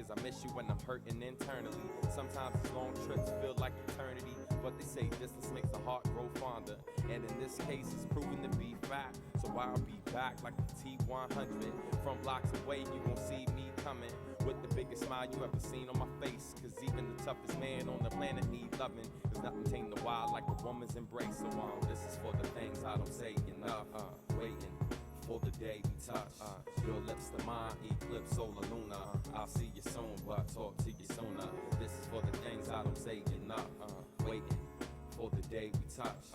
years. I miss you when I'm hurting internally. Sometimes these long trips feel like eternity, but they say distance makes the heart grow fonder. And in this case, it's proven to be fact. So I'll be back like the T-100. From blocks away, you won't see me coming with the biggest smile you ever seen on my face. Cause even the toughest man on the planet need loving. There's nothing tame the wild like a woman's embrace. So this is for the things I don't say enough. Waiting for the day we touch. Your lips to mine, eclipse, solar, lunar. I'll see you soon, but talk to you sooner. This is for the things I don't say enough. Waiting for the day we touch.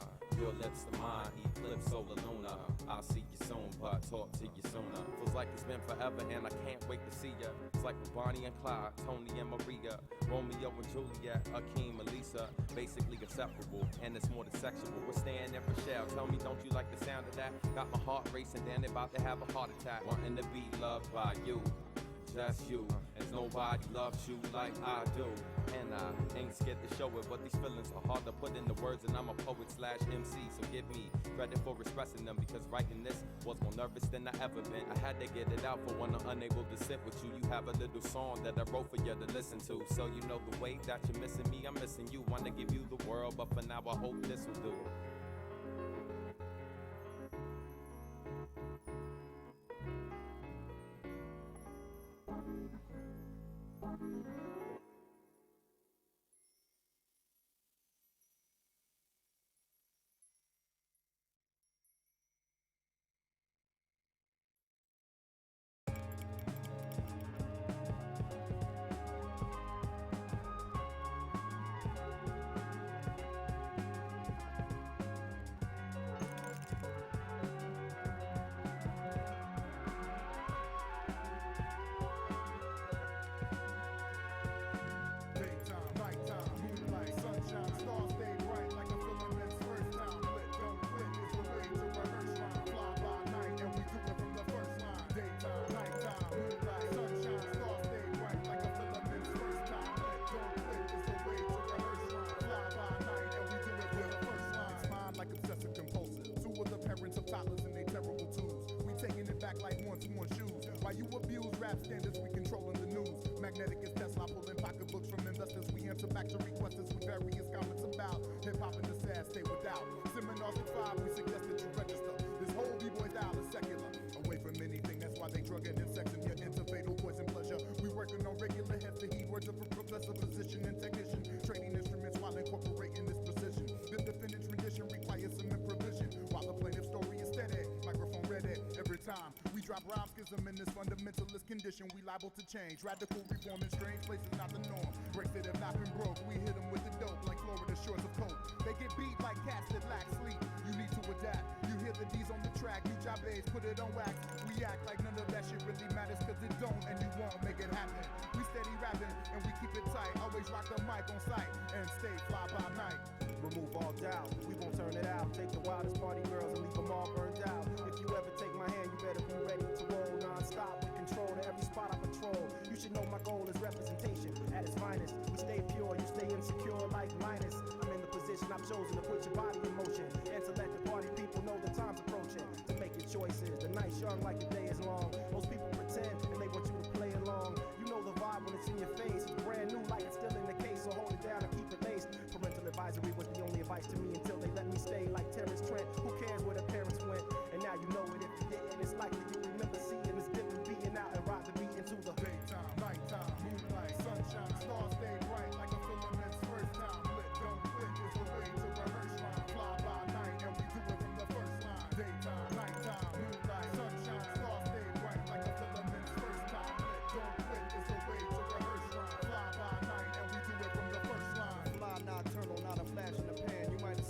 Your lips to mine, eclipse, solar, lunar. I'll see you soon, but talk to you sooner. Feels like it's been forever and I can't wait to see ya. It's like with Bonnie and Clyde, Tony and Maria, Romeo and Juliet, Akeem and Lisa. Basically inseparable, and it's more than sexual. We're staying in Rochelle. Tell me, don't you like the sound of that? Got my heart racing, then about to have a heart attack. Wanting to be loved by you, just you. As nobody loves you like I do. And I ain't scared to show it, but these feelings are hard to put into words. And I'm a poet/MC, so give me credit for expressing them. Because writing this was more nervous than I ever been. I had to get it out for when I'm unable to sit with you. You have a little song that I wrote for you to listen to. So you know the way that you're missing me, I'm missing you. Wanna give you the world, but for now I hope this will do. While you abuse rap standards, we controlling the news. Magnetic as Tesla, pulling pocketbooks from investors. We answer back to requesters with various comments about hip-hop and the sad state without. Seminars at 5, we suggest that you register. This whole B-boy style is secular. Away from anything, that's why they drug it and sex and you're into fatal poison pleasure. We working on regular heads to heed words of a professor, physician, and technician. Trading instruments while incorporating this precision. The defendant's rendition requires some improvision. While the plaintiff's story is steady, microphone ready. Every time we drop rhyme schism in this fundamentalist condition, we liable to change. Radical reform in strange places, not the norm. Breaks that have not been broke, we hit them with the dope like Florida shores of coke. They get beat like cats that lack sleep. You need to adapt. You hear the D's on the track, you job A's, put it on wax. We act like none of that shit really matters, cause it don't and you won't make it happen. We steady rapping and we keep it tight. Always rock the mic on sight and stay fly by night. Remove all doubt, we won't turn it out. Take the wildest party girls and leave them all burned out. If you ever take my hand, you better be ready to roll non-stop with control to every spot I patrol. You should know my goal is representation at its finest. We stay pure, you stay insecure like Linus. I'm in the position I've chosen to put your body in motion and to let the party people know the time's approaching. To make your choices, the night's young like the day is long. Most people pretend and they want you to play along. You know the vibe when it's in your face. It's brand new like it's still in the case, so hold it down and keep it laced. Parental advisory was the only advice to me until they let me stay like Terrence Trent. Who cares where the parents went? And now you know it. If you didn't, it's likely you remember seeing this different being out and ride the beat into the daytime, nighttime, moonlight, sunshine, stars stay bright like a filament's first time. Lit, don't quit is a way to rehearse rhyme. Fly by night and we do it from the first line. Daytime, nighttime, moonlight, sunshine, stars stay bright like a filament's first time. Lit, don't quit is a way to rehearse rhyme. Fly by night and we do it from the first line. fly nocturnal, not a flash in the pan. You might have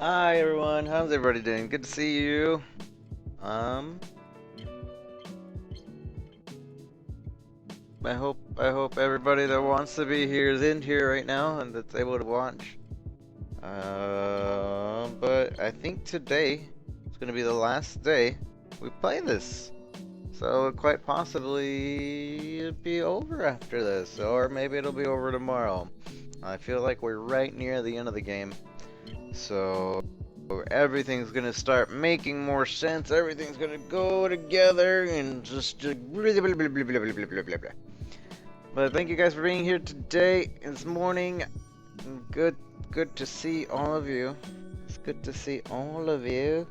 Hi everyone, how's everybody doing? Good to see you. I hope everybody that wants to be here is in here right now and that's able to watch. But I think today is gonna be the last day we play this. So quite possibly it'll be over after this, or maybe it'll be over tomorrow. I feel like we're right near the end of the game. So everything's gonna start making more sense. Everything's gonna go together and just blah, blah, blah, blah, blah, blah, blah, blah, blah, blah. But thank you guys for being here today, this morning. Good to see all of you. It's good to see all of you.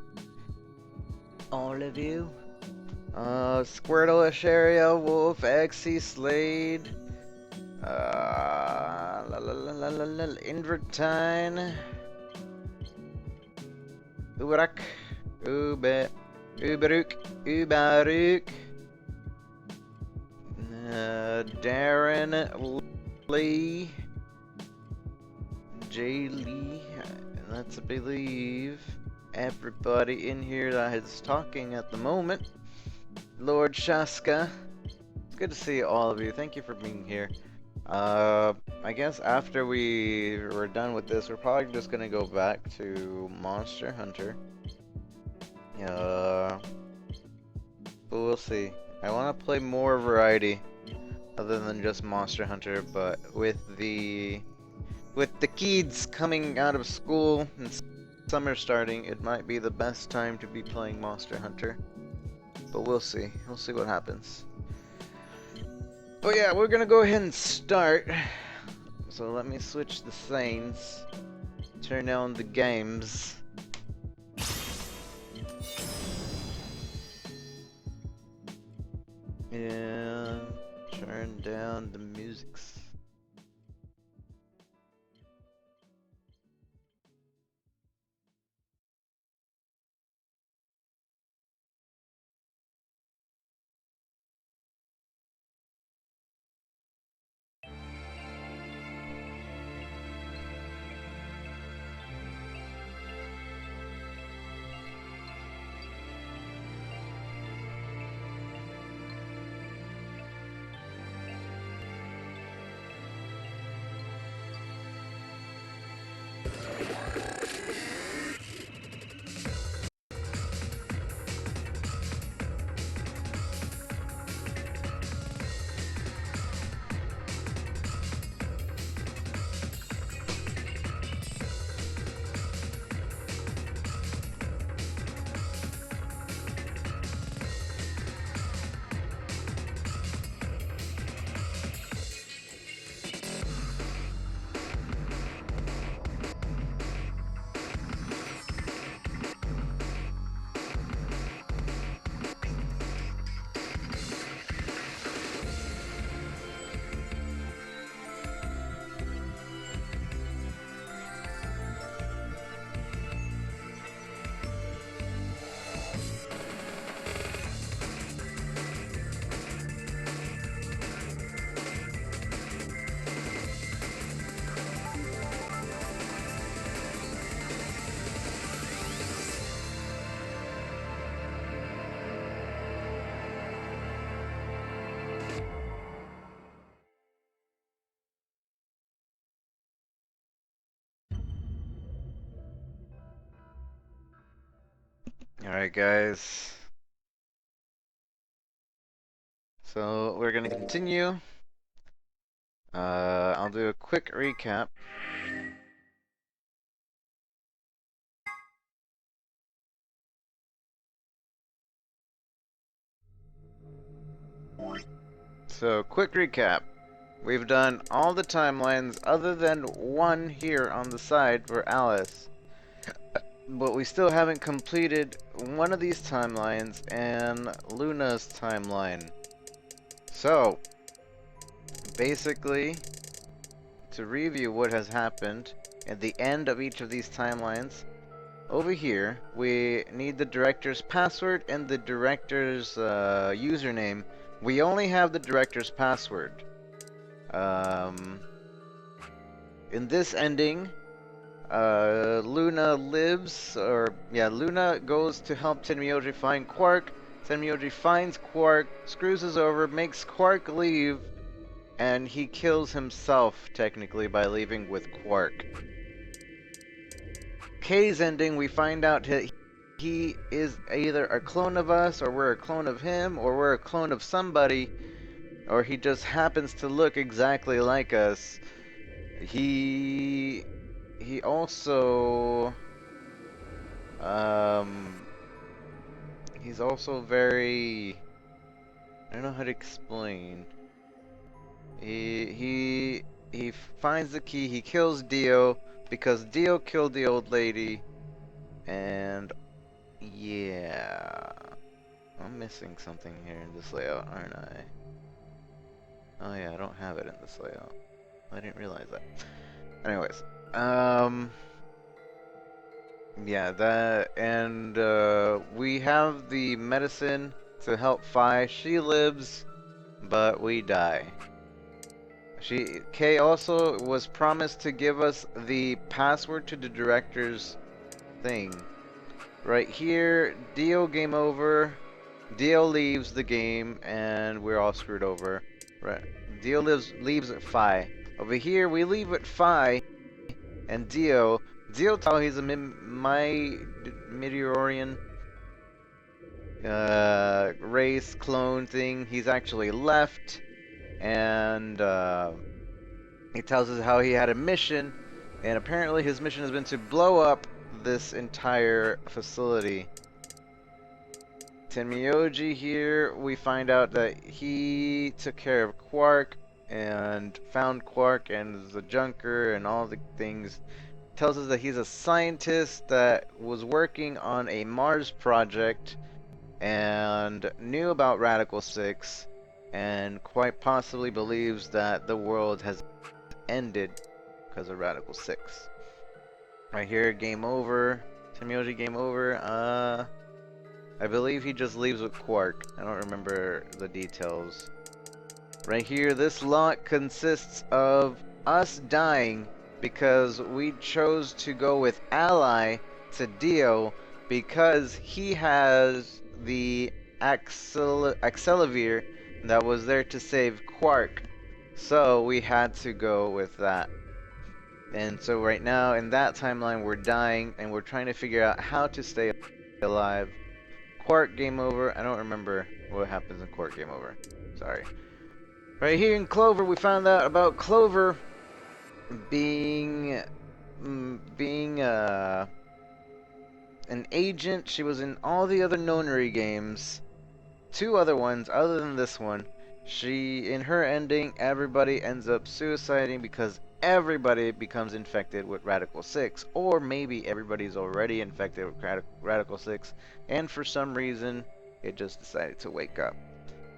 All of you. Squirtle, Asheria, Wolf, Exy, Slade, Indratine, Ubarak, Ubaruk, Darren, Lee, Jay Lee, and that's I believe everybody in here that is talking at the moment. Lord Shaska, it's good to see all of you. Thank you for being here. I guess after we're done with this, we're probably just gonna go back to Monster Hunter. But we'll see. I want to play more variety other than just Monster Hunter, but with the kids coming out of school and summer starting, it might be the best time to be playing Monster Hunter. But we'll see. We'll see what happens. But yeah, we're gonna go ahead and start. So let me switch the scenes. Turn on the games. And turn down the musics. Alright guys, so we're gonna continue. I'll do a quick recap. So, quick recap. We've done all the timelines other than one here on the side for Alice. But we still haven't completed one of these timelines and Luna's timeline. So, basically, to review what has happened at the end of each of these timelines, over here, we need the director's password and the director's username. We only have the director's password. In this ending, Luna lives, or yeah, Luna goes to help Tenmyoji find Quark. Tenmyoji finds Quark, screws us over, makes Quark leave, and he kills himself, technically, by leaving with Quark. K's ending, we find out he is either a clone of us, or we're a clone of him, or we're a clone of somebody, or he just happens to look exactly like us. He also, he's also very, I don't know how to explain. He finds the key, he kills Dio, because Dio killed the old lady, and yeah. I'm missing something here in this layout, aren't I? Oh yeah, I don't have it in this layout. I didn't realize that. Anyways, yeah, that, and we have the medicine to help Phi. She lives, but we die. Kay also was promised to give us the password to the director's thing. Right here, Dio game over. Dio leaves the game, and we're all screwed over. Right, Dio leaves at Phi. Over here, we leave at Phi, and Dio thought he's a Meteorian race clone thing. He's actually left, and he tells us how he had a mission, and apparently his mission has been to blow up this entire facility. Tenmyoji here, we find out that he took care of Quark and found Quark and the Junker and all the things. Tells us that he's a scientist that was working on a Mars project and knew about Radical 6 and quite possibly believes that the world has ended because of Radical 6. Right here, game over. Tenmyoji game over. I believe he just leaves with Quark. I don't remember the details. Right here, this lot consists of us dying because we chose to go with Ally to Dio because he has the Accelavir that was there to save Quark. So we had to go with that. And so right now, in that timeline, we're dying and we're trying to figure out how to stay alive. Quark game over. I don't remember what happens in Quark game over. Sorry. Right here in Clover, we found out about Clover being an agent. She was in all the other Nonary games. 2 other ones other than this one. In her ending, everybody ends up suiciding because everybody becomes infected with Radical 6, or maybe everybody's already infected with Radical 6, and for some reason, it just decided to wake up.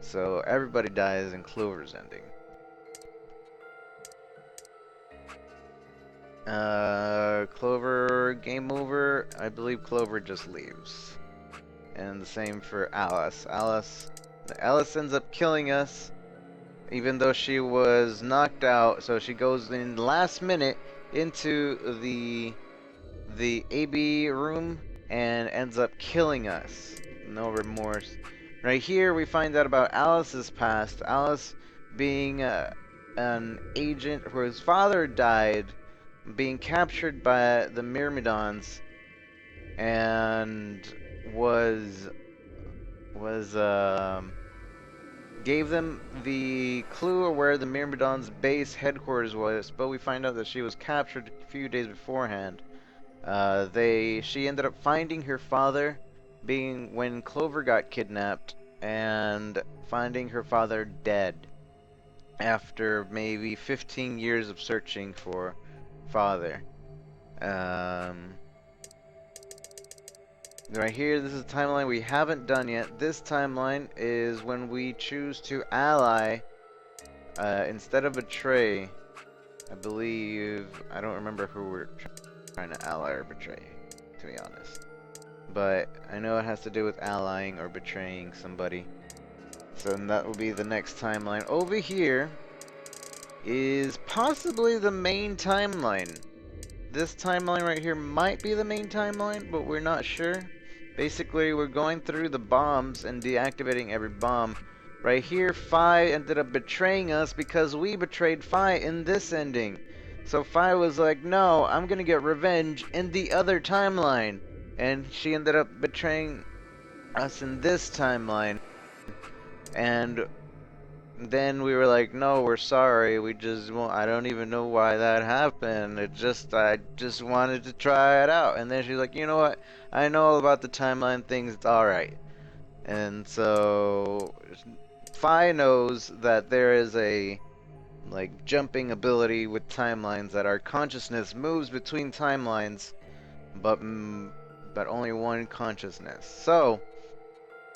So everybody dies in Clover's ending. Clover game over. I believe Clover just leaves. And the same for Alice. Alice ends up killing us, even though she was knocked out. So she goes in last minute into the AB room and ends up killing us. No remorse. Right here, we find out about Alice's past. Alice being an agent whose father died, being captured by the Myrmidons, and gave them the clue of where the Myrmidons' base headquarters was, but we find out that she was captured a few days beforehand. She ended up finding her father when Clover got kidnapped, and finding her father dead after maybe 15 years of searching for father. Right here, this is a timeline we haven't done yet. This timeline is when we choose to ally instead of betray. I believe, I don't remember who we're trying to ally or betray, to be honest. But I know it has to do with allying or betraying somebody. So that will be the next timeline. Over here is possibly the main timeline. this timeline right here might be the main timeline, but we're not sure. Basically, we're going through the bombs and deactivating every bomb. Right here, Phi ended up betraying us because we betrayed Phi in this ending. So Phi was like, no, I'm gonna get revenge in the other timeline. And she ended up betraying us in this timeline. And then we were like, no, we're sorry, we just won't, I don't even know why that happened, I just wanted to try it out. And then she's like, you know what, I know all about the timeline things, it's alright. And so Phi knows that there is a like jumping ability with timelines, that our consciousness moves between timelines, but only one consciousness. So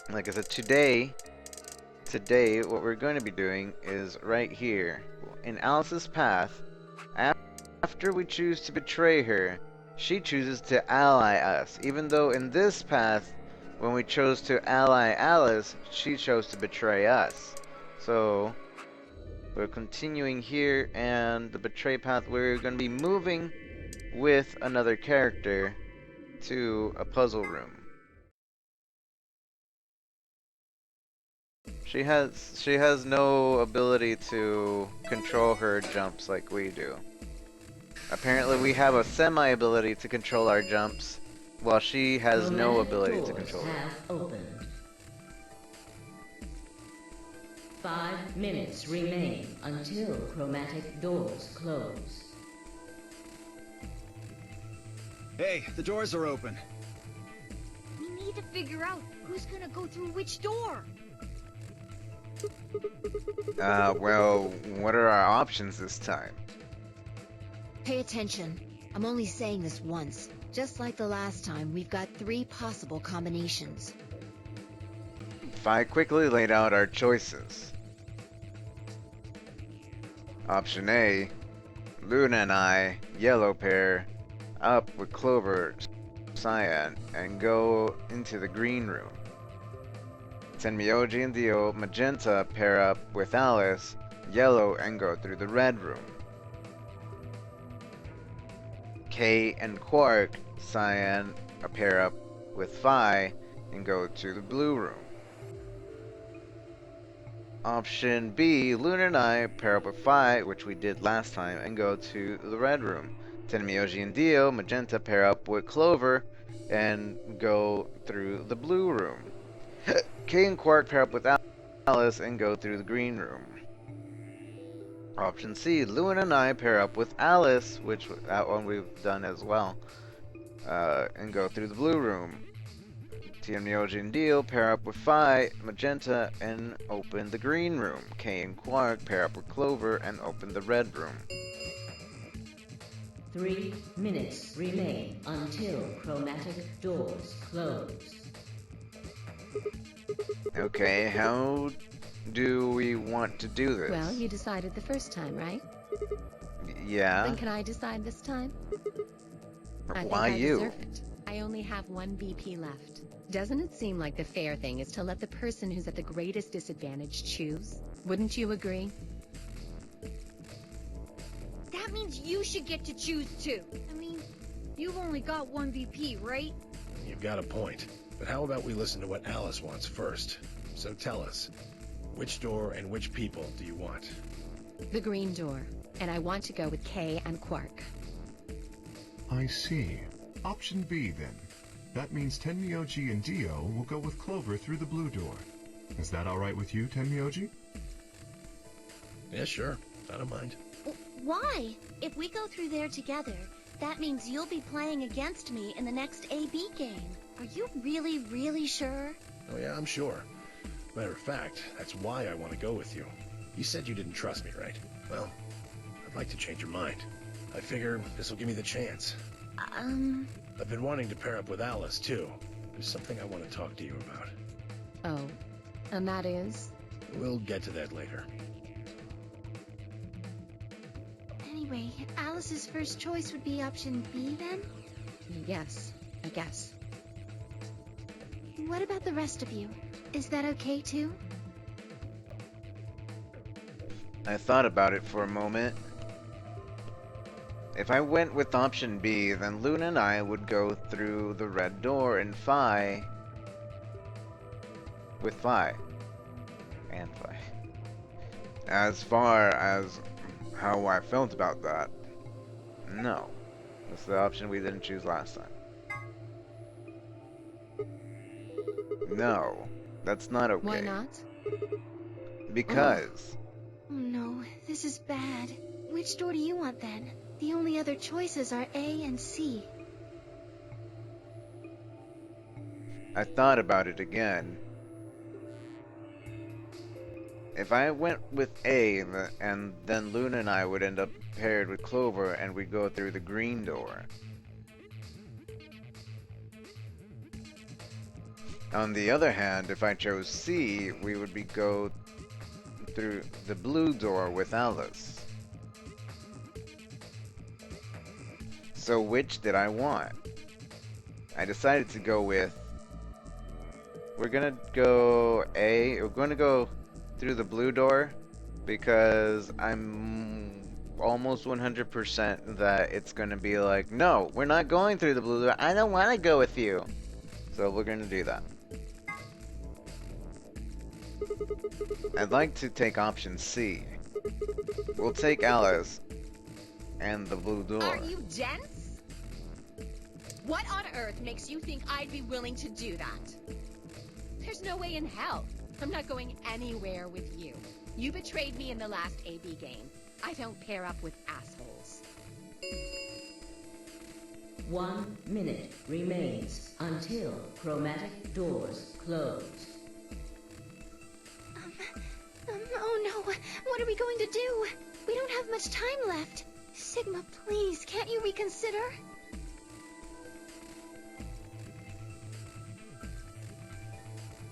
like I said, today what we're going to be doing is right here in Alice's path. After we choose to betray her, she chooses to ally us, even though in this path, when we chose to ally Alice, she chose to betray us. So we're continuing here, and the betray path, we're going to be moving with another character to a puzzle room. She has no ability to control her jumps like we do. Apparently we have a semi-ability to control our jumps, while she has no ability to control them. Have opened. 5 minutes remain until chromatic doors close. Hey, the doors are open. We need to figure out who's gonna go through which door. Well, what are our options this time? Pay attention. I'm only saying this once. Just like the last time, we've got 3 possible combinations. Phi quickly laid out our choices. Option A, Luna and I, yellow pair, up with Clover, cyan, and go into the green room. Tenmyoji and Dio, magenta, pair up with Alice, yellow, and go through the red room. Kay and Quark, cyan, pair up with Phi, and go to the blue room. Option B, Luna and I pair up with Phi, which we did last time, and go to the red room. Tenmyoji and Dio, magenta, pair up with Clover, and go through the blue room. Kay and Quark pair up with Alice and go through the green room. Option C, Luna and I pair up with Alice, which that one we've done as well, and go through the blue room. Tenmyoji and Dio pair up with Phi, magenta, and open the green room. Kay and Quark pair up with Clover and open the red room. 3 minutes remain until chromatic doors close. Okay, how do we want to do this? Well, you decided the first time, right? Yeah. Then can I decide this time? I think Why I you? deserve it. I only have 1 VP left. Doesn't it seem like the fair thing is to let the person who's at the greatest disadvantage choose? Wouldn't you agree? That means you should get to choose too. I mean, you've only got 1 VP, right? You've got a point. But how about we listen to what Alice wants first? So tell us, which door and which people do you want? The green door. And I want to go with Kay and Quark. I see. Option B, then. That means Tenmyoji and Dio will go with Clover through the blue door. Is that alright with you, Tenmyoji? Yeah, sure. I don't mind. Why? If we go through there together, that means you'll be playing against me in the next AB game. Are you really, really sure? Oh yeah, I'm sure. Matter of fact, that's why I want to go with you. You said you didn't trust me, right? Well, I'd like to change your mind. I figure this will give me the chance. I've been wanting to pair up with Alice, too. There's something I want to talk to you about. Oh, and that is? We'll get to that later. Anyway, Alice's first choice would be option B then? Yes, I guess. What about the rest of you? Is that okay too? I thought about it for a moment. If I went with option B, then Luna and I would go through the red door and Phi. With Phi. And Phi. As far as how I felt about that, no. That's the option we didn't choose last time. No, that's not okay. Why not? Because. Oh no, this is bad. Which door do you want then? The only other choices are A and C. I thought about it again. If I went with A, and then Luna and I would end up paired with Clover, and we'd go through the green door. On the other hand, if I chose C, we would go through the blue door with Alice. So which did I want? I decided to go with... We're gonna go A. We're gonna go through the blue door because I'm almost 100% that it's gonna be like, no, we're not going through the blue door. I don't want to go with you. So we're gonna do that. I'd like to take option C. We'll take Alice and the blue door. Are you dense? What on earth makes you think I'd be willing to do that? There's no way in hell. I'm not going anywhere with you. You betrayed me in the last AB game. I don't pair up with assholes. 1 minute remains until chromatic doors close. Oh no, what are we going to do? We don't have much time left. Sigma, please, can't you reconsider?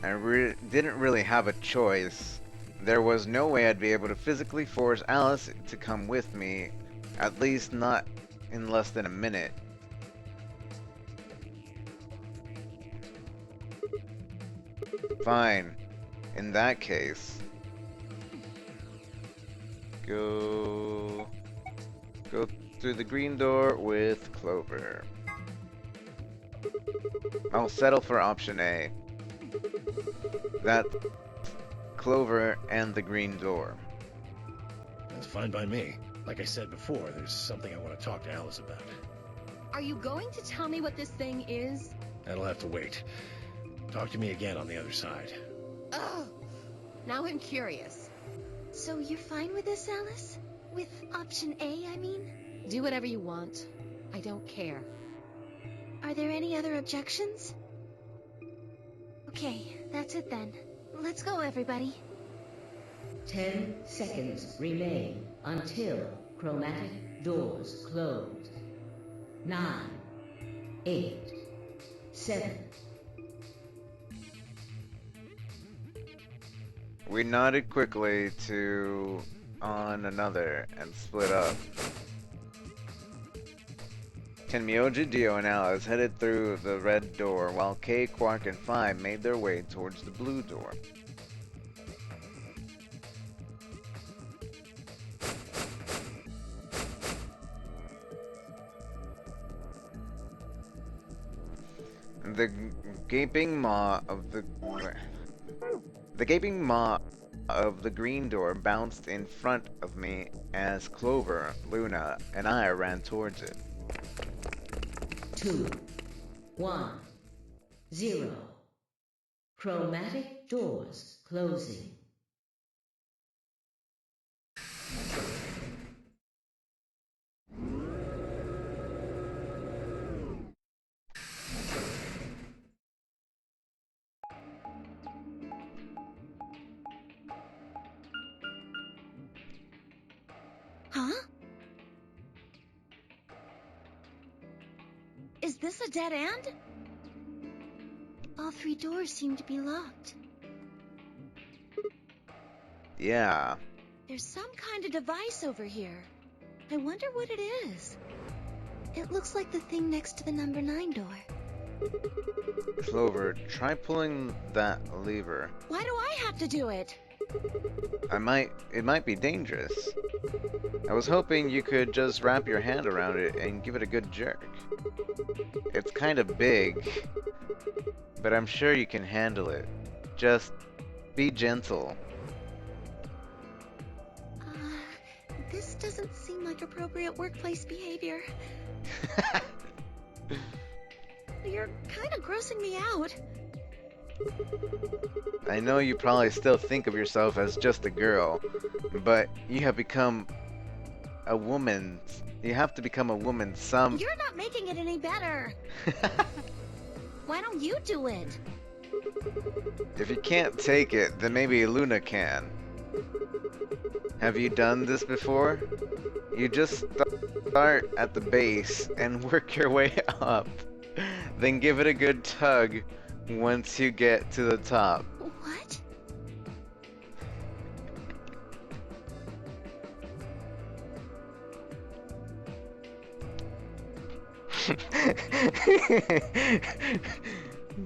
I didn't really have a choice. There was no way I'd be able to physically force Alice to come with me, at least not in less than a minute. Fine. In that case, go through the green door with Clover. I'll settle for option A. That Clover and the green door. That's fine by me. Like I said before, there's something I want to talk to Alice about. Are you going to tell me what this thing is? That'll have to wait. Talk to me again on the other side. Ugh. Now I'm curious. So you're fine with this, Alice? With option A, I mean? Do whatever you want. I don't care. Are there any other objections? Okay, that's it then. Let's go, everybody. 10 seconds remain until chromatic doors close. 9, 8, 7. We nodded quickly to on another and split up. Tenmyoji, Dio, and Alice headed through the red door while Kay, Quark, and Phi made their way towards the blue door. The gaping maw of the green door bounced in front of me as Clover, Luna, and I ran towards it. 2, 1, 0. Chromatic doors closing. Huh? Is this a dead end? All 3 doors seem to be locked. Yeah. There's some kind of device over here. I wonder what it is. It looks like the thing next to the number 9 door. Clover, try pulling that lever. Why do I have to do it? It might be dangerous. I was hoping you could just wrap your hand around it and give it a good jerk. It's kind of big, but I'm sure you can handle it. Just be gentle. This doesn't seem like appropriate workplace behavior. You're kind of grossing me out. I know you probably still think of yourself as just a girl, but you have become a woman. You have to become a woman some... You're not making it any better. Why don't you do it? If you can't take it, then maybe Luna can. Have you done this before? You just start at the base and work your way up. Then give it a good tug once you get to the top. What?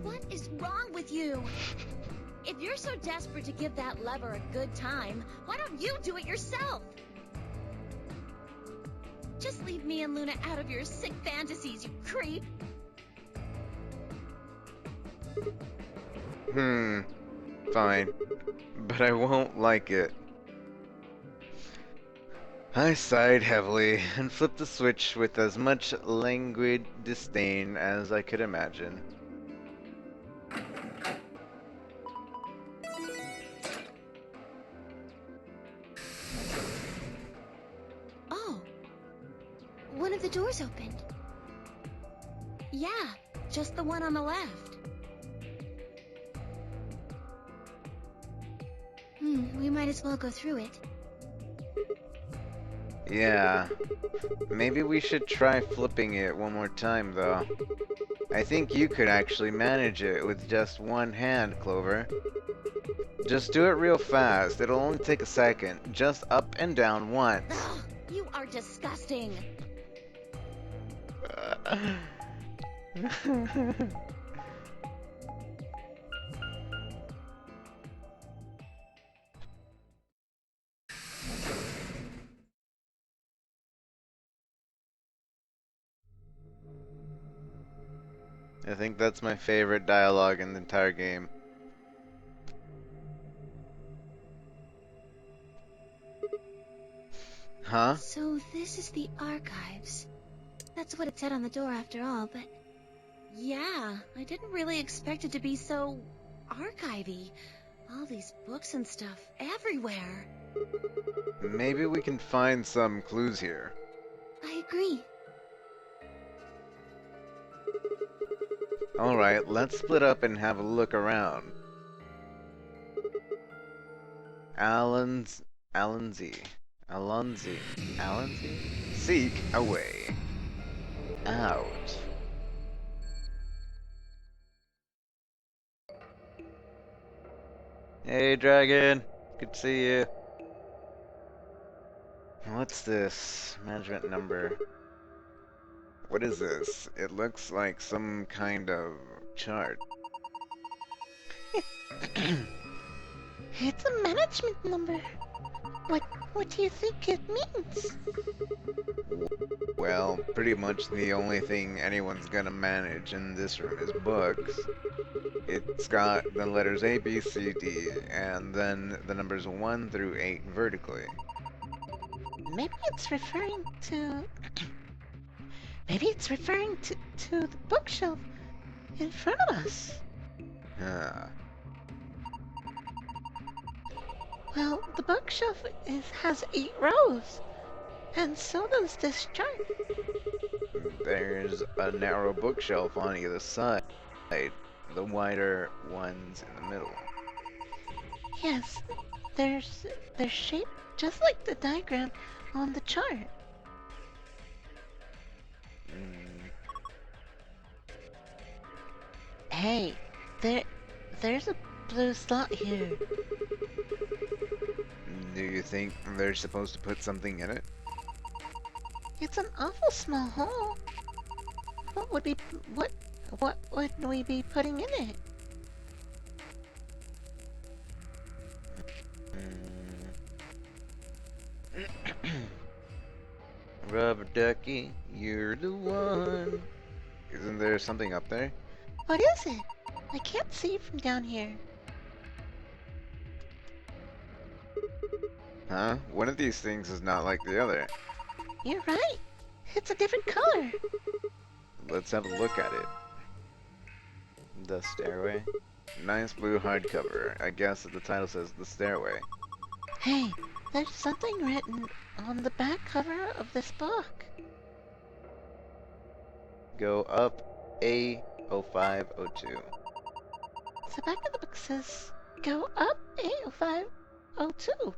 What is wrong with you? If you're so desperate to give that lever a good time, why don't you do it yourself? Just leave me and Luna out of your sick fantasies, you creep. Fine. But I won't like it. I sighed heavily and flipped the switch with as much languid disdain as I could imagine. Oh. One of the doors opened. Yeah, just the one on the left. We might as well go through it. Yeah. Maybe we should try flipping it one more time, though. I think you could actually manage it with just one hand, Clover. Just do it real fast. It'll only take a second. Just up and down once. Ugh, you are disgusting. I think that's my favorite dialogue in the entire game. Huh? So this is the archives. That's what it said on the door after all, but... Yeah, I didn't really expect it to be so... archivy. All these books and stuff everywhere. Maybe we can find some clues here. I agree. Alright, let's split up and have a look around. Alonzi. Seek a way out. Hey, Dragon. Good to see you. What's this? Management number. What is this? It looks like some kind of chart. It's a management number. What do you think it means? Well, pretty much the only thing anyone's gonna manage in this room is books. It's got the letters A, B, C, D, and then the numbers 1 through 8 vertically. Maybe it's referring to... Maybe it's referring to the bookshelf in front of us. Ah. Well, the bookshelf has 8 rows, and so does this chart. There's a narrow bookshelf on either side, the wider ones in the middle. Yes, they're shaped just like the diagram on the chart. Hey, there's a blue slot here. Do you think they're supposed to put something in it? It's an awful small hole. What would we be putting in it? Rubber ducky, you're the one. Isn't there something up there? What is it? I can't see from down here. Huh? One of these things is not like the other. You're right. It's a different color. Let's have a look at it. The Stairway. Nice blue hardcover. I guess that the title says The Stairway. Hey, there's something written on the back cover of this book. Go up A0502. The back of the book says, go up A0502.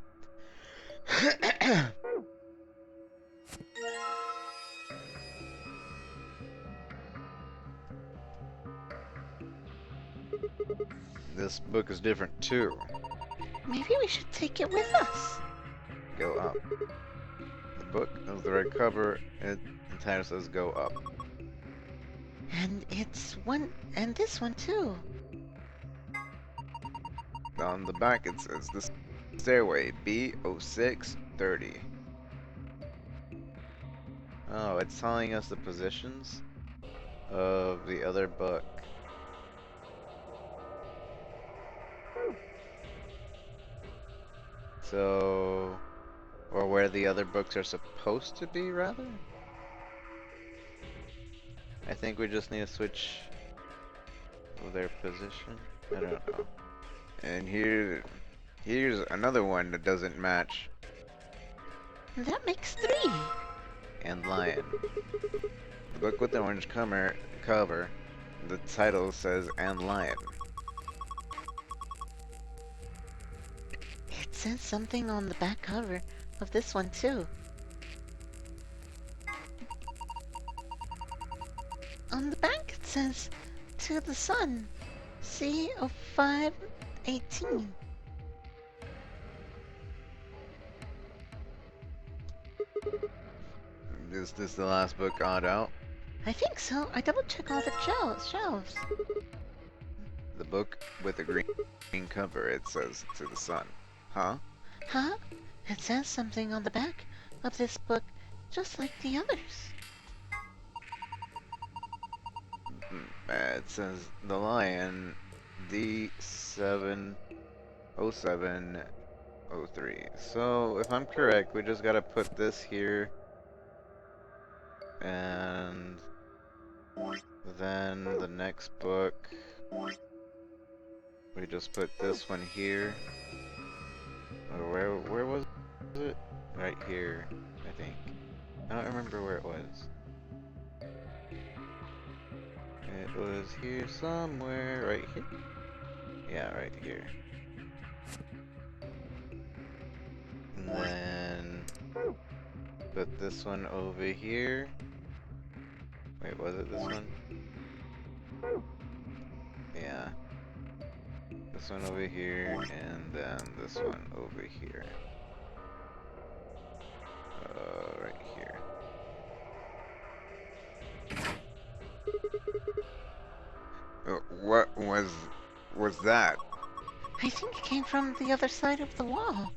This book is different too. Maybe we should take it with us. Go up. The book has the right cover. The title says Go Up. And it's one, and this one too. On the back it says The Stairway B0630. Oh, it's telling us the positions of the other book. So, or where the other books are supposed to be, rather? I think we just need to switch their position. I don't know. And here's another one that doesn't match. That makes 3. And Lion. The book with the orange cover, the title says And Lion. It says something on the back cover of this one too. On the back it says To the Sun, C0518. Is this the last book odd out? I think so. I double check all the shelves. The book with the green cover, it says To the Sun. Huh? Huh? It says something on the back of this book, just like the others. It says The Lion D70703. So, if I'm correct, we just gotta put this here. And then the next book, we just put this one here. Or where was it? Right here, I think. I don't remember where it was. It was here somewhere, right here? Yeah, right here. And then put this one over here. Wait, was it this one? Yeah. This one over here, and then this one over here. Right here. What was that? I think it came from the other side of the wall.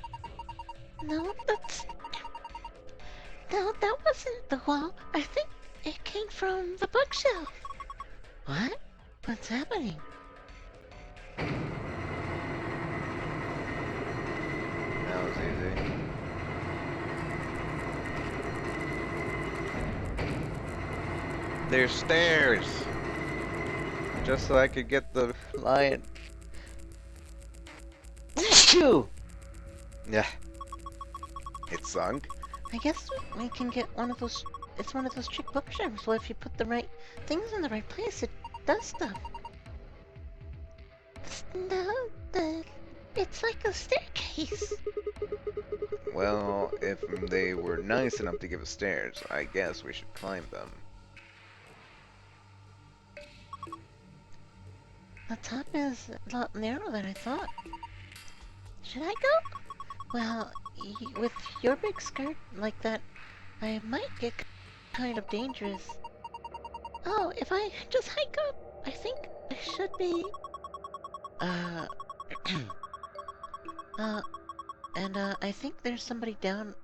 No, that wasn't the wall. I think it came from the bookshelf. What? What's happening? That was easy. There's stairs! Just so I could get the lion. Phew! Yeah. It sunk? I guess we can get one of those. It's one of those trick bookshelves where if you put the right things in the right place, it does stuff. No, it's like a staircase. Well, if they were nice enough to give us stairs, I guess we should climb them. The top is a lot narrower than I thought. Should I go? Well, with your big skirt like that, I might get kind of dangerous. Oh, if I just hike up, I think I should be... I think there's somebody down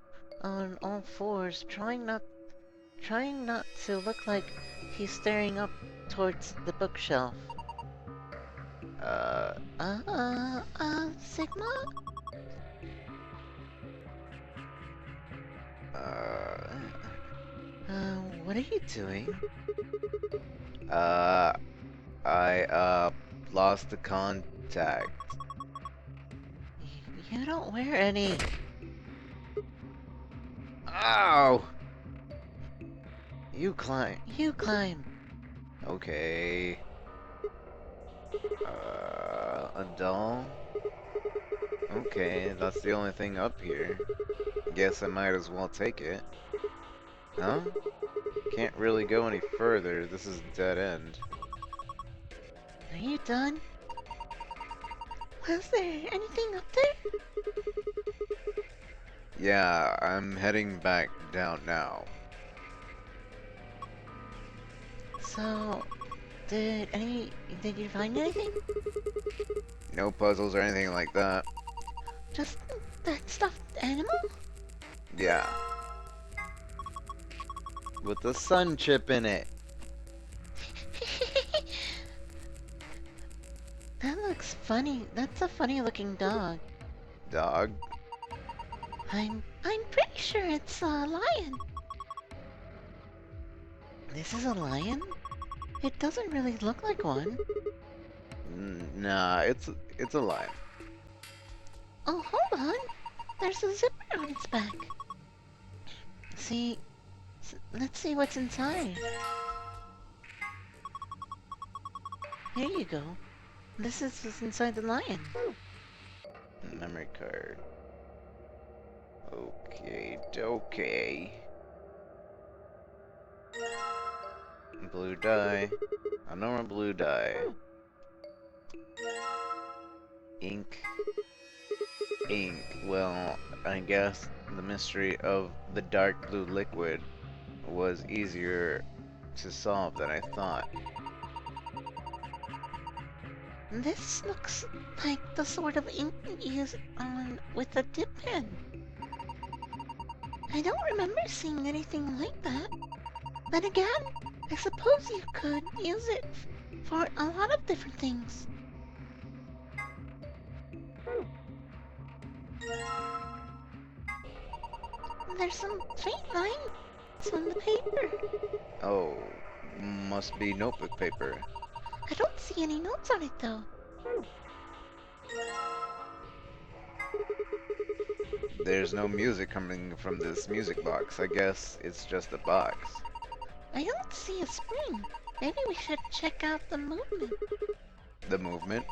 on all fours trying not trying not to look like he's staring up towards the bookshelf. Sigma? What are you doing? I lost the contact. You don't wear any. Ow! You climb. You climb. Okay. A doll? Okay, that's the only thing up here. Guess I might as well take it. Huh? Can't really go any further. This is a dead end. Are you done? Was there anything up there? Yeah, I'm heading back down now. So, did you find anything? No puzzles or anything like that. Just that stuffed animal? Yeah. With the sun chip in it. That looks funny. That's a funny looking dog. Dog? I'm pretty sure it's a lion. This is a lion? It doesn't really look like one. Nah, it's a lion. Oh, hold on. There's a zipper on its back. See, let's see what's inside. There you go. This is what's inside the lion. Memory card. Okay. Blue dye. A normal blue dye. Ink. Well, I guess the mystery of the dark blue liquid was easier to solve than I thought. This looks like the sort of ink you use with a dip pen. I don't remember seeing anything like that. Then again, I suppose you could use it for a lot of different things. There's some faint lines on the paper. Oh, must be notebook paper. I don't see any notes on it though. There's no music coming from this music box. I guess it's just a box. I don't see a spring. Maybe we should check out the movement. The movement?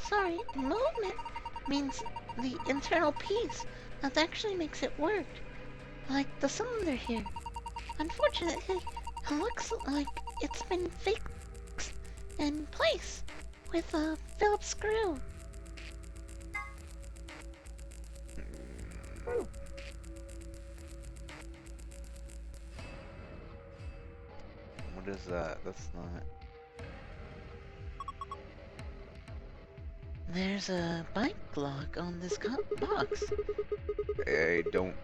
Sorry, movement means the internal piece that actually makes it work. Like the cylinder here. Unfortunately, it looks like it's been fixed in place with a Phillips screw. What is that? That's not... There's a bike lock on this box. I don't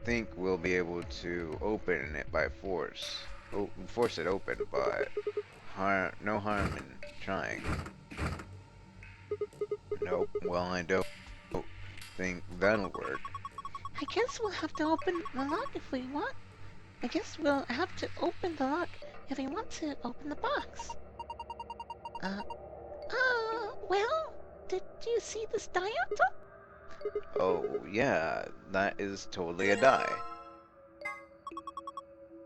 think we'll be able to open it by force. Force it open, but no harm in trying. Nope. Well, I don't think that'll work. I guess we'll have to open the lock if we want. I guess we'll have to open the lock if we want to open the box. Well, did you see this die on top? Oh, yeah, that is totally a die.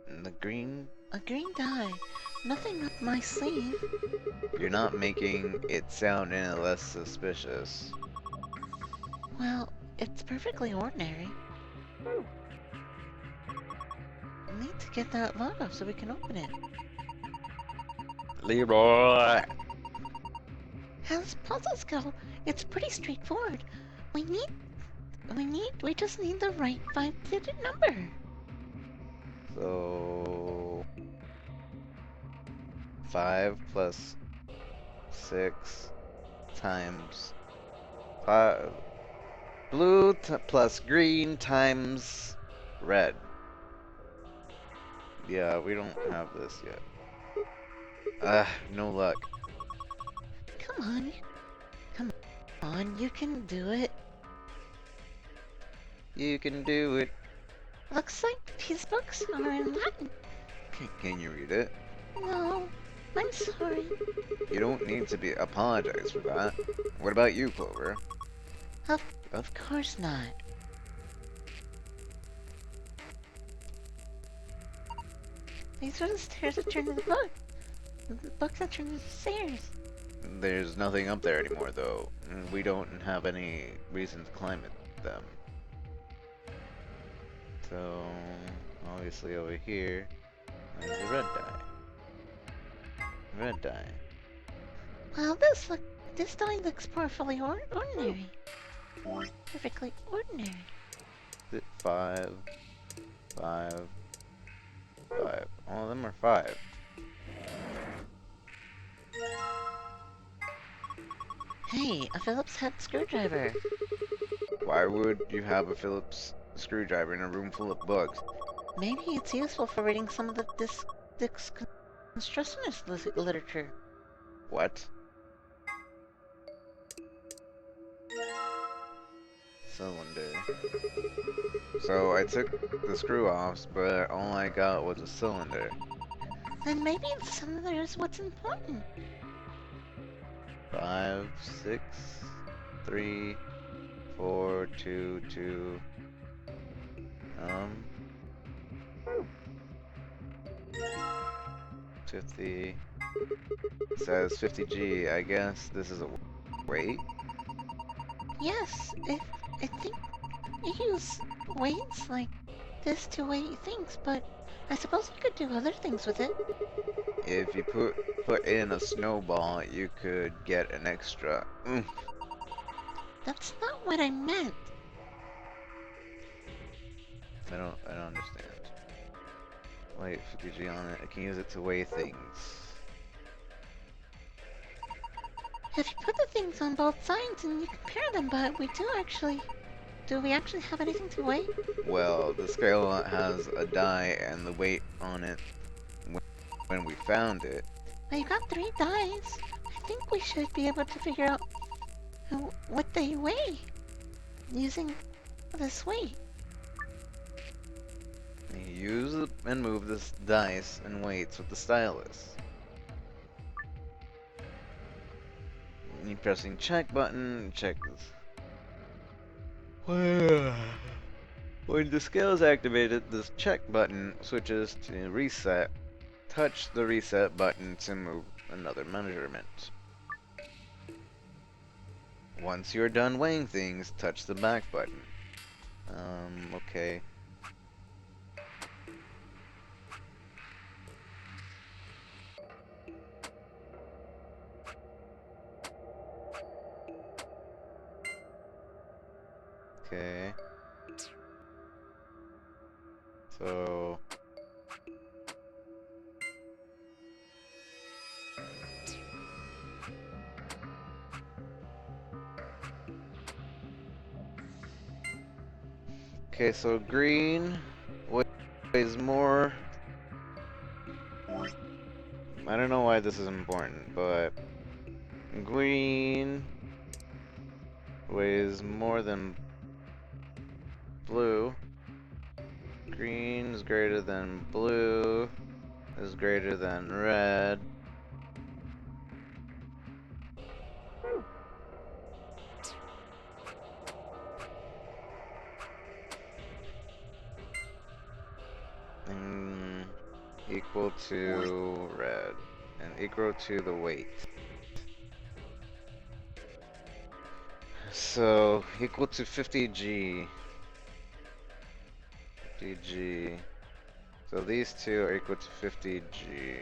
And the green? A green die. Nothing up my sleeve. You're not making it sound any less suspicious. Well, it's perfectly ordinary. We need to get that lock off so we can open it. Leroy! As puzzles go, it's pretty straightforward. We just need the right 5-digit number. So... 5 plus 6 times... blue plus green times red. Yeah, we don't have this yet. Ah, no luck. Come on. Come on, you can do it. You can do it. Looks like these books are in Latin. Can you read it? No, I'm sorry. You don't need to be apologize for that. What about you, Clover? Of course not. These are the stairs that turn to the book. The books that turn to the stairs. There's nothing up there anymore, though. We don't have any reason to climb them. So, obviously over here, there's a red dye. Red dye. Well, this die looks perfectly ordinary. Perfectly ordinary. Is it 5? 5. 5. All of them are 5. Hey, a Phillips head screwdriver. Why would you have a Phillips screwdriver in a room full of books? Maybe it's useful for reading some of this constructionist literature. What? Cylinder. So I took the screw offs, but all I got was a cylinder. Then maybe the cylinder is what's important. 5, 6, 3, 4, 2, 2. 50. Says 50G. I guess this is a weight? Yes, I think you use weights like this to weigh things, but I suppose you could do other things with it. If you put in a snowball, you could get an extra oomph. That's not what I meant. I don't understand. Wait, 50G on it. I can use it to weigh things. If you put the things on both sides and you compare them, but do we actually have anything to weigh? Well, the scale has a die and the weight on it when we found it. Well, you got 3 dies. I think we should be able to figure out what they weigh using this weight. You use and move this dice and weights with the stylus. You pressing check button, check this. When the scale is activated, this check button switches to reset. Touch the reset button to move another measurement. Once you're done weighing things, touch the back button. Okay. Okay. So... Okay, so green weighs more. I don't know why this is important, but green weighs more than blue. Green is greater than blue, is greater than red. And equal to red, and equal to the weight. So, equal to 50G. 50G. So these two are equal to 50G.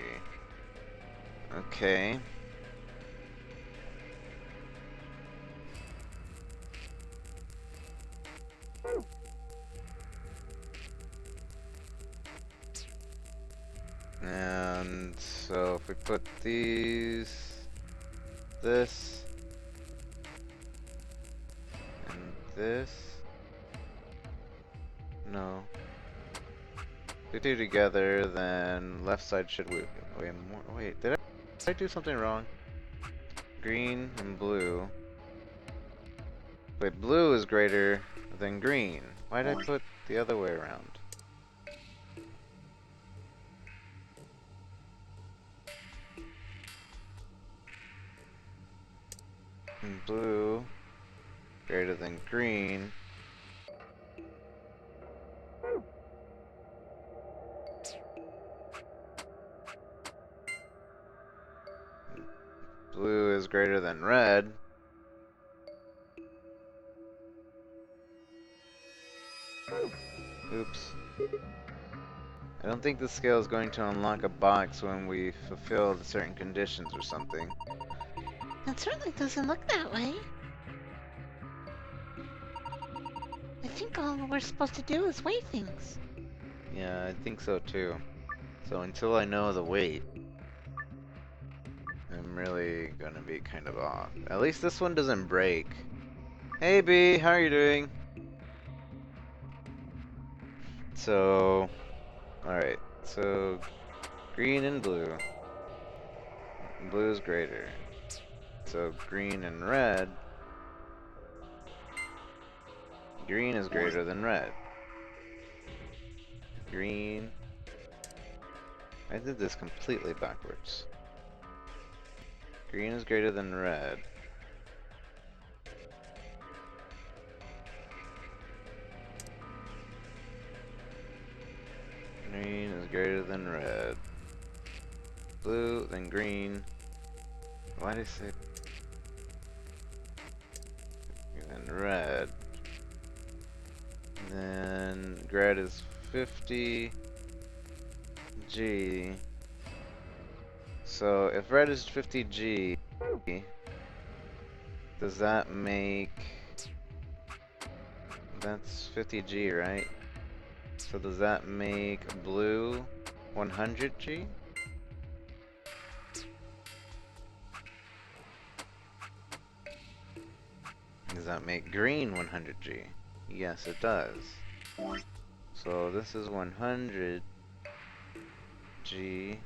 Okay. And so if we put this, and this, no. the two together, then left side should weigh more. Wait, did I do something wrong? Green and blue. Wait, blue is greater than green. Why did I put the other way around? And blue greater than green. Blue is greater than red. Oops. I don't think the scale is going to unlock a box when we fulfill the certain conditions or something. It certainly doesn't look that way. I think all we're supposed to do is weigh things. Yeah, I think so too. So until I know the weight, I'm really gonna be kind of off. At least this one doesn't break. Hey B, how are you doing? So, alright, so green and blue. Blue is greater. So green and red. Green is greater than red. Green. I did this completely backwards. Green is greater than red. Green is greater than red. Blue, then green. Why did I say? Then red. And then red is 50 G. So if red is 50 G, does that make... That's 50 G, right? So does that make blue 100 G? Does that make green 100 G? Yes, it does. So this is 100 G.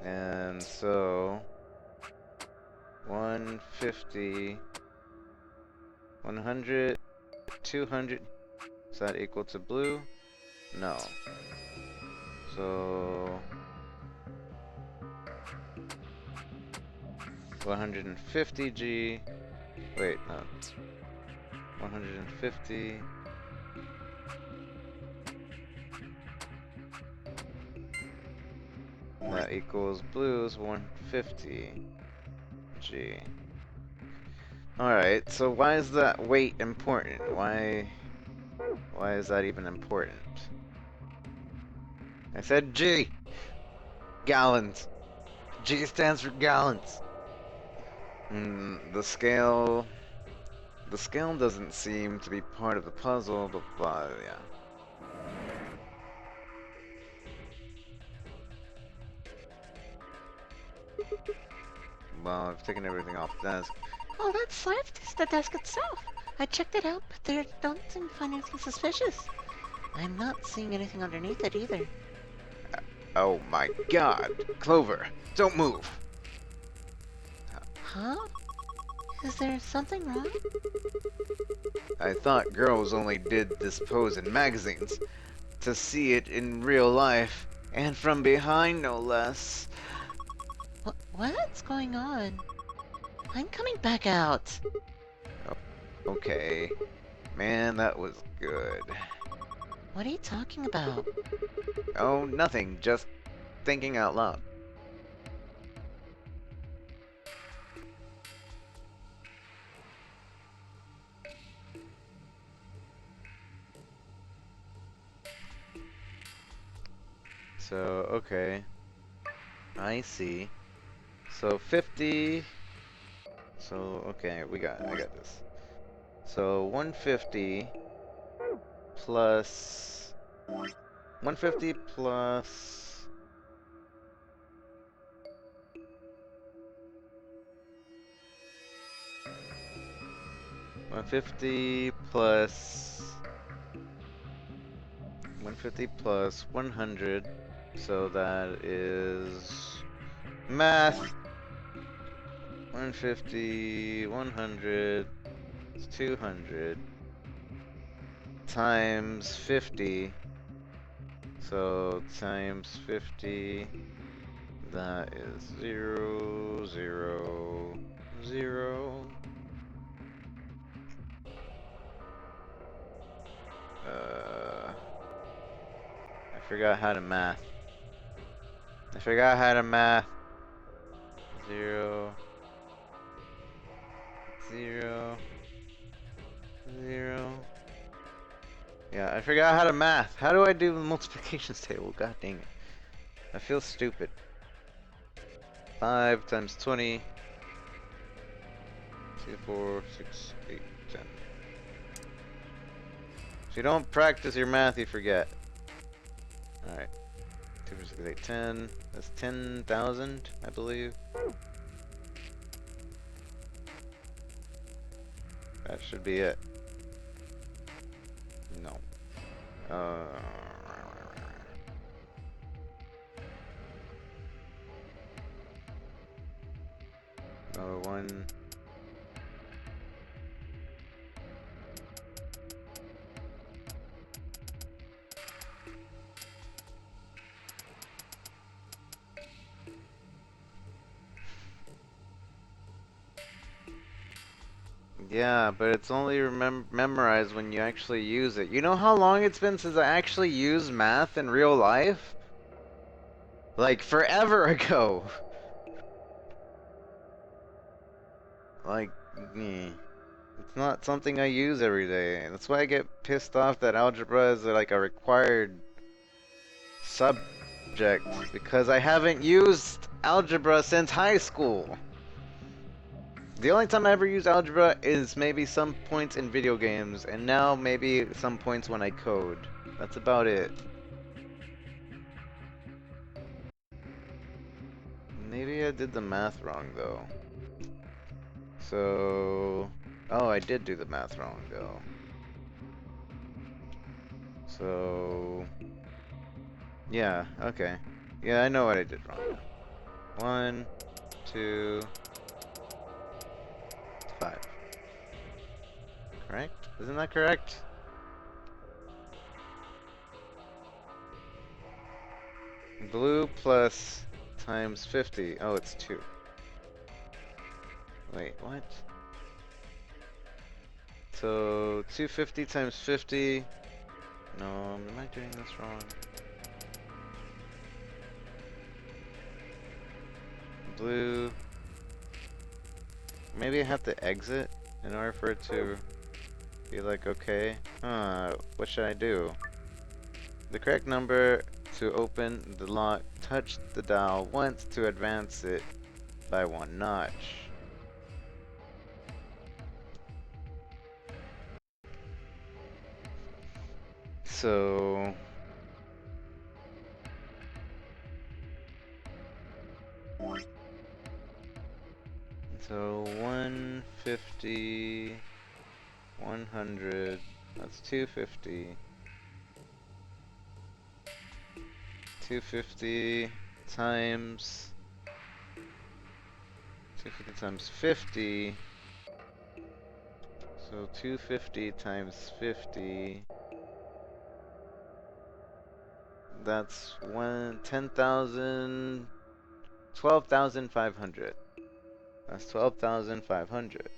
And so 150, 100, 200, is that equal to blue? No. So 150 G, wait, no, 150, that equals blue's 150 G. Alright, so why is that weight important? Why is that even important? I said G! Gallons. G stands for gallons. The scale doesn't seem to be part of the puzzle, but yeah. Well, I've taken everything off the desk. Oh, that's left is the desk itself. I checked it out, but there don't seem to find anything suspicious. I'm not seeing anything underneath it either. Oh my god! Clover, don't move! Huh? Is there something wrong? I thought girls only did this pose in magazines. To see it in real life, and from behind no less. What's going on? I'm coming back out. Okay. Man, that was good. What are you talking about? Oh, nothing. Just thinking out loud. So, okay. I see. So 50. So, okay, I got this. So 150 plus 150 plus 150 150 plus 100, so that is math. 150, 100, it's 200 times 50. So times 50, that is 0, 0, 0. I forgot how to math. 0, 0, 0. Yeah, I forgot how to math. How do I do the multiplications table? God dang it. I feel stupid. 5 times 20. 2, 4, 6, 8, 10. If you don't practice your math, you forget. Alright. 2, 4, 6, 8, 10. That's 10,000, I believe. That should be it. No. Another one. Yeah, but it's only memorized when you actually use it. You know how long it's been since I actually used math in real life? Like, forever ago. Like, it's not something I use every day. That's why I get pissed off that algebra is like a required subject, because I haven't used algebra since high school. The only time I ever use algebra is maybe some points in video games, and now maybe some points when I code. That's about it. Maybe I did the math wrong, though. So... Oh, I did do the math wrong, though. So... Yeah, okay. Yeah, I know what I did wrong. 1, 2... 5. Correct? Isn't that correct? Blue plus times 50. Oh, it's 2. Wait, what? So 250 times 50. No, am I doing this wrong? Blue. Maybe I have to exit in order for it to be like, okay. What should I do? The correct number to open the lock, touch the dial once to advance it by 1 notch. So... So 150, 100, that's 250. 250 times 50. So 250 times 50. That's 10,000, 12,500. That's 12,500.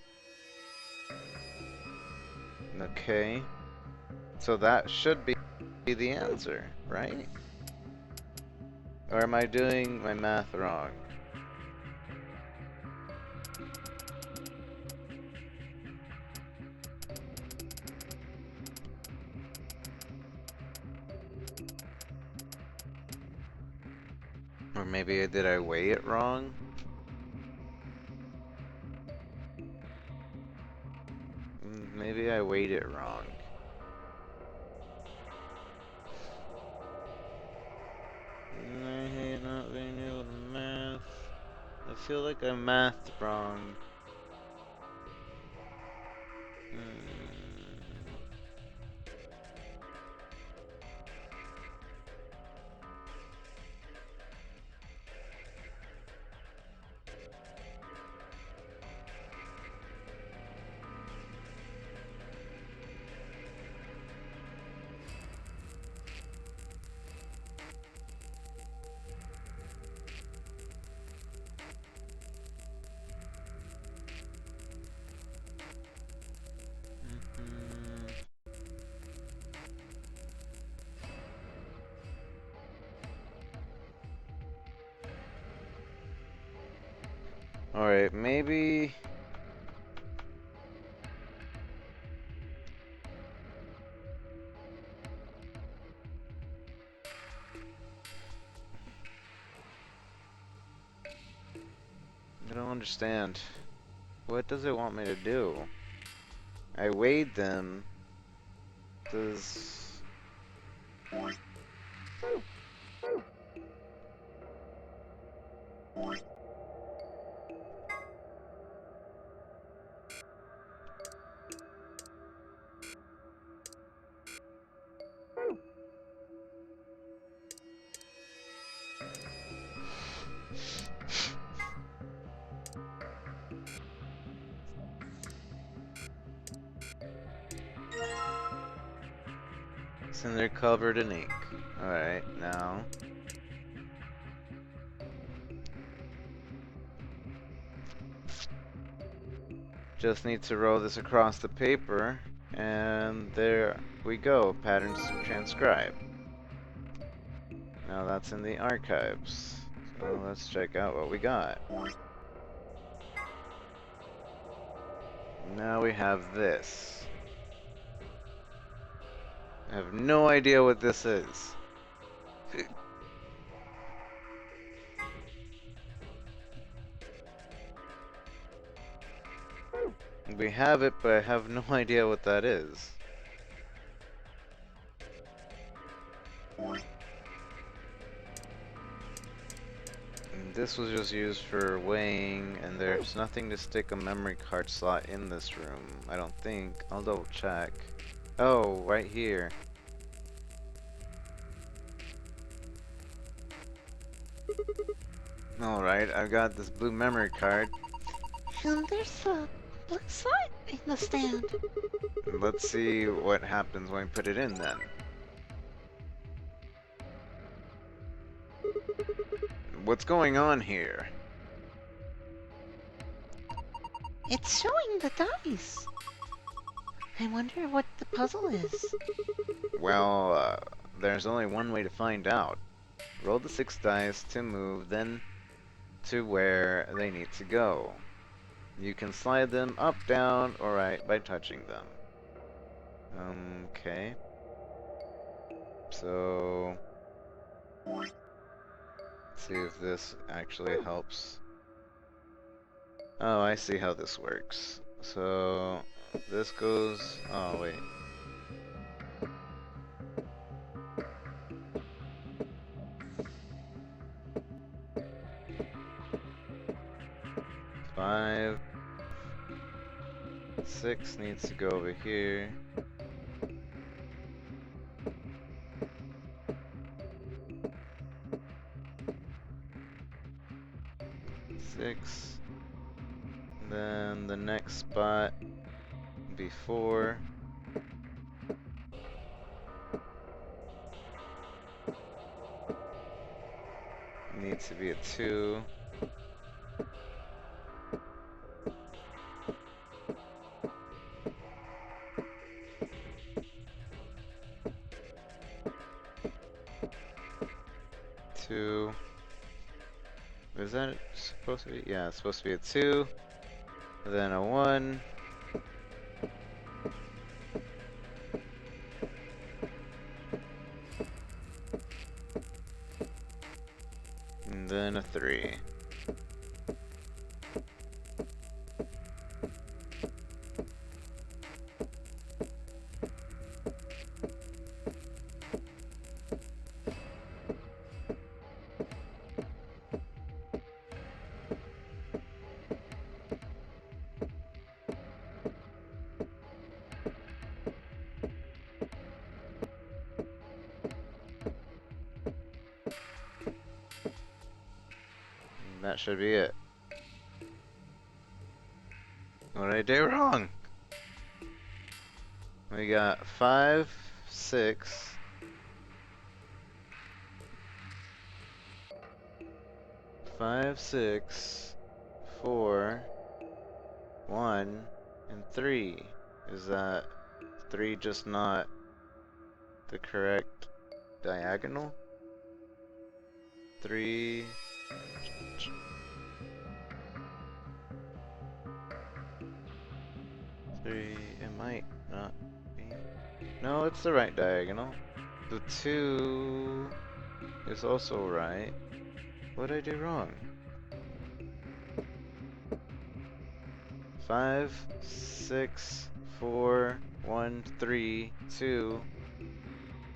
Okay. So that should be the answer, right? Or am I doing my math wrong? Or maybe did I weigh it wrong? Maybe I weighed it wrong. I hate not being able to math. I feel like I mathed wrong. Alright, maybe... I don't understand. What does it want me to do? I weighed them. Does... And they're covered in ink. Alright, now. Just need to roll this across the paper, and there we go. Patterns transcribed. Now that's in the archives. So let's check out what we got. Now we have this. I have no idea what this is. We have it, but I have no idea what that is. And this was just used for weighing, and there's nothing to stick a memory card slot in this room, I don't think. I'll double check. Oh, right here. Alright, I've got this blue memory card. And there's a blue slot in the stand. Let's see what happens when we put it in then. What's going on here? It's showing the dice. I wonder what the puzzle is. Well, there's only one way to find out. Roll the 6 dice to move, then to where they need to go. You can slide them up, down, or right by touching them. Okay. So... let's see if this actually helps. Oh, I see how this works. So... this goes... oh, wait. Five. 6 needs to go over here. Six. Then the next spot before. Needs to be a 2. Is that supposed to be? Yeah, it's supposed to be a 2. Then a 1. And then a 3. should be it. What did I do wrong? We got 5, 6. 5, 6, 4, 1, and 3. Is that 3 just not the correct diagonal? 3. It might not be. No, it's the right diagonal. The 2 is also right. What did I do wrong? 5, 6, 4, 1, 3, 2.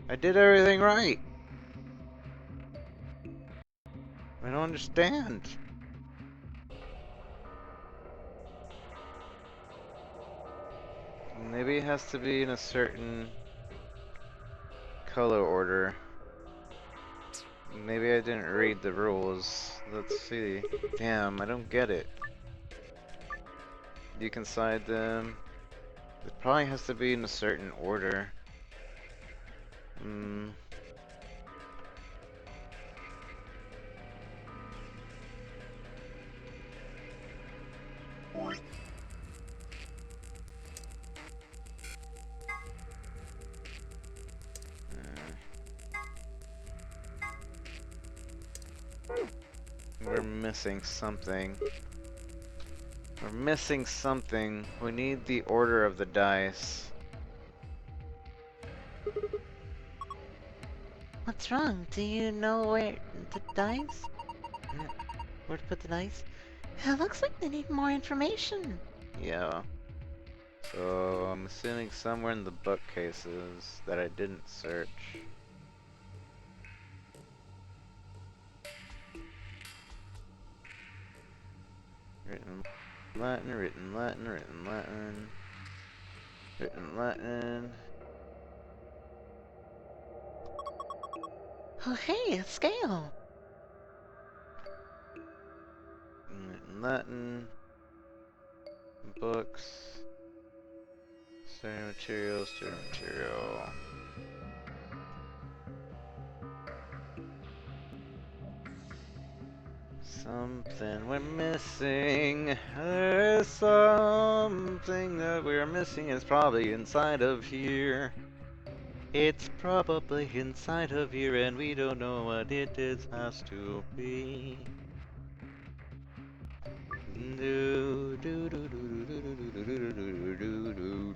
I did everything right. I don't understand. Maybe it has to be in a certain color order. Maybe I didn't read the rules. Let's see. Damn, I don't get it. You can side them. It probably has to be in a certain order. We're missing something. We're missing something. We need the order of the dice. What's wrong? Do you know where the dice? Where to put the dice? It looks like they need more information. Yeah. So I'm assuming somewhere in the bookcases that I didn't search. Written Latin, written Latin, written Latin, written Latin. Oh hey, a scale. Written Latin. Books. Study material, study material. Something we're missing. There's something that we're missing. It's probably inside of here. It's probably inside of here, and we don't know what it is. Has to be. Do do do do do do do do do do do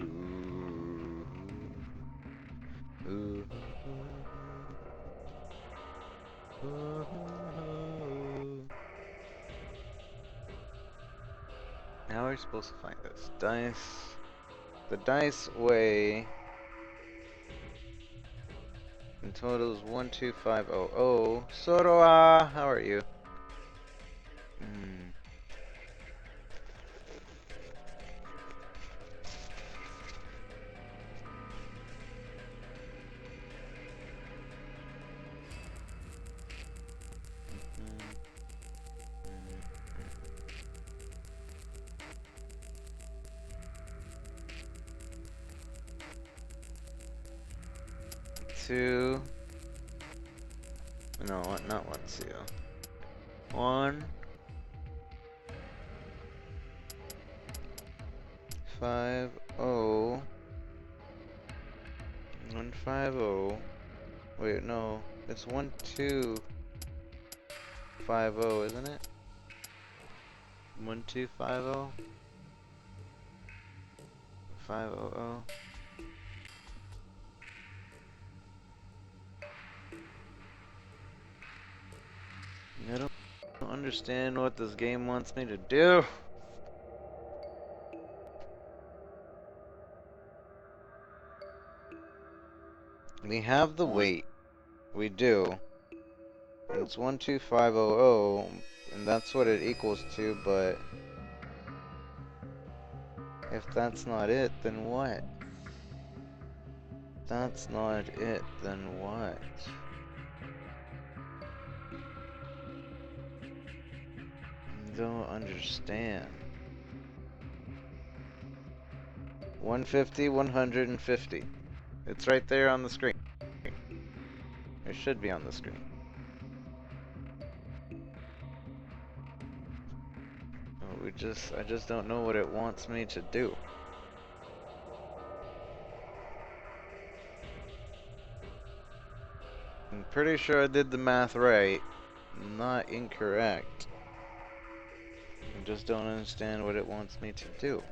do. How are we supposed to find this? Dice. The dice weigh. In total is 12500. Soroa, how are you? Two. No, not 1, 2. 1. 5, 0. 1, 5, 0. Wait, no. It's 1, 2, 5, 0, isn't it? 1, 2, 5, 0. 5, 0, 0. I don't understand what this game wants me to do. We have the weight. We do. And it's 12500, and that's what it equals to, but if that's not it, then what? That's not it, then what? don't understand. 150, 150. It's right there on the screen. It should be on the screen. Oh, I just don't know what it wants me to do. I'm pretty sure I did the math right, not incorrect. I just don't understand what it wants me to do.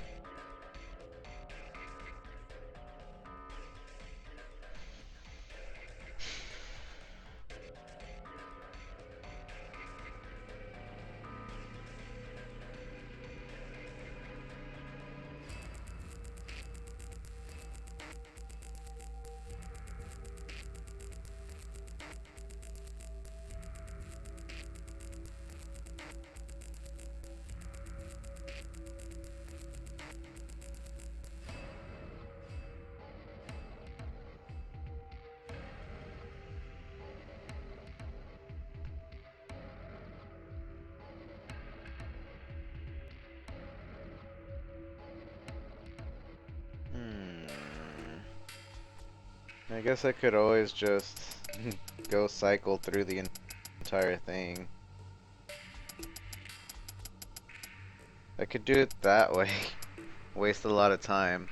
I guess I could always just go cycle through the entire thing. I could do it that way. Waste a lot of time.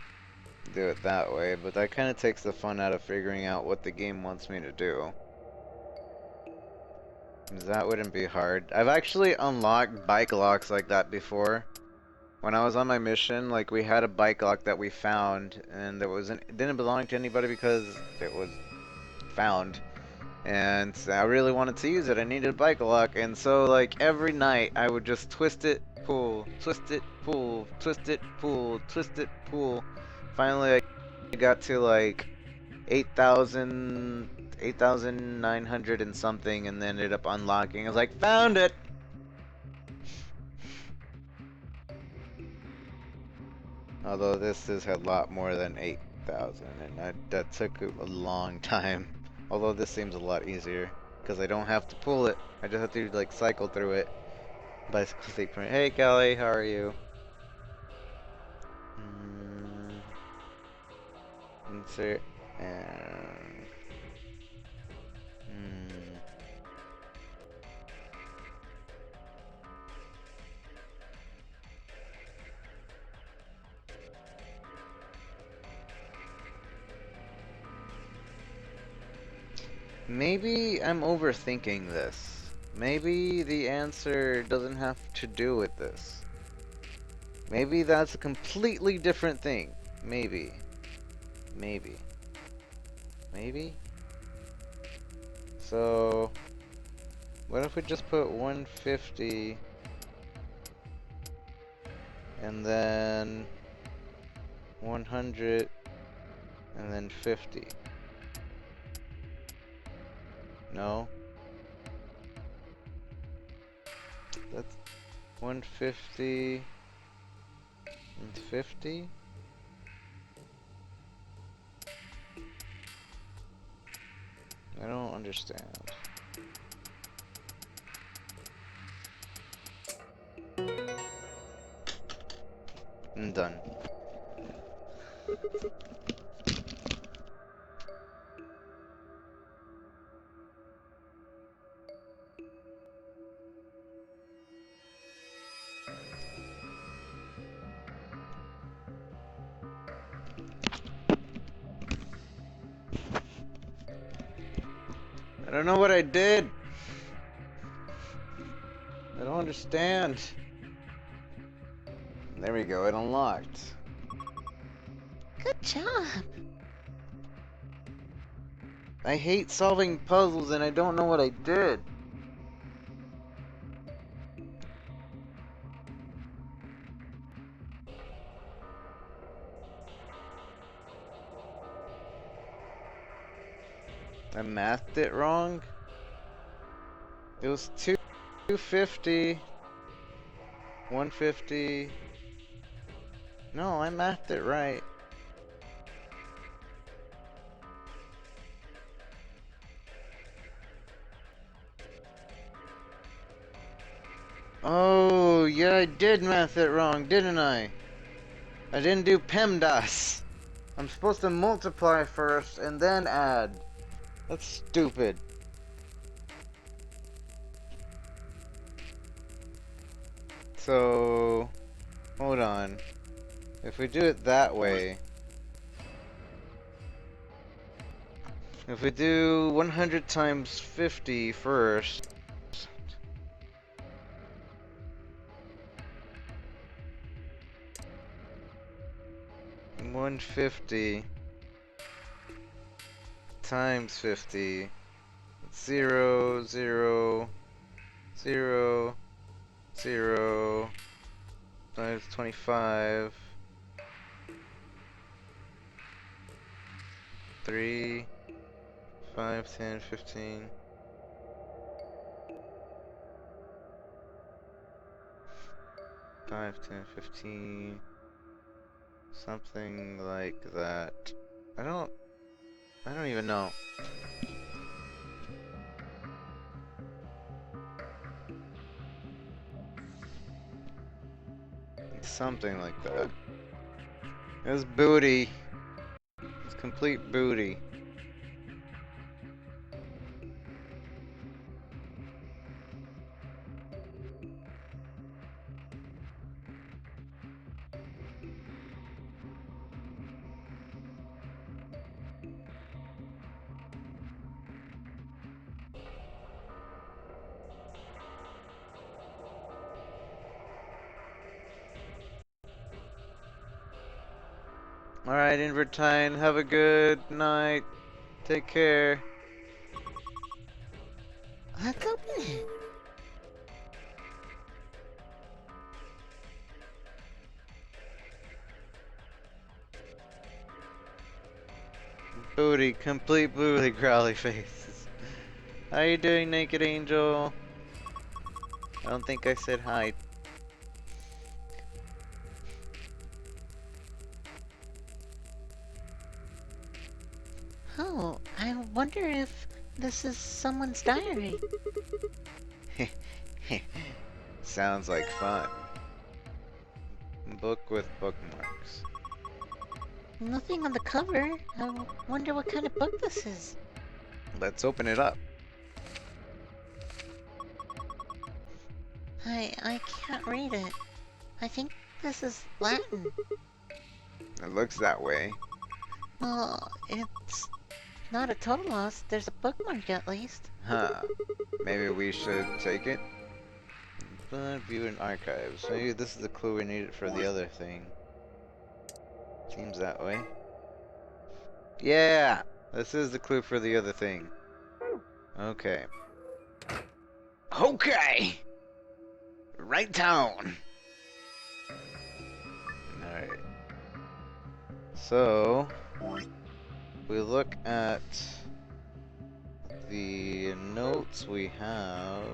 Do it that way, but that kind of takes the fun out of figuring out what the game wants me to do. 'Cause that wouldn't be hard. I've actually unlocked bike locks like that before. When I was on my mission, like, we had a bike lock that we found, and it didn't belong to anybody because it was found. And I really wanted to use it. I needed a bike lock, and so, like, every night I would just twist it, pull, twist it, pull, twist it, pull, twist it, pull. Finally, I got to, like, 8,900 and something, and then ended up unlocking. I was like, found it! Although this has had a lot more than 8,000, and that took a long time. Although this seems a lot easier, because I don't have to pull it. I just have to, like, cycle through it. Bicycle state point. Hey, Callie, how are you? Insert, and... Maybe I'm overthinking this. Maybe the answer doesn't have to do with this. Maybe that's a completely different thing. Maybe. Maybe. Maybe? So, what if we just put 150 and then 100 and then 50? No. That's 150 and 50? I don't understand. I'm done. I don't know what I did. I don't understand. There we go, it unlocked. Good job. I hate solving puzzles and I don't know what I did. I mathed it wrong. It was 250, 150. No, I mathed it right. Oh, Oh, yeah, I did math it wrong, didn't I? I didn't do PEMDAS. I'm supposed to multiply first and then add. That's stupid. So, hold on. If we do it that way, if we do 100 times 50 first, 150 times 50, 0, 0, 0, 0, times 25, 3, 5, 10, 15. 5, 10, 15. Something like that. I don't even know. Something like that. It's booty. It's complete booty. Alright, Invertine, have a good night. Take care. Let's open it. Booty, complete booty, growly faces. How you doing, Naked Angel? I don't think I said hi. Oh, I wonder if this is someone's diary. Sounds like fun. Book with bookmarks. Nothing on the cover. I wonder what kind of book this is. Let's open it up. I can't read it. I think this is Latin. It looks that way. Well, it's not a total loss. There's a bookmark at least. Huh. Maybe we should take it? View in archives. Maybe this is the clue we needed for the other thing. Seems that way. Yeah! This is the clue for the other thing. Okay. Okay! Right down! Alright. So, we look at the notes we have.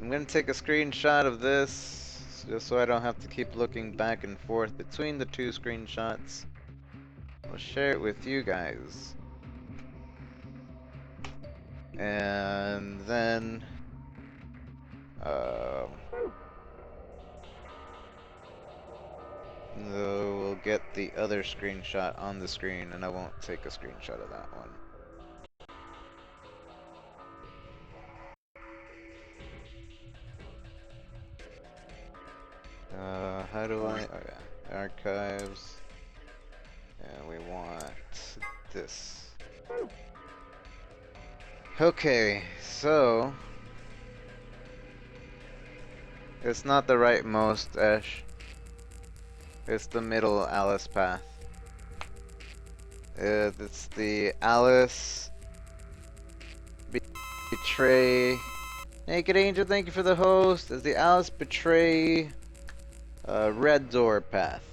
I'm gonna take a screenshot of this, just so I don't have to keep looking back and forth between the two screenshots. I'll share it with you guys. And then, we'll get the other screenshot on the screen, and I won't take a screenshot of that one. How do I, oh yeah, archives, and we want this. Okay, so, it's not the rightmost Ash. It's the middle Alice path. It's the Alice Betray. Naked Angel, thank you for the host. It's the Alice Betray Red Door path.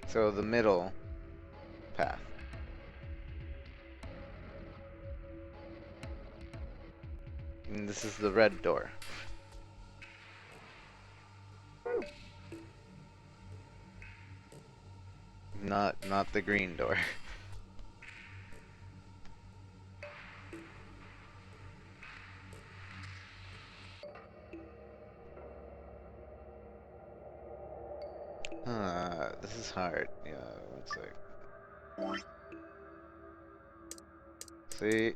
So the middle path. And this is the red door. not the green door. This is hard. Yeah, looks like. See?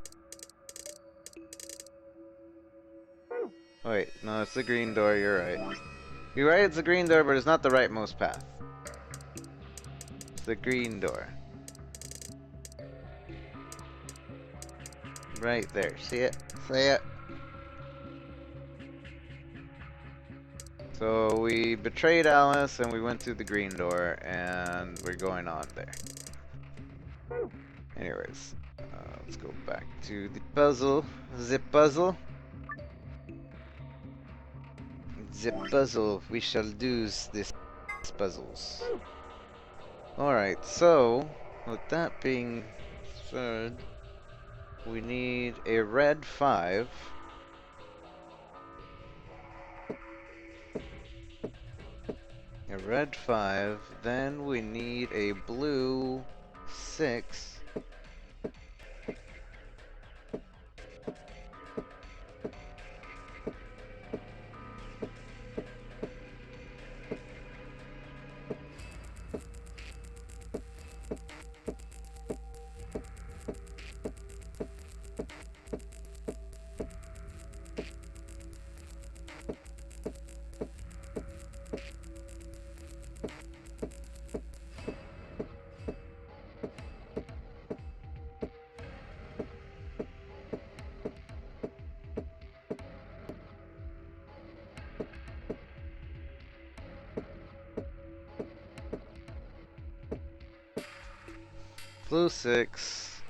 Wait, no, it's the green door, you're right. You're right, it's the green door, but it's not the rightmost path. It's the green door. Right there, see it? See it? So we betrayed Alice and we went through the green door and we're going on there. Anyways, let's go back to the puzzle. The puzzle. The puzzle. We shall do this puzzles. Alright, so with that being said, we need a red 5. A red 5, then we need a blue 6. Blue 6.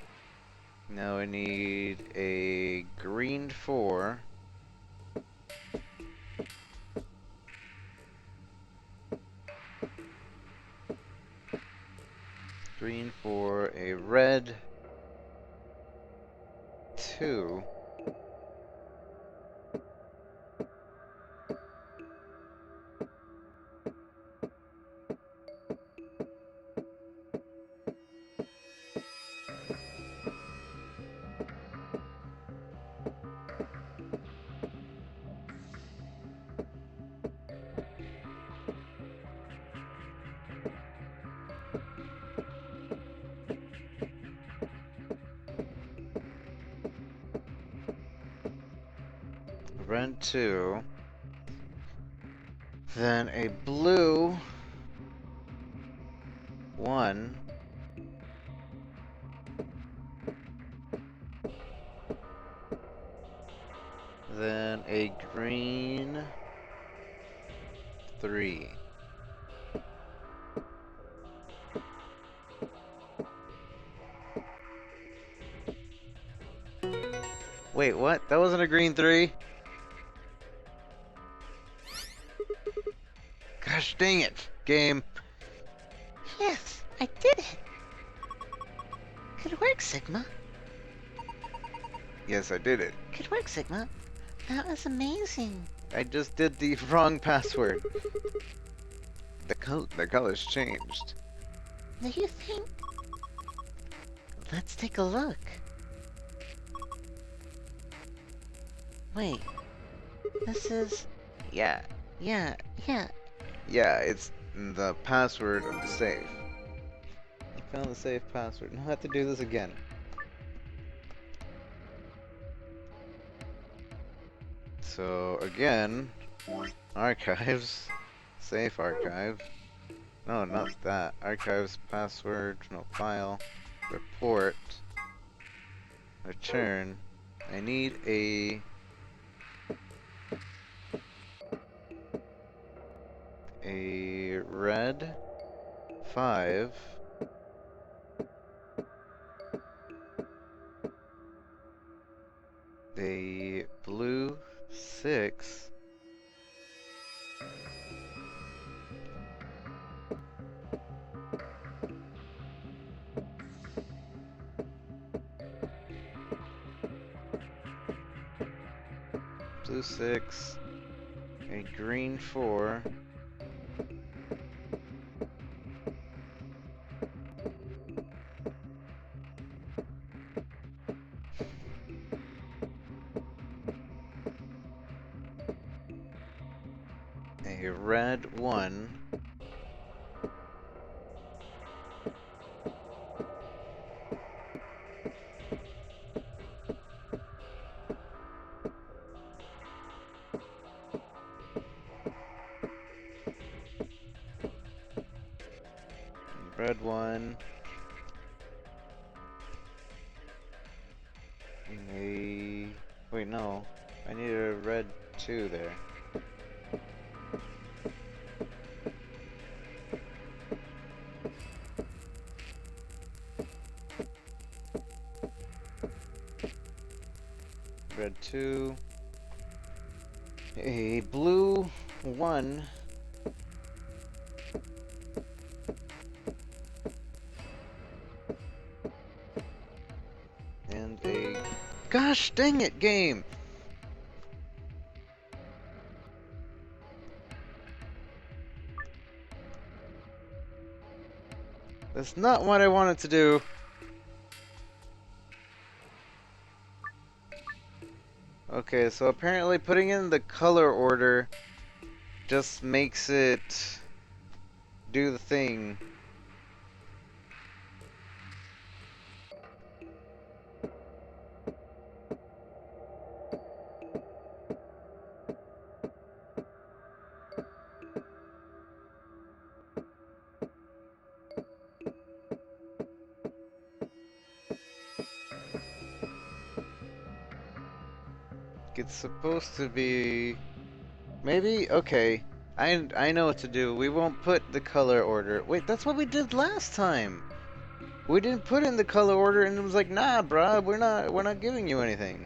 Now I need a green 4. Green 4, a red 2. Red 2, then a blue 1, then a green 3. Wait, what? That wasn't a green 3? Gosh dang it, game. Yes, I did it. Good work, Sigma. Yes, I did it. Good work, Sigma. That was amazing. I just did the wrong password. The color's changed. Do you think? Let's take a look. Wait. This is... Yeah, Yeah. it's the password of the safe. I found the safe password. Now I have to do this again. So again, archives, safe archive. No, not that. Archives, password, no file, report, return. I need a red 5. A blue 6. Blue 6. A green 4. a red 1. Red 1. Wait, no. I need a red 2 there. Red 2. A blue 1. And a... Gosh dang it, game! That's not what I wanted to do. Okay, so apparently putting in the color order just makes it do the thing. It's supposed to be... Maybe? Okay. I know what to do. We won't put the color order. Wait, that's what we did last time! We didn't put in the color order and it was like, nah, bruh, we're not giving you anything.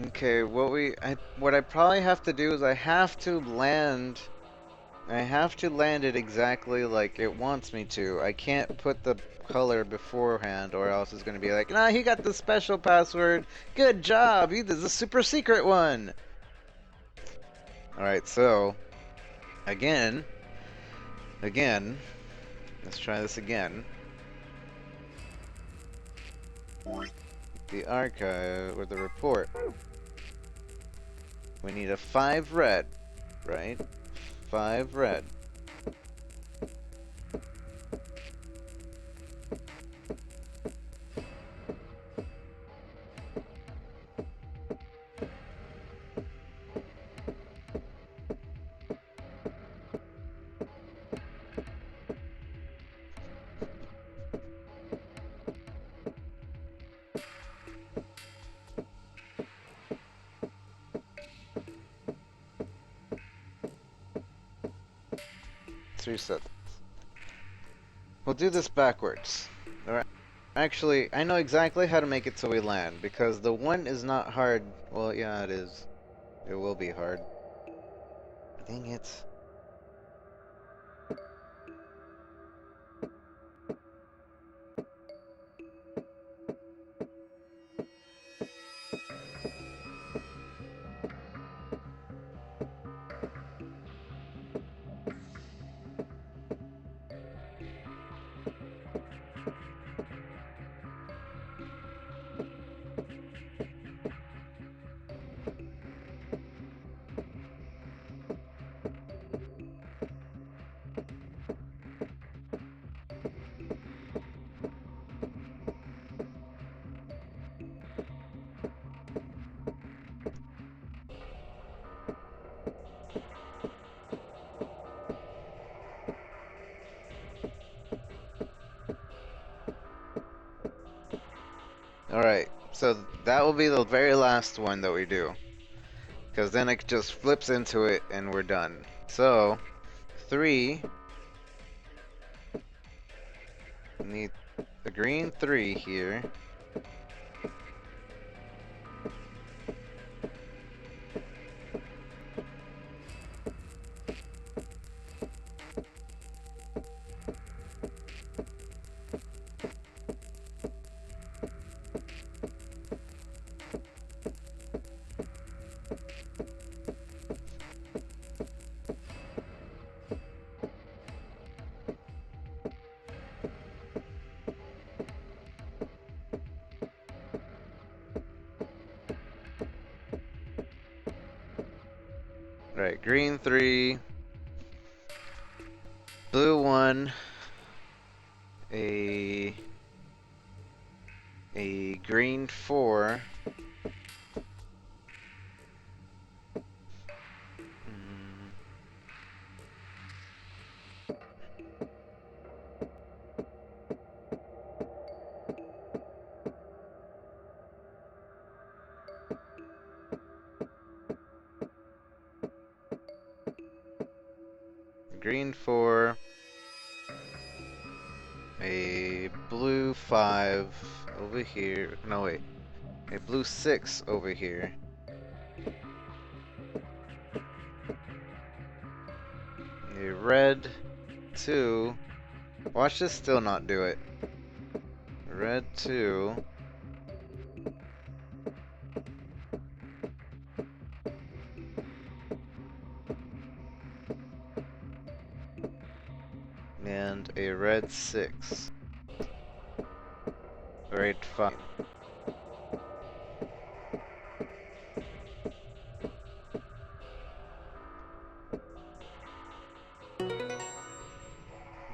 Okay, what I probably have to do is I have to land it exactly like it wants me to. I can't put the color beforehand or else it's gonna be like, nah, he got the special password. Good job, he did the super secret one. Alright, so again, let's try this again. The archive, or the report. We need a 5 red, right? 5 red. Reset. We'll do this backwards. Alright. Actually, I know exactly how to make it so we land, because the 1 is not hard. Well, yeah, it is. It will be hard. Dang it. Alright, so that will be the very last one that we do. Because then it just flips into it and we're done. So, 3. Need a green 3 here. green 3, blue 1, a green 4, green 4, a blue 5 over here. No, wait. A blue 6 over here. A red 2. Watch this still not do it. Red 2. And a red 6. Red 5.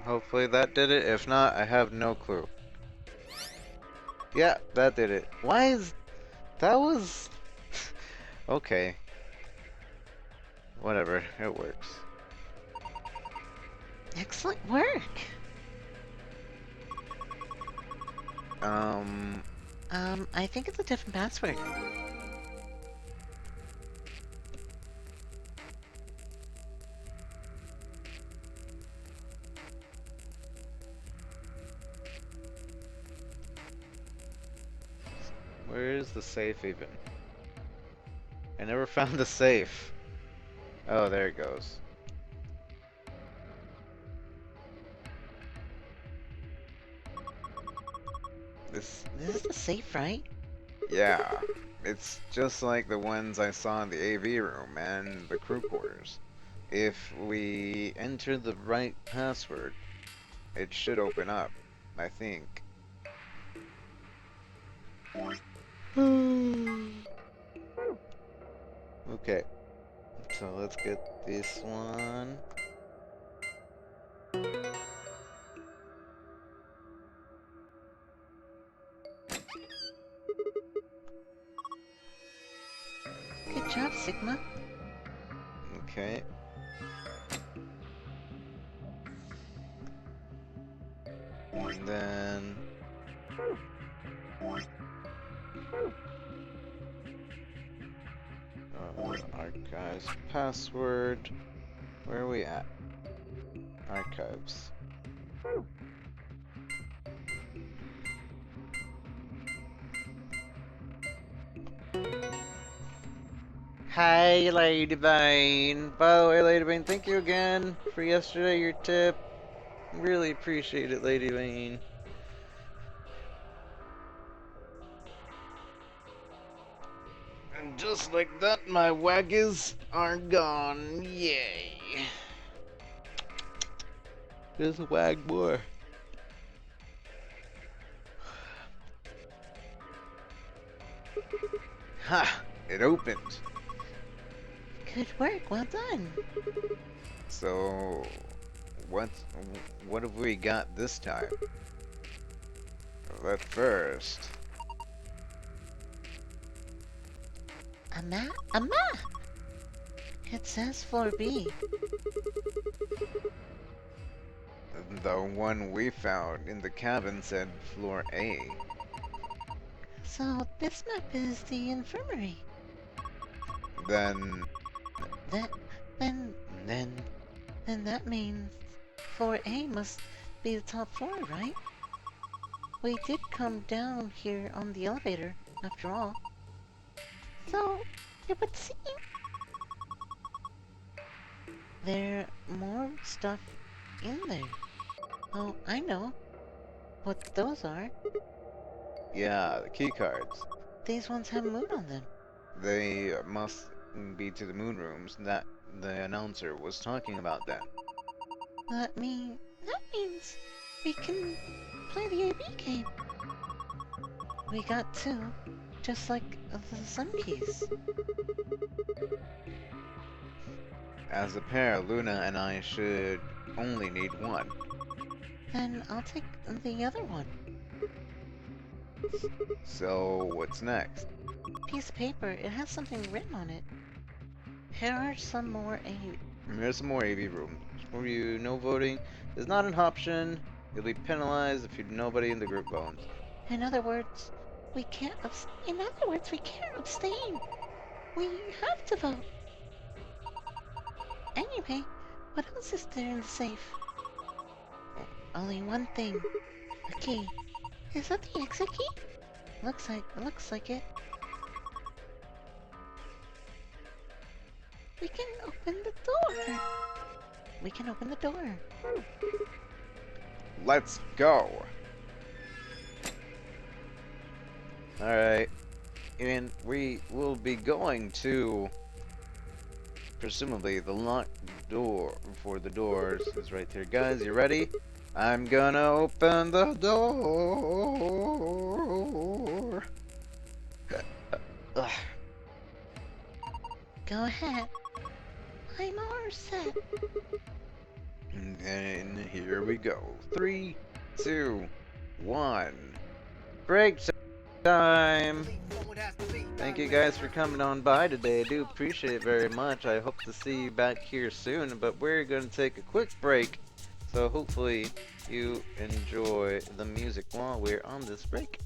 Hopefully that did it. If not, I have no clue. Yeah, that did it. Why is... That was... Okay. Whatever, it works. Excellent work. I think it's a different password. Where is the safe even? I never found the safe. Oh, there it goes. This is the safe, right? Yeah, it's just like the ones I saw in the AV room and the crew quarters. If we enter the right password, it should open up, I think. Okay, so let's get this one. Good job, Sigma. Okay. And then... archives password. Where are we at? Archives. Hi, Ladyvine. By the way, Ladyvine, thank you again for yesterday, your tip. Really appreciate it, Ladyvine. And just like that, my waggies are gone. Yay. There's a wag more. Ha! It opened. Good work, well done. So, what have we got this time? But first... A map? A map! It says floor B. The one we found in the cabin said floor A. So this map is the infirmary. Then Then that means floor A must be the top floor, right? We did come down here on the elevator, after all. So, it would seem there more stuff in there. Oh, I know what those are. yeah, the key cards. These ones have moon on them. They must be to the moon rooms that the announcer was talking about them. That means we can play the AB game. We got two, just like the sun keys. As a pair, Luna and I should only need one. Then I'll take the other one. So, what's next? Piece of paper. It has something written on it. Here are some more Here's some more AV rooms. For you, no voting is not an option. You'll be penalized if nobody in the group votes. In other words, we can't abstain. We have to vote. Anyway, what else is there in the safe? Only one thing. A key. Is that the exit key? Looks like it. We can open the door. We can open the door. Let's go. Alright. And we will be going to, presumably, the locked door for the doors is right there. Guys, you ready? I'm gonna open the door. Go ahead. I'm all set. And here we go. 3, 2, 1. Break time! Thank you guys for coming on by today. I do appreciate it very much. I hope to see you back here soon, but we're going to take a quick break. So hopefully you enjoy the music while we're on this break.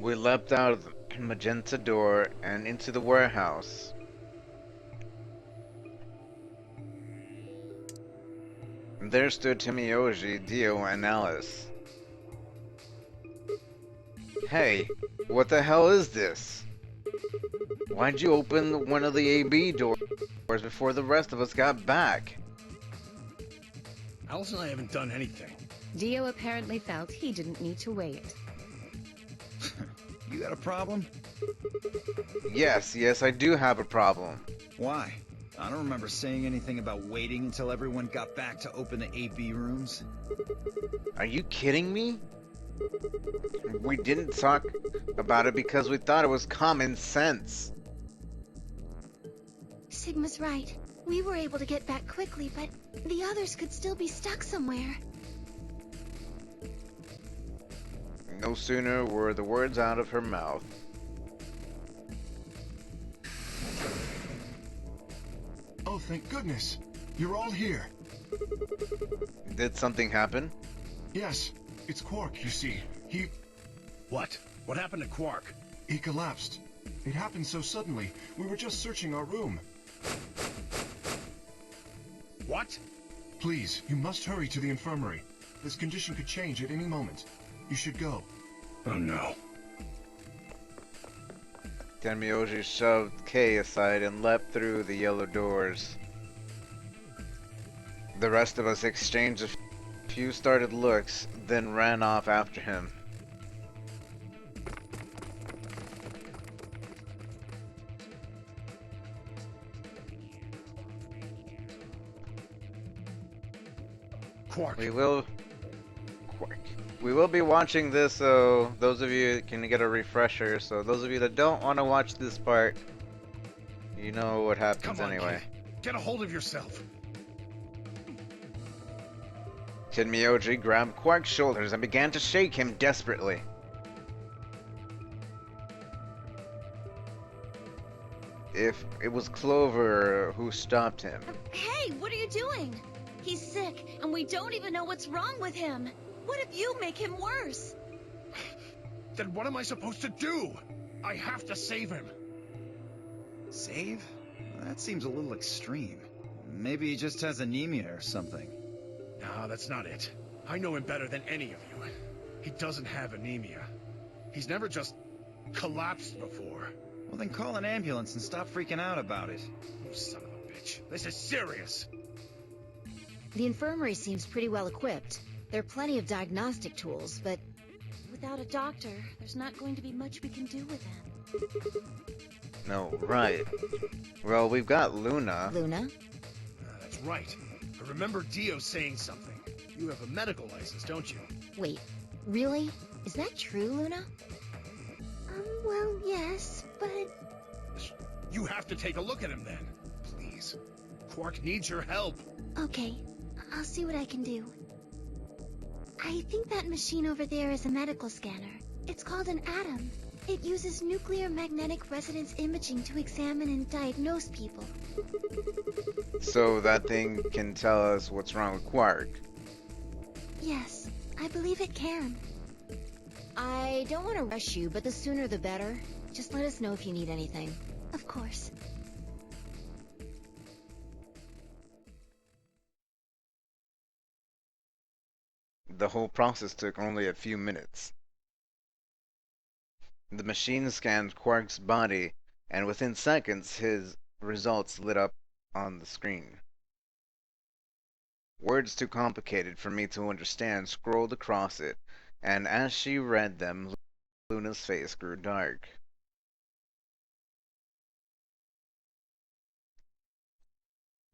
We leapt out of the magenta door and into the warehouse. There stood Timioji, Dio, and Alice. Hey, what the hell is this? Why'd you open one of the AB doors before the rest of us got back? Alice and I haven't done anything. Dio apparently felt he didn't need to wait. You got a problem? Yes, I do have a problem. Why? I don't remember saying anything about waiting until everyone got back to open the AB rooms. Are you kidding me? We didn't talk about it because we thought it was common sense. Sigma's right. We were able to get back quickly, but the others could still be stuck somewhere. No sooner were the words out of her mouth. Oh, thank goodness. You're all here. Did something happen? Yes, it's Quark, you see. What? What happened to Quark? He collapsed. It happened so suddenly. We were just searching our room. What? Please, you must hurry to the infirmary. This condition could change at any moment. You should go. Oh no. Tenmyoji shoved Kei aside and leapt through the yellow doors. The rest of us exchanged a few startled looks, then ran off after him. Quark. We will be watching this, so those of you can get a refresher. So those of you that don't want to watch this part, you know what happens Come on, anyway. kid. Get a hold of yourself. Tenmyoji grabbed Quark's shoulders and began to shake him desperately. If it was Clover who stopped him. Hey, what are you doing? He's sick, and we don't even know what's wrong with him. What if you make him worse? Then what am I supposed to do? I have to save him. Save? That seems a little extreme. Maybe he just has anemia or something. No, that's not it. I know him better than any of you. He doesn't have anemia. He's never just collapsed before. Well, then call an ambulance and stop freaking out about it. You son of a bitch. This is serious. The infirmary seems pretty well equipped. There are plenty of diagnostic tools, but without a doctor, there's not going to be much we can do with him. No, right. Well, we've got Luna. Luna? That's right. I remember Dio saying something. You have a medical license, don't you? Wait, really? Is that true, Luna? Well, yes, but... You have to take a look at him then. Please. Quark needs your help. Okay, I'll see what I can do. I think that machine over there is a medical scanner. It's called an ATOM. It uses nuclear magnetic resonance imaging to examine and diagnose people. So that thing can tell us what's wrong with Quark? Yes, I believe it can. I don't want to rush you, but the sooner the better. Just let us know if you need anything. Of course. The whole process took only a few minutes. The machine scanned Quark's body, and within seconds his results lit up on the screen. Words too complicated for me to understand scrolled across it, and as she read them, Luna's face grew dark.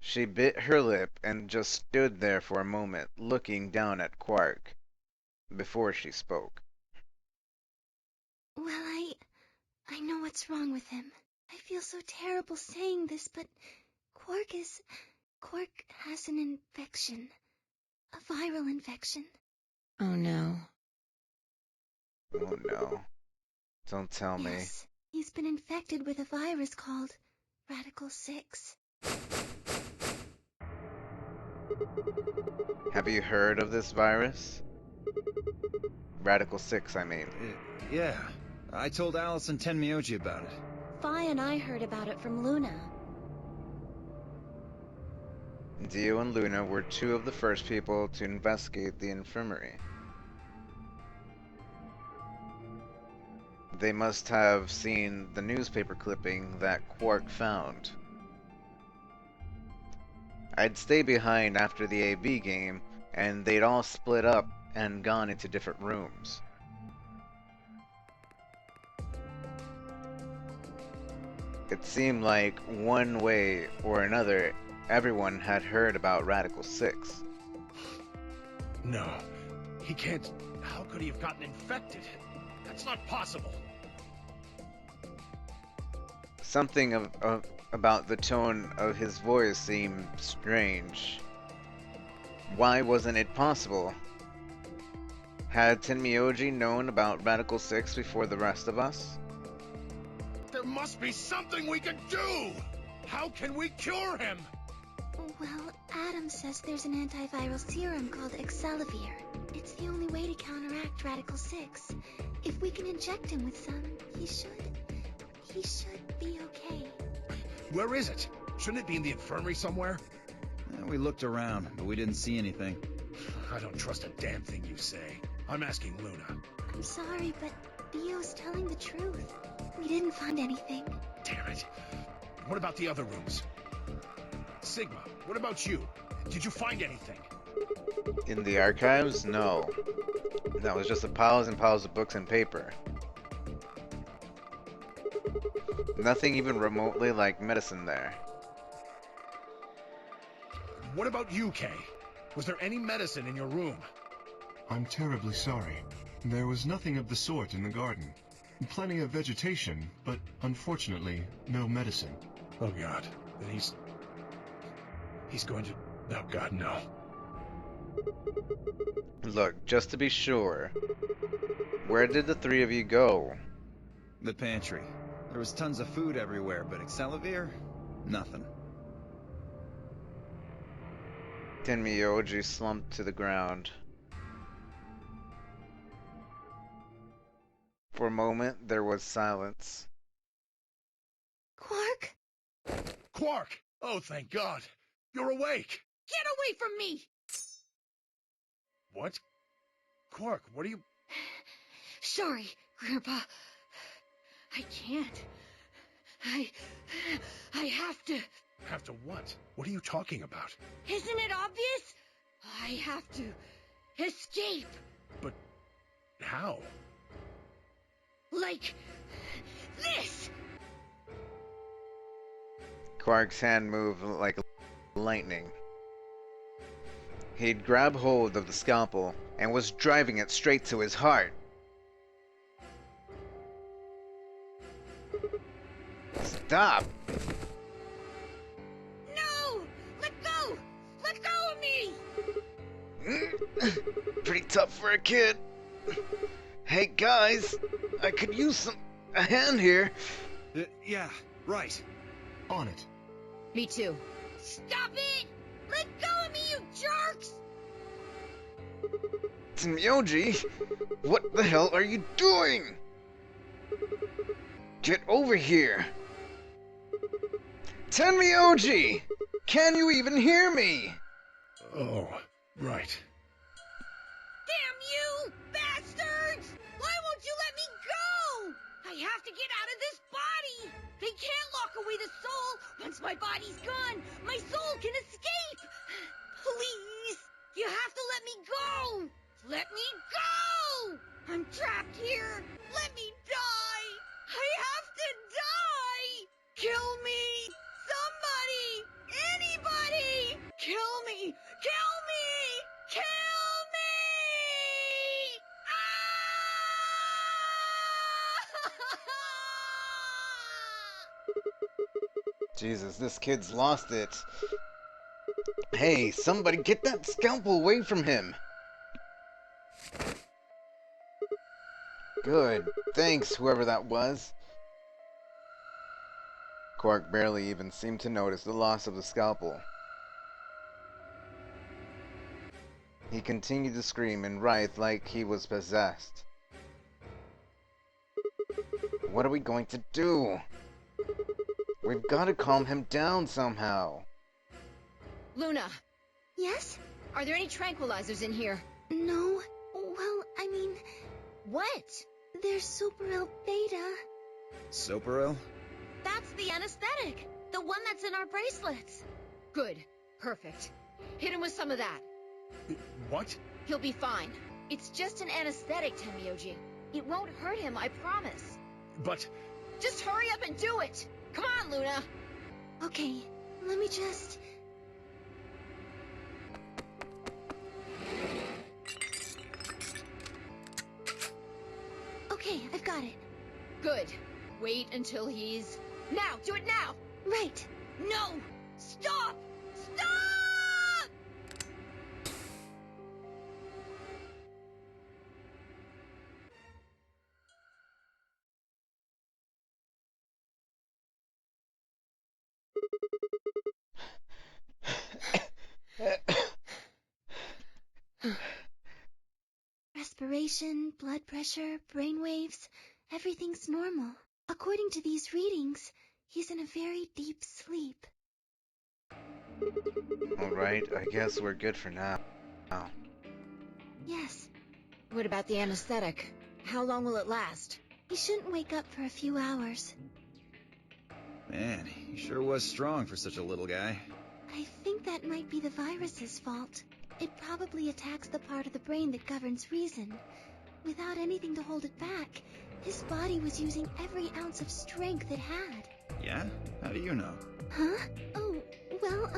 She bit her lip and just stood there for a moment, looking down at Quark, before she spoke. Well, I know what's wrong with him. I feel so terrible saying this, but Quark has an infection. A viral infection. Oh no. Oh no. Don't tell me. Yes, he's been infected with a virus called Radical 6. Have you heard of this virus? Radical 6, I mean. Yeah. I told Alice and Tenmyoji about it. Fi and I heard about it from Luna. Dio and Luna were two of the first people to investigate the infirmary. They must have seen the newspaper clipping that Quark found. I'd stay behind after the AB game, and they'd all split up and gone into different rooms. It seemed like one way or another, everyone had heard about Radical 6. No, he can't. How could he have gotten infected? That's not possible. Something about the tone of his voice seemed strange. Why wasn't it possible? Had Tenmyoji known about Radical 6 before the rest of us? There must be something we can do! How can we cure him? Well, Adam says there's an antiviral serum called Excelavir. It's the only way to counteract Radical 6. If we can inject him with some, he should be okay. Where is it? Shouldn't it be in the infirmary somewhere? We looked around, but we didn't see anything. I don't trust a damn thing you say. I'm asking Luna. I'm sorry, but Dio's telling the truth. We didn't find anything. Damn it. What about the other rooms? Sigma, what about you? Did you find anything? In the archives? No. That was just piles and piles of books and paper. Nothing even remotely like medicine there. What about you, Kay? Was there any medicine in your room? I'm terribly sorry. There was nothing of the sort in the garden. Plenty of vegetation, but unfortunately, no medicine. Oh God, then he's going to... Oh God, no. Look, just to be sure, where did the three of you go? The pantry. There was tons of food everywhere, but Excelavir? Nothing. Tenmyoji slumped to the ground. For a moment, there was silence. Quark? Quark! Oh, thank God! You're awake! Get away from me! What? Quark, what are you... Sorry, Grandpa. I can't. I have to... Have to what? What are you talking about? Isn't it obvious? I have to escape. But how? Like this! Quark's hand moved like lightning. He'd grabbed hold of the scalpel and was driving it straight to his heart. Stop! No! Let go! Let go of me! Pretty tough for a kid. Hey guys, I could use a hand here. Yeah, right. On it. Me too. Stop it! Let go of me, you jerks! Tenmyoji, what the hell are you doing? Get over here. Tenmyoji! Can you even hear me? Oh, right. Damn you, bastards! Why won't you let me go? I have to get out of this body! They can't lock away the soul! Once my body's gone, my soul can escape! Please! You have to let me go! Let me go! I'm trapped here! Let me die! I have to die! Kill me! Somebody! Anybody! Kill me! Kill me! Kill me! Jesus, this kid's lost it. Hey, somebody get that scalpel away from him. Good. Thanks, whoever that was. Quark barely even seemed to notice the loss of the scalpel. He continued to scream and writhe like he was possessed. What are we going to do? We've got to calm him down somehow. Luna, Yes? are there any tranquilizers in here? No. Well, I mean, What? there's Superel Beta. Soperil? That's the anesthetic! The one that's in our bracelets! Good. Perfect. Hit him with some of that. What? He'll be fine. It's just an anesthetic, Tenmyoji. It won't hurt him, I promise. But... Just hurry up and do it! Come on, Luna! Okay, let me just... Okay, I've got it. Good. Wait until he's... Now! Do it now! Right. No! Stop! Stop! Respiration, blood pressure, brain waves, everything's normal. According to these readings, he's in a very deep sleep. Alright, I guess we're good for now. Yes, What about the anesthetic? How long will it last? he shouldn't wake up for a few hours. Man, he sure was strong for such a little guy. I think that might be the virus's fault. It probably attacks the part of the brain that governs reason. Without anything to hold it back, his body was using every ounce of strength it had. Yeah? How do you know? Huh? Oh, well,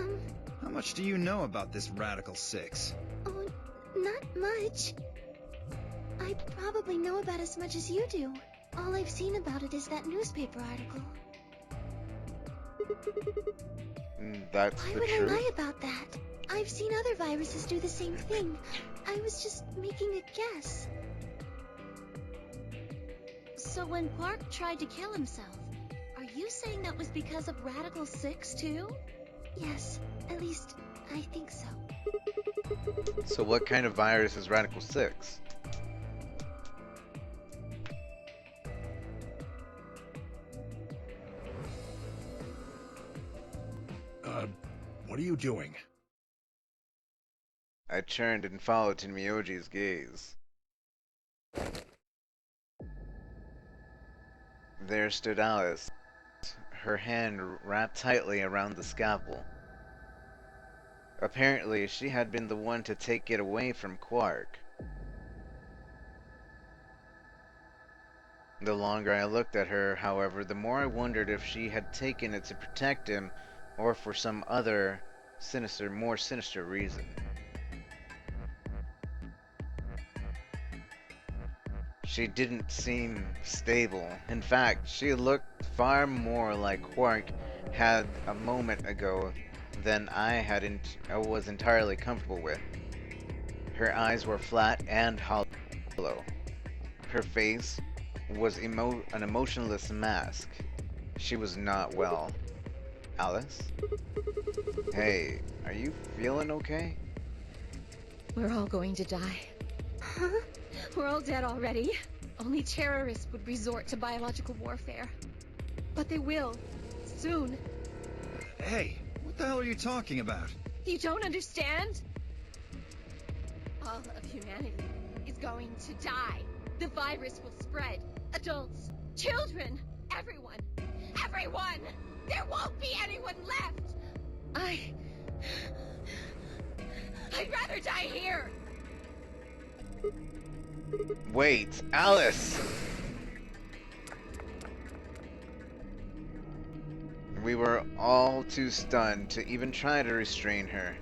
How much do you know about this Radical 6? oh, not much. I probably know about as much as you do. All I've seen about it is that newspaper article. That's Why the would I truth. lie about that? I've seen other viruses do the same thing. I was just making a guess. So when Quark tried to kill himself, are you saying that was because of Radical 6 too? Yes, at least I think so. So what kind of virus is Radical 6? What are you doing? I turned and followed Tenmyoji's gaze. There stood Alice, her hand wrapped tightly around the scalpel. Apparently, she had been the one to take it away from Quark. The longer I looked at her, however, the more I wondered if she had taken it to protect him, or for some other more sinister reason. She didn't seem stable. In fact, she looked far more like Quark had a moment ago than I was entirely comfortable with. Her eyes were flat and hollow. Her face was an emotionless mask. She was not well. Alice? Hey, are you feeling okay? We're all going to die. Huh? We're all dead already. Only terrorists would resort to biological warfare. But they will. Soon. Hey, what the hell are you talking about? You don't understand? All of humanity is going to die. The virus will spread. Adults, children, everyone. Everyone! There won't be anyone left! I'd rather die here! Wait, Alice! We were all too stunned to even try to restrain her.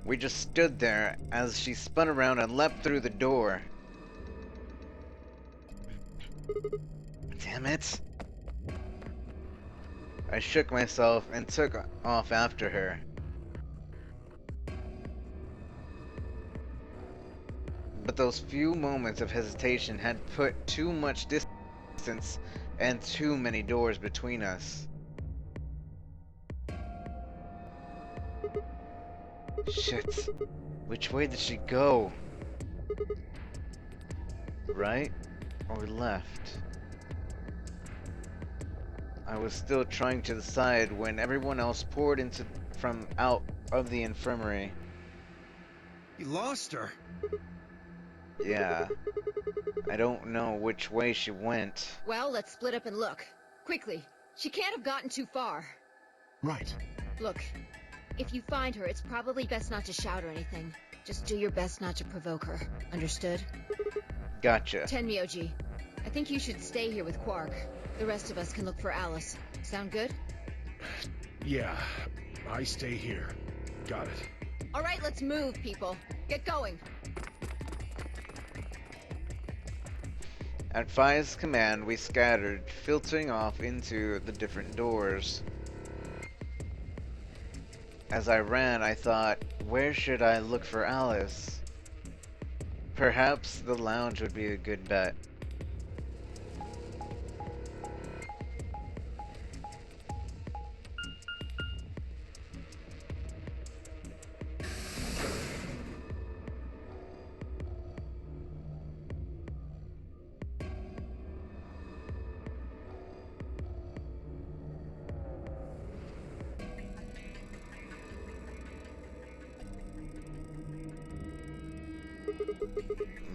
We just stood there as she spun around and leapt through the door. Damn it! I shook myself and took off after her. But those few moments of hesitation had put too much distance and too many doors between us. Shit. Which way did she go? Right or left? I was still trying to decide when everyone else poured into from out of the infirmary. You lost her. Yeah. I don't know which way she went. Well, let's split up and look. Quickly. She can't have gotten too far. Right. Look, if you find her, it's probably best not to shout or anything. Just do your best not to provoke her. Understood? Gotcha. Tenmyoji, I think you should stay here with Quark. The rest of us can look for Alice. Sound good? Yeah, I stay here. Got it. Alright, let's move, people. Get going. At Fi's command, we scattered, filtering off into the different doors. As I ran, I thought, where should I look for Alice? Perhaps the lounge would be a good bet.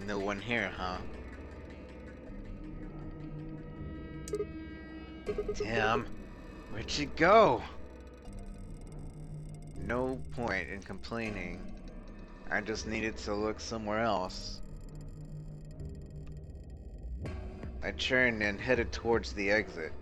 No one here, huh? Damn, where'd she go? No point in complaining. I just needed to look somewhere else. I turned and headed towards the exit.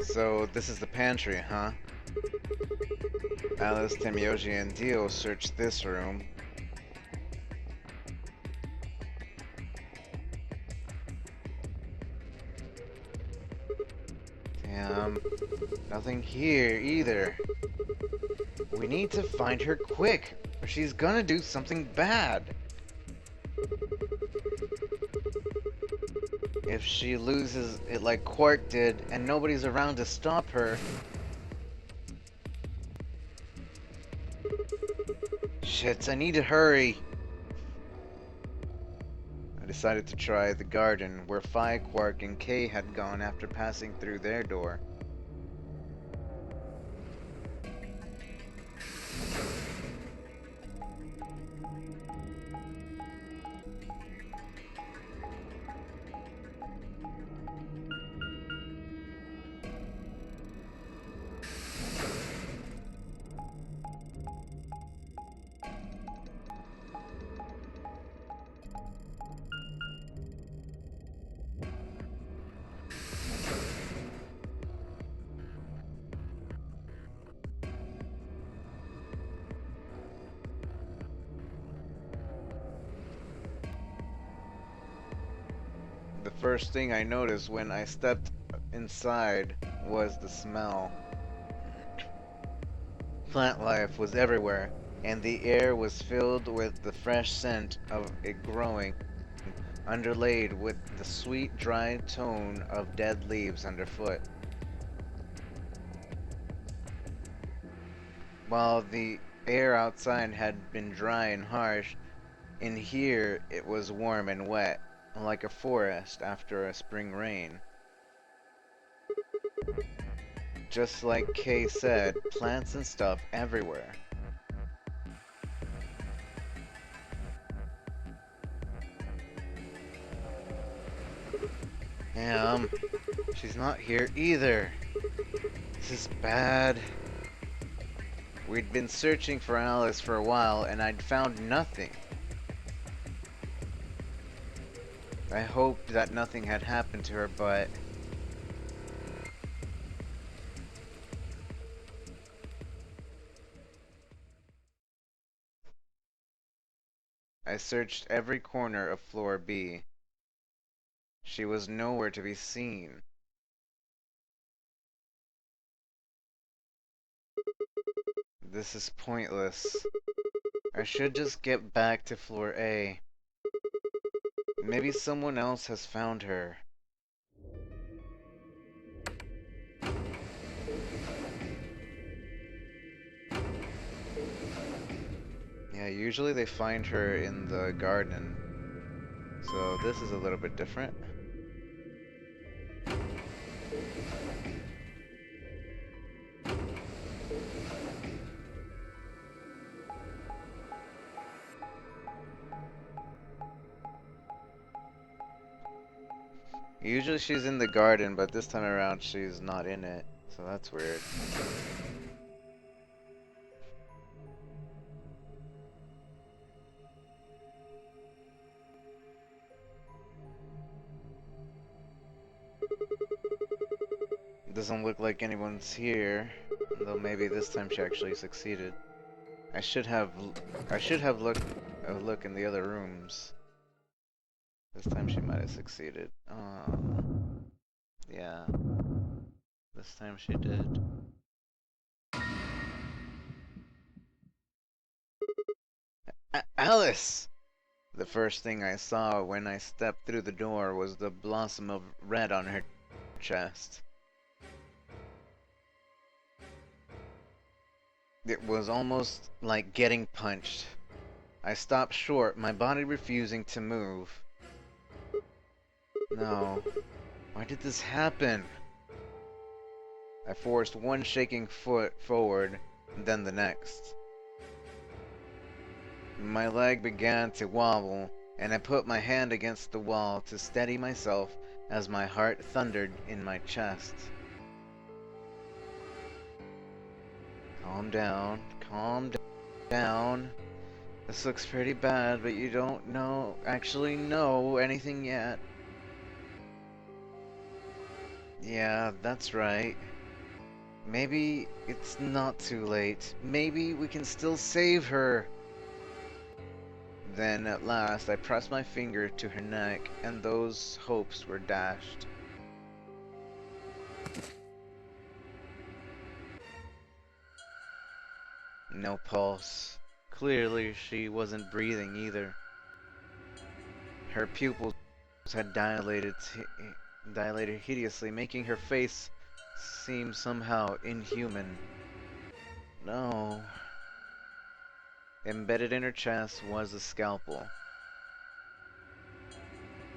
So, this is the pantry, huh? Alice, Tenmyoji, and Dio searched this room. Damn. Nothing here, either. We need to find her quick, or she's gonna do something bad. If she loses it like Quark did, and nobody's around to stop her... Shit, I need to hurry! I decided to try the garden, where Fi, Quark, and Kay had gone after passing through their door. The first thing I noticed when I stepped inside was the smell. Plant life was everywhere, and the air was filled with the fresh scent of it growing, underlaid with the sweet, dry tone of dead leaves underfoot. While the air outside had been dry and harsh, in here it was warm and wet, like a forest after a spring rain. Just like Kay said, plants and stuff everywhere. Damn, she's not here either. This is bad. We'd been searching for Alice for a while, and I'd found nothing. I hoped that nothing had happened to her, but... I searched every corner of floor B. She was nowhere to be seen. This is pointless. I should just get back to floor A. Maybe someone else has found her. Yeah, usually they find her in the garden. So this is a little bit different. Usually she's in the garden, but this time around she's not in it. So that's weird. Doesn't look like anyone's here, though maybe this time she actually succeeded. I should have looked a look in the other rooms. This time she might have succeeded. Yeah. This time she did. Alice! The first thing I saw when I stepped through the door was the blossom of red on her chest. It was almost like getting punched. I stopped short, my body refusing to move. No. Why did this happen? I forced one shaking foot forward, then the next. My leg began to wobble, and I put my hand against the wall to steady myself as my heart thundered in my chest. Calm down, calm down. This looks pretty bad, but you don't actually know anything yet. Yeah, that's right. Maybe it's not too late. Maybe we can still save her. Then at last I pressed my finger to her neck, and those hopes were dashed. No pulse. Clearly she wasn't breathing either. Her pupils had dilated hideously, making her face seem somehow inhuman. No. Embedded in her chest was a scalpel.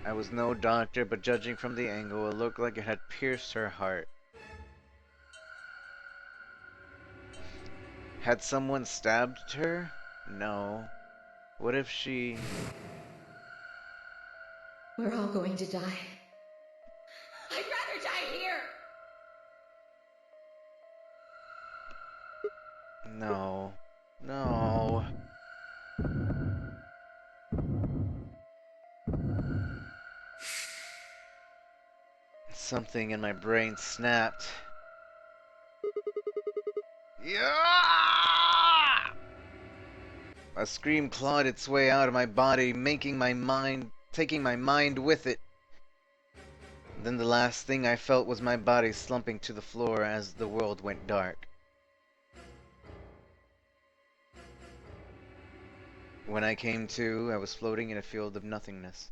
I was no doctor, but judging from the angle, it looked like it had pierced her heart. Had someone stabbed her? No. What if she... We're all going to die. I'd rather die here! No. No. Something in my brain snapped. Yeah! A scream clawed its way out of my body, taking my mind with it. Then the last thing I felt was my body slumping to the floor as the world went dark. When I came to, I was floating in a field of nothingness.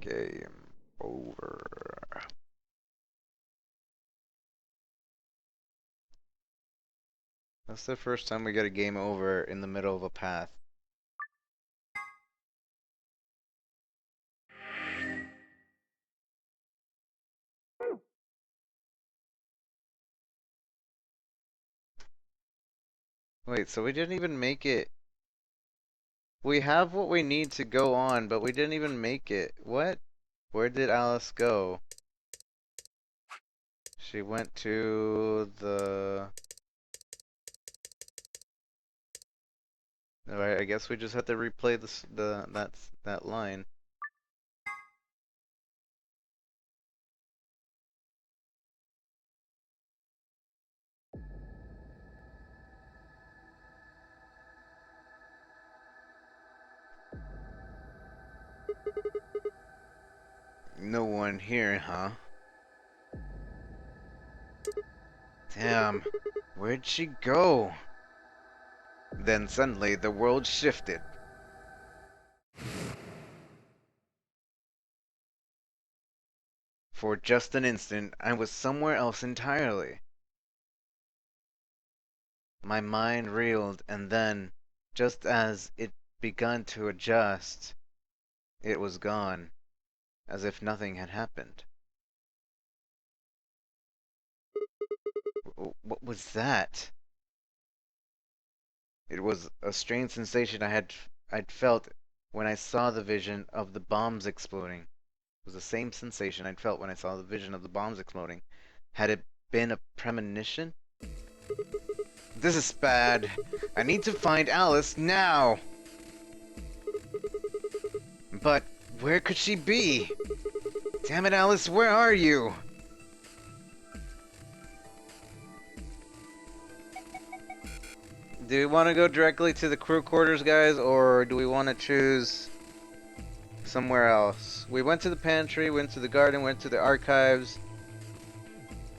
Game over. That's the first time we get a game over in the middle of a path. Wait, so we didn't even make it. We have what we need to go on, but we didn't even make it. What? Where did Alice go? She went to the... Alright, I guess we just have to replay that line. No one here, huh? Damn, where'd she go? Then suddenly the world shifted. For just an instant, I was somewhere else entirely. My mind reeled, and then, just as it begun to adjust, it was gone, as if nothing had happened. What was that? It was a strange sensation I'd felt when I saw the vision of the bombs exploding. It was the same sensation I'd felt when I saw the vision of the bombs exploding. Had it been a premonition? This is bad. I need to find Alice now! But where could she be? Damn it, Alice, where are you? Do we want to go directly to the crew quarters, guys, or do we want to choose somewhere else? We went to the pantry, went to the garden, went to the archives.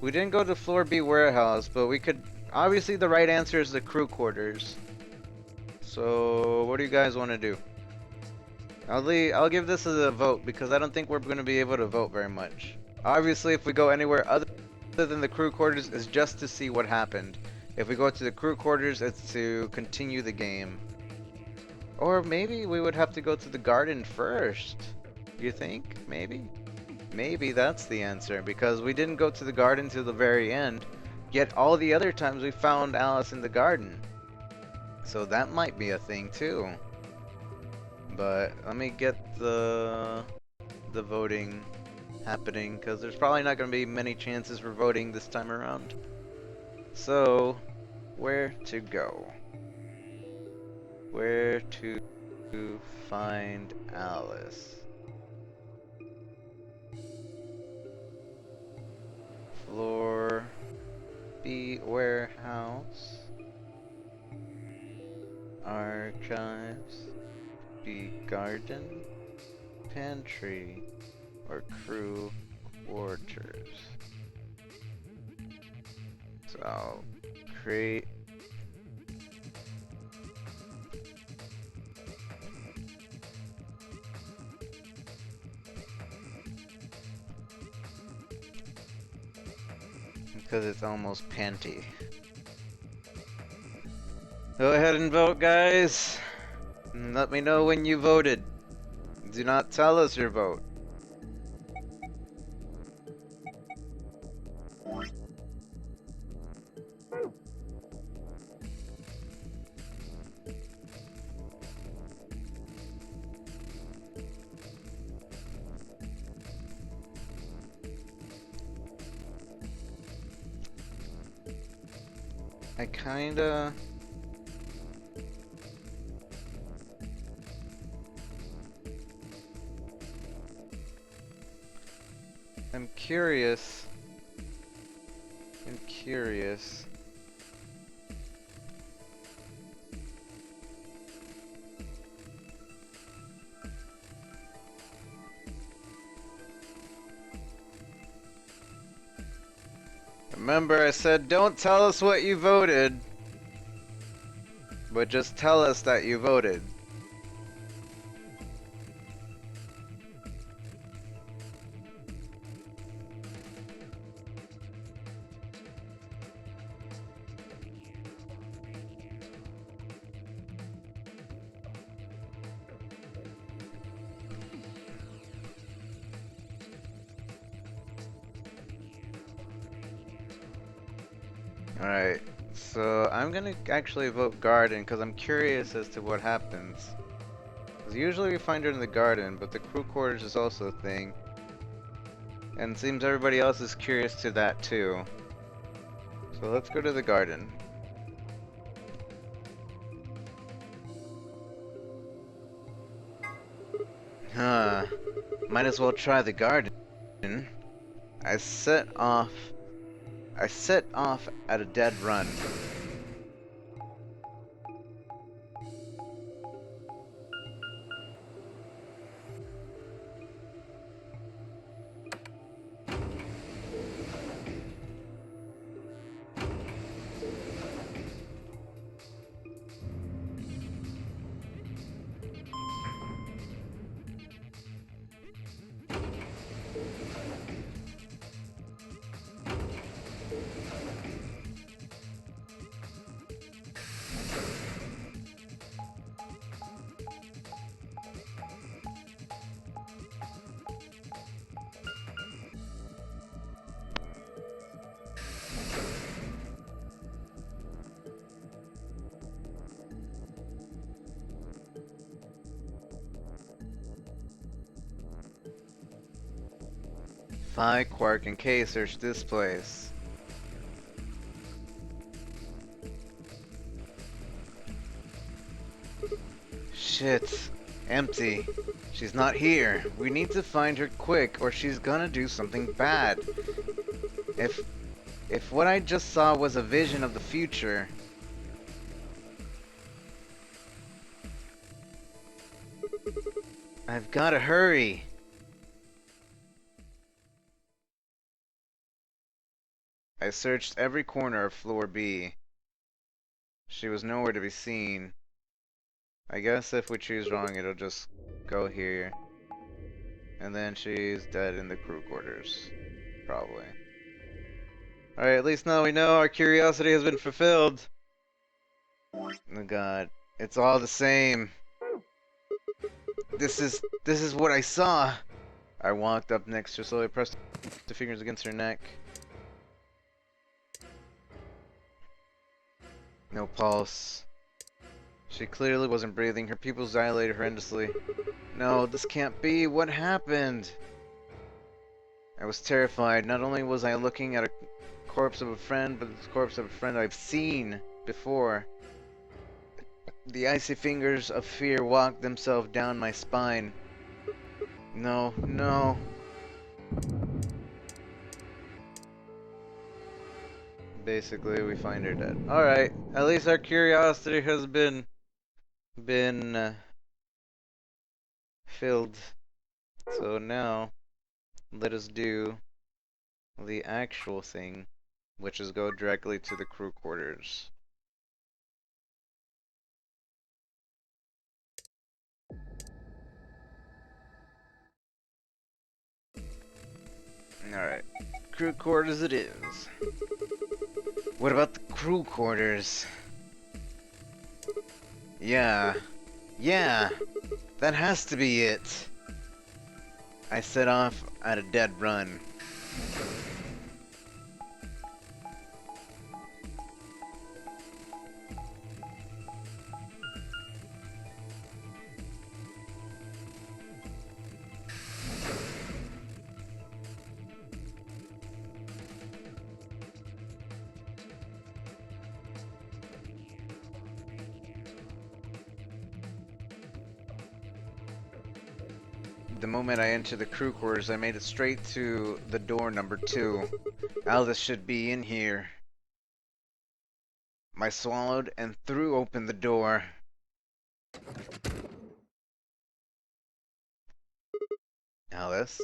We didn't go to floor B warehouse, but we could... Obviously, the right answer is the crew quarters. So, what do you guys want to do? I'll give this as a vote, because I don't think we're going to be able to vote very much. Obviously, if we go anywhere other than the crew quarters, it's just to see what happened. If we go to the crew quarters, it's to continue the game. Or maybe we would have to go to the garden first. You think? Maybe? Maybe that's the answer, because we didn't go to the garden till the very end, yet all the other times we found Alice in the garden. So that might be a thing too. But let me get the voting happening, because there's probably not going to be many chances for voting this time around. So, where to go? Where to find Alice? Floor B warehouse. Archives. B garden. Pantry. Or crew quarters. So I'll create because it's almost panty. Go ahead and vote, guys. And let me know when you voted. Do not tell us your vote. I'm curious. Remember, I said don't tell us what you voted, but just tell us that you voted. Alright, so I'm gonna actually vote garden because I'm curious as to what happens. Because usually we find her in the garden, but the crew quarters is also a thing. And it seems everybody else is curious to that too. So let's go to the garden. Might as well try the garden. I set off at a dead run. Phi, Quark, and K search this place. Shit. Empty. She's not here. We need to find her quick or she's gonna do something bad. If what I just saw was a vision of the future... I've gotta hurry. I searched every corner of floor B. She was nowhere to be seen. I guess if we choose wrong, it'll just go here. And then she's dead in the crew quarters. Probably. Alright, at least now we know our curiosity has been fulfilled. Oh god. It's all the same. This is what I saw. I walked up next to her, slowly pressed the fingers against her neck. No pulse. She clearly wasn't breathing. Her pupils dilated horrendously. No, this can't be. What happened? I was terrified. Not only was I looking at a corpse of a friend, but the corpse of a friend I've seen before. The icy fingers of fear walked themselves down my spine. No, no. Basically, we find her dead. Alright, at least our curiosity has been filled. So now, let us do the actual thing, which is go directly to the crew quarters. Alright, crew quarters it is. What about the crew quarters? Yeah, that has to be it. I set off at a dead run. The moment I entered the crew quarters, I made it straight to the door number 2. Aldous should be in here. I swallowed and threw open the door. Alice?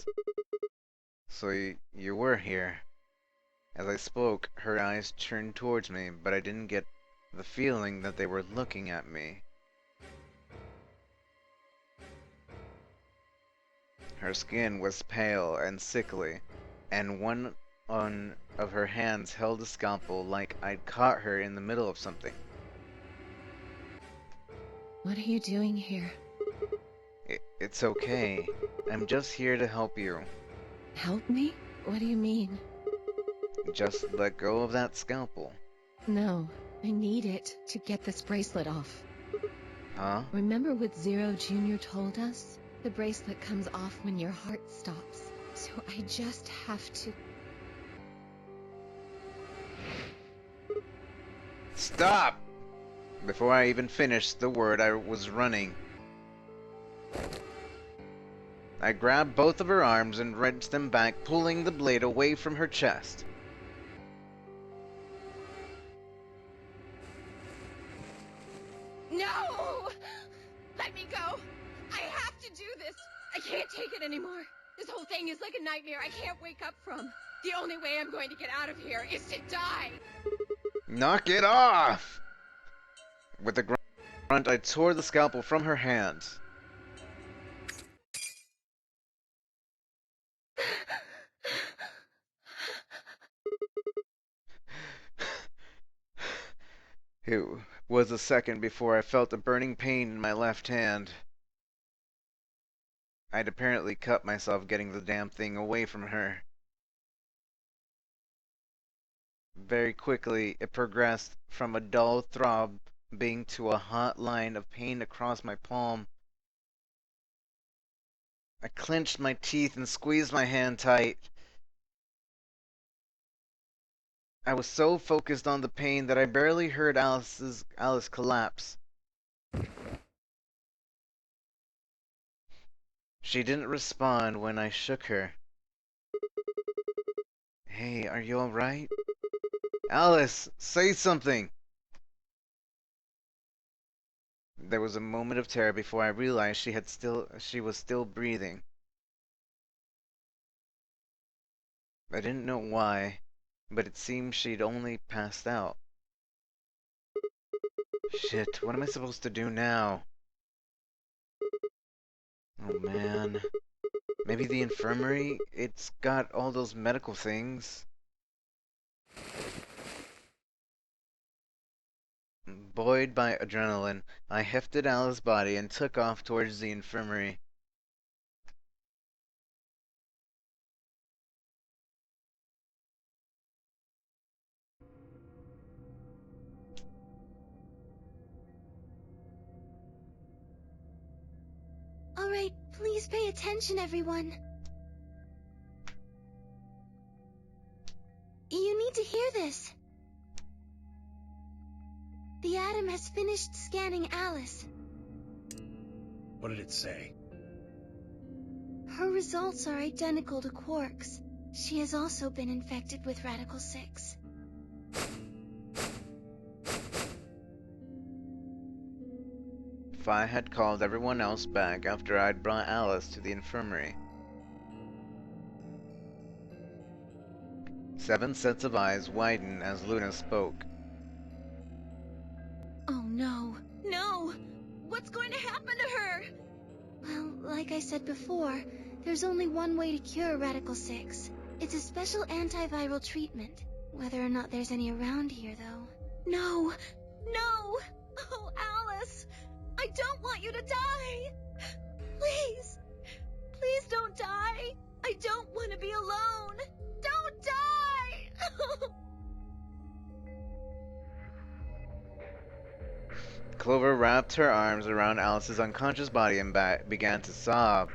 So you were here. As I spoke, her eyes turned towards me, but I didn't get the feeling that they were looking at me. Her skin was pale and sickly, and one of her hands held a scalpel like I'd caught her in the middle of something. What are you doing here? It's okay. I'm just here to help you. Help me? What do you mean? Just let go of that scalpel. No, I need it to get this bracelet off. Huh? Remember what Zero Jr. told us? The bracelet comes off when your heart stops. So I just have to... Stop! Before I even finished the word, I was running. I grabbed both of her arms and wrenched them back, pulling the blade away from her chest. No! Let me go! I have to do this! I can't take it anymore. This whole thing is like a nightmare I can't wake up from. The only way I'm going to get out of here is to die! Knock it off! With a grunt, I tore the scalpel from her hands. It was a second before I felt a burning pain in my left hand. I'd apparently cut myself getting the damn thing away from her. Very quickly, it progressed from a dull throbbing to a hot line of pain across my palm. I clenched my teeth and squeezed my hand tight. I was so focused on the pain that I barely heard Alice collapse. She didn't respond when I shook her. Hey, are you alright? Alice, say something! There was a moment of terror before I realized she was still breathing. I didn't know why, but it seemed she'd only passed out. Shit, what am I supposed to do now? Oh man. Maybe the infirmary? It's got all those medical things. Buoyed by adrenaline, I hefted Alice's body and took off towards the infirmary. Alright, please pay attention, everyone. You need to hear this. The Atom has finished scanning Alice. What did it say? Her results are identical to Quark's. She has also been infected with Radical 6. Phi had called everyone else back after I'd brought Alice to the infirmary. 7 sets of eyes widened as Luna spoke. Oh no. No! What's going to happen to her? Well, like I said before, there's only one way to cure Radical 6. It's a special antiviral treatment. Whether or not there's any around here, though. No! No! Oh, Alice! I don't want you to die! Please! Please don't die! I don't want to be alone! Don't die! Clover wrapped her arms around Alice's unconscious body and began to sob.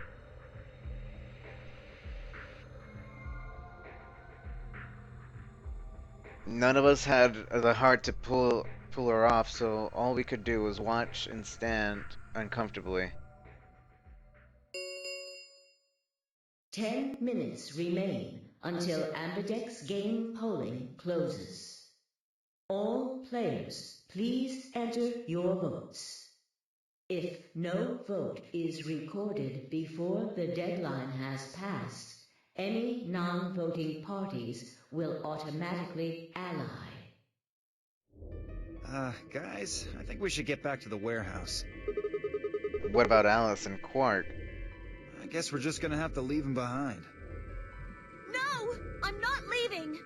None of us had the heart to pull her off, so all we could do was watch and stand uncomfortably. 10 minutes remain until Ambidex game polling closes. All players, please enter your votes. If no vote is recorded before the deadline has passed, any non-voting parties will automatically ally. Guys, I think we should get back to the warehouse. What about Alice and Quark? I guess we're just gonna have to leave him behind. No! I'm not leaving!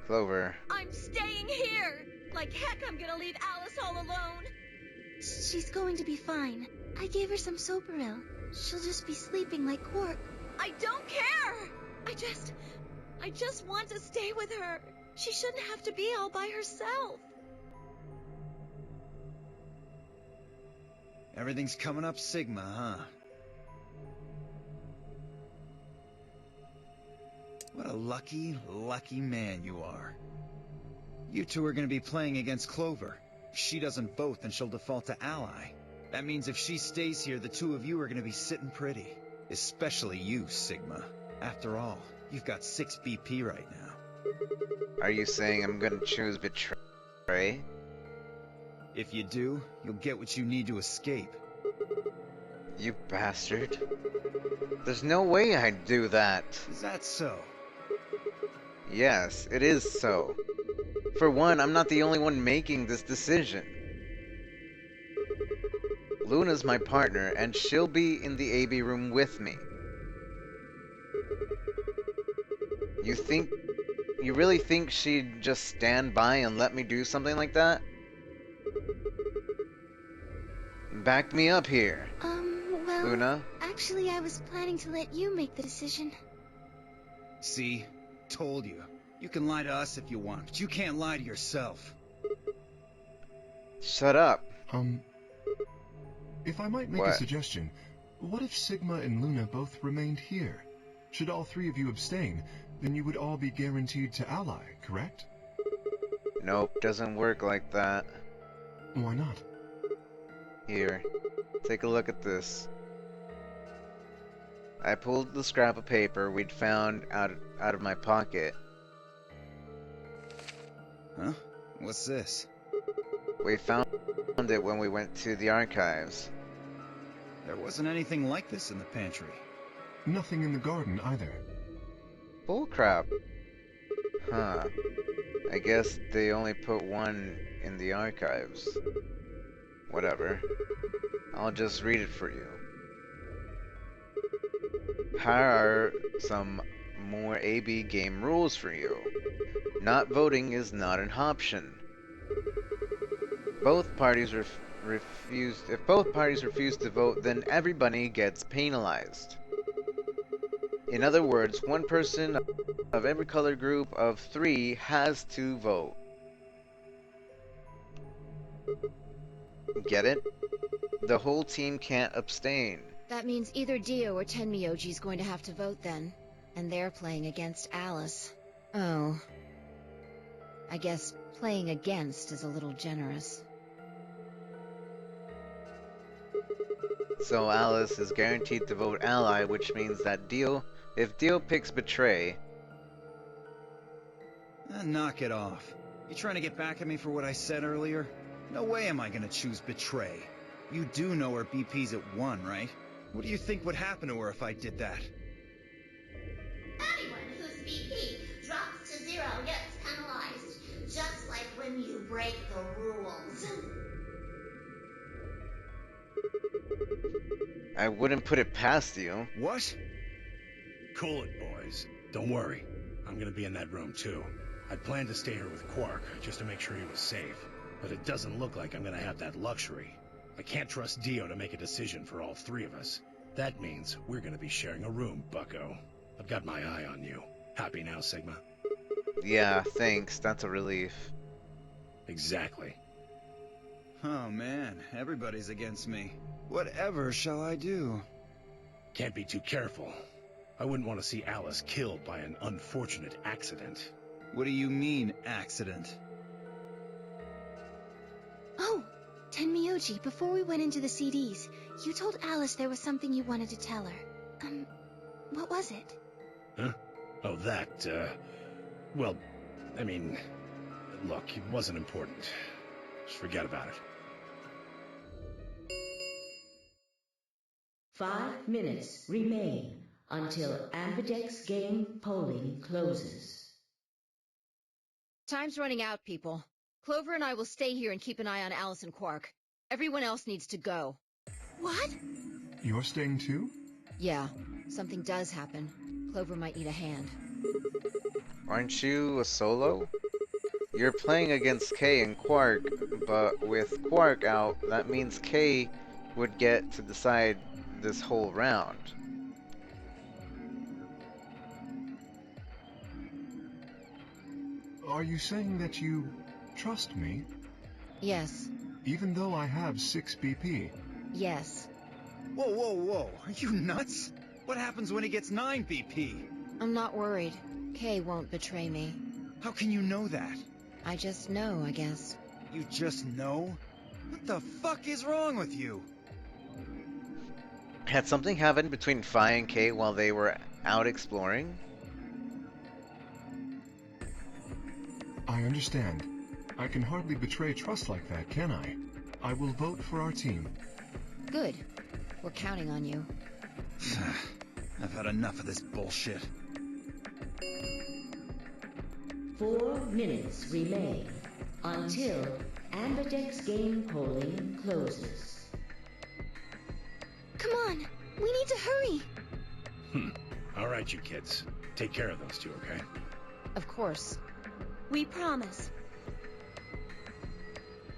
Clover. I'm staying here! Like heck I'm gonna leave Alice all alone! She's going to be fine. I gave her some Soparil. She'll just be sleeping like Quark. I don't care! I just want to stay with her. She shouldn't have to be all by herself. Everything's coming up Sigma, huh? What a lucky, lucky man you are. You two are gonna be playing against Clover. If she doesn't vote, then she'll default to ally. That means if she stays here, the two of you are gonna be sitting pretty. Especially you, Sigma. After all, you've got 6 BP right now. Are you saying I'm gonna choose betray? If you do, you'll get what you need to escape. You bastard. There's no way I'd do that. Is that so? Yes, it is so. For one, I'm not the only one making this decision. Luna's my partner, and she'll be in the AB room with me. You really think she'd just stand by and let me do something like that? Back me up here. Well, Luna? actually I was planning to let you make the decision. See? Told you. You can lie to us if you want, but you can't lie to yourself. Shut up. If I might make a suggestion, what if Sigma and Luna both remained here? Should all 3 of you abstain, then you would all be guaranteed to ally, correct? Nope, doesn't work like that. Why not? Here, take a look at this. I pulled the scrap of paper we'd found out of my pocket. Huh? What's this? We found it when we went to the archives. There wasn't anything like this in the pantry. Nothing in the garden either. Bullcrap. Huh. I guess they only put one in the archives. Whatever. I'll just read it for you. Here are some more AB game rules for you. Not voting is not an option. If both parties refuse to vote, then everybody gets penalized. In other words, one person of every color group of 3 has to vote. Get it? The whole team can't abstain. That means either Dio or Tenmyoji is going to have to vote then. And they're playing against Alice. Oh. I guess playing against is a little generous. So Alice is guaranteed to vote ally, which means that if Dio picks betray... Knock it off. You trying to get back at me for what I said earlier? No way am I gonna choose betray. You do know her BP's at 1, right? What do you think would happen to her if I did that? Anyone whose BP drops to 0 gets penalized, just like when you break the rules. I wouldn't put it past you. What? Cool it, boys. Don't worry. I'm gonna be in that room, too. I'd planned to stay here with Quark, just to make sure he was safe. But it doesn't look like I'm gonna have that luxury. I can't trust Dio to make a decision for all 3 of us. That means we're gonna be sharing a room, bucko. I've got my eye on you. Happy now, Sigma? Yeah, thanks. That's a relief. Exactly. Oh man, everybody's against me. Whatever shall I do? Can't be too careful. I wouldn't want to see Alice killed by an unfortunate accident. What do you mean, accident? Oh! Tenmyoji, before we went into the CDs, you told Alice there was something you wanted to tell her. What was it? Huh? Oh, that, well, I mean, look, it wasn't important. Just forget about it. 5 minutes remain until Ambidex game polling closes. Time's running out, people. Clover and I will stay here and keep an eye on Alice and Quark. Everyone else needs to go. What? You're staying too? Yeah, something does happen. Clover might need a hand. Aren't you a solo? You're playing against Kay and Quark, but with Quark out, that means Kay would get to decide this whole round. Are you saying that you trust me? Yes. Even though I have 6 BP? Yes. Whoa, whoa, whoa. Are you nuts? What happens when he gets 9 BP? I'm not worried. Kay won't betray me. How can you know that? I just know, I guess. You just know? What the fuck is wrong with you? Had something happened between Fi and Kay while they were out exploring? I understand. I can hardly betray trust like that, can I? I will vote for our team. Good. We're counting on you. I've had enough of this bullshit. 4 minutes remain until Amberdex game polling closes. Come on, we need to hurry. All right, you kids. Take care of those two, okay? Of course. We promise.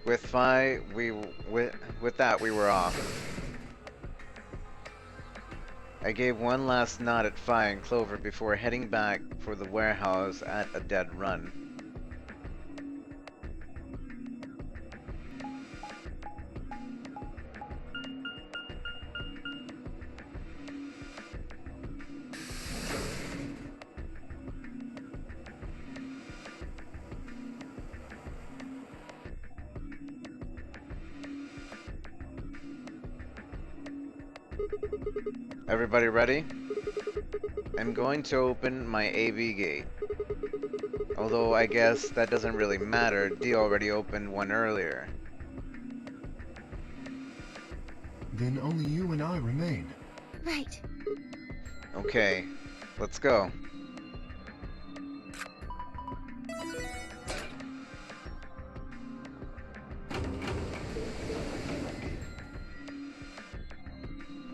With Fi, with that we were off. I gave one last nod at Fi and Clover before heading back for the warehouse at a dead run. Everybody ready? I'm going to open my AV gate. Although I guess that doesn't really matter, Dee already opened one earlier. Then only you and I remain. Right. Okay, let's go.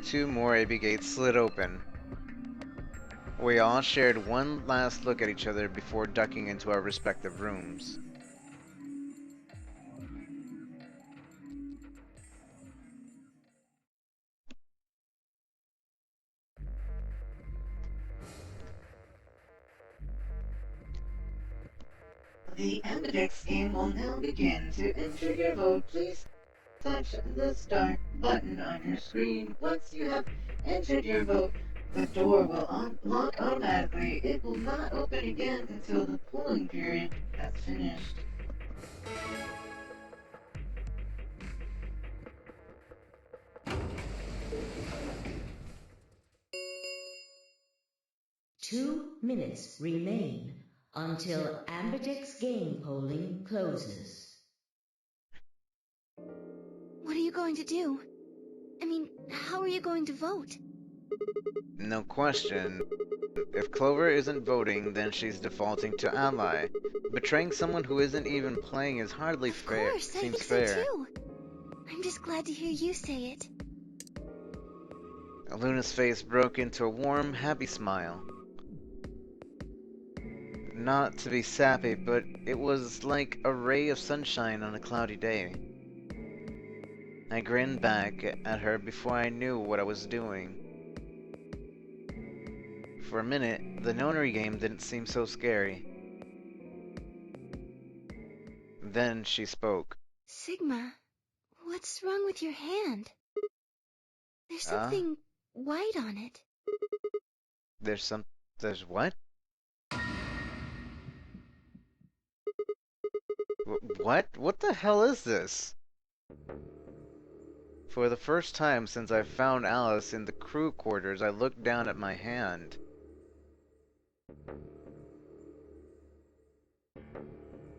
Two more AV gates slid open. We all shared one last look at each other before ducking into our respective rooms. The Amberdex game will now begin. To enter your vote, please touch the start button on your screen. Once you have entered your vote, the door will unlock automatically. It will not open again until the polling period has finished. Two minutes remain until Amberdex game polling closes. What are you going to do? I mean, how are you going to vote? No question. If Clover isn't voting, then she's defaulting to ally. Betraying someone who isn't even playing is hardly fair. Of course, I think so too. I'm just glad to hear you say it. Luna's face broke into a warm, happy smile. Not to be sappy, but it was like a ray of sunshine on a cloudy day. I grinned back at her before I knew what I was doing. For a minute, the nonary game didn't seem so scary. Then she spoke. Sigma, what's wrong with your hand? There's something white on it. There's what? What? What the hell is this? For the first time since I found Alice in the crew quarters, I looked down at my hand.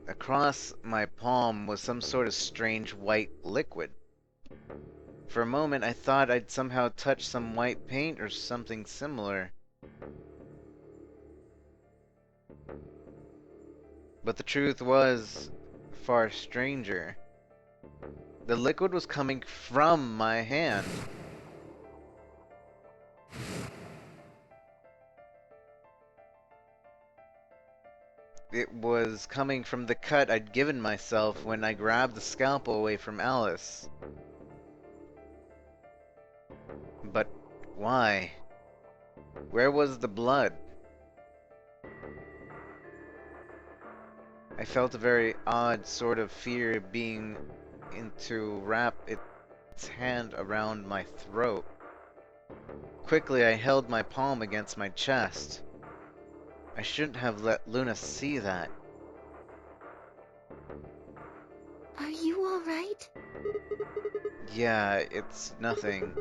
Across my palm was some sort of strange white liquid. For a moment I thought I'd somehow touched some white paint or something similar. But the truth was far stranger. The liquid was coming from my hand. It was coming from the cut I'd given myself when I grabbed the scalpel away from Alice. But why? Where was the blood? I felt a very odd sort of fear being to wrap its hand around my throat. Quickly I held my palm against my chest. I shouldn't have let Luna see that. Are you alright? Yeah, it's nothing.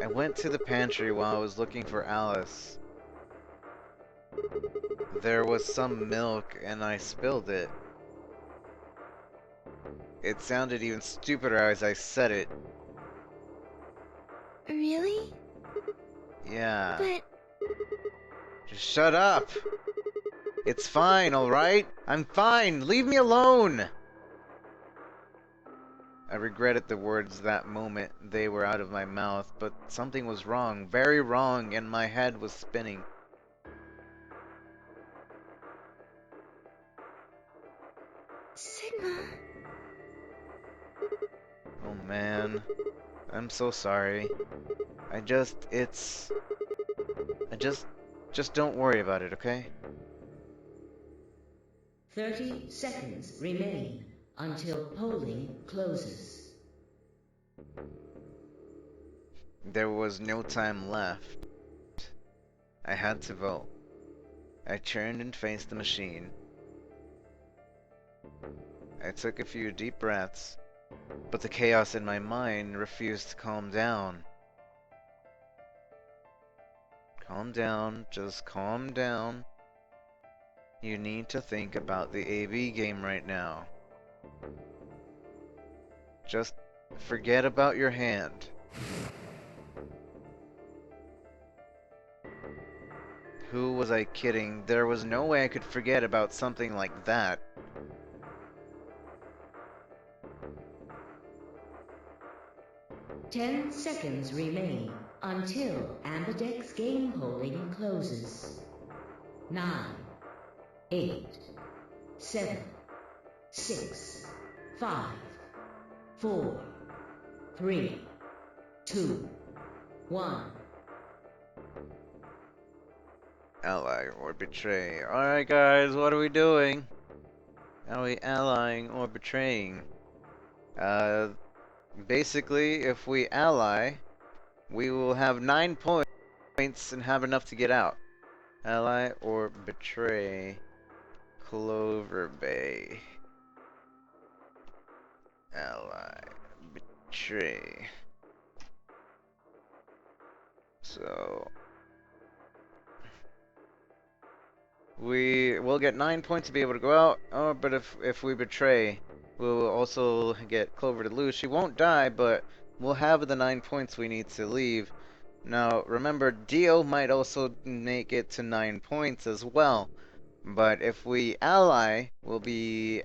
I went to the pantry while I was looking for Alice. There was some milk and I spilled it. It sounded even stupider as I said it. Really? Yeah. But... Just shut up! It's fine, alright? I'm fine! Leave me alone! I regretted the words that moment they were out of my mouth, but something was wrong, very wrong, and my head was spinning. Sigma... Oh man. I'm so sorry. Just don't worry about it, okay? 30 seconds remain until polling closes. There was no time left. I had to vote. I turned and faced the machine. I took a few deep breaths, but the chaos in my mind refused to calm down. Calm down, just calm down. You need to think about the AB game right now. Just forget about your hand. Who was I kidding? There was no way I could forget about something like that. Ten seconds remain until Ambidex game polling closes. 9, 8, 7, 6, 5, 4, 3, 2, 1. Ally or betray. Alright guys, what are we doing? Are we allying or betraying? Basically, if we ally, we will have 9 points and have enough to get out. Ally or betray. Clover Bay. Ally. Betray. So... we will get 9 points to be able to go out. Oh, but if we betray, we'll also get Clover to lose. She won't die, but we'll have the 9 points we need to leave. Now, remember, Dio might also make it to 9 points as well. But if we ally, we'll be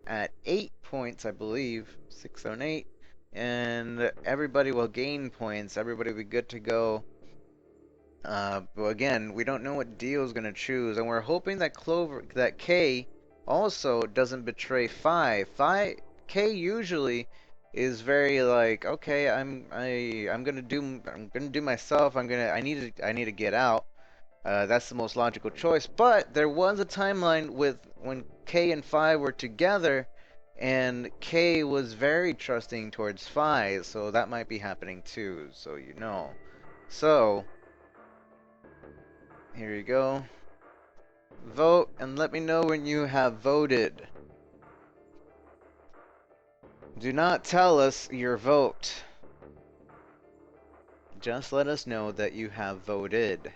at 8 points, I believe. 6, 7, 8. And everybody will gain points. Everybody will be good to go. But again, we don't know what Dio's gonna choose, and we're hoping that Kay also doesn't betray 5. Kay usually is very like, okay, I'm gonna do myself. I need to get out. That's the most logical choice. But there was a timeline with when Kay and 5 were together, and Kay was very trusting towards 5, so that might be happening too. So you know. So. Here you go. Vote and let me know when you have voted. Do not tell us your vote. Just let us know that you have voted.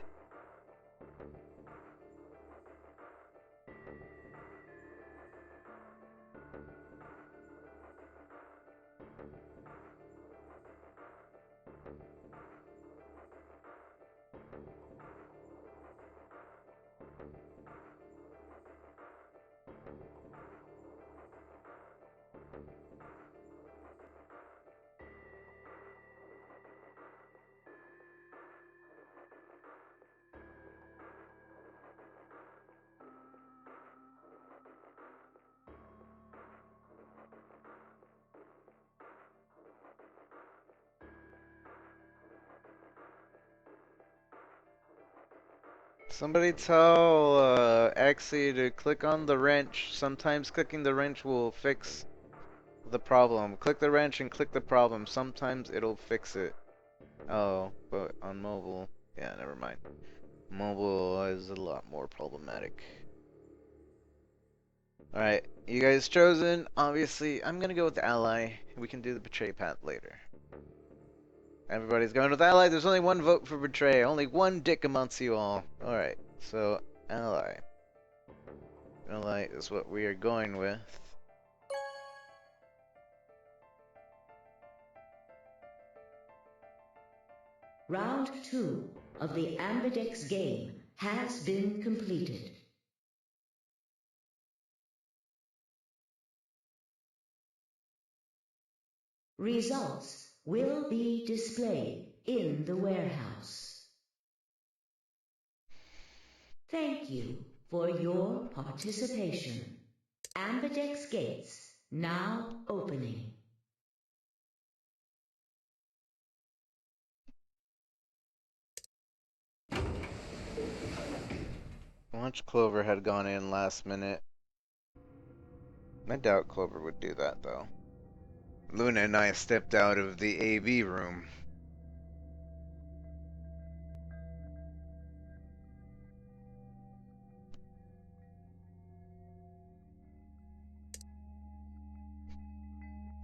Somebody tell Axie to click on the wrench. Sometimes clicking the wrench will fix the problem. Click the wrench and click the problem. Sometimes it'll fix it. Oh, but on mobile. Yeah, never mind. Mobile is a lot more problematic. Alright, you guys chosen. Obviously, I'm gonna go with Ally. We can do the Betray path later. Everybody's going with Ally. There's only one vote for Betray. Only one dick amongst you all. Alright, so Ally. Ally is what we are going with. Round 2 of the Ambidex game has been completed. Results will be displayed in the warehouse. Thank you for your participation. Ambidex gates now opening. Watch Clover had gone in last minute. I doubt Clover would do that though. Luna and I stepped out of the AV room.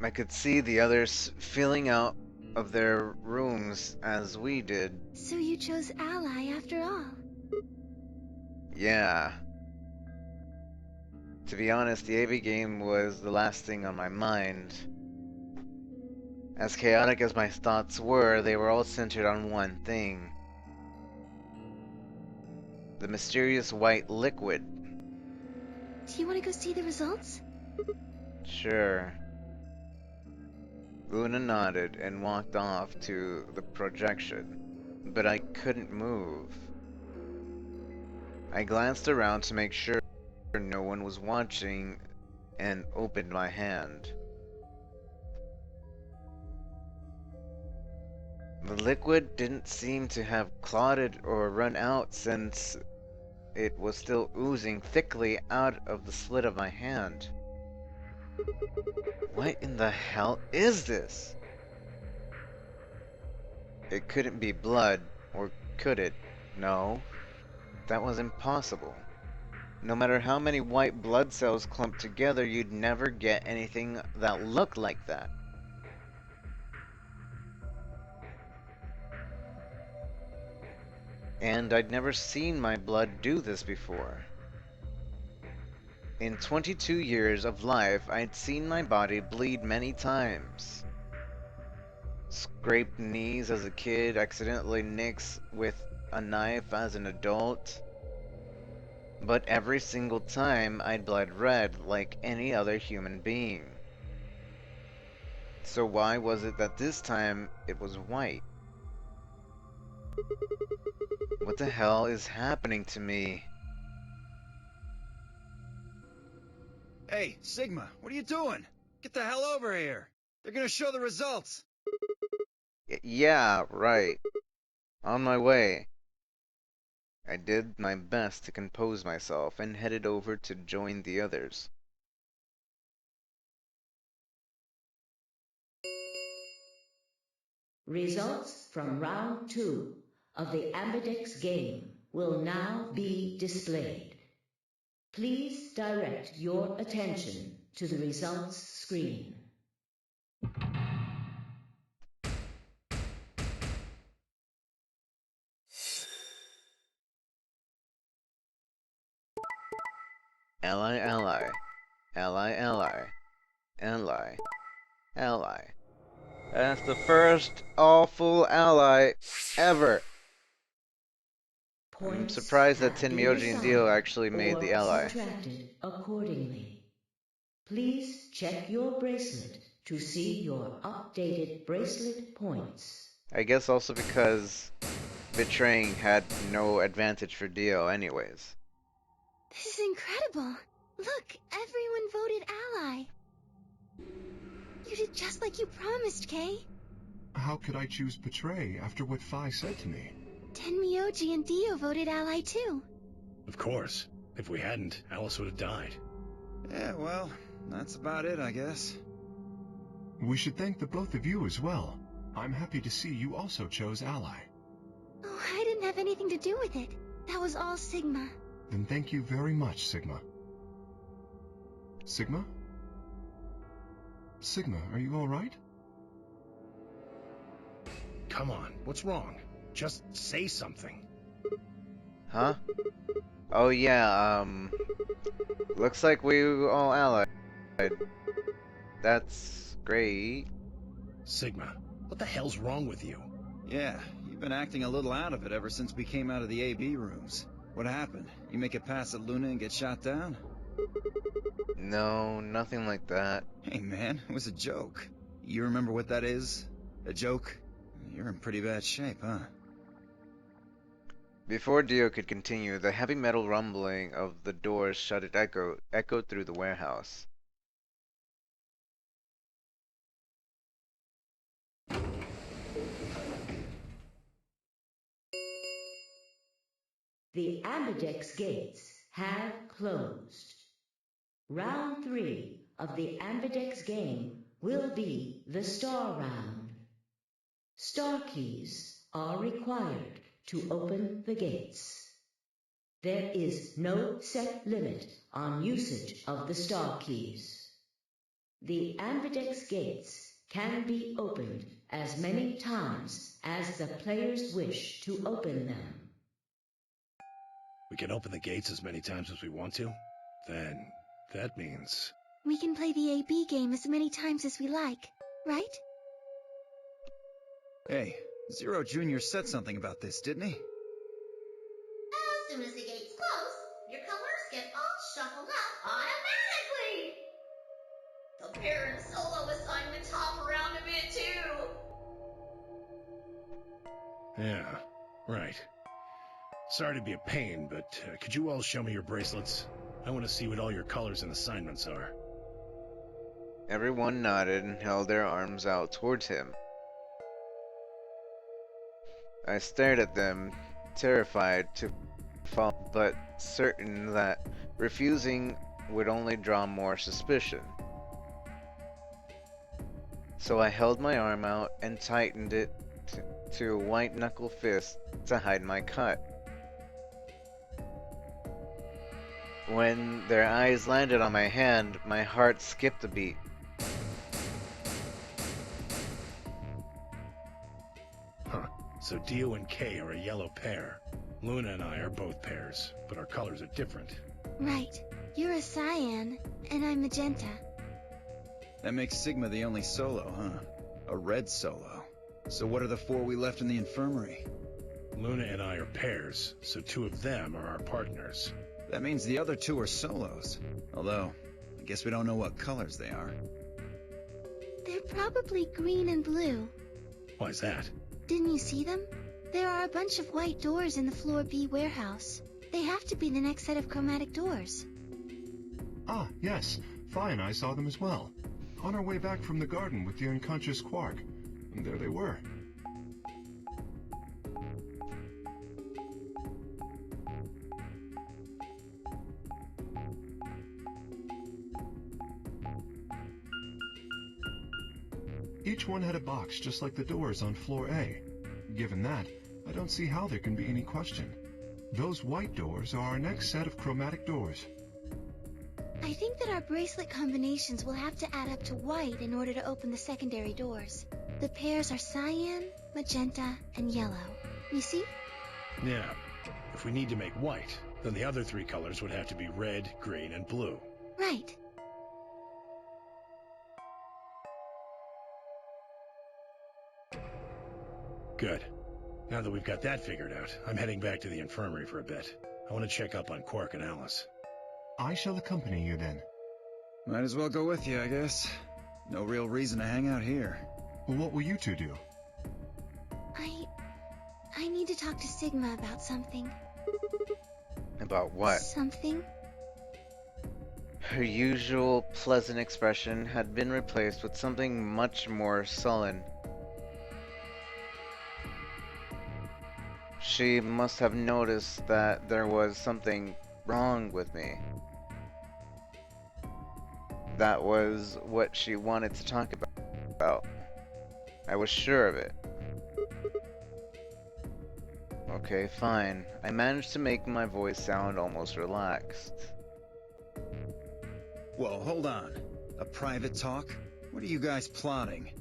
I could see the others filling out of their rooms as we did. So you chose Ally after all? Yeah. To be honest, the AV game was the last thing on my mind. As chaotic as my thoughts were, they were all centered on one thing. The mysterious white liquid. Do you want to go see the results? Sure. Luna nodded and walked off to the projection, but I couldn't move. I glanced around to make sure no one was watching and opened my hand. The liquid didn't seem to have clotted or run out since it was still oozing thickly out of the slit of my hand. What in the hell is this? It couldn't be blood, or could it? No, that was impossible. No matter how many white blood cells clumped together, you'd never get anything that looked like that. And I'd never seen my blood do this before. In 22 years of life, I'd seen my body bleed many times. Scraped knees as a kid, accidentally nicks with a knife as an adult. But every single time, I'd bled red like any other human being. So why was it that this time it was white? What the hell is happening to me? Hey, Sigma, what are you doing? Get the hell over here. They're gonna show the results. Yeah, right. On my way. I did my best to compose myself and headed over to join the others. Results from round 2 of the Ambidex game will now be displayed. Please direct your attention to the results screen. Ally, ally. Ally, ally. Ally. Ally. That's the first awful ally ever. I'm surprised that Tenmyoji and Dio actually made the ally. Subtracted accordingly. Please check your bracelet to see your updated bracelet points. I guess also because betraying had no advantage for Dio anyways. This is incredible. Look, everyone voted Ally. You did just like you promised, Kay. How could I choose Betray after what Phi said to me? Tenmyoji and Dio voted Ally too. Of course. If we hadn't, Alice would have died. Yeah, well, that's about it, I guess. We should thank the both of you as well. I'm happy to see you also chose Ally. Oh, I didn't have anything to do with it. That was all Sigma. Then thank you very much, Sigma. Sigma? Sigma, are you alright? Come on, what's wrong? Just say something. Huh? Oh yeah, looks like we all allied. That's great. Sigma, what the hell's wrong with you? Yeah, you've been acting a little out of it ever since we came out of the AB rooms. What happened? You make it past at Luna and get shot down? No, nothing like that. Hey man, it was a joke. You remember what that is? A joke? You're in pretty bad shape, huh? Before Dio could continue, the heavy metal rumbling of the doors shuttered echoed through the warehouse. The Ambidex gates have closed. Round 3 of the Ambidex game will be the Star Round. Star keys are required to open the gates. There is no set limit on usage of the Star keys. The Ambidex gates can be opened as many times as the players wish to open them. We can open the gates as many times as we want to? Then, that means... We can play the AB game as many times as we like, right? Hey, Zero Jr. said something about this, didn't he? As soon as the gates close, your colors get all shuffled up automatically. The pair and solo assignments hop around a bit too. Yeah, right. Sorry to be a pain, but could you all show me your bracelets? I want to see what all your colors and assignments are. Everyone nodded and held their arms out towards him. I stared at them, terrified to fall, but certain that refusing would only draw more suspicion. So I held my arm out and tightened it to a white-knuckle fist to hide my cut. When their eyes landed on my hand, my heart skipped a beat. Huh. So Dio and Kay are a yellow pair. Luna and I are both pairs, but our colors are different. Right. You're a cyan, and I'm magenta. That makes Sigma the only solo, huh? A red solo. So what are the 4 we left in the infirmary? Luna and I are pairs, so 2 of them are our partners. That means the other 2 are solos. Although, I guess we don't know what colors they are. They're probably green and blue. Why's that? Didn't you see them? There are a bunch of white doors in the Floor B warehouse. They have to be the next set of chromatic doors. Ah, yes. Fi and I saw them as well. On our way back from the garden with the unconscious Quark. And there they were. Each one had a box just like the doors on floor A. Given that, I don't see how there can be any question. Those white doors are our next set of chromatic doors. I think that our bracelet combinations will have to add up to white in order to open the secondary doors. The pairs are cyan, magenta, and yellow. You see? Yeah. If we need to make white, then the other 3 colors would have to be red, green, and blue. Right. Good. Now that we've got that figured out, I'm heading back to the infirmary for a bit. I want to check up on Quark and Alice. I shall accompany you then. Might as well go with you, I guess. No real reason to hang out here. Well, what will you 2 do? I need to talk to Sigma about something. About what? Something? Her usual pleasant expression had been replaced with something much more sullen. She must have noticed that there was something wrong with me. That was what she wanted to talk about. I was sure of it. Okay, fine. I managed to make my voice sound almost relaxed. Whoa, hold on. A private talk? What are you guys plotting?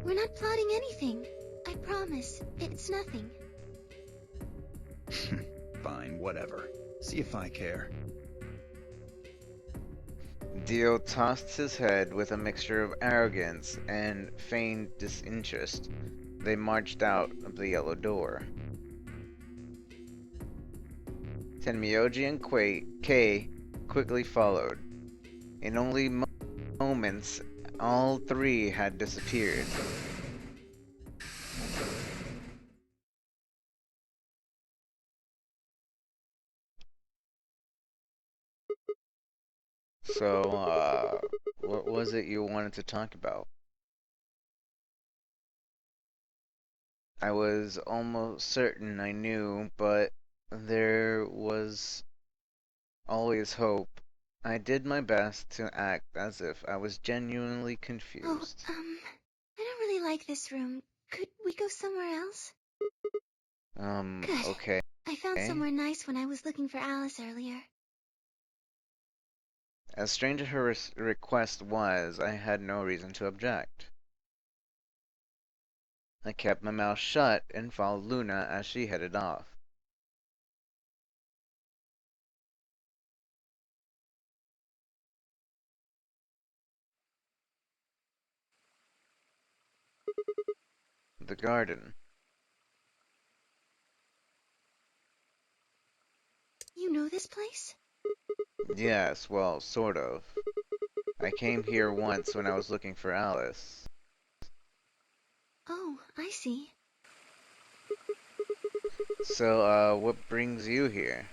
We're not plotting anything. I promise. It's nothing. Fine, whatever. See if I care. Dio tossed his head with a mixture of arrogance and feigned disinterest. They marched out of the yellow door. Tenmyoji and Kei quickly followed. In only moments, all three had disappeared. So, what was it you wanted to talk about? I was almost certain I knew, but there was always hope. I did my best to act as if I was genuinely confused. I don't really like this room. Could we go somewhere else? Good. Okay. I found somewhere nice when I was looking for Alice earlier. As strange as her request was, I had no reason to object. I kept my mouth shut and followed Luna as she headed off. The garden. You know this place? Yes, well, sort of. I came here once when I was looking for Alice. Oh, I see. So, what brings you here?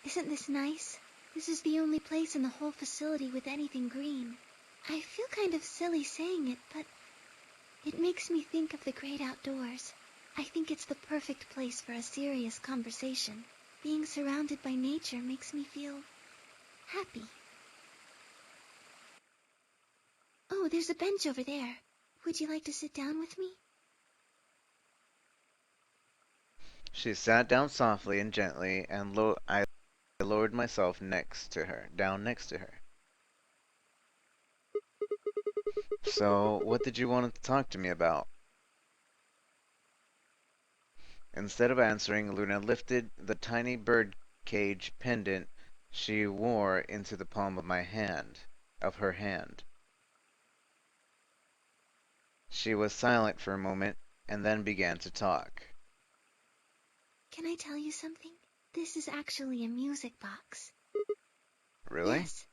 Isn't this nice? This is the only place in the whole facility with anything green. I feel kind of silly saying it, but it makes me think of the great outdoors. I think it's the perfect place for a serious conversation. Being surrounded by nature makes me feel happy. Oh, there's a bench over there. Would you like to sit down with me? She sat down softly and gently, and I lowered myself down next to her. So, what did you want to talk to me about? Instead of answering, Luna lifted the tiny bird cage pendant she wore into the palm of her hand. She was silent for a moment, and then began to talk. Can I tell you something? This is actually a music box. Really? Yes.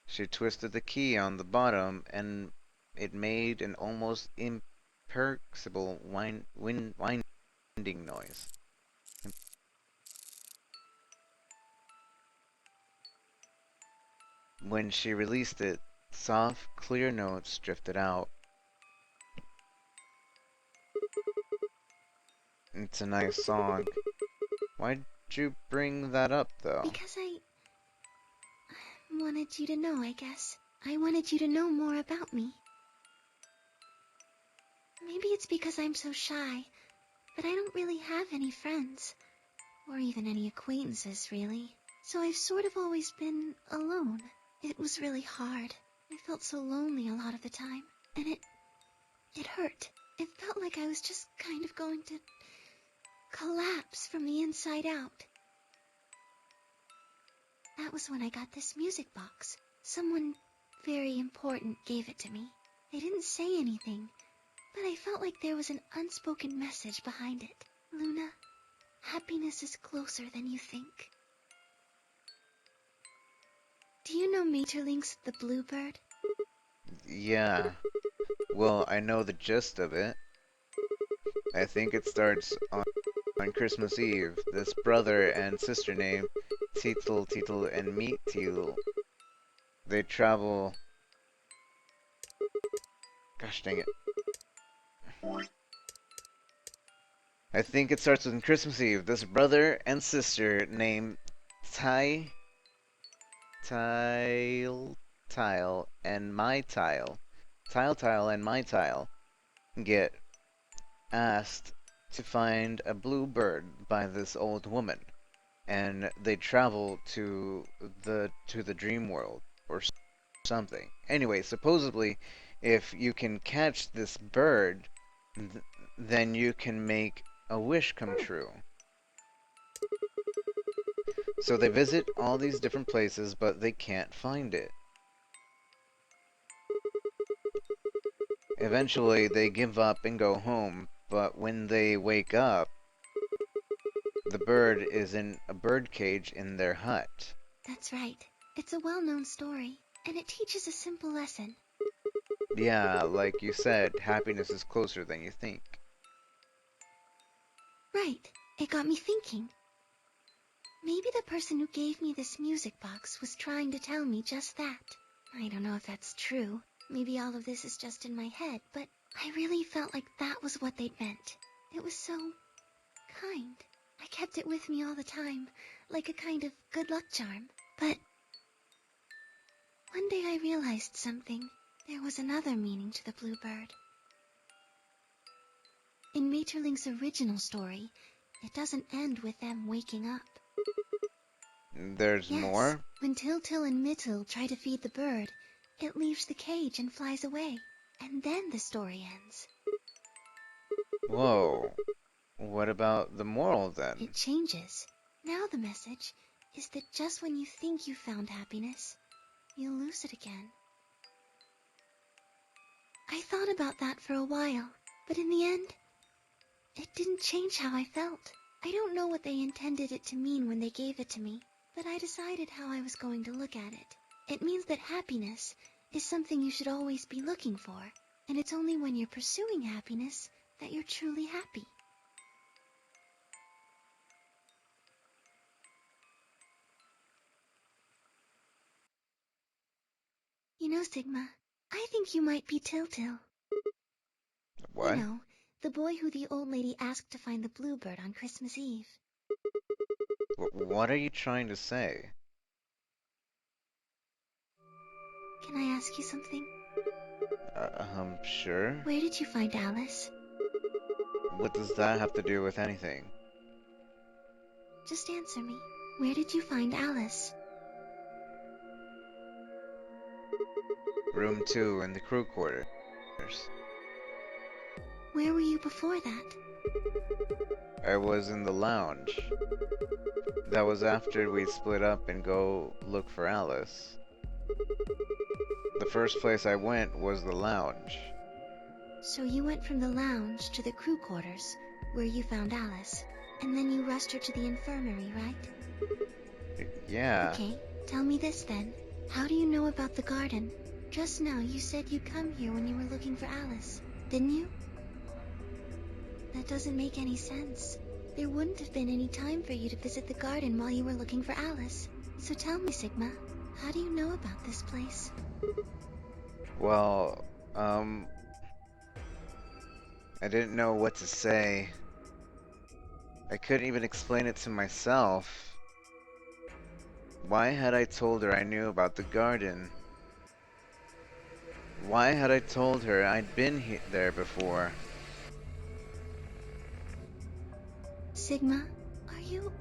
She twisted the key on the bottom, and it made an almost imperceptible winding noise. When she released it, soft, clear notes drifted out. It's a nice song. Why'd you bring that up, though? Because I wanted you to know, I guess. I wanted you to know more about me. Maybe it's because I'm so shy, but I don't really have any friends. Or even any acquaintances, really. So I've sort of always been alone. It was really hard. I felt so lonely a lot of the time. And it hurt. It felt like I was just kind of going to collapse from the inside out. That was when I got this music box. Someone very important gave it to me. They didn't say anything, but I felt like there was an unspoken message behind it. Luna, happiness is closer than you think. Do you know Maeterlinck's The Bluebird? Yeah. Well, I know the gist of it. I think it starts on Christmas Eve. This brother and sister named Titel and Meetil. They travel... Gosh dang it. I think it starts on Christmas Eve. This brother and sister named Tile and My Tile. Tile and My Tile get asked to find a blue bird by this old woman, and they travel to the dream world or something. Anyway, supposedly, if you can catch this bird, then you can make a wish come true. So they visit all these different places, but they can't find it. Eventually, they give up and go home, but when they wake up, the bird is in a bird cage in their hut. That's right. It's a well-known story, and it teaches a simple lesson. Yeah, like you said, happiness is closer than you think. Right. It got me thinking. Maybe the person who gave me this music box was trying to tell me just that. I don't know if that's true. Maybe all of this is just in my head, but I really felt like that was what they'd meant. It was so kind. I kept it with me all the time, like a kind of good luck charm. But one day I realized something. There was another meaning to the bluebird. In Maeterlinck's original story, it doesn't end with them waking up. There's more? When Til and Mytyl try to feed the bird, it leaves the cage and flies away. And then the story ends. Whoa. What about the moral then? It changes. Now the message is that just when you think you found happiness, you'll lose it again. I thought about that for a while, but in the end, it didn't change how I felt. I don't know what they intended it to mean when they gave it to me, but I decided how I was going to look at it. It means that happiness is something you should always be looking for, and it's only when you're pursuing happiness that you're truly happy. You know, Sigma, I think you might be Til. What? You know, the boy who the old lady asked to find the bluebird on Christmas Eve. What are you trying to say? Can I ask you something? Sure. Where did you find Alice? What does that have to do with anything? Just answer me. Where did you find Alice? Room 2 in the crew quarters. Where were you before that? I was in the lounge. That was after we split up and go look for Alice. The first place I went was the lounge. So you went from the lounge to the crew quarters, where you found Alice, and then you rushed her to the infirmary, right? Yeah. Okay, tell me this then. How do you know about the garden? Just now you said you'd come here when you were looking for Alice, didn't you? That doesn't make any sense. There wouldn't have been any time for you to visit the garden while you were looking for Alice. So tell me, Sigma, how do you know about this place? Well, I didn't know what to say. I couldn't even explain it to myself. Why had I told her I knew about the garden? Why had I told her I'd been there before? Sigma, are you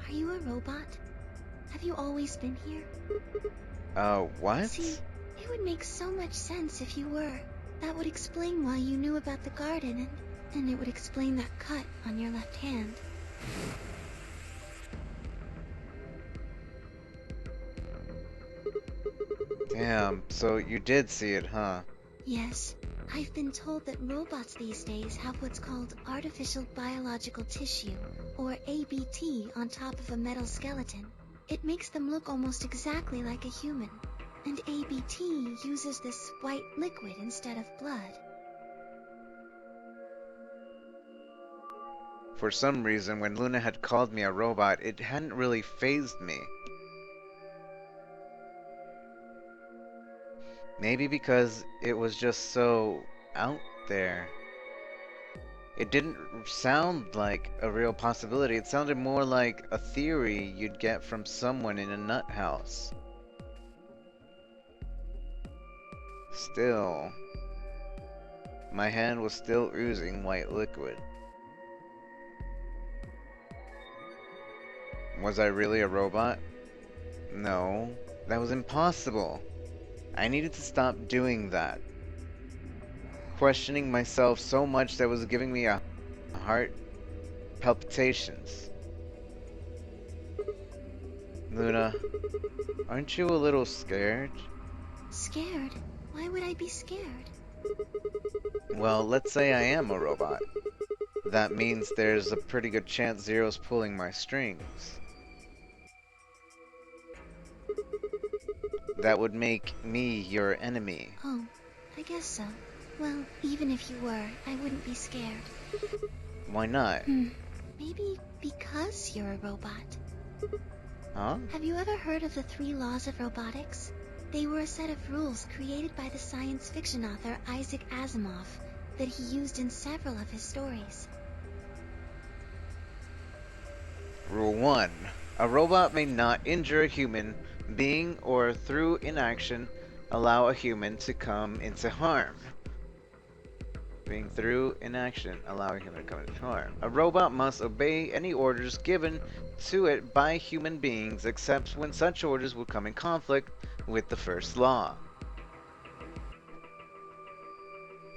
a robot? Have you always been here? What? See, it would make so much sense if you were. That would explain why you knew about the garden, and it would explain that cut on your left hand. Damn, so you did see it, huh? Yes. I've been told that robots these days have what's called artificial biological tissue, or ABT, on top of a metal skeleton. It makes them look almost exactly like a human. And ABT uses this white liquid instead of blood. For some reason, when Luna had called me a robot, it hadn't really fazed me. Maybe because it was just so out there. It didn't sound like a real possibility. It sounded more like a theory you'd get from someone in a nut house. Still, my hand was still oozing white liquid. Was I really a robot? No, that was impossible. I needed to stop doing that. Questioning myself so much that was giving me a heart palpitations. Luna, aren't you a little scared? Scared? Why would I be scared? Well, let's say I am a robot. That means there's a pretty good chance Zero's pulling my strings. That would make me your enemy. Oh, I guess so. Well, even if you were, I wouldn't be scared. Why not? Maybe because you're a robot. Huh? Have you ever heard of the 3 laws of robotics? They were a set of rules created by the science fiction author Isaac Asimov that he used in several of his stories. Rule 1. A robot may not injure a human being or through inaction allow a human to come into harm. Being through inaction allow a human to come into harm. A robot must obey any orders given to it by human beings except when such orders will come in conflict with the first law.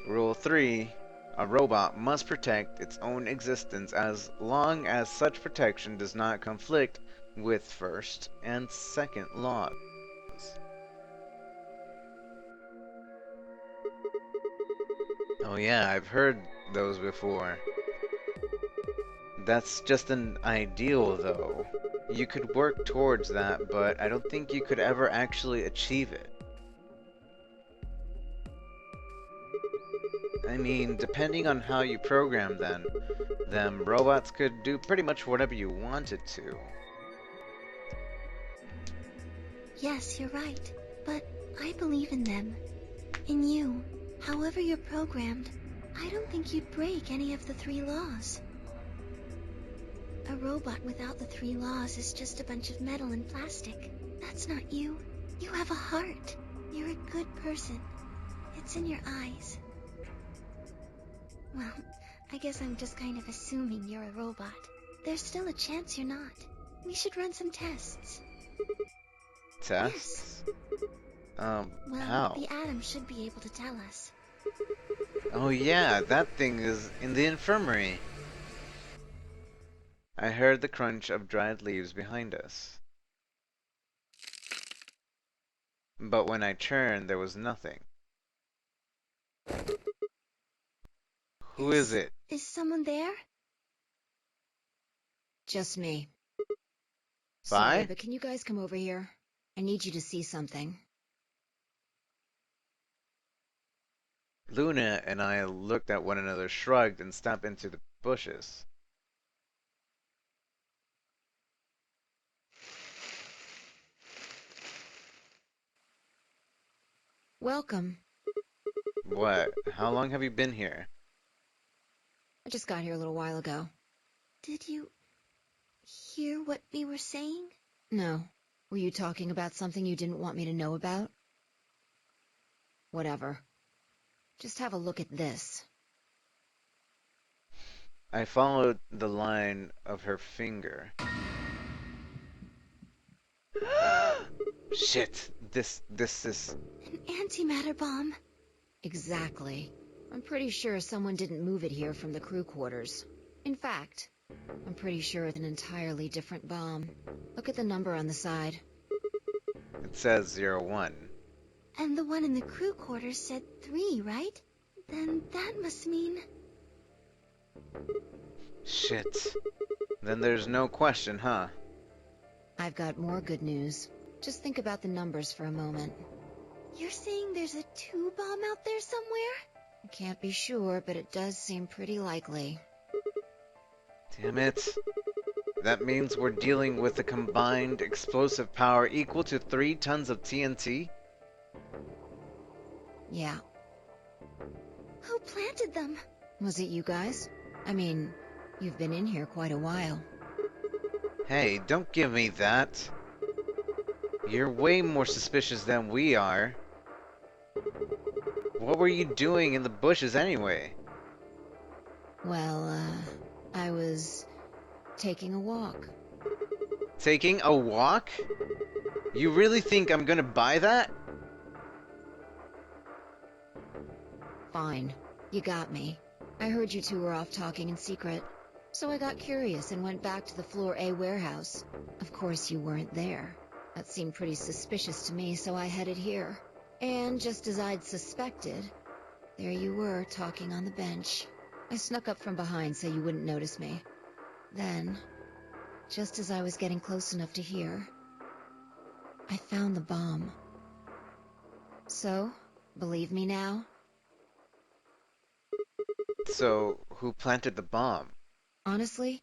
Rule 3. A robot must protect its own existence as long as such protection does not conflict with first and second laws. Oh yeah, I've heard those before. That's just an ideal, though. You could work towards that, but I don't think you could ever actually achieve it. I mean, depending on how you program them robots could do pretty much whatever you wanted to. Yes, you're right. But I believe in them. In you. However you're programmed, I don't think you'd break any of the 3 laws. A robot without the 3 laws is just a bunch of metal and plastic. That's not you. You have a heart. You're a good person. It's in your eyes. Well, I guess I'm just kind of assuming you're a robot. There's still a chance you're not. We should run some tests. Tests? Well, how? the Atom should be able to tell us. Oh yeah, that thing is in the infirmary. I heard the crunch of dried leaves behind us. But when I turned, there was nothing. Who is it? Is someone there? Just me. Bye? Sorry, but can you guys come over here? I need you to see something. Luna and I looked at one another, shrugged, and stepped into the bushes. Welcome. What? How long have you been here? I just got here a little while ago. Did you hear what we were saying? No. Were you talking about something you didn't want me to know about? Whatever. Just have a look at this. I followed the line of her finger. Shit, this is... An antimatter bomb. Exactly. I'm pretty sure someone didn't move it here from the crew quarters. In fact, I'm pretty sure it's an entirely different bomb. Look at the number on the side. It says 01. And the one in the crew quarters said 3, right? Then that must mean... Shit. Then there's no question, huh? I've got more good news. Just think about the numbers for a moment. You're saying there's a 2 bomb out there somewhere? I can't be sure, but it does seem pretty likely. Damn it. That means we're dealing with a combined explosive power equal to 3 tons of TNT? Yeah. Who planted them? Was it you guys? I mean, you've been in here quite a while. Hey, don't give me that. You're way more suspicious than we are. What were you doing in the bushes anyway? Well, I was taking a walk. Taking a walk? You really think I'm gonna buy that? Fine. You got me. I heard you two were off talking in secret. So I got curious and went back to the Floor A warehouse. Of course you weren't there. That seemed pretty suspicious to me, so I headed here. And just as I'd suspected, there you were, talking on the bench. I snuck up from behind so you wouldn't notice me. Then, just as I was getting close enough to hear, I found the bomb. So, believe me now? So, who planted the bomb? Honestly,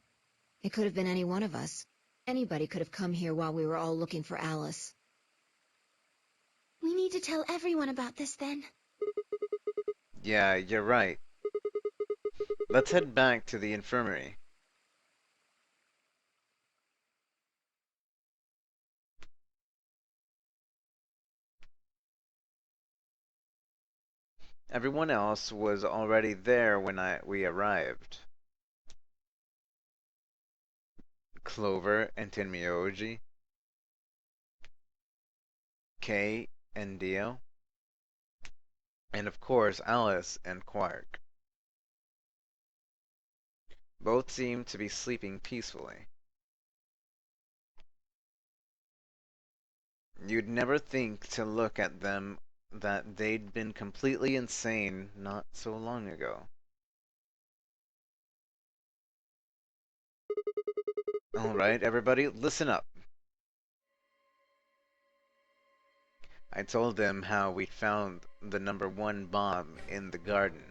it could have been any one of us. Anybody could have come here while we were all looking for Alice. We need to tell everyone about this then. Yeah, you're right. Let's head back to the infirmary. Everyone else was already there when we arrived. Clover and Tenmyoji, Kay and Dio, and of course Alice and Quark. Both seemed to be sleeping peacefully. You'd never think to look at them that they'd been completely insane not so long ago. Alright, everybody, listen up. I told them how we found the #1 bomb in the garden.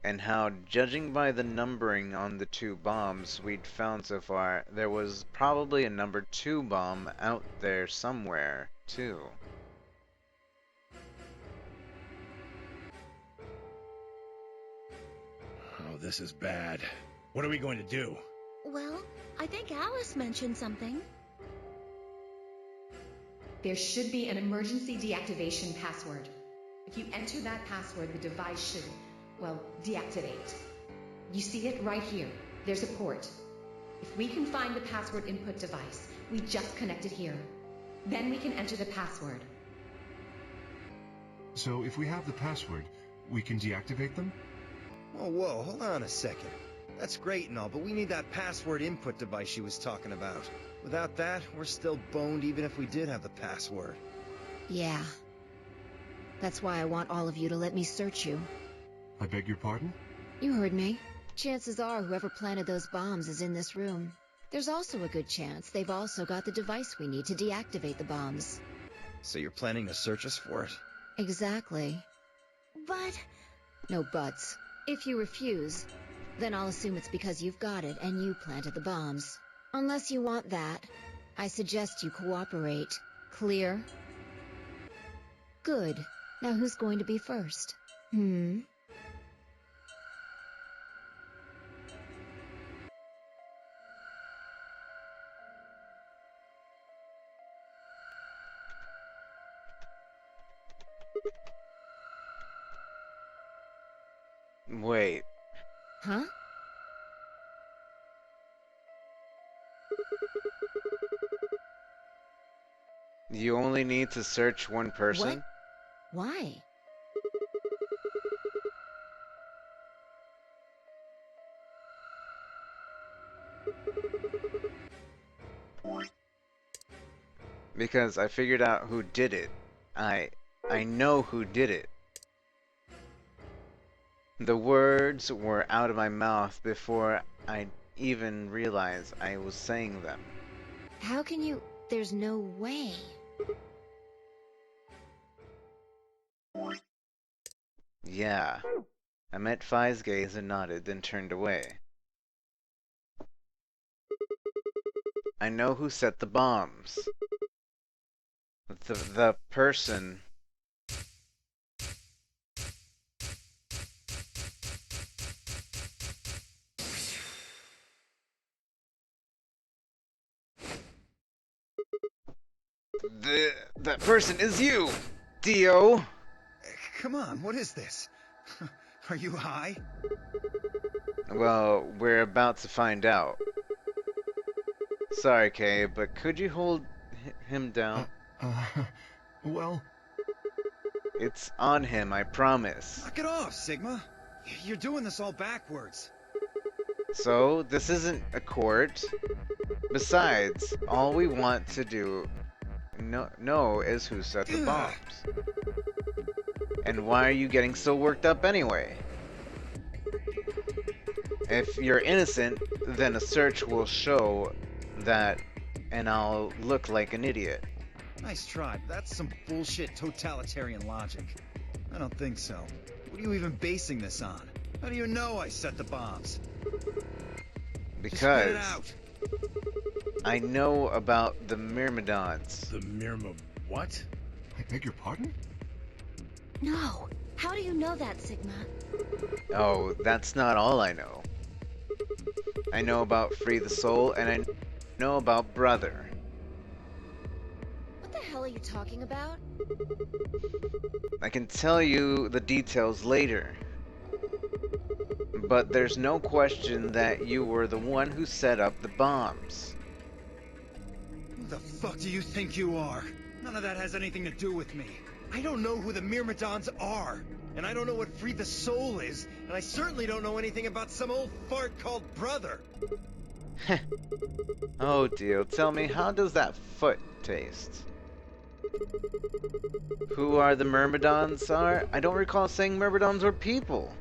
And how, judging by the numbering on the 2 bombs we'd found so far, there was probably a #2 bomb out there somewhere, too. Oh, this is bad. What are we going to do? Well, I think Alice mentioned something. There should be an emergency deactivation password. If you enter that password, the device should, well, deactivate. You see it right here. There's a port. If we can find the password input device, we just connect it here. Then we can enter the password. So if we have the password, we can deactivate them? Oh, whoa, hold on a second. That's great and all, but we need that password input device she was talking about. Without that, we're still boned even if we did have the password. Yeah. That's why I want all of you to let me search you. I beg your pardon? You heard me. Chances are whoever planted those bombs is in this room. There's also a good chance they've also got the device we need to deactivate the bombs. So you're planning to search us for it? Exactly. But... No buts. If you refuse, then I'll assume it's because you've got it and you planted the bombs. Unless you want that, I suggest you cooperate. Clear? Good. Now who's going to be first? Wait. Huh? You only need to search one person? What? Why? Because I figured out who did it. I know who did it. The words were out of my mouth before I even realized I was saying them. How can you... There's no way. Yeah. I met Fi's gaze and nodded, then turned away. I know who set the bombs. The person... That person is you, Dio! Come on, what is this? Are you high? Well, we're about to find out. Sorry, Kay, but could you hold him down? Well... It's on him, I promise. Knock it off, Sigma. You're doing this all backwards. So, this isn't a court. Besides, all we want to know is who set the bombs. And why are you getting so worked up anyway? If you're innocent, then a search will show that, and I'll look like an idiot. Nice try, but that's some bullshit totalitarian logic. I don't think so. What are you even basing this on? How do you know I set the bombs? Because Just spit it out. I know about the Myrmidons. The what? I beg your pardon? No. How do you know that, Sigma? Oh, that's not all I know. I know about Free the Soul, and I know about Brother. What the hell are you talking about? I can tell you the details later. But there's no question that you were the one who set up the bombs. Who the fuck do you think you are? None of that has anything to do with me. I don't know who the Myrmidons are. And I don't know what Free the Soul is. And I certainly don't know anything about some old fart called Brother. Oh, Dio, tell me, how does that foot taste? Who are the Myrmidons are? I don't recall saying Myrmidons were people.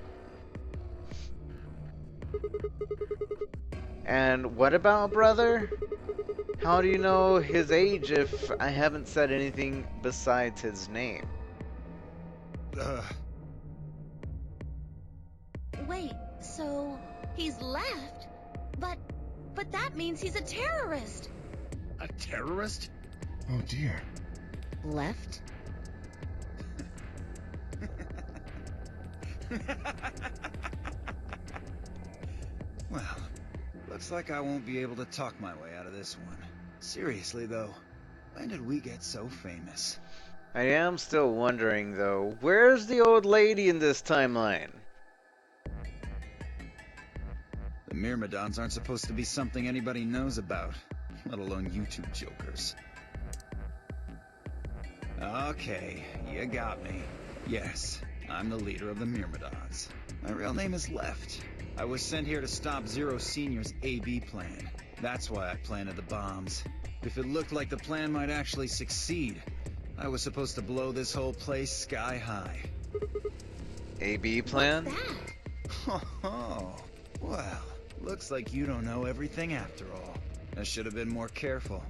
And what about Brother? How do you know his age if I haven't said anything besides his name? Wait, so he's left? But that means he's a terrorist. A terrorist? Oh dear. Left? Well, looks like I won't be able to talk my way out of this one. Seriously though, when did we get so famous? I am still wondering though, where's the old lady in this timeline? The Myrmidons aren't supposed to be something anybody knows about, let alone you two jokers. Okay, you got me. Yes, I'm the leader of the Myrmidons. My real name is Left. I was sent here to stop Zero Senior's AB plan. That's why I planted the bombs. If it looked like the plan might actually succeed, I was supposed to blow this whole place sky high. AB plan? Oh, well, looks like you don't know everything after all. I should have been more careful.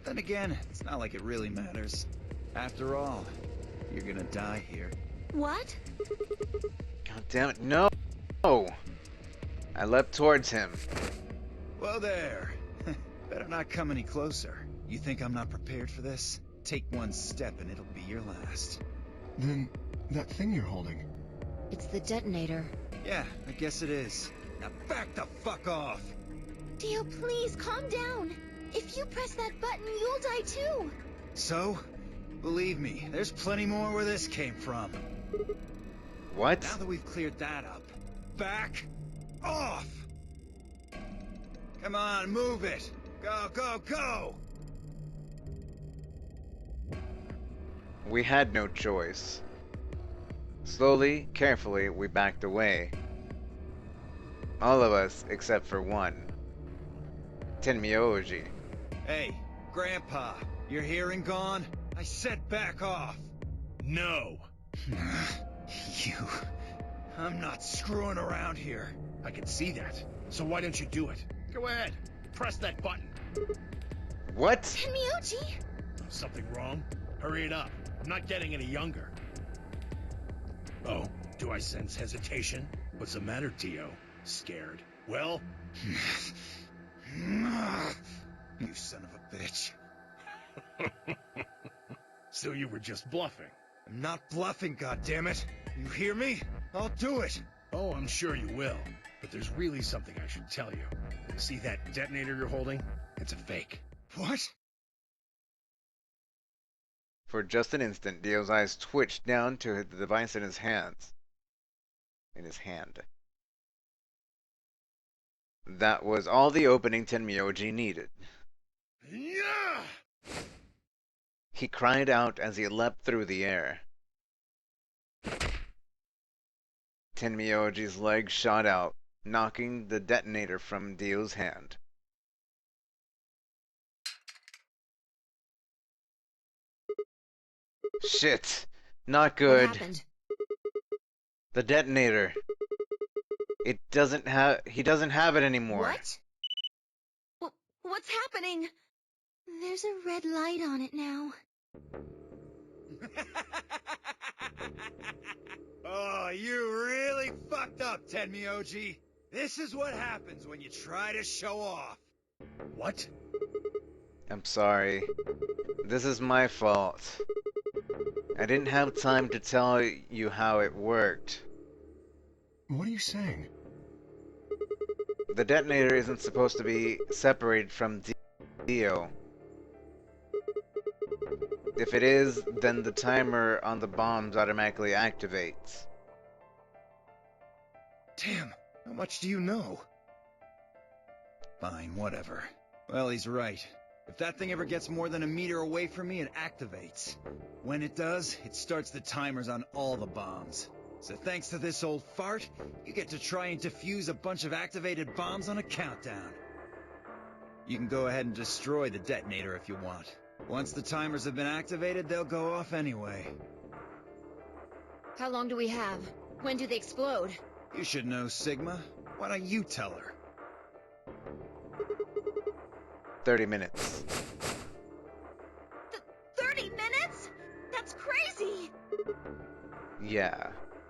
Then again, it's not like it really matters. After all, you're gonna die here. What? God damn it, no! I leapt towards him. Whoa there. Better not come any closer. You think I'm not prepared for this? Take one step and it'll be your last. Then, that thing you're holding... It's the detonator. Yeah, I guess it is. Now back the fuck off! Dio, please, calm down. If you press that button, you'll die too. So? Believe me, there's plenty more where this came from. What? Now that we've cleared that up, back off! Come on, move it! Go, go, go! We had no choice. Slowly, carefully, we backed away. All of us, except for one. Tenmyoji. Hey, Grandpa, your hearing gone? I said back off! No! You... I'm not screwing around here. I can see that. So why don't you do it? Go ahead. Press that button. What? Tenmyoji! Something wrong? Hurry it up. I'm not getting any younger. Oh, do I sense hesitation? What's the matter, Dio? Scared? Well? You son of a bitch. So you were just bluffing? I'm not bluffing, goddammit. You hear me? I'll do it. Oh, I'm sure you will. But there's really something I should tell you. See that detonator you're holding? It's a fake. What? For just an instant, Dio's eyes twitched down to the device in his hands. In his hand. that was all the opening Tenmyoji needed. Yeah! He cried out as he leapt through the air. Tenmyoji's leg shot out, knocking the detonator from Dio's hand. Shit! Not good. What happened? The detonator. He doesn't have it anymore. What? What's happening? There's a red light on it now. Oh, you really fucked up, Tenmyoji. This is what happens when you try to show off. What? I'm sorry. This is my fault. I didn't have time to tell you how it worked. What are you saying? The detonator isn't supposed to be separated from Dio. If it is, then the timer on the bombs automatically activates. Damn, how much do you know? Fine, whatever. Well, he's right. If that thing ever gets more than a meter away from me, it activates. When it does, it starts the timers on all the bombs. So thanks to this old fart, you get to try and defuse a bunch of activated bombs on a countdown. You can go ahead and destroy the detonator if you want. Once the timers have been activated, they'll go off anyway. How long do we have? When do they explode? You should know, Sigma. Why don't you tell her? 30 minutes. 30 minutes? That's crazy! Yeah.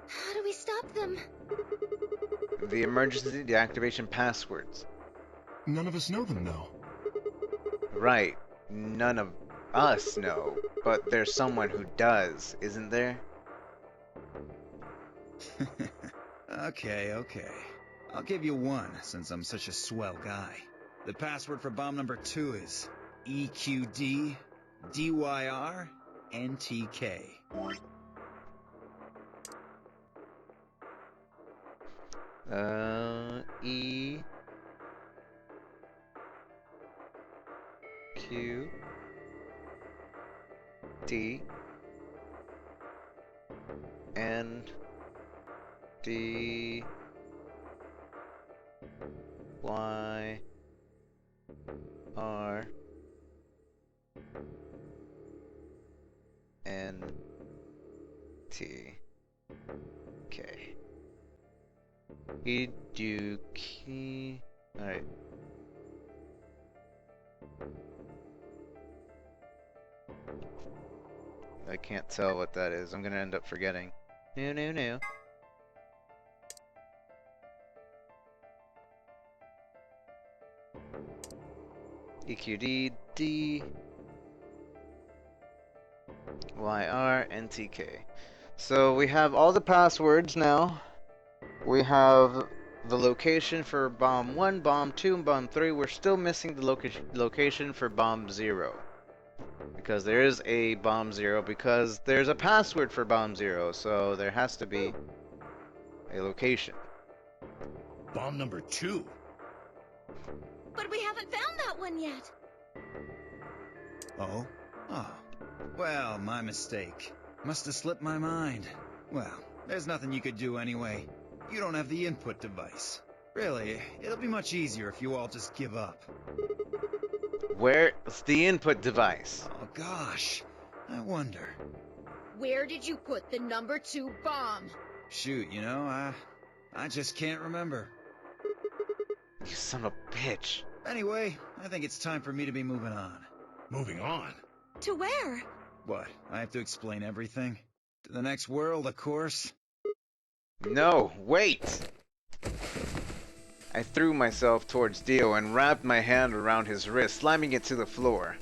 How do we stop them? The emergency deactivation passwords. None of us know them, though. Right. None of us know, but there's someone who does, isn't there? Okay. I'll give you one, since I'm such a swell guy. The password for bomb number 2 is EQD DYR NTK. E Q D N D Y R N T K. Iduki. Alright. I can't tell what that is. I'm gonna end up forgetting. No. EQD D YR NTK. So we have all the passwords now. We have the location for bomb 1, bomb 2, and bomb 3. We're still missing the location for bomb 0. Because there is a bomb 0, because there's a password for bomb 0, so there has to be a location. Bomb number 2? But we haven't found that one yet. Oh? Well, my mistake. Must have slipped my mind. Well, there's nothing you could do anyway. You don't have the input device. Really, it'll be much easier if you all just give up. Where's the input device? Oh gosh, I wonder. Where did you put the number 2 bomb? Shoot, I just can't remember. You son of a bitch. Anyway, I think it's time for me to be moving on. Moving on? To where? What, I have to explain everything? To the next world, of course. No, wait! I threw myself towards Dio and wrapped my hand around his wrist, slamming it to the floor.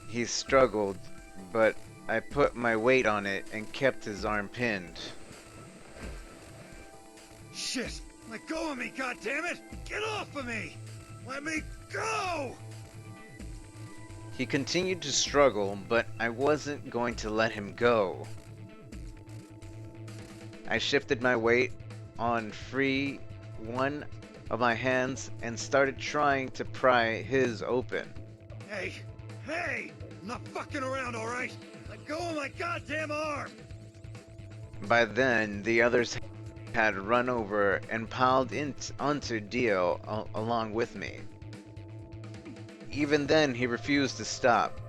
He struggled, but I put my weight on it and kept his arm pinned. Shit! Let go of me, goddammit! Get off of me! Let me go! He continued to struggle, but I wasn't going to let him go. I shifted my weight on free one of my hands and started trying to pry his open. Hey! Hey! I'm not fucking around, alright? Let go of my goddamn arm! By then, the others had run over and piled onto Dio along with me. Even then, he refused to stop.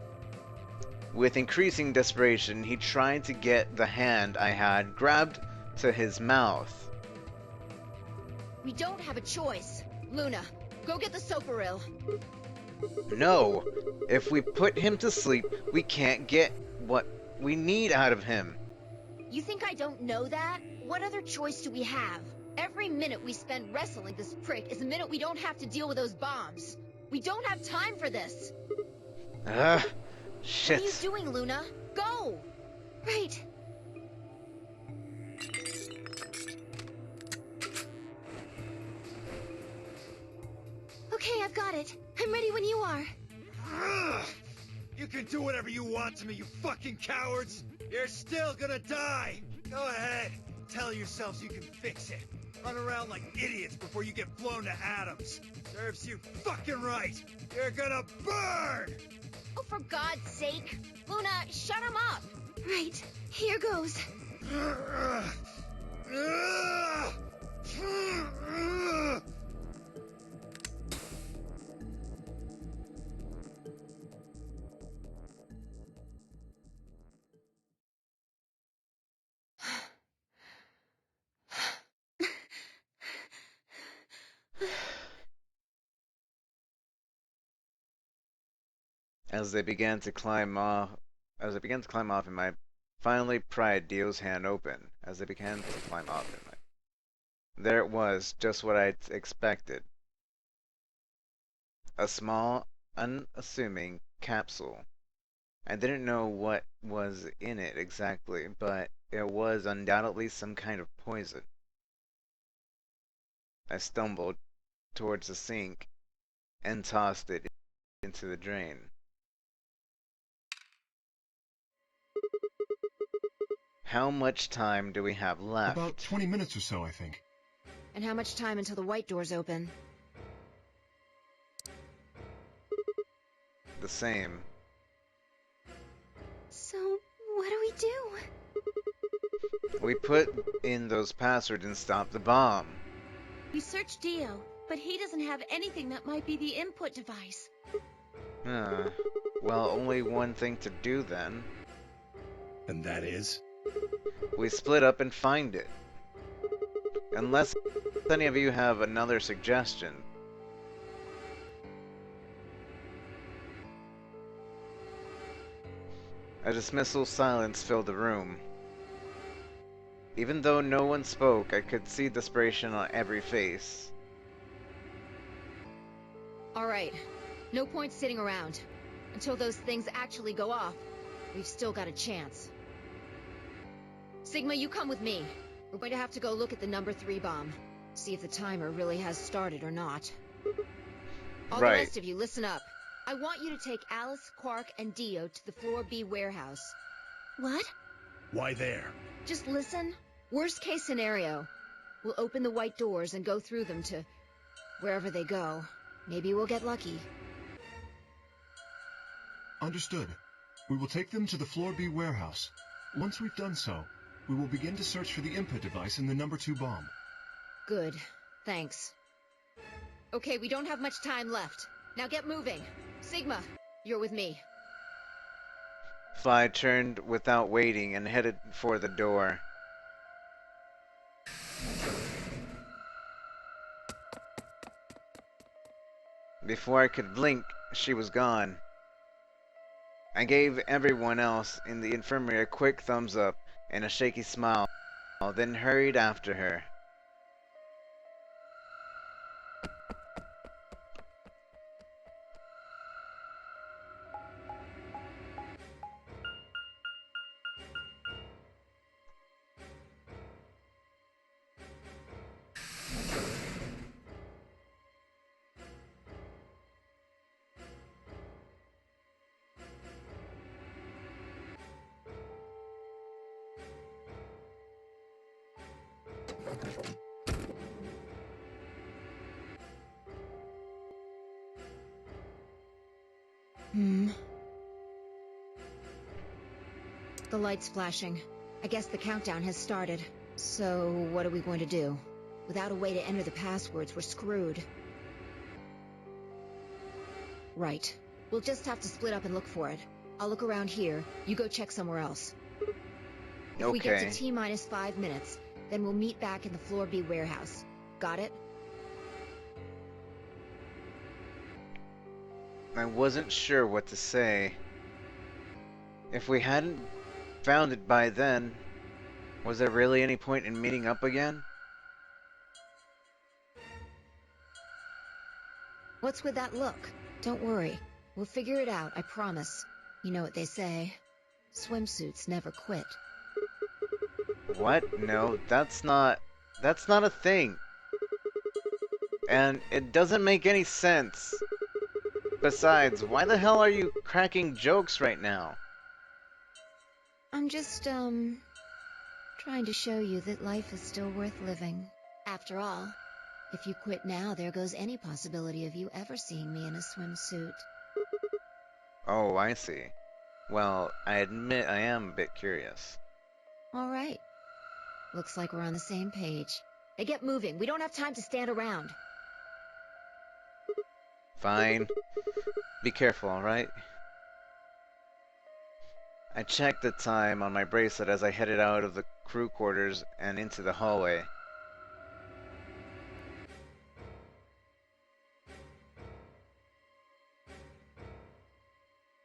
With increasing desperation, he tried to get the hand I had grabbed to his mouth. We don't have a choice. Luna, go get the Soparil. No! If we put him to sleep, we can't get what we need out of him. You think I don't know that? What other choice do we have? Every minute we spend wrestling this prick is a minute we don't have to deal with those bombs. We don't have time for this. Shit. What are you doing, Luna? Go! Right. Okay, I've got it. I'm ready when you are. You can do whatever you want to me, you fucking cowards! You're still gonna die! Go ahead, tell yourselves you can fix it. Run around like idiots before you get blown to atoms. Serves you fucking right! You're gonna burn! Oh, for God's sake! Luna, shut him up! Right, here goes. As they began to climb off, and I finally pried Dio's hand open. There it was, just what I'd expected. A small, unassuming capsule. I didn't know what was in it exactly, but it was undoubtedly some kind of poison. I stumbled towards the sink and tossed it into the drain. How much time do we have left? About 20 minutes or so, I think. And how much time until the white doors open? The same. So, what do we do? We put in those passwords and stop the bomb. We searched Dio, but he doesn't have anything that might be the input device. Well, only one thing to do then. And that is? We split up and find it. Unless any of you have another suggestion. A dismissal silence filled the room. Even though no one spoke, I could see desperation on every face. Alright, no point sitting around. Until those things actually go off, we've still got a chance. Sigma, you come with me. We're going to have to go look at the number 3 bomb. See if the timer really has started or not. All the rest of you, listen up. I want you to take Alice, Quark, and Dio to the Floor B warehouse. What? Why there? Just listen. Worst case scenario. We'll open the white doors and go through them to wherever they go. Maybe we'll get lucky. Understood. We will take them to the Floor B warehouse. Once we've done so, we will begin to search for the input device in the number 2 bomb. Good. Thanks. Okay, we don't have much time left. Now get moving. Sigma, you're with me. Phi turned without waiting and headed for the door. Before I could blink, she was gone. I gave everyone else in the infirmary a quick thumbs up and a shaky smile, then hurried after her. The light's flashing. I guess the countdown has started. So, what are we going to do? Without a way to enter the passwords, we're screwed. Right. We'll just have to split up and look for it. I'll look around here. You go check somewhere else. If we get to T-minus 5 minutes, then we'll meet back in the Floor B warehouse. Got it? I wasn't sure what to say. If we hadn't found it by then, was there really any point in meeting up again? What's with that look? Don't worry. We'll figure it out, I promise. You know what they say. Swimsuits never quit. What? No, that's not a thing. And it doesn't make any sense. Besides, why the hell are you cracking jokes right now? I'm just, trying to show you that life is still worth living. After all, if you quit now, there goes any possibility of you ever seeing me in a swimsuit. Oh, I see. Well, I admit I am a bit curious. Alright. Looks like we're on the same page. Hey, get moving. We don't have time to stand around. Fine. Be careful, alright? I checked the time on my bracelet as I headed out of the crew quarters and into the hallway.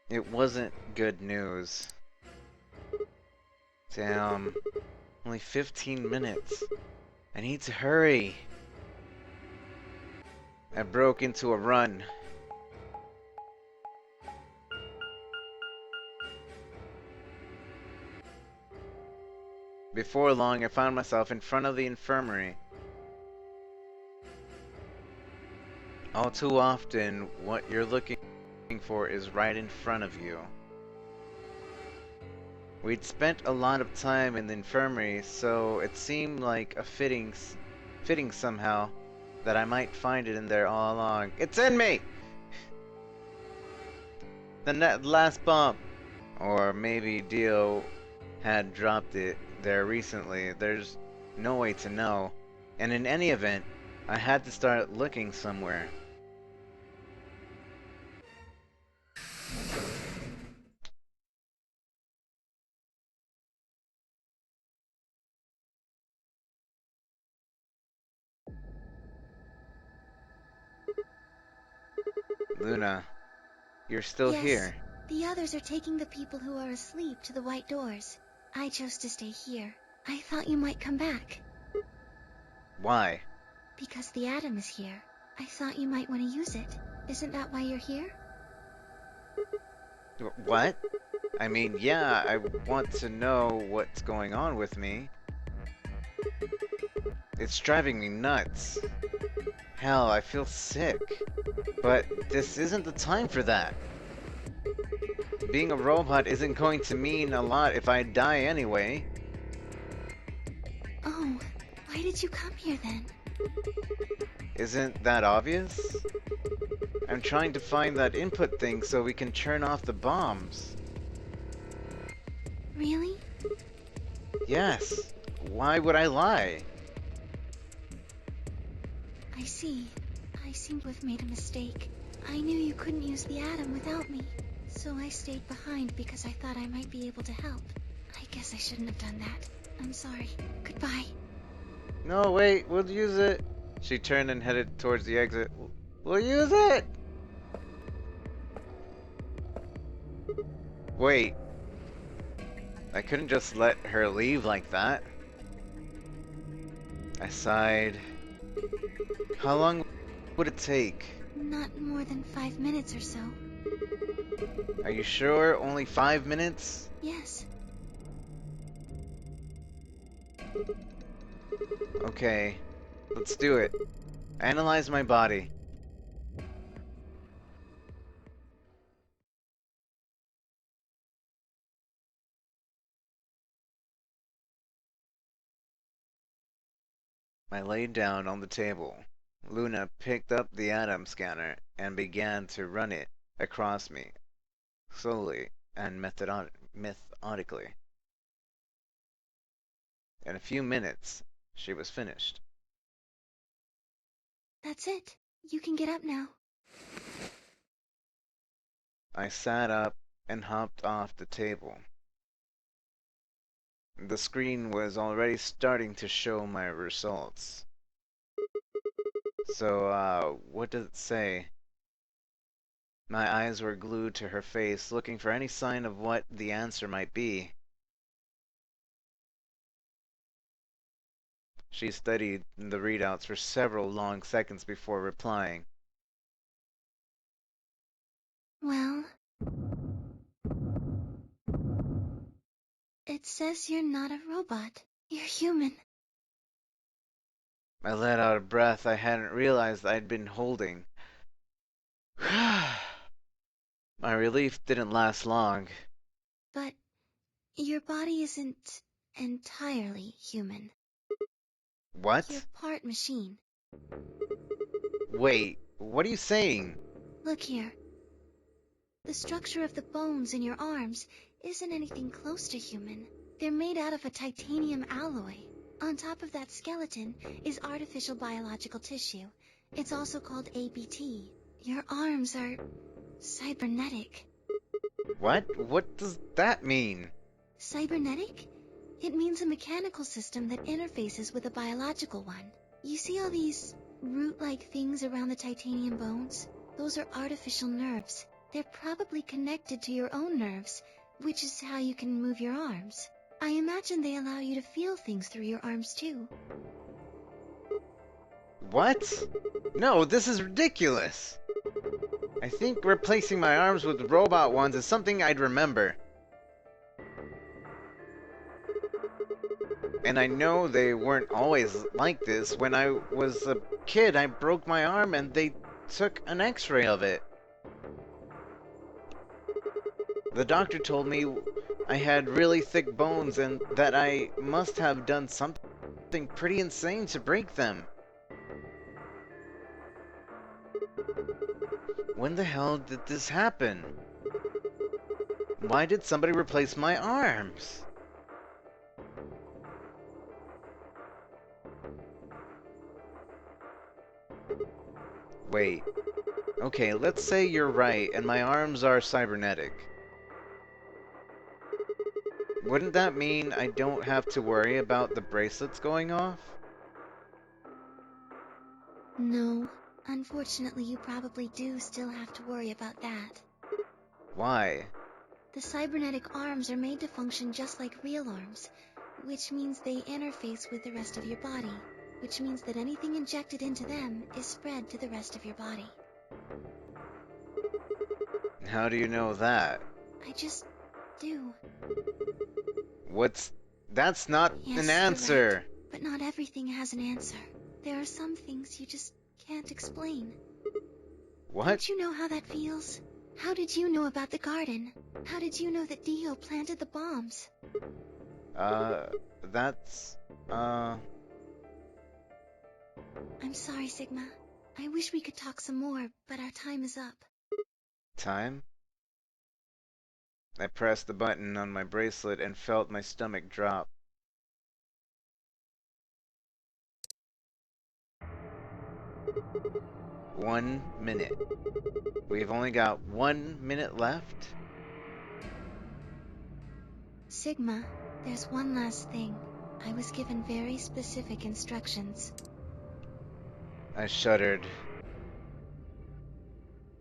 It wasn't good news. Damn. Only 15 minutes. I need to hurry. I broke into a run. Before long, I found myself in front of the infirmary. All too often, what you're looking for is right in front of you. We'd spent a lot of time in the infirmary, so it seemed like a fitting somehow that I might find it in there all along. It's in me! The last bomb. Or maybe Dio had dropped it there recently. There's no way to know. And in any event, I had to start looking somewhere. Luna, you're still here. The others are taking the people who are asleep to the white doors. I chose to stay here. I thought you might come back. Why? Because the atom is here. I thought you might want to use it. Isn't that why you're here? What? I mean, yeah, I want to know what's going on with me. It's driving me nuts. Hell, I feel sick. But this isn't the time for that. Being a robot isn't going to mean a lot if I die anyway. Oh, why did you come here then? Isn't that obvious? I'm trying to find that input thing so we can turn off the bombs. Really? Yes. Why would I lie? I see. I seem to have made a mistake. I knew you couldn't use the atom without me, so I stayed behind because I thought I might be able to help. I guess I shouldn't have done that. I'm sorry. Goodbye. No, wait, we'll use it. She turned and headed towards the exit. We'll use it! Wait. I couldn't just let her leave like that. I sighed. How long would it take? Not more than 5 minutes or so. Are you sure? Only 5 minutes? Yes. Okay, let's do it. Analyze my body. I laid down on the table. Luna picked up the atom scanner and began to run it across me, slowly and methodically. In a few minutes, she was finished. That's it. You can get up now. I sat up and hopped off the table. The screen was already starting to show my results. So, what does it say? My eyes were glued to her face, looking for any sign of what the answer might be. She studied the readouts for several long seconds before replying. Well, it says you're not a robot. You're human. I let out a breath I hadn't realized I'd been holding. My relief didn't last long. But your body isn't entirely human. What? You're part machine. Wait, what are you saying? Look here. The structure of the bones in your arms isn't anything close to human. They're made out of a titanium alloy. On top of that skeleton is artificial biological tissue. It's also called ABT. Your arms are cybernetic. What? What does that mean? Cybernetic? It means a mechanical system that interfaces with a biological one. You see all these root-like things around the titanium bones? Those are artificial nerves. They're probably connected to your own nerves, which is how you can move your arms. I imagine they allow you to feel things through your arms too. What? No, this is ridiculous. I think replacing my arms with robot ones is something I'd remember. And I know they weren't always like this. When I was a kid, I broke my arm and they took an x-ray of it. The doctor told me I had really thick bones and that I must have done something pretty insane to break them. When the hell did this happen? Why did somebody replace my arms? Wait. Okay, let's say you're right and my arms are cybernetic. Wouldn't that mean I don't have to worry about the bracelets going off? No. Unfortunately, you probably do still have to worry about that. Why? The cybernetic arms are made to function just like real arms, which means they interface with the rest of your body, which means that anything injected into them is spread to the rest of your body. How do you know that? I just do. That's not Yes, an you're answer. right, but not everything has an answer. There are some things you just can't explain. What? Don't you know how that feels? How did you know about the garden? How did you know that Dio planted the bombs? I'm sorry, Sigma. I wish we could talk some more, but our time is up. Time? I pressed the button on my bracelet and felt my stomach drop. One minute. We've only got 1 minute left? Sigma, there's one last thing. I was given very specific instructions. I shuddered.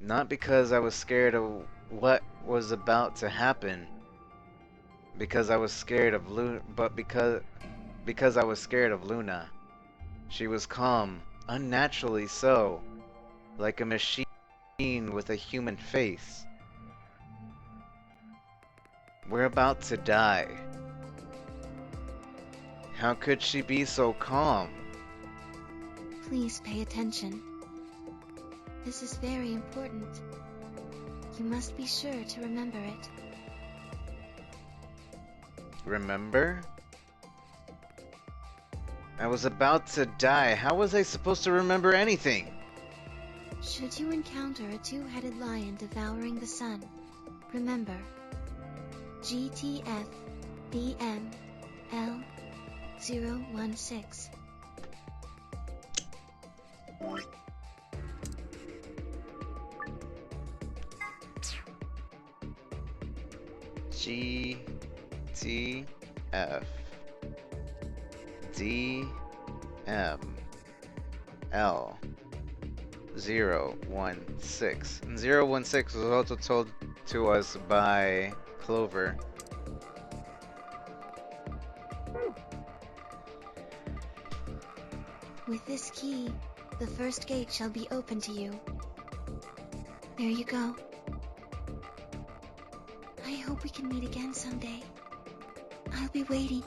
Not because I was scared of what was about to happen. Because I was scared of Luna, but because I was scared of Luna. She was calm, unnaturally so, like a machine with a human face. We're about to die. How could she be so calm? Please pay attention. This is very important. You must be sure to remember it. Remember? I was about to die. How was I supposed to remember anything? Should you encounter a two-headed lion devouring the sun, remember, GTF BM L 016. G T F D M L 016. And 016 was also told to us by Clover. With this key, the first gate shall be open to you. There you go. I hope we can meet again someday. I'll be waiting.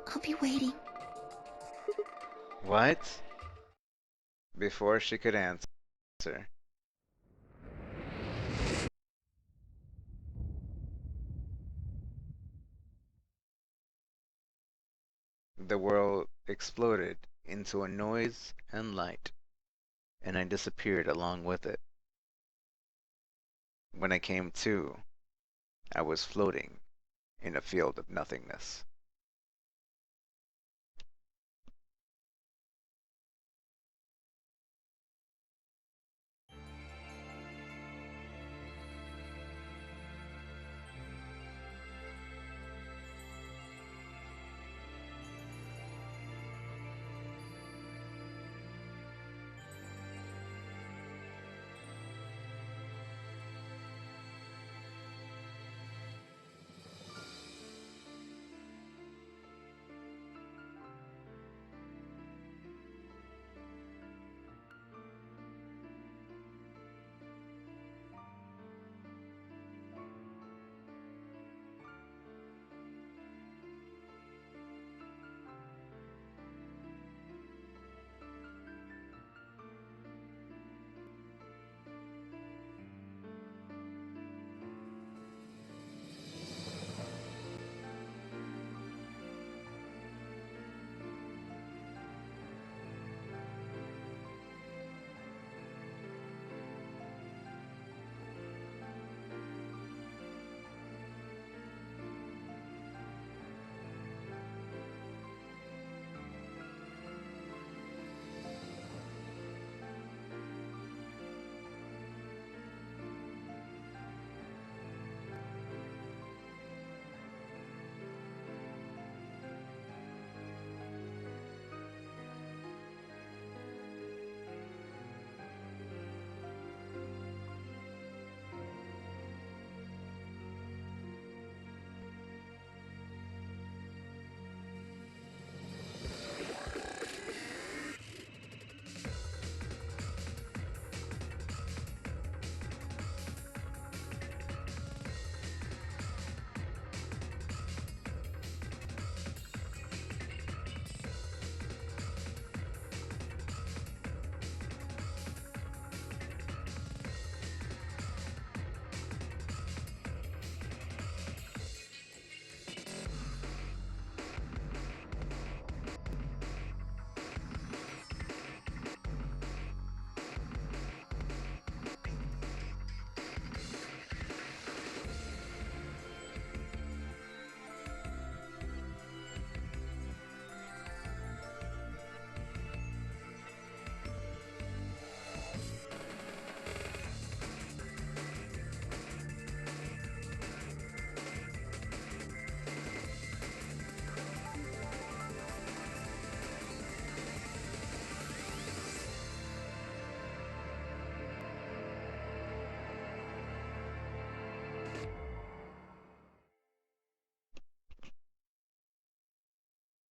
I'll be waiting. What? Before she could answer. The world exploded into a noise and light, and I disappeared along with it. When I came to, I was floating in a field of nothingness.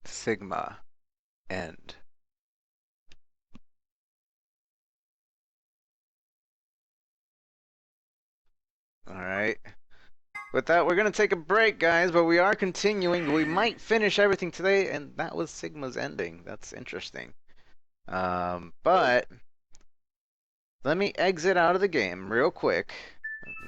Sigma End. Alright. With that, we're going to take a break, guys, but we are continuing. We might finish everything today, and that was Sigma's ending. That's interesting. But let me exit out of the game real quick.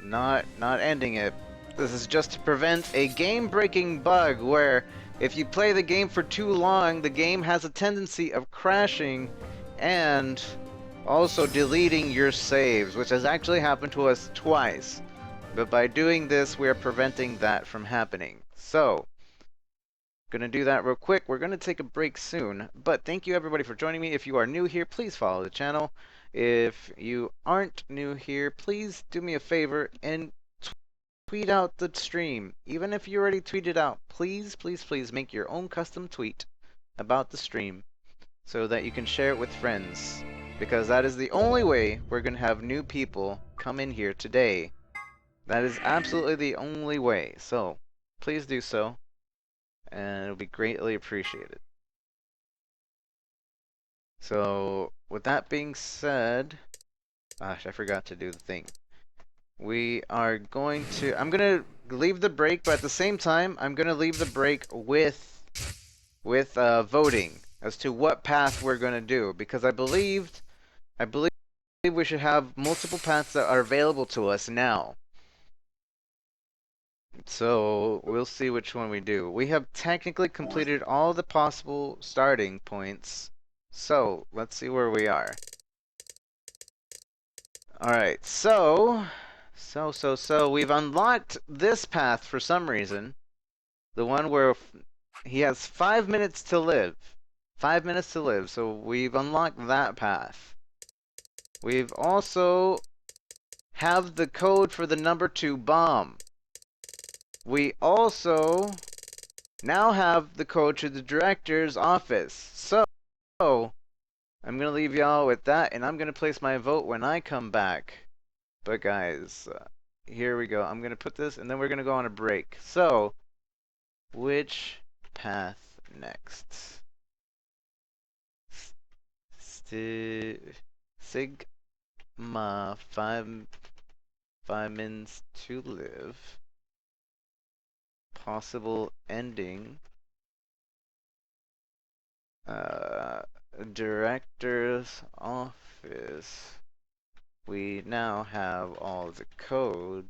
Not ending it. This is just to prevent a game-breaking bug where if you play the game for too long, the game has a tendency of crashing and also deleting your saves, which has actually happened to us twice. But by doing this, we are preventing that from happening. So, Gonna do that real quick. We're gonna take a break soon, but thank you everybody for joining me. If you are new here, please follow the channel. If you aren't new here, please do me a favor and tweet out the stream. Even if you already tweeted out, please, please, please make your own custom tweet about the stream so that you can share it with friends. Because that is the only way we're gonna have new people come in here today. That is absolutely the only way. So, please do so. And it'll be greatly appreciated. So, with that being said, gosh, I forgot to do the thing. We are going to, I'm gonna leave the break, but at the same time, I'm gonna leave the break with voting as to what path we're gonna do, because I believe we should have multiple paths that are available to us now. So, we'll see which one we do. We have technically completed all the possible starting points. So, let's see where we are. Alright, so, we've unlocked this path for some reason. The one where he has 5 minutes to live. 5 minutes to live, so we've unlocked that path. We've also have the code for the number 2 bomb. We also now have the code to the director's office. So, I'm going to leave y'all with that, and I'm going to place my vote when I come back. But guys, here we go. I'm going to put this, and then we're going to go on a break. So, which path next? Sigma 5 minutes to live. Possible ending. Director's office. We now have all the code.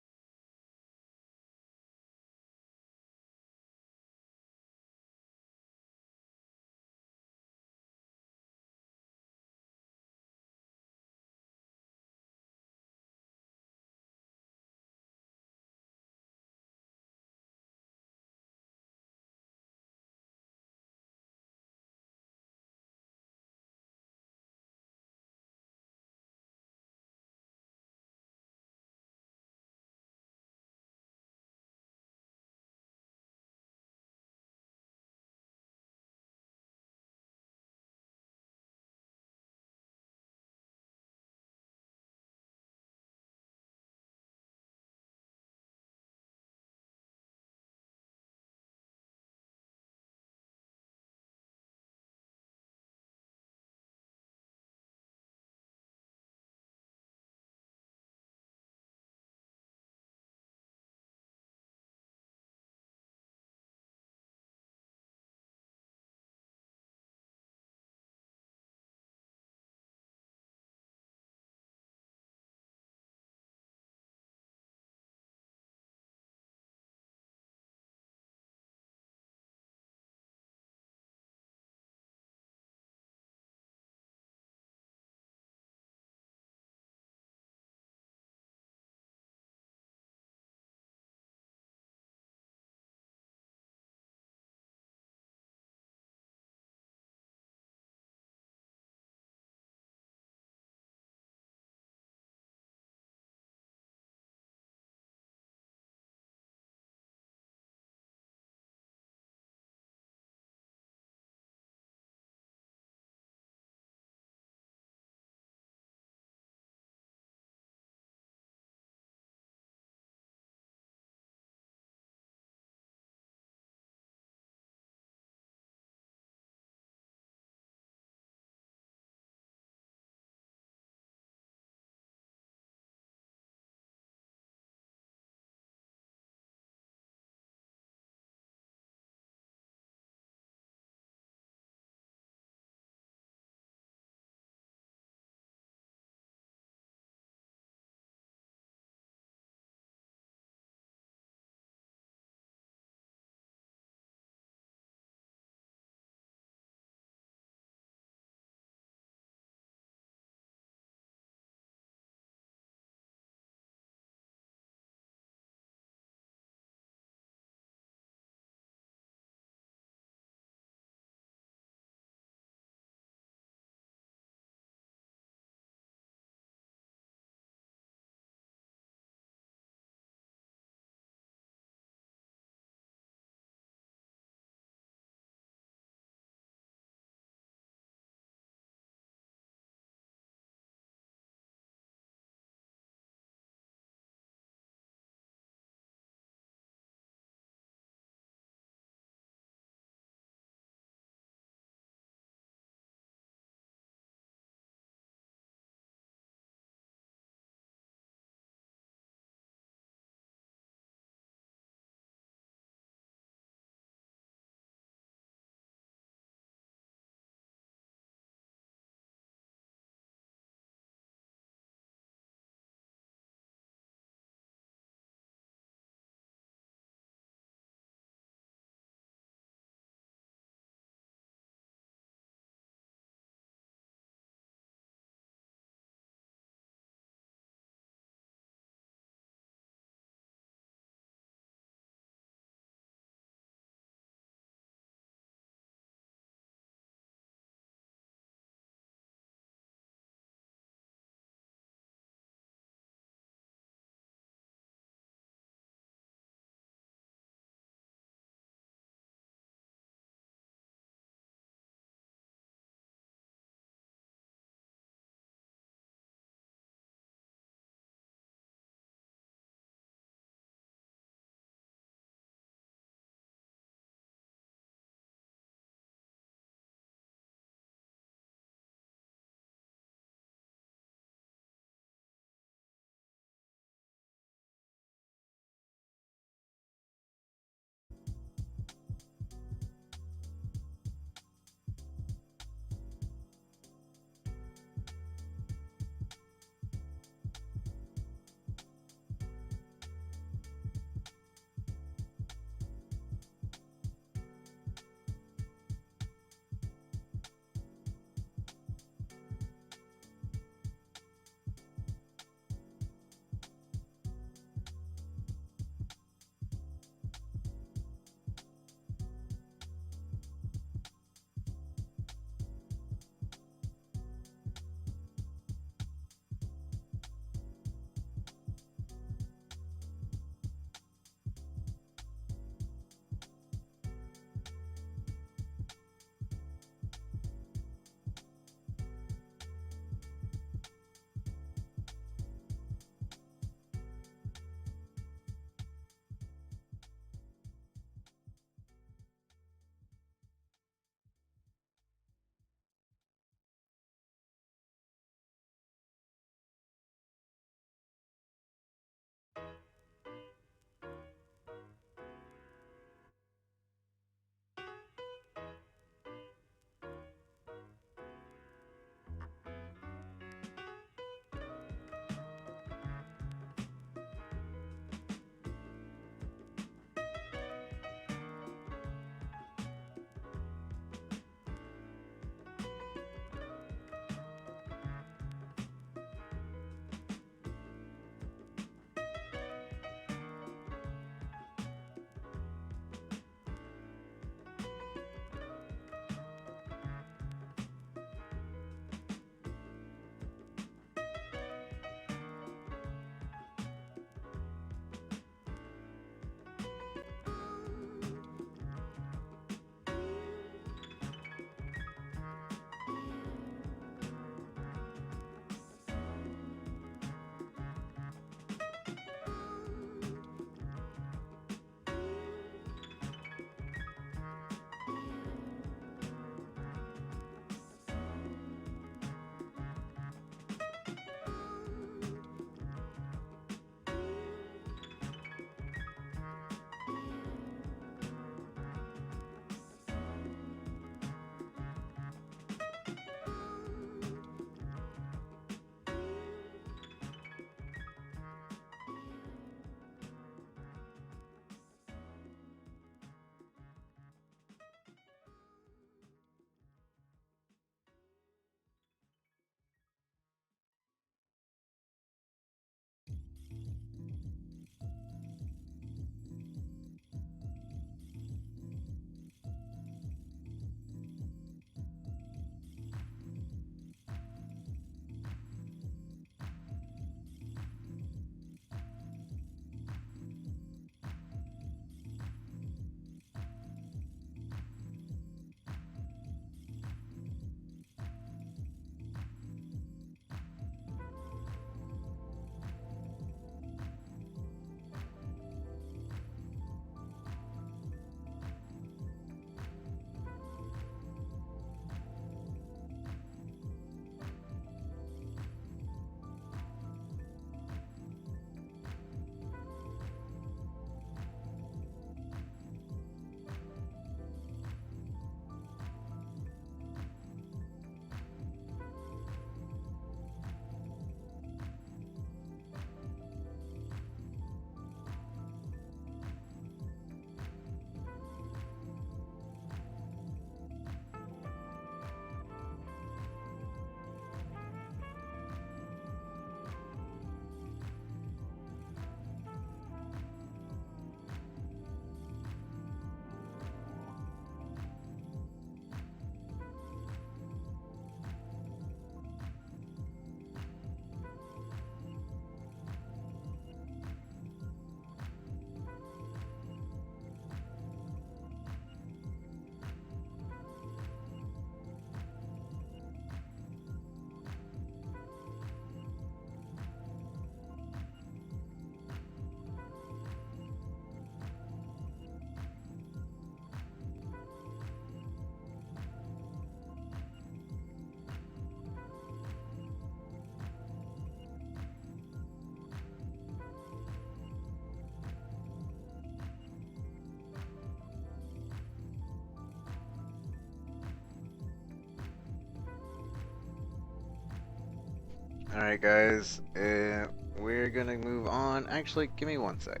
Alright, guys. We're gonna move on. Actually, give me one sec.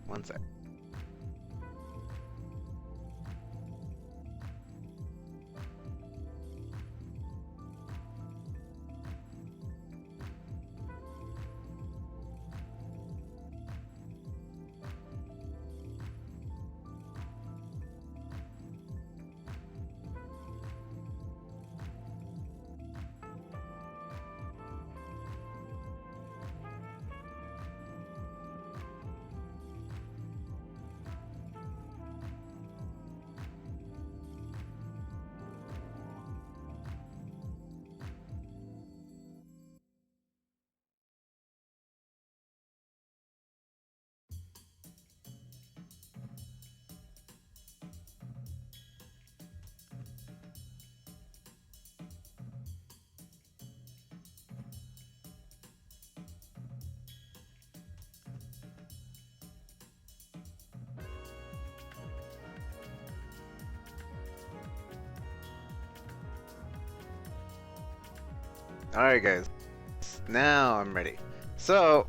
One sec. Alright, guys. Now I'm ready. So,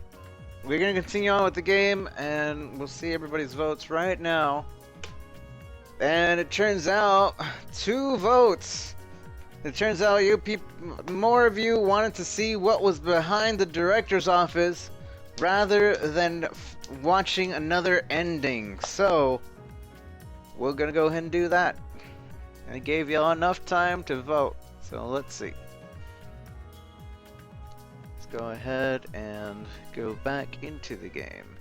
we're gonna continue on with the game, and we'll see everybody's votes right now. And it turns out, 2 votes! It turns out more of you wanted to see what was behind the director's office rather than watching another ending. So, we're gonna go ahead and do that. And it gave y'all enough time to vote. So let's see. Let's go ahead and go back into the game.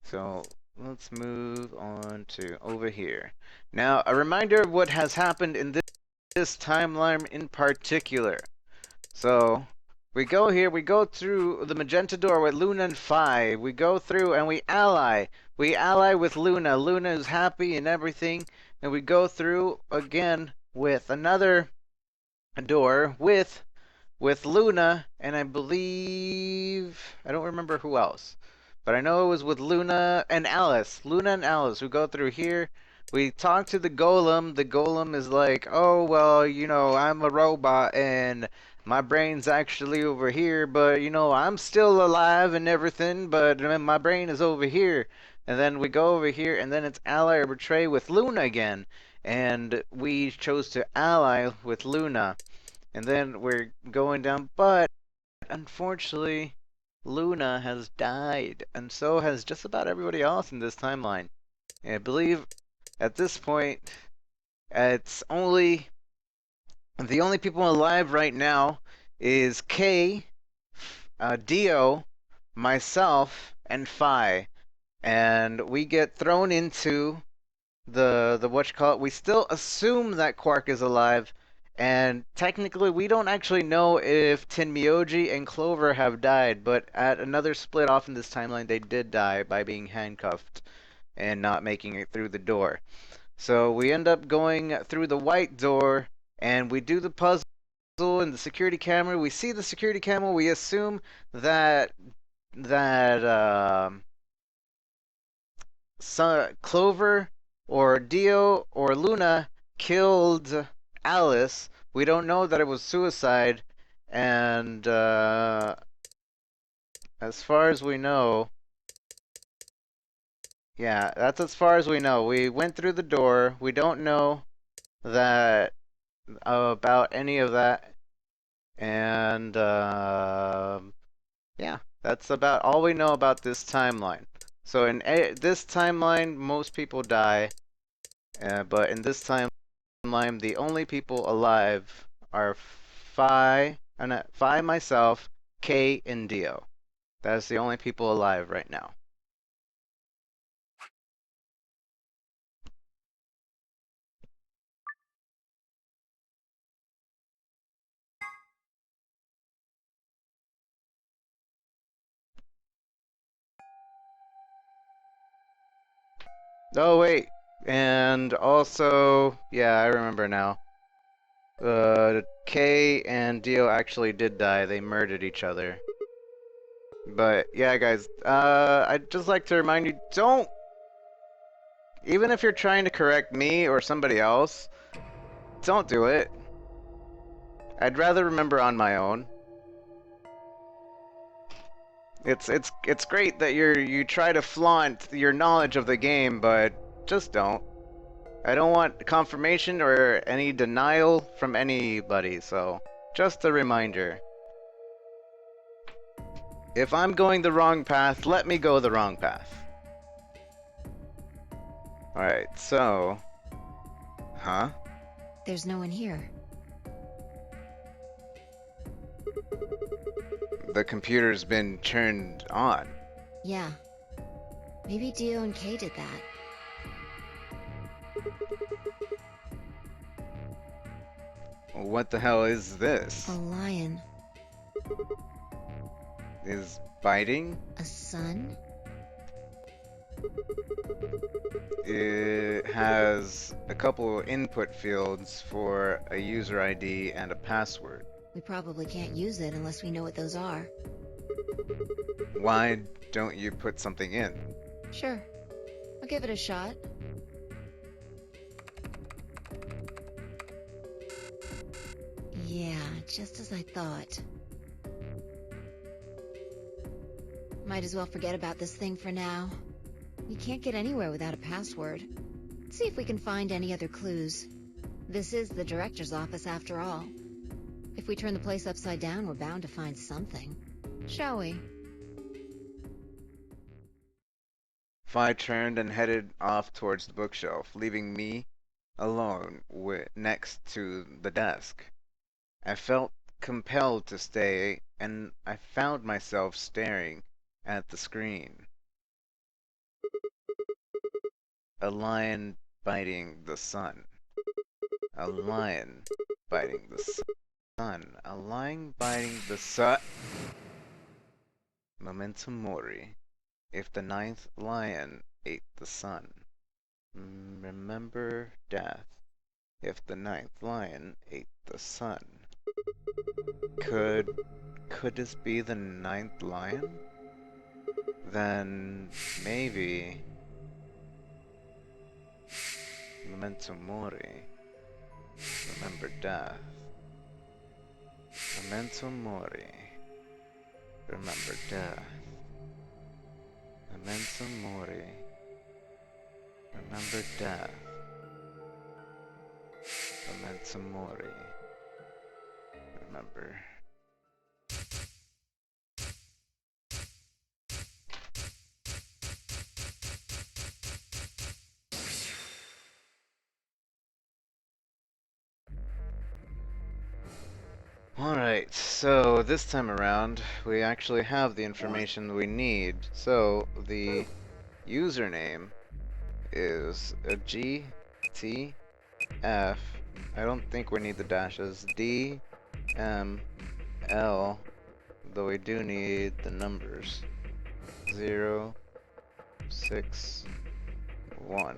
So let's move on to over here. Now, a reminder of what has happened in this timeline in particular. So, we go here, we go through the magenta door with Luna and Phi. We go through and we ally. We ally with Luna. Luna is happy and everything. And we go through again with another door with Luna, and I believe, I don't remember who else. But I know it was with Luna and Alice. Luna and Alice who go through here. We talk to the golem. The golem is like, oh, well, you know, I'm a robot and my brain's actually over here, but, you know, I'm still alive and everything, but my brain is over here. And then we go over here, and then it's ally or betray with Luna again. And we chose to ally with Luna. And then we're going down, but unfortunately, Luna has died, and so has just about everybody else in this timeline. And I believe at this point, it's only the only people alive right now is Kay, Dio, myself, and Phi, and we get thrown into the whatchamacallit. We still assume that Quark is alive. And technically, we don't actually know if Tenmyoji and Clover have died, but at another split off in this timeline, they did die by being handcuffed and not making it through the door. So we end up going through the white door, and we do the puzzle in the security camera. We see the security camera. We assume that Clover or Dio or Luna killed Alice. We don't know that it was suicide, and as far as we know, yeah, that's as far as we know. We went through the door. We don't know that about any of that, and yeah, that's about all we know about this timeline. So in this timeline, most people die, but in this timeline, the only people alive are Phi, myself, Kay, and Dio. That's the only people alive right now. Oh wait, and also, yeah, I remember now. Kay and Dio actually did die. They murdered each other. But yeah, guys, I'd just like to remind you, don't, even if you're trying to correct me or somebody else, don't do it. I'd rather remember on my own. It's great that you try to flaunt your knowledge of the game, but just don't. I don't want confirmation or any denial from anybody, so just a reminder. If I'm going the wrong path, let me go the wrong path. Alright, so... Huh? There's no one here. The computer's been turned on. Yeah. Maybe Dio and Kay did that. What the hell is this? A lion. Is biting? A sun? It has a couple input fields for a user ID and a password. We probably can't use it unless we know what those are. Why don't you put something in? Sure. I'll give it a shot. Yeah, just as I thought. Might as well forget about this thing for now. We can't get anywhere without a password. Let's see if we can find any other clues. This is the director's office after all. If we turn the place upside down, we're bound to find something. Shall we? Fi turned and headed off towards the bookshelf, leaving me alone next to the desk. I felt compelled to stay, and I found myself staring at the screen. A lion biting the sun. A lion biting the sun. A lion biting the sun. Memento mori. If the ninth lion ate the sun. Remember death. If the ninth lion ate the sun. Could this be the ninth lion? Then maybe Memento mori. Remember death. Memento mori. Remember death. Memento mori. Remember death. Memento mori. Remember. Alright, so this time around, we actually have the information we need. So, the username is a G, T, F, I don't think we need the dashes, D, M, L, though we do need the numbers. 0, 6, 1.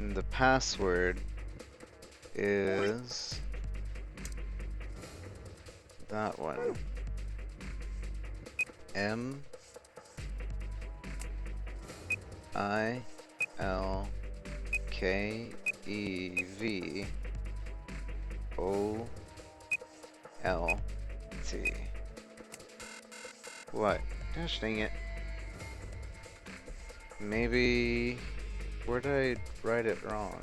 And the password is that one. M I L K E V O L T. What? Gosh dang it. Maybe where did I write it wrong?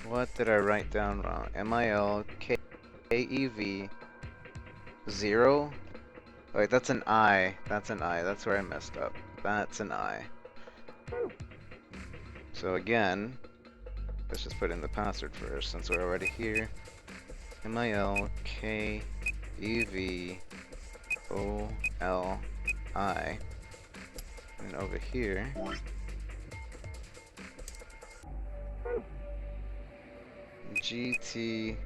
What did I write down wrong? M-I-L-K-E-V 0? Wait, that's an I. That's an I. That's where I messed up. That's an I. So again, let's just put in the password first since we're already here. M-I-L-K-E-V-O-L-I. And over here, GTFDML016.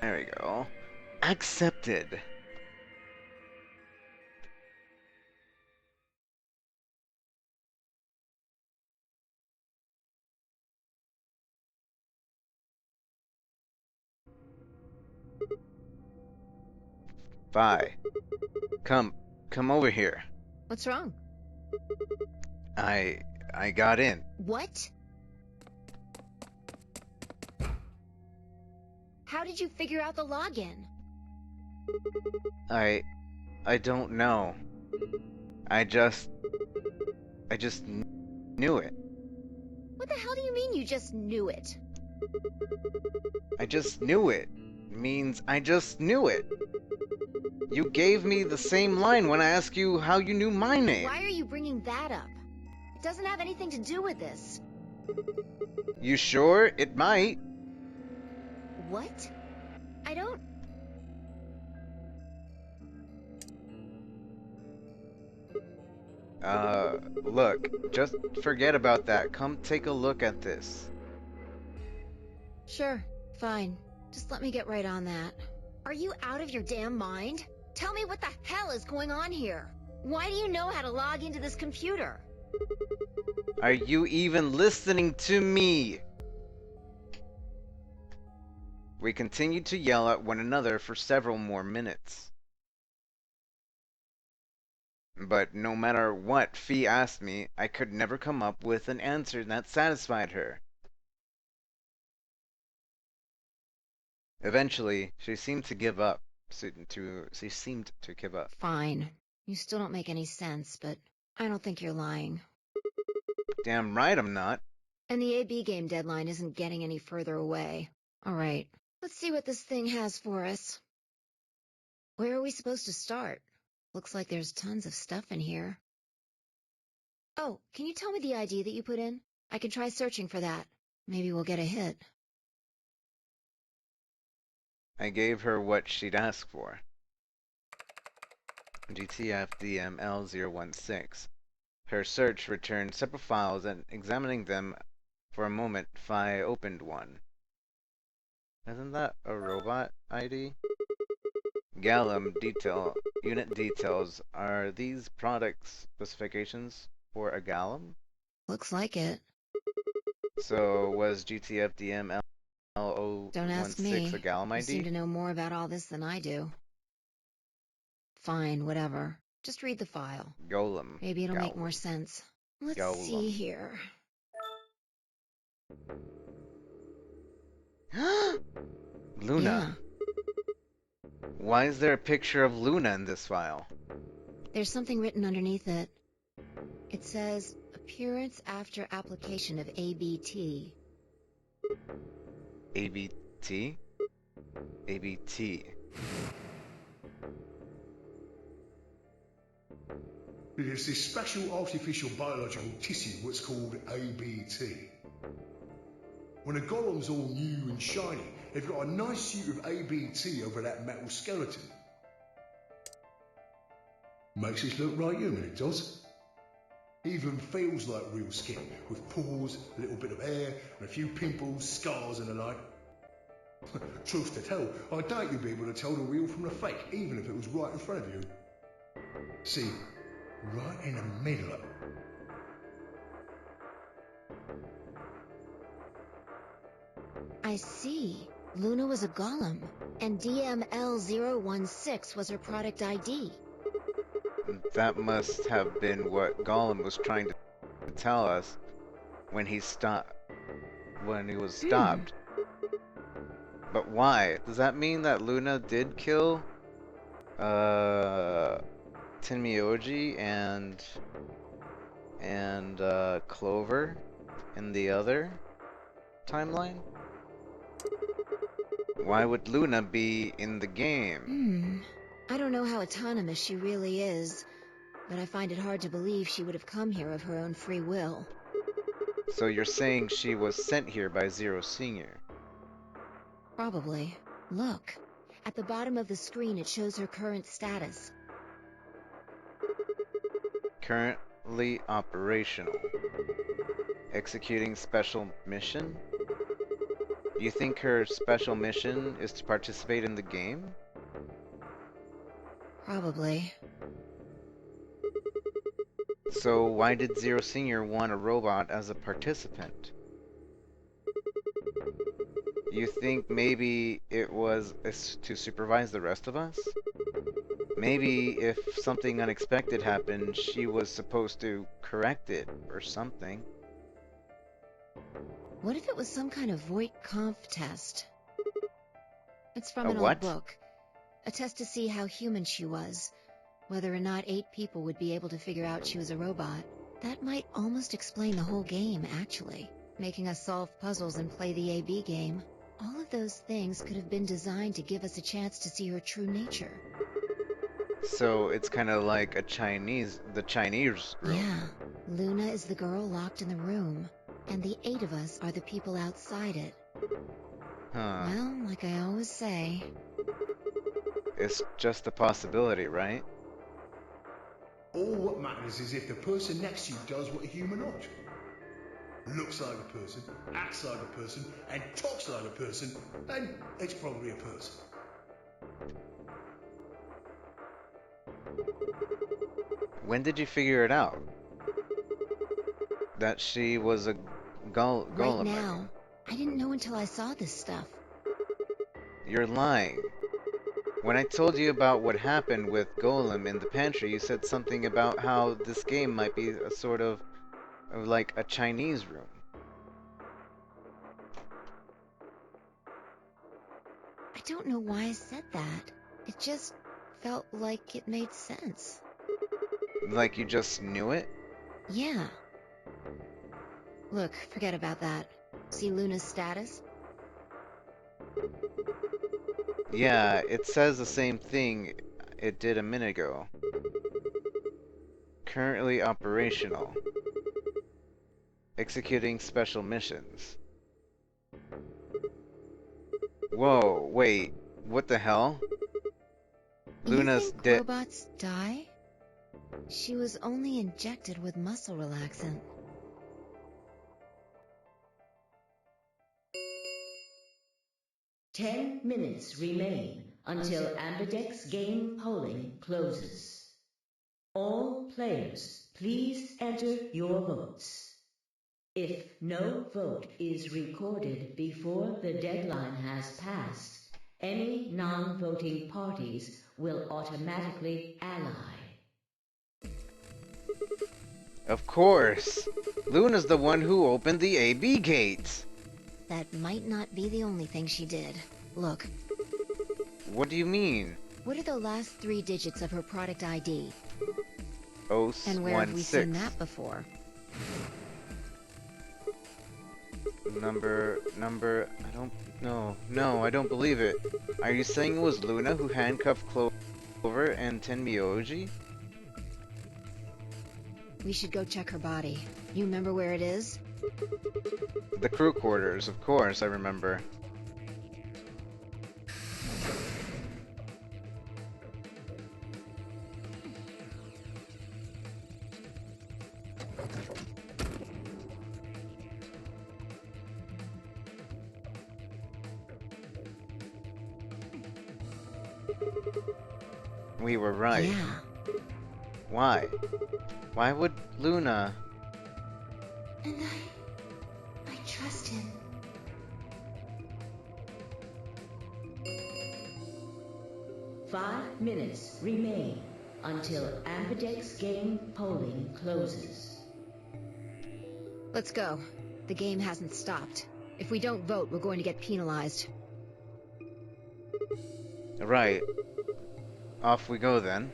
There we go. Accepted. Vi, come over here. What's wrong? I got in. What? How did you figure out the login? I don't know. I just knew it. What the hell do you mean you just knew it? I just knew it. Means I just knew it. You gave me the same line when I asked you how you knew my name. Why are you bringing that up? It doesn't have anything to do with this. You sure? It might. What? I don't... Look, just forget about that. Come take a look at this. Sure, fine. Just let me get right on that. Are you out of your damn mind? Tell me what the hell is going on here. Why do you know how to log into this computer? Are you even listening to me? We continued to yell at one another for several more minutes. But no matter what Fee asked me, I could never come up with an answer that satisfied her. Eventually, she seemed to give up. She seemed to give up. Fine. You still don't make any sense, but I don't think you're lying. Damn right I'm not. And the AB game deadline isn't getting any further away. Alright, let's see what this thing has for us. Where are we supposed to start? Looks like there's tons of stuff in here. Oh, can you tell me the ID that you put in? I can try searching for that. Maybe we'll get a hit. I gave her what she'd asked for. GTFDML016. Her search returned several files, and examining them for a moment, Fi opened one. Isn't that a robot ID? Gallum unit details. Are these product specifications for a Gallum? Looks like it. So was GTFDM Don't ask me. a Gallum ID? You seem to know more about all this than I do. Fine, whatever. Just read the file. Golem. Maybe it'll make more sense. Let's see here. Luna. Yeah. Why is there a picture of Luna in this file? There's something written underneath it. It says, appearance after application of ABT. ABT? ABT. There's this special artificial biological tissue what's called ABT. When a golem's all new and shiny, they've got a nice suit of ABT over that metal skeleton. Makes it look right human, it does. Even feels like real skin, with pores, a little bit of hair, and a few pimples, scars and the like. Truth to tell, I doubt you'd be able to tell the real from the fake, even if it was right in front of you. See, right in the middle of it. I see. Luna was a golem, and DML016 was her product ID. That must have been what Gollum was trying to tell us when he was stopped. But why? Does that mean that Luna did kill Tenmyoji and Clover in the other timeline? Why would Luna be in the game? I don't know how autonomous she really is, but I find it hard to believe she would have come here of her own free will. So you're saying she was sent here by Zero Senior? Probably. Look. At the bottom of the screen it shows her current status. Currently operational. Executing special mission? You think her special mission is to participate in the game? Probably. So why did Zero Senior want a robot as a participant? You think maybe it was to supervise the rest of us? Maybe if something unexpected happened, she was supposed to correct it or something. What if it was some kind of Voight-Kampff test? It's from A an what? old book. A test to see how human she was. Whether or not 8 people would be able to figure out she was a robot. That might almost explain the whole game, actually. Making us solve puzzles and play the AB game. All of those things could have been designed to give us a chance to see her true nature. So it's kind of like the Chinese room. Yeah. Luna is the girl locked in the room. And the 8 of us are the people outside it. Huh. Well, like I always say... It's just a possibility, right? All what matters is if the person next to you does what a human ought. Looks like a person, acts like a person, and talks like a person, then it's probably a person. When did you figure it out? That she was a golem? Right now. I didn't know until I saw this stuff. You're lying. When I told you about what happened with Golem in the pantry, you said something about how this game might be a sort of like a Chinese room. I don't know why I said that. It just felt like it made sense. Like you just knew it? Yeah. Look, forget about that. See Luna's status? Yeah, it says the same thing it did a minute ago. Currently operational. Executing special missions. Whoa, wait, what the hell? Luna's You think dead. robots die? She was only injected with muscle relaxant. Ten minutes remain until Ambidex game polling closes. All players, please enter your votes. If no vote is recorded before the deadline has passed, any non-voting parties will automatically ally. Of course! Luna's the one who opened the AB gate! That might not be the only thing she did. Look. What do you mean? What are the last 3 digits of her product ID? 016. And where have we seen that before? Number, I don't know. No, I don't believe it. Are you saying it was Luna who handcuffed Clover and Tenmyoji? We should go check her body. You remember where it is? The crew quarters, of course, I remember. We were right. Yeah. Why? Why would Luna... And I trust him. Five minutes remain until Ambidex game polling closes. Let's go. The game hasn't stopped. If we don't vote, we're going to get penalized. Right. Off we go then.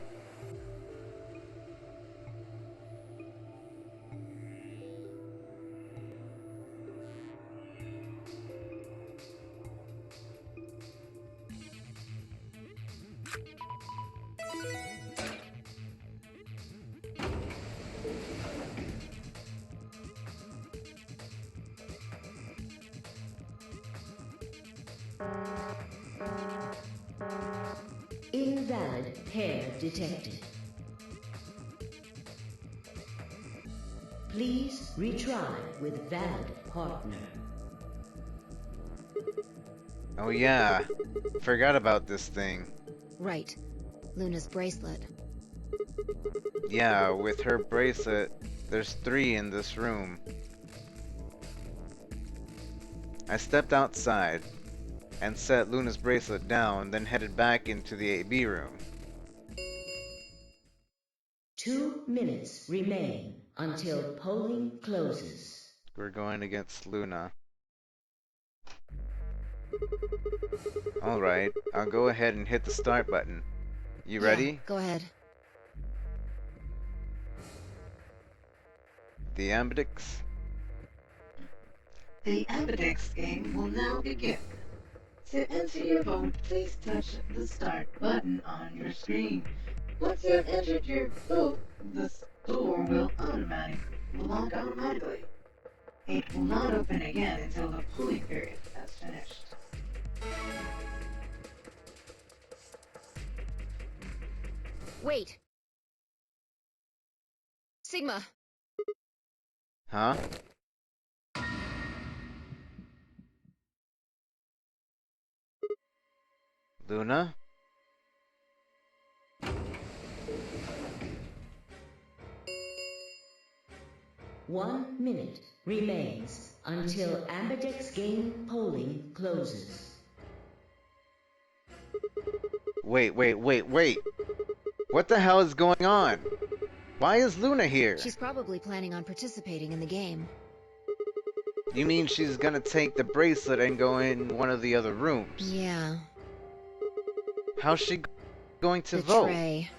Invalid pair detected. Please retry with valid partner. Oh yeah. Forgot about this thing. Right. Luna's bracelet. Yeah, with her bracelet, there's 3 in this room. I stepped outside and set Luna's bracelet down, then headed back into the AB room. 2 minutes remain until polling closes. We're going against Luna. Alright, I'll go ahead and hit the start button. You ready? Yeah, go ahead. The Ambidex. The Ambidex game will now begin. To enter your vote, please touch the start button on your screen. Once you have entered your vote, the door will lock automatically. It will not open again until the polling period has finished. Wait. Sigma. Huh? Luna? One minute remains until Ambidex game polling closes. Wait. What the hell is going on? Why is Luna here? She's probably planning on participating in the game. You mean she's gonna take the bracelet and go in one of the other rooms? Yeah. How's she going to The vote? tray.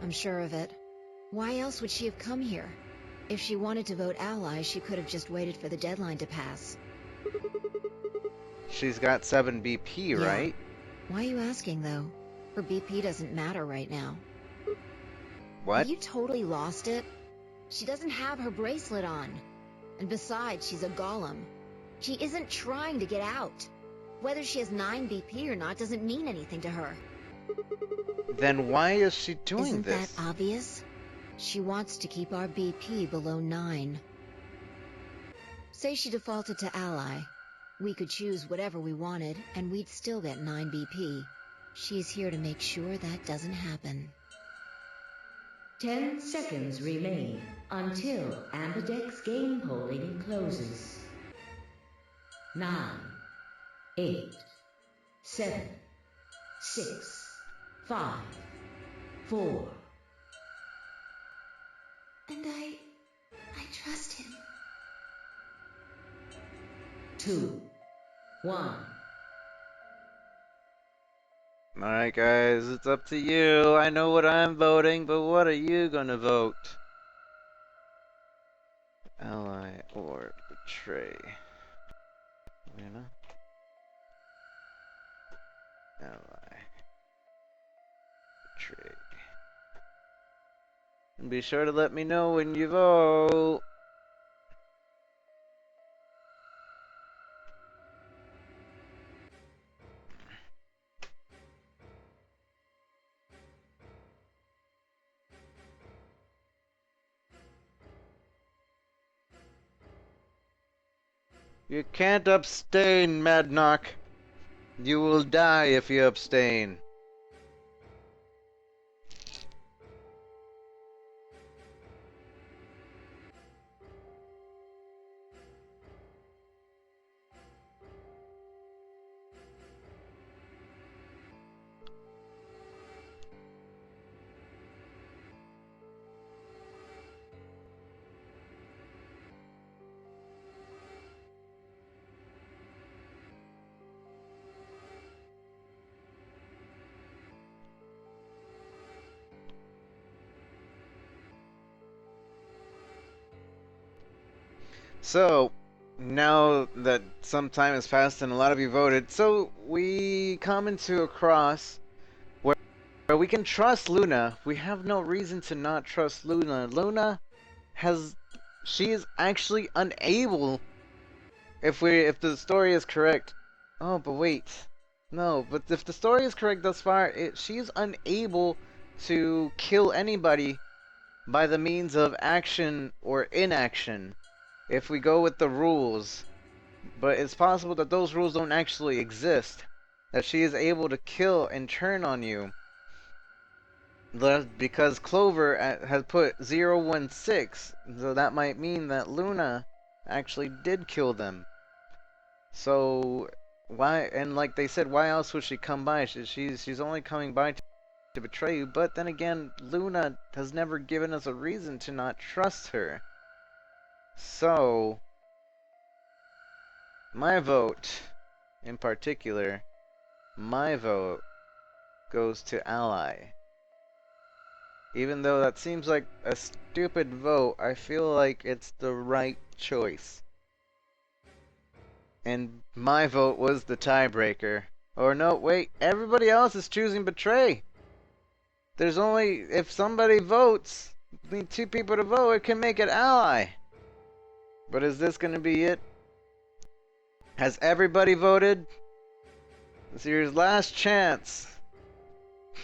I'm sure of it. Why else would she have come here? If she wanted to vote allies, she could have just waited for the deadline to pass. She's got 7 BP, Yeah. right? Why are you asking, though? Her BP doesn't matter right now. What? Have you totally lost it? She doesn't have her bracelet on. And besides, she's a golem. She isn't trying to get out. Whether she has 9 BP or not doesn't mean anything to her. Then why is she doing Isn't this? that obvious? She wants to keep our BP below 9. Say she defaulted to ally. We could choose whatever we wanted, and we'd still get 9 BP. She's here to make sure that doesn't happen. 10 seconds remain until Ambidex game polling closes. 9, 8, 7, 6, 5, 4. And I trust him. 2, 1. Alright guys, it's up to you. I know what I'm voting, but what are you gonna vote? Ally or betray? Luna? Ally. Betray. And be sure to let me know when you vote. You can't abstain, Madnock. You will die if you abstain. So, now that some time has passed and a lot of you voted, so we come into a cross where we can trust Luna. We have no reason to not trust Luna. Luna she is actually unable, if the story is correct. Oh, but wait. No, but if the story is correct thus far, she's unable to kill anybody by the means of action or inaction. If we go with the rules, but it's possible that those rules don't actually exist, that she is able to kill and turn on you, because Clover has put 016, so that might mean that Luna actually did kill them. So why, and like they said, why else would she come by? She's only coming by to betray you, but then again, Luna has never given us a reason to not trust her. So, my vote, in particular, my vote goes to Ally. Even though that seems like a stupid vote, I feel like it's the right choice. And my vote was the tiebreaker. Or no, wait, everybody else is choosing betray. There's only, if somebody votes, need 2 people to vote, it can make it Ally. But is this gonna be it? Has everybody voted? This is your last chance.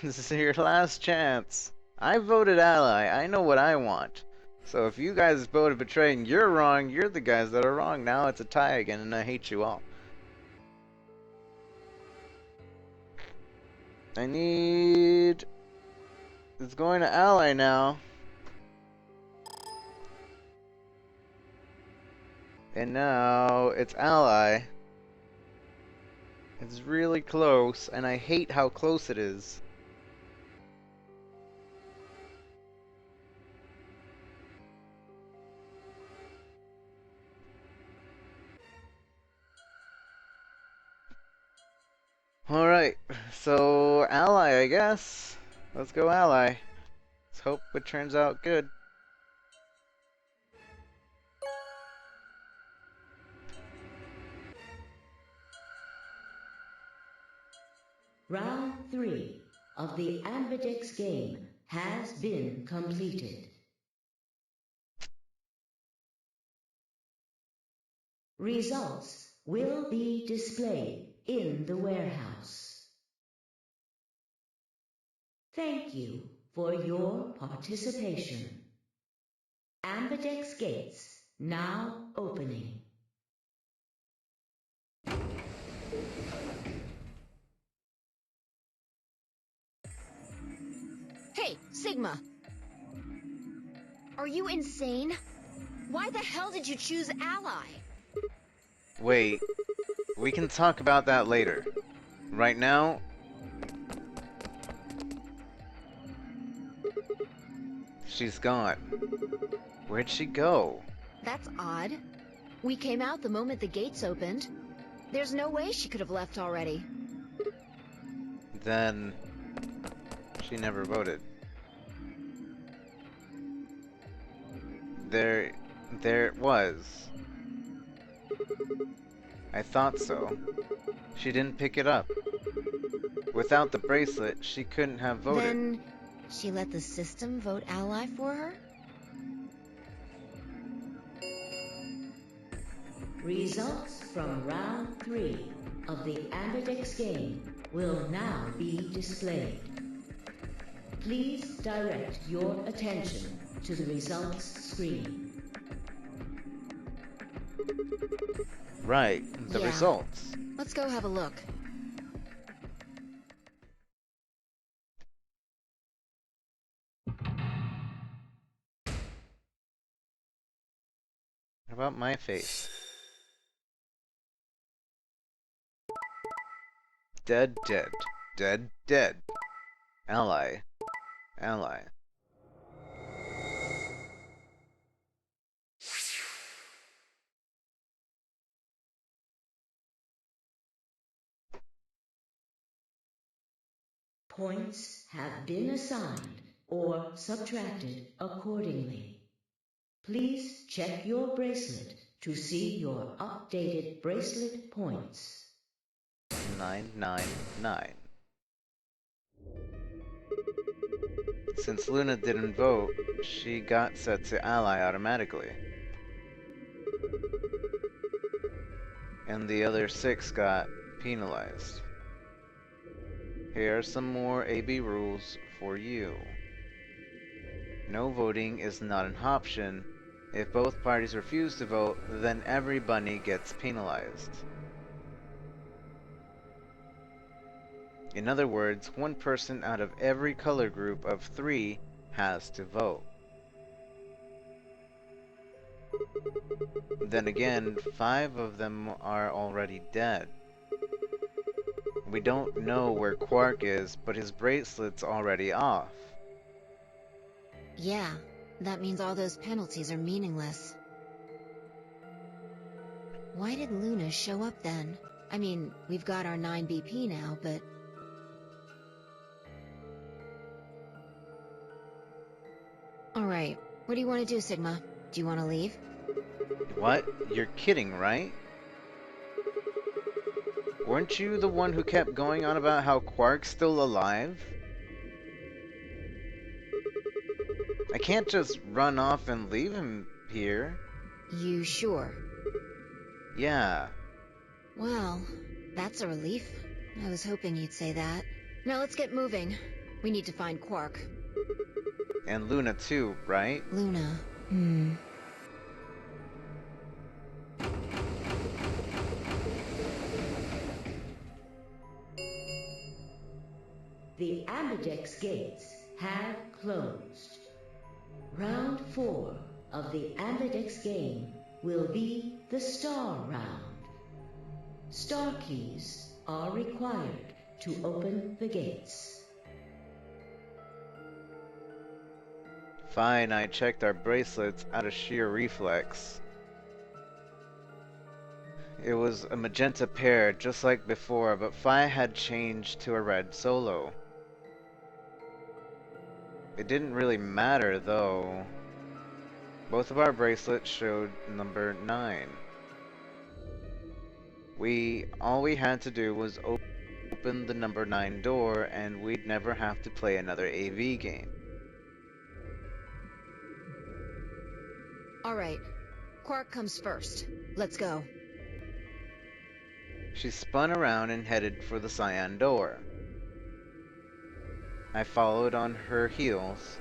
This is your last chance. I voted Ally. I know what I want. So if you guys voted betray and you're wrong, you're the guys that are wrong. Now it's a tie again, and I hate you all. I need... It's going to Ally now. And now it's Ally. It's really close, and I hate how close it is. Alright, so Ally, I guess. Let's go Ally. Let's hope it turns out good. Round 3 of the Ambidex game has been completed. Results will be displayed in the warehouse. Thank you for your participation. Ambidex gates now opening. Hey, Sigma! Are you insane? Why the hell did you choose Ally? Wait, we can talk about that later. Right now... She's gone. Where'd she go? That's odd. We came out the moment the gates opened. There's no way she could have left already. Then... she never voted. There it was. I thought so. She didn't pick it up. Without the bracelet, she couldn't have voted. Then she let the system vote Ally for her? Results from round 3 of the Ambidex game will now be displayed. Please direct your attention to the results screen. Right, the Yeah. results. Let's go have a look. How about my face? Dead, dead. Dead, dead. Ally. Ally. Points have been assigned or subtracted accordingly. Please check your bracelet to see your updated bracelet points. 999. Since Luna didn't vote, she got set to Ally automatically. And the other 6 got penalized. Here are some more AB rules for you. No voting is not an option. If both parties refuse to vote, then every bunny gets penalized. In other words, one person out of every color group of 3 has to vote. Then again, 5 of them are already dead. We don't know where Quark is, but his bracelet's already off. Yeah, that means all those penalties are meaningless. Why did Luna show up then? I mean, we've got our 9 BP now, but... Alright, what do you want to do, Sigma? Do you want to leave? What? You're kidding, right? Weren't you the one who kept going on about how Quark's still alive? I can't just run off and leave him here. You sure? Yeah. Well, that's a relief. I was hoping you'd say that. Now let's get moving. We need to find Quark. And Luna too, right? Luna. The Ambidex gates have closed. Round 4 of the Ambidex game will be the Star Round. Star keys are required to open the gates. Fine, I checked our bracelets out of sheer reflex. It was a magenta pair, just like before, but Phi had changed to a red solo. It didn't really matter, though. Both of our bracelets showed number 9. All we had to do was open the number 9 door, and we'd never have to play another AV game. Alright, Quark comes first. Let's go. She spun around and headed for the cyan door. I followed on her heels.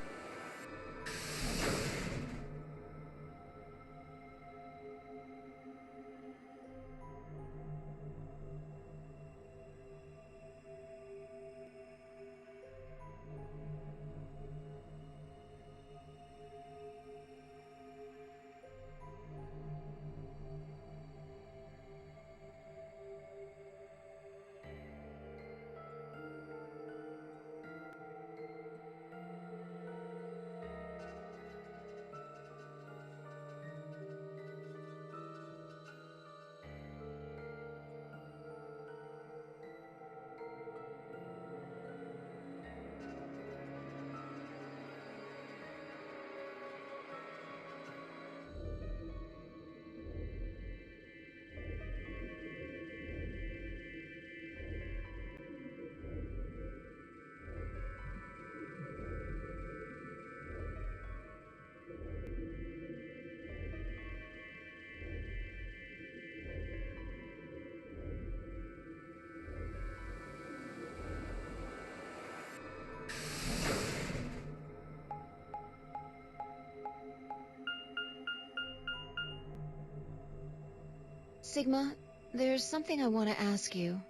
Sigma, there's something I want to ask you.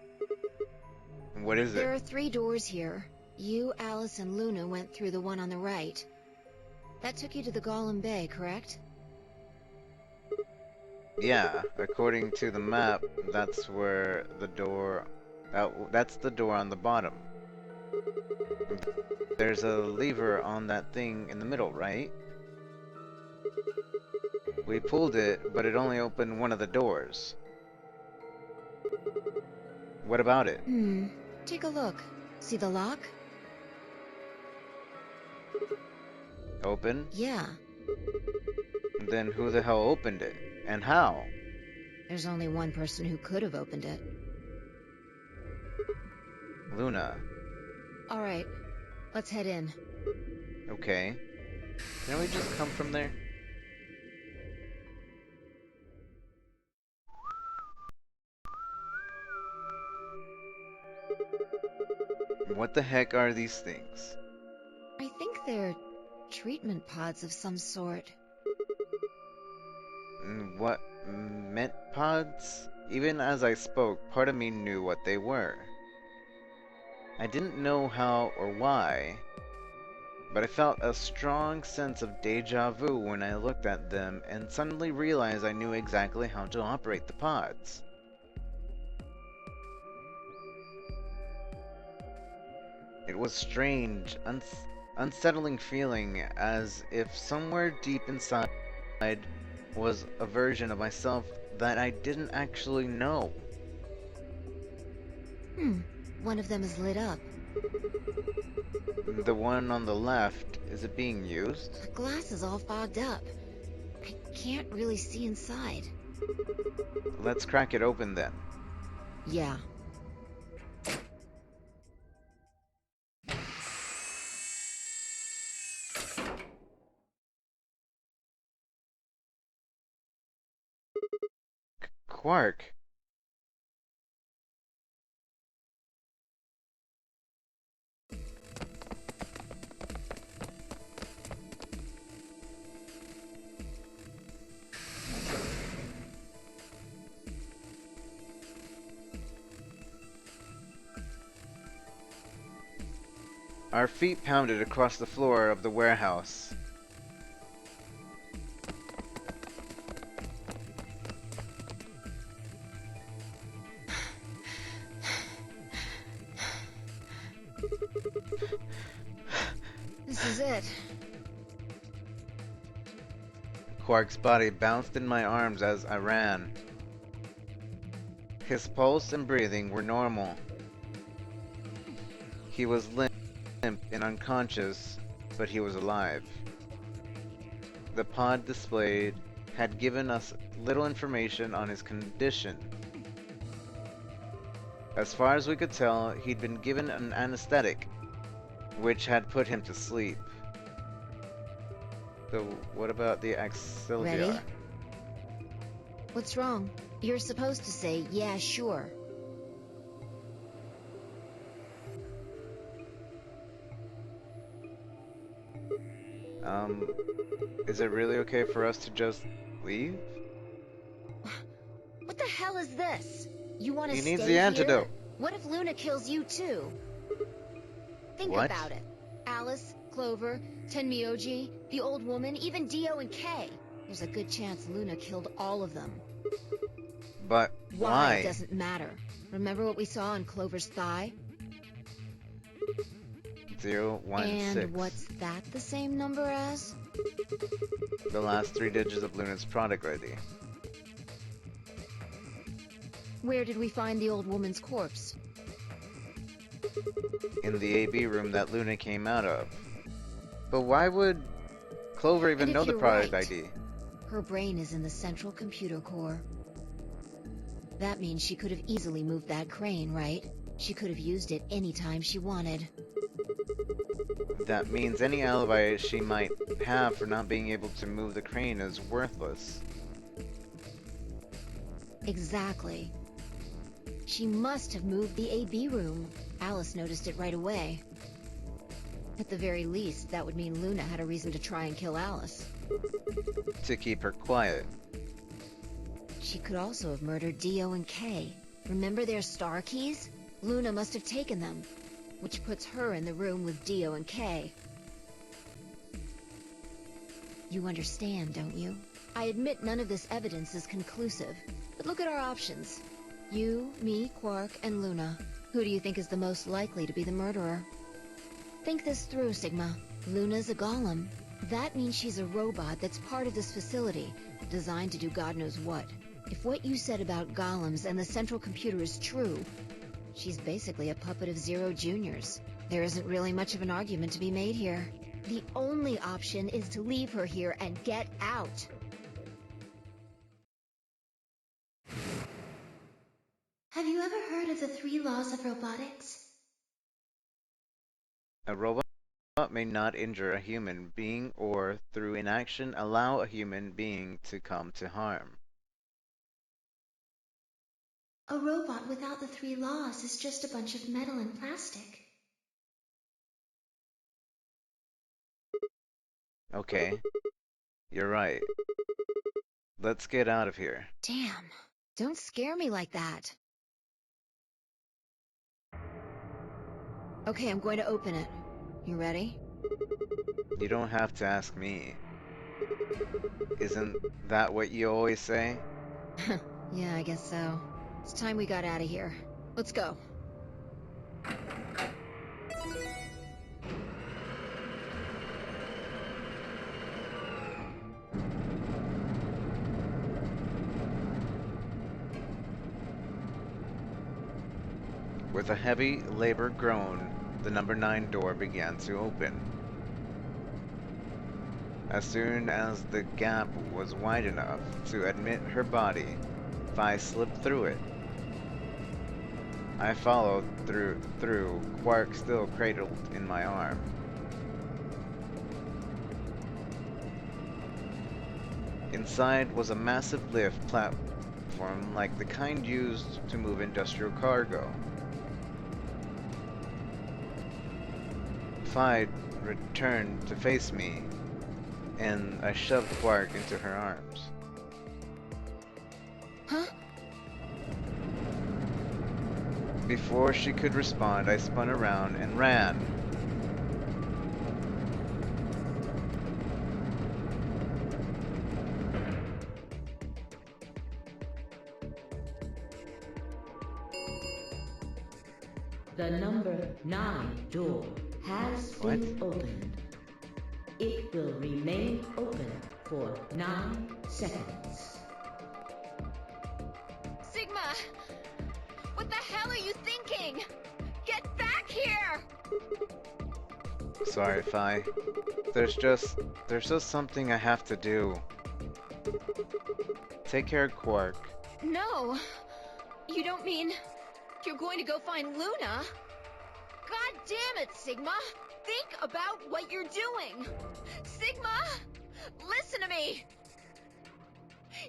What is it? There are 3 doors here. You, Alice, and Luna went through the one on the right. That took you to the Golem Bay, correct? Yeah, according to the map, that's where the door... that's the door on the bottom. There's a lever on that thing in the middle, right? We pulled it, but it only opened one of the doors. What about it? Take a look. See the lock? Open? Yeah. Then who the hell opened it? And how? There's only one person who could have opened it. Luna. Alright, let's head in. Okay. Can we just come from there? What the heck are these things? I think they're treatment pods of some sort. What? Mint pods? Even as I spoke, part of me knew what they were. I didn't know how or why, but I felt a strong sense of deja vu when I looked at them and suddenly realized I knew exactly how to operate the pods. It was strange, unsettling feeling, as if somewhere deep inside was a version of myself that I didn't actually know. One of them is lit up. The one on the left, is it being used? The glass is all fogged up. I can't really see inside. Let's crack it open then. Yeah. Quark. Our feet pounded across the floor of the warehouse. This is it. Quark's body bounced in my arms as I ran. His pulse and breathing were normal. He was limp and unconscious, but he was alive. The pod displayed had given us little information on his condition. As far as we could tell, he'd been given an anesthetic, which had put him to sleep. So, what about the auxiliar? Ready? What's wrong? You're supposed to say, yeah, sure. Is it really okay for us to just leave? What the hell is this? You want to stay He needs the here? antidote. What if Luna kills you too? Think What? about it. Alice, Clover, Tenmyoji, the old woman, even Dio and Kay. There's a good chance Luna killed all of them. But why? doesn't matter. Remember what we saw on Clover's thigh? 016. And what's that the same number as? The last 3 digits of Luna's product ID. Where did we find the old woman's corpse? In the AB room that Luna came out of. But why would Clover even And if know the you're product right, ID? Her brain is in the central computer core. That means she could have easily moved that crane, right? She could have used it any time she wanted. That means any alibi she might have for not being able to move the crane is worthless. Exactly. She must have moved the AB room. Alice noticed it right away. At the very least, that would mean Luna had a reason to try and kill Alice. To keep her quiet. She could also have murdered Dio and Kay. Remember their star keys? Luna must have taken them, which puts her in the room with Dio and Kay. You understand, don't you? I admit none of this evidence is conclusive, but look at our options. You, me, Quark, and Luna. Who do you think is the most likely to be the murderer? Think this through, Sigma. Luna's a golem. That means she's a robot that's part of this facility, designed to do God knows what. If what you said about golems and the central computer is true, she's basically a puppet of Zero Junior's. There isn't really much of an argument to be made here. The only option is to leave her here and get out. Have you ever heard of the 3 laws of robotics? A robot may not injure a human being or, through inaction, allow a human being to come to harm. A robot without the 3 laws is just a bunch of metal and plastic. Okay. You're right. Let's get out of here. Damn. Don't scare me like that. Okay, I'm going to open it. You ready? You don't have to ask me. Isn't that what you always say? Yeah, I guess so. It's time we got out of here. Let's go. With a heavy, labored groan, the number 9 door began to open. As soon as the gap was wide enough to admit her body, Phi slipped through it. I followed through, Quark still cradled in my arm. Inside was a massive lift platform like the kind used to move industrial cargo. Phi returned to face me, and I shoved Quark into her arms. Huh? Before she could respond, I spun around and ran. The number 9 door has been opened. It will remain open for 9 seconds. Sigma! What the hell are you thinking? Get back here! Sorry, Phi. There's just something I have to do. Take care of Quark. No. You don't mean you're going to go find Luna? God damn it, Sigma! Think about what you're doing! Sigma! Listen to me!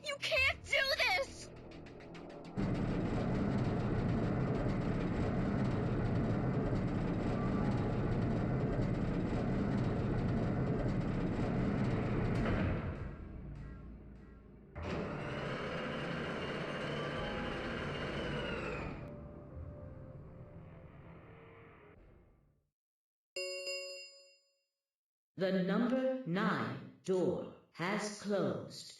You can't do this! The number 9 door has closed.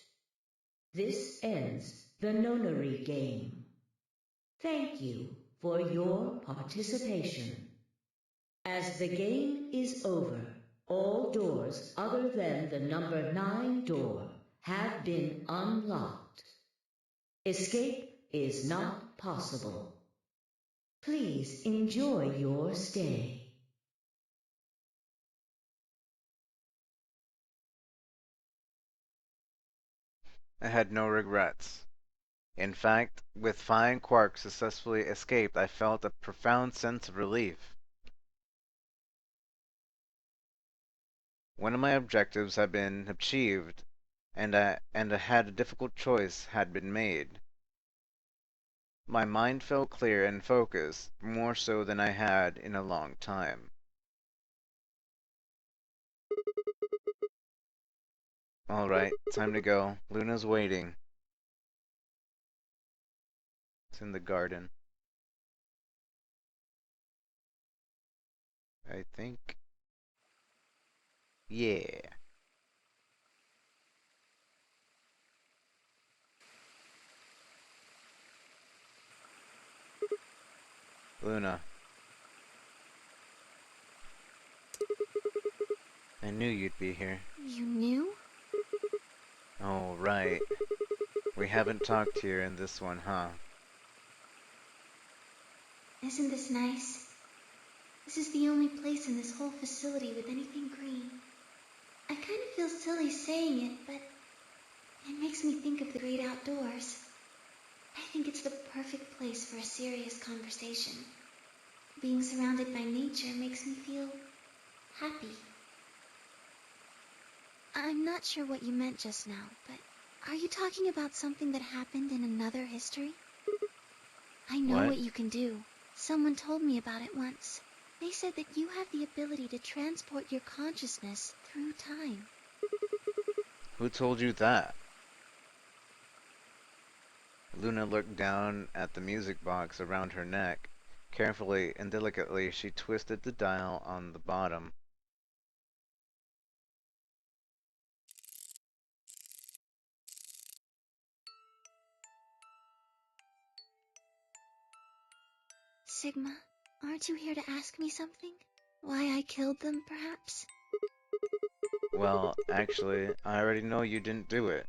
This ends the nonary game. Thank you for your participation. As the game is over, all doors other than the number 9 door have been unlocked. Escape is not possible. Please enjoy your stay. I had no regrets. In fact, with Phi and Quark successfully escaped, I felt a profound sense of relief. One of my objectives had been achieved, and I had a difficult choice had been made. My mind felt clear and focused, more so than I had in a long time. Alright, time to go. Luna's waiting. It's in the garden. I think. Yeah. Luna. I knew you'd be here. You knew? Oh, right. We haven't talked here in this one, huh? Isn't this nice? This is the only place in this whole facility with anything green. I kind of feel silly saying it, but it makes me think of the great outdoors. I think it's the perfect place for a serious conversation. Being surrounded by nature makes me feel happy. I'm not sure what you meant just now, but are you talking about something that happened in another history? I know what you can do. Someone told me about it once. They said that you have the ability to transport your consciousness through time. Who told you that? Luna looked down at the music box around her neck. Carefully and delicately, she twisted the dial on the bottom. Sigma, aren't you here to ask me something? Why I killed them, perhaps? Well, actually, I already know you didn't do it.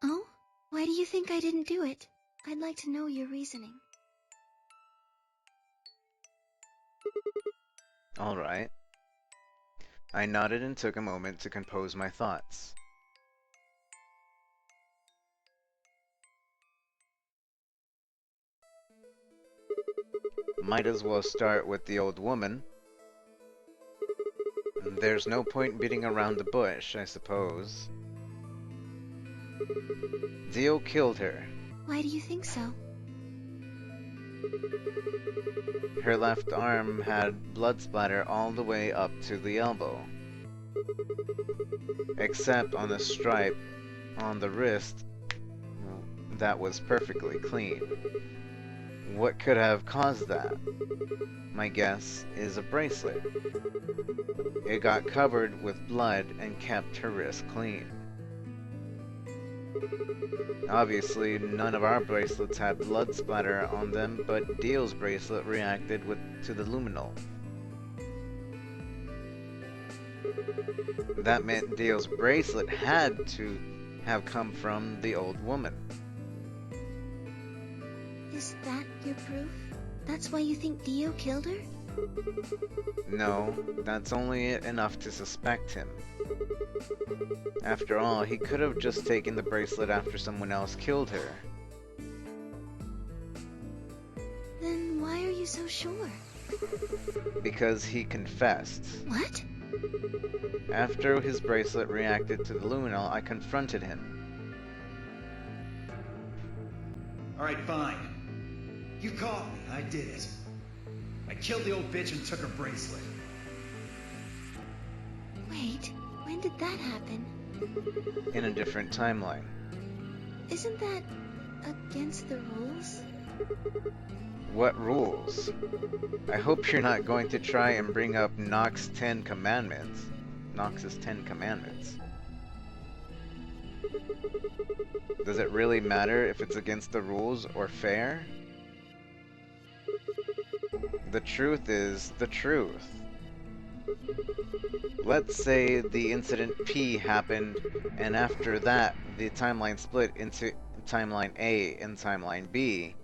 Oh? Why do you think I didn't do it? I'd like to know your reasoning. Alright. I nodded and took a moment to compose my thoughts. Might as well start with the old woman. There's no point beating around the bush, I suppose. Dio killed her. Why do you think so? Her left arm had blood splatter all the way up to the elbow. Except on the stripe on the wrist, that was perfectly clean. What could have caused that? My guess is a bracelet. It got covered with blood and kept her wrist clean. Obviously, none of our bracelets had blood splatter on them, but Dio's bracelet reacted to the luminol. That meant Dio's bracelet had to have come from the old woman. Is that your proof? That's why you think Dio killed her? No, that's only enough to suspect him. After all, he could have just taken the bracelet after someone else killed her. Then why are you so sure? Because he confessed. What? After his bracelet reacted to the luminol, I confronted him. Alright, fine. You caught me. I did it. I killed the old bitch and took her bracelet. Wait, when did that happen? In a different timeline. Isn't that against the rules? What rules? I hope you're not going to try and bring up Nox's 10 Commandments. Nox's 10 Commandments. Does it really matter if it's against the rules or fair? The truth is the truth. Let's say the incident P happened, and after that, the timeline split into timeline A and timeline B.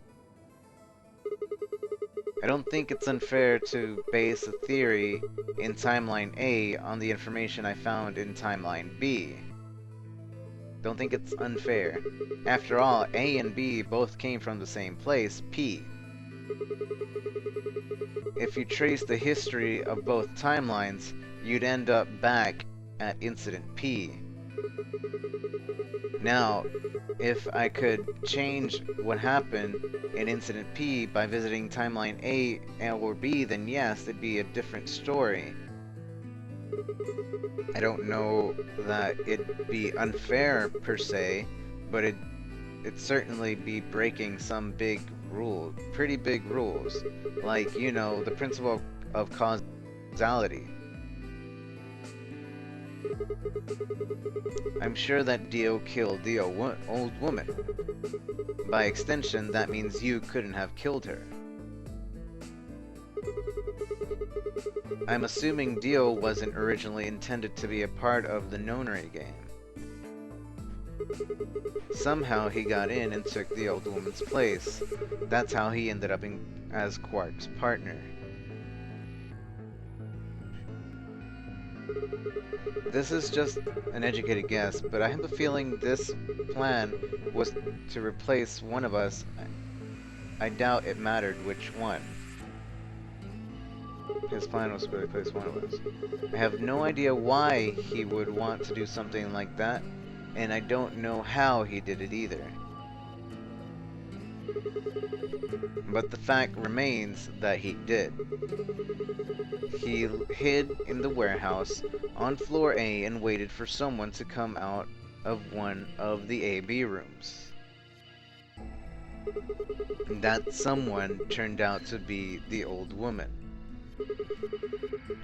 I don't think it's unfair to base a theory in timeline A on the information I found in timeline B. Don't think it's unfair. After all, A and B both came from the same place, P. If you trace the history of both timelines, you'd end up back at Incident P. Now, if I could change what happened in Incident P by visiting timeline A or B, then yes, it'd be a different story. I don't know that it'd be unfair per se, but it'd certainly be breaking some big rules, pretty big rules, like, you know, the principle of causality. I'm sure that Dio killed the old woman. By extension, that means you couldn't have killed her. I'm assuming Dio wasn't originally intended to be a part of the Nonary game. Somehow he got in and took the old woman's place. That's how he ended up as Quark's partner. This is just an educated guess, but I have a feeling this plan was to replace one of us. I doubt it mattered which one. His plan was to replace one of us. I have no idea why he would want to do something like that, and I don't know how he did it either. But the fact remains that he did. He hid in the warehouse on floor A and waited for someone to come out of one of the AB rooms. That someone turned out to be the old woman.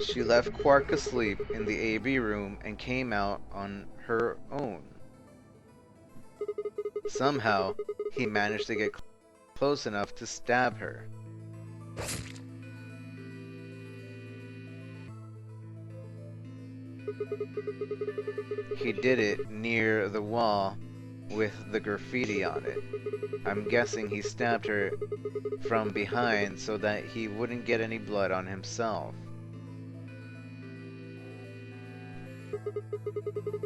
She left Quark asleep in the AB room and came out on her own. Somehow, he managed to get close enough to stab her. He did it near the wall with the graffiti on it. I'm guessing he stabbed her from behind so that he wouldn't get any blood on himself.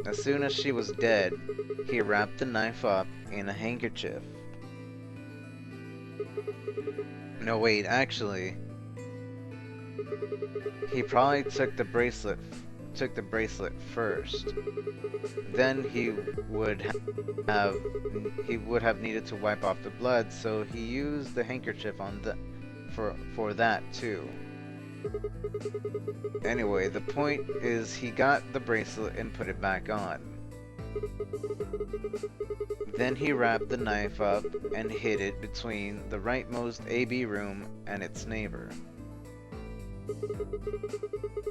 As soon as she was dead, he wrapped the knife up in a handkerchief. No, wait, actually, he probably took the bracelet first. Then he would have needed to wipe off the blood, so he used the handkerchief on for that too. Anyway, the point is he got the bracelet and put it back on. Then he wrapped the knife up and hid it between the rightmost AB room and its neighbor.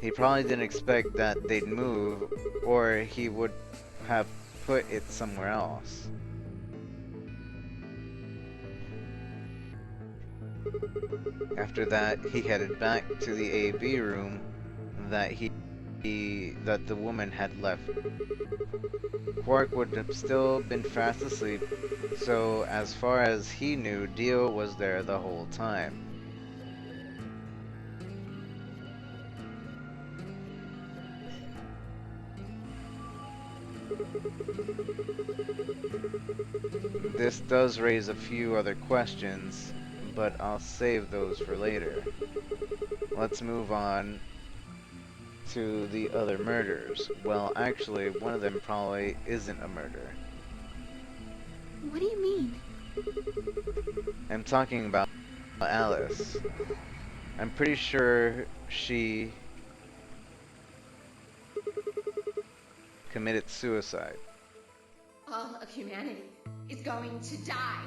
He probably didn't expect that they'd move, or he would have put it somewhere else. After that, he headed back to the AB room that the woman had left. Quark would have still been fast asleep, so as far as he knew, Dio was there the whole time. This does raise a few other questions, but I'll save those for later. Let's move on to the other murders. Well, actually, one of them probably isn't a murder. What do you mean? I'm talking about Alice. I'm pretty sure she committed suicide. All of humanity is going to die.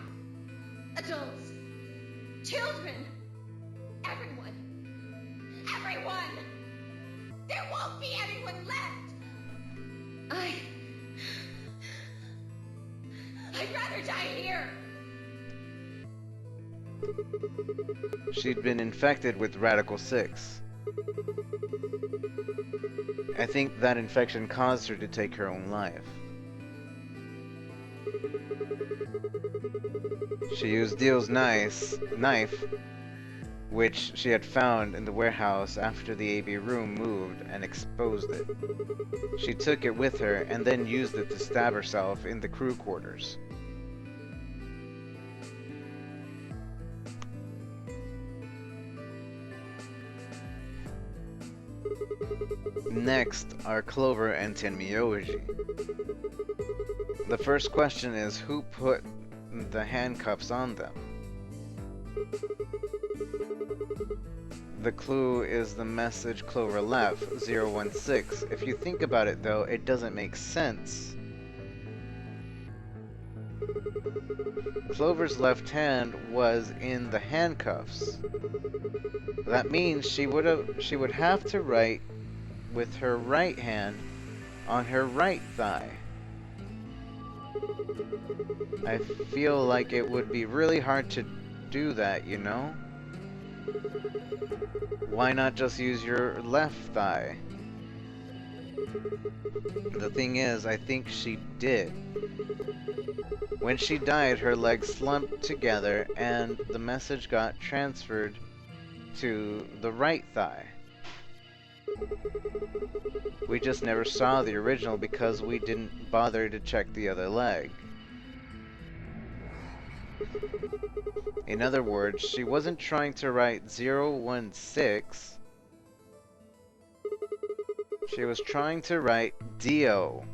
Adults, children, everyone. There won't be anyone left. I'd rather die here. She'd been infected with Radical 6. I think that infection caused her to take her own life. She used Dio's knife, which she had found in the warehouse after the AB room moved, and exposed it. She took it with her and then used it to stab herself in the crew quarters. Next are Clover and Tenmyouji. The first question is, who put the handcuffs on them? The clue is the message Clover left, 016. If you think about it though, it doesn't make sense. Clover's left hand was in the handcuffs. That means she would have to write with her right hand on her right thigh. I feel like it would be really hard to do that, you know? Why not just use your left thigh? The thing is, I think she did. When she died, her legs slumped together and the message got transferred to the right thigh. We just never saw the original because we didn't bother to check the other leg. In other words, she wasn't trying to write 016. She was trying to write Dio.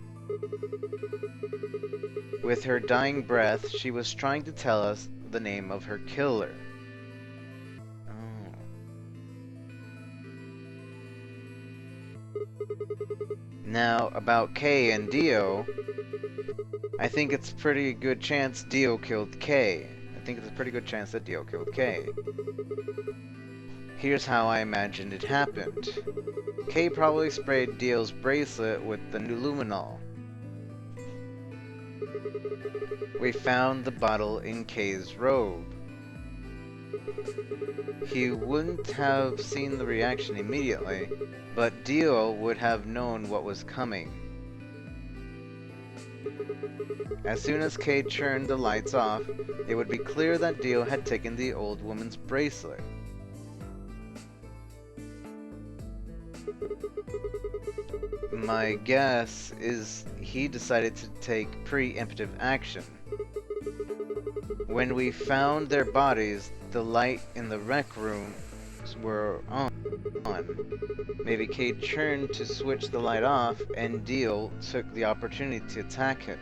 With her dying breath, she was trying to tell us the name of her killer. Now, about Kay and Dio, I think it's a pretty good chance Dio killed Kay. Here's how I imagined it happened. Kay probably sprayed Dio's bracelet with the luminol. We found the bottle in Kay's robe. He wouldn't have seen the reaction immediately, but Dio would have known what was coming. As soon as Kay turned the lights off, it would be clear that Dio had taken the old woman's bracelet. My guess is he decided to take preemptive action. When we found their bodies, the light in the rec room were on. Maybe Kay turned to switch the light off, and Dio took the opportunity to attack him.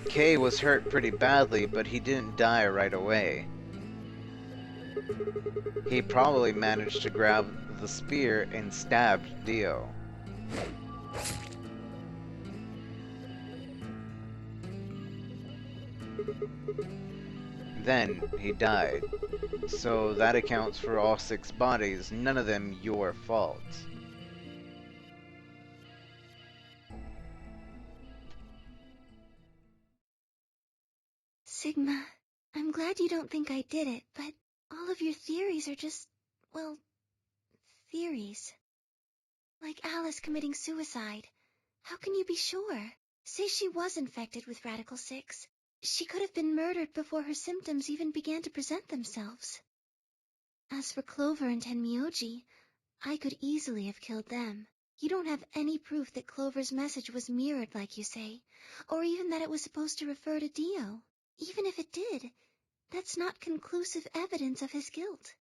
Kay was hurt pretty badly, but he didn't die right away. He probably managed to grab the spear and stabbed Dio. Then he died. So that accounts for all 6 bodies, none of them your fault. Sigma, I'm glad you don't think I did it, but all of your theories are just, well, theories. Like Alice committing suicide. How can you be sure? Say she was infected with Radical 6. She could have been murdered before her symptoms even began to present themselves. As for Clover and Tenmyoji, I could easily have killed them. You don't have any proof that Clover's message was mirrored like you say, or even that it was supposed to refer to Dio. Even if it did, that's not conclusive evidence of his guilt.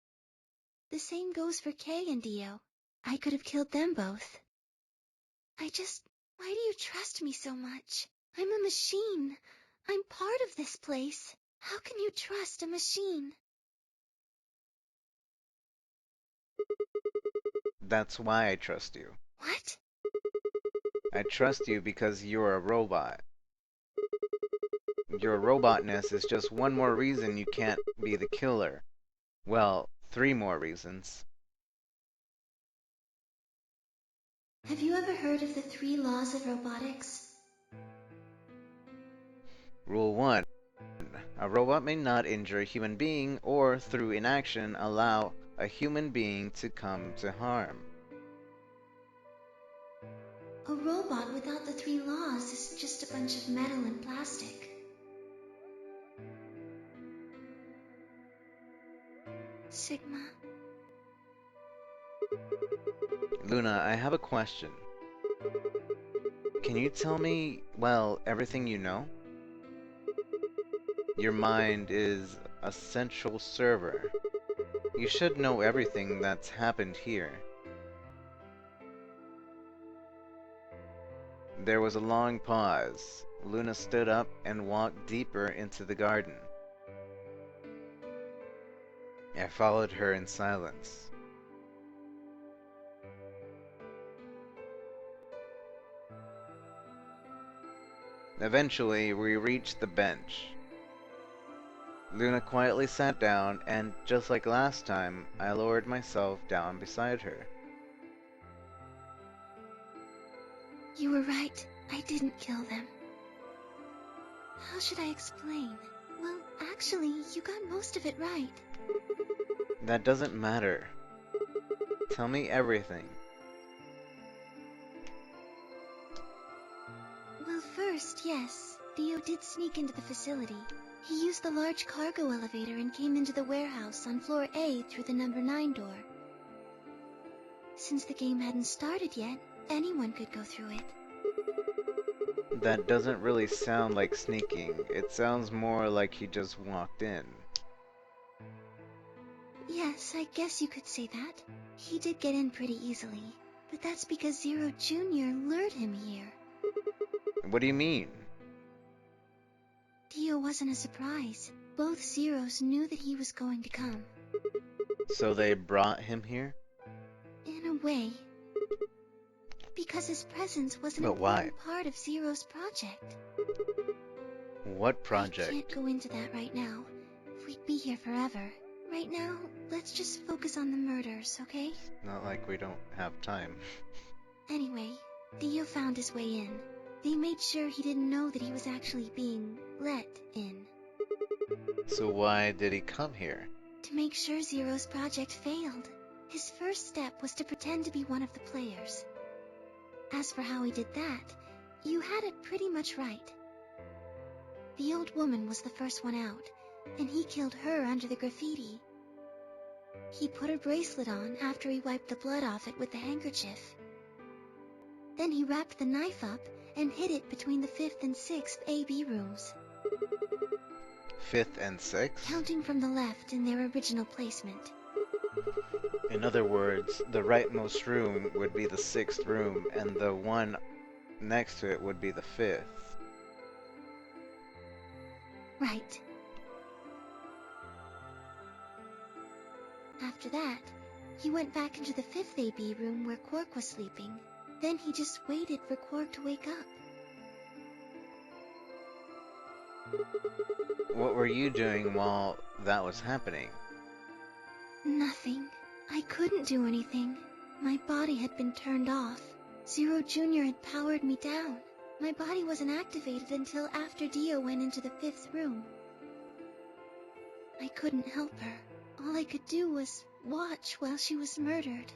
The same goes for Kay and Dio. I could have killed them both. Why do you trust me so much? I'm a machine. I'm part of this place. How can you trust a machine? That's why I trust you. What? I trust you because you're a robot. Your robotness is just one more reason you can't be the killer. Well, 3 more reasons. Have you ever heard of the 3 laws of robotics? Rule 1. A robot may not injure a human being or, through inaction, allow a human being to come to harm. A robot without the 3 laws is just a bunch of metal and plastic. Sigma. Luna, I have a question. Can you tell me, well, everything you know? Your mind is a central server. You should know everything that's happened here. There was a long pause. Luna stood up and walked deeper into the garden. I followed her in silence. Eventually, we reached the bench. Luna quietly sat down, and just like last time, I lowered myself down beside her. You were right. I didn't kill them. How should I explain? Well, actually, you got most of it right. That doesn't matter. Tell me everything. Well, first, yes, Dio did sneak into the facility. He used the large cargo elevator and came into the warehouse on floor A through the number 9 door. Since the game hadn't started yet, anyone could go through it. That doesn't really sound like sneaking. It sounds more like he just walked in. Yes, I guess you could say that. He did get in pretty easily, but that's because Zero Jr. lured him here. What do you mean? Dio wasn't a surprise. Both Zeros knew that he was going to come. So they brought him here? In a way. Because his presence was an But why? important part of Zero's project. What project? I can't go into that right now. We'd be here forever. Right now, let's just focus on the murders, okay? Not like we don't have time. Anyway, Dio found his way in. They made sure he didn't know that he was actually being let in. So why did he come here? to make sure Zero's project failed. His first step was to pretend to be one of the players. As for how he did that, you had it pretty much right. The old woman was the first one out, and he killed her under the graffiti. He put her bracelet on after he wiped the blood off it with the handkerchief. Then he wrapped the knife up and hid it between the 5th and 6th AB rooms. 5th and 6th? Counting from the left in their original placement. In other words, the rightmost room would be the 6th room, and the one next to it would be the 5th. Right. After that, he went back into the 5th AB room where Quark was sleeping. Then he just waited for Quark to wake up. What were you doing while that was happening? Nothing. I couldn't do anything. My body had been turned off. Zero Jr. had powered me down. My body wasn't activated until after Dio went into the 5th room. I couldn't help her. All I could do was watch while she was murdered.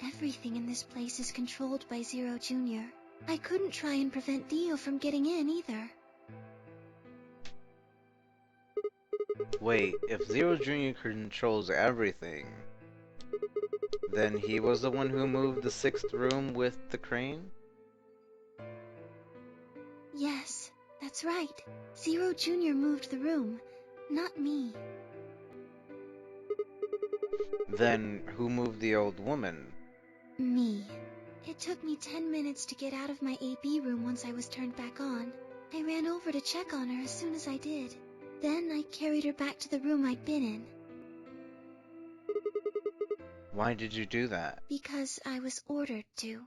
Everything in this place is controlled by Zero Jr. I couldn't try and prevent Dio from getting in either. Wait, if Zero Jr. controls everything, then he was the one who moved the 6th room with the crane? Yes, that's right. Zero Jr. moved the room, not me. Then who moved the old woman? Me. It took me 10 minutes to get out of my AB room once I was turned back on. I ran over to check on her as soon as I did. Then I carried her back to the room I'd been in. Why did you do that? Because I was ordered to.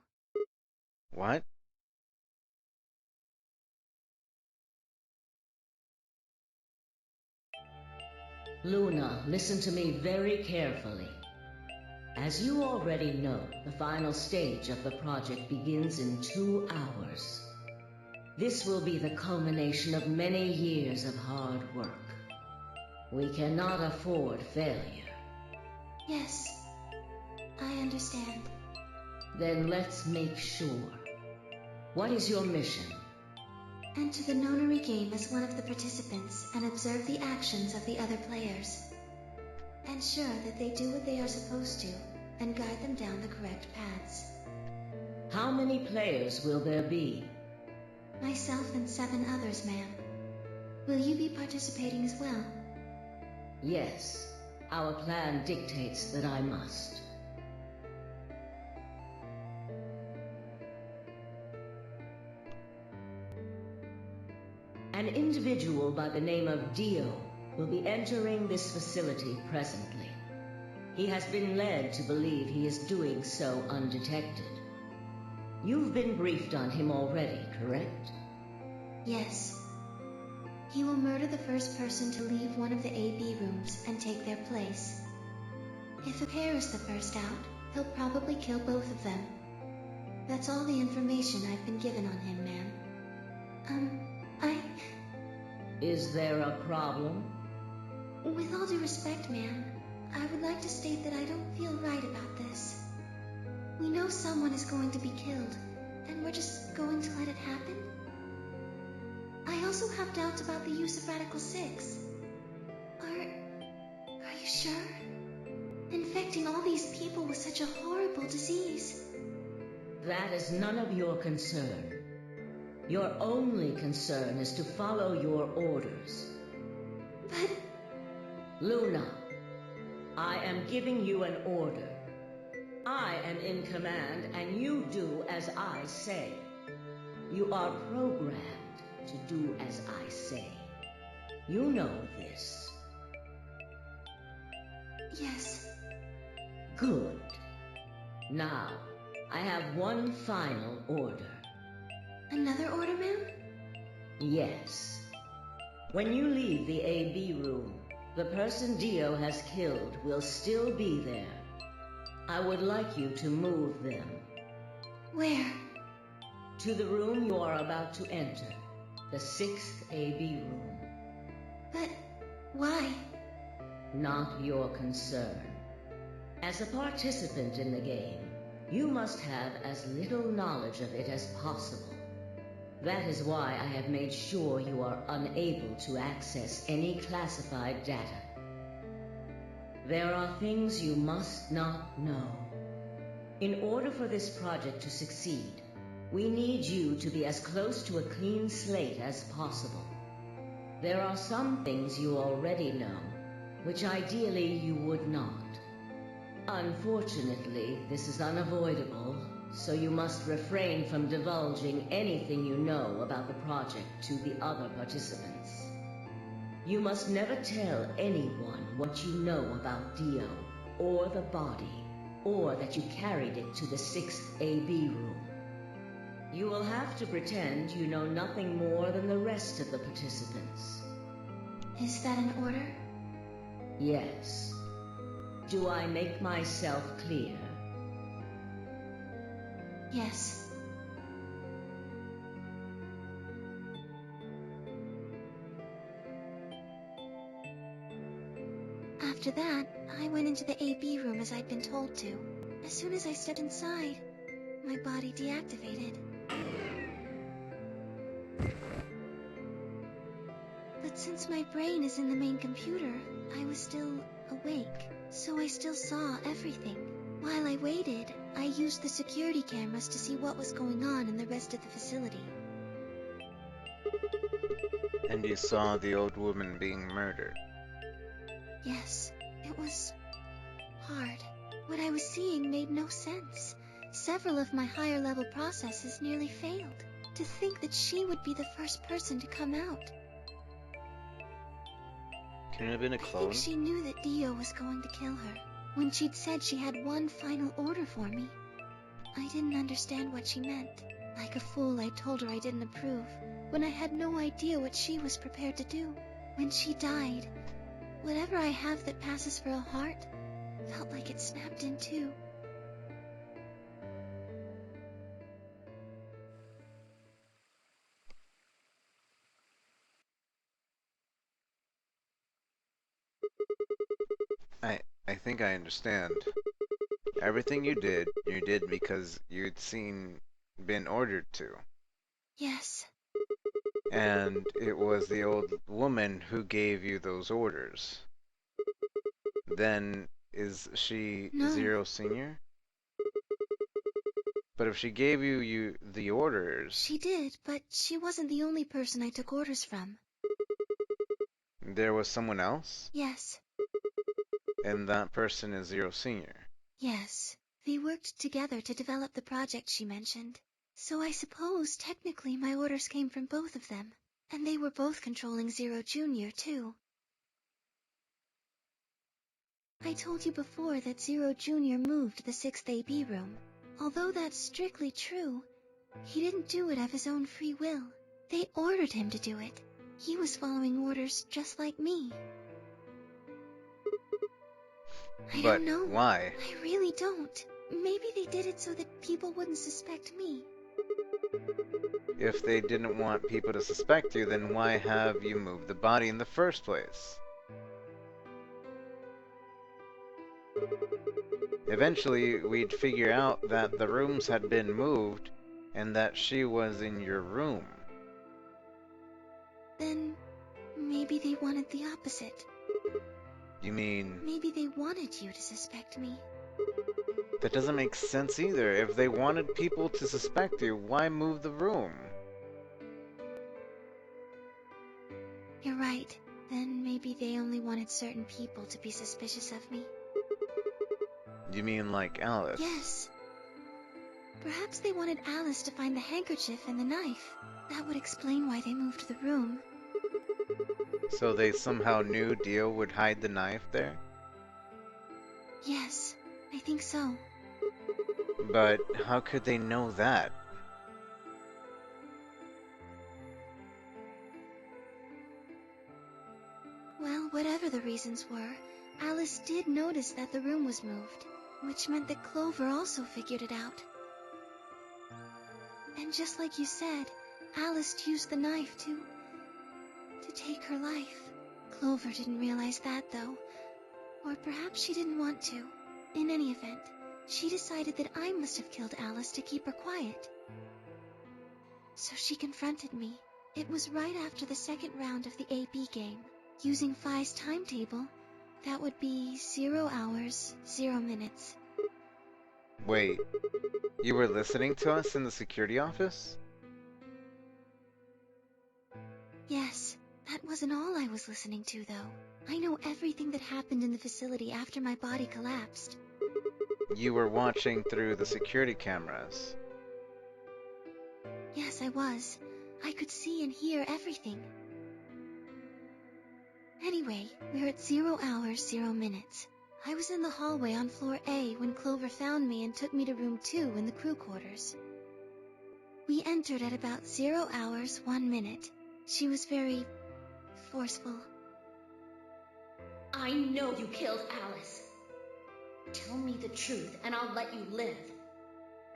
What? Luna, listen to me very carefully. As you already know, the final stage of the project begins in 2 hours. This will be the culmination of many years of hard work. We cannot afford failure. Yes, I understand. Then let's make sure. What is your mission? Enter the Nonary game as one of the participants and observe the actions of the other players. Ensure that they do what they are supposed to, and guide them down the correct paths. How many players will there be? Myself and 7 others, ma'am. Will you be participating as well? Yes. Our plan dictates that I must. An individual by the name of Dio will be entering this facility presently. He has been led to believe he is doing so undetected. You've been briefed on him already, correct? Yes. He will murder the first person to leave one of the AB rooms and take their place. If a pair is the first out, he'll probably kill both of them. That's all the information I've been given on him, ma'am. Is there a problem? With all due respect, ma'am, I would like to state that I don't feel right about this. We know someone is going to be killed, and we're just going to let it happen? I also have doubts about the use of Radical 6. Are you sure? Infecting all these people with such a horrible disease. That is none of your concern. Your only concern is to follow your orders. But... Luna, I am giving you an order. I am in command, and you do as I say. You are programmed to do as I say. You know this. Yes. Good. Now, I have one final order. Another order, ma'am? Yes. When you leave the AB room, the person Dio has killed will still be there. I would like you to move them. Where? To the room you are about to enter. The 6th AB room. But... Why? Not your concern. As a participant in the game, you must have as little knowledge of it as possible. That is why I have made sure you are unable to access any classified data. There are things you must not know. In order for this project to succeed, we need you to be as close to a clean slate as possible. There are some things you already know, which ideally you would not. Unfortunately, this is unavoidable, so you must refrain from divulging anything you know about the project to the other participants. You must never tell anyone what you know about Dio, or the body, or that you carried it to the 6th AB room. You will have to pretend you know nothing more than the rest of the participants. Is that an order? Yes. Do I make myself clear? Yes. After that, I went into the AB room as I'd been told to. As soon as I stepped inside, my body deactivated. But since my brain is in the main computer, I was still awake, so I still saw everything. While I waited, I used the security cameras to see what was going on in the rest of the facility. And you saw the old woman being murdered. Yes, it was hard. What I was seeing made no sense. Several of my higher level processes nearly failed. To think that she would be the first person to come out. Can it have been a I clone? think she knew that Dio was going to kill her. When she'd said she had one final order for me, I didn't understand what she meant. Like a fool, I told her I didn't approve, when I had no idea what she was prepared to do. When she died, whatever I have that passes for a heart felt like it snapped in two. I think I understand. Everything you did because you'd been ordered to. Yes. And it was the old woman who gave you those orders. Then, is she No. Zero Senior? But if she gave you the orders... She did, but she wasn't the only person I took orders from. There was someone else? Yes. And that person is Zero Senior? Yes. We worked together to develop the project she mentioned. So I suppose, technically, my orders came from both of them. And they were both controlling Zero Jr., too. I told you before that Zero Jr. moved to the 6th AB room. Although that's strictly true, he didn't do it of his own free will. They ordered him to do it. He was following orders just like me. I don't know. Why? I really don't. Maybe they did it so that people wouldn't suspect me. If they didn't want people to suspect you, then why have you moved the body in the first place? Eventually, we'd figure out that the rooms had been moved, and that she was in your room. Then, maybe they wanted the opposite. You mean... Maybe they wanted you to suspect me. That doesn't make sense either. If they wanted people to suspect you, why move the room? You're right. Then maybe they only wanted certain people to be suspicious of me. You mean like Alice? Yes. Perhaps they wanted Alice to find the handkerchief and the knife. That would explain why they moved the room. So they somehow knew Dio would hide the knife there? Yes, I think so. But how could they know that? Well, whatever the reasons were, Alice did notice that the room was moved, which meant that Clover also figured it out. And just like you said, Alice used the knife to take her life. Clover didn't realize that, though. Or perhaps she didn't want to. In any event, she decided that I must have killed Alice to keep her quiet. So she confronted me. It was right after the second round of the AB game. Using Phi's timetable, that would be 0 hours, 0 minutes. Wait, you were listening to us in the security office? Yes, that wasn't all I was listening to, though. I know everything that happened in the facility after my body collapsed. You were watching through the security cameras. Yes, I was. I could see and hear everything. Anyway, we're at 0 hours, 0 minutes. I was in the hallway on floor A when Clover found me and took me to room 2 in the crew quarters. We entered at about 0 hours, 1 minute. She was very forceful. I know you killed Alice. Tell me the truth and I'll let you live.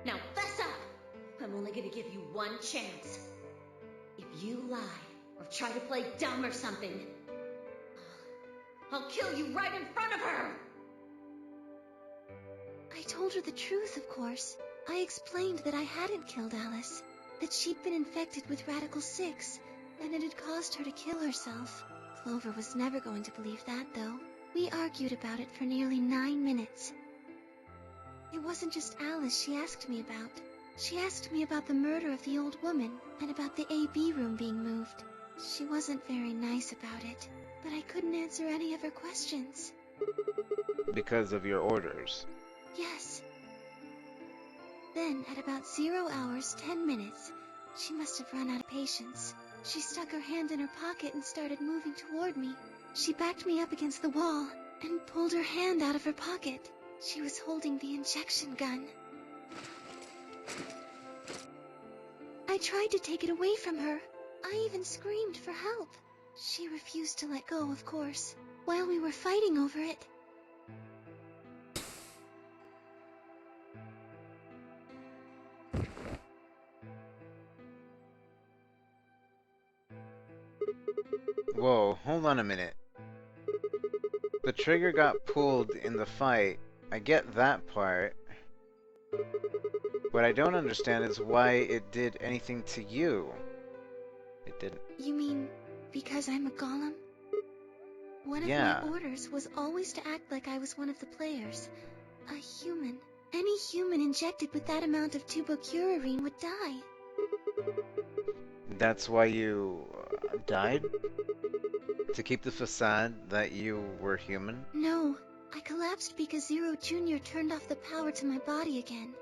Now fess up! I'm only gonna give you one chance. If you lie or try to play dumb or something, I'll kill you right in front of her! I told her the truth, of course. I explained that I hadn't killed Alice, that she'd been infected with Radical 6, and it had caused her to kill herself. Clover was never going to believe that, though. We argued about it for nearly 9 minutes. It wasn't just Alice she asked me about. She asked me about the murder of the old woman, and about the AB room being moved. She wasn't very nice about it, but I couldn't answer any of her questions. Because of your orders. Yes. Then, at about 0 hours, 10 minutes, she must have run out of patience. She stuck her hand in her pocket and started moving toward me. She backed me up against the wall and pulled her hand out of her pocket. She was holding the injection gun. I tried to take it away from her. I even screamed for help. She refused to let go, of course, while we were fighting over it. Whoa, hold on a minute. The trigger got pulled in the fight. I get that part. What I don't understand is why it did anything to you. It didn't. You mean because I'm a golem? One of my orders was always to act like I was one of the players. A human. Any human injected with that amount of tubocurarine would die. That's why you died? To keep the facade that you were human? No, I collapsed because Zero Jr. turned off the power to my body again.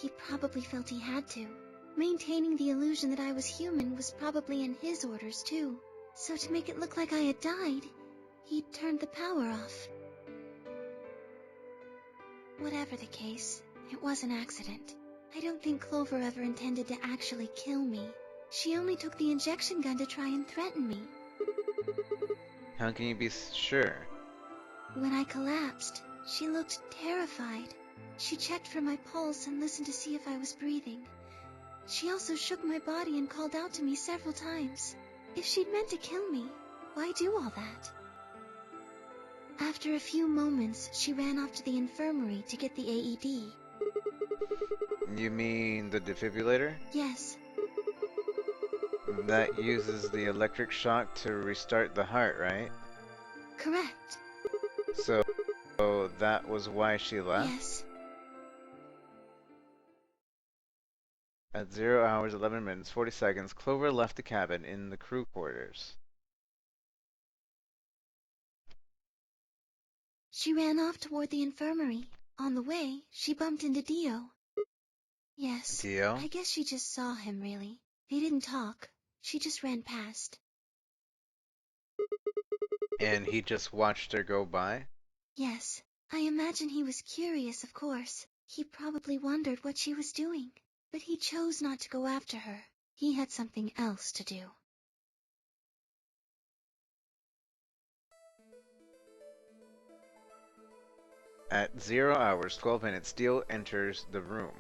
He probably felt he had to. Maintaining the illusion that I was human was probably in his orders too. So to make it look like I had died, he turned the power off. Whatever the case, it was an accident. I don't think Clover ever intended to actually kill me. She only took the injection gun to try and threaten me. How can you be sure? When I collapsed, she looked terrified. She checked for my pulse and listened to see if I was breathing. She also shook my body and called out to me several times. If she'd meant to kill me, why do all that? After a few moments, she ran off to the infirmary to get the AED. You mean the defibrillator? Yes. That uses the electric shock to restart the heart, right? Correct. So that was why she left? Yes. At 0 hours, 11 minutes, 40 seconds, Clover left the cabin in the crew quarters. She ran off toward the infirmary. On the way, she bumped into Dio. Yes. Dio? I guess she just saw him, really. They didn't talk. She just ran past. And he just watched her go by? Yes. I imagine he was curious, of course. He probably wondered what she was doing. But he chose not to go after her. He had something else to do. At 0 hours, 12 minutes, Dio enters the room.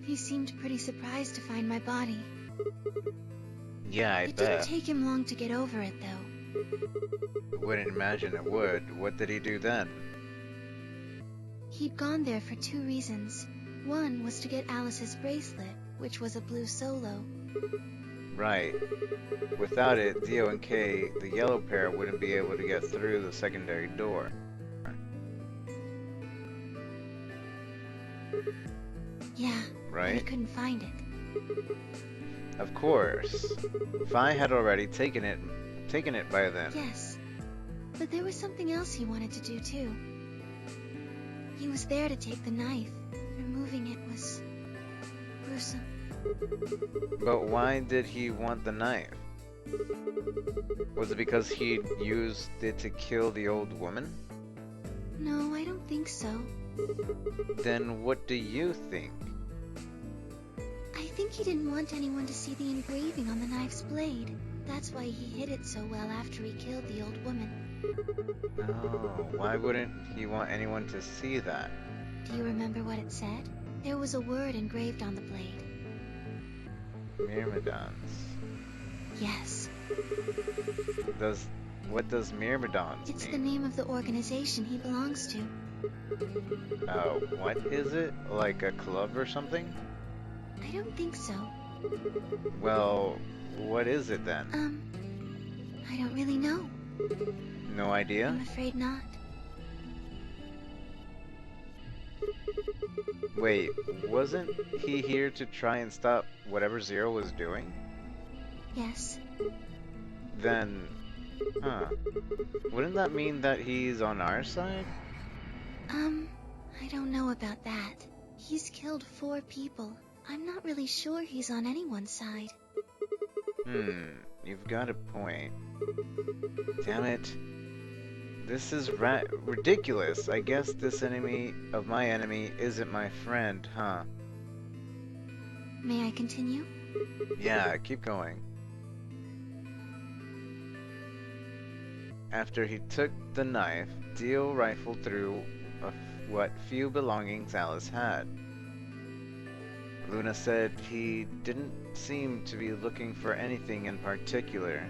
He seemed pretty surprised to find my body. Yeah, I It bet. didn't take him long to get over it, though. Wouldn't imagine it would. What did he do then? He'd gone there for 2 reasons. One was to get Alice's bracelet, which was a blue solo. Right. Without it, Dio and Kay, the yellow pair, wouldn't be able to get through the secondary door. Yeah, Right? but he couldn't find it. Of course. If I had already taken it by then. Yes, but there was something else he wanted to do too. He was there to take the knife. Removing it was gruesome. But why did he want the knife? Was it because he used it to kill the old woman? No, I don't think so. Then what do you think? I think he didn't want anyone to see the engraving on the knife's blade. That's why he hid it so well after he killed the old woman. Oh, why wouldn't he want anyone to see that? Do you remember what it said? There was a word engraved on the blade. Myrmidons. Yes. What does Myrmidons It's mean? the name of the organization he belongs to. Oh, what is it? Like a club or something? I don't think so. Well, what is it then? I don't really know. No idea? I'm afraid not. Wait, wasn't he here to try and stop whatever Zero was doing? Yes. Then, wouldn't that mean that he's on our side? I don't know about that. He's killed 4 people. I'm not really sure he's on anyone's side. You've got a point. Damn it. This is ridiculous. I guess this enemy of my enemy isn't my friend, huh? May I continue? Yeah, keep going. After he took the knife, Dio rifled through what few belongings Alice had. Luna said he didn't seem to be looking for anything in particular.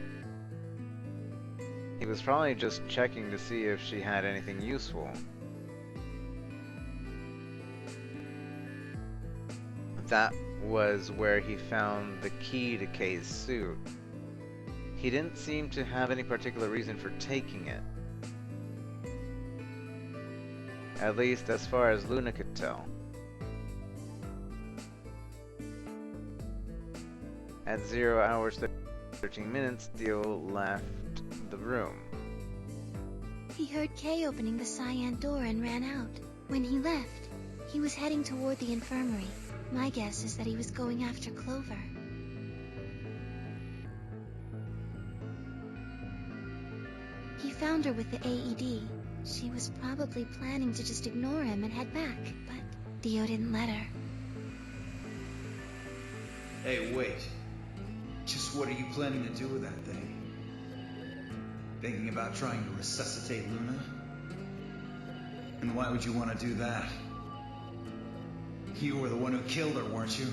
He was probably just checking to see if she had anything useful. That was where he found the key to Kay's suit. He didn't seem to have any particular reason for taking it. At least as far as Luna could tell. At 0 hours 13 minutes, Dio left the room. He heard Kay opening the cyan door and ran out. When he left, he was heading toward the infirmary. My guess is that he was going after Clover. He found her with the AED. She was probably planning to just ignore him and head back, but Dio didn't let her. Hey, wait. Just what are you planning to do with that thing? Thinking about trying to resuscitate Luna? And why would you want to do that? You were the one who killed her, weren't you?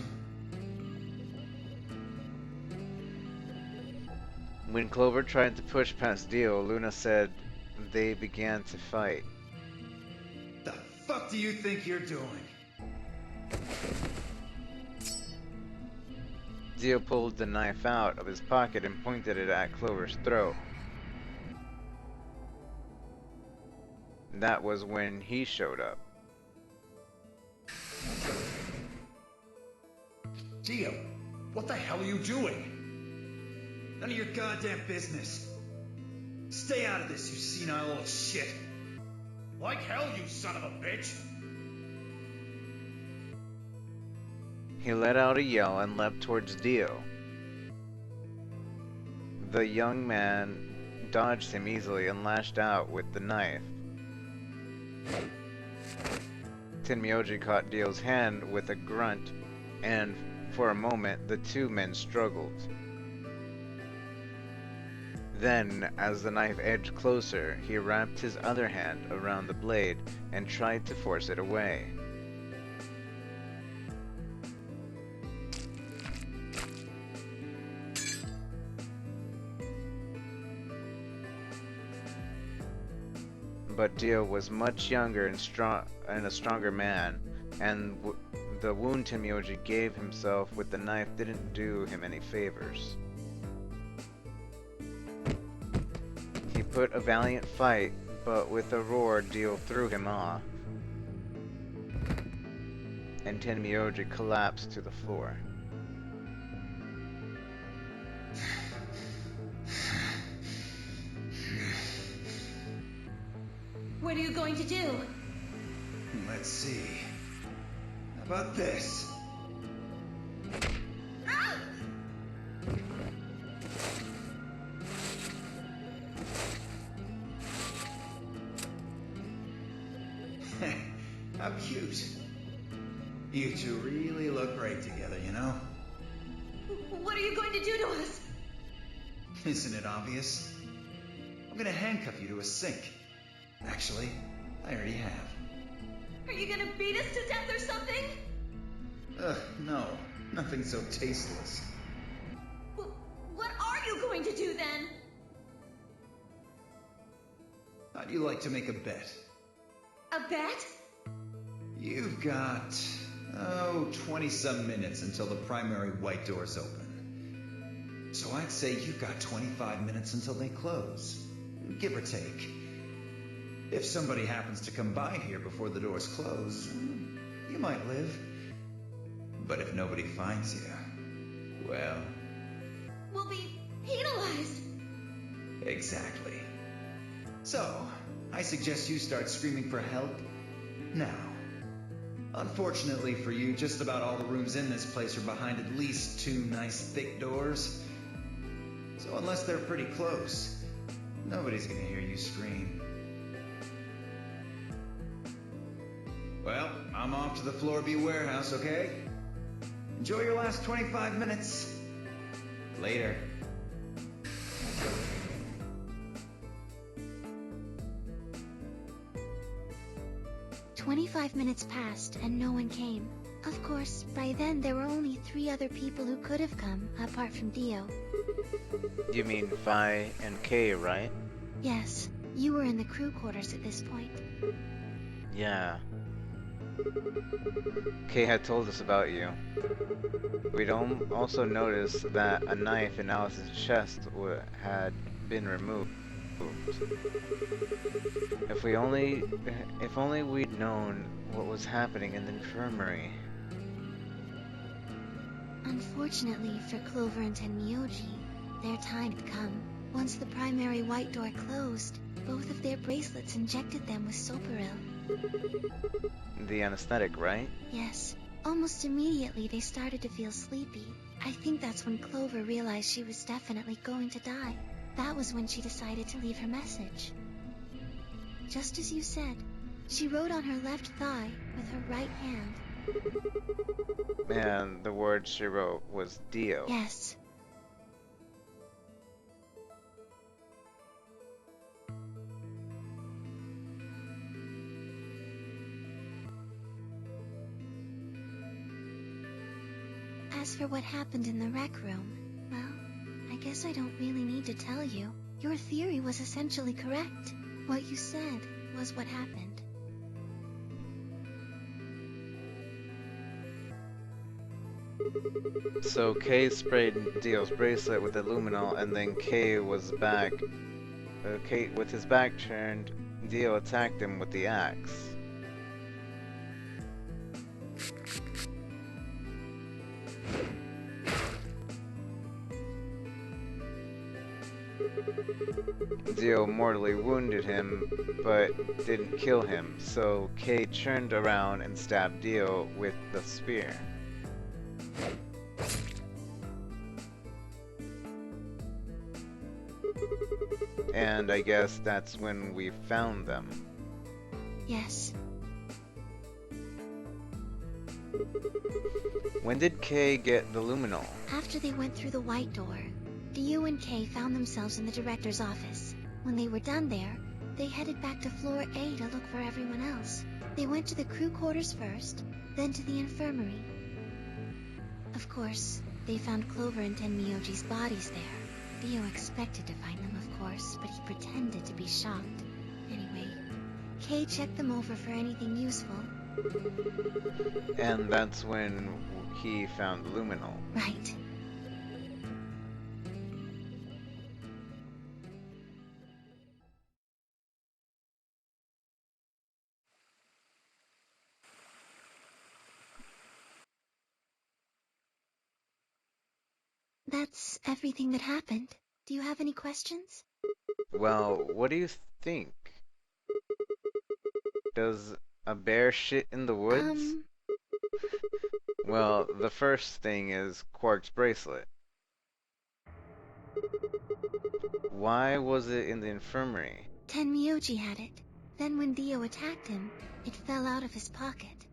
When Clover tried to push past Dio, Luna said they began to fight. The fuck do you think you're doing? Dio pulled the knife out of his pocket and pointed it at Clover's throat. That was when he showed up. Dio, what the hell are you doing? None of your goddamn business. Stay out of this, you senile old shit. Like hell, you son of a bitch! He let out a yell and leapt towards Dio. The young man dodged him easily and lashed out with the knife. Tenmyoji caught Dio's hand with a grunt, and for a moment the 2 men struggled. Then, as the knife edged closer, he wrapped his other hand around the blade and tried to force it away. but Dio was much younger and a stronger man, and the wound Tenmyoji gave himself with the knife didn't do him any favors. He put a valiant fight, but with a roar, Dio threw him off, and Tenmyoji collapsed to the floor. What are you going to do? Let's see. How about this? Ah! How cute. You two really look great together, you know? What are you going to do to us? Isn't it obvious? I'm gonna handcuff you to a sink. Actually, I already have. Are you gonna beat us to death or something? Ugh, no. Nothing so tasteless. What are you going to do then? How'd you like to make a bet? A bet? You've got, 20-some minutes until the primary white doors open. So I'd say you've got 25 minutes until they close. Give or take. If somebody happens to come by here before the doors close, you might live. But if nobody finds you, well... We'll be penalized. Exactly. So, I suggest you start screaming for help now. Unfortunately for you, just about all the rooms in this place are behind at least 2 nice thick doors. So unless they're pretty close, nobody's gonna hear you scream. Well, I'm off to the Floor B warehouse, okay? Enjoy your last 25 minutes. Later. 25 minutes passed and no one came. Of course, by then there were only 3 other people who could have come, apart from Dio. You mean Vi and Kay, right? Yes, you were in the crew quarters at this point. Yeah. Kay had told us about you. We'd also noticed that a knife in Alice's chest had been removed. If only we'd known what was happening in the infirmary. Unfortunately for Clover and Tenmyoji, their time had come. Once the primary white door closed, both of their bracelets injected them with Soparil. The anesthetic, right? Yes. Almost immediately they started to feel sleepy. I think that's when Clover realized she was definitely going to die. That was when she decided to leave her message. Just as you said, she wrote on her left thigh with her right hand. And the word she wrote was Dio. Yes. As for what happened in the rec room, well, I guess I don't really need to tell you. Your theory was essentially correct. What you said was what happened. So Kay sprayed Dio's bracelet with the luminol, and then Kay was back. Kay, with his back turned, Dio attacked him with the axe. Dio mortally wounded him, but didn't kill him, so Kay turned around and stabbed Dio with the spear. And I guess that's when we found them. Yes. When did Kay get the luminol? After they went through the white door, Dio and Kay found themselves in the director's office. When they were done there, they headed back to floor A to look for everyone else. They went to the crew quarters first, then to the infirmary. Of course, they found Clover and Tenmyoji's bodies there. Dio expected to find them, of course, but he pretended to be shocked. Anyway, Kay checked them over for anything useful. And that's when he found Luminol. Right. That's everything that happened. Do you have any questions? Well, what do you think? Does a bear shit in the woods? Well, the first thing is Quark's bracelet. Why was it in the infirmary? Tenmyoji had it. Then when Dio attacked him, it fell out of his pocket.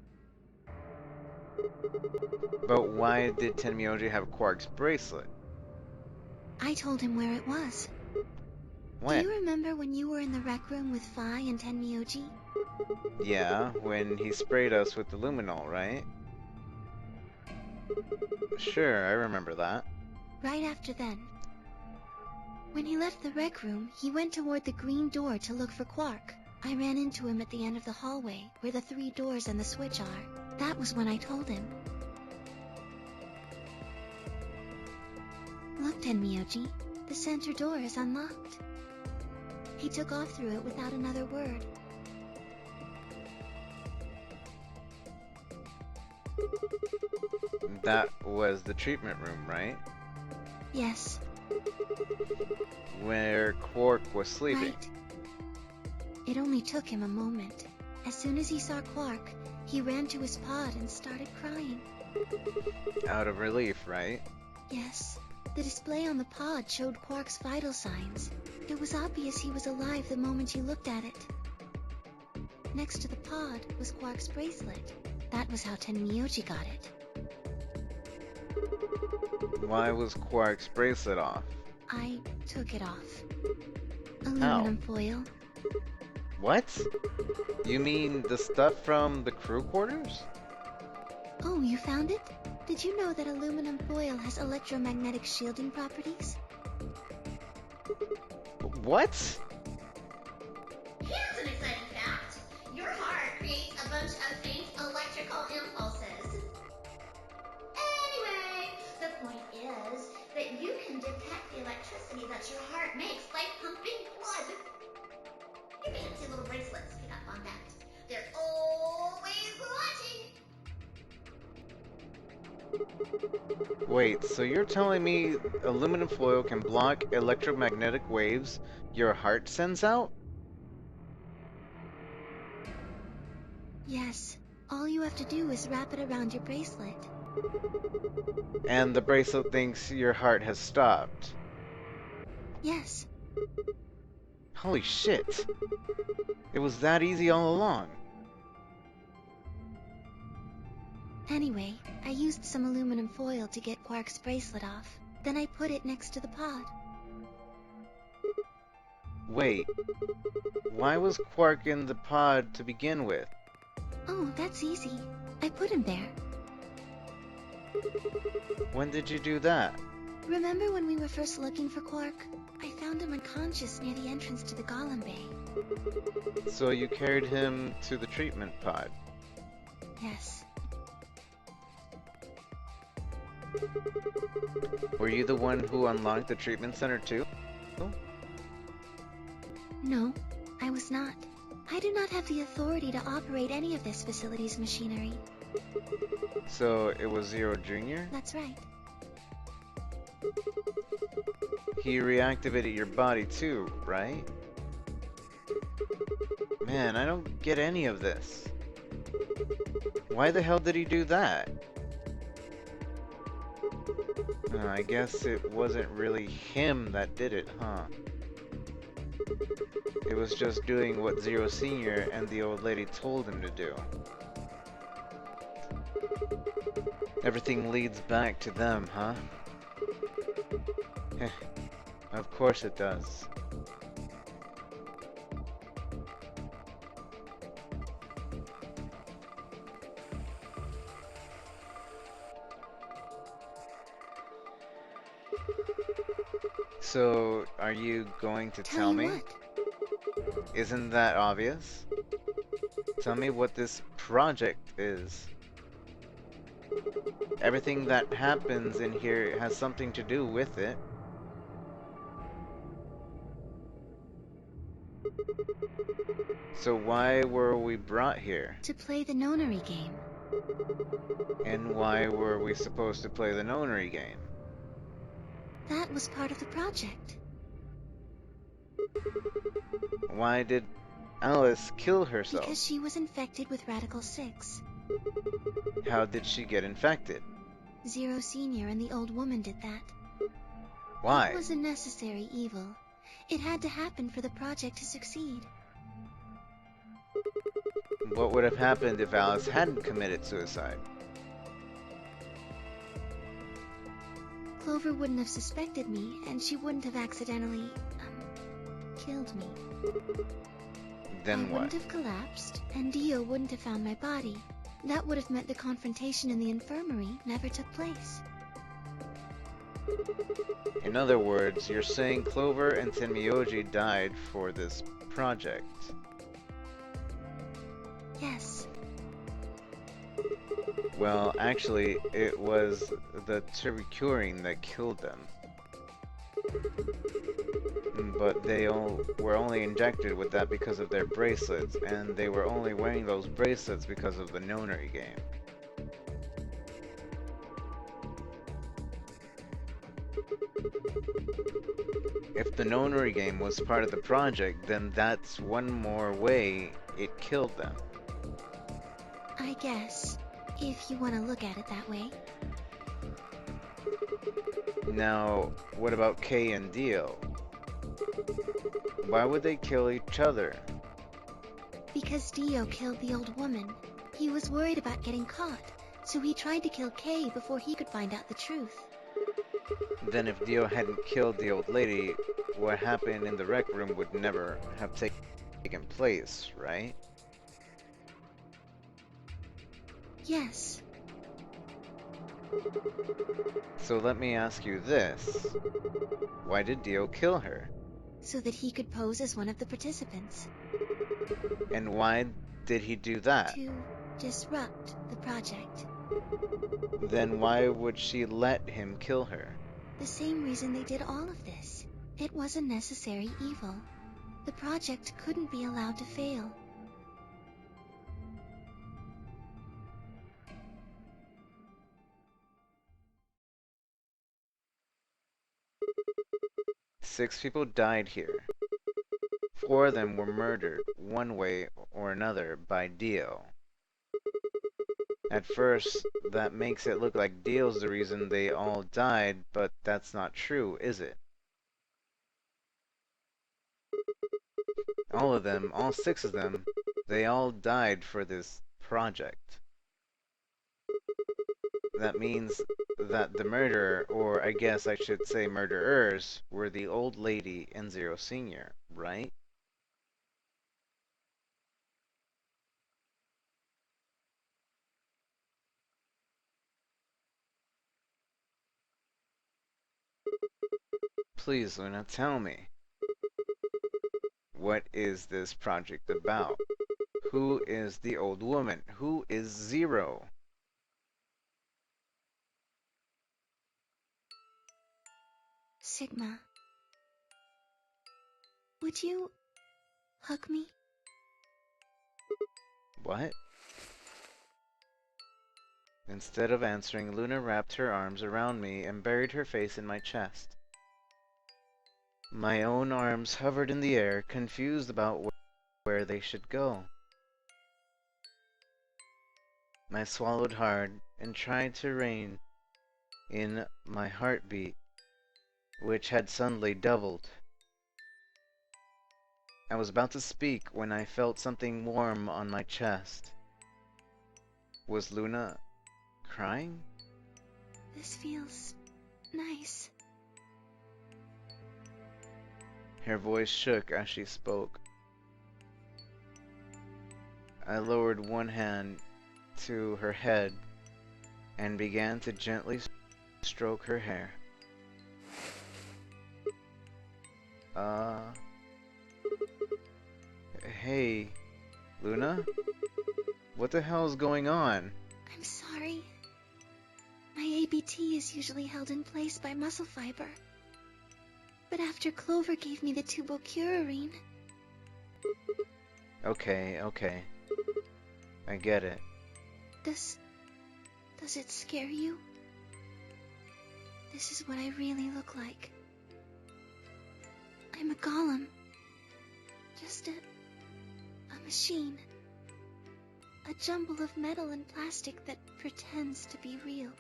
But why did Tenmyoji have Quark's bracelet? I told him where it was. When? Do you remember when you were in the rec room with Phi and Tenmyoji? Yeah, when he sprayed us with the luminol, right? Sure, I remember that. Right after then. When he left the rec room, he went toward the green door to look for Quark. I ran into him at the end of the hallway, where the 3 doors and the switch are. That was when I told him. Look, Tenmyoji, the center door is unlocked. He took off through it without another word. That was the treatment room, right? Yes. Where Quark was sleeping. Right. It only took him a moment. As soon as he saw Quark, he ran to his pod and started crying. Out of relief, right? Yes. The display on the pod showed Quark's vital signs. It was obvious he was alive the moment you looked at it. Next to the pod was Quark's bracelet. That was how Tenmyoji got it. Why was Quark's bracelet off? I took it off. Aluminum foil. What? You mean the stuff from the crew quarters? Oh, you found it? Did you know that aluminum foil has electromagnetic shielding properties? What? Here's an exciting fact. Your heart creates a bunch of faint electrical impulses. Anyway, the point is that you can detect the electricity that your heart makes by pumping blood. Your fancy little bracelets pick up on that. They're always watching. Wait, so you're telling me aluminum foil can block electromagnetic waves your heart sends out? Yes. All you have to do is wrap it around your bracelet. And the bracelet thinks your heart has stopped. Yes. Holy shit. It was that easy all along. Anyway, I used some aluminum foil to get Quark's bracelet off. Then I put it next to the pod. Wait. Why was Quark in the pod to begin with? Oh, that's easy. I put him there. When did you do that? Remember when we were first looking for Quark? I found him unconscious near the entrance to the Golem Bay. So you carried him to the treatment pod? Yes. Were you the one who unlocked the treatment center too? No, I was not. I do not have the authority to operate any of this facility's machinery. So it was Zero Jr.? That's right. He reactivated your body too, right? Man, I don't get any of this. Why the hell did he do that? I guess it wasn't really him that did it, huh? It was just doing what Zero Senior and the old lady told him to do. Everything leads back to them, huh? Of course it does. So, are you going to tell me? What? Isn't that obvious? Tell me what this project is. Everything that happens in here has something to do with it. So why were we brought here? To play the nonary game. And why were we supposed to play the nonary game? That was part of the project. Why did Alice kill herself? Because she was infected with Radical 6. How did she get infected? Zero Senior and the old woman did that. Why? It was a necessary evil. It had to happen for the project to succeed. What would have happened if Alice hadn't committed suicide? Clover wouldn't have suspected me, and she wouldn't have accidentally, killed me. Then I wouldn't have collapsed, and Dio wouldn't have found my body. That would have meant the confrontation in the infirmary never took place. In other words, you're saying Clover and Tenmyoji died for this project. Yes. Well, actually, it was the Tericurine that killed them. But they were only injected with that because of their bracelets, and they were only wearing those bracelets because of the nonary game. If the nonary game was part of the project, then that's one more way it killed them. I guess, if you want to look at it that way. Now, what about Kay and Dio? Why would they kill each other? Because Dio killed the old woman. He was worried about getting caught, so he tried to kill Kay before he could find out the truth. Then if Dio hadn't killed the old lady, what happened in the rec room would never have taken place, right? Yes. So let me ask you this. Why did Dio kill her? So that he could pose as one of the participants. And why did he do that? To disrupt the project. Then why would she let him kill her? The same reason they did all of this. It was a necessary evil. The project couldn't be allowed to fail. Six people died here. 4 of them were murdered, one way or another, by Dio. At first, that makes it look like Dio's the reason they all died, but that's not true, is it? All of them, all 6 of them, they all died for this project. That means that the murderer, or I guess I should say murderers, were the old lady and Zero Senior, right? Please, Luna, tell me. What is this project about? Who is the old woman? Who is Zero? Sigma. Would you hug me? What? Instead of answering, Luna wrapped her arms around me and buried her face in my chest. My own arms hovered in the air, confused about where they should go. I swallowed hard and tried to rein in my heartbeat, which had suddenly doubled. I was about to speak when I felt something warm on my chest. Was Luna crying? This feels nice. Her voice shook as she spoke. I lowered one hand to her head and began to gently stroke her hair. Hey, Luna? What the hell is going on? I'm sorry. My ABT is usually held in place by muscle fiber. But after Clover gave me the tubocurarine... Okay, okay. I get it. Does it scare you? This is what I really look like. I'm a golem. Just a machine. A jumble of metal and plastic that pretends to be real.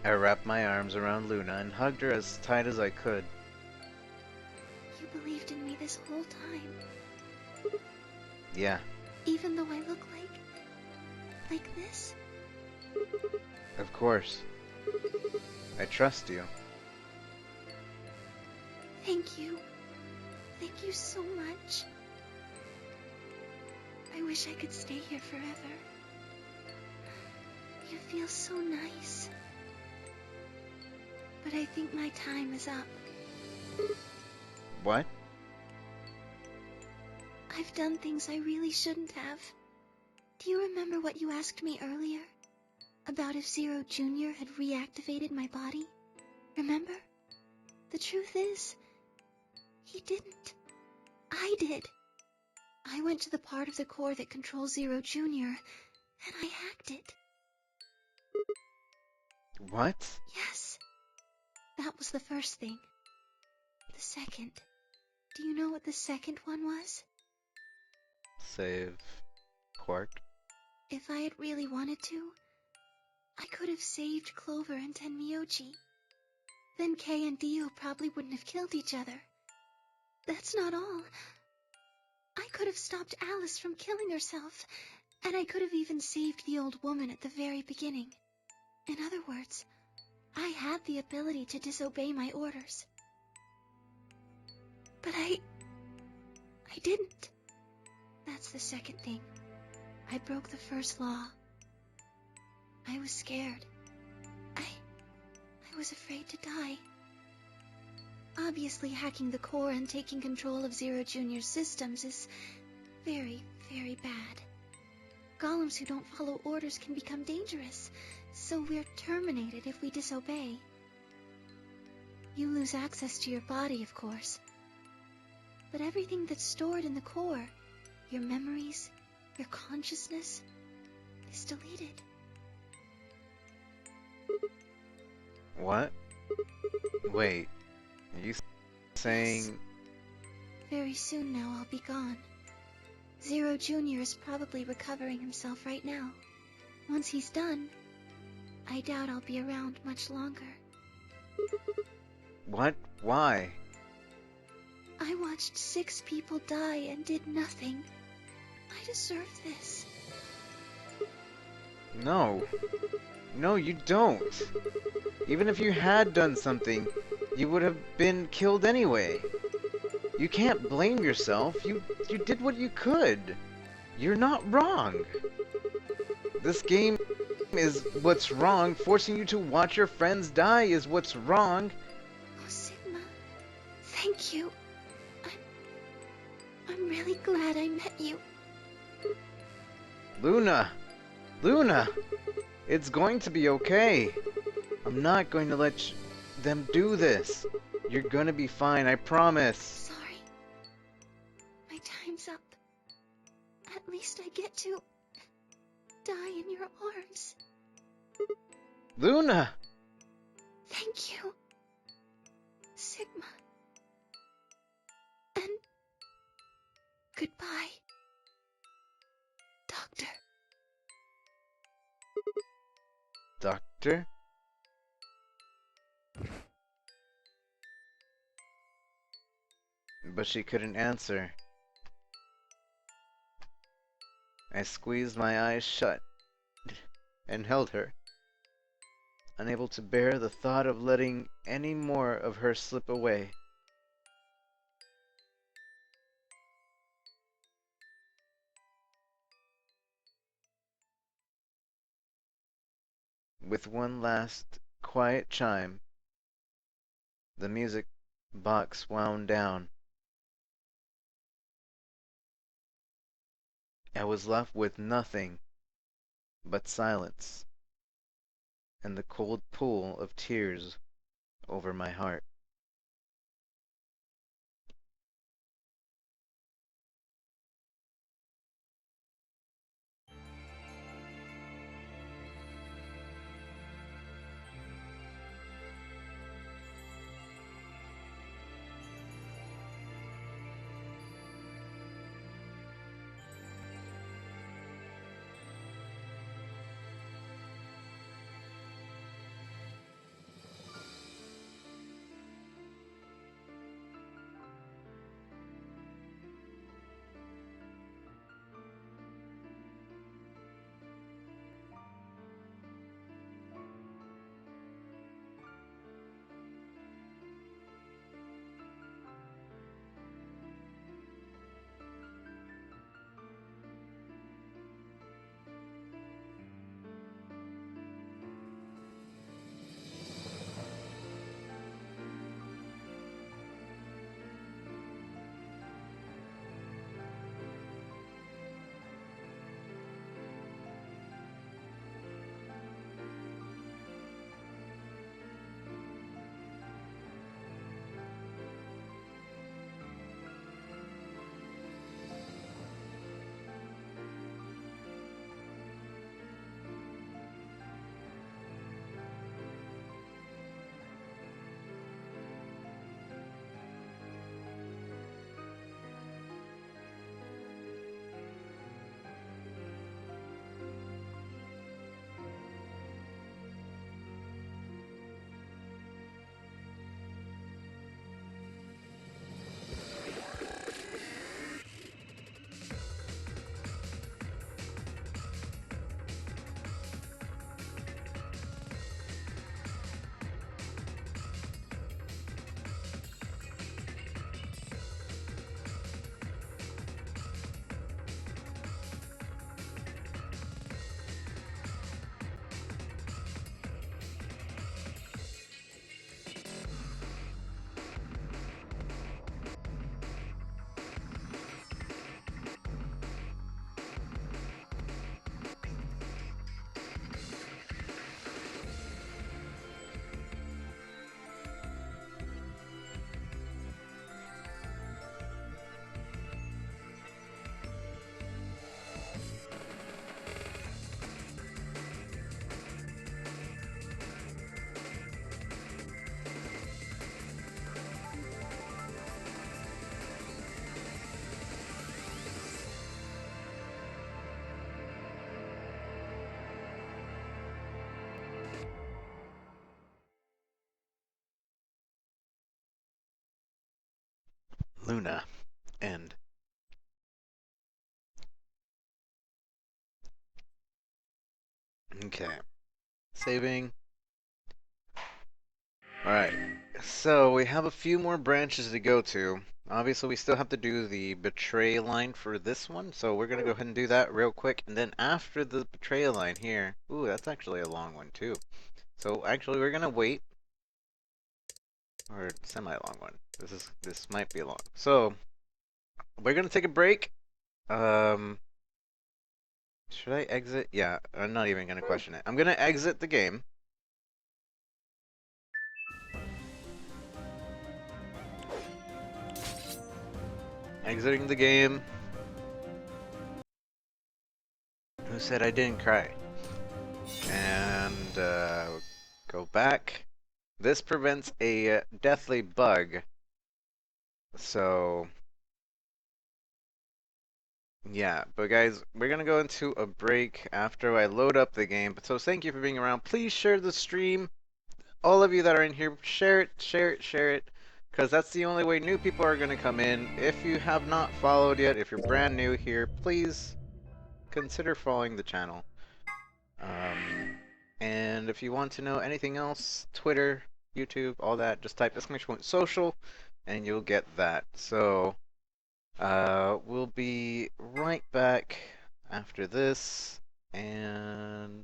I wrapped my arms around Luna and hugged her as tight as I could. You believed in me this whole time. Yeah, Even though I look like this? of course. I trust you. Thank you. Thank you so much. I wish I could stay here forever. You feel so nice. But I think my time is up. What? I've done things I really shouldn't have. Do you remember what you asked me earlier? About if Zero Jr. had reactivated my body? Remember? The truth is, he didn't. I did. I went to the part of the core that controls Zero Jr., and I hacked it. What? Yes. That was the first thing. The second. Do you know what the second one was? Save Quark? If I had really wanted to, I could have saved Clover and Tenmyoji. Then Kay and Dio probably wouldn't have killed each other. That's not all. I could have stopped Alice from killing herself, and I could have even saved the old woman at the very beginning. In other words, I had the ability to disobey my orders. But I didn't. That's the second thing. I broke the first law. I was scared. I was afraid to die. Obviously, hacking the core and taking control of Zero Jr.'s systems is very, very bad. Golems who don't follow orders can become dangerous, so we're terminated if we disobey. You lose access to your body, of course. But everything that's stored in the core, your memories, your consciousness, is deleted. What? Wait, are you saying... Very soon now I'll be gone. Zero Jr. is probably recovering himself right now. Once he's done, I doubt I'll be around much longer. What? Why? I watched 6 people die and did nothing. I deserve this. No. No, you don't. Even if you had done something, you would have been killed anyway. You can't blame yourself. You did what you could. You're not wrong. This game is what's wrong. Forcing you to watch your friends die is what's wrong. Oh, Sigma. Thank you. I'm really glad I met you. Luna! Luna! It's going to be okay. I'm not going to let them do this. You're gonna be fine, I promise. Sorry. My time's up. At least I get to die in your arms. Luna! Thank you, Sigma. And goodbye, Doctor. Doctor? But she couldn't answer. I squeezed my eyes shut and held her, unable to bear the thought of letting any more of her slip away. With one last quiet chime, the music box wound down. I was left with nothing but silence and the cold pool of tears over my heart. Luna. End. Okay. Saving. Alright. So, we have a few more branches to go to. Obviously, we still have to do the betray line for this one, so we're gonna go ahead and do that real quick. And then after the betray line here... Ooh, that's actually a long one, too. So, actually, we're gonna wait. Or semi-long one. This might be long. So, we're gonna take a break. Should I exit? Yeah, I'm not even gonna question it. I'm gonna exit the game. Exiting the game. Who said I didn't cry? And go back. This prevents a deathly bug. So yeah, but guys, we're gonna go into a break after I load up the game. So thank you for being around. Please share the stream. All of you that are in here, share it, share it, share it. Because that's the only way new people are gonna come in. If you have not followed yet, if you're brand new here, please consider following the channel. And if you want to know anything else, Twitter, YouTube, all that, just type !social and you'll get that. So we'll be right back after this, and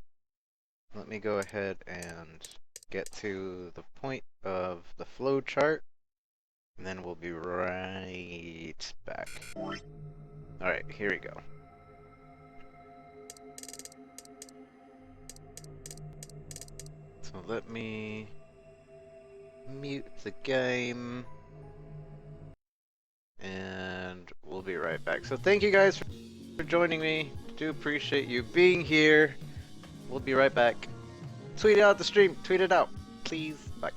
let me go ahead and get to the point of the flow chart, and then we'll be right back. Alright, here we go. So let me mute the game, and we'll be right back. So thank you guys for joining me. Do appreciate you being here. We'll be right back. Tweet out the stream. Tweet it out, please. Bye.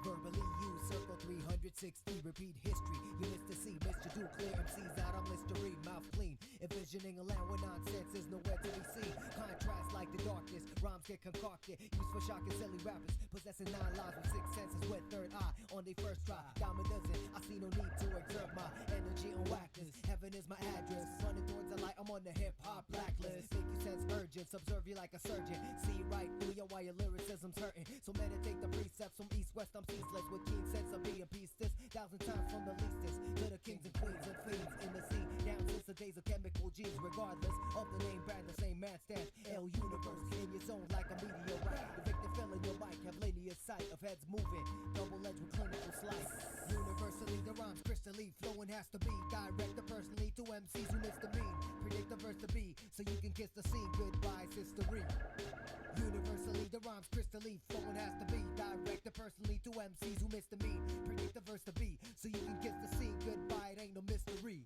Verbally use circle 360, repeat history. You missed the C, Mr. Do clear MCs out of mystery, mouth clean. Envisioning a land where nonsense is nowhere to be seen. Contrast like the darkness, rhymes get concocted. Used for shocking silly rappers, possessing 9 lives with 6 senses with third eye on their first try. Diamond doesn't, I see no need to exert my energy on whackness. Heaven is my address, running towards the light, I'm on the hip-hop blacklist. Make you sense urgent, subserve you like a surgeon. See right through you while your lyricism's hurting. So meditate the precepts from east-west, I'm ceaseless. With keen sense of being peace this 1,000 times from the leastest to the kings and queens and fiends in the scene. Down since the days of chemical G's, regardless of the name brand, the same man stands. L universe in your zone like a meteorite. The victim feeling your mic, have linear sight of heads moving, double-edged with clinical slice. Universally, the rhymes crystally flowing has to be direct personally to MCs who miss the mean. Predict the verse to be, so you can kiss the scene. Goodbye, history. Universally, the rhymes crystally flowing has to be direct personally to MCs who miss the mean. Predict the verse to be, so you can kiss the scene. Goodbye, it ain't no mystery.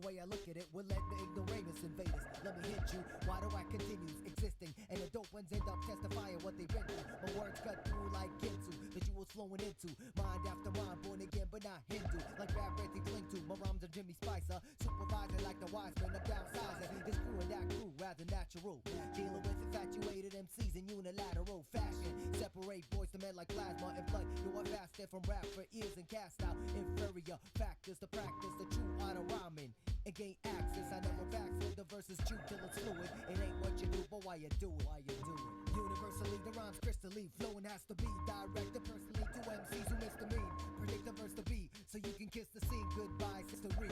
way I look at it will let the ignoramus invade us. Let me hit you, why do I continue existing? And the dope ones end up testifying what they've been through. My words cut through like Ginsu, the jewels flowing into mind after mind, born again but not Hindu. Like bad breath they cling to, my rhymes are Jimmy Spicer, supervisor like the wise men of downsizing. This crew and that crew, rather natural. Dealing with infatuated MCs in unilateral fashion. Separate boys to men like plasma and blood. You are fasted from rap for ears and cast out inferior factors to practice the true art of rhyming and gain access. I never backslid, the verses chew till it's fluid. It ain't what you do, but why you do it. Why you do it? Universally, the rhymes crystally flowing has to be directed personally to MCs who miss the mean. Predict the verse to be so you can kiss the scene. Goodbye, history.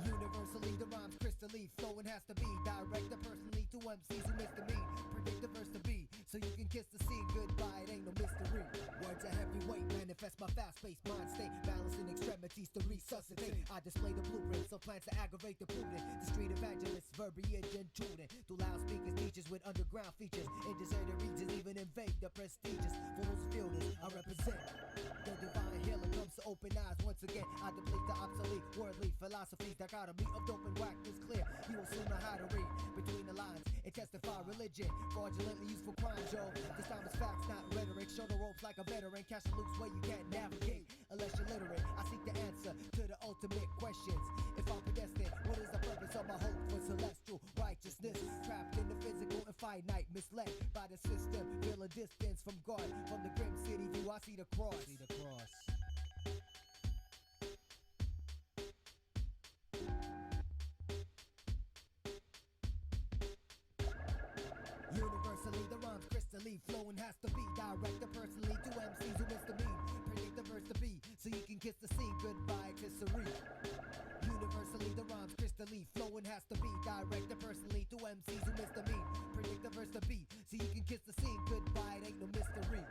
Universally, the rhymes crystally flowing has to be directed personally to MCs who miss the mean. Predict the verse to be so you can kiss the scene. Goodbye, it ain't no mystery. Words are heavyweight, manifest my fast-paced mind state, balancing extremities to resuscitate. I display the blueprints of plans to aggravate the prudent. The street evangelists, verbiage intruding through loudspeakers, teachers with underground features. In deserted regions, even invade the prestigious. For those fielders, I represent. The divine healing comes to open eyes once again. I deplete the obsolete worldly philosophies. Dichotomy of dope and whack is clear. You will soon know how to read between the lines and testify religion. Fraudulently used for crime, Joe. This time it's facts, not rhetoric. Show the ropes like a veteran. Cash the loops where you can't navigate unless you're literate. I seek the answer to the ultimate questions. If I'm predestined, what is the purpose of my hope for celestial righteousness? Trapped in the physical and finite, misled by the system. Feel a distance from God. From the grim city view, I see the cross. See the cross. Universally, the rhymes crystally flowing has to be directed personally to MCs who miss the mean. Predict the verse to be so you can kiss the scene. Goodbye, kisserie. Universally, the rhymes crystally flowing has to be directed personally to MCs who miss the mean. Predict the verse to be so you can kiss the scene. Goodbye, it ain't no mystery.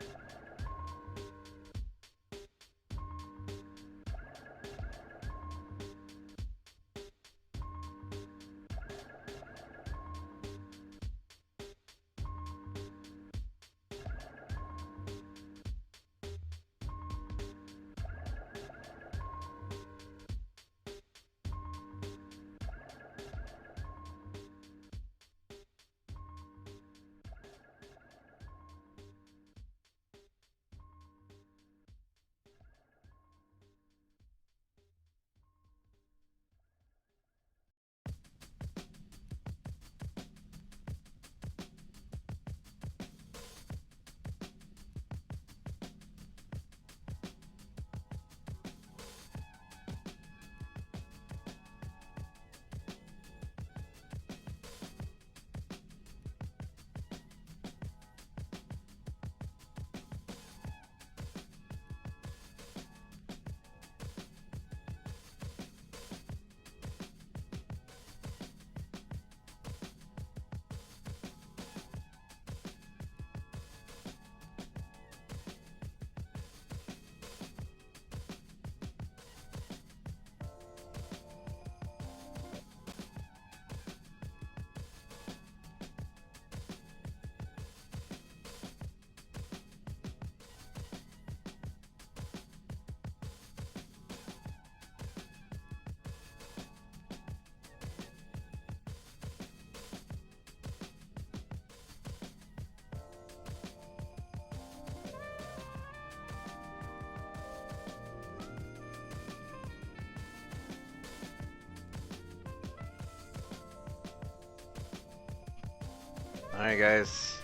Alright guys,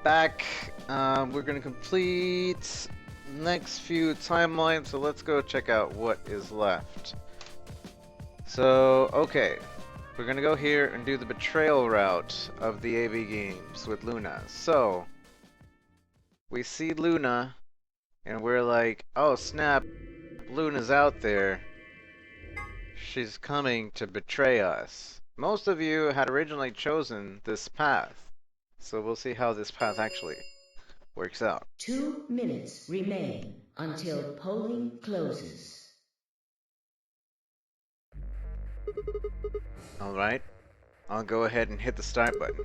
back. We're gonna complete next few timelines, so let's go check out what is left. So, okay, we're gonna go here and do the betrayal route of the AV games with Luna. So, we see Luna, and we're like, oh snap, Luna's out there. She's coming to betray us. Most of you had originally chosen this path, so we'll see how this path actually works out. 2 minutes remain until polling closes. Alright, I'll go ahead and hit the start button.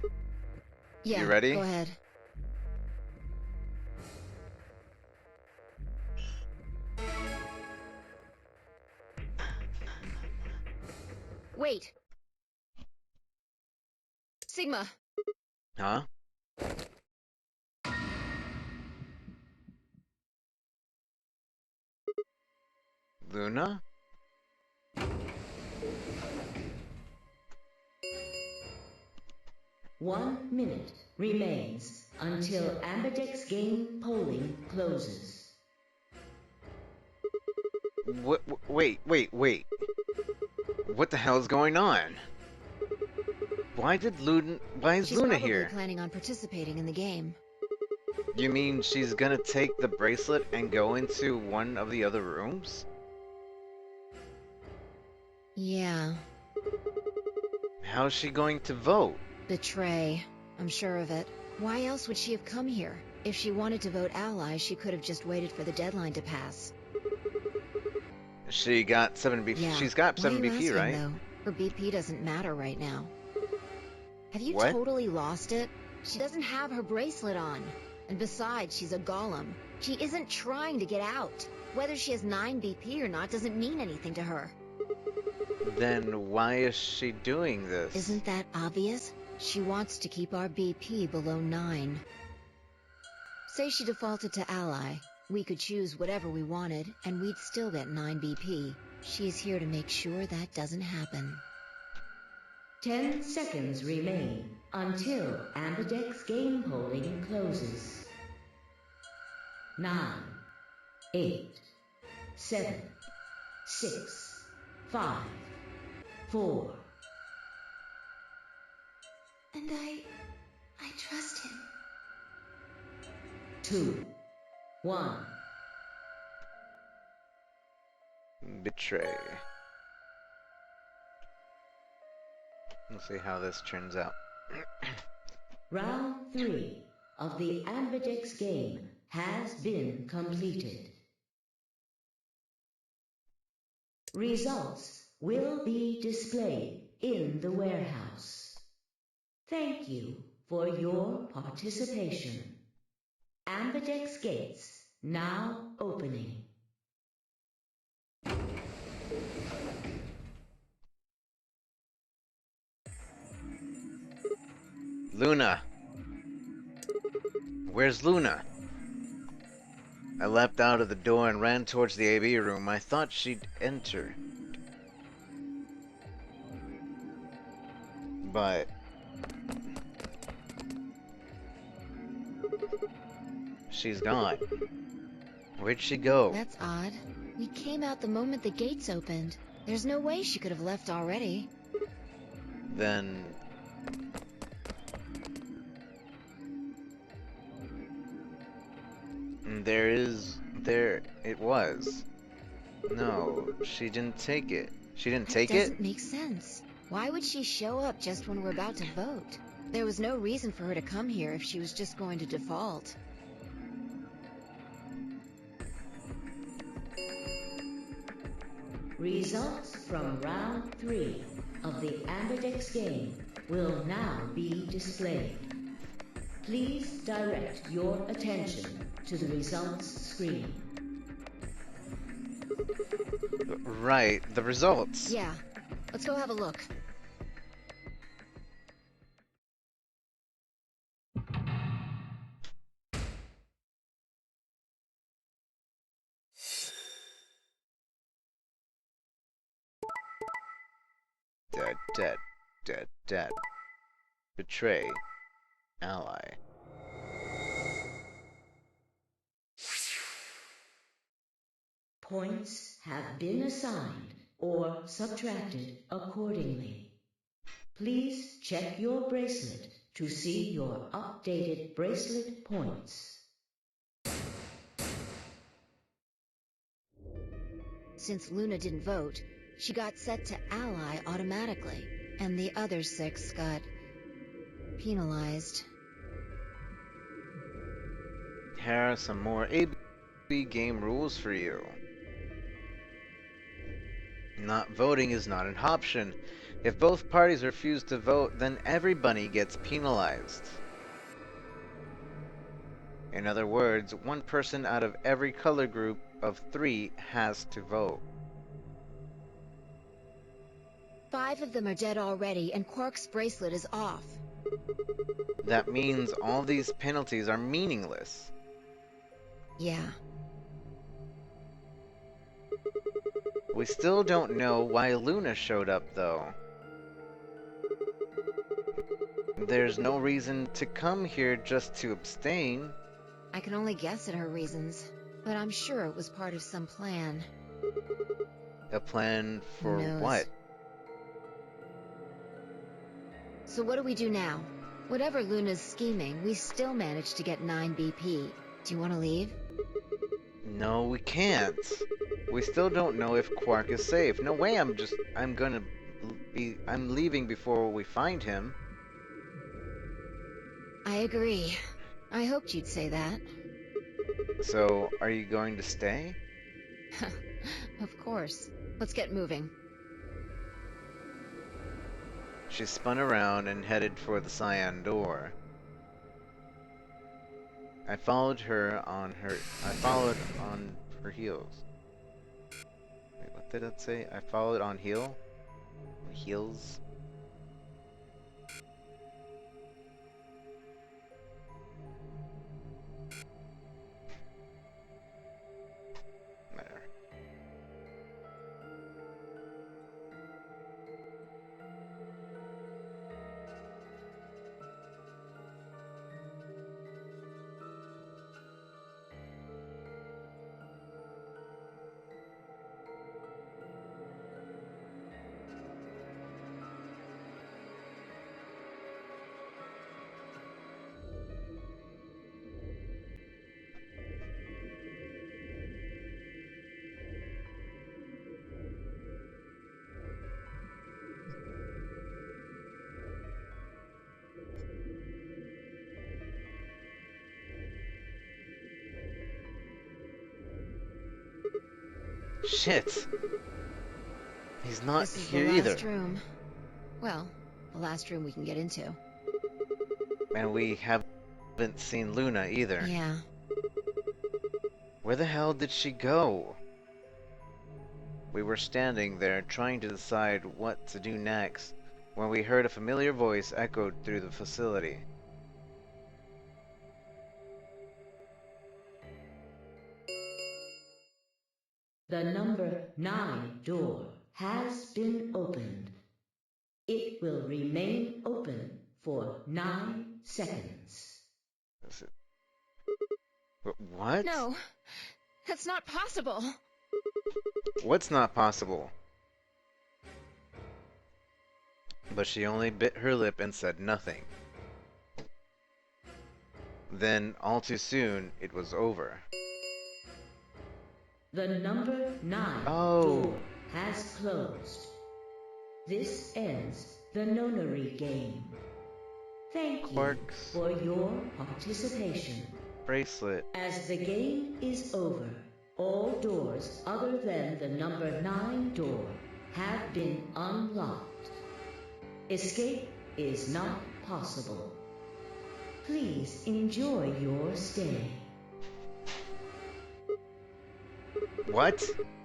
Yeah, you ready? Go ahead. Wait. Sigma. Huh? Luna? One minute remains until Ambidex game polling closes. Wait. What the hell's going on? Why is She's Luna probably here? planning on participating in the game. You mean she's gonna take the bracelet and go into one of the other rooms? Yeah. How's she going to vote? Betray. I'm sure of it. Why else would she have come here? If she wanted to vote ally, she could have just waited for the deadline to pass. She got 7 BP. Yeah. She's got 7 Why are you BP, asking, right? though? Her BP doesn't matter right now. Have you What? totally lost it? She doesn't have her bracelet on. And besides, she's a golem. She isn't trying to get out. Whether she has 9 BP or not doesn't mean anything to her. Then why is she doing this? Isn't that obvious? She wants to keep our BP below 9. Say she defaulted to ally. We could choose whatever we wanted, and we'd still get 9 BP. She's here to make sure that doesn't happen. 10 seconds remain until Ambidex game polling closes. 9, 8, 7, 6, 5, 4. And I trust him. 2, 1. Betray. Let's see how this turns out. Round 3 of the Ambidex game has been completed. Results will be displayed in the warehouse. Thank you for your participation. Ambidex gates now opening. Luna. Where's Luna? I leapt out of the door and ran towards the AB room. I thought she'd enter. But she's gone. Where'd she go? That's odd. We came out the moment the gates opened. There's no way she could have left already. Then there it was. No, she didn't take it. She didn't take it? Doesn't make sense. Why would she show up just when we're about to vote? There was no reason for her to come here if she was just going to default. Results from round 3 of the Ambidex game will now be displayed. Please direct your attention to the results screen. Right, the results. Yeah, let's go have a look. Dead. Betray. Ally. Points have been assigned or subtracted accordingly. Please check your bracelet to see your updated bracelet points. Since Luna didn't vote, she got set to ally automatically, and the other 6 got penalized. Here are some more AB game rules for you. Not voting is not an option. If both parties refuse to vote, then everybody gets penalized. In other words, one person out of every color group of 3 has to vote. 5 of them are dead already, and Quark's bracelet is off. That means all these penalties are meaningless. Yeah. We still don't know why Luna showed up, though. There's no reason to come here just to abstain. I can only guess at her reasons, but I'm sure it was part of some plan. A plan for Who knows? what? So what do we do now? Whatever Luna's scheming, we still managed to get 9 BP. Do you want to leave? No, we can't. We still don't know if Quark is safe. No way I'm leaving before we find him. I agree. I hoped you'd say that. So, are you going to stay? Of course. Let's get moving. She spun around and headed for the cyan door. I followed on her heels. Wait, what did it say? I followed on heels? Whatever. Shit! He's not This is here the either. last room. Well, the last room we can get into. And we haven't seen Luna either. Yeah. Where the hell did she go? We were standing there trying to decide what to do next when we heard a familiar voice echoed through the facility. The number 9 door has been opened. It will remain open for 9 seconds. What? No, that's not possible. What's not possible? But she only bit her lip and said nothing. Then, all too soon, it was over. The number 9 Oh. door has closed. This ends the nonary game. Thank you Quark's for your participation. bracelet. As the game is over, all doors other than the number 9 door have been unlocked. Escape is not possible. Please enjoy your stay. What?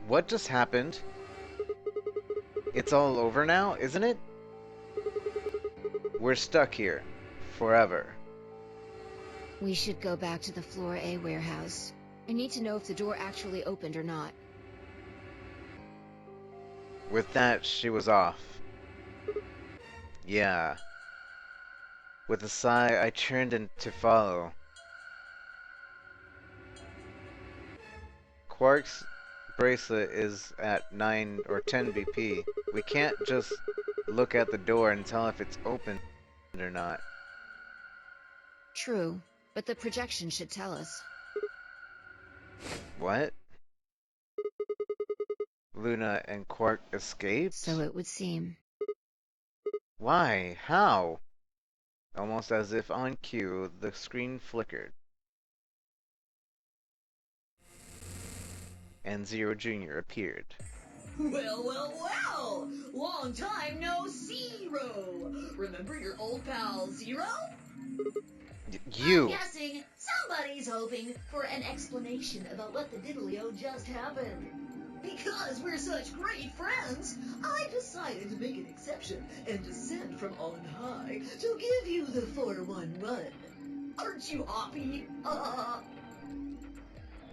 What just happened? It's all over now, isn't it? We're stuck here. Forever. We should go back to the Floor A warehouse. I need to know if the door actually opened or not. With that, she was off. Yeah. With a sigh, I turned in to follow. Quark's bracelet is at 9 or 10 BP. We can't just look at the door and tell if it's open or not. True, but the projection should tell us. What? Luna and Quark escaped? So it would seem. Why? How? Almost as if on cue, the screen flickered. And Zero Jr. appeared. Well, well, well! Long time no Zero! Remember your old pal Zero? You! I'm guessing somebody's hoping for an explanation about what the diddly-o just happened. Because we're such great friends, I decided to make an exception and descend from on high to give you the 411. Aren't you happy?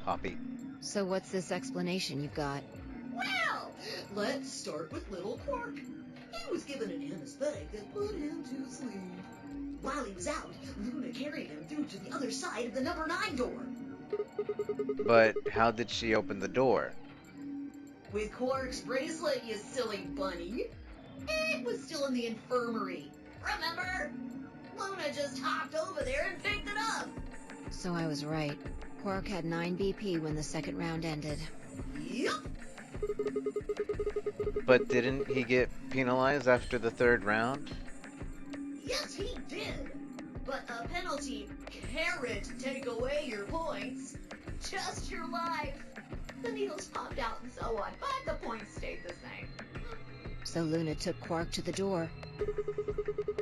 Hoppy. So what's this explanation you've got? Well, let's start with little Quark. He was given an anesthetic that put him to sleep. While he was out, Luna carried him through to the other side of the number 9 door. But how did she open the door? With Quark's bracelet, you silly bunny. It was still in the infirmary. Remember? Luna just hopped over there and picked it up. So I was right. Quark had 9 BP when the second round ended. Yup. But didn't he get penalized after the 3rd round? Yes, he did. But a penalty can't take away your points. Just your life. The needles popped out and so on, but the points stayed the same. So Luna took Quark to the door.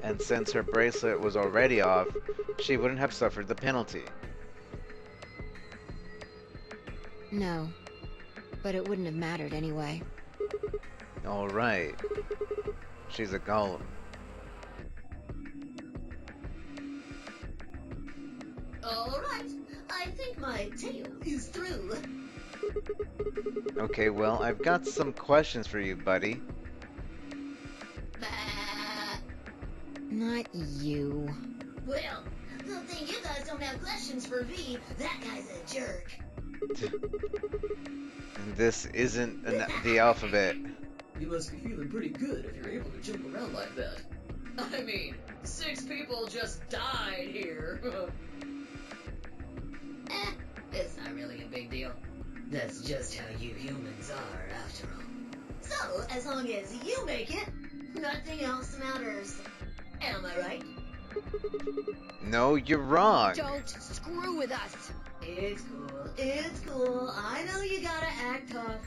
And since her bracelet was already off, she wouldn't have suffered the penalty. No. But it wouldn't have mattered anyway. Alright. She's a golem. Alright, I think my tale is through. Okay, well, I've got some questions for you, buddy. Not you. Well, good thing you guys don't have questions for me. That guy's a jerk. This isn't the alphabet. You must be feeling pretty good if you're able to jump around like that. I mean, 6 people just died here. It's not really a big deal. That's just how you humans are, after all. So, as long as you make it, nothing else matters. Am I right? No, you're wrong. Don't screw with us. It's cool. It's cool. I know you gotta act tough.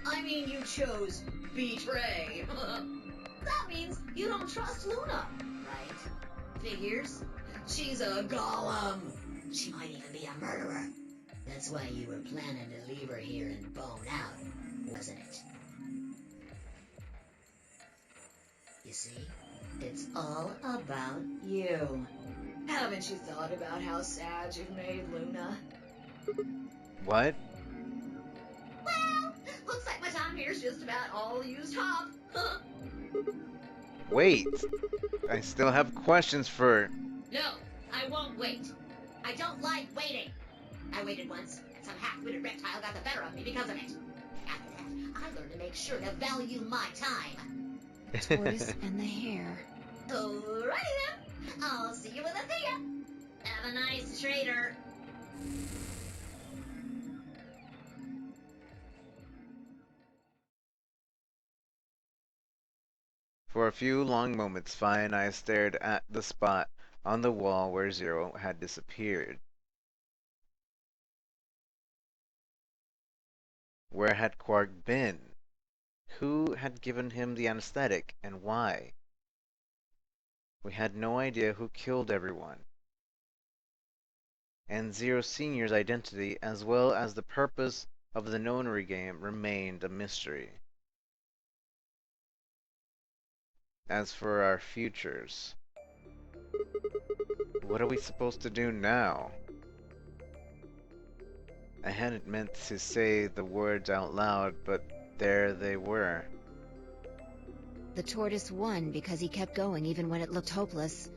I mean, you chose betray. That means you don't trust Luna, right? Figures? She's a golem. She might even be a murderer. That's why you were planning to leave her here and bone out, wasn't it? You see? It's all about you. Haven't you thought about how sad you've made Luna? What? Well, looks like my time here's just about all used up. Wait. I still have questions for... No, I won't wait. I don't like waiting. I waited once, and some half-witted reptile got the better of me because of it. After that, I learned to make sure to value my time. Tortoise and the hare. Alrighty then. I'll see you with a Thea. Have a nice trader. For a few long moments, Fi and I stared at the spot on the wall where Zero had disappeared. Where had Quark been? Who had given him the anesthetic, and why? We had no idea who killed everyone. And Zero Senior's identity, as well as the purpose of the Nonary game, remained a mystery. As for our futures, what are we supposed to do now? I hadn't meant to say the words out loud, but there they were. The tortoise won because he kept going even when it looked hopeless.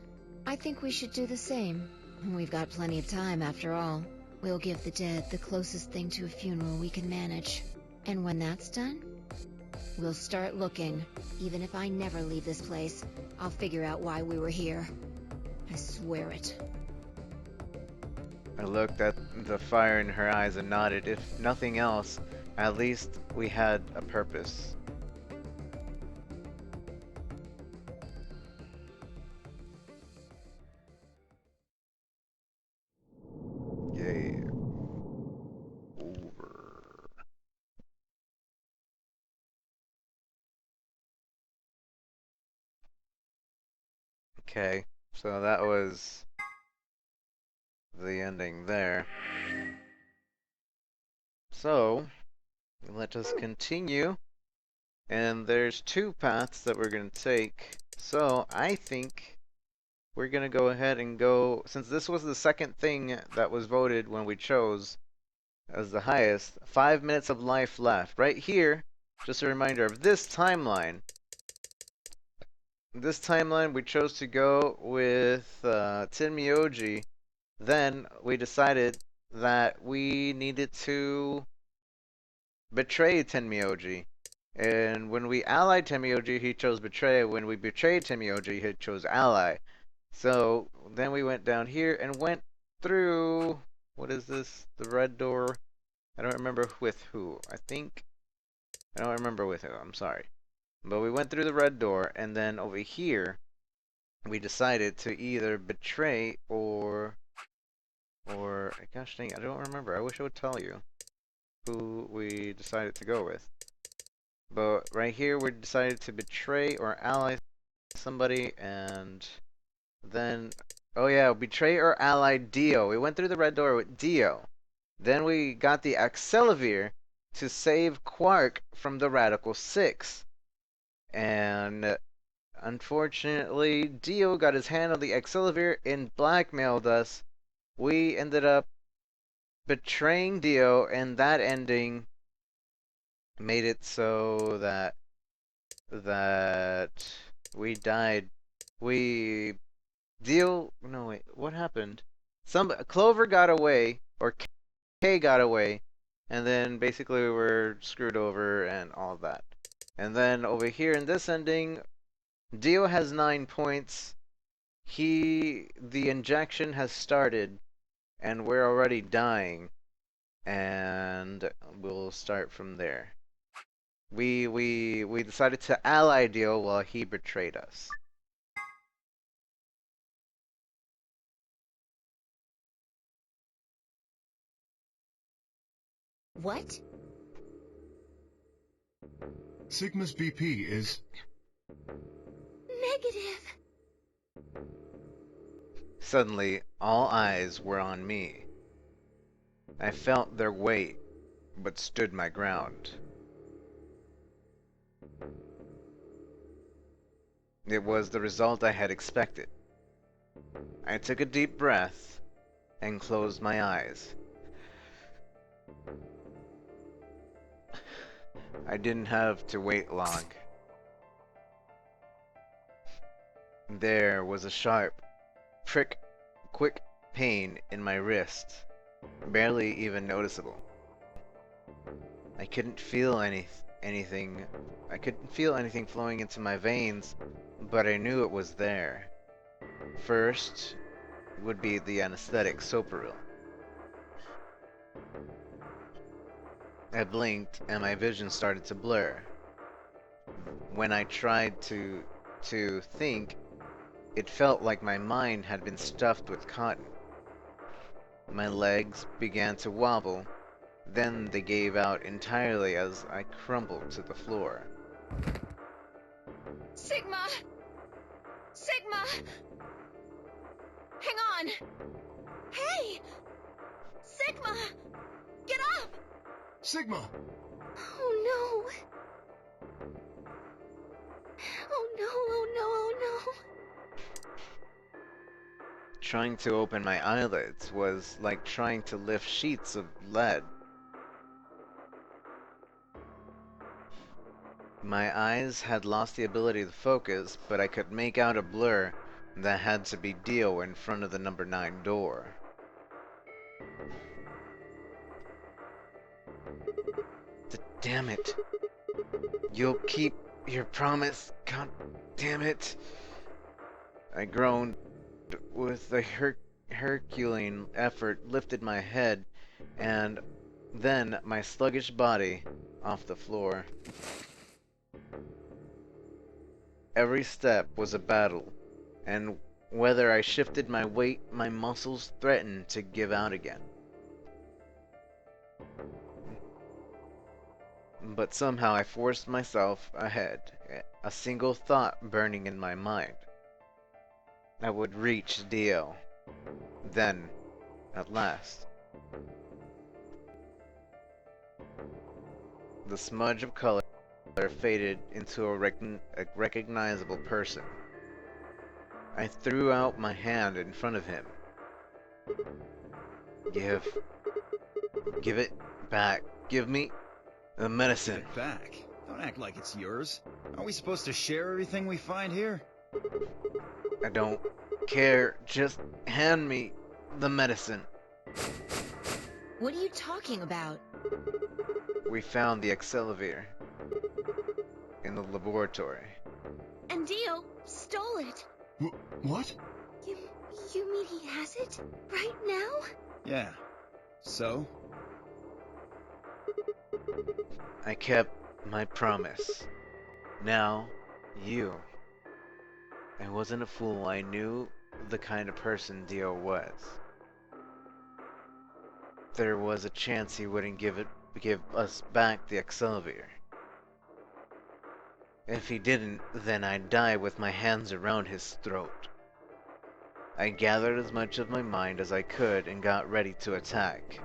I think we should do the same. We've got plenty of time after all. We'll give the dead the closest thing to a funeral we can manage. And when that's done, we'll start looking. Even if I never leave this place, I'll figure out why we were here. I swear it. I looked at the fire in her eyes and nodded. If nothing else, at least we had a purpose. Yay. Over. Okay, so that was the ending there. So, let us continue. And there's two paths that we're going to take. So I think we're going to go ahead and go, since this was the second thing that was voted when we chose as the highest, 5 minutes of life left. Right here, just a reminder of this timeline. This timeline, we chose to go with Tenmyoji. Then we decided that we needed to betray Tenmyoji. And when we allied Tenmyoji, he chose betray. When we betrayed Tenmyoji, he chose ally. So then we went down here and went through, what is this? The red door. I don't remember with who. I don't remember with who. I'm sorry. But we went through the red door, and then over here, we decided to either betray or gosh dang, I don't remember. I wish I would tell you who we decided to go with. But right here, we decided to betray or ally somebody, and then, oh yeah, betray or ally Dio. We went through the red door with Dio. Then we got the Axelavir to save Quark from the Radical Six. And unfortunately, Dio got his hand on the Axelavir and blackmailed us. We ended up betraying Dio, and that ending made it so that we died. No wait, what happened? Clover got away, or Kay got away, and then basically we were screwed over and all that. And then over here in this ending, Dio has 9 points. The injection has started, and we're already dying. And we'll start from there. We decided to ally Dio while he betrayed us. What? Sigma's BP is... Negative. Suddenly, all eyes were on me. I felt their weight, but stood my ground. It was the result I had expected. I took a deep breath and closed my eyes. I didn't have to wait long. There was a sharp, quick pain in my wrist, barely even noticeable. I couldn't feel anything. I couldn't feel anything flowing into my veins, but I knew it was there. First would be the anesthetic Soparil. I blinked and my vision started to blur. When I tried to think, it felt like my mind had been stuffed with cotton. My legs began to wobble, then they gave out entirely as I crumbled to the floor. Sigma! Sigma! Hang on! Hey! Sigma! Get up! Sigma! Oh no! Oh no, oh no, oh no! Trying to open my eyelids was like trying to lift sheets of lead. My eyes had lost the ability to focus, but I could make out a blur that had to be Dio in front of the number 9 door. Damn it. You'll keep your promise, god damn it. I groaned with a Herculean effort, lifted my head, and then my sluggish body off the floor. Every step was a battle, and whether I shifted my weight, my muscles threatened to give out again. But somehow I forced myself ahead, a single thought burning in my mind. I would reach Dio. Then, at last. the smudge of color faded into a recognizable person. I threw out my hand in front of him. Give it back. Give me the medicine. Give it back? Don't act like it's yours. Aren't we supposed to share everything we find here? I don't care. Just hand me the medicine. What are you talking about? We found the Accelavir in the laboratory. And Dio stole it. What? You mean he has it? Right now? Yeah. So? I kept my promise. Now, you. I wasn't a fool. I knew the kind of person Dio was. There was a chance he wouldn't give us back the Accelavir. If he didn't, then I'd die with my hands around his throat. I gathered as much of my mind as I could and got ready to attack.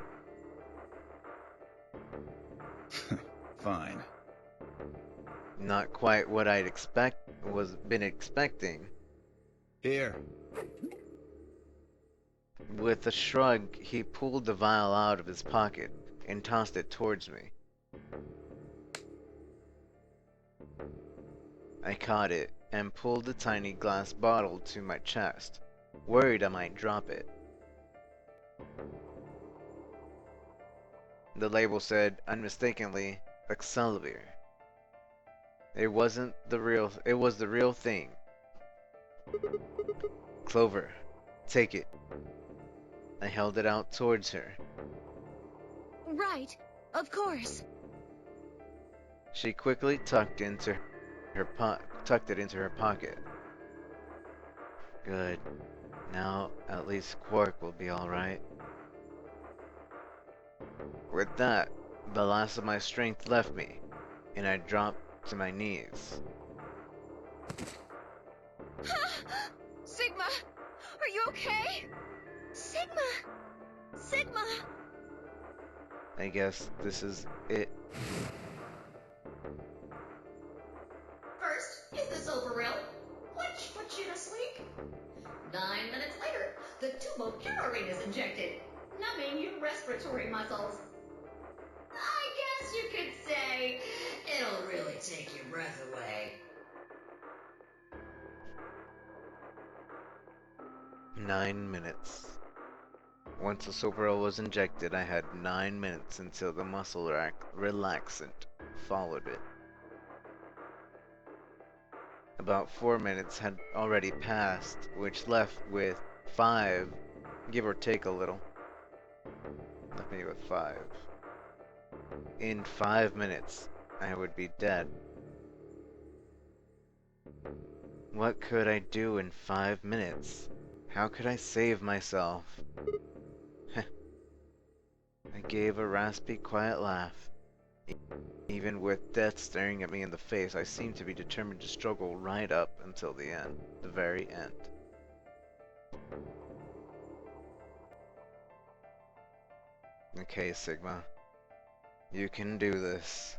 Fine. Not quite what I'd been expecting. Here. With a shrug, he pulled the vial out of his pocket and tossed it towards me. I caught it and pulled the tiny glass bottle to my chest, worried I might drop it. The label said, unmistakably, Accelavir. It was the real thing. Clover, take it. I held it out towards her. Right, of course. She quickly tucked it into her pocket. Good. Now, at least Quark will be alright. With that, the last of my strength left me, and I dropped to my knees. Sigma! Are you okay? Sigma! Sigma! I guess this is it. First, is this over real? Which puts you to sleep. 9 minutes later, the tubocarin is injected, numbing your respiratory muscles. I guess you could say it'll really take your breath away. 9 minutes. Once the Soprel was injected, I had 9 minutes until the muscle relaxant followed it. About 4 minutes had already passed, which left with 5, give or take a little. Left me with 5. In 5 minutes, I would be dead. What could I do in 5 minutes? How could I save myself? I gave a raspy, quiet laugh. Even with death staring at me in the face, I seemed to be determined to struggle right up until the end. The very end. Okay, Sigma. You can do this.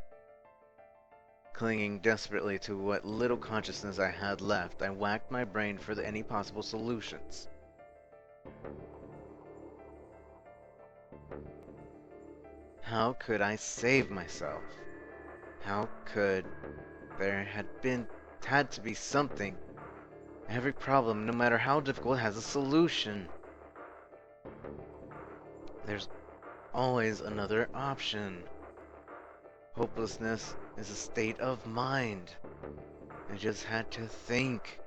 Clinging desperately to what little consciousness I had left, I whacked my brain for any possible solutions. How could I save myself? How could... There had to be something. Every problem, no matter how difficult, has a solution. There's always another option. Hopelessness is a state of mind. I just had to think.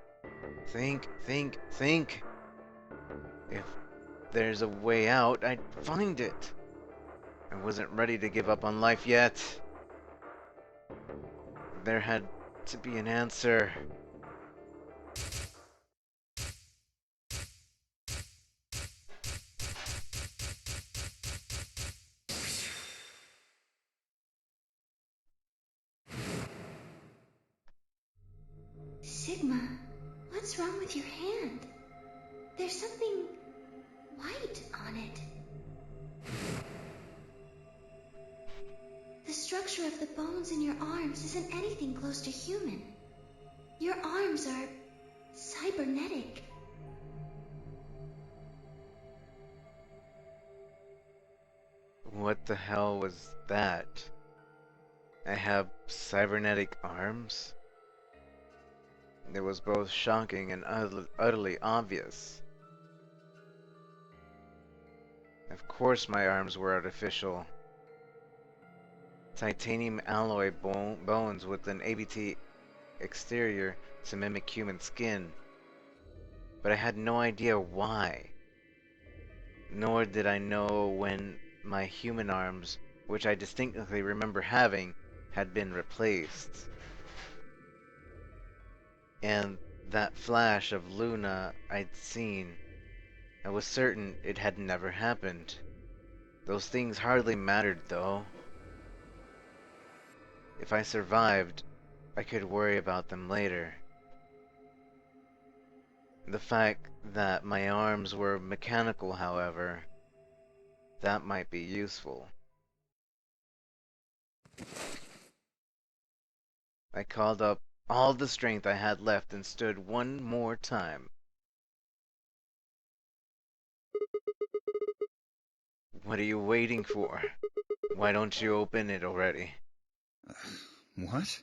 Think. If there's a way out, I'd find it. I wasn't ready to give up on life yet. There had to be an answer. Sigma, what's wrong with your hand? There's something white on it. The structure of the bones in your arms isn't anything close to human. Your arms are cybernetic. What the hell was that? I have cybernetic arms? It was both shocking and utterly obvious. Of course my arms were artificial. Titanium alloy bones with an ABT exterior to mimic human skin. But I had no idea why. Nor did I know when my human arms, which I distinctly remember having, had been replaced. And that flash of Luna I'd seen, I was certain it had never happened. Those things hardly mattered, though. If I survived, I could worry about them later. The fact that my arms were mechanical, however, that might be useful. I called up all the strength I had left and stood one more time. What are you waiting for? Why don't you open it already? What?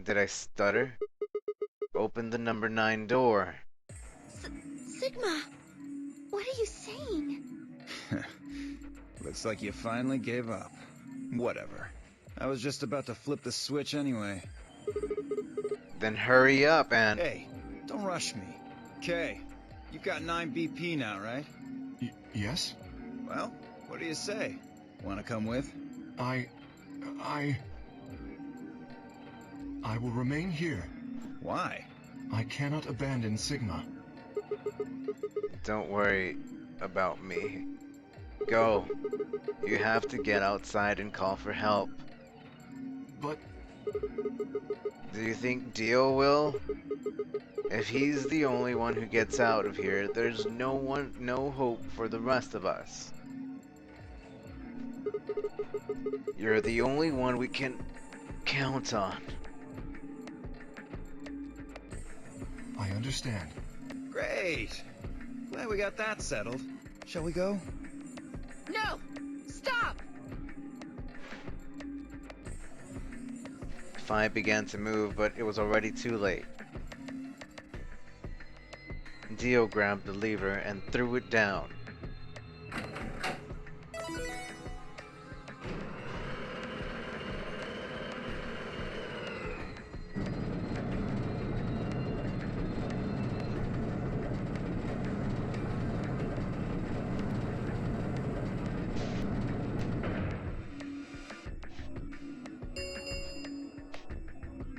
Did I stutter? Open the number 9 door. Sigma! What are you saying? Looks like you finally gave up. Whatever. I was just about to flip the switch anyway. Then hurry up and... Hey, don't rush me. Kay, you've got 9 BP now, right? Yes? Well, what do you say? Wanna come with? I will remain here. Why? I cannot abandon Sigma. Don't worry about me. Go. You have to get outside and call for help. But... Do you think Dio will? If he's the only one who gets out of here, there's no hope for the rest of us. You're the only one we can count on. I understand. Great. Glad we got that settled. Shall we go? No! Stop! Phi began to move, but it was already too late. Dio grabbed the lever and threw it down.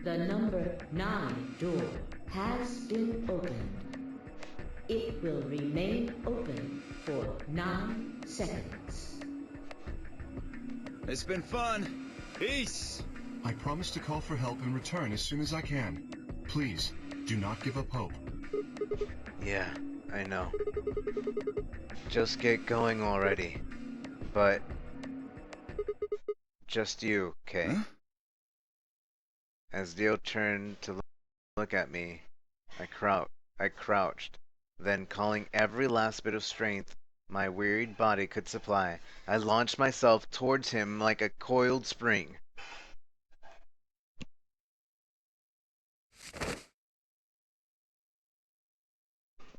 The number 9 door has been opened. It will remain open for 9 seconds. It's been fun. Peace! I promise to call for help and return as soon as I can. Please, do not give up hope. Yeah, I know. Just get going already. But... just you, Kay. Huh? As Dio turned to look at me, I crouched. Then, calling every last bit of strength my wearied body could supply, I launched myself towards him like a coiled spring.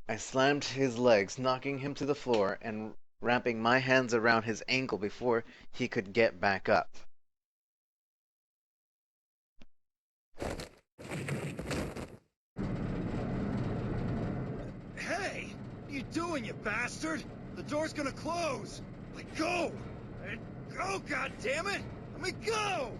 I slammed his legs, knocking him to the floor and wrapping my hands around his ankle before he could get back up. Hey! What are you doing, you bastard? The door's gonna close! Let go! Let go, goddammit! Let me go!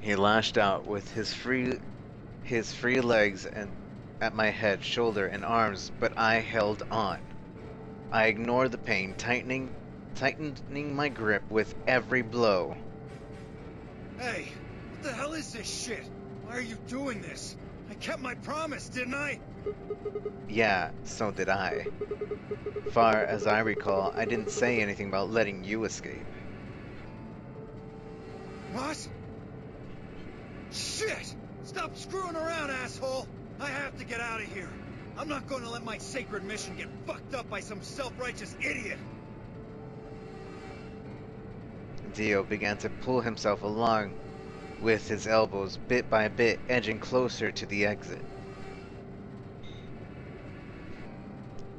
He lashed out with his free legs and at my head, shoulder, and arms, but I held on. I ignored the pain, tightening my grip with every blow. Hey, what the hell is this shit? Why are you doing this? I kept my promise, didn't I? Yeah, so did I. Far as I recall, I didn't say anything about letting you escape. What? Shit! Stop screwing around, asshole! I have to get out of here. I'm not going to let my sacred mission get fucked up by some self-righteous idiot. Dio began to pull himself along with his elbows bit by bit edging closer to the exit.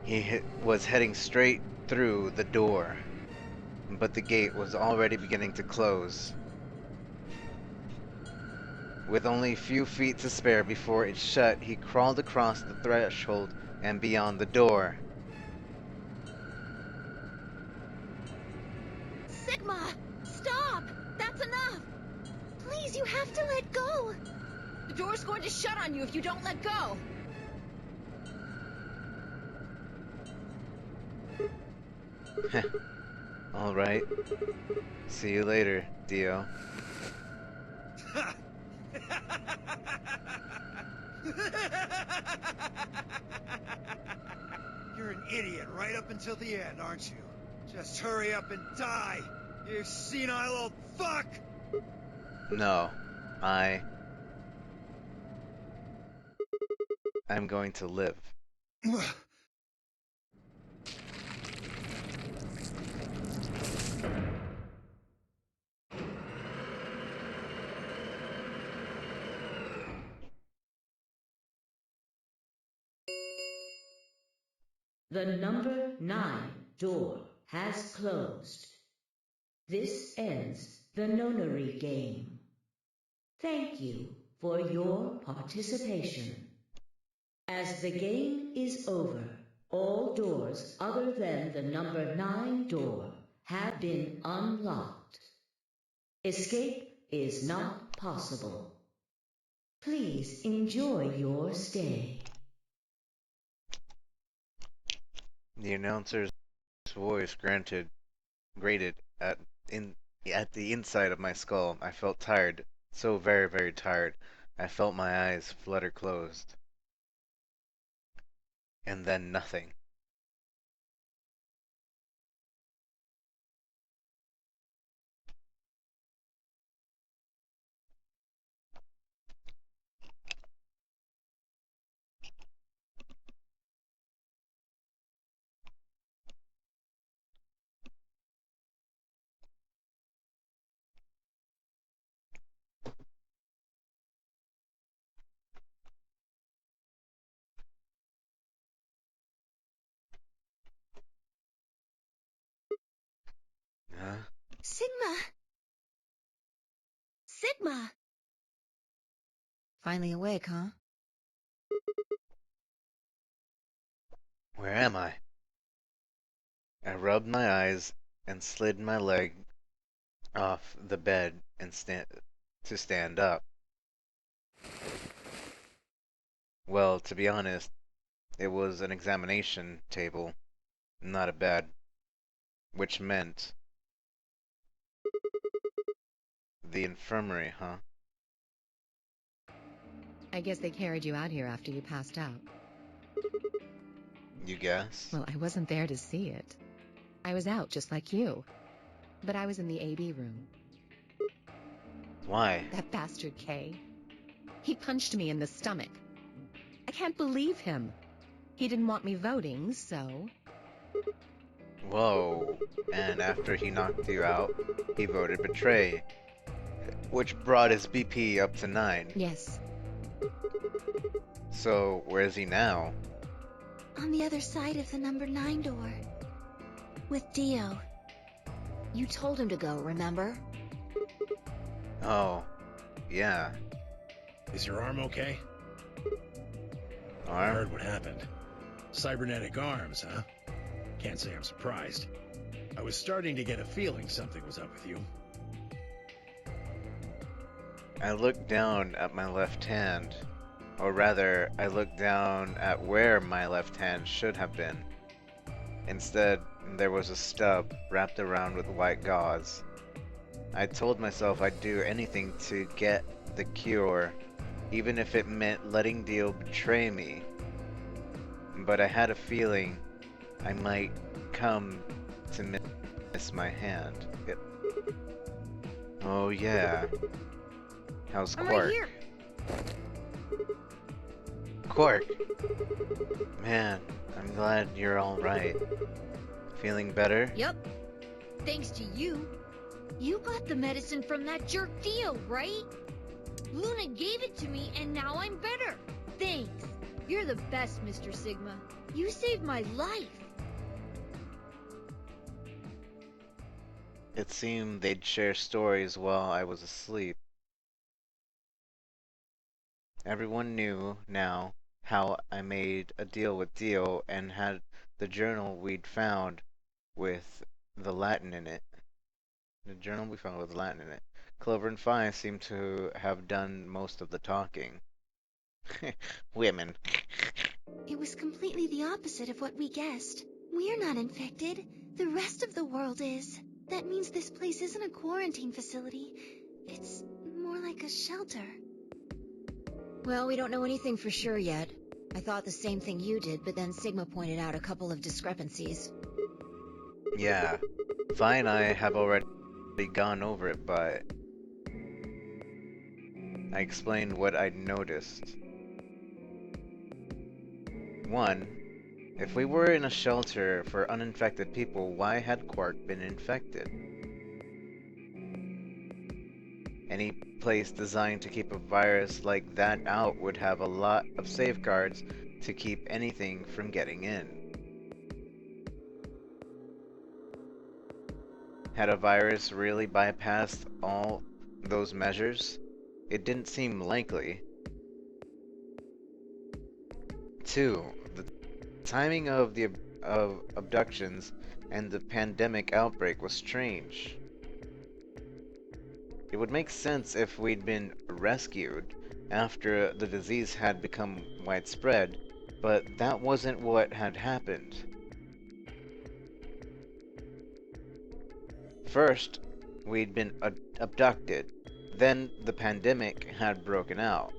He was heading straight through the door, but the gate was already beginning to close. With only a few feet to spare before it shut, he crawled across the threshold and beyond the door. Sigma! Stop! That's enough! Please, you have to let go! The door's going to shut on you if you don't let go. Alright. See you later, Dio. You're an idiot right up until the end, aren't you? Just hurry up and die, you senile old fuck! No, I'm going to live. The number 9 door has closed. This ends the nonary game. Thank you for your participation. As the game is over, all doors other than the number 9 door have been unlocked. Escape is not possible. Please enjoy your stay. The announcer's voice grated at the inside of my skull. I felt tired, so very, very tired. I felt my eyes flutter closed. And then nothing. Huh? Sigma! Sigma! Finally awake, huh? Where am I? I rubbed my eyes and slid my leg off the bed and stand up. Well, to be honest, it was an examination table, not a bed, which meant the infirmary, huh? I guess they carried you out here after you passed out. You guess? Well, I wasn't there to see it. I was out just like you. But I was in the AB room. Why? That bastard Kay. He punched me in the stomach. I can't believe him. He didn't want me voting, so... Whoa. And after he knocked you out, he voted betray, which brought his BP up to 9. Yes. So, where is he now? On the other side of the number 9 door. With Dio. You told him to go, remember? Oh, yeah. Is your arm okay? I Arm? heard what happened. Cybernetic arms, huh? Can't say I'm surprised. I was starting to get a feeling something was up with you. I looked down at my left hand. Or rather, I looked down at where my left hand should have been. Instead, there was a stub wrapped around with white gauze. I told myself I'd do anything to get the cure, even if it meant letting Dio betray me. But I had a feeling I might come to miss my hand. Oh yeah. How's I'm Quark? right here. Quark! Man, I'm glad you're alright. Feeling better? Yep. Thanks to you. You got the medicine from that jerk Dio, right? Luna gave it to me and now I'm better. Thanks. You're the best, Mr. Sigma. You saved my life. It seemed they'd share stories while I was asleep. Everyone knew now how I made a deal with Dio and had the journal we'd found with the Latin in it. The journal we found with Latin in it. Clover and Phi seemed to have done most of the talking. Women. It was completely the opposite of what we guessed. We're not infected. The rest of the world is. That means this place isn't a quarantine facility. It's more like a shelter. Well, we don't know anything for sure yet. I thought the same thing you did, but then Sigma pointed out a couple of discrepancies. Yeah. Phi and I have already gone over it, but I explained what I'd noticed. 1. If we were in a shelter for uninfected people, why had Quark been infected? Any place designed to keep a virus like that out would have a lot of safeguards to keep anything from getting in. Had a virus really bypassed all those measures? It didn't seem likely. 2. The timing of the abductions and the pandemic outbreak was strange. It would make sense if we'd been rescued after the disease had become widespread, but that wasn't what had happened. First, we'd been abducted, then the pandemic had broken out.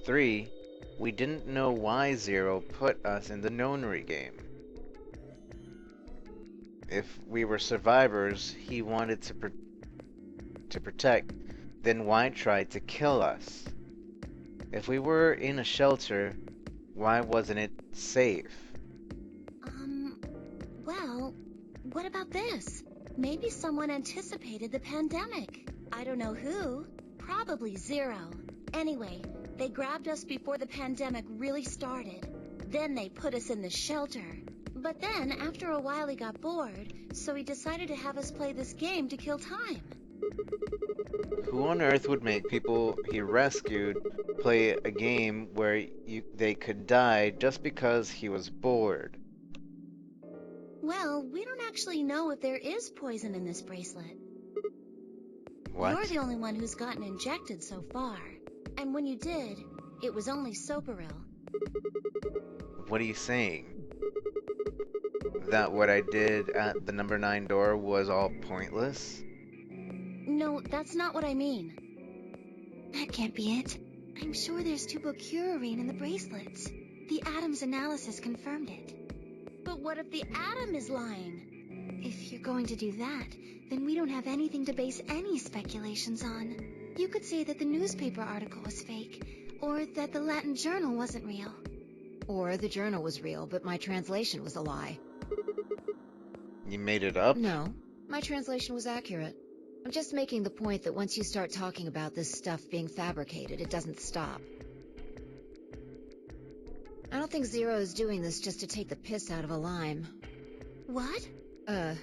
3. We didn't know why Zero put us in the Nonary game. If we were survivors he wanted to protect, then why try to kill us? If we were in a shelter, why wasn't it safe? Well, what about this? Maybe someone anticipated the pandemic. I don't know who. Probably Zero. Anyway, they grabbed us before the pandemic really started. Then they put us in the shelter. But then, after a while he got bored, so he decided to have us play this game to kill time. Who on earth would make people he rescued play a game where they could die just because he was bored? Well, we don't actually know if there is poison in this bracelet. What? You're the only one who's gotten injected so far. And when you did, it was only Soparil. What are you saying? That what I did at the number 9 door was all pointless? No, that's not what I mean. That can't be it. I'm sure there's tubocurarine in the bracelets. The Adam's analysis confirmed it. But what if the Atom is lying? If you're going to do that, then we don't have anything to base any speculations on. You could say that the newspaper article was fake, or that the Latin journal wasn't real. Or the journal was real, but my translation was a lie. You made it up? No, my translation was accurate. I'm just making the point that once you start talking about this stuff being fabricated, it doesn't stop. I don't think Zero is doing this just to take the piss out of a lime. What? I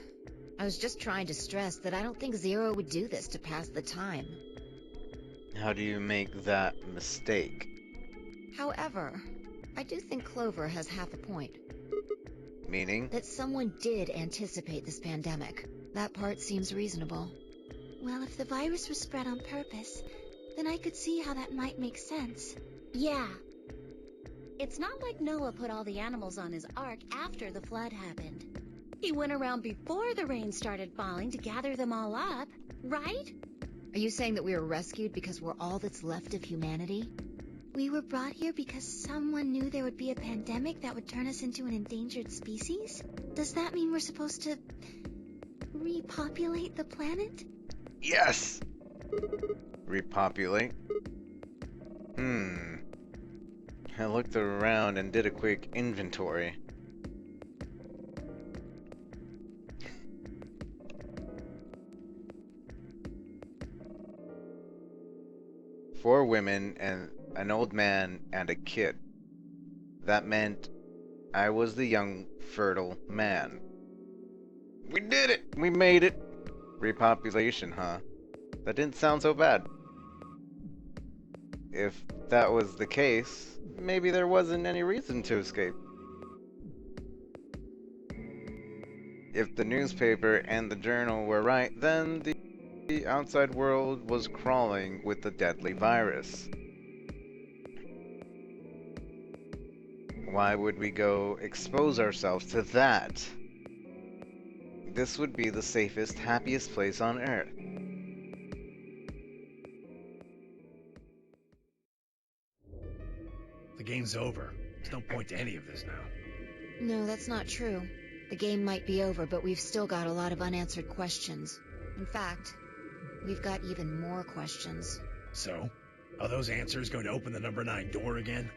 was just trying to stress that I don't think Zero would do this to pass the time. How do you make that mistake? However, I do think Clover has half a point. Meaning? That someone did anticipate this pandemic. That part seems reasonable. Well, if the virus was spread on purpose, then I could see how that might make sense. Yeah. It's not like Noah put all the animals on his ark after the flood happened. He went around before the rain started falling to gather them all up, right? Are you saying that we were rescued because we're all that's left of humanity? We were brought here because someone knew there would be a pandemic that would turn us into an endangered species? Does that mean we're supposed to repopulate the planet? Yes! Repopulate. I looked around and did a quick inventory. Four women and an old man and a kid. That meant I was the young, fertile man. We did it! We made it! Repopulation, huh? That didn't sound so bad. If that was the case, maybe there wasn't any reason to escape. If the newspaper and the journal were right, then the outside world was crawling with the deadly virus. Why would we go expose ourselves to that? This would be the safest, happiest place on Earth. The game's over. There's no point to any of this now. No, that's not true. The game might be over, but we've still got a lot of unanswered questions. In fact, we've got even more questions. So? Are those answers going to open the number 9 door again?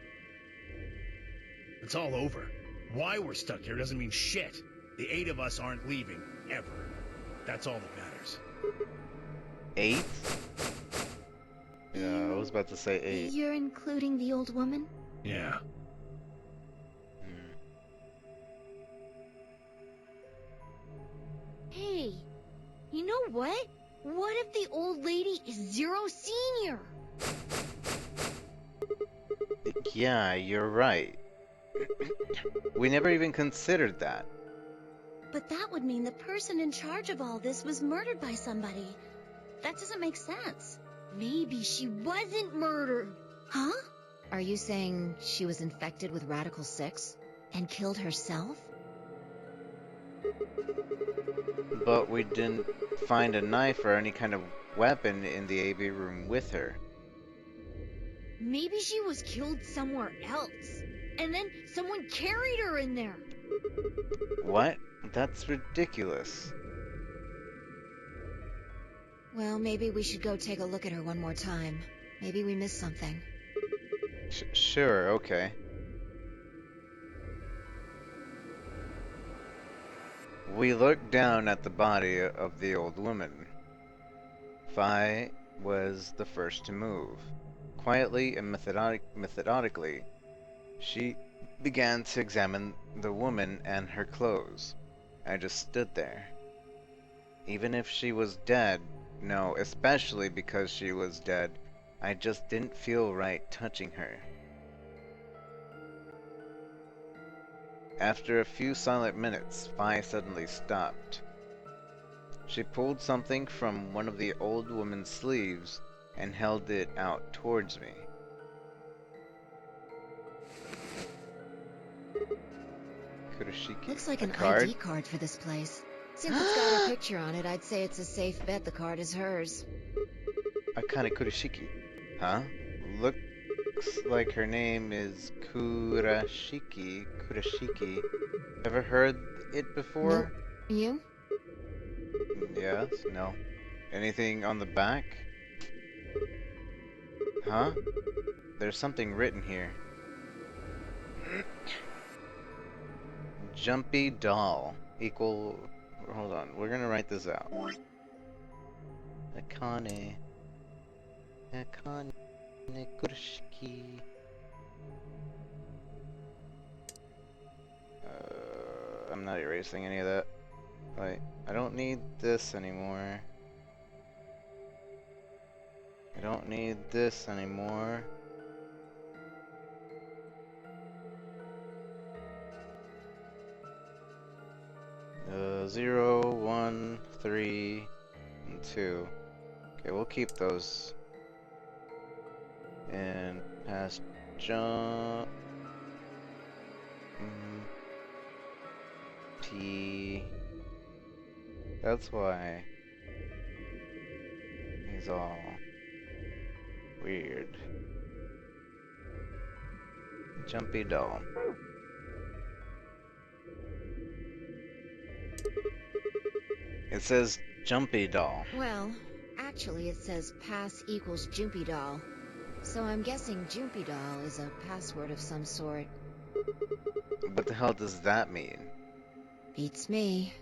It's all over. Why we're stuck here doesn't mean shit. The 8 of us aren't leaving, ever. That's all that matters. 8? Yeah, I was about to say 8. You're including the old woman? Yeah. Hey, you know what? What if the old lady is Zero Senior? Yeah, you're right. We never even considered that. But that would mean the person in charge of all this was murdered by somebody. That doesn't make sense. Maybe she wasn't murdered. Huh? Are you saying she was infected with Radical 6 and killed herself? But we didn't find a knife or any kind of weapon in the AV room with her. Maybe she was killed somewhere else. And then someone carried her in there. What? That's ridiculous. Well, maybe we should go take a look at her one more time. Maybe we missed something. Sure, okay. We looked down at the body of the old woman. Fi was the first to move. Quietly and methodically, she began to examine the woman and her clothes. I just stood there. Even if she was dead, no, especially because she was dead, I just didn't feel right touching her. After a few silent minutes, Fi suddenly stopped. She pulled something from one of the old woman's sleeves and held it out towards me. Kurashiki. Looks like an card? ID card for this place. Since it's got a picture on it, I'd say it's a safe bet the card is hers. Akane Kurashiki. Huh? Looks like her name is Kurashiki. Kurashiki. Ever heard it before? Nope. You? Yes, no. Anything on the back? Huh? There's something written here. Jumpy doll equal... Hold on, we're gonna write this out. Akane Kurashiki. I'm not erasing any of that. Wait, I don't need this anymore. I don't need this anymore. Zero, 1, 3, and 2. Okay, we'll keep those. And past jump. T. That's why. He's all weird. Jumpy doll. It says Jumpy doll. Well, actually it says pass equals Jumpy doll. So I'm guessing Jumpy doll is a password of some sort. What the hell does that mean? Beats me.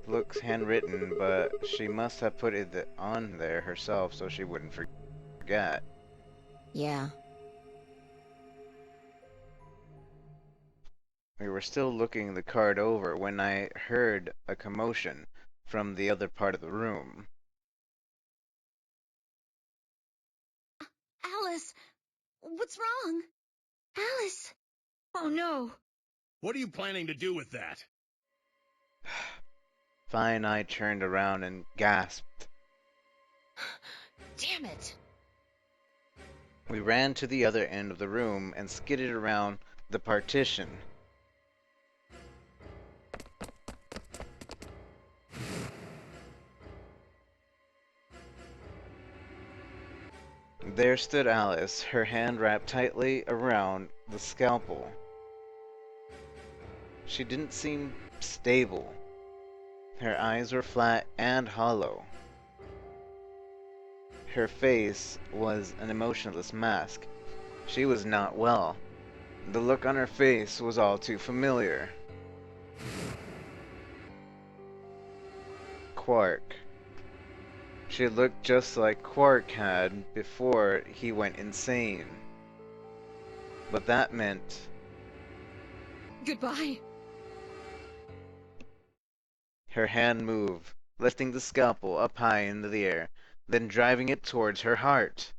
Looks handwritten, but she must have put it on there herself so she wouldn't forget. Yeah. We were still looking the card over when I heard a commotion from the other part of the room. Alice! What's wrong? Alice! Oh no! What are you planning to do with that? Fine, I turned around and gasped. Damn it! We ran to the other end of the room and skidded around the partition. There stood Alice, her hand wrapped tightly around the scalpel. She didn't seem stable. Her eyes were flat and hollow. Her face was an emotionless mask. She was not well. The look on her face was all too familiar. Quark. She looked just like Quark had before he went insane. But that meant... Goodbye. Her hand moved, lifting the scalpel up high into the air, then driving it towards her heart.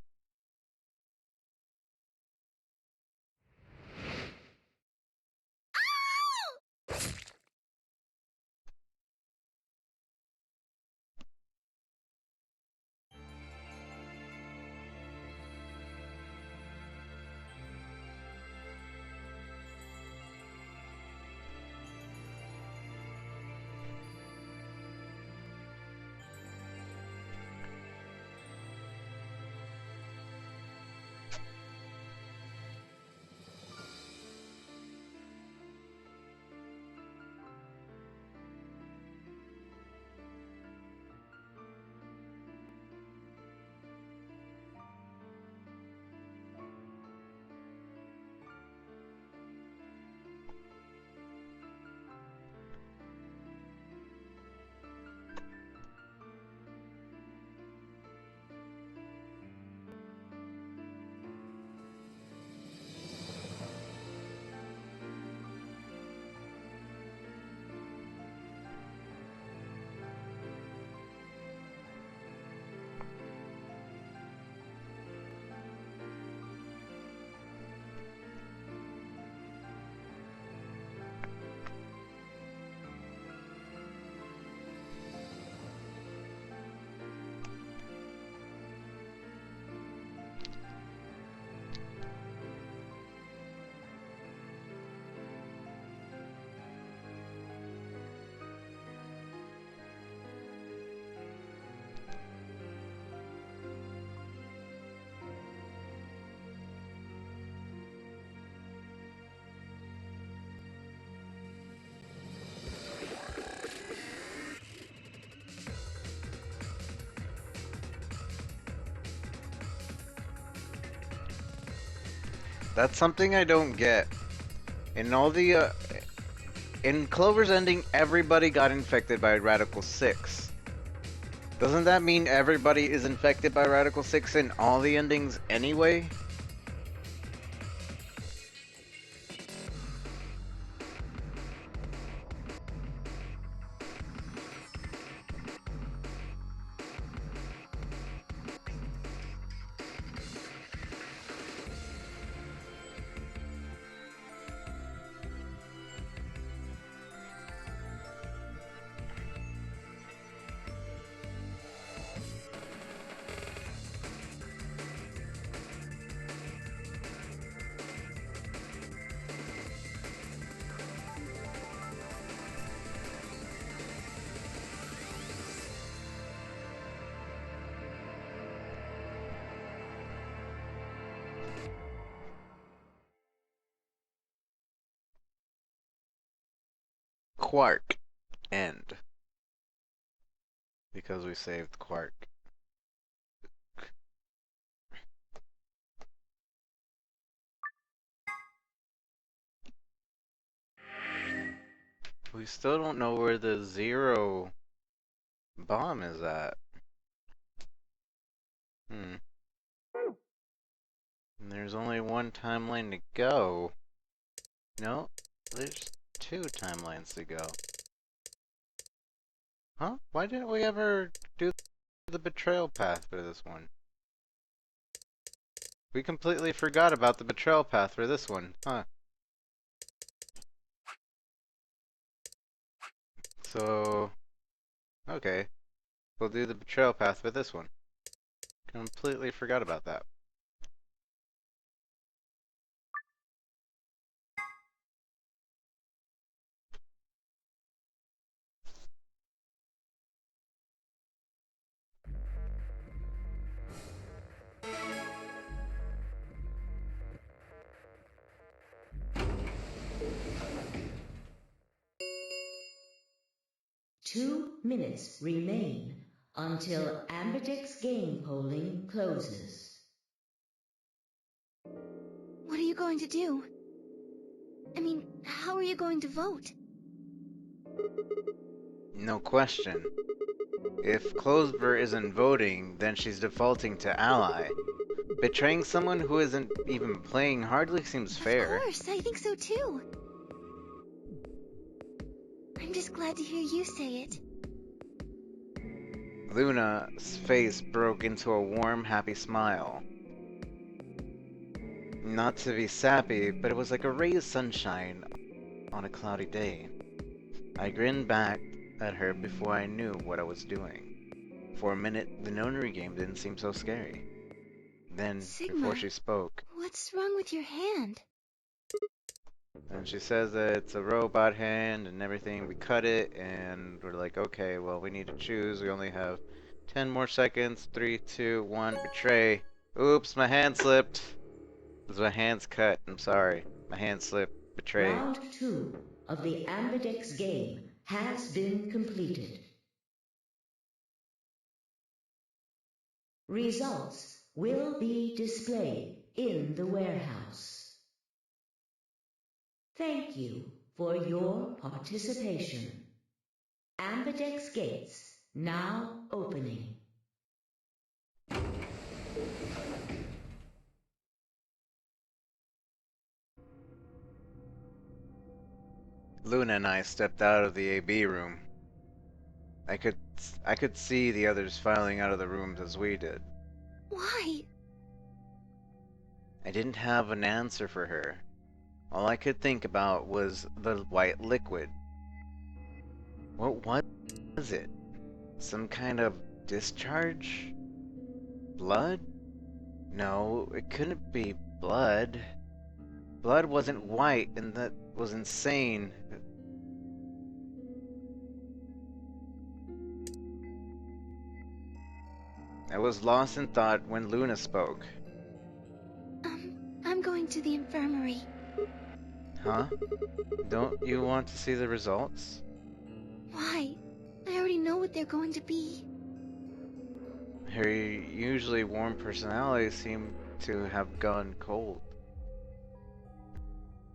That's something I don't get. In all the, in Clover's ending, everybody got infected by Radical 6. Doesn't that mean everybody is infected by Radical 6 in all the endings anyway? Quark. End. Because we saved Quark. We still don't know where the Zero bomb is at. And there's only one timeline to go. No, there's 2 timelines to go. Huh? Why didn't we ever do the betrayal path for this one? We completely forgot about the betrayal path for this one, huh? So, okay. We'll do the betrayal path for this one. Completely forgot about that. Two minutes remain until Ambidex game polling closes. What are you going to do? I mean, how are you going to vote? No question. If Clover isn't voting, then she's defaulting to ally. Betraying someone who isn't even playing hardly seems fair. Of course, I think so too. I'm just glad to hear you say it. Luna's face broke into a warm, happy smile. Not to be sappy, but it was like a ray of sunshine on a cloudy day. I grinned back at her before I knew what I was doing. For a minute, the nonary game didn't seem so scary. Then, Sigma, before she spoke, what's wrong with your hand? and she says that it's a robot hand and everything, we cut it, and we're like, okay, well, we need to choose. We only have 10 more seconds. 3, 2, 1, betray. Oops, my hand slipped. My hand's cut. I'm sorry. My hand slipped. Betray. Round 2 of the Ambidex game has been completed. Results will be displayed in the warehouse. Thank you for your participation. Ambidex gates now opening. Luna and I stepped out of the AB room. I could see the others filing out of the rooms as we did. Why? I didn't have an answer for her. All I could think about was the white liquid. What was it? Some kind of discharge? Blood? No, it couldn't be blood. Blood wasn't white, and that was insane. I was lost in thought when Luna spoke. I'm going to the infirmary. Huh? Don't you want to see the results? Why? I already know what they're going to be. Her usually warm personality seemed to have gone cold.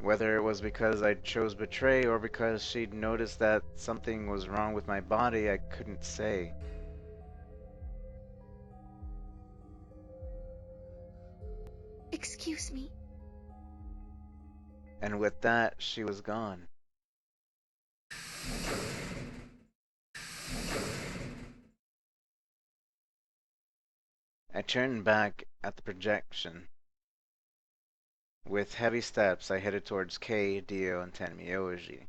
Whether it was because I chose betray or because she'd noticed that something was wrong with my body, I couldn't say. Excuse me. And with that, she was gone. I turned back at the projection. With heavy steps, I headed towards Kei, Dio, and Tenmyoji.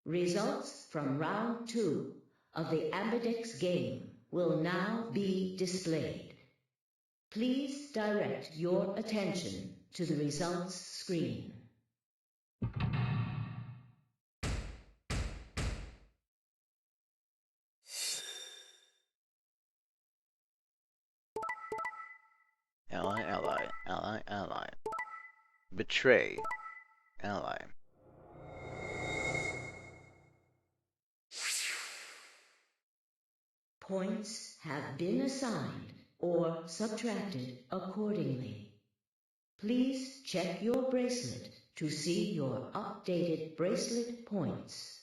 Results from round 2 of the Ambidex game will now be displayed. Please direct your attention to the results screen. betray ally. Points have been assigned or subtracted accordingly. Please check your bracelet to see your updated bracelet points.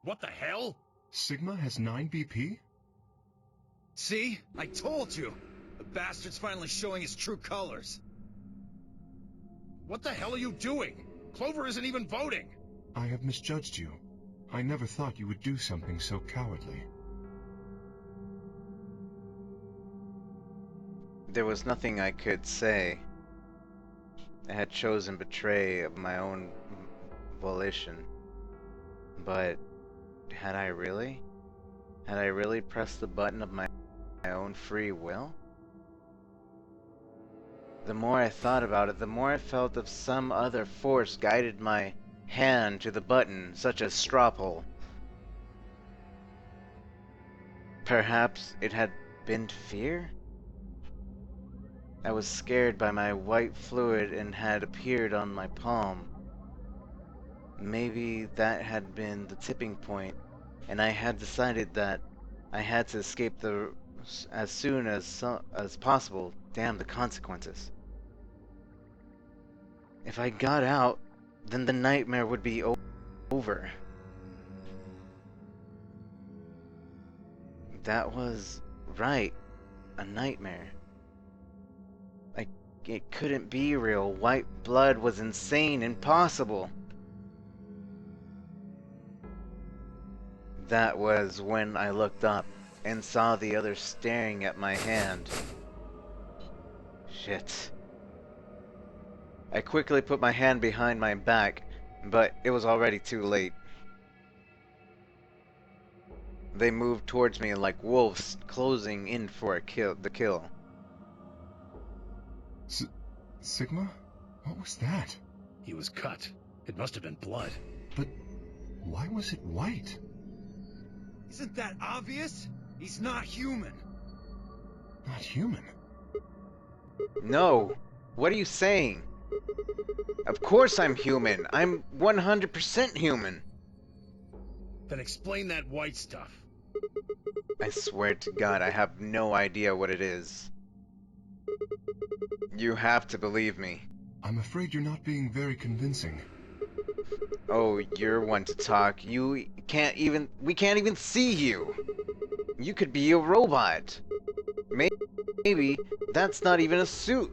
What the hell? Sigma has 9 BP? See? I told you! The bastard's finally showing his true colors. What the hell are you doing? Clover isn't even voting! I have misjudged you. I never thought you would do something so cowardly. There was nothing I could say. I had chosen betray of my own volition. But had I really? Had I really pressed the button of my own free will? The more I thought about it, the more I felt of some other force guided my hand to the button, such as straw pull. Perhaps it had been fear? I was scared by my white fluid and had appeared on my palm. Maybe that had been the tipping point, and I had decided that I had to escape as soon as possible. Damn the consequences. If I got out, then the nightmare would be over. That was right, a nightmare. It couldn't be real. White blood was insane, impossible. That was when I looked up and saw the others staring at my hand. Shit. I quickly put my hand behind my back, but it was already too late. They moved towards me like wolves closing in for the kill. Sigma? What was that? He was cut. It must have been blood. But why was it white? Isn't that obvious? He's not human. Not human? No. What are you saying? Of course I'm human. I'm 100% human. Then explain that white stuff. I swear to God, I have no idea what it is. You have to believe me. I'm afraid you're not being very convincing. Oh, you're one to talk. We can't even see you. You could be a robot. Maybe that's not even a suit.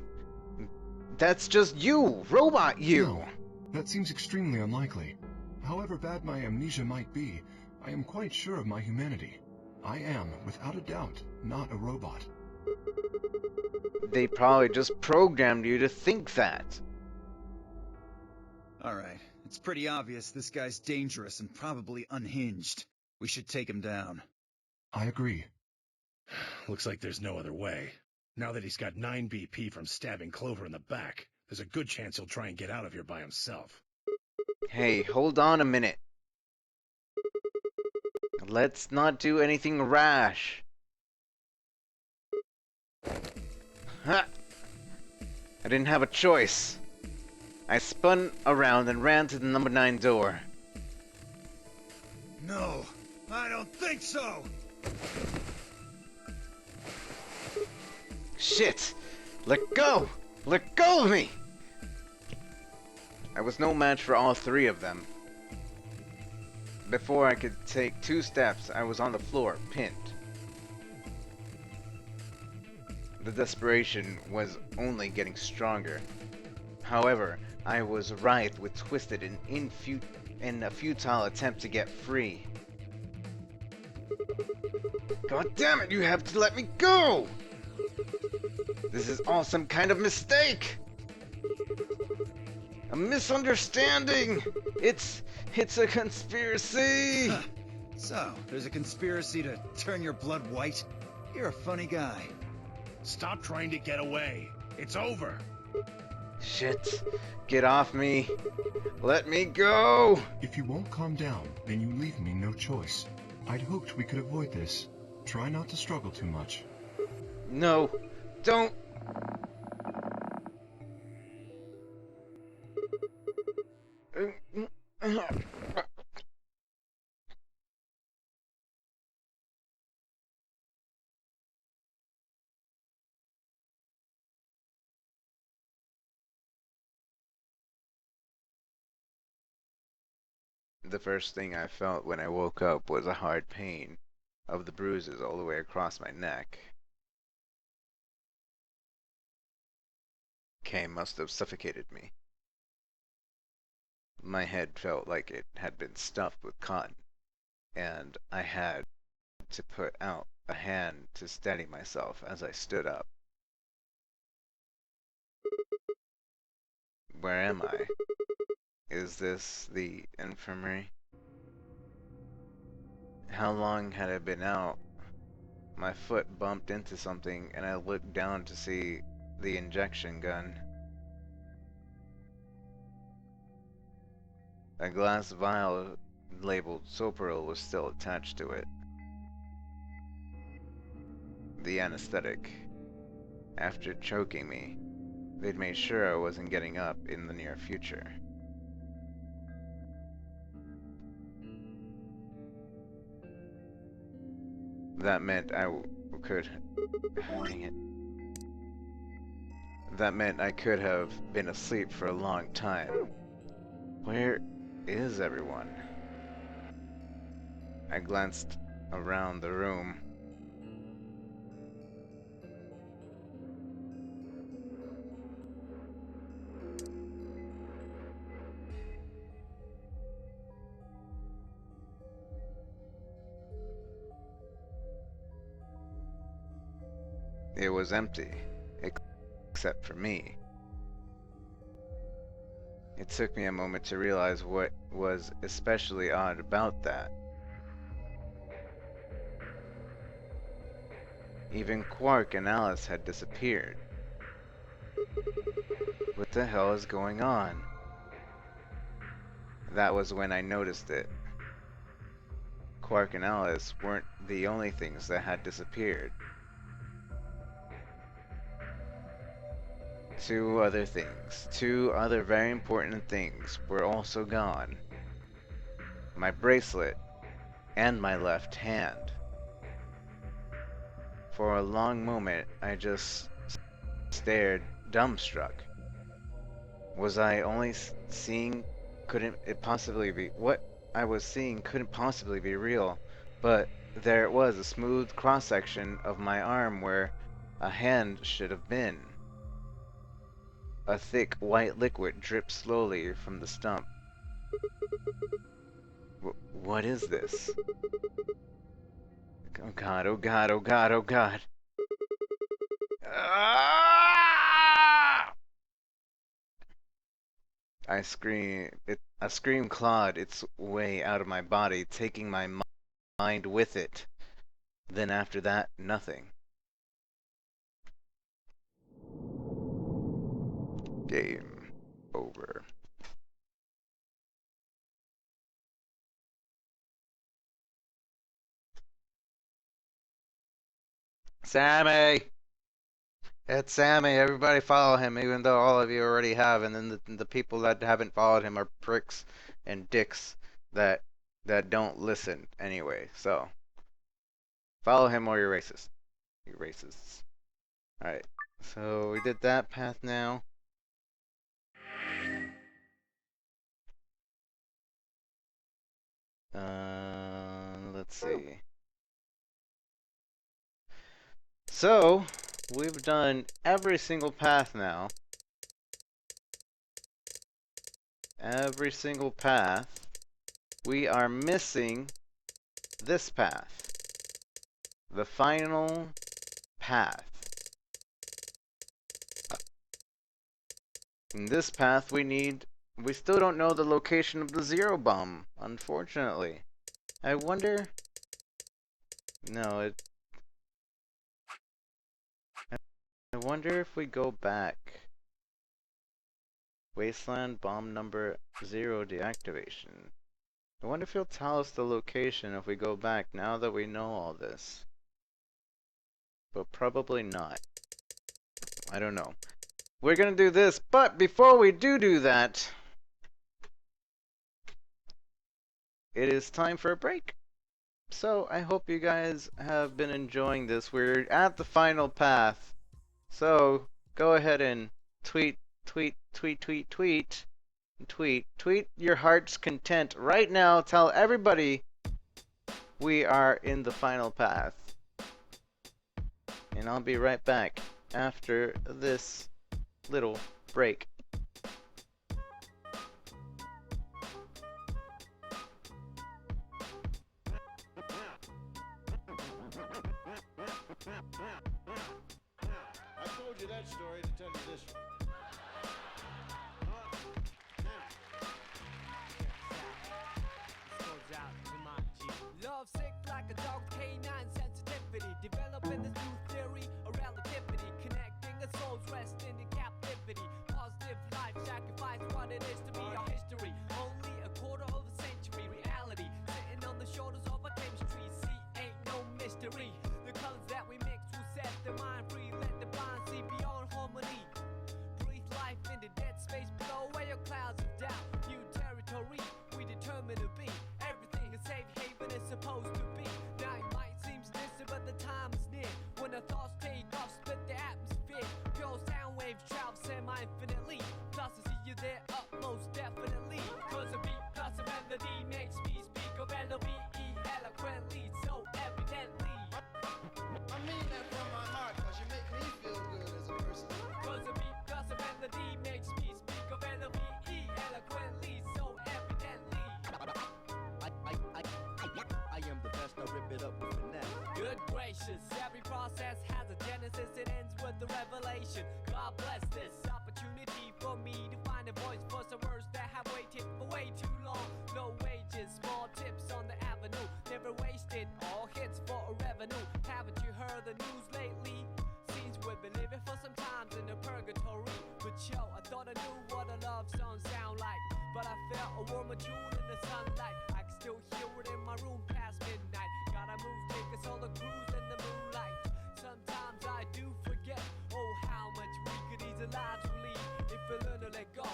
That's just you, robot you. No, that seems extremely unlikely. However bad my amnesia might be, I am quite sure of my humanity. I am, without a doubt, not a robot. They probably just programmed you to think that. Alright, it's pretty obvious this guy's dangerous and probably unhinged. We should take him down. I agree. Looks like there's no other way. Now that he's got 9 BP from stabbing Clover in the back, there's a good chance he'll try and get out of here by himself. Hey, hold on a minute. Let's not do anything rash. Ha! I didn't have a choice. I spun around and ran to the number 9 door. No, I don't think so! Shit! Let go! Let go of me! I was no match for all 3 of them. Before I could take 2 steps, I was on the floor, pinned. The desperation was only getting stronger. However, I was writhed with twisted and in a futile attempt to get free. God damn it, you have to let me go! This is all some kind of mistake! A misunderstanding! It's a conspiracy! So, there's a conspiracy to turn your blood white? You're a funny guy. Stop trying to get away. It's over. Shit. Get off me. Let me go! If you won't calm down, then you leave me no choice. I'd hoped we could avoid this. Try not to struggle too much. No! Don't! The first thing I felt when I woke up was a hard pain of the bruises all the way across my neck. Kay must have suffocated me. My head felt like it had been stuffed with cotton, and I had to put out a hand to steady myself as I stood up. Where am I? Is this the infirmary? How long had I been out? My foot bumped into something and I looked down to see the injection gun. A glass vial labeled Sopril was still attached to it. The anesthetic. After choking me, they'd made sure I wasn't getting up in the near future. That meant I could... Dang it. That meant I could have been asleep for a long time. Where is everyone? I glanced around the room. It was empty, except for me. It took me a moment to realize what was especially odd about that. Even Quark and Alice had disappeared. What the hell is going on? That was when I noticed it. Quark and Alice weren't the only things that had disappeared. Two other very important things were also gone. My bracelet and my left hand. For a long moment, I just stared, dumbstruck. Was I only seeing? Couldn't it possibly be? What I was seeing couldn't possibly be real, but there it was, a smooth cross-section of my arm where a hand should have been. A thick white liquid dripped slowly from the stump. What is this? Oh god, oh god, oh god, oh god. I screamed. A scream clawed its way out of my body, taking my mind with it. Then after that, nothing. Game over. Sammy! It's Sammy. Everybody follow him, even though all of you already have, and then the people that haven't followed him are pricks and dicks that don't listen anyway. So follow him or you're racist. You racists. Alright. So we did that path now. Let's see. So, we've done every single path now. Every single path. We are missing this path. The final path. In this path we still don't know the location of the Zero Bomb, unfortunately. I wonder... No, I wonder if we go back. Wasteland Bomb number 0 deactivation. I wonder if he'll tell us the location if we go back now that we know all this. but probably not. I don't know. We're gonna do this, but before we do that, it is time for a break. So I hope you guys have been enjoying this. We're at the final path. So go ahead and tweet your heart's content right now. Tell everybody we are in the final path. And I'll be right back after this little break. I told you that story to tell you this one. Love sick like a dog, canine sensitivity. Developing this new theory of relativity. Connecting a soul's rest into captivity. Positive life sacrifice what it is to be our history. Only a quarter of a century reality. Sitting on the shoulders of our chemistry. See, ain't no mystery. The colors that we mix will set the mind free. Let the blind see beyond harmony. Breathe life into dead space below where your clouds of doubt. New territory we determine to be. Everything a safe haven is supposed to be. Now it might seem distant, but the time is near. When our thoughts take off, split the atmosphere. Pure sound waves travel semi-infinitely. Plus I see you there up most definitely. Cause a beat plus a melody makes me speak of L-O-V-E eloquently, so evidently. I mean that from my heart, cause you make me feel good as a person. Cause a beat plus a melody makes me speak of L-O-V-E eloquently, so evidently. I am the best, I rip it up with finesse. Good gracious, every process has a genesis, it ends with the revelation. God bless this opportunity for me to find a voice for some words that have waited for way too long. No wages, small tips on the avenue, never wasted, all hits for a revenue. Haven't you heard the news lately? Seems we've been living for some times in a purgatory. But yo, I thought I knew what a love song sound like, but I felt a warmer tune in the sunlight. I can still hear it in my room past midnight. Gotta move, take us on a cruise in the moonlight. Sometimes I do forget, oh how much we could ease lives we lead if we learn to let go.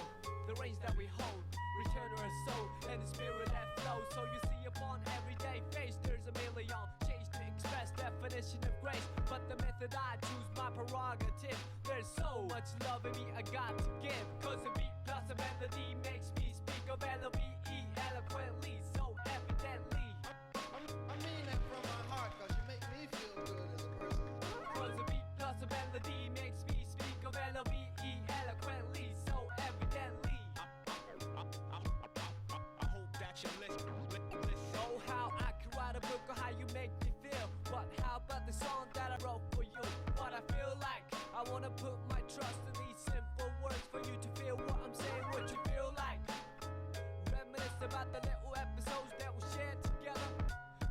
The reins that we hold, return to our soul and the spirit that flows. So you see upon everyday face there's a million change to express definition of grace, but the method I choose my prerogative. There's so much love in me I got to give. Cause a beat plus a melody makes me speak of L-O-V-E eloquently, so evidently. I mean that from my heart, cause you make me feel good as a person. Cause a beat plus a melody makes me speak of L-O-V-E eloquently, so evidently. I hope that you listen. Oh, how I could write a book on how you make me feel. But how about the song that I wrote for you? What I feel like, I wanna put my trust in these simple words for you to feel what I'm saying, what you feel like. Reminisce about the little episodes that we shared together.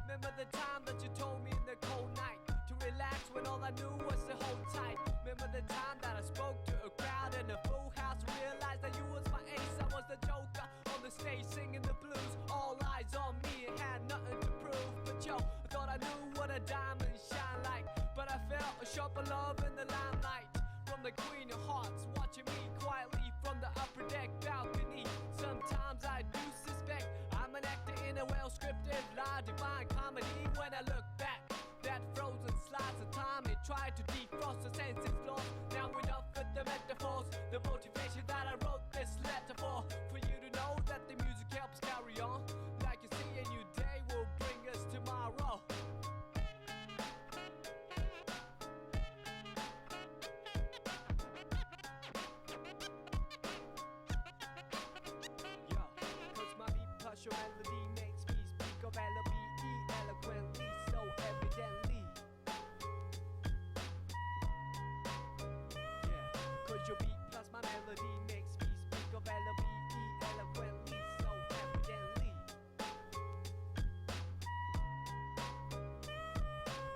Remember the time that you told me in the cold night to relax when all I knew was to hold tight. Remember the time that I spoke to a crowd in a full house, realized that you was my ace, I was the joker on the stage singing the blues. All eyes on me and had nothing to prove, but yo, I thought I knew what a diamond shine like. But I felt a sharper love in the limelight from the Queen of Hearts, watching me quietly from the upper deck balcony. Sometimes I do suspect I'm an actor in a well-scripted lie, divine comedy. When I look back, that frozen slice of time, it tried to defrost the senses lost. Now enough with the metaphors, the motivation that I wrote this letter for you to know that the music helps carry on. Like you see, a new day will bring us tomorrow. Yo, cause my beat plus your melody makes me speak of L-O-V-E eloquently, so evidently. Yeah, cause your beat plus my melody makes me speak of L-O-V-E eloquently, so evidently.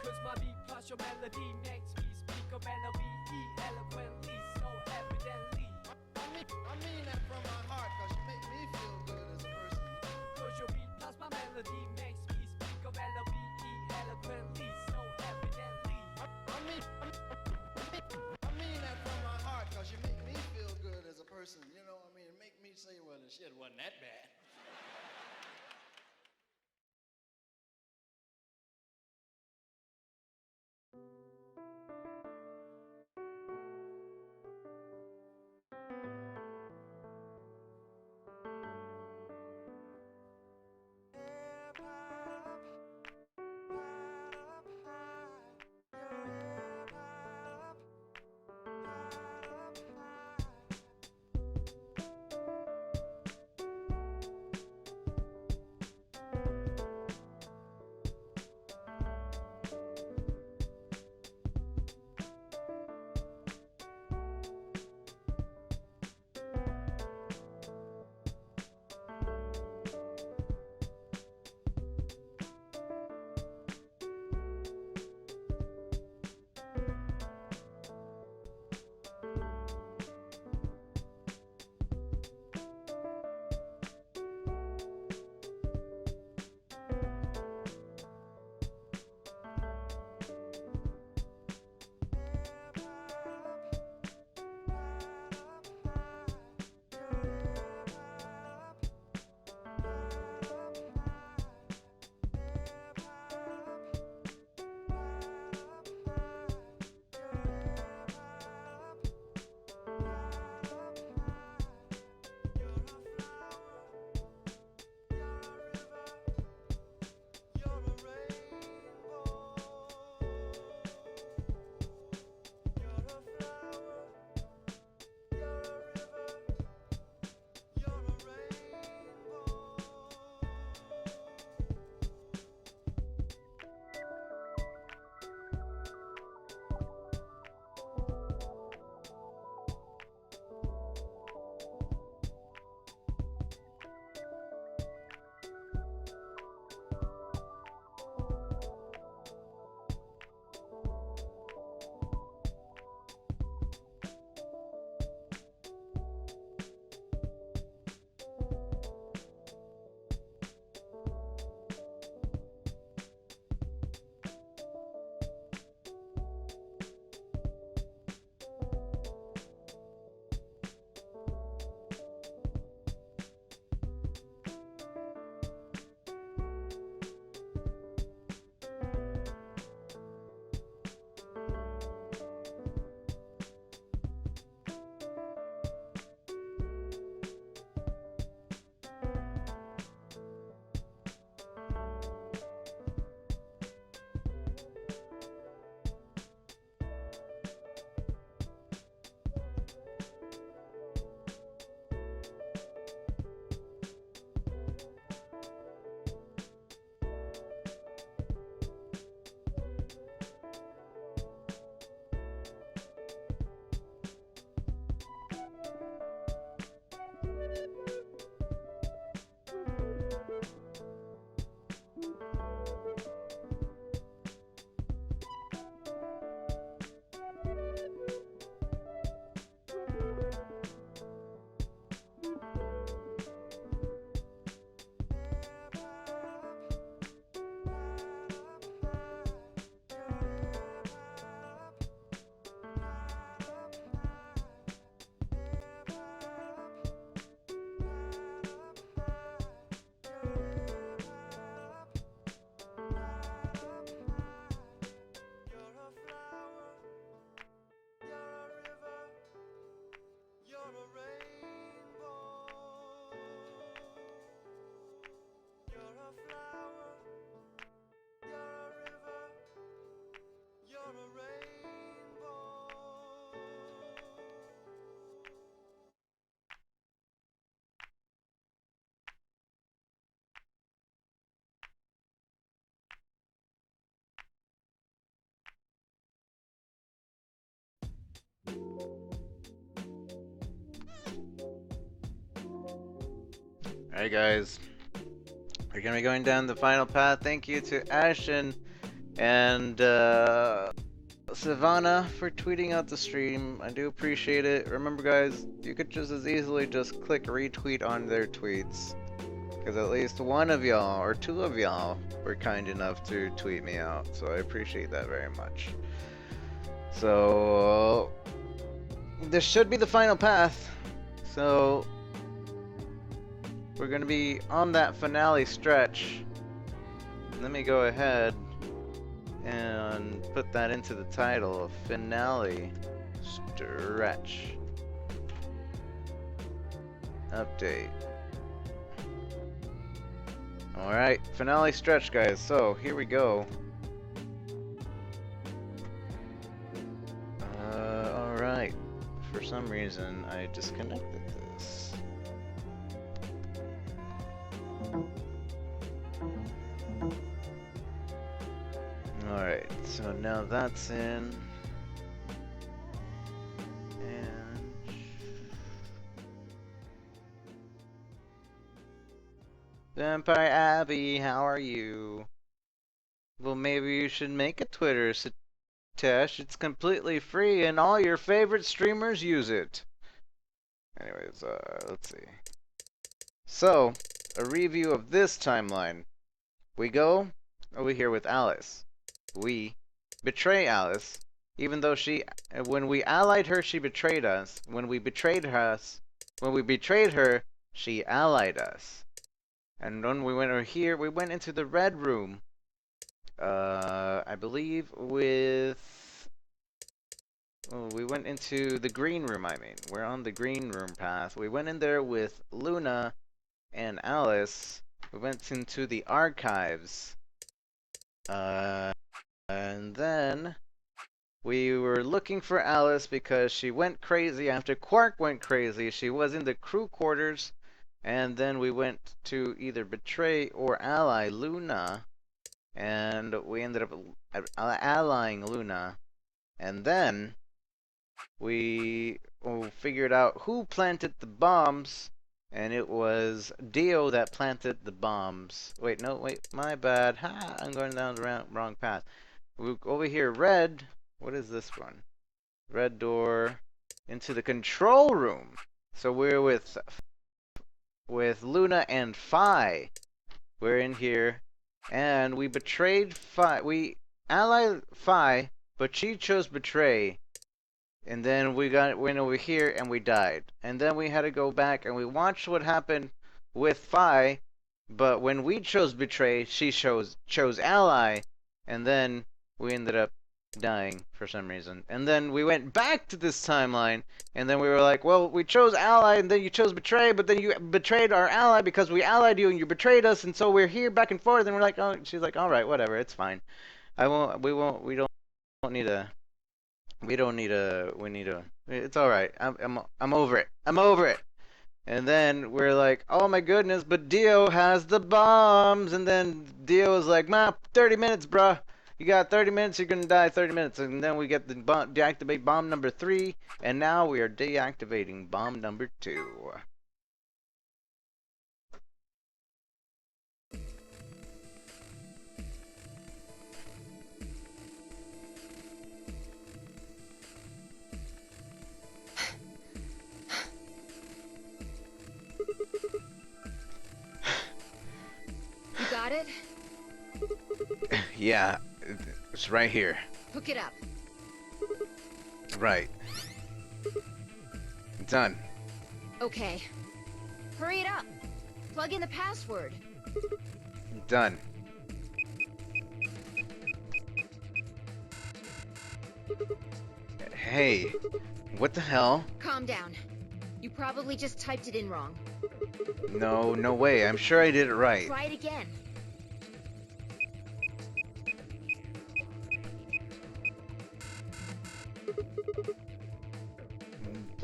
Cause my beat plus your melody makes me speak of L-O-V-E eloquently, so evidently. I mean that from my heart, cause you make me feel good as a person. Cause your beat plus my melody makes me speak of L-O-V-E eloquently, so evidently. I mean can't say, well, the shit wasn't that bad. Alright guys, we're gonna be going down the final path. Thank you to Ashen and Savannah for tweeting out the stream. I do appreciate it. Remember guys, you could just as easily just click retweet on their tweets, because at least one of y'all or two of y'all were kind enough to tweet me out, so I appreciate that very much. So this should be the final path. So we're gonna be on that finale stretch. Let me go ahead and put that into the title, finale stretch update. Alright, finale stretch, guys. So here we go. Alright. For some reason I disconnected this. Alright, so now that's in. And Vampire Abby, how are you? Well, maybe you should make a Twitter, Tesh. It's completely free and all your favorite streamers use it. Anyways, let's see. So, a review of this timeline. We go over here with Alice. We betray Alice, even though when we allied her, she betrayed us. When we betrayed her, she allied us. And when we went over here, we went into the red room. I believe we went into the green room, We're on the green room path. We went in there with Luna and Alice. We went into the archives. And then we were looking for Alice because she went crazy after Quark went crazy. She was in the crew quarters. And then we went to either betray or ally Luna. And we ended up allying Luna. And then we figured out who planted the bombs. And it was Dio that planted the bombs. Wait, my bad. Ha! I'm going down the wrong path. Over here, red. What is this one? Red door into the control room. So we're with Luna and Phi. We're in here, and we betrayed Phi. We allied Phi, but she chose betray. And then we went over here and we died. And then we had to go back and we watched what happened with Phi. But when we chose betray, she chose ally. And then we ended up dying for some reason. And then we went back to this timeline. And then we were like, well, we chose ally and then you chose betray. But then you betrayed our ally because we allied you and you betrayed us. And so we're here back and forth. And we're like, oh, she's like, all right, whatever, it's fine. We don't need a. It's alright. I'm over it. I'm over it. And then we're like, oh my goodness, but Dio has the bombs. And then Dio was like, 30 minutes, bruh. You got 30 minutes, you're gonna die 30 minutes. And then we get the deactivate bomb number 3. And now we are deactivating bomb number 2. Got it? Yeah, it's right here. Hook it up. Right. Done. Okay. Hurry it up. Plug in the password. Done. Hey, what the hell? Calm down. You probably just typed it in wrong. No way. I'm sure I did it right. Try it again.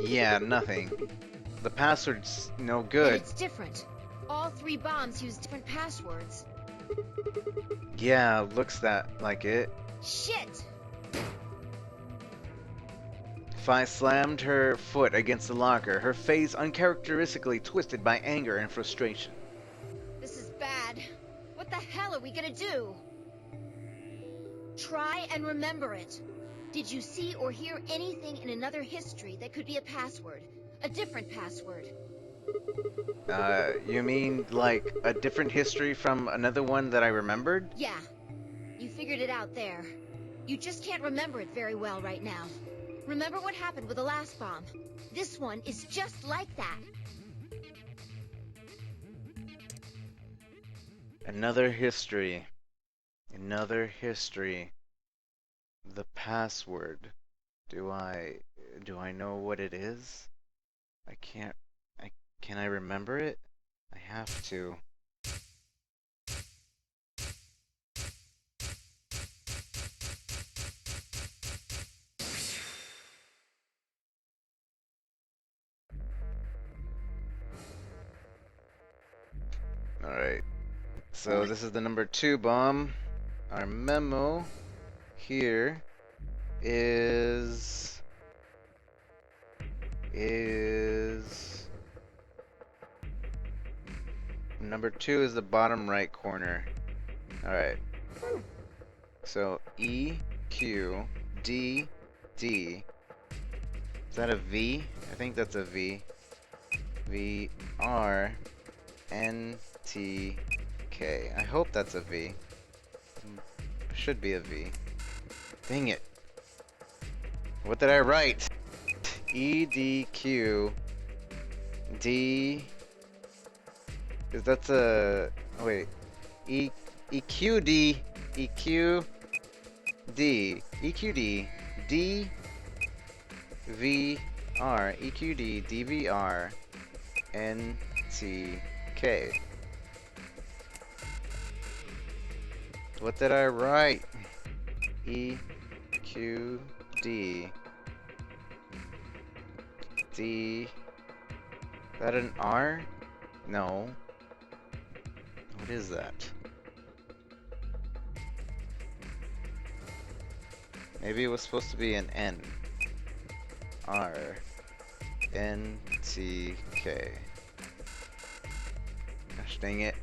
Yeah, nothing. The password's no good. But it's different. All 3 bombs use different passwords. Yeah, looks like it. Shit! Phi slammed her foot against the locker, her face uncharacteristically twisted by anger and frustration. This is bad. What the hell are we gonna do? Try and remember it. Did you see or hear anything in another history that could be a password? A different password? You mean like a different history from another one that I remembered? Yeah. You figured it out there. You just can't remember it very well right now. Remember what happened with the last bomb? This one is just like that. Another history. Another history. The password. Do I know what it is? Can I remember it? I have to. Alright. So this is the number 2 bomb. Our memo here is number 2 is the bottom right corner. Alright. So E, Q, D, D. Is that a V? I think that's a V. V, R, N, T, K. I hope that's a V. Should be a V. Dang it. What did I write? E, D, Q, D. Is that's a... oh, wait. E, Q, D, E, Q, D, E, Q, D, D, V, R, E, Q, D, D, V, R, N, T, K. What did I write? E, Q, D, D. Is that an R? No. What is that? Maybe it was supposed to be an N. R, N, T, K. Gosh dang it.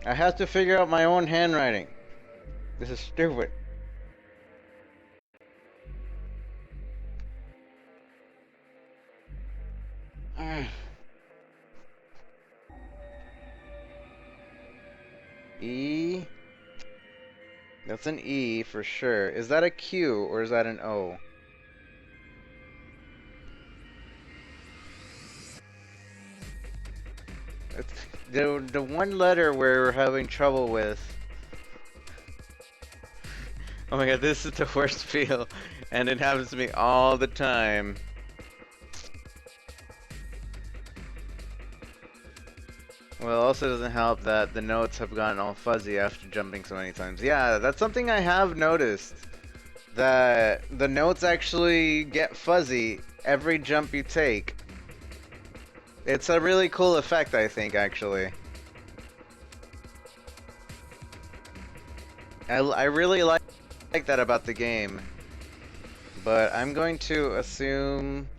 I have to figure out my own handwriting. This is stupid. E. That's an E for sure. Is that a Q or is that an O? It's the one letter we're having trouble with. Oh my god, this is the worst feel, and it happens to me all the time. Well, it also doesn't help that the notes have gotten all fuzzy after jumping so many times. Yeah, that's something I have noticed. That the notes actually get fuzzy every jump you take. It's a really cool effect, I think, actually. I really like that about the game. But I'm going to assume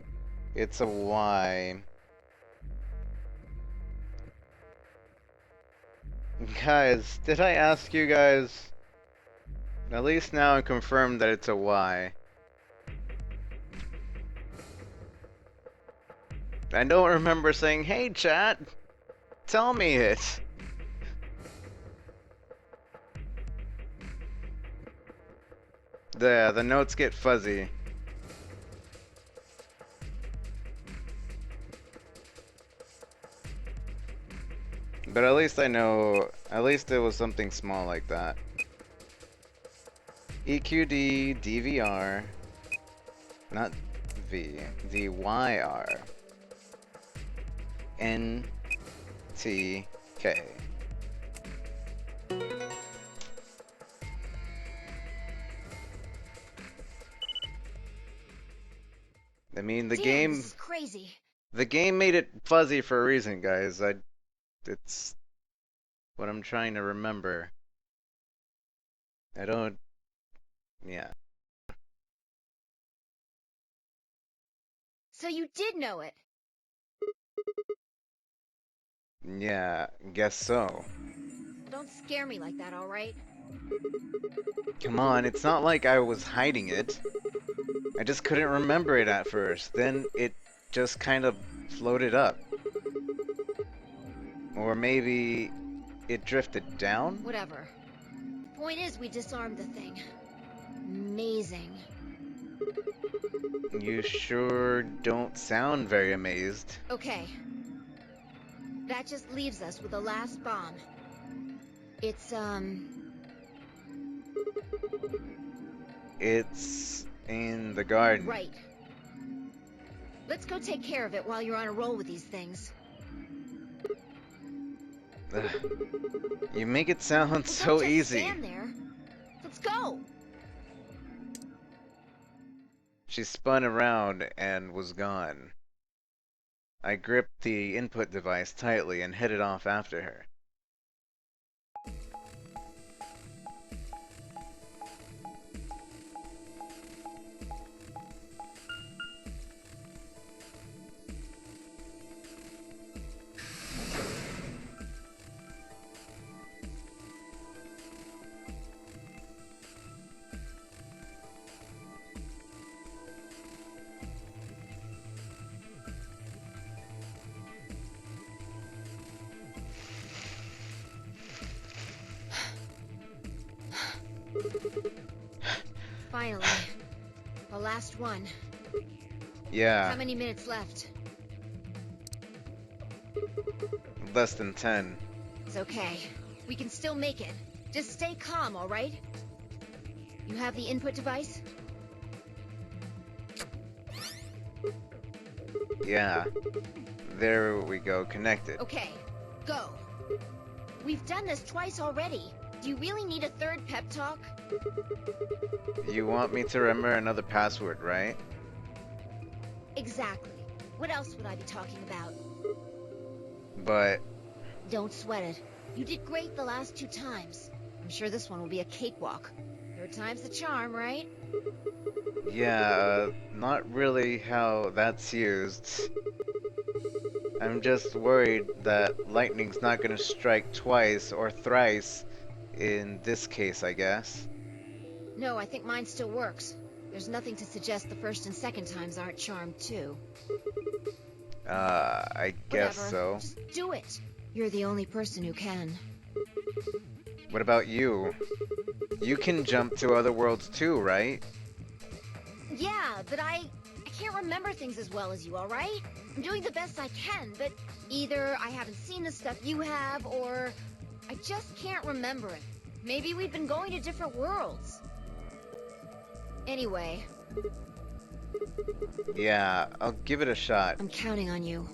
it's a Y. Guys, did I ask you guys? At least now I'm confirmed that it's a Y. I don't remember saying, hey chat, tell me it. The notes get fuzzy. But at least I know, at least it was something small like that. EQD, DVR, not V, DYR, NTK. I mean, the game... This is crazy. The game made it fuzzy for a reason, guys. It's what I'm trying to remember. I don't... Yeah. So you did know it? Yeah, guess so. Don't scare me like that, alright? Come on, it's not like I was hiding it. I just couldn't remember it at first. Then it just kind of floated up. Or maybe it drifted down? Whatever. Point is, we disarmed the thing. Amazing. You sure don't sound very amazed. Okay. That just leaves us with the last bomb. It's in the garden. Right. Let's go take care of it while you're on a roll with these things. Ugh. You make it sound Well, so don't just easy. Stand there. Let's go. She spun around and was gone. I gripped the input device tightly and headed off after her. Finally. The last one. Yeah, How many minutes left? less than 10. It's okay. We can still make it. Just stay calm, alright? You have the input device? Yeah. There we go, connected. Okay, go. We've done this twice already. Do you really need a third pep talk? You want me to remember another password, right? Exactly. What else would I be talking about? But Don't sweat it. You did great the last 2 times. I'm sure this one will be a cakewalk. 3rd time's the charm, right? yeah, not really how that's used. I'm just worried that lightning's not gonna strike twice or thrice in this case, I guess. No, I think mine still works. There's nothing to suggest the 1st and 2nd times aren't charmed too. I guess Whatever. so. Just do it. You're the only person who can. What about you? You can jump to other worlds too, right? Yeah, but I can't remember things as well as you, alright? I'm doing the best I can, but either I haven't seen the stuff you have, or I just can't remember it. Maybe we've been going to different worlds. Anyway, Yeah, I'll give it a shot. I'm counting on you.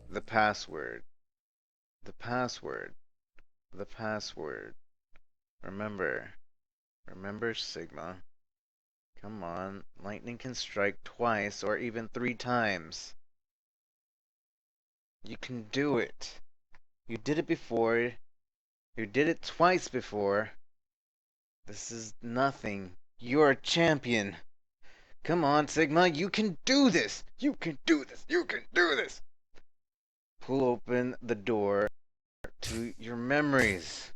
The password. The password. The password. Remember. Remember, Sigma. Come on. Lightning can strike twice or even 3 times. You can do it. You did it before. You did it twice before. This is nothing. You're a champion. Come on, Sigma. You can do this. You can do this. You can do this. Pull open the door to your memories.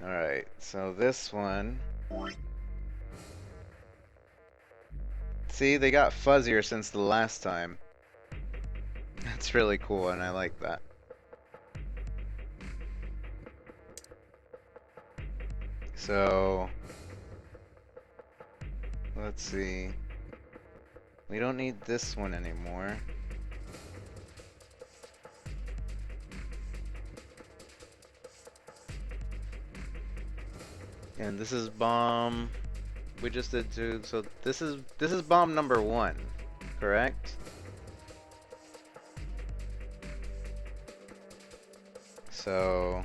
Alright, so this one... See, they got fuzzier since the last time. That's really cool, and I like that. So... let's see... we don't need this one anymore. And this is bomb. We just did 2, so this is bomb number 1, correct? So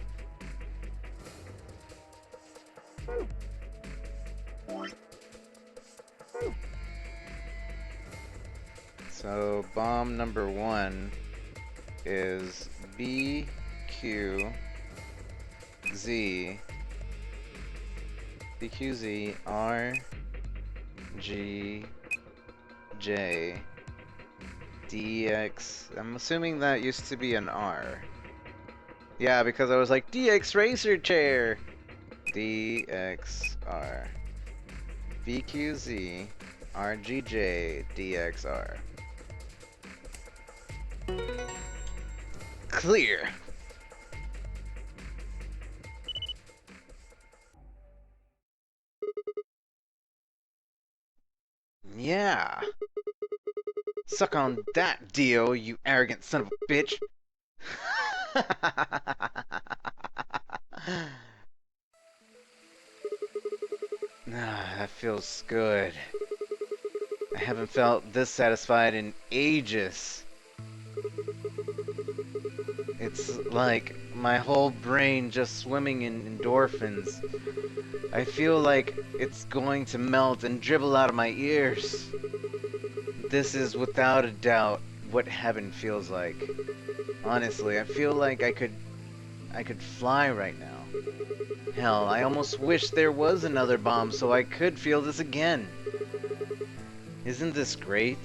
bomb number 1 is BQZ RGJ DX. I'm assuming that used to be an R. Yeah, because I was like, DX Racer Chair! DXR. BQZ RGJ DXR. clear. Yeah. Suck on that, Dio, you arrogant son of a bitch. That feels good. I haven't felt this satisfied in ages. It's like my whole brain just swimming in endorphins. I feel like it's going to melt and dribble out of my ears. This is without a doubt what heaven feels like. Honestly, I feel like I could fly right now. Hell, I almost wish there was another bomb so I could feel this again. Isn't this great?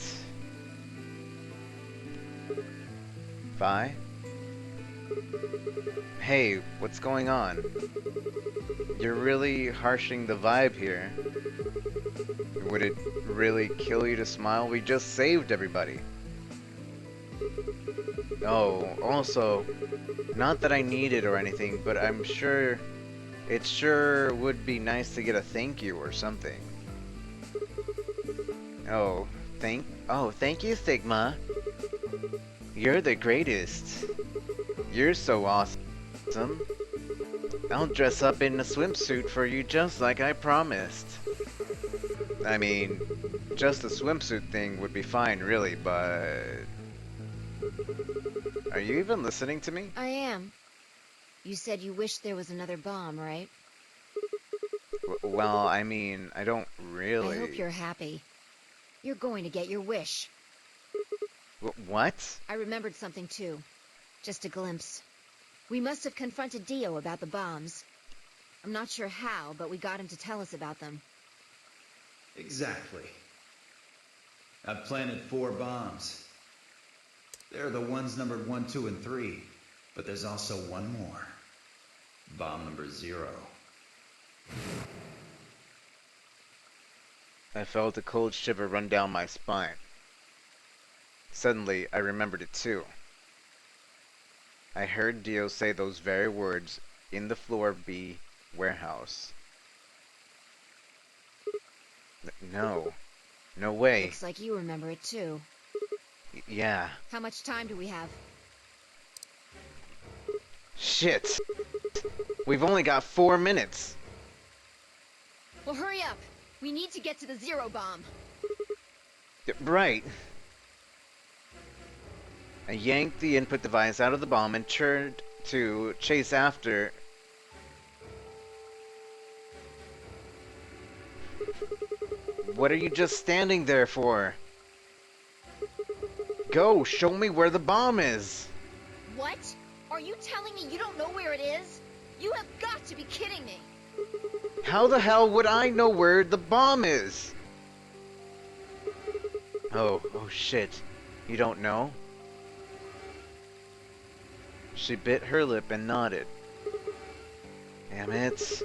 Vi? Hey, what's going on? You're really harshing the vibe here. Would it really kill you to smile? We just saved everybody. Oh, also, not that I need it or anything, but I'm sure it sure would be nice to get a thank you or something. Oh, thank you, Sigma. You're the greatest. You're so awesome. I'll dress up in a swimsuit for you just like I promised. I mean, just a swimsuit thing would be fine, really, but... Are you even listening to me? I am. You said you wish there was another bomb, right? Well, I mean, I don't really... I hope you're happy. You're going to get your wish. What? I remembered something too. Just a glimpse. We must have confronted Dio about the bombs. I'm not sure how, but we got him to tell us about them. Exactly. I've planted 4 bombs. They're the ones numbered 1, 2, and 3. But there's also one more. Bomb number 0. I felt a cold shiver run down my spine. Suddenly, I remembered it too. I heard Dio say those very words in the Floor B warehouse. No. No way. Looks like you remember it too. Yeah. How much time do we have? Shit. We've only got 4 minutes. Well, hurry up. We need to get to the 0 bomb. Right. I yanked the input device out of the bomb and turned to chase after. What are you just standing there for? Go, show me where the bomb is. What? Are you telling me you don't know where it is? You have got to be kidding me. How the hell would I know where the bomb is? Oh shit. You don't know? She bit her lip and nodded. Damn it.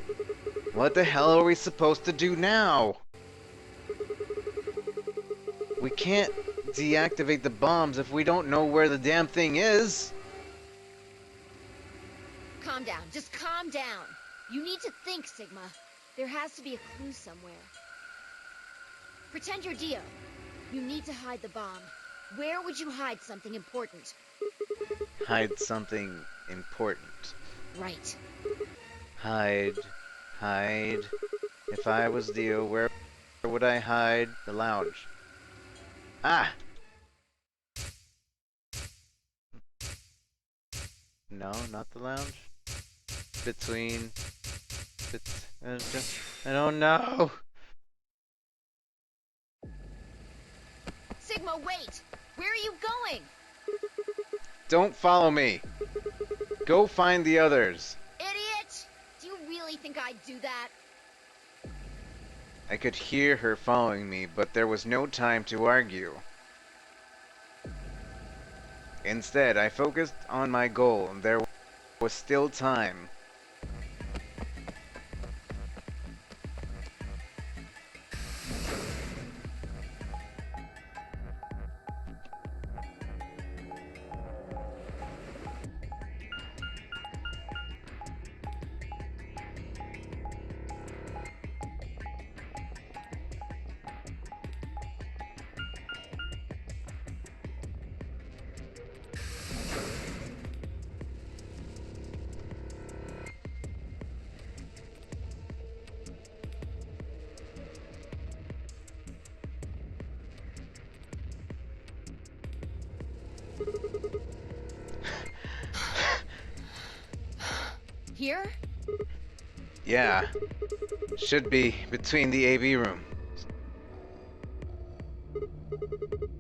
What the hell are we supposed to do now? We can't deactivate the bombs if we don't know where the damn thing is. Calm down. Just calm down. You need to think, Sigma. There has to be a clue somewhere. Pretend you're Dio. You need to hide the bomb. Where would you hide something important? Hide something important. Right. Hide. If I was Dio, where would I hide? The lounge. Ah! No, not the lounge. I don't know. Sigma, wait! Where are you going? Don't follow me. Go find the others. Idiot! Do you really think I'd do that? I could hear her following me, but there was no time to argue. Instead, I focused on my goal, and there was still time. here? Yeah. Should be between the AV room.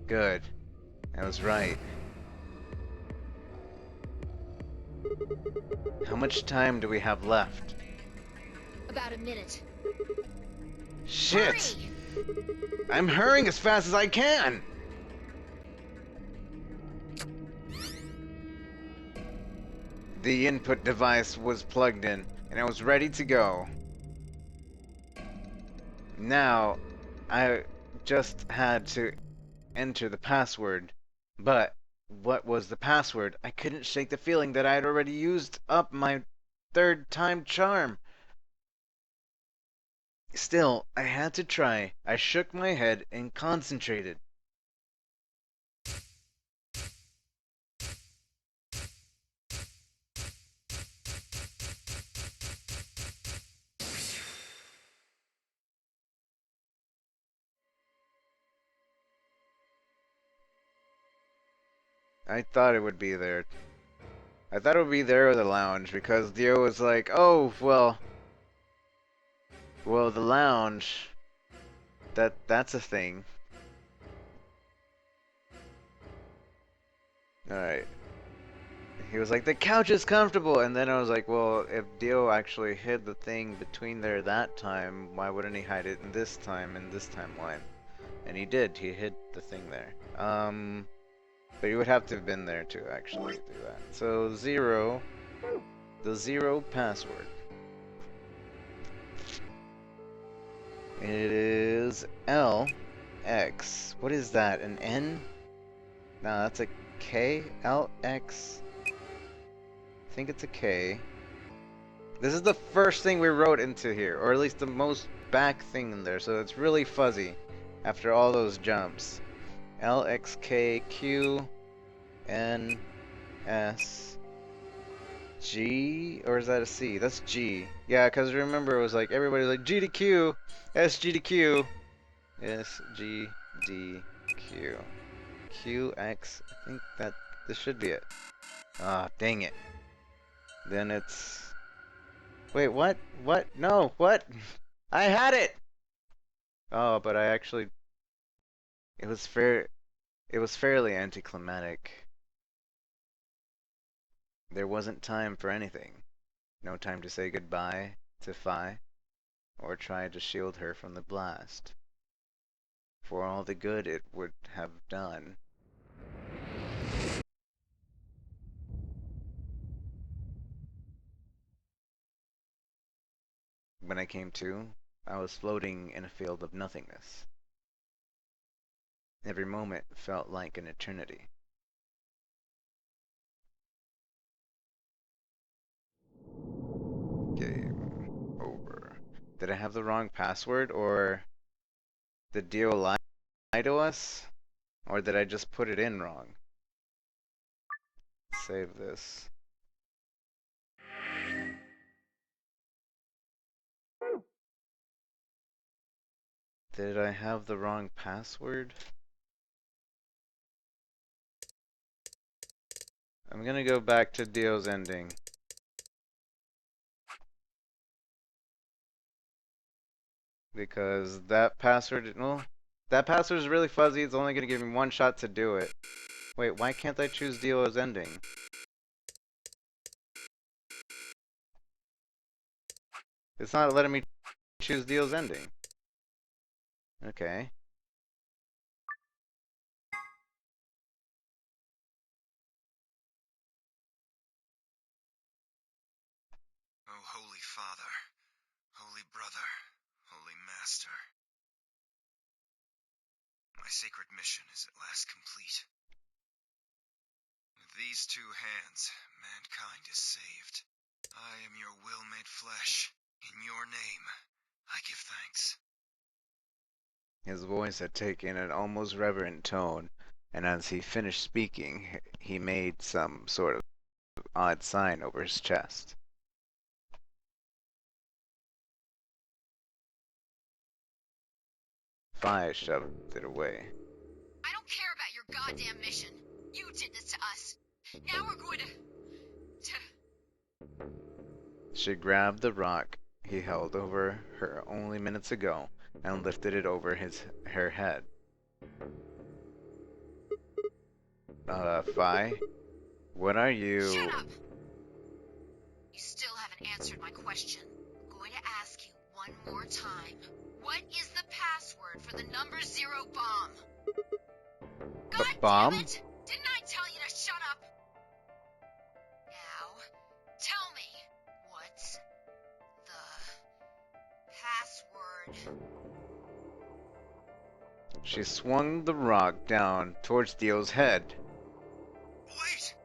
Good. I was right. How much time do we have left? About a minute. Shit! I'm hurrying as fast as I can! The input device was plugged in, and I was ready to go. Now, I just had to enter the password. But, what was the password? I couldn't shake the feeling that I had already used up my third time charm. Still, I had to try. I shook my head and concentrated. I thought it would be there. I thought it would be there or the lounge, because Dio was like, oh, well, the lounge, that's a thing. Alright. He was like, the couch is comfortable, and then I was like, well, if Dio actually hid the thing between there that time, why wouldn't he hide it in this time, in this timeline? And he did, he hid the thing there. But you would have to have been there to actually do that. So, the 0 password. It is LX. What is that? An N? No, that's a K? LX. I think it's a K. This is the first thing we wrote into here, or at least the most back thing in there, so it's really fuzzy after all those jumps. LXKQ NS G, or is that a C? That's G. Yeah, because remember it was like everybody's like G to Q, SG to Q, SG D Q, QX. I think that this should be it. Ah, dang it. Then it's. Wait, what? What? No, what? I had it. Oh, but I actually. It was fairly anticlimactic. There wasn't time for anything. No time to say goodbye to Phi, or try to shield her from the blast. For all the good it would have done. When I came to, I was floating in a field of nothingness. Every moment felt like an eternity. Game over. Did I have the wrong password, or did Dio lie to us? Or did I just put it in wrong? Save this. Did I have the wrong password? I'm gonna go back to Dio's ending. Because that password, well, that password is really fuzzy. It's only gonna give me one shot to do it. Wait, why can't I choose Dio's ending? It's not letting me choose Dio's ending. Okay. Oh, Holy Father, Holy Brother, Holy Master. My sacred mission is at last complete. With these two hands, mankind is saved. I am your will made flesh. In your name, I give thanks. His voice had taken an almost reverent tone, and as he finished speaking, he made some sort of odd sign over his chest. Phi shoved it away. I don't care about your goddamn mission. You did this to us. Now we're going to... She grabbed the rock he held over her only minutes ago and lifted it over her head. Fi? What are you... Shut up! You still haven't answered my question. I'm going to ask you one more time. What is the password for the number 0 bomb? God bomb? damn it! Didn't I tell you to shut up? Now, tell me, what's the password? She swung the rock down towards Theo's head. Wait!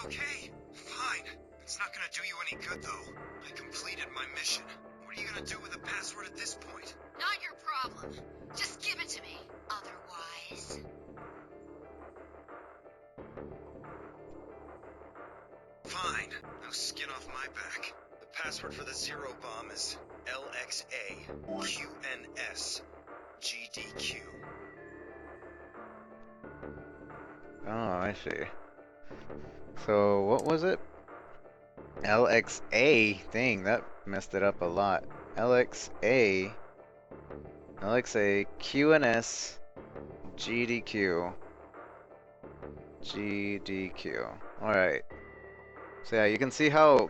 Okay. Fine. It's not gonna do you any good, though. I completed my mission. What are you gonna do with the password at this point? Not your problem. Just give it to me. Otherwise... Fine. No skin off my back. The password for the 0 bomb is LXA-QNS-GDQ. Oh, I see. So, what was it? LXA? Dang, that messed it up a lot. LXA, QNS, GDQ. Alright. So yeah, you can see how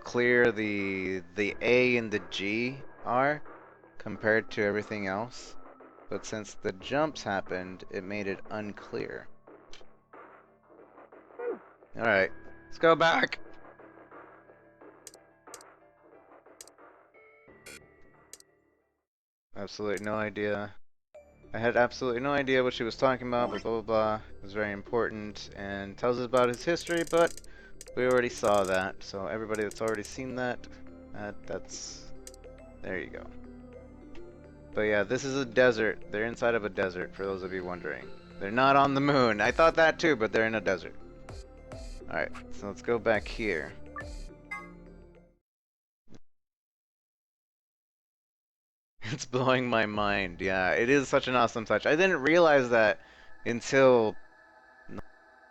clear the A and the G are compared to everything else. But since the jumps happened, it made it unclear. Alright, let's go back! Absolutely no idea. I had absolutely no idea what she was talking about, but blah blah blah. It was very important and tells us about his history, but we already saw that. So everybody that's already seen that, that's... there you go. But yeah, this is a desert. They're inside of a desert, for those of you wondering. They're not on the moon. I thought that too, but they're in a desert. Alright, so let's go back here. It's blowing my mind. Yeah, it is such an awesome touch. I didn't realize that until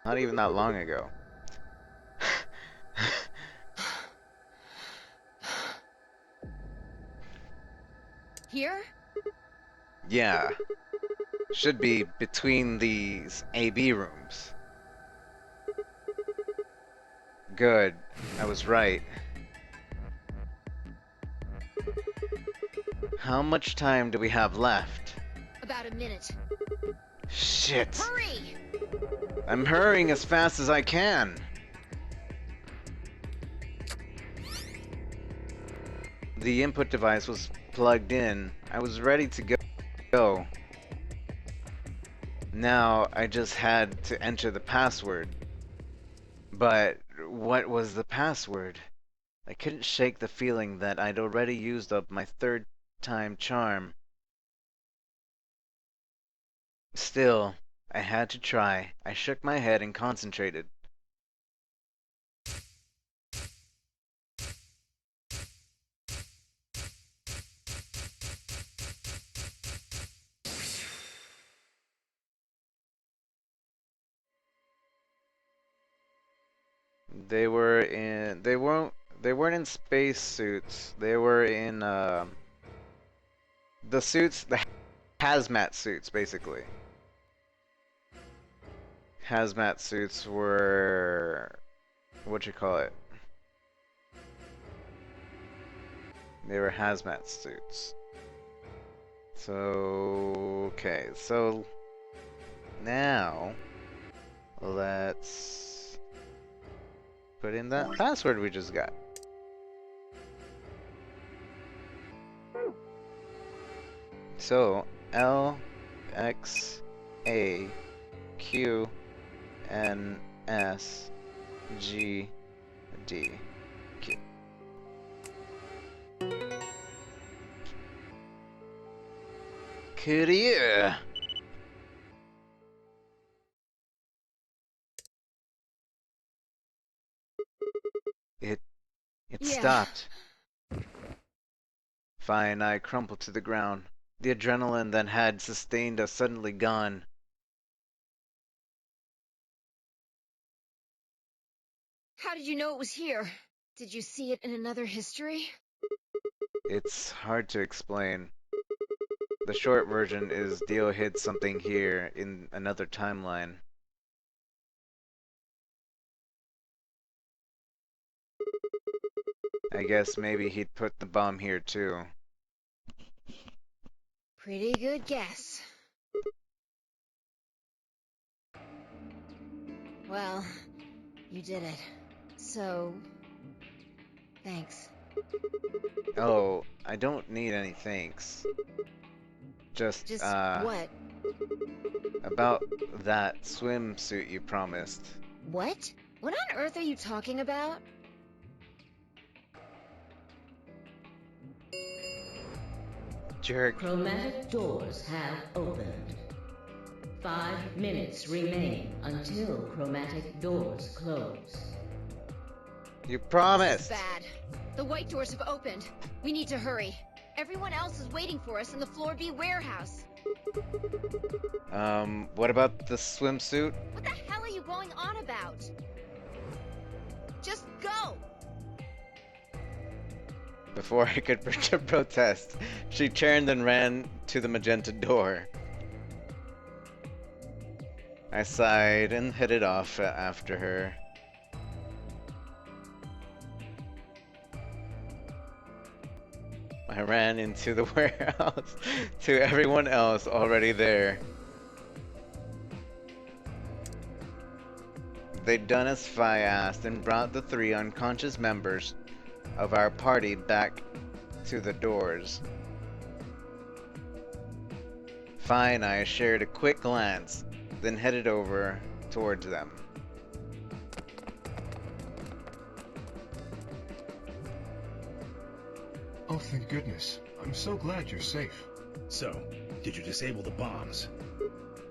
not even that long ago. Here? Yeah. Should be between these AB rooms. Good. I was right. How much time do we have left? About a minute. Shit. Hurry! I'm hurrying as fast as I can. The input device was plugged in. I was ready to go. Now I just had to enter the password. But what was the password? I couldn't shake the feeling that I'd already used up my third time charm. Still, I had to try. I shook my head and concentrated. They weren't in space suits. They were in the suits, the hazmat suits, basically. Hazmat suits were, what you call it? They were hazmat suits. So, okay, so now let's put in that password we just got. So, LXAQNSGDQ. Career. It stopped. Fine, I crumpled to the ground. The adrenaline that had sustained us suddenly gone. How did you know it was here? Did you see it in another history? It's hard to explain. The short version is Dio hid something here in another timeline. I guess maybe he'd put the bomb here too. Pretty good guess. Well, you did it. So, thanks. Oh, I don't need any thanks. Just what? About that swimsuit you promised. What? What on earth are you talking about? Jerk. Chromatic doors have opened. 5 minutes remain until chromatic doors close. You promised! This is bad. The white doors have opened. We need to hurry. Everyone else is waiting for us in the Floor B warehouse. What about the swimsuit? What the hell are you going on about? Just go! Before I could protest, she turned and ran to the magenta door. I sighed and headed off after her. I ran into the warehouse to everyone else already there. They'd done as Fi asked and brought the 3 unconscious members of our party back to the doors. Fi and I shared a quick glance, then headed over towards them. Oh, thank goodness. I'm so glad you're safe. So, did you disable the bombs?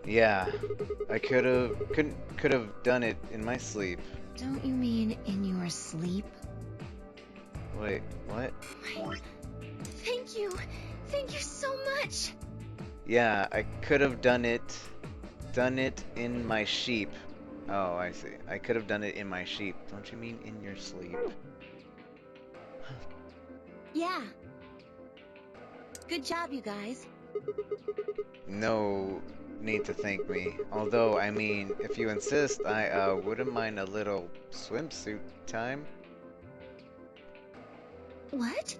Yeah, I could have done it in my sleep. Don't you mean in your sleep? Wait, what? Thank you. Thank you so much. Yeah, I could have done it in my sheep. Oh, I see. I could have done it in my sheep. Don't you mean in your sleep? Yeah. Good job, you guys. No need to thank me. Although, I mean, if you insist, I wouldn't mind a little swimsuit time. What?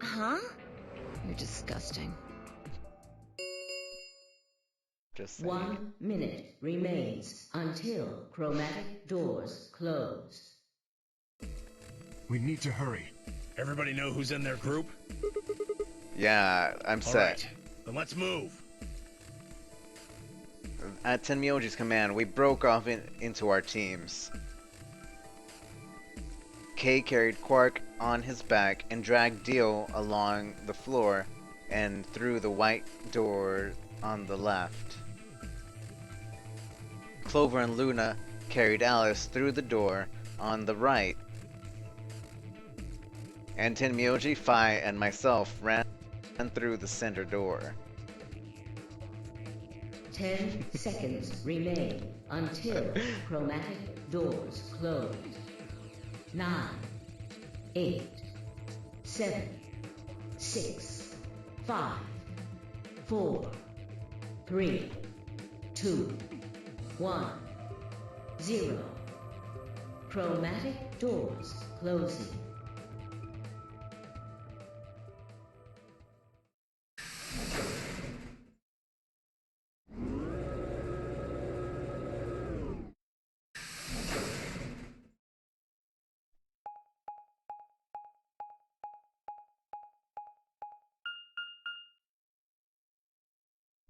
Huh? You're disgusting. Just saying. 1 minute remains until chromatic doors close. We need to hurry. Everybody know who's in their group? Yeah, I'm set. Alright, then let's move. At Tenmyoji's command, we broke off into our teams. Kay carried Quark on his back and dragged Dio along the floor and through the white door on the left. Clover and Luna carried Alice through the door on the right. And Tenmyoji, Fi, and myself ran through the center door. 10 seconds remain until chromatic doors close. 9, 8, 7, 6, 5, 4, 3, 2, 1, 0. Chromatic doors closing.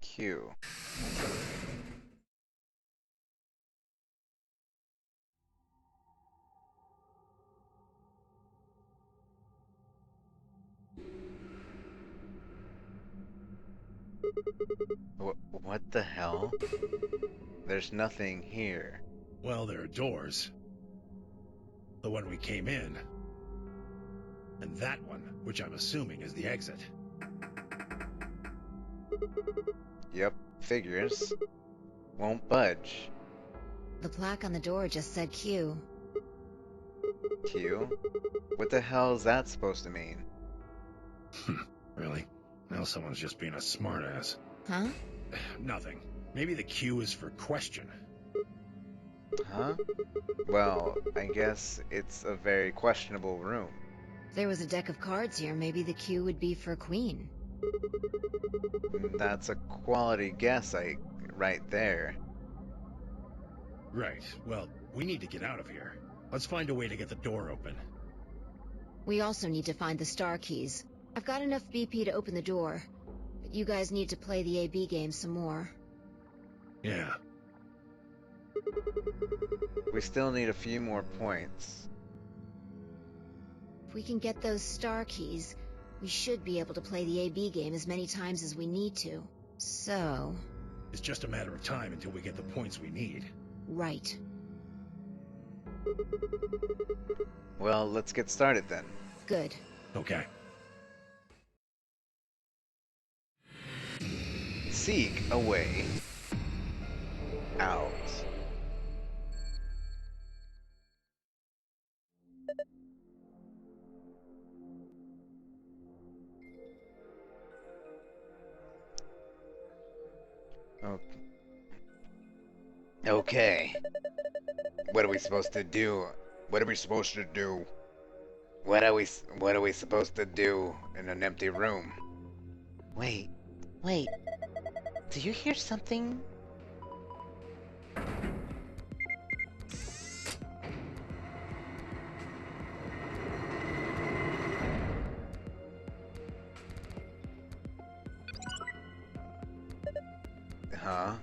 Q. What the hell? There's nothing here. Well, there are doors. The one we came in. And that one, which I'm assuming is the exit. Yep, figures. Won't budge. The plaque on the door just said Q. Q? What the hell is that supposed to mean? Really? Now someone's just being a smartass. Huh? Nothing. Maybe the Q is for question. Huh? Well, I guess it's a very questionable room. If there was a deck of cards here, maybe the Q would be for queen. That's a quality guess, right there. Right. Well, we need to get out of here. Let's find a way to get the door open. We also need to find the star keys. I've got enough BP to open the door, but you guys need to play the AB game some more. Yeah. We still need a few more points. If we can get those star keys, we should be able to play the AB game as many times as we need to. So... It's just a matter of time until we get the points we need. Right. Well, let's get started then. Good. Okay. Seek a way out. Okay. What are we supposed to do? What are we supposed to do? What are we supposed to do in an empty room? Wait. Do you hear something? Huh?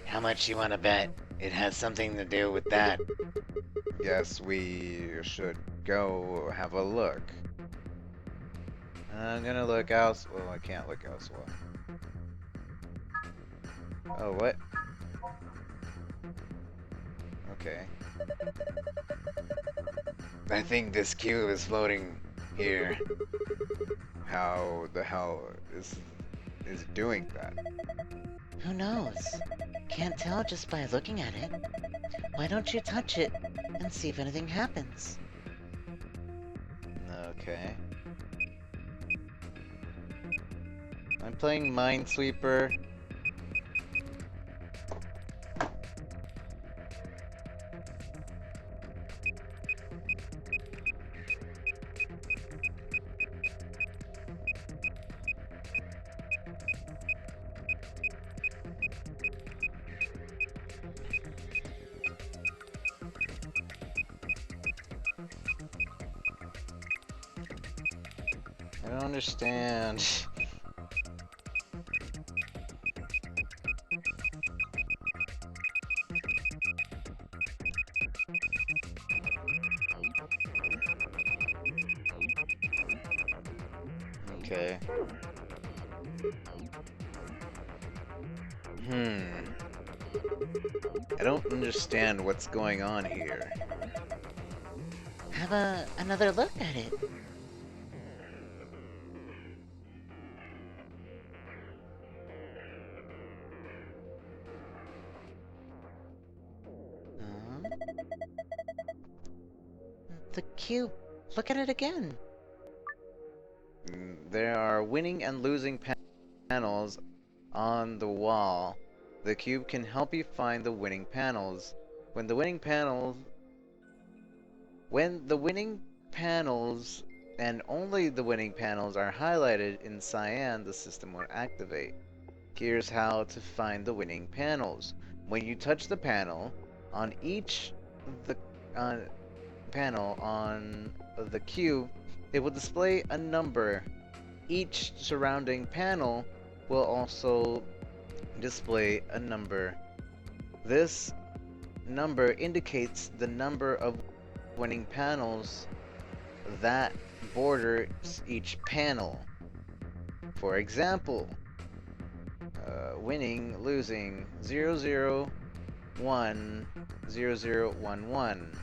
How much you wanna bet it has something to do with that? Guess we should go have a look. I'm gonna look else. Well, I can't look elsewhere. Oh, what? Okay. I think this cube is floating here. How the hell is it doing that? Who knows? Can't tell just by looking at it. Why don't you touch it and see if anything happens? Okay. I'm playing Minesweeper. I don't understand. Okay. I don't understand what's going on here. Have another look at it. The cube. Look at it again. There are winning and losing panels on the wall. The cube can help you find the winning panels. When the winning panels and only the winning panels are highlighted in cyan, the system will activate. Here's how to find the winning panels. When you touch the panel on each panel on the cube, it will display a number. Each surrounding panel will also display a number. This number indicates the number of winning panels that borders each panel. For example, winning, losing, 001, 0011,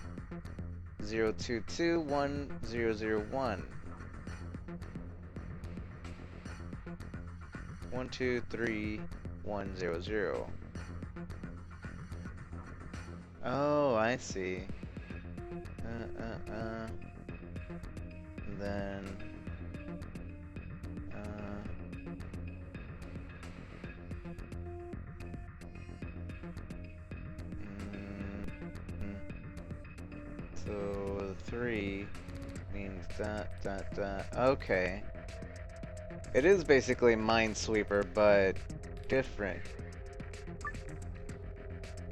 022, 1001, 123, 100. Oh, I see. And then... So 3 means that. Okay. It is basically Minesweeper, but different.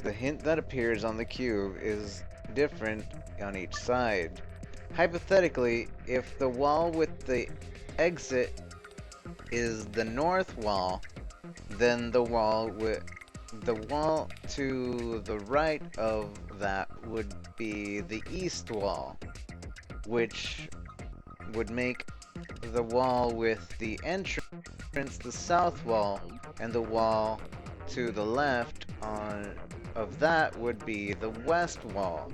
The hint that appears on the cube is different on each side. Hypothetically, if the wall with the exit is the north wall, then the wall to the right of that would be the east wall, which would make the wall with the entrance the south wall, and the wall to the left of that would be the west wall.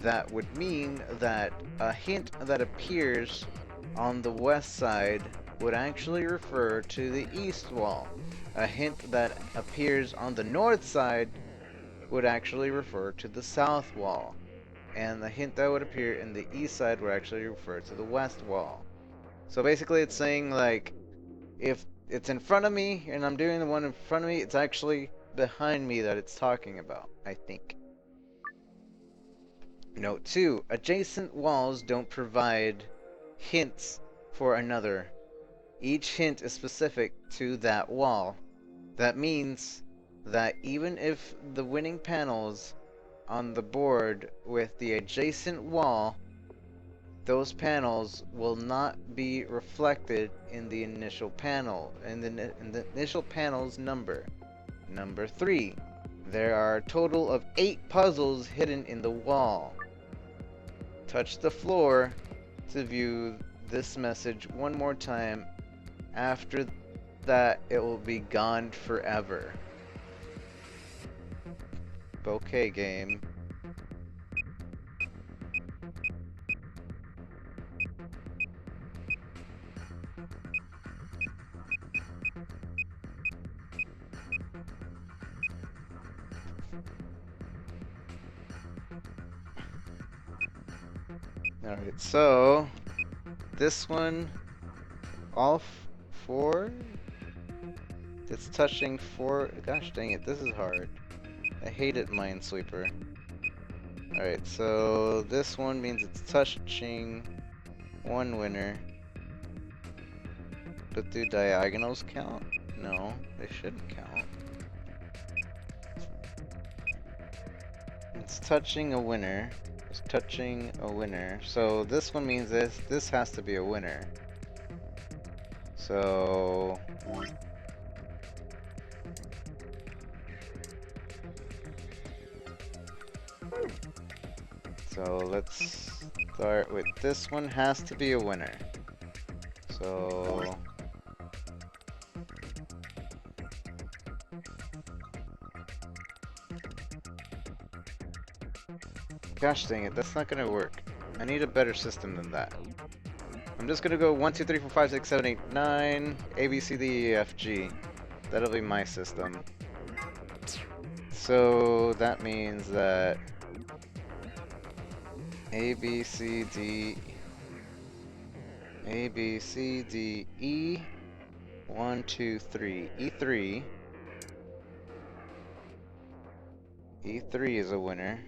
That would mean that a hint that appears on the west side would actually refer to the east wall. A hint that appears on the north side would actually refer to the south wall. And the hint that would appear in the east side would actually refer to the west wall. So basically it's saying, like, if it's in front of me and I'm doing the one in front of me, it's actually behind me that it's talking about, I think. Note 2. Adjacent walls don't provide hints for another. Each hint is specific to that wall. That means that even if the winning panels on the board with the adjacent wall, those panels will not be reflected in the initial panel, in the initial panel's number. Number 3. There are a total of 8 puzzles hidden in the wall. Touch the floor to view this message one more time. After that, it will be gone forever. Okay, game. Alright, so this one, all 4? It's touching 4. Gosh dang it, this is hard. I hate it, Minesweeper. Alright, so this one means it's touching 1 winner. But do diagonals count? No, they shouldn't count. It's touching a winner. It's touching a winner. So this one means this has to be a winner. So let's start with this one has to be a winner. So gosh dang it, that's not gonna work. I need a better system than that. I'm just gonna go 1, 2, 3, 4, 5, 6, 7, 8, 9, A, B, C, D, E, F, G. That'll be my system. So that means that A, B, C, D, E, 1, 2, 3, E3. E3 is a winner.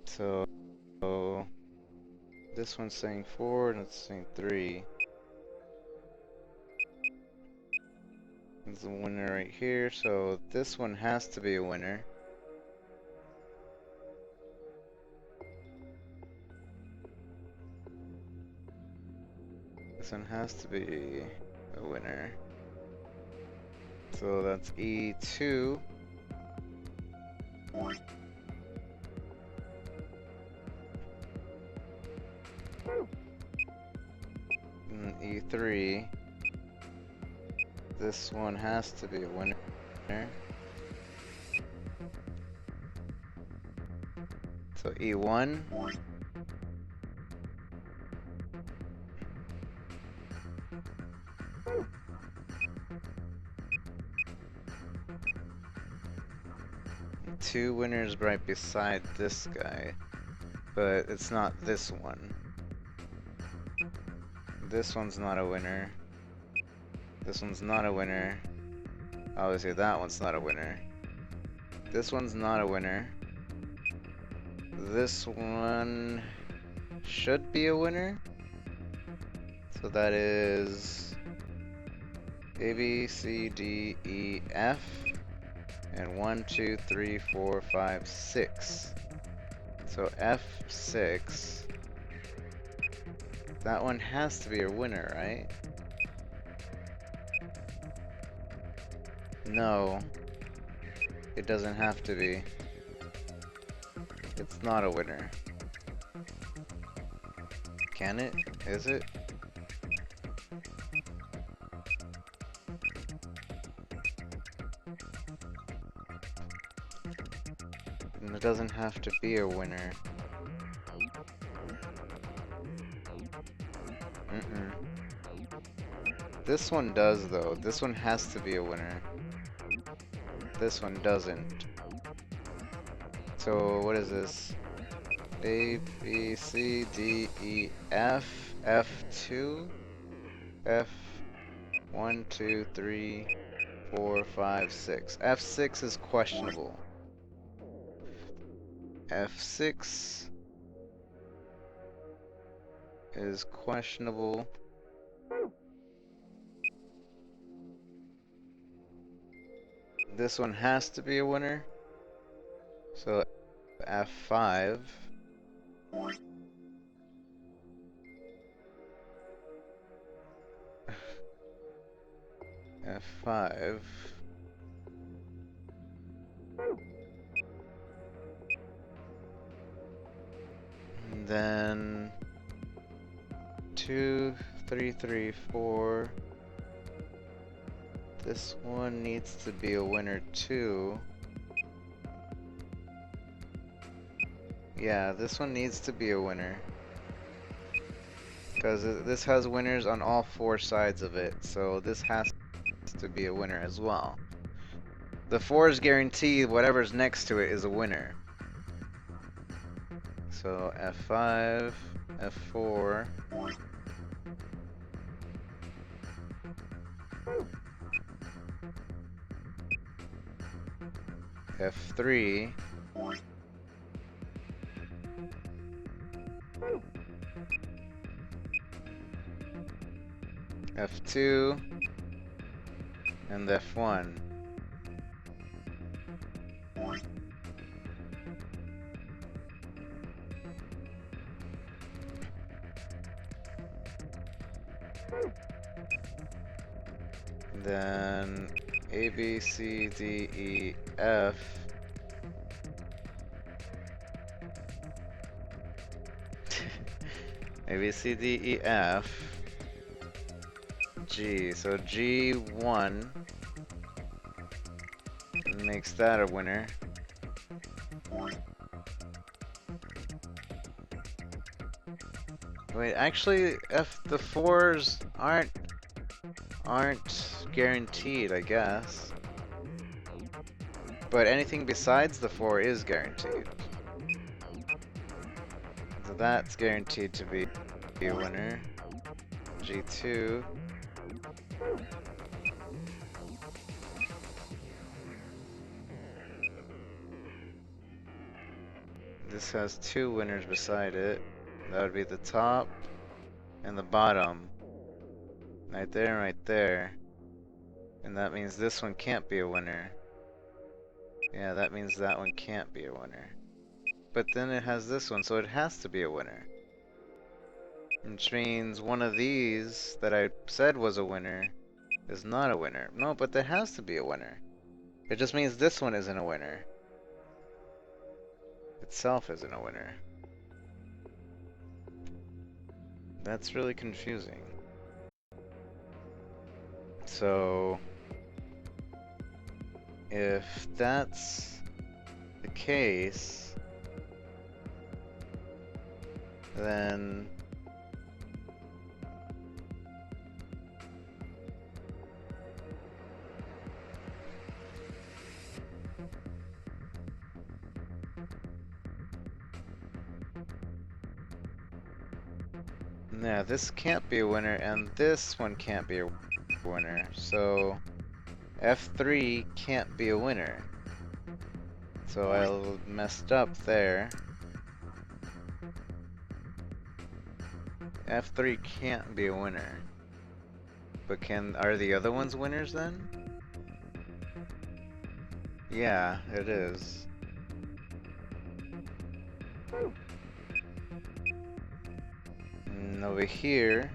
So this one's saying 4 and it's saying 3. There's a winner right here, so this one has to be a winner. This one has to be a winner. So that's E2. And E3. This one has to be a winner. So E1. 2 winners right beside this guy, but it's not this one. This one's not a winner. This one's not a winner. Obviously that one's not a winner. This one's not a winner. This one should be a winner. So that is A, B, C, D, E, F, and 1, 2, 3, 4, 5, 6. So F6. That one has to be a winner, right? No. It doesn't have to be. It's not a winner. Can it? Is it? And it doesn't have to be a winner. This one does though. This one has to be a winner. This one doesn't. So what is this? A, B, C, D, E, F, F2, F, 1, 2, 3, 4, 5, 6. F6 is questionable. F6 is questionable. This one has to be a winner. So F5. F5. And then 2, 3, 3, 4. This one needs to be a winner too. Yeah, this one needs to be a winner. Because this has winners on all 4 sides of it, so this has to be a winner as well. The 4 is guaranteed, whatever's next to it is a winner. So F5, F4. F3. F2 and F1. Then A, B, C, D, E, F. A, B, C, D, E, F. G. So G1 makes that a winner. Wait, actually, the 4s aren't guaranteed, I guess. But anything besides the 4 is guaranteed. So that's guaranteed to be a winner. G2. This has 2 winners beside it. That would be the top and the bottom. Right there and right there. And that means this one can't be a winner. Yeah, that means that one can't be a winner. But then it has this one, so it has to be a winner. Which means one of these that I said was a winner is not a winner. No, but there has to be a winner. It just means this one isn't a winner. Itself isn't a winner. That's really confusing. So if that's the case, then Yeah, this can't be a winner, and this one can't be a winner. So F3 can't be a winner. So I messed up there. F3 can't be a winner. But are the other ones winners then? Yeah, it is. And over here,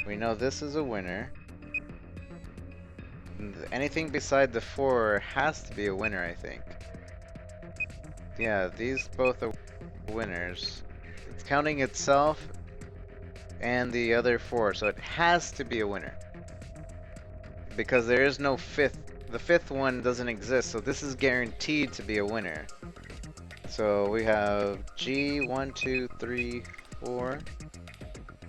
we know this is a winner. And anything beside the 4 has to be a winner, I think. Yeah, these both are winners. It's counting itself and the other 4, so it has to be a winner. Because there is no 5th. The 5th one doesn't exist, so this is guaranteed to be a winner. So we have G, 1, 2, 3, 4.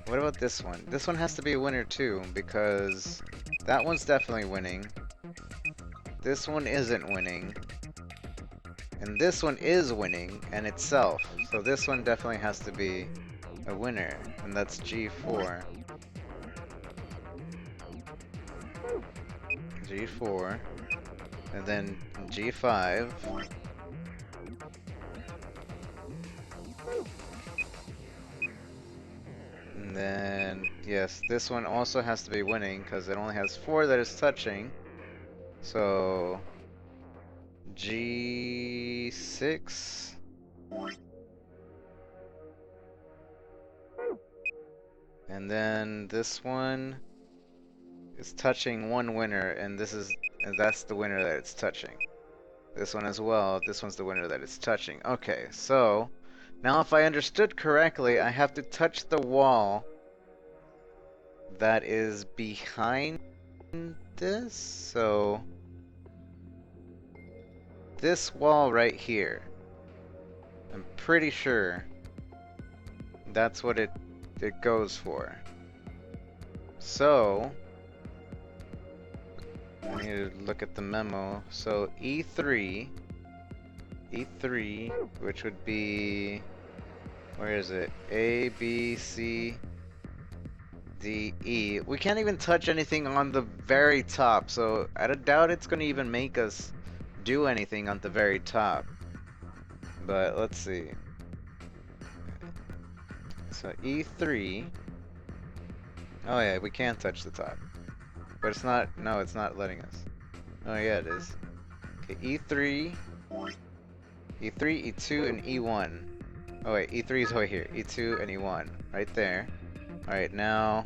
What about this one? This one has to be a winner too, because that one's definitely winning. This one isn't winning. And this one is winning, and itself. So this one definitely has to be a winner, and that's G4. G4. And then G5. And then, yes, this one also has to be winning because it only has 4 that is touching. So, G6. And then this one is touching one winner, and that's the winner that it's touching. This one as well, this one's the winner that it's touching. Okay, so now if I understood correctly, I have to touch the wall that is behind this. So this wall right here, I'm pretty sure that's what it goes for. So I need to look at the memo. So E3, which would be, where is it? A, B, C, D, E. We can't even touch anything on the very top, so I doubt it's going to even make us do anything on the very top. But let's see. So E3. Oh yeah, we can touch the top. But it's not, no, it's not letting us. Oh yeah, it is. Okay, E3, E2, and E1. Oh wait, E3 is over here. E2 and E1, right there. Alright, now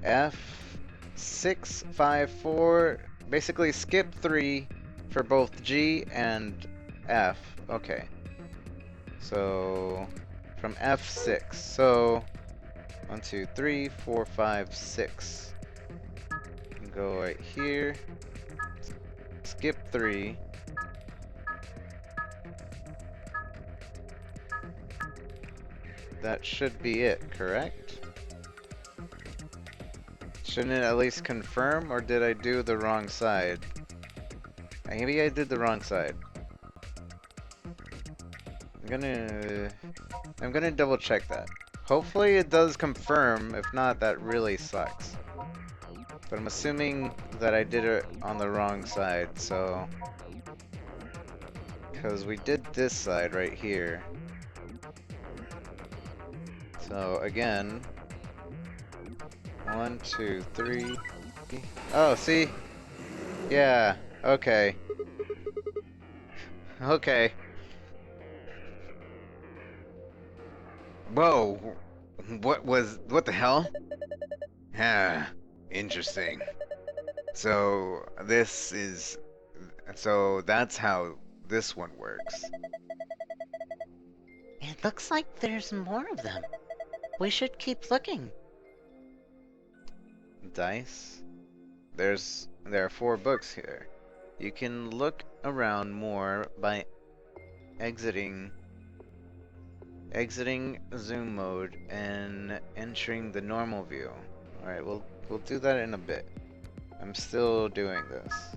F6, 5, 4, basically skip 3 for both G and F. Okay. So, from F6. So, 1, 2, 3, 4, 5, 6. Go right here, skip 3, that should be it, correct? Shouldn't it at least confirm, or did I do the wrong side? Maybe I did the wrong side. I'm gonna double check that. Hopefully it does confirm, if not, that really sucks. But I'm assuming that I did it on the wrong side, so... Because we did this side right here. So, again... 1, 2, 3... Oh, see? Yeah, okay. Okay. Whoa! What the hell? Ah. Interesting. So that's how this one works. It looks like there's more of them. We should keep looking. Dice? There are 4 books here. You can look around more by exiting zoom mode and entering the normal view. Alright, we'll do that in a bit. I'm still doing this.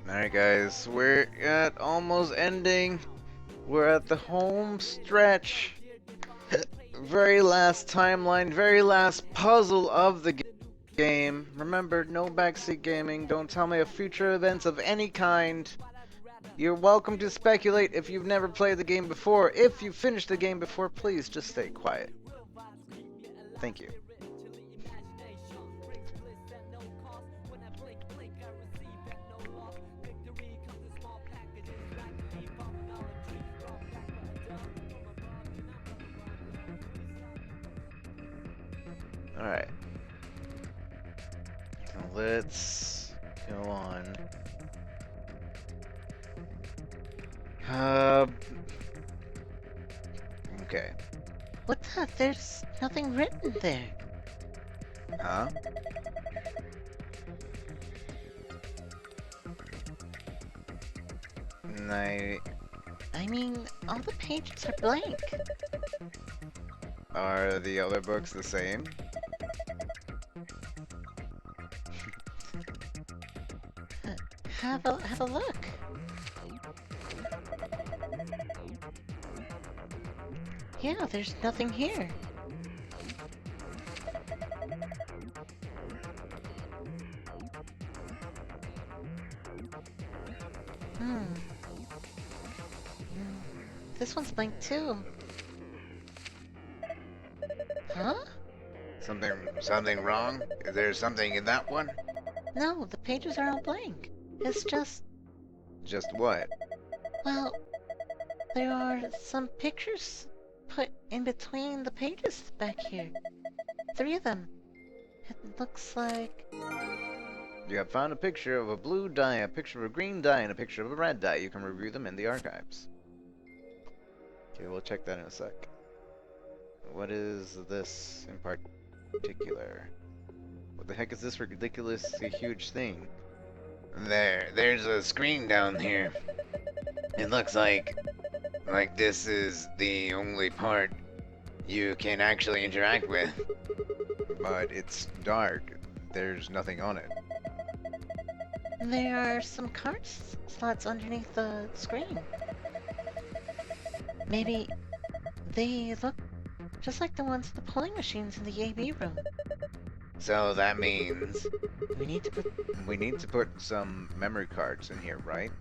Alright guys, we're at almost ending. We're at the home stretch. Very last timeline, very last puzzle of the game. Remember, no backseat gaming. Don't tell me of future events of any kind. You're welcome to speculate if you've never played the game before. If you finished the game before, please just stay quiet. Thank you. Alright. Let's go on. Okay. What's that? There's nothing written there. Huh? I mean, all the pages are blank. Are the other books the same? Have a look. Yeah, there's nothing here. This one's blank too. Huh? Something wrong? Is there something in that one? No, the pages are all blank. It's just... Just what? Well, there are some pictures put in between the pages back here. 3 of them. It looks like... You have found a picture of a blue dye, a picture of a green dye, and a picture of a red dye. You can review them in the archives. Okay, we'll check that in a sec. What is this in particular? What the heck is this ridiculously huge thing? There's a screen down here. It looks like this is the only part you can actually interact with. But it's dark. There's nothing on it. There are some card slots underneath the screen. Maybe they look just like the ones in the pulling machines in the AB room. So that means we need to put some memory cards in here, right?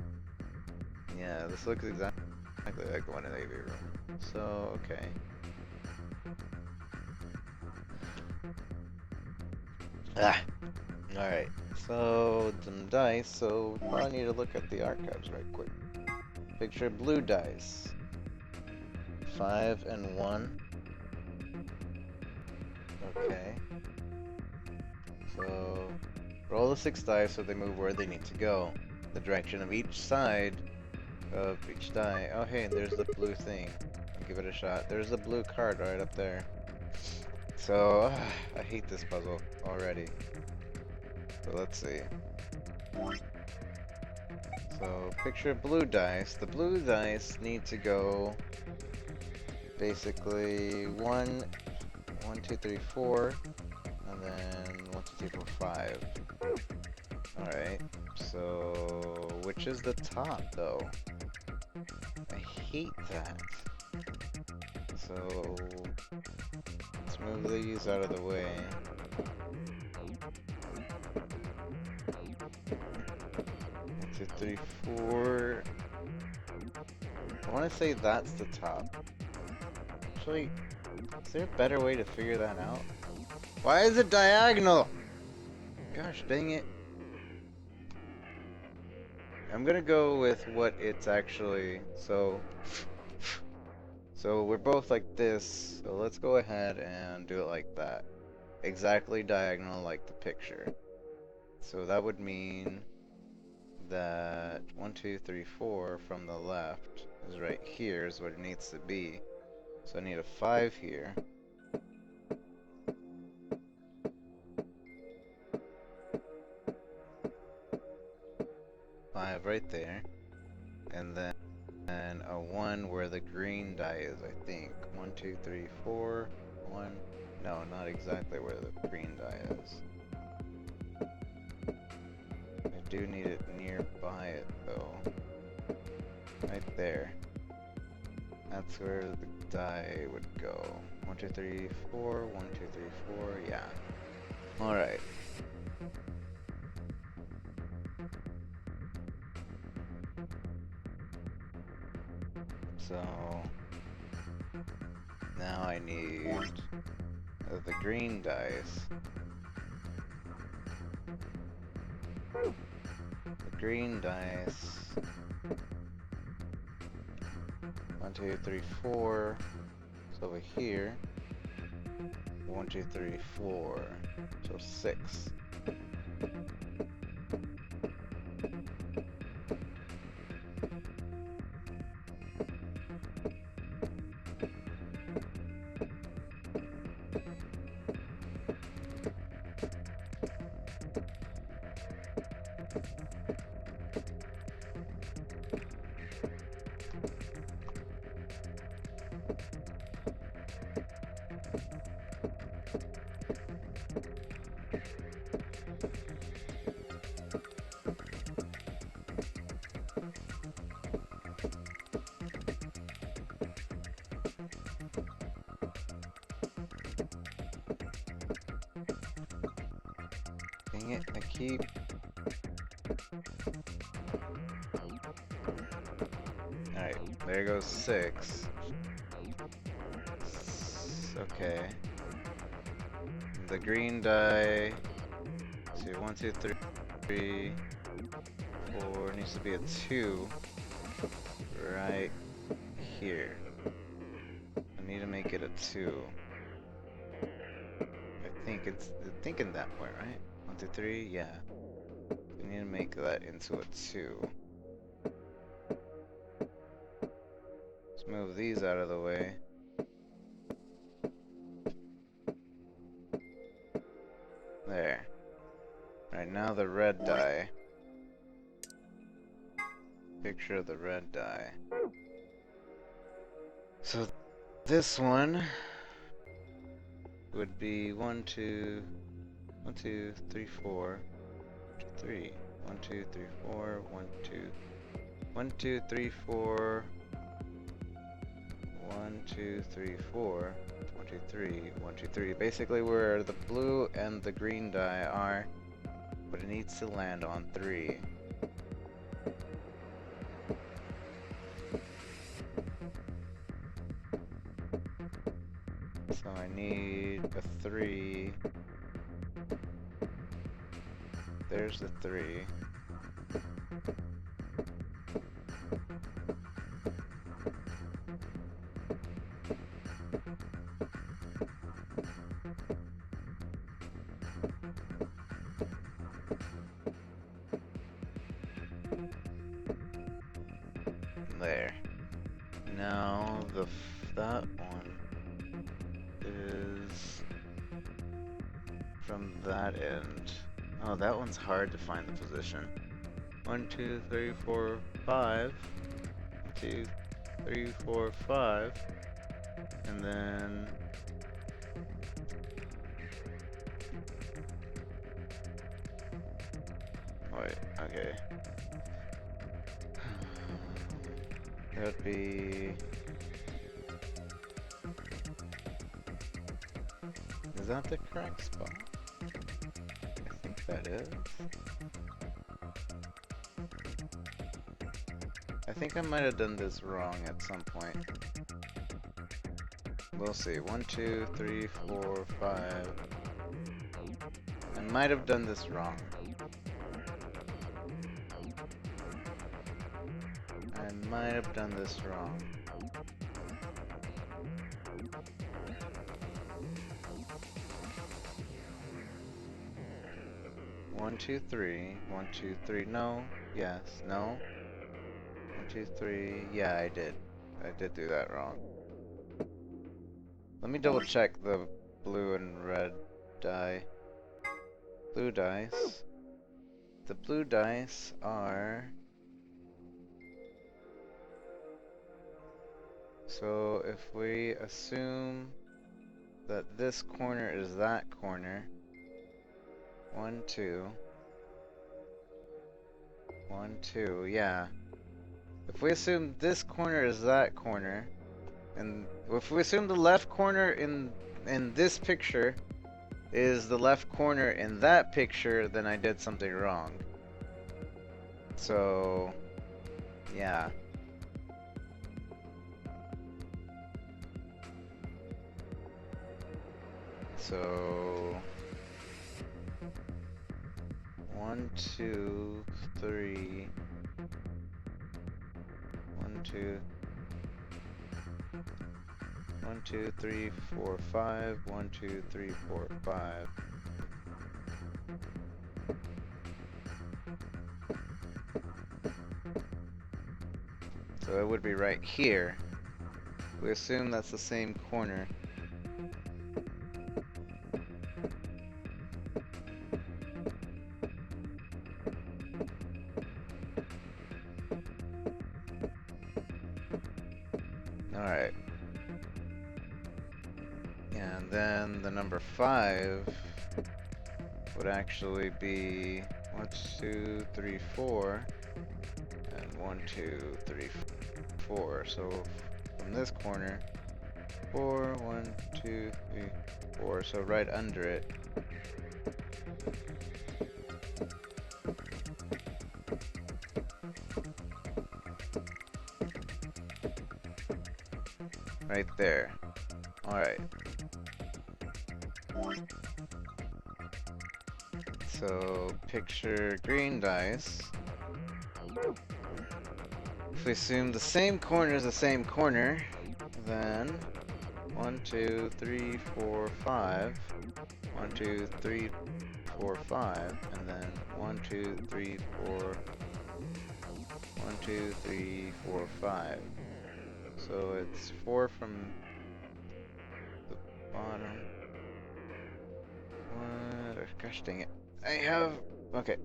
Yeah, this looks exactly like the one in the AV room. So, okay. Alright, so some dice, so I need to look at the archives right quick. Picture of blue dice. 5 and 1. Okay. So, roll the 6 dice so they move where they need to go. The direction of each side of each die. Oh hey, there's the blue thing. I'll give it a shot. There's the blue card right up there. So, I hate this puzzle already. So let's see. So, picture blue dice. The blue dice need to go basically 1, 2, 3, 4, and then 1, 2, 3, 4, 5. Alright, so which is the top though? I hate that. So let's move these out of the way. 1, 2, 3, 4. I want to say that's the top. Actually, is there a better way to figure that out? Why is it diagonal? Gosh dang it. I'm gonna go with what it's actually, so we're both like this, so let's go ahead and do it like that. Exactly diagonal like the picture. So that would mean that 1, 2, 3, 4 from the left is right here is what it needs to be. So I need a 5 here. Right there, and then a 1 where the green die is, I think. 1, 2, 3, 4, 1. No, not exactly where the green die is. I do need it nearby it though. Right there. That's where the die would go. 1, 2, 3, 4. 1, 2, 3, 4. Yeah. Alright. So now I need the green dice. The green dice. 1, 2, 3, 4. It's over here. 1, 2, 3, 4. So 6. Dang it, I keep... Alright, there goes 6. Okay. The green die... Let's see, 1, 2, 3, 4, needs to be a 2. Right here. I need to make it a 2. I think it's thinking that way, right? 1, 2, 3, yeah. We need to make that into a 2. Let's move these out of the way. There. Right now the red die. Picture of the red die. So this one would be 1, 2, 3, 4, 3. 1, 2, 3, 4, 1, 2, 1, 2, 3, 4, 1, 2, 3, 4, 1, 2, 3, 1, 2, 3. Basically where the blue and the green die are, but it needs to land on 3. So I need a 3. There's the 3. There. Now that one is from that end. Oh, that one's hard to find the position. 1, 2, 3, 4, 5. 2, 3, 4, 5. And then wait, okay. That would be... Is that the correct spot? I think that is. I think I might have done this wrong at some point. We'll see. 1, 2, 3, 4, 5. I might have done this wrong. I might have done this wrong. One, 2, 3. 1, 2, 3. No. Yes. No. 1, 2, 3. Yeah, I did. I did do that wrong. Let me double check the blue and red die. Blue dice. The blue dice are... So if we assume that this corner is that corner, 1, 2, 1, 2, yeah. If we assume this corner is that corner, and if we assume the left corner in this picture is the left corner in that picture, then I did something wrong. So, yeah. So 1, 2, 3. 1, 2. 1, 2, 3, 4, 5. 1, 2, 3, 4, 5. So it would be right here. We assume that's the same corner. Alright. And then the number 5 would actually be 1, 2, 3, 4. And 1, 2, 3, 4. So from this corner, 4, 1, 2, 3, 4. So right under it. Right there. Alright. So picture green dice. If we assume the same corner is the same corner, then 1, 2, 3, 4, 5. 1, 2, 3, 4, 5. And then 1, 2, 3, 4. 1, 2, 3, 4, 5. So it's 4 from the bottom. What? Gosh dang it. I have... Okay.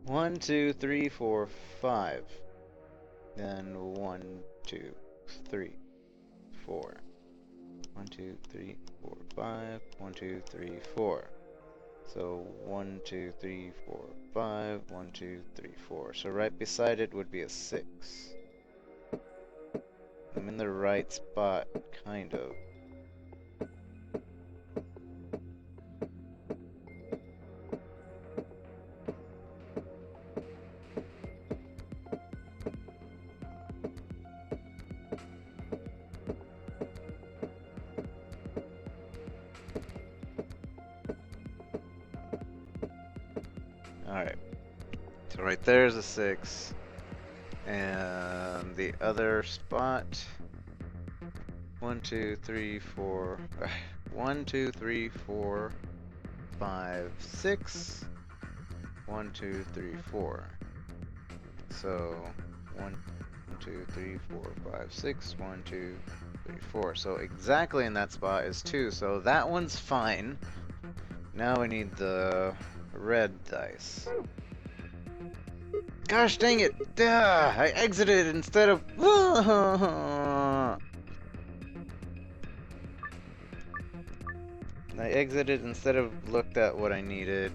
1, 2, 3, 4, 5. Then 1, 2, 3, 4. 1, 2, 3, 4, 5. 1, 2, 3, 4. So 1, 2, 3, 4, 5. 1, 2, 3, 4. So right beside it would be a 6. I'm in the right spot, kind of. Alright. So right there's a 6. And the other spot, 1, 2, 3, 4, 1, 2, 3, 4, 5, 6, 1, 2, 3, 4. So 1, 2, 3, 4, 5, 6, 1, 2, 3, 4. So exactly in that spot is 2. So that one's fine. Now we need the red dice. Gosh dang it! Duh, I exited instead of... I exited instead of looked at what I needed.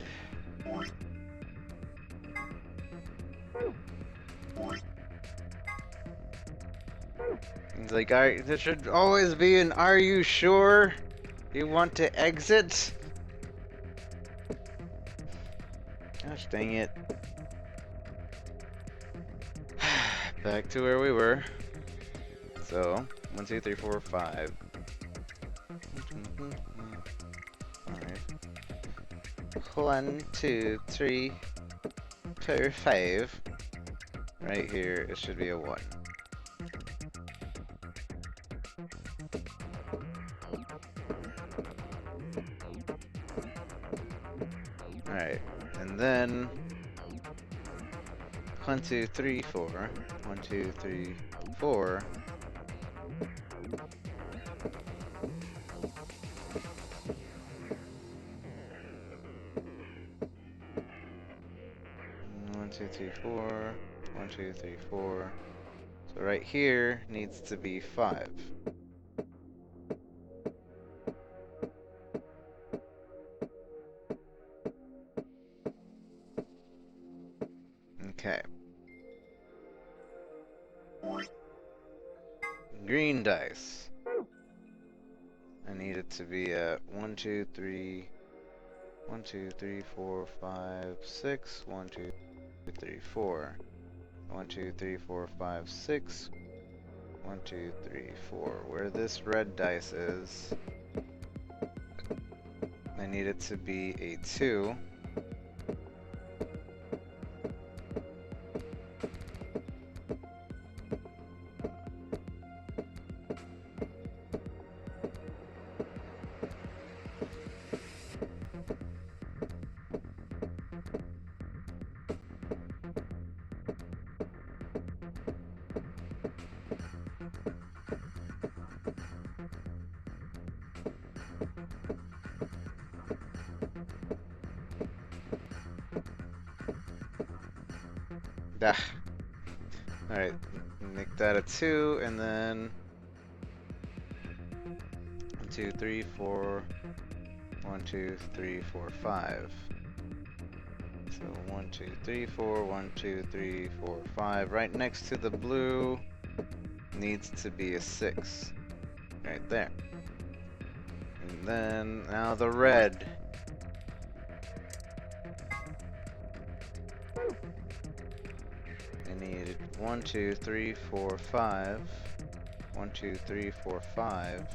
It's like, there should always be an "Are you sure you want to exit?" Gosh dang it. Back to where we were. So, 1, 2, 3, 4, 5. 1, 2, 3, 4, 5. Right here, it should be a 1. Alright, and then 1, 2, 3, 4. 1, 2, 3, 4. One, two, three, 4. 1, 2, 3, 4. So right here needs to be 5. Green dice. I need it to be at 1, 2, 3, 1, 2, 3, 4, 5, 6, 1, 2, 3, 4. 1, 2, 3, 4, 5, 6. 1, 2, 3, 4. Where this red dice is, I need it to be a 2. Ah. Alright, make that a 2, and then 1, 2, 3, 4. 1, 2, 3, 4, 5. So 1, 2, 3, 4. 1, 2, 3, 4, 5. Right next to the blue needs to be a 6. Right there. And then now the red. I need 1, 2, 3, 4, 5. 1, 2, 3, 4, 5.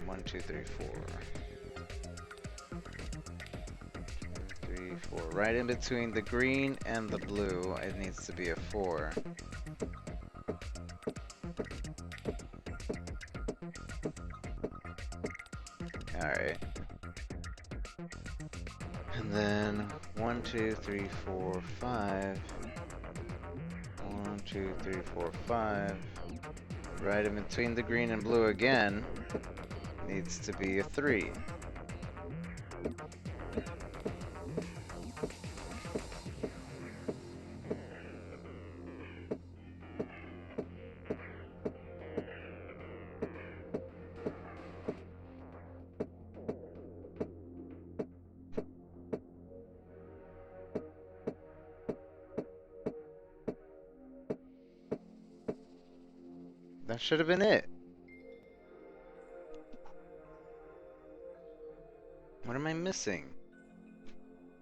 1, 2, 3, 4. 3, 4. Right in between the green and the blue, it needs to be a 4. Alright. And then 1, 2, 3, 4, 5. 1, 2, 3, 4, 5. Right in between the green and blue again needs to be a 3. That should have been it. What am I missing?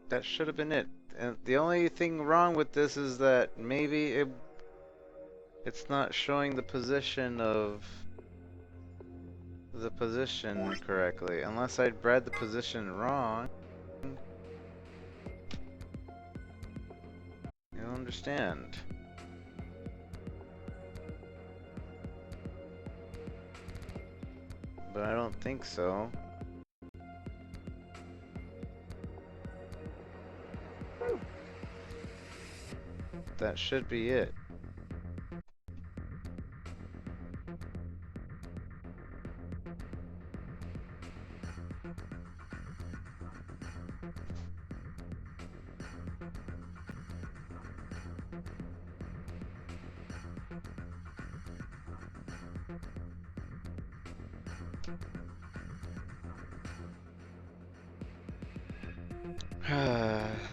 That should have been it. And the only thing wrong with this is that maybe it's not showing the position of the position correctly. Unless I read the position wrong. I don't understand. But I don't think so. That should be it.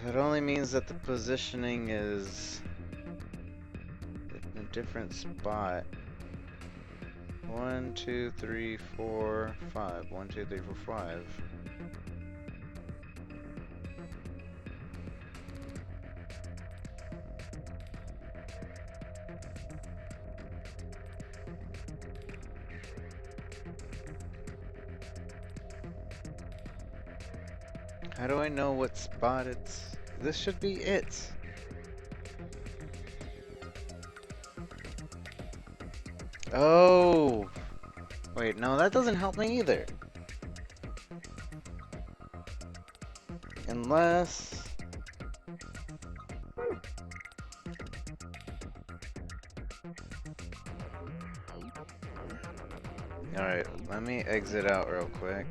That only means that the positioning is in a different spot. 1, 2, 3, 4, 5. 1, 2, 3, 4, 5. How do I know what spot it's... This should be it. Oh! Wait, no, that doesn't help me either. Unless... Alright, let me exit out real quick.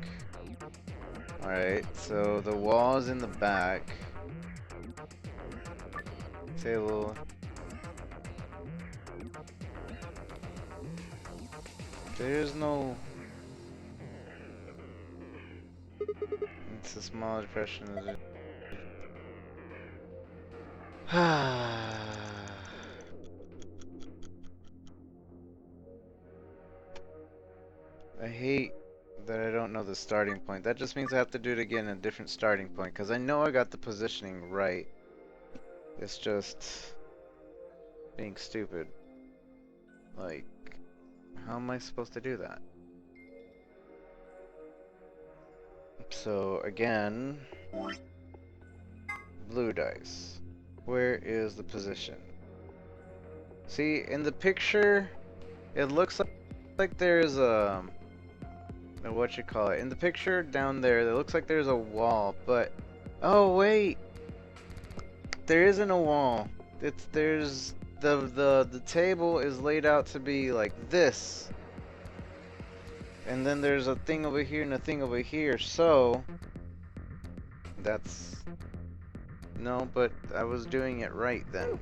Alright, so the wall's in the back. Table. There's no... It's a small depression. Is it? I hate that I don't know the starting point. That just means I have to do it again at a different starting point, because I know I got the positioning right. It's just being stupid. Like, how am I supposed to do that? So, again, blue dice. Where is the position? See, in the picture, it looks like there's a... what you call it? In the picture down there, it looks like there's a wall, but... oh, wait! There isn't a wall. There's... The table is laid out to be like this. And then there's a thing over here and a thing over here, so... that's... no, but I was doing it right then.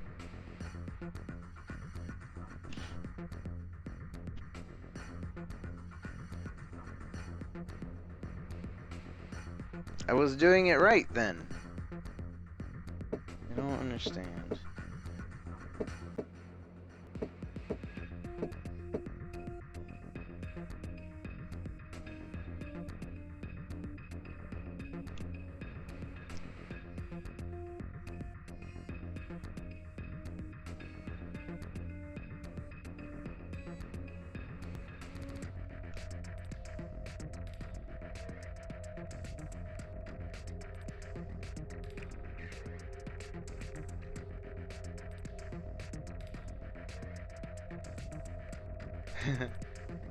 I was doing it right then. I don't understand.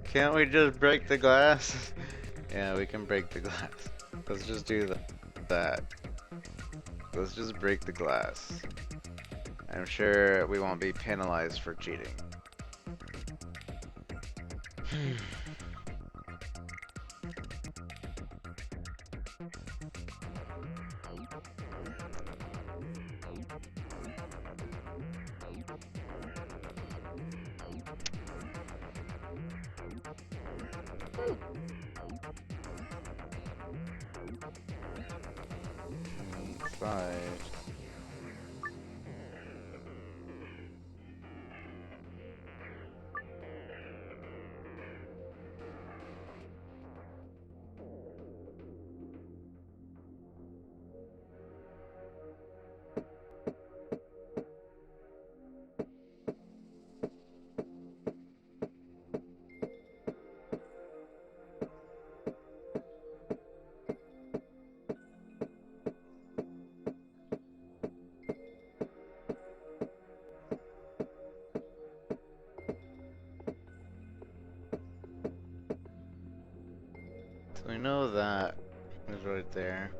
Can't we just break the glass? Yeah, we can break the glass. Let's just do that. Let's just break the glass. I'm sure we won't be penalized for cheating. Five. We know that is right there.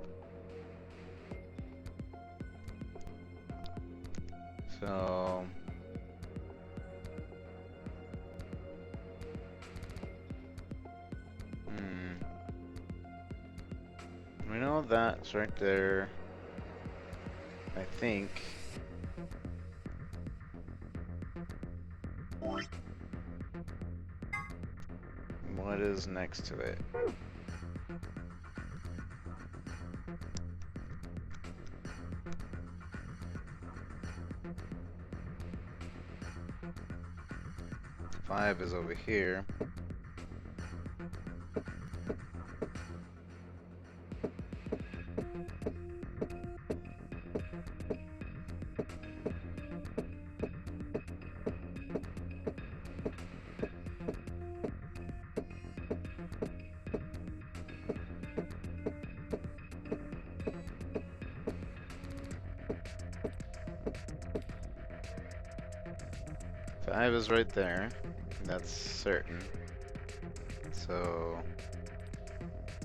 So we know that's right there. I think. What is next to it? Five is over here. Five is right there. That's certain. So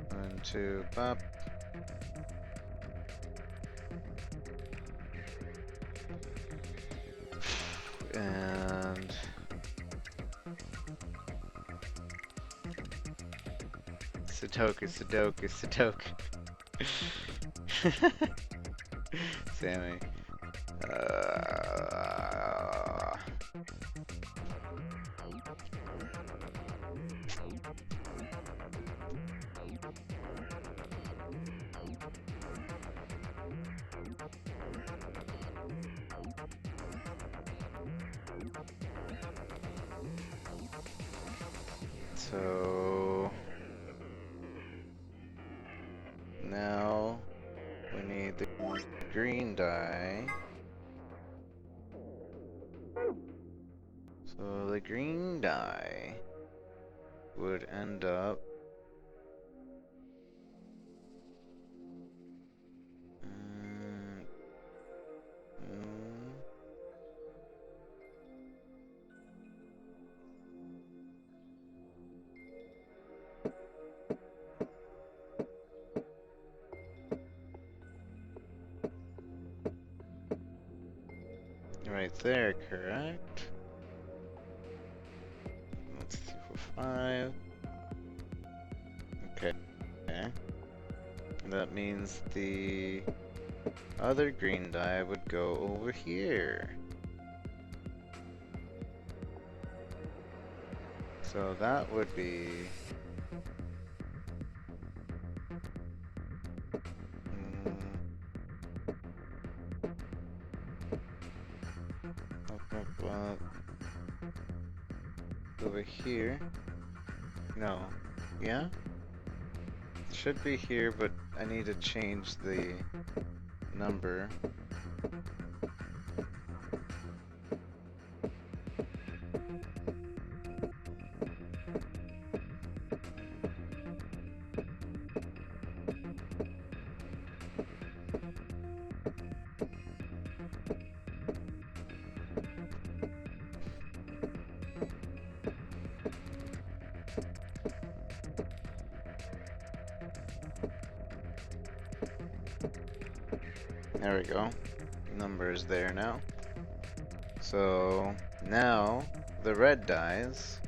1, 2, pop. And Sudoku, Sudoku, Sudoku. Sammy. So the green die. So the green die would end up right there, correct? That's 2 for 5. Okay. And that means the other green die would go over here. So that would be over here. No. Yeah? It should be here, but I need to change the number. There we go. Number is there now. So now the red dies.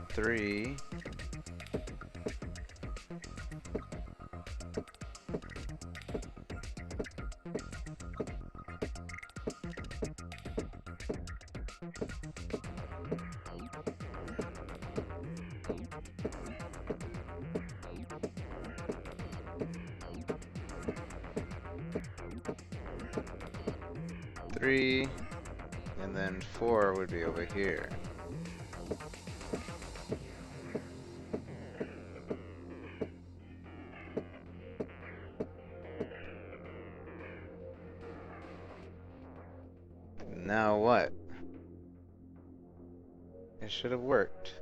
Three. Three, and then 4 would be over here. Now what? It should have worked.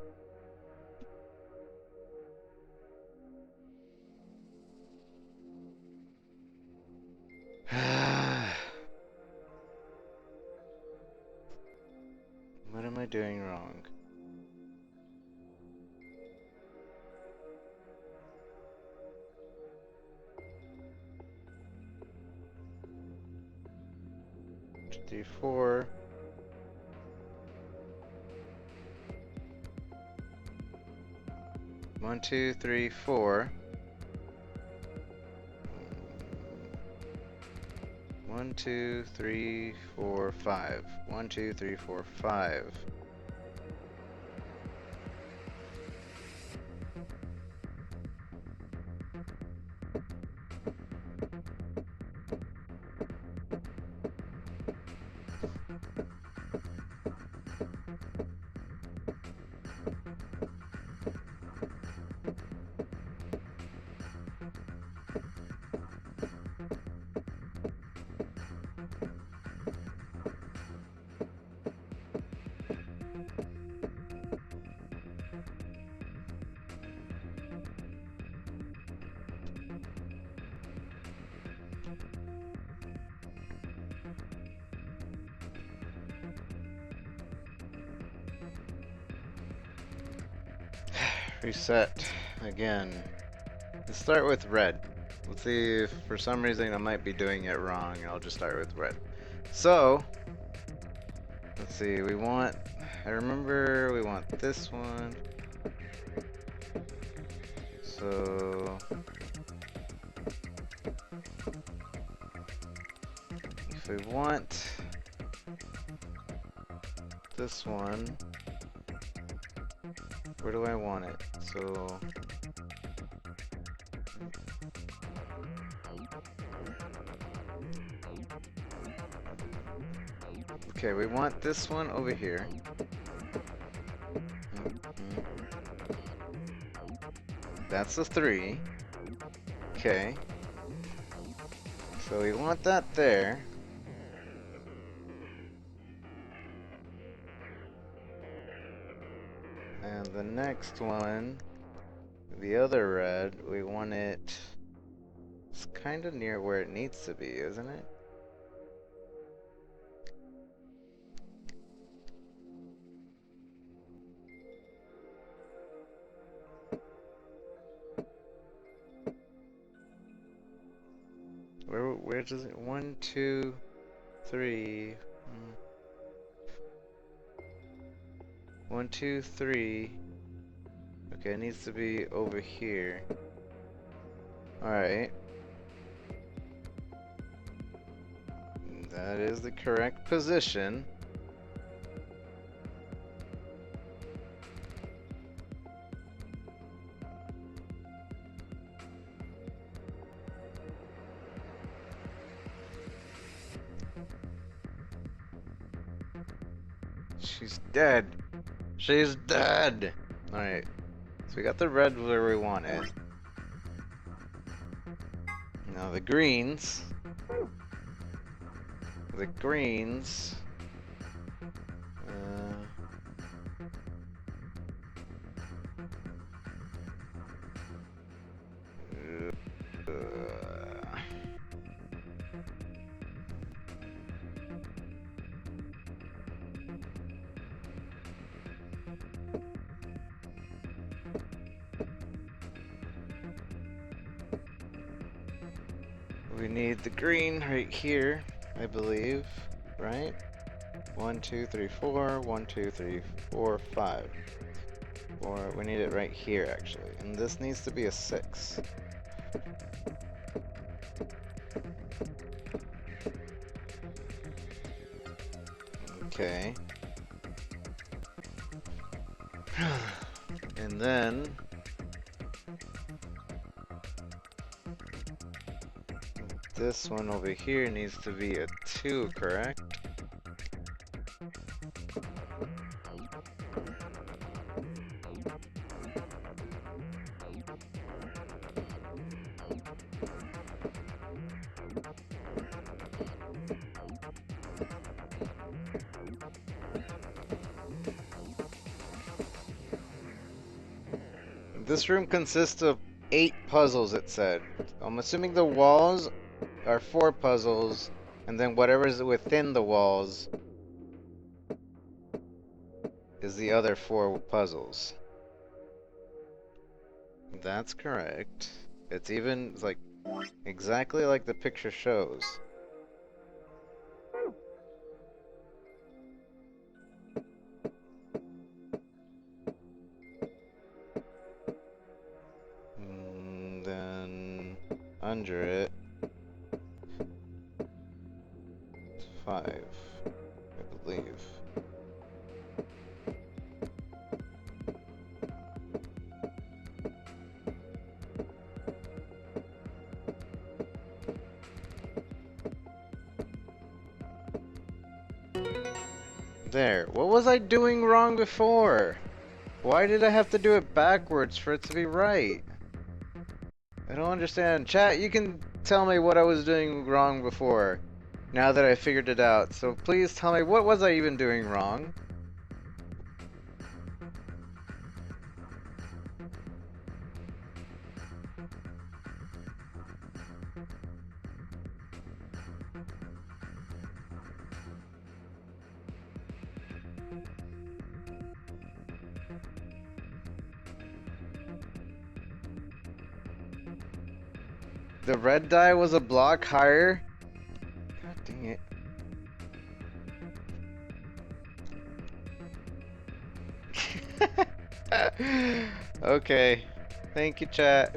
What am I doing wrong? D4. One, two, three, 4. 1, 2, 3, 4, 5. 1, 2, 3, 4, 5. Reset again. Let's start with red. Let's see if for some reason I might be doing it wrong, and I'll just start with red. So, let's see, I remember we want this one. So, if we want this one, where do I want it? So okay, we want this one over here. That's a 3. Okay. So we want that there. And the next one, the other red, we want it... It's kind of near where it needs to be, isn't it? Where does it? 1, 2, 3. 1, 2, 3. Okay, it needs to be over here. Alright. That is the correct position. She's dead. She's dead. Alright. So we got the red where we want it. Now the greens. The greens. We need the green right here, I believe, right? 1, 2, 3, 4, 1, 2, 3, 4, 5. Or we need it right here actually. And this needs to be a 6. Okay. And then this one over here needs to be a 2, correct? This room consists of 8 puzzles, it said. I'm assuming the walls are 4 puzzles, and then whatever's within the walls is the other 4 puzzles. That's correct. It's like exactly like the picture shows. And then under it, 5, I believe. There. What was I doing wrong before? Why did I have to do it backwards for it to be right? I don't understand. Chat, you can tell me what I was doing wrong before, now that I figured it out. So please tell me, what was I even doing wrong? The red die was a block higher? God dang it. Okay. Thank you, chat.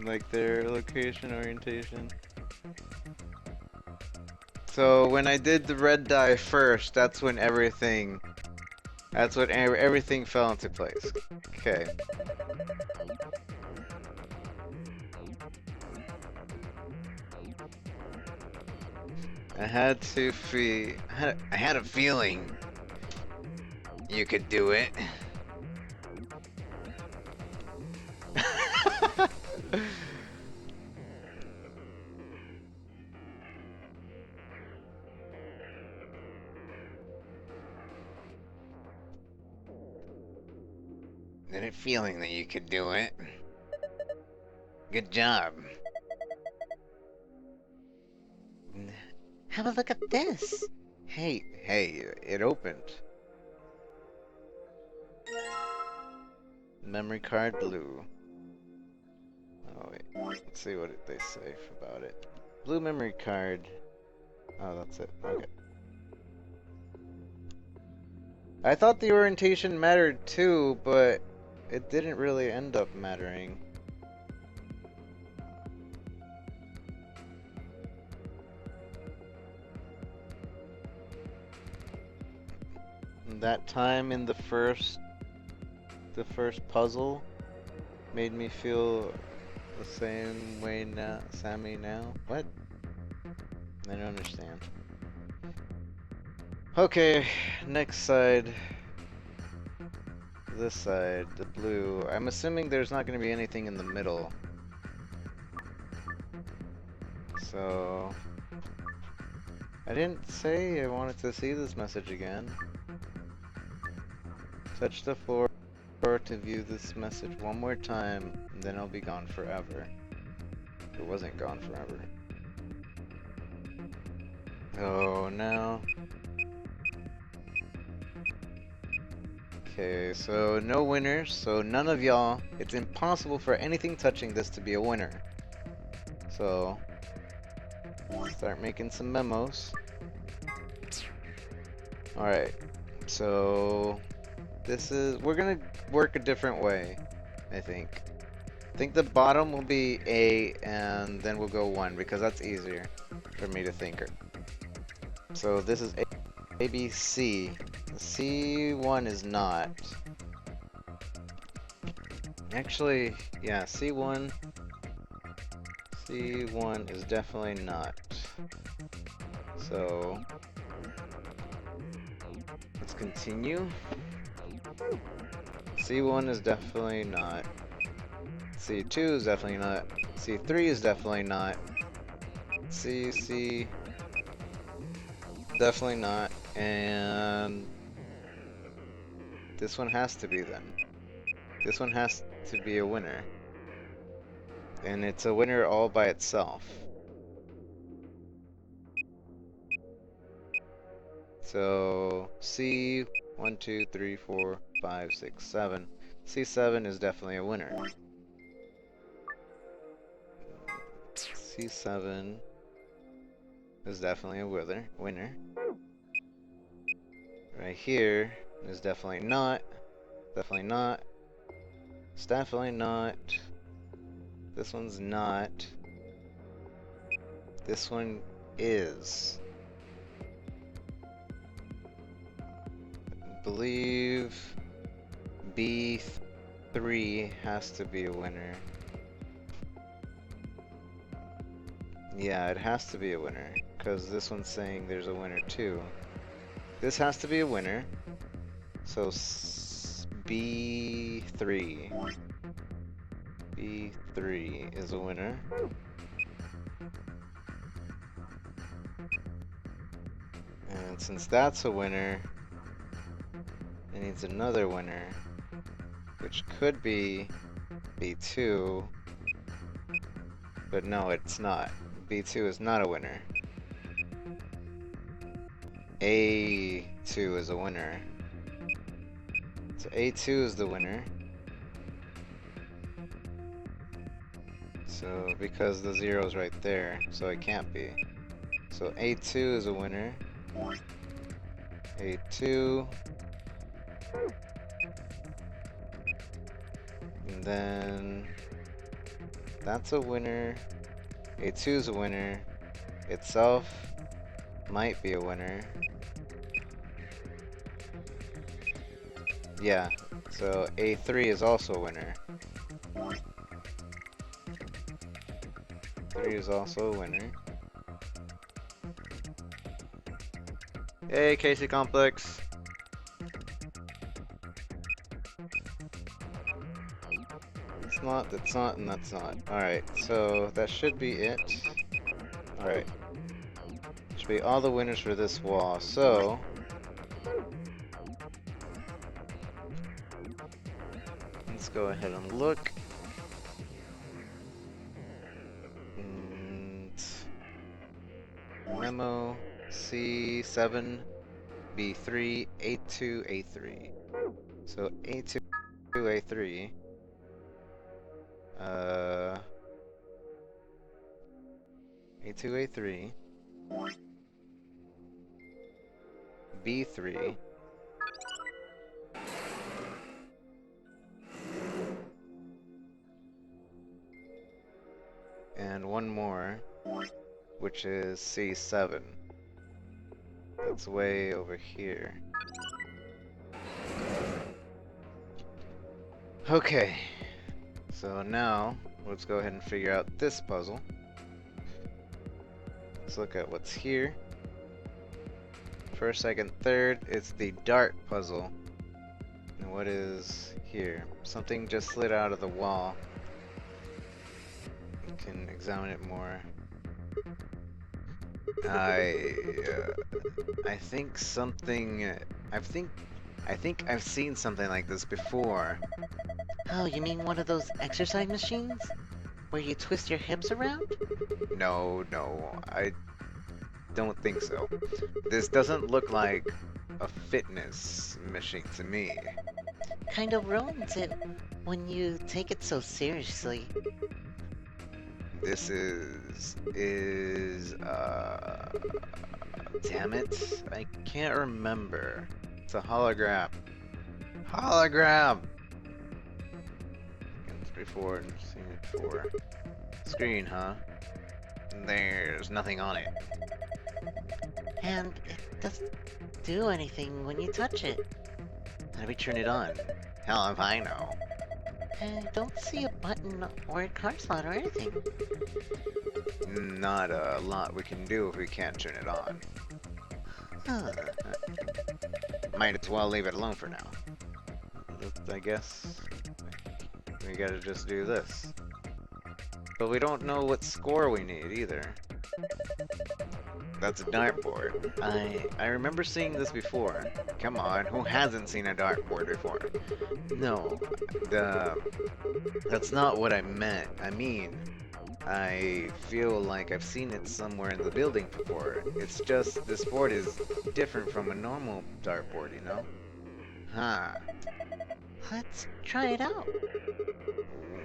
Like their location orientation. So when I did the red die first, that's when everything That's what everything fell into place. Okay. I had a feeling you could do it. I had a feeling that you could do it. Good job. Have a look at this. Hey, it opened. Memory card blue. Oh wait, let's see what they say about it. Blue memory card. Oh, that's it. Okay. I thought the orientation mattered too, but it didn't really end up mattering. That time in the first puzzle made me feel the same way now, Sammy now. What? I don't understand. Okay, next side. This side, the blue. I'm assuming there's not going to be anything in the middle. So I didn't say I wanted to see this message again. Touch the floor to view this message one more time, and then I'll be gone forever. It wasn't gone forever. Oh no. Okay, so no winners, so none of y'all. It's impossible for anything touching this to be a winner. So start making some memos. Alright, so we're gonna work a different way, I think. I think the bottom will be A, and then we'll go 1, because that's easier for me to think. So this is A, B, C. C1 is not. Actually, yeah, C1 is definitely not. So let's continue. C1 is definitely not. C2 is definitely not. C3 is definitely not. C definitely not. And this one has to be then. This one has to be a winner. And it's a winner all by itself. So C 1, 2, 3, 4, 5, 6, 7. C7 is definitely a winner. C7 is definitely a winner. Right here is definitely not. Definitely not. It's definitely not. This one's not. This one is. I believe B3 has to be a winner. Yeah, it has to be a winner, because this one's saying there's a winner too. This has to be a winner. So B3. B3 is a winner. And since that's a winner, it needs another winner, which could be B2, but no, it's not. B2 is not a winner. A2 is a winner. So A2 is the winner. So because the 0 is right there, so it can't be. So A2 is a winner. A2. And then that's a winner. A2 is a winner. Itself might be a winner. Yeah, so A3 is also a winner. 3 is also a winner. Hey, Casey Complex. It's not, that's not, and that's not. Alright, so that should be it. Alright. Should be all the winners for this wall, so... let's go ahead and look. Memo C7 B3 A2 A3. So A2 A3. A2 A3. B3. And one more, which is C7. That's way over here. Okay, so now let's go ahead and figure out this puzzle. Let's look at what's here. First, second, third, it's the dart puzzle. And what is here? Something just slid out of the wall. You can examine it more. I think something. I think I've seen something like this before. Oh, you mean one of those exercise machines? Where you twist your hips around? No, I don't think so. This doesn't look like a fitness machine to me. Kind of ruins it when you take it so seriously. This damn it, I can't remember. It's a hologram. Hologram! It's before and seen it before. Screen, huh? There's nothing on it. And it doesn't do anything when you touch it. How do we turn it on? Hell if I know. I don't see a button or a card slot or anything. Not a lot we can do if we can't turn it on. Huh. Might as well leave it alone for now. I guess we gotta just do this. But we don't know what score we need either. That's a dartboard. I remember seeing this before. Come on, who hasn't seen a dartboard before? No, that's not what I meant. I mean, I feel like I've seen it somewhere in the building before. It's just this board is different from a normal dartboard, you know? Huh. Let's try it out.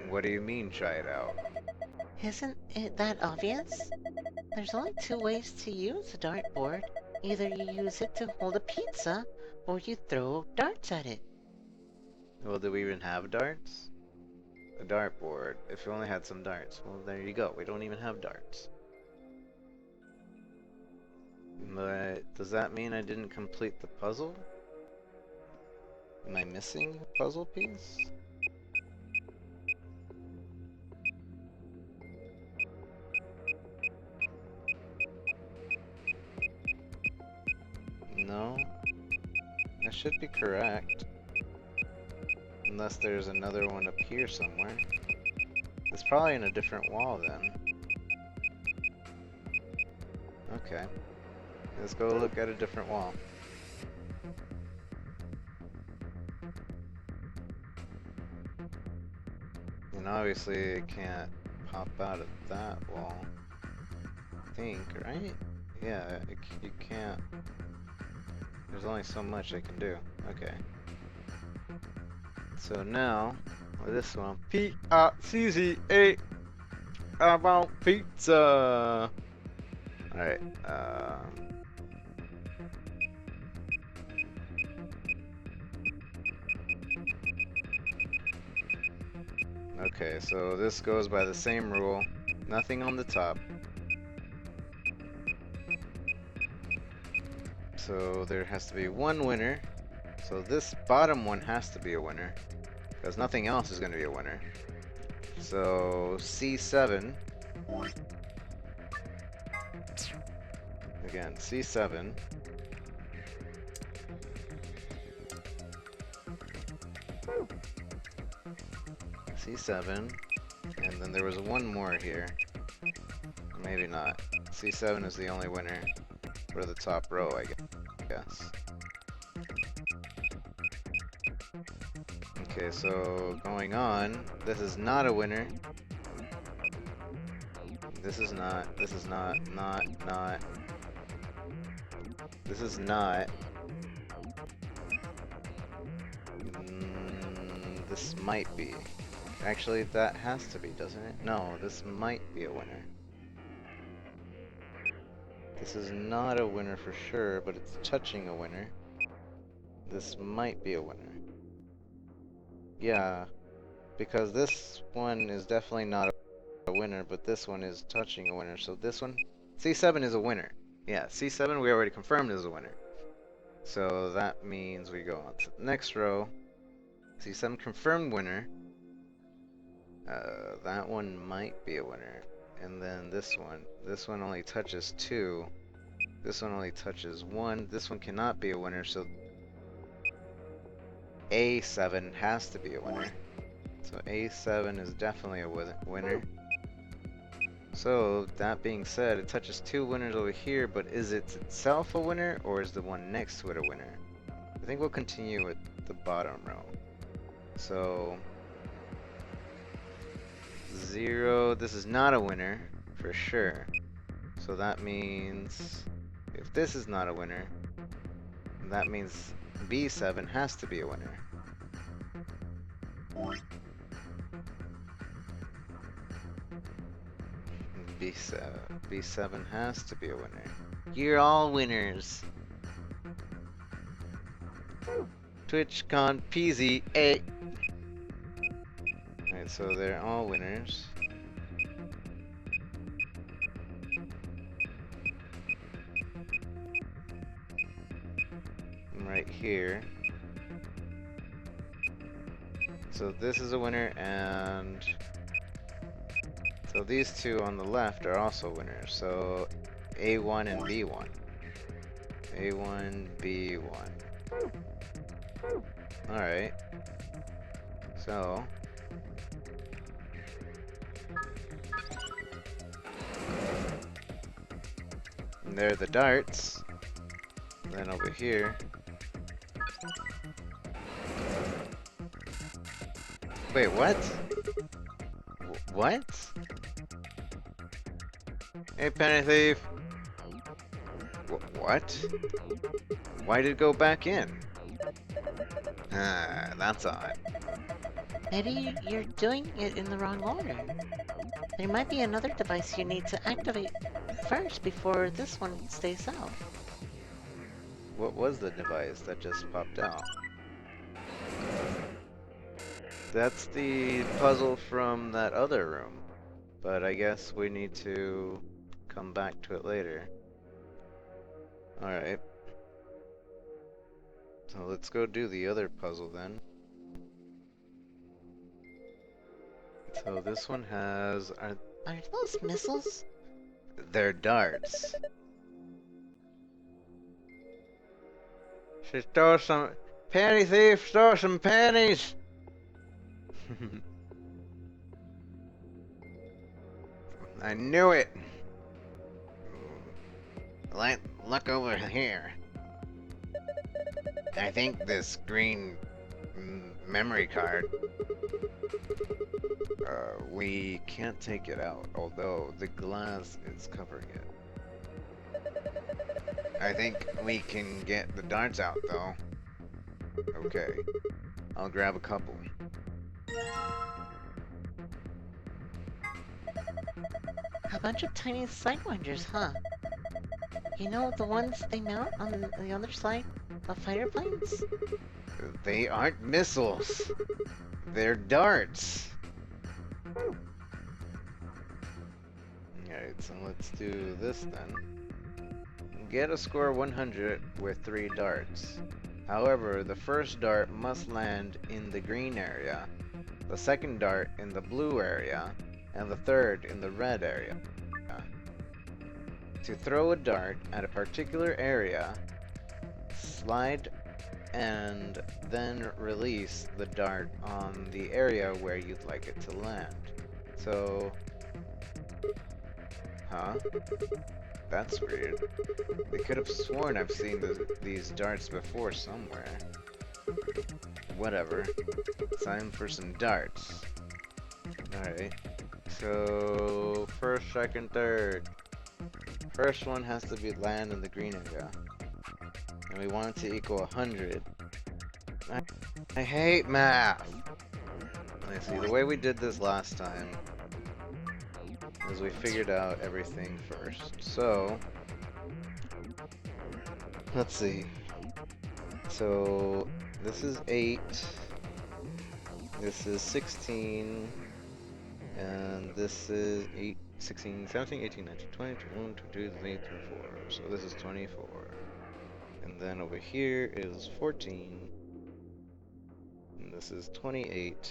What do you mean, try it out? Isn't it that obvious? There's only two ways to use a dartboard. Either you use it to hold a pizza, or you throw darts at it. Well, do we even have darts? A dartboard. If we only had some darts. Well, there you go. We don't even have darts. But does that mean I didn't complete the puzzle? Am I missing a puzzle piece? No, that should be correct. Unless there's another one up here somewhere. It's probably in a different wall then. Okay. Let's go look at a different wall. And obviously it can't pop out of that wall. I think, right? Yeah, you can't. There's only so much I can do. Okay. So now, with this one, P-I-C-C-A about pizza. Alright, okay, so this goes by the same rule. Nothing on the top. So there has to be one winner. So So this bottom one has to be a winner, because nothing else is going to be a winner. So C7. Again, C7. C7. And then there was one more here. Maybe not. C7 is the only winner for the top row, I guess. Okay, so going on, this is not a winner. This is not. This is not. This is not. This might be. Actually, that has to be, doesn't it? No, this might be a winner. This is not a winner for sure, but it's touching a winner. This might be a winner. Yeah, because this one is definitely not a winner, but this one is touching a winner. So this one, C7 is a winner. Yeah, C7 we already confirmed is a winner. So that means we go on to the next row. C7 confirmed winner. That one might be a winner. And then this one only touches 2. This one only touches 1. This one cannot be a winner, so A7 has to be a winner. So A7 is definitely a winner. So that being said, it touches 2 winners over here, but is it itself a winner, or is the one next to it a winner? I think we'll continue with the bottom row. So 0, this is not a winner for sure. So that means if this is not a winner, that means B7 has to be a winner. B7 has to be a winner. You're all winners. TwitchCon PZ 8. Alright, so they're all winners. Right here. So this is a winner, and so these two on the left are also winners. So A1 and B1. A1, B1. Alright. So and there are the darts. And then over here. Wait, what? What? Hey, Penny Thief! What? Why did it go back in? Ah, that's odd. Maybe you're doing it in the wrong order. There might be another device you need to activate first before this one stays out. What was the device that just popped out? That's the puzzle from that other room. But I guess we need to come back to it later. Alright. So let's go do the other puzzle then. So this one has... Are those missiles? They're darts. She stole some... Penny Thief stole some pennies! I knew it! Look over here. I think this green memory card, we can't take it out, although the glass is covering it. I think we can get the darts out, though. Okay. I'll grab a couple. A bunch of tiny sidewinders, huh? You know, the ones they mount on the other side of fighter planes? They aren't missiles. They're darts. Alright, so let's do this then. Get a score 100 with 3 darts. However, the first dart must land in the green area, the second dart in the blue area, and the third in the red area. To throw a dart at a particular area, slide and then release the dart on the area where you'd like it to land. So, huh? That's weird. I could have sworn I've seen these darts before somewhere. Whatever. Time for some darts. Alright. So, first, second, third. First one has to be land in the green area. And we want it to equal 100. I hate math! Let's see, the way we did this last time is we figured out everything first. So, let's see. So, this is 8. This is 16. And this is 8, 16, 17, 18, 19, 20, 21, 22, 23, 24. So this is 24. And then over here is 14. And this is 28.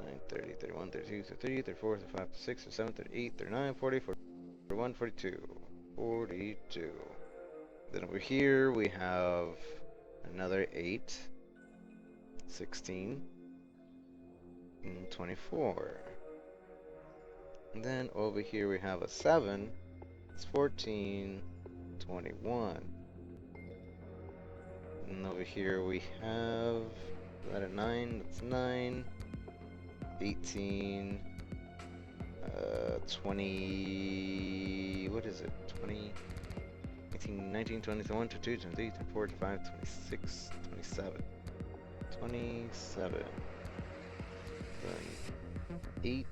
9, 30, 31, 32, 33, 34, 35, 36, 37, 38, 39, 40, 41, 42. 42. Then over here we have another 8. 16. And 24. And then over here we have a 7. It's 14. 21. And over here we have, is that a 9? That's 9. 18. 20. What is it? 20. 18, 19, 20, 21, 22, 23, 24, 25, 26, 27. 27. Then 8,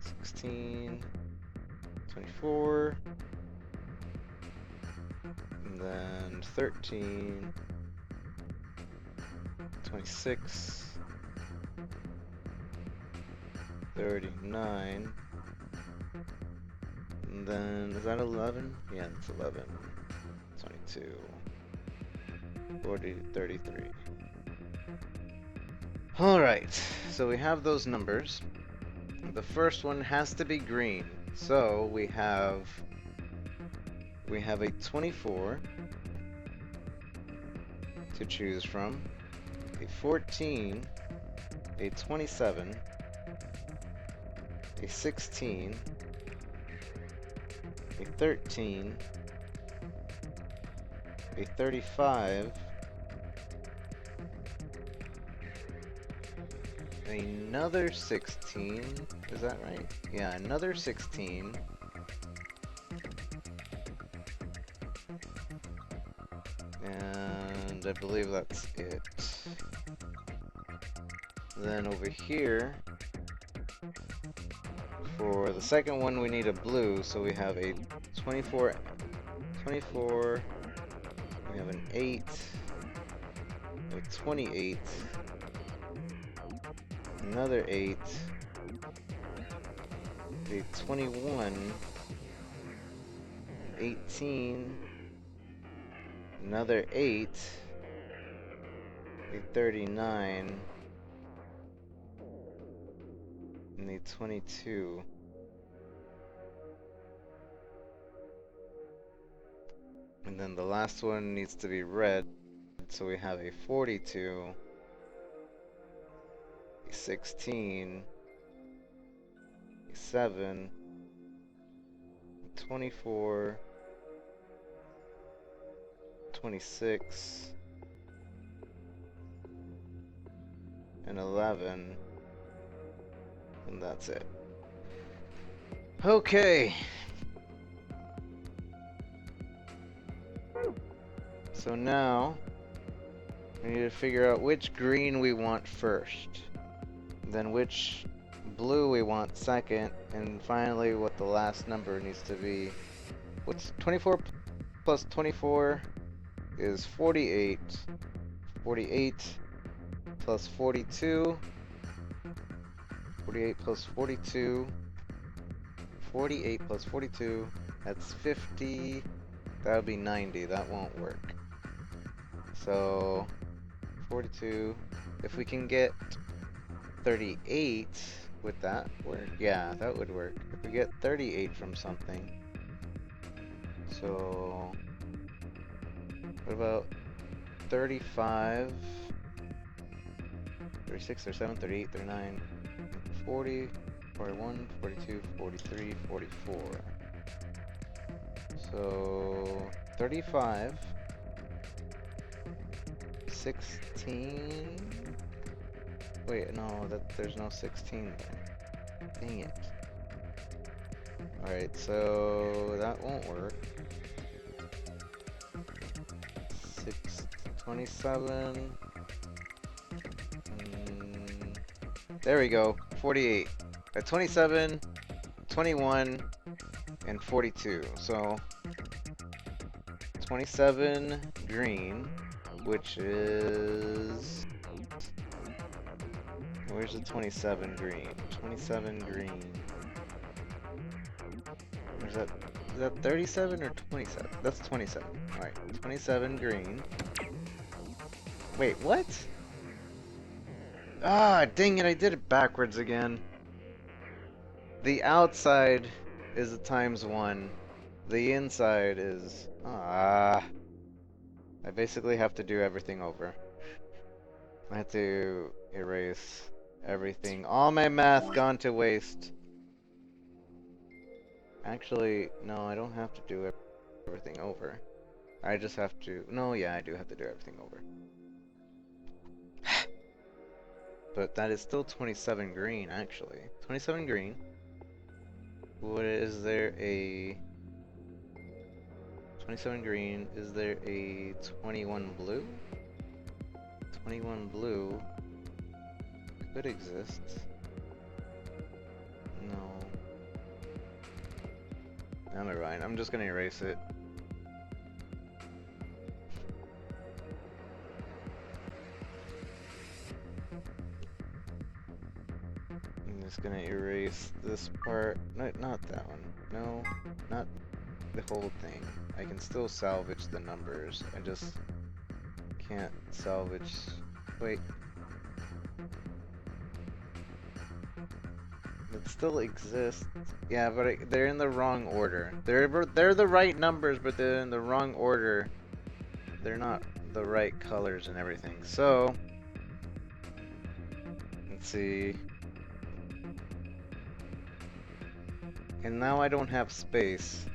16, 24, and then 13, 26, 39, and then, is that 11? Yeah, it's 11, 22, 40, 33. Alright, so we have those numbers. The first one has to be green. So we have a 24 to choose from, a 14, a 27, a 16, a 13, a 35, another 16, is that right? Yeah, another 16. And I believe that's it. Then over here, for the second one we need a blue, so we have a 24, we have an 8, a 28, another 8, a 21, 18, another 8, a 39, and a 22. And then the last one needs to be red, so we have a 42, a 16, a 7, a 24, 26, and 11, and that's it. Okay. So now, we need to figure out which green we want first, then which blue we want second, and finally what the last number needs to be. What's 24 plus 24 is 48. 48 plus 42. 48 plus 42. 48 plus 42. That's 50. That would be 90. That won't work. So 42. If we can get 38, would that work? Yeah, that would work. If we get 38 from something. So what about 35? 36, 37, 38, 39, 40, 41, 42, 43, 44. So 35, 16. Wait, no, there's no 16 there. Dang it. Alright, so that won't work. 27. There we go. 48. 27, 21, and 42. So 27 green, which is... Where's the 27 green? 27 green. Where's that? Is that 37 or 27? That's 27. Alright, 27 green. Wait, what? Ah, dang it, I did it backwards again. The outside is a ×1. The inside is... I basically have to do everything over. I have to erase everything. All my math gone to waste. Actually, no, I don't have to do everything over. I just have to... No, yeah, I do have to do everything over. But that is still 27 green, actually. 27 green. What is there a... 27 green, is there a 21 blue? 21 blue could exist. No. Never mind, I'm just gonna erase it. I'm just gonna erase this part. No, not that one. No, not the whole thing. I can still salvage the numbers. I just can't salvage... Wait. It still exists. Yeah, but they're in the wrong order. They're the right numbers, but they're in the wrong order. They're not the right colors and everything. So, let's see. And now I don't have space.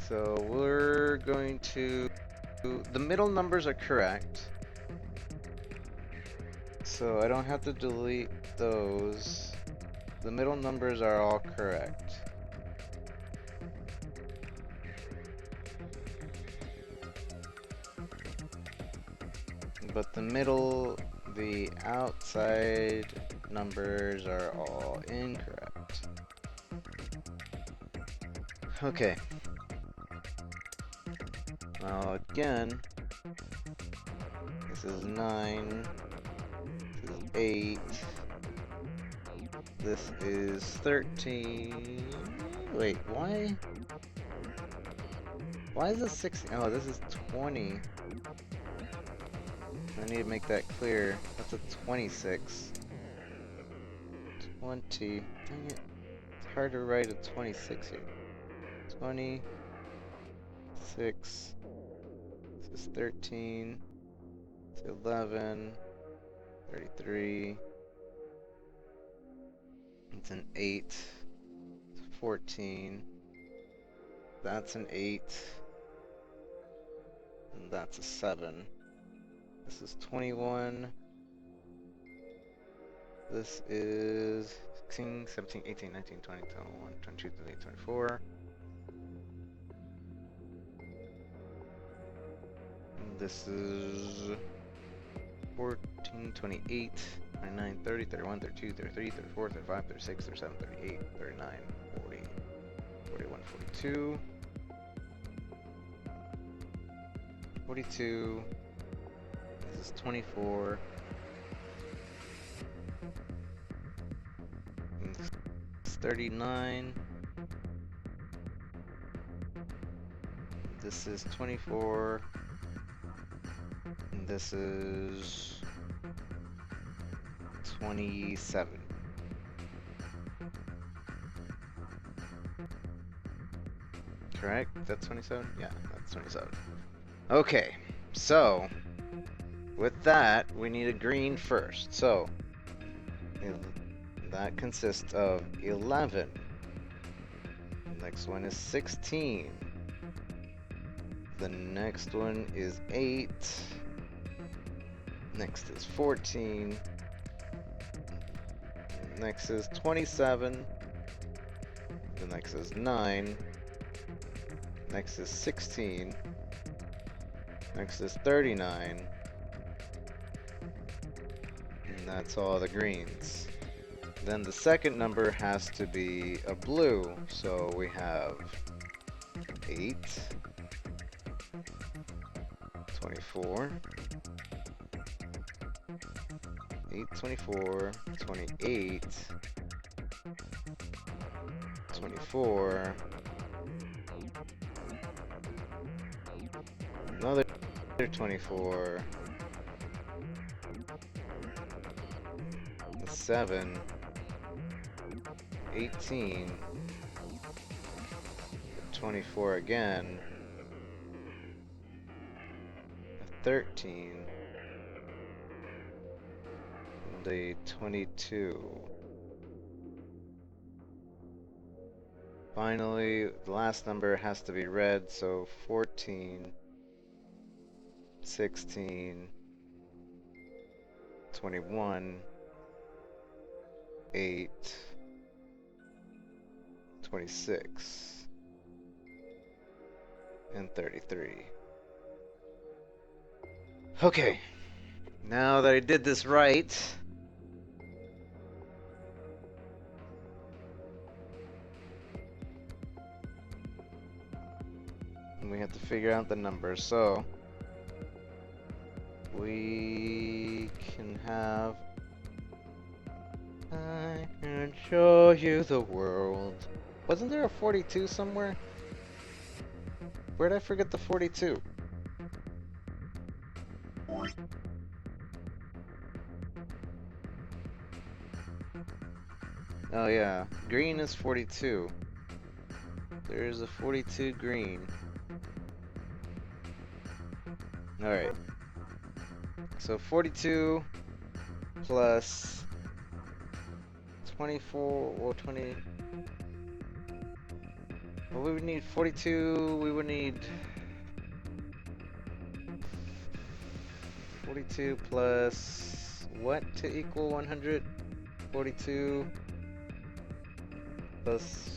So we're going to... The middle numbers are correct. So I don't have to delete those. The middle numbers are all correct. But the outside numbers are all incorrect. Okay. Now again, this is 9, this is 8, this is 13, wait, why? Why is this 16? Oh, this is 20. I need to make that clear. That's a 26. 20. Dang it. It's hard to write a 26 here. 26. This is 13. It's 11. 33. It's an 8. It's 14. That's an 8. And that's a 7. This is 21. This is 16, 17, 18, 19, 20, 21, 22, 23, 24. And this is 14, 28, 29, 30, 31, 32, 33, 34, 35, 36, 37, 38, 39, 40, 41, 42. 42. This is 24. 39. This is 24. And this is 27. Correct? That's 27? Yeah, that's 27. Okay, so with that, we need a green first. So that consists of 11. Next one is 16. The next one is 8. Next is 14. Next is 27. The next is 9. Next is 16. Next is 39. And that's all the greens. Then the second number has to be a blue. So we have 8, 24, 8, 24, 28, 24, another 24, 7, 18, 24 again, 13, and a 22. Finally, the last number has to be red, so 14, 16, 21, 8, 26, and 33. Okay, now that I did this right, we have to figure out the numbers. So we can have, I can show you the world. Wasn't there a 42 somewhere? Where'd I forget the 42? Oh yeah, green is 42. There's a 42 green. Alright. So 42 plus 24 or 20. Well, we would need 42. We would need 42 plus what to equal 100? 42 plus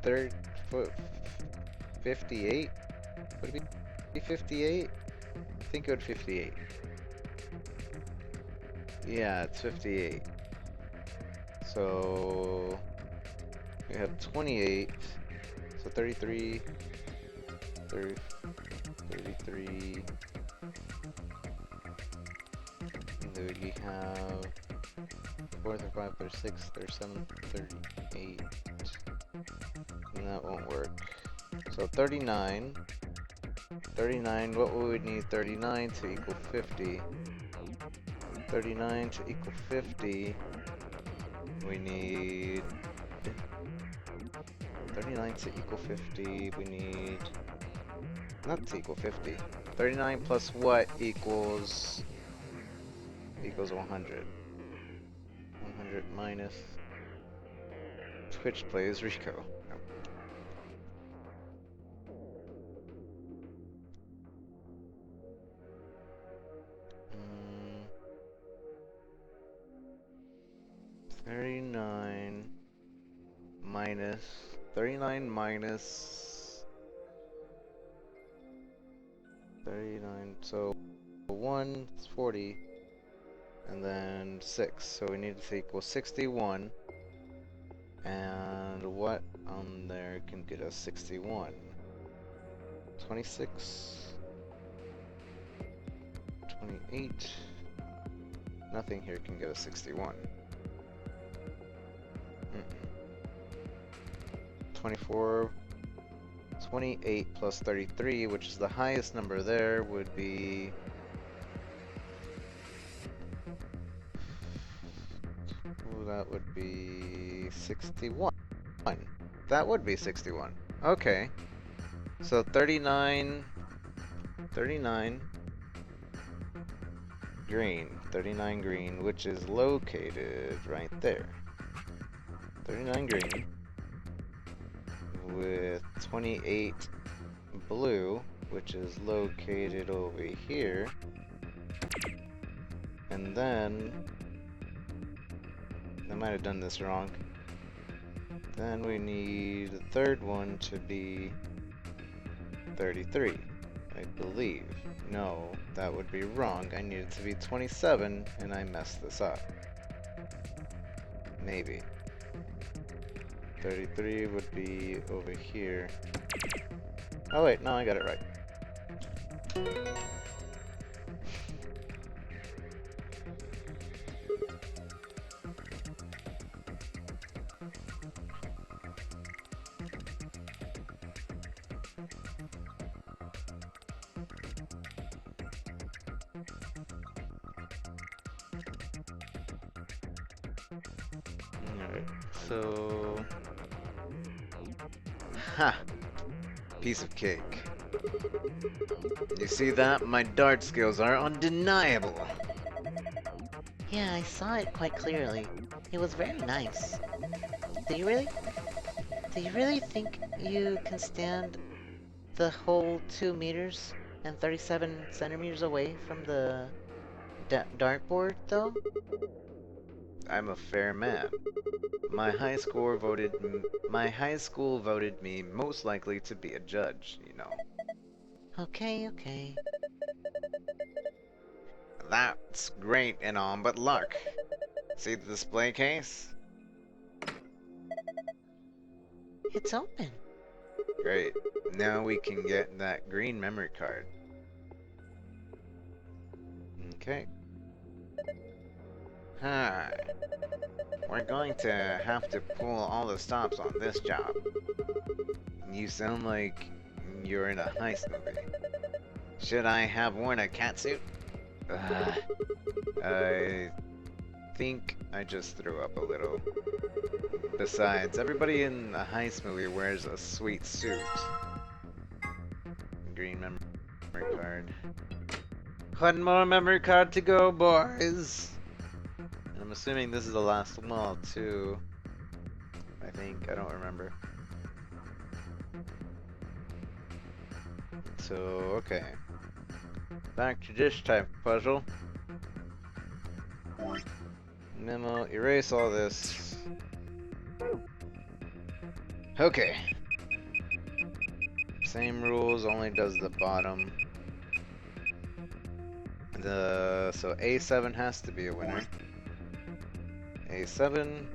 58? Would it be 58? I think it would 58. Yeah, it's 58. So we have 28. So 33. 33. And then we have 4, 35, 36, 37, 38. And that won't work. So 39. 39, what would we need 39 to equal 50? 39 to equal 50, we need... 39 to equal 50, we need... Not to equal 50. 39 plus what equals... equals 100. 100 minus... Twitch plays Rico. Minus 39 minus 39, so 1 is 40, and then 6, so we need to equal 61, and what on there can get us 61? 26, 28, nothing here can get us 61. 24, 28 plus 33, which is the highest number there, would be... Ooh, that would be 61. That would be 61. Okay. So 39 green, which is located right there. 39 green with 28 blue, which is located over here. And then I might have done this wrong. Then we need the third one to be 33, I believe. No, that would be wrong. I need it to be 27, and I messed this up. Maybe. 33 would be over here. Oh wait, no, I got it right. Alright, so... Ha! Piece of cake. You see that? My dart skills are undeniable! Yeah, I saw it quite clearly. It was very nice. Do you really think you can stand the whole 2 meters and 37 centimeters away from the dartboard, though? I'm a fair man. My high school voted me most likely to be a judge, you know. Okay. That's great and all, but look. See the display case? It's open. Great. Now we can get that green memory card. Okay. Hi. We're going to have to pull all the stops on this job. You sound like you're in a heist movie. Should I have worn a catsuit? I think I just threw up a little. Besides, everybody in a heist movie wears a sweet suit. Green memory card. One more memory card to go, boys! And I'm assuming this is the last one, too. I think. I don't remember. So, okay. Back to this type of puzzle. Memo, erase all this. Okay. Same rules, only does the bottom. So A7 has to be a winner. A7.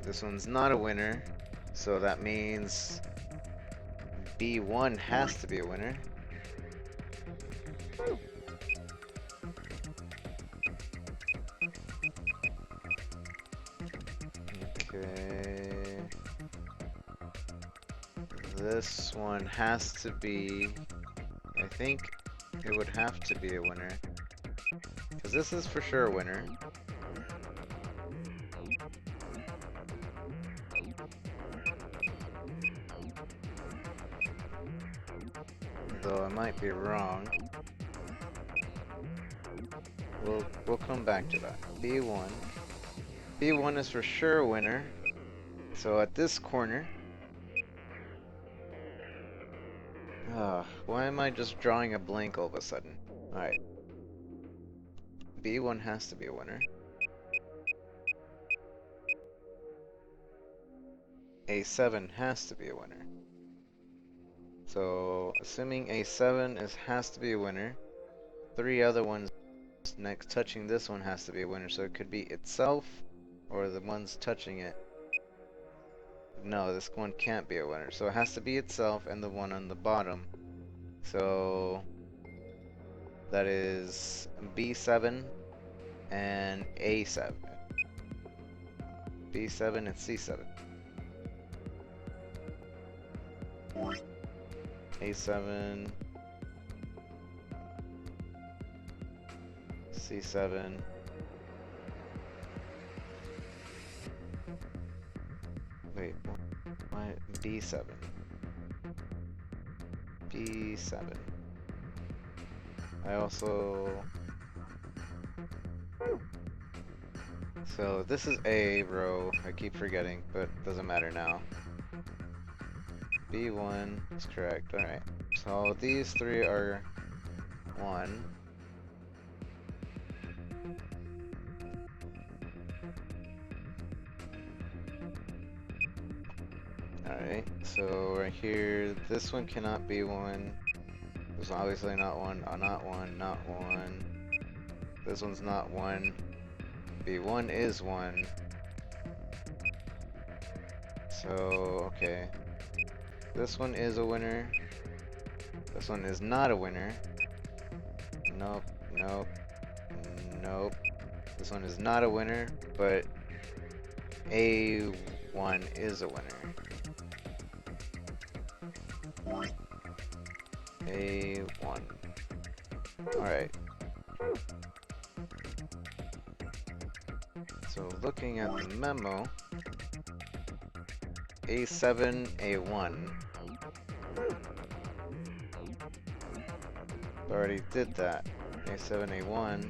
This one's not a winner, so that means B1 has to be a winner. Okay. This one has to be... I think it would have to be a winner. Because this is for sure a winner. Though I might be wrong. We'll come back to that. B1. B1 is for sure a winner. So at this corner... why am I just drawing a blank all of a sudden? Alright. B1 has to be a winner. A7 has to be a winner. So, assuming A7 has to be a winner, 3 other ones next touching this one has to be a winner. So it could be itself, or the ones touching it. no, this one can't be a winner. So it has to be itself and the one on the bottom. So that is B7 and A7. B7 and C7. A7, C7. Wait, what? B7. B7. I also... So this is A row, I keep forgetting, but doesn't matter now. B1 is correct, alright. So these three are 1. Alright, so right here, this one cannot be 1. This is obviously not 1, not 1, not 1. This one's not 1. B1 is 1. So, okay. This one is a winner. This one is not a winner. Nope, nope, nope. This one is not a winner, but A1 is a winner. A1. Alright. So looking at the memo, A7, A1. Already did that. A7, A1.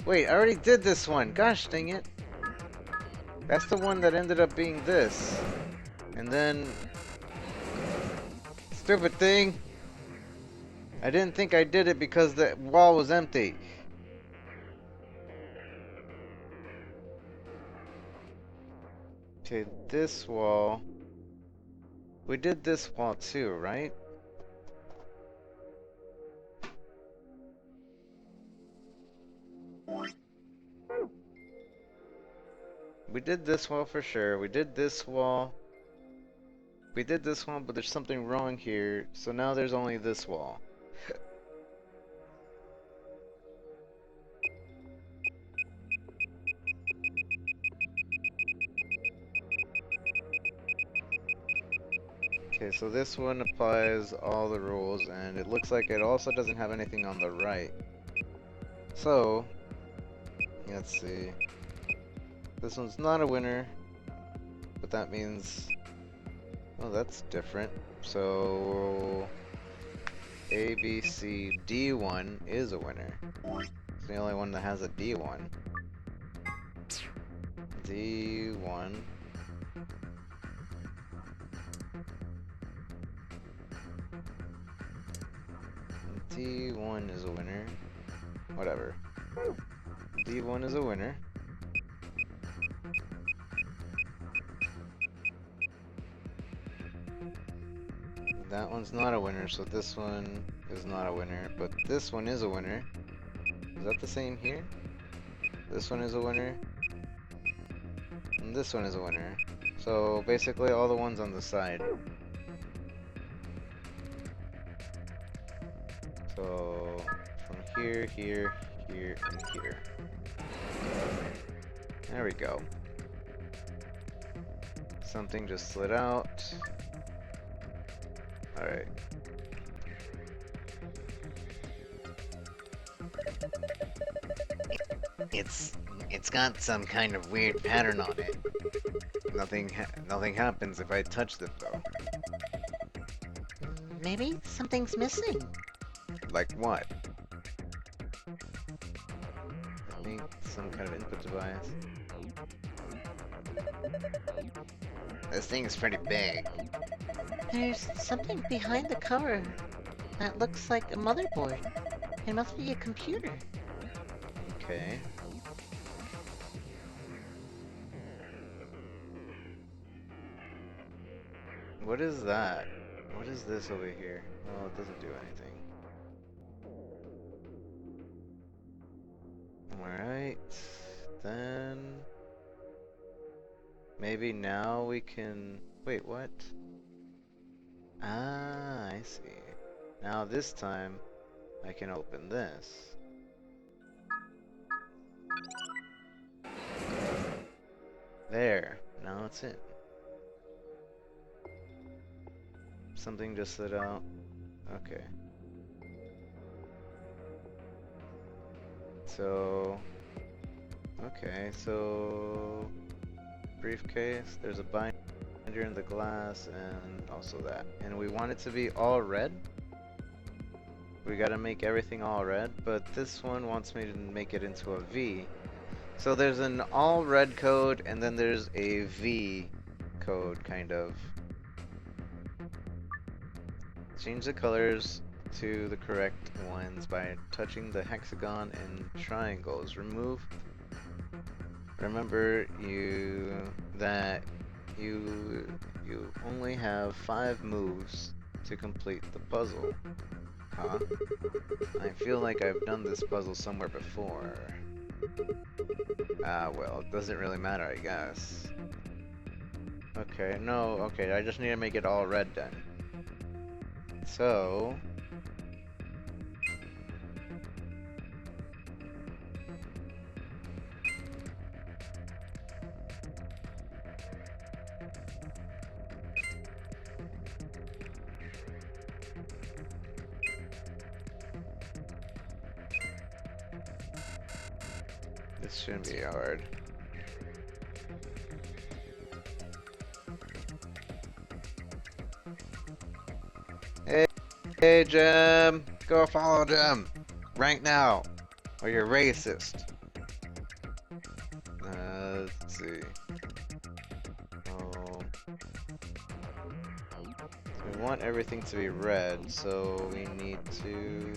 Wait, I already did this one! Gosh dang it! That's the one that ended up being this. And then... Stupid thing! I didn't think I did it because the wall was empty. Okay, this wall... We did this wall too, right? We did this wall for sure. We did this wall. We did this one, but there's something wrong here. So now there's only this wall. Okay, so this one applies all the rules, and it looks like it also doesn't have anything on the right. So, let's see. This one's not a winner, but that means... Oh, that's different. So... A, B, C, D1 is a winner. It's the only one that has a D1. D1. D1 is a winner. Whatever. D1 is a winner. That one's not a winner, so this one is not a winner. But this one is a winner. Is that the same here? This one is a winner. And this one is a winner. So basically all the ones on the side. So from here, here, here, and here. There we go. Something just slid out. Alright. It's got some kind of weird pattern on it. Nothing happens if I touch them though. Maybe something's missing. Like what? I think some kind of input device. This thing is pretty big. There's something behind the cover that looks like a motherboard. It must be a computer. Okay. What is that? What is this over here? Oh, it doesn't do anything. Alright, then... Maybe now we can Wait, what? Ah, I see. Now this time, I can open this. There. Now it's in. Something just slid out. Okay. So... Okay, so... Briefcase, there's a binder in the glass, and also that. And we want it to be all red. We gotta make everything all red, but this one wants me to make it into a V. So there's an all red code, and then there's a V code, kind of. Change the colors to the correct ones by touching the hexagon and triangles. Remember that you only have 5 moves to complete the puzzle. Huh? I feel like I've done this puzzle somewhere before. Ah, well, it doesn't really matter, I guess. Okay, no, okay, I just need to make it all red then. So... This shouldn't be hard. Hey Jim! Go follow Jim! Right now! Or you're racist. Let's see. Oh. We want everything to be red, so we need to...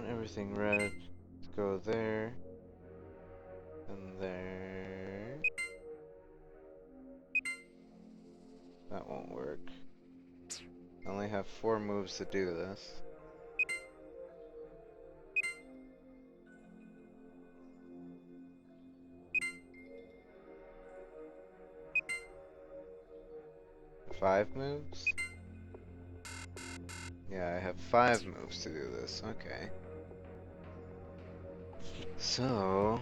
Everything red. Let's go there. And there. That won't work. I only have 4 moves to do this. Five moves? Yeah, I have 5 moves to do this. Okay. So...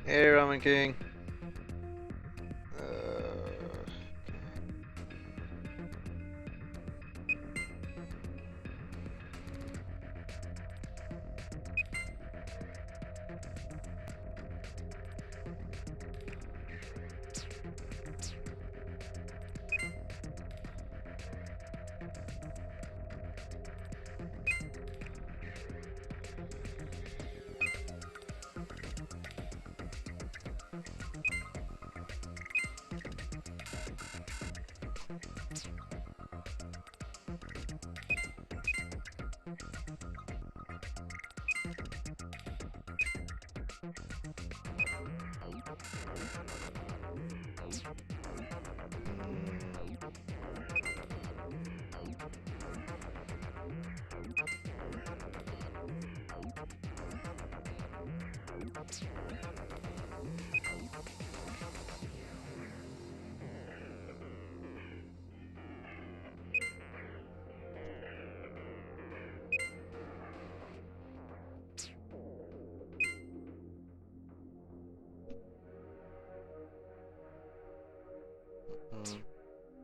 Hey, Roman King.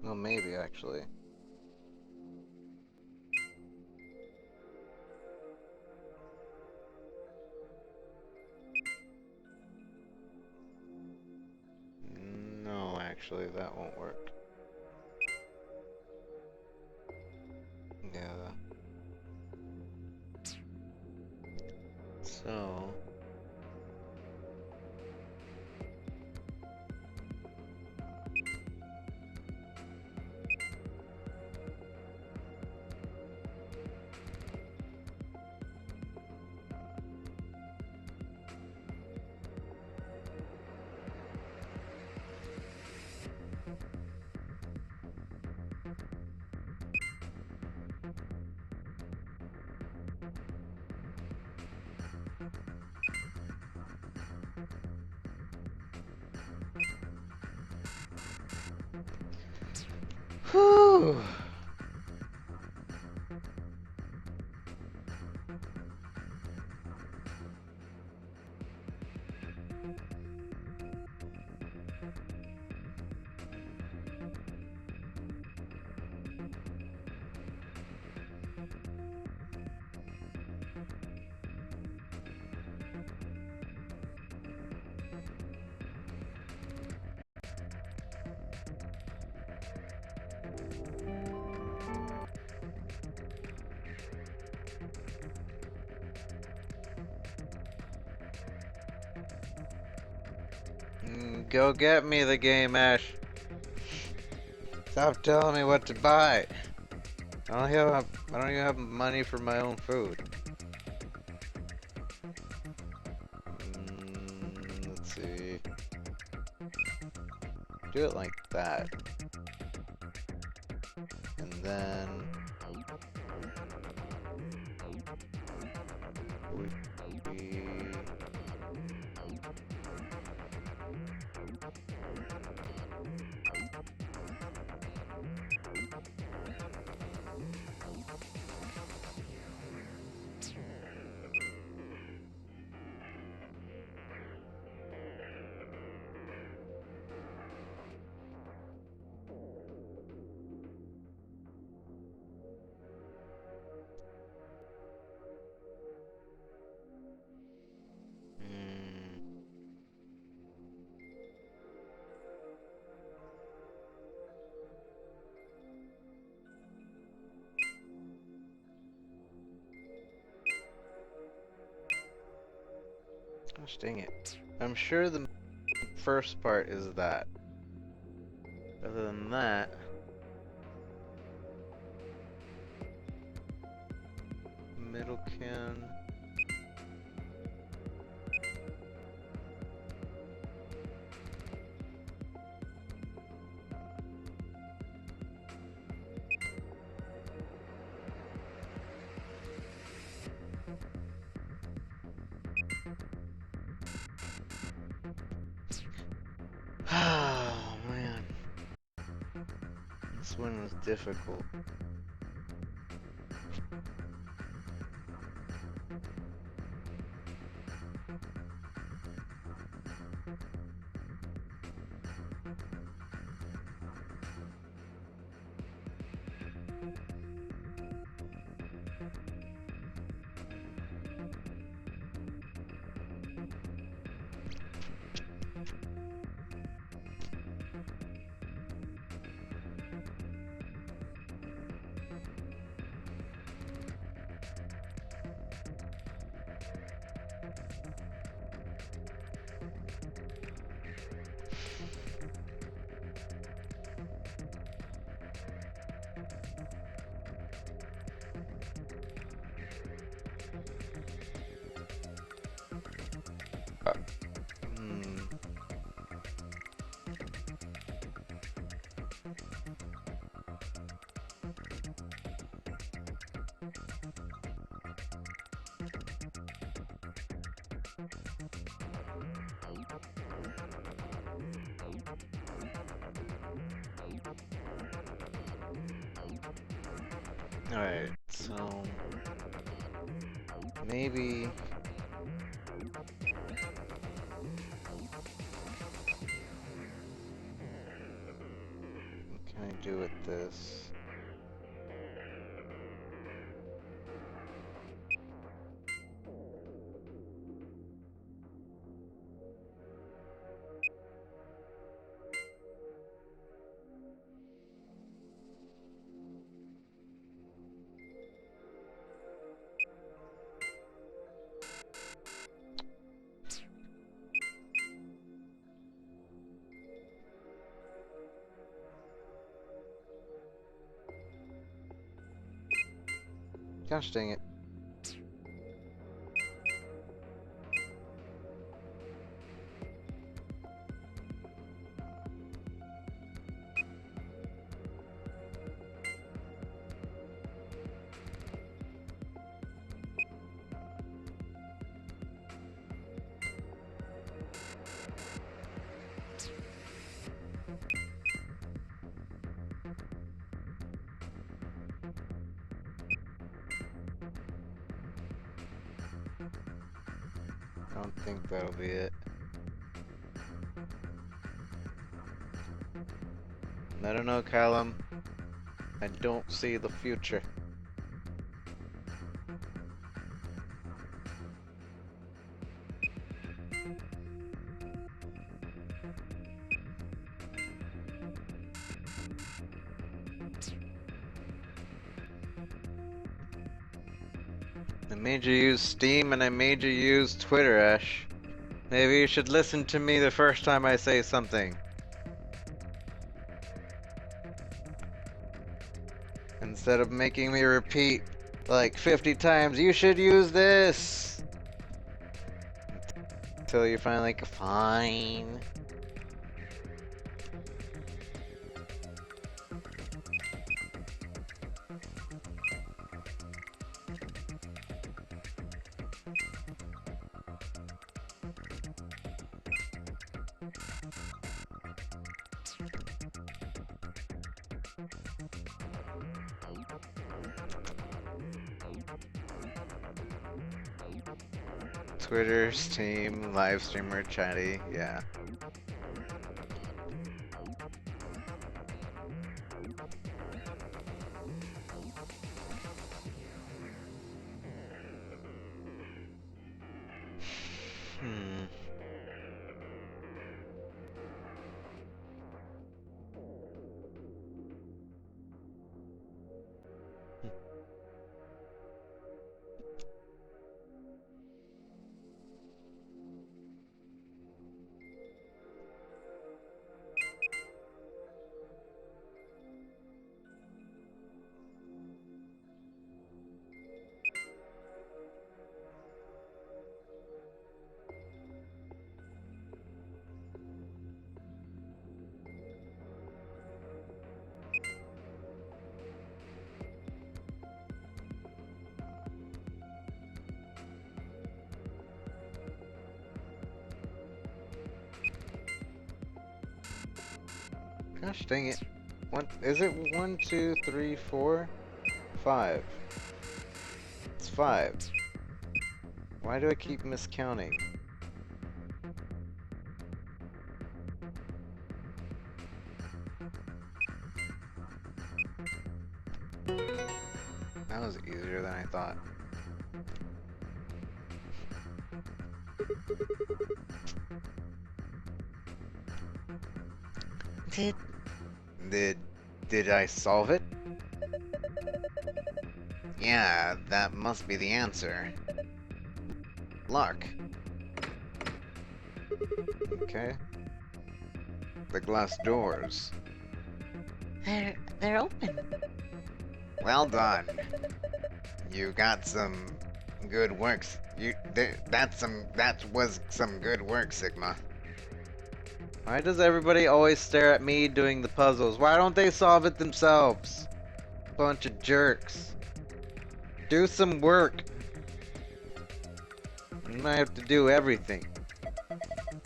Well, maybe actually. No, actually, that won't work. Yeah. So... Whew. Go get me the game, Ash. Stop telling me what to buy. I don't even have money for my own food. Let's see. Do it like that. And then... Gosh dang it. I'm sure the first part is that. Other than that... Middle can... Oh man, this one was difficult. Alright, so maybe can I do with this? Gosh dang it. I don't think that'll be it. I don't know, Callum. I don't see the future. I made you use Steam and I made you use Twitter, Ash. Maybe you should listen to me the first time I say something. Instead of making me repeat like 50 times, you should use this! Until you're finally like, fine. Twitter, Steam, live streamer, chatty, yeah. Gosh dang it. What is it? 1, 2, 3, 4, 5. It's 5. Why do I keep miscounting? That was easier than I thought. Did I solve it? Yeah, that must be the answer. Luck. Okay. The glass doors. They're open. Well done. You got some good works. That was some good work, Sigma. Why does everybody always stare at me doing the puzzles? Why don't they solve it themselves? Bunch of jerks. Do some work. You might have to do everything.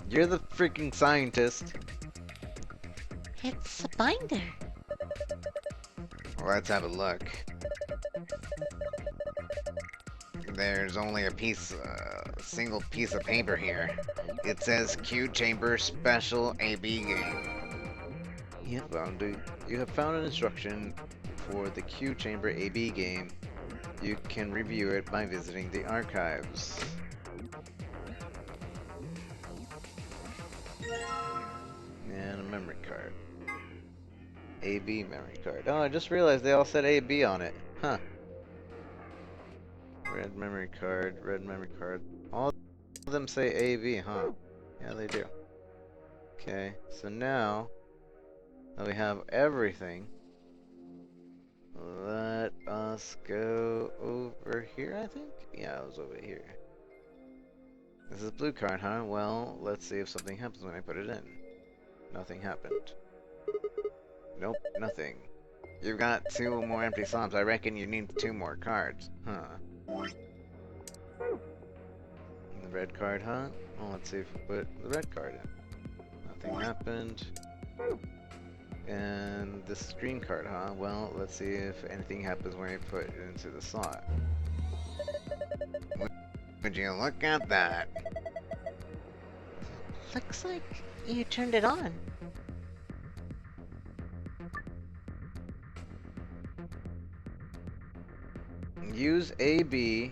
You're the freaking scientist. It's a binder. Let's have a look. There's only a single piece of paper here. It says Q Chamber Special AB Game. You have found an instruction for the Q Chamber AB game. You can review it by visiting the archives. And a memory card. AB memory card. Oh, I just realized they all said AB on it. Huh. Red memory card, red memory card. All of them say AB, huh? Yeah, they do. Okay, so now that we have everything, let us go over here, I think? Yeah, it was over here. This is a blue card, huh? Well, let's see if something happens when I put it in. Nothing happened. Nope, nothing. You've got 2 more empty slots. I reckon you need 2 more cards. Huh. The red card, huh? Well, let's see if we put the red card in. Nothing happened. And this green card, huh? Well, let's see if anything happens when you put it into the slot. Would you look at that? Looks like you turned it on. Use AB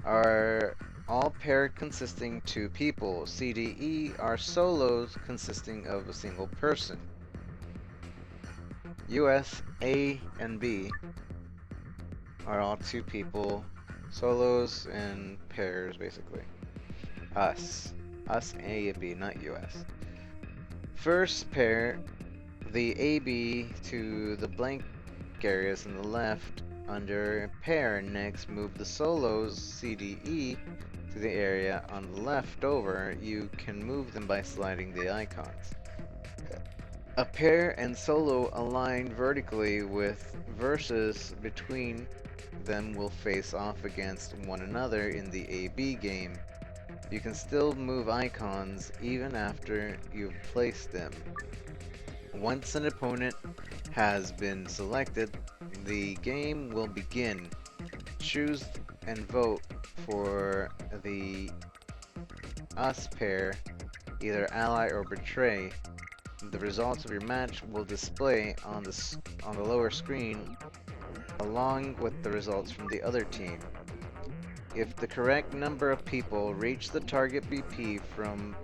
are all paired consisting 2 people. CDE are solos consisting of a single person. US, A, and B are all 2 people. Solos and pairs, basically. Us, A and B, not US. First pair the AB to the blank areas on the left under pair. Next, move the solos CDE to the area on the left over. You can move them by sliding the icons. A pair and solo aligned vertically with verses between them will face off against one another in the AB game. You can still move icons even after you've placed them. Once an opponent has been selected, the game will begin. Choose and vote for the us pair, either ally or betray. The results of your match will display on the lower screen along with the results from the other team. If the correct number of people reach the target BP from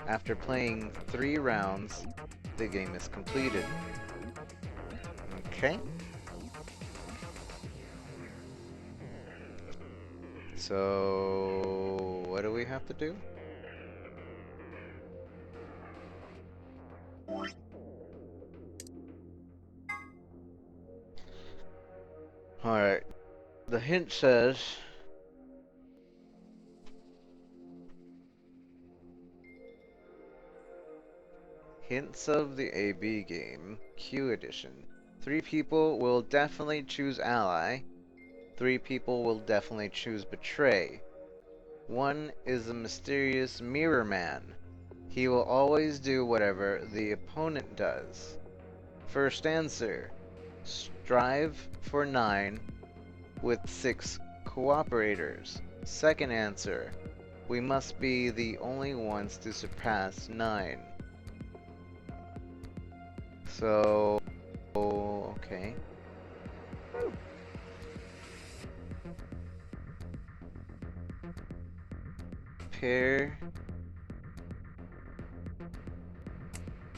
after playing 3 rounds, the game is completed. Okay. So, what do we have to do? Alright. The hint says Hints of the AB game, Q edition. 3 people will definitely choose ally. 3 people will definitely choose betray. 1 is a mysterious mirror man. He will always do whatever the opponent does. First answer. Strive for 9 with 6 cooperators. Second answer. We must be the only ones to surpass 9. So, okay. Pair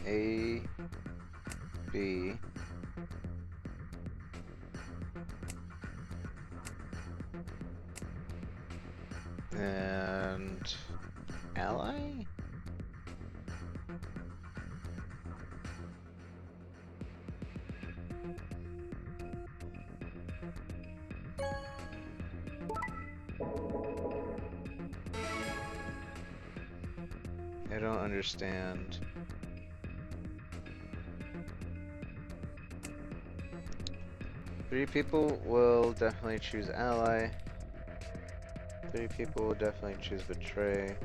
A, B, and ally? I don't understand. Three people will definitely choose ally. 3 people will definitely choose betray.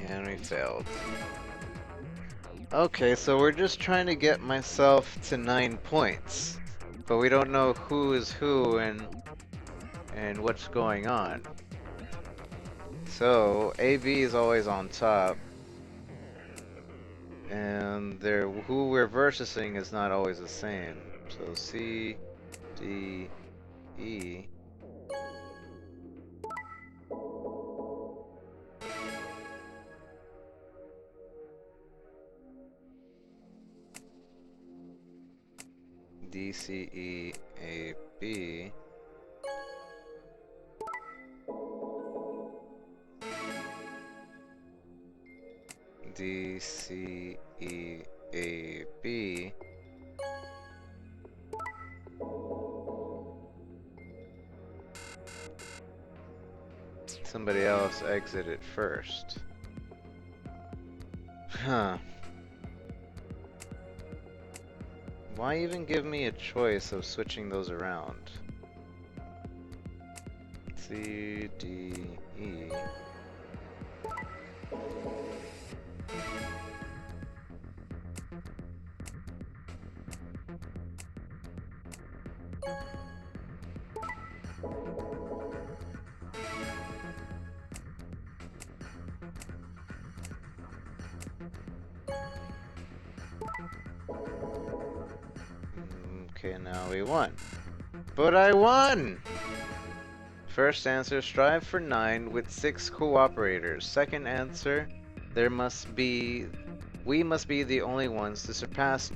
And we failed. Okay, so we're just trying to get myself to 9 points. But we don't know who is who and what's going on. So, AB is always on top. And who we're versing is not always the same. So C, D, E. D, C, E, A, B. D, C, E, A, B. Somebody else exited first. Huh. Why even give me a choice of switching those around? C, D, E. Okay, now we won. But I won! First answer, strive for 9 with 6 cooperators. Second answer, we must be the only ones to surpass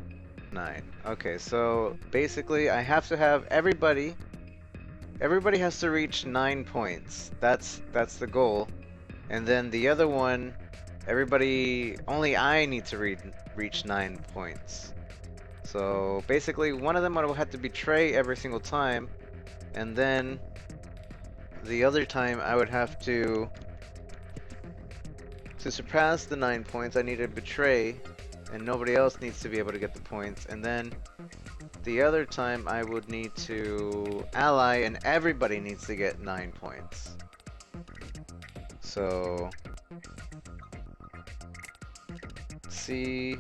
9. Okay, so basically I have to have everybody has to reach 9 points. That's the goal. And then the other one, only I need to reach 9 points. So basically one of them will have to betray every single time, and then the other time I would have to surpass the 9 points, I need to betray, and nobody else needs to be able to get the points, and then the other time I would need to ally, and everybody needs to get 9 points. So C,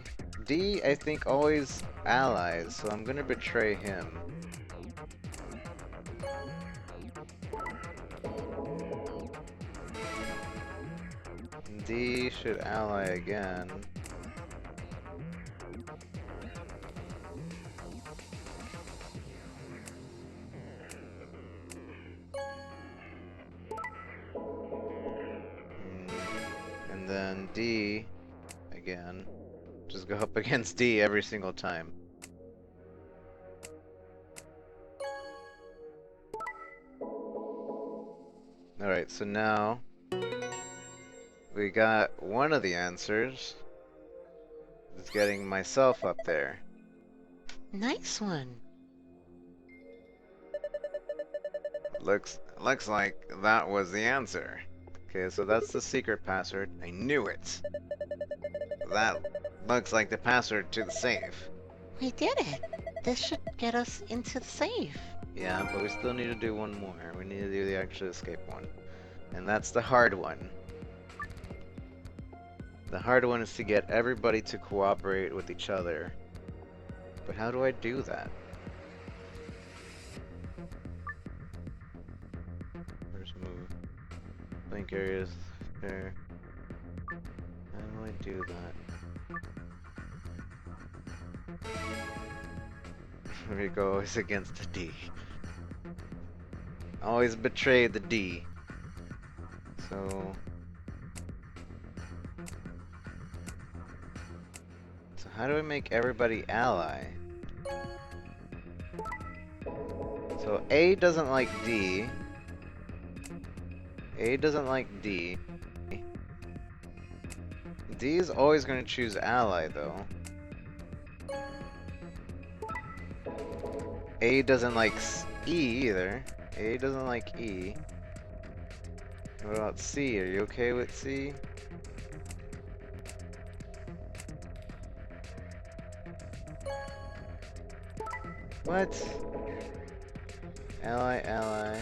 D, I think always allies, so I'm gonna betray him. D should ally again. And then D again. Just go up against D every single time. Alright, so now we got one of the answers. It's getting myself up there. Nice one. Looks like that was the answer. Okay, so that's the secret password. I knew it. That looks like the password to the safe. We did it. This should get us into the safe. Yeah, but we still need to do one more. We need to do the actual escape one. And that's the hard one. The hard one is to get everybody to cooperate with each other. But how do I do that? First move. Blank areas there. How do I do that? Here we go, always against the D. Always betray the D. So how do I make everybody ally? So A doesn't like D. A doesn't like D. D is always going to choose ally though. A doesn't like E either. A doesn't like E. What about C? Are you okay with C? What? Ally, ally.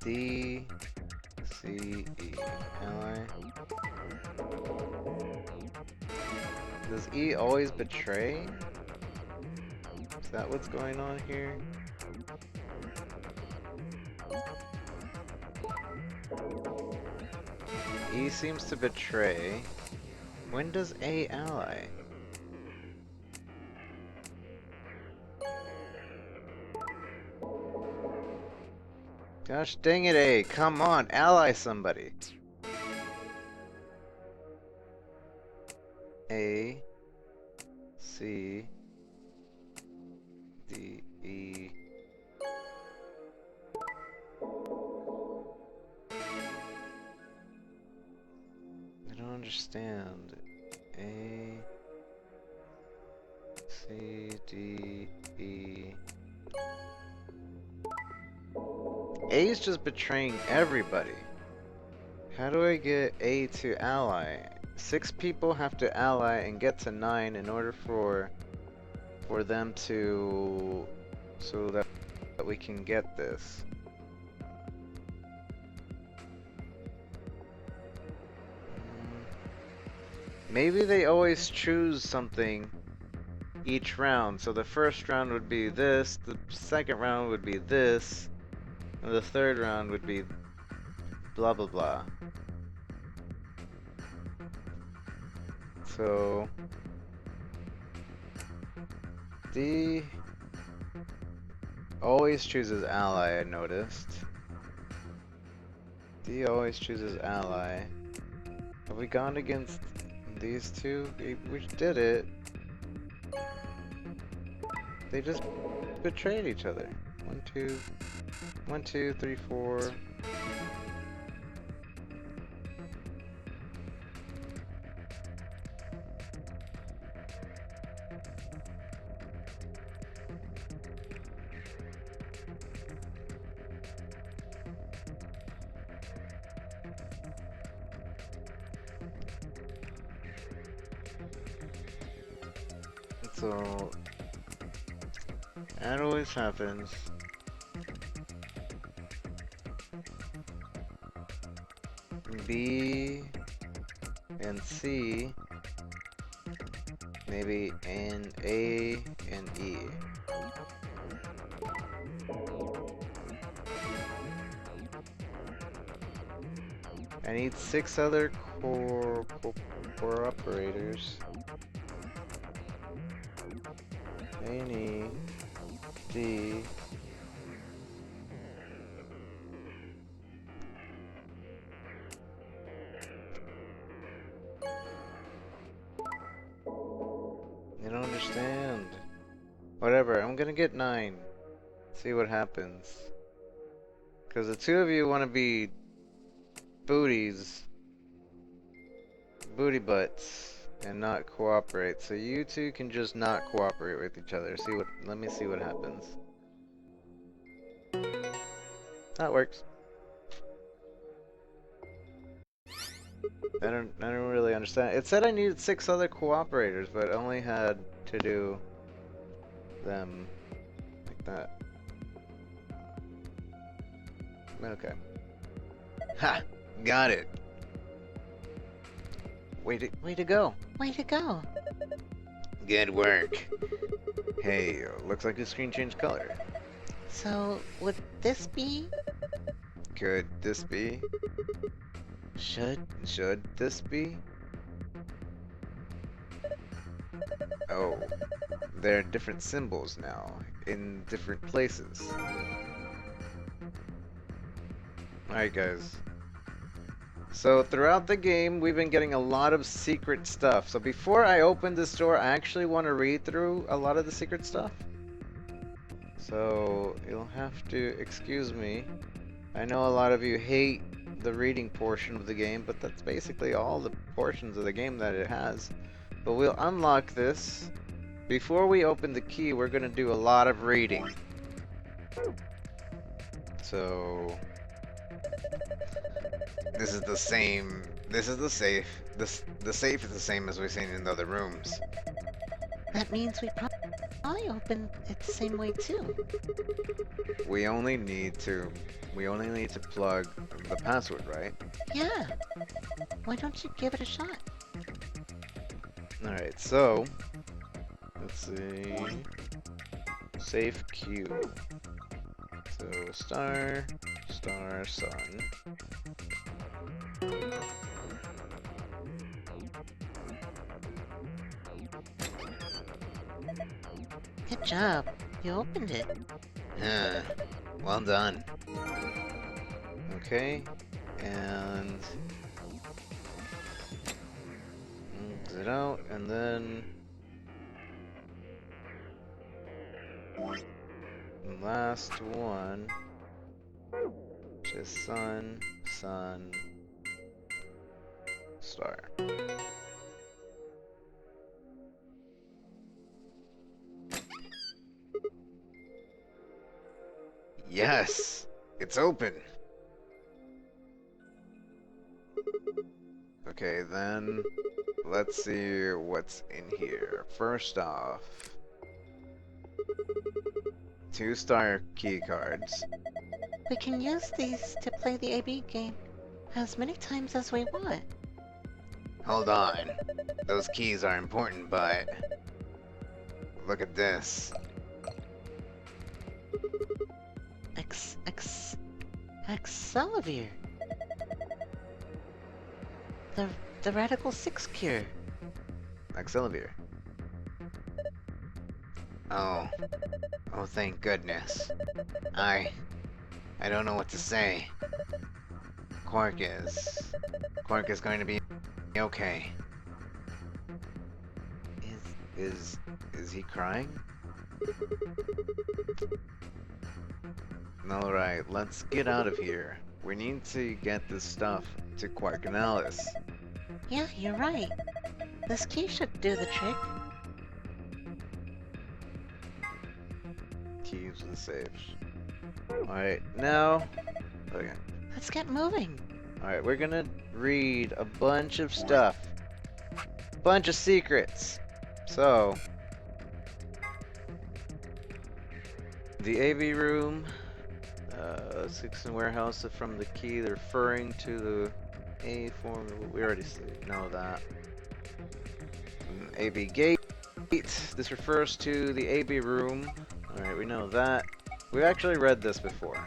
D, C, E, ally. Does E always betray? Is that what's going on here? E seems to betray. When does A ally? Gosh dang it, A. Come on, ally somebody. A, C, D, E. I don't understand. A, C, D, E. A is just betraying everybody. How do I get A to ally? 6 people have to ally and get to 9 in order for them to, so that we can get this. Maybe they always choose something each round. So the first round would be this, the second round would be this, and the third round would be blah blah blah. So D always chooses ally, I noticed. D always chooses ally. Have we gone against these two? We did it. They just betrayed each other. 1, 2, 3, 4. So that always happens. B and C, maybe in A and E. I need 6 other core operators. A and E, D. I don't understand. Whatever, I'm gonna get 9. See what happens. Because the 2 of you want to be booties. Booty butts. And not cooperate. So you 2 can just not cooperate with each other. Let me see what happens. That works. I don't really understand. It said I needed 6 other cooperators, but I only had to do them like that. Okay. Ha! Got it. Way to go. Way to go. Good work. Hey, looks like the screen changed color. So, would this be? Could this be? Should this be? Oh, there are different symbols now, in different places. Alright guys. So throughout the game, we've been getting a lot of secret stuff. So before I open this door, I actually want to read through a lot of the secret stuff. So you'll have to excuse me. I know a lot of you hate the reading portion of the game, but that's basically all the portions of the game that it has. But we'll unlock this. Before we open the key, we're going to do a lot of reading. So this is the same. This is the safe. The safe is the same as we've seen in the other rooms. that means we probably open it the same way too. We only need to plug the password, right? Yeah. Why don't you give it a shot? Alright, so let's see. Safe queue. So star, star, sun. Good job. You opened it. Well done. Okay, and exit out, and then last one, just sun, sun, star. Yes, it's open. Okay, then let's see what's in here. First off, 2-star key cards. We can use these to play the AB game as many times as we want. Hold on. Those keys are important, but look at this. Excelivir. The Radical 6 cure. Excelivir. Oh, thank goodness. I don't know what to say. Quark is going to be okay. Is he crying? Alright, let's get out of here. We need to get this stuff to Quark and Alice. Yeah, you're right. This key should do the trick. Keys to the safes. Alright, now... Okay. Let's get moving. Alright, we're gonna read a bunch of stuff. Bunch of secrets. So... the AV room... 6 and warehouse from the key, they're referring to the A form. We already know that. AB gate. This refers to the AB room. Alright, we know that. We've actually read this before.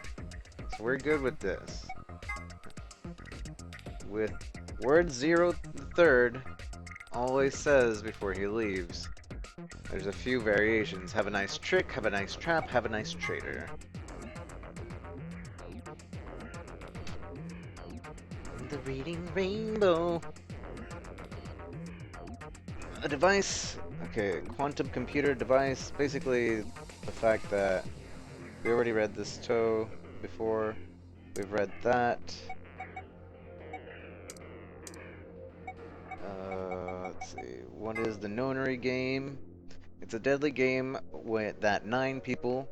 So we're good with this. With word 0 3rd always says before he leaves. There's a few variations. Have a nice trick, have a nice trap, have a nice traitor. The reading rainbow. A device. Okay, quantum computer device. Basically, the fact that we already read this TOE before. We've read that. Let's see. What is the Nonary game? It's a deadly game that 9 people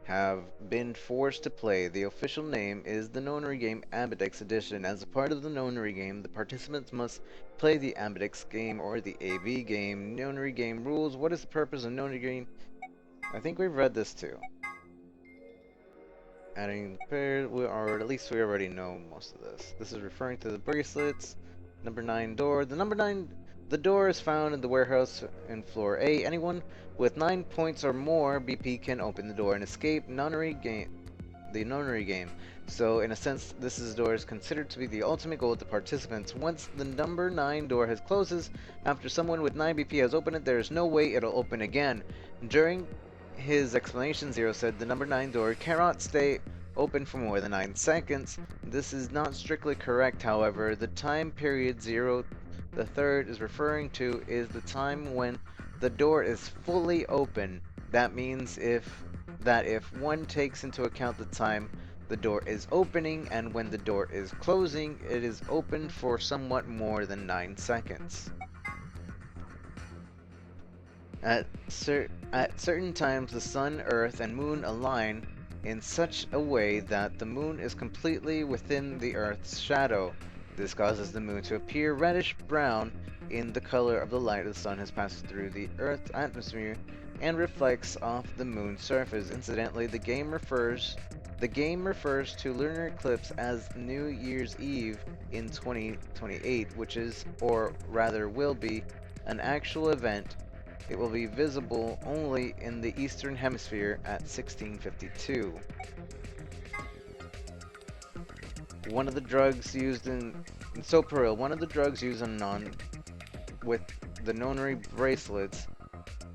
have been forced to play. The official name is the Nonary game Ambidex Edition. As a part of the Nonary game, the participants must play the Ambidex game or the AV game. Nonary game rules. What is the purpose of Nonary game? I think we've read this too. Adding pairs, or at least we already know most of this. This is referring to the bracelets. Number 9 door. The door is found in the warehouse in floor A. Anyone with 9 points or more BP can open the door and escape the Nonary game. So in a sense, this door is considered to be the ultimate goal of the participants. Once the number 9 door has closes, after someone with 9 BP has opened it, there is no way it'll open again. During his explanation, Zero said the number 9 door cannot stay open for more than 9 seconds. This is not strictly correct, however. The time period 0 the 3rd is referring to is the time when the door is fully open. That means if one takes into account the time the door is opening and when the door is closing, it is open for somewhat more than 9 seconds. At certain times, the sun, earth, and moon align in such a way that the moon is completely within the earth's shadow. This causes the moon to appear reddish-brown in the color of the light of the sun has passed through the Earth's atmosphere and reflects off the moon's surface. Incidentally, the game refers to lunar eclipse as New Year's Eve in 2028, which is, or rather will be, an actual event. It will be visible only in the Eastern Hemisphere at 1652. One of the drugs used in Soparil, one of the drugs used with the nonary bracelets,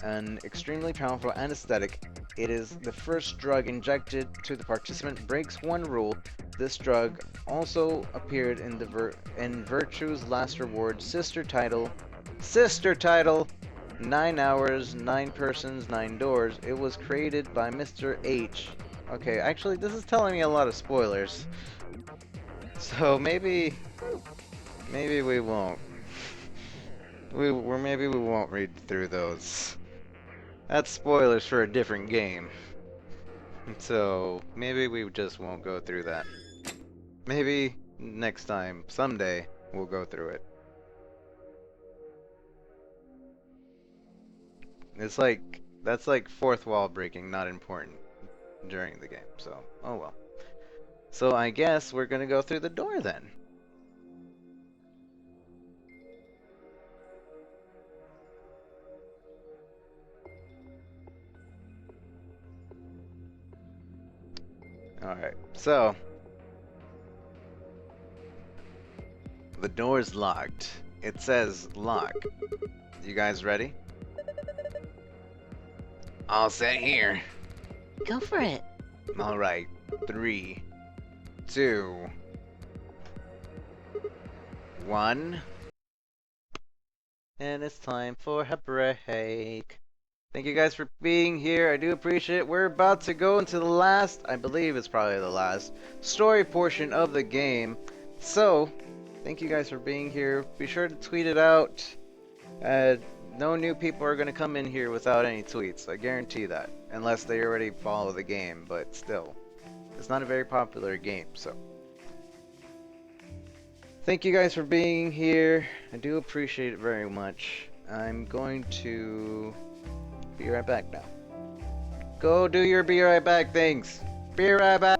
an extremely powerful anesthetic. It is the first drug injected to the participant. Breaks one rule. This drug also appeared in Virtue's last reward, sister title, 9 hours, 9 persons, 9 doors. It was created by Mr. H. Okay, actually, this is telling me a lot of spoilers. So maybe we won't. Maybe we won't read through those. That's spoilers for a different game. So maybe we just won't go through that. Maybe next time, someday, we'll go through it. It's like, that's like fourth wall breaking, not important during the game, so, oh well. So I guess we're gonna go through the door then. Alright, so the door's locked. It says lock. You guys ready? All set here. Go for it. Alright, 3, 2, 1. And it's time for a break. Thank you guys for being here. I do appreciate it. We're about to go into the last, I believe it's probably the last, story portion of the game. So, thank you guys for being here. Be sure to tweet it out. No new people are going to come in here without any tweets. I guarantee that. Unless they already follow the game, but still. It's not a very popular game, so. Thank you guys for being here. I do appreciate it very much. I'm going to be right back now. Go do your be right back things. Be right back.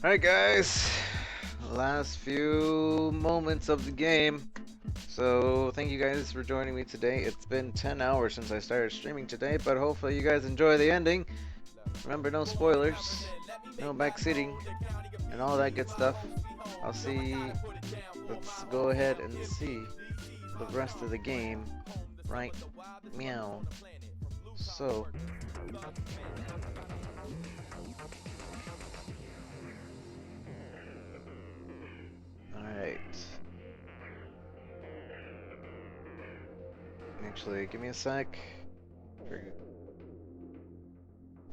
Alright guys, last few moments of the game. So thank you guys for joining me today. It's been 10 hours since I started streaming today, but hopefully you guys enjoy the ending. Remember, no spoilers, no backseating, and all that good stuff. I'll see, let's go ahead and see the rest of the game right meow. So alright. Actually, give me a sec.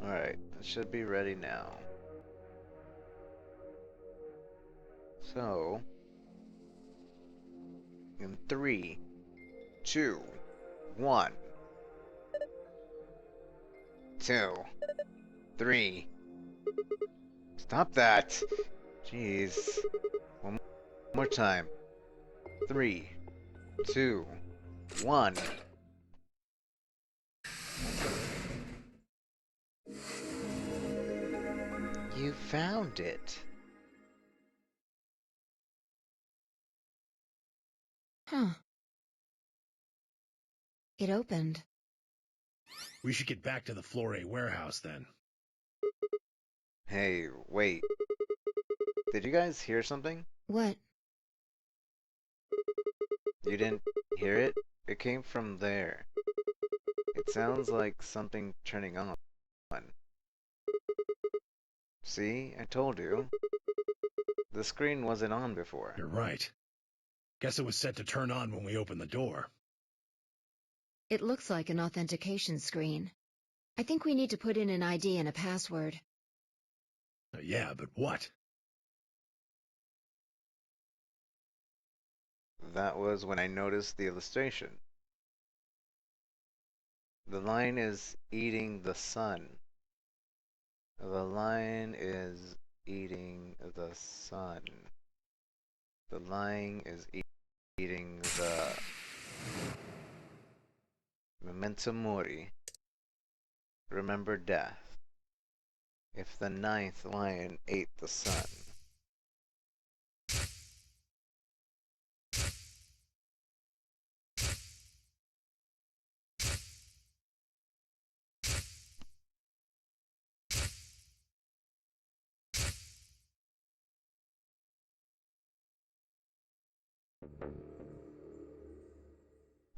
Alright, it should be ready now. So, in 3, 2, 1. 2, 3. Stop that! Jeez. One more time. 3, 2, 1. You found it. Huh. It opened. We should get back to the Floor A warehouse then. Hey, wait. Did you guys hear something? What? You didn't hear it? It came from there. It sounds like something turning on. See? I told you. The screen wasn't on before. You're right. Guess it was set to turn on when we opened the door. It looks like an authentication screen. I think we need to put in an ID and a password. Yeah, but what? That was when I noticed the illustration. The line is eating the sun. The line is eating the sun. The line is eating the memento mori. Remember death. If the 9th lion ate the sun.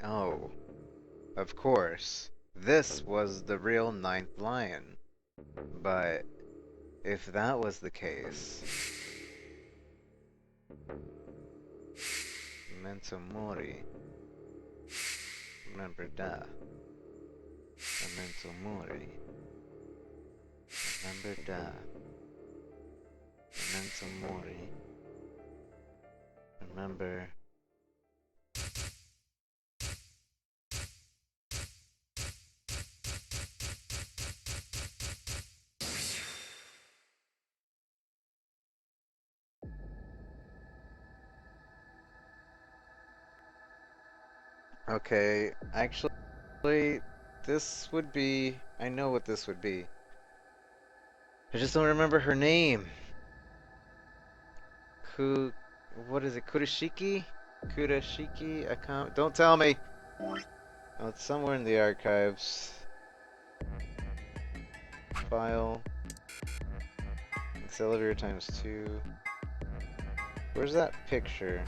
Oh, of course. This was the real 9th lion. But if that was the case, memento mori. Remember death. Memento mori. Remember death. Memento mori. Remember. Okay, actually, this would be... I know what this would be. I just don't remember her name. What is it? Kurashiki? Kurashiki? I can't... Don't tell me! Oh, it's somewhere in the archives. File. Accelerator ×2. Where's that picture?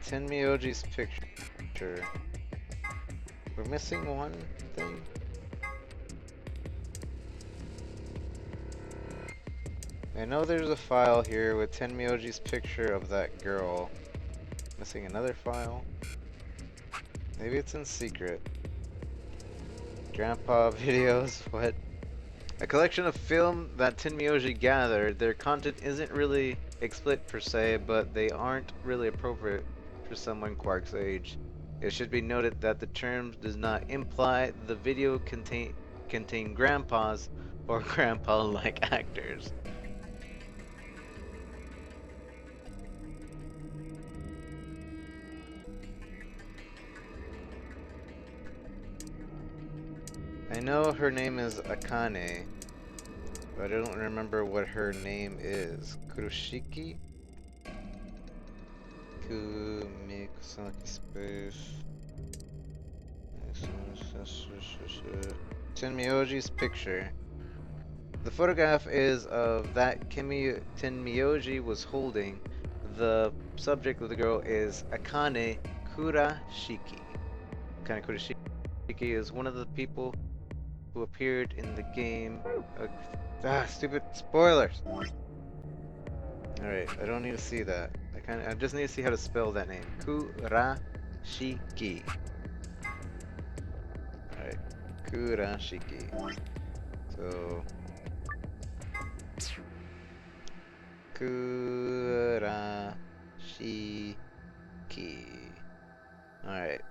Tenmyoji's picture. We're missing one thing. I know there's a file here with Tenmyoji's picture of that girl. Missing another file. Maybe it's in secret. Grandpa videos, what? A collection of film that Tenmyoji gathered. Their content isn't really explicit per se, but they aren't really appropriate for someone Quark's age. It should be noted that the term does not imply the video contain grandpas or grandpa-like actors. I know her name is Akane, but I don't remember what her name is. Kuroshiki? Kumikusaki space. Tenmyoji's picture. The photograph is of that Tenmyoji was holding. The subject of the girl is Akane Kurashiki. Akane Kurashiki is one of the people who appeared in the game. Stupid spoilers! Alright, I don't need to see that. I just need to see how to spell that name. Kurashiki. Alright, Kurashiki. So... Kurashiki. Alright,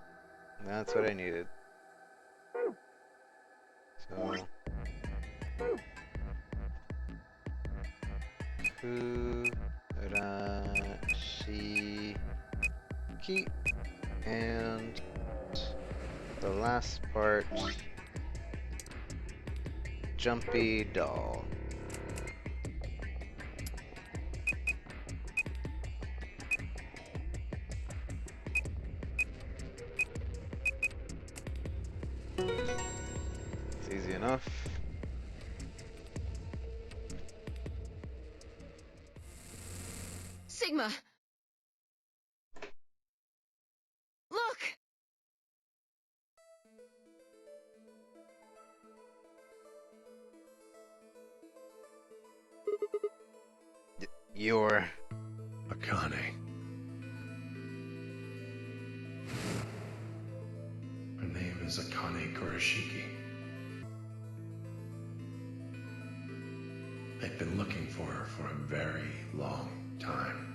that's what I needed. So... Kurashiki. And the last part, Jumpy Doll. It's easy enough. Sigma! Look! You're... Akane. Her name is Akane Kurashiki. They've been looking for her for a very long time.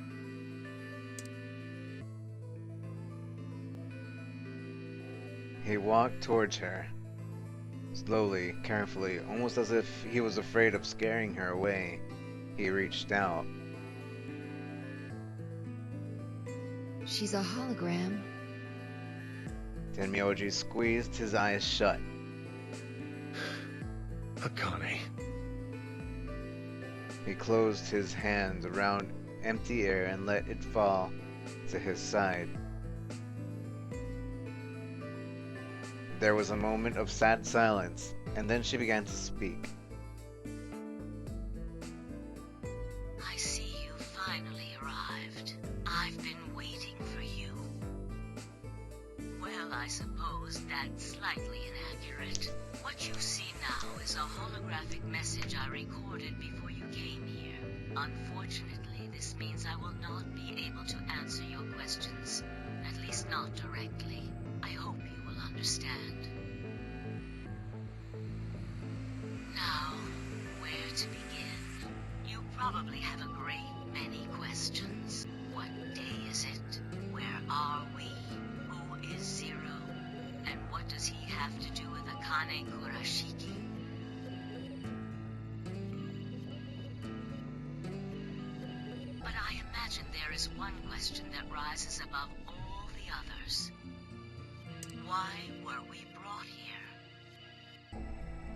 He walked towards her. Slowly, carefully, almost as if he was afraid of scaring her away. He reached out. She's a hologram. Tenmyoji squeezed his eyes shut. Akane. He closed his hands around empty air and let it fall to his side. There was a moment of sad silence, and then she began to speak. I see you finally arrived. I've been waiting for you. Well, I suppose that's slightly inaccurate. What you see now is a holographic message I recorded before you came here. Unfortunately, this means I will not be able to answer your questions, at least not directly. I hope you will understand. Now, where to begin? You probably have a great many questions. What day is it? Where are we? Who is Zero? And what does he have to do with Akane Kurashiki? But I imagine there is one question that rises above all the others. Why were we brought here?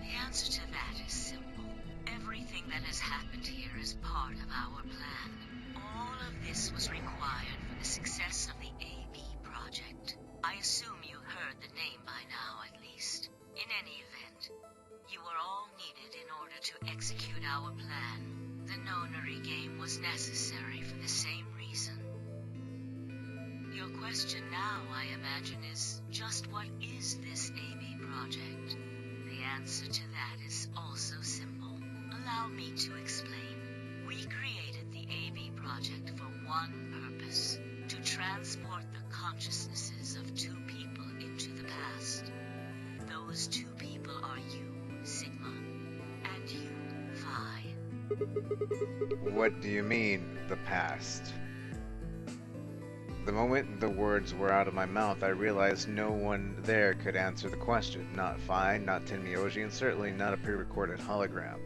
The answer to that is simple. Everything that has happened here is part of our plan. All of this was required for the success of the AB project. I assume you heard the name by now, at least. In any event, you were all needed in order to execute our plan. The Nonary game was necessary for the same reason. Your question now, I imagine, is just what is this AB project? The answer to that is also simple. Allow me to explain. We created the AB project for one purpose: to transport the consciousnesses of two people into the past. Those two people are you, Sigma, and you, Phi. What do you mean, the past? The moment the words were out of my mouth, I realized no one there could answer the question. Not Phi, not Tenmyoji, and certainly not a pre-recorded hologram.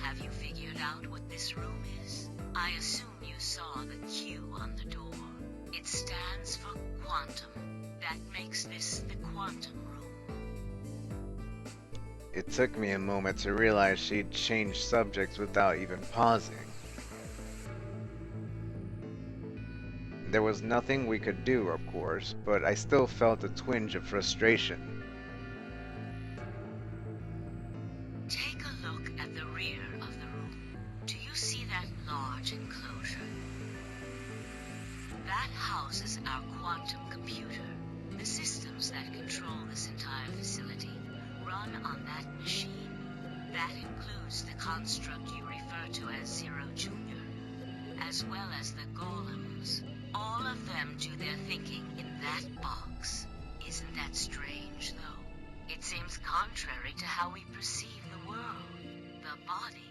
Have you figured out what this room is? I assume you saw the Q on the door. quantum. That makes this the quantum room. It took me a moment to realize she'd changed subjects without even pausing. There was nothing we could do, of course, but I still felt a twinge of frustration. Take a look at the rear of the room. Do you see that large enclosure? That houses our quantum computer. The systems that control this entire facility run on that machine. That includes the construct you refer to as Zero Jr., as well as the golems. All of them do their thinking in that box. Isn't that strange, though? It seems contrary to how we perceive the world. The body,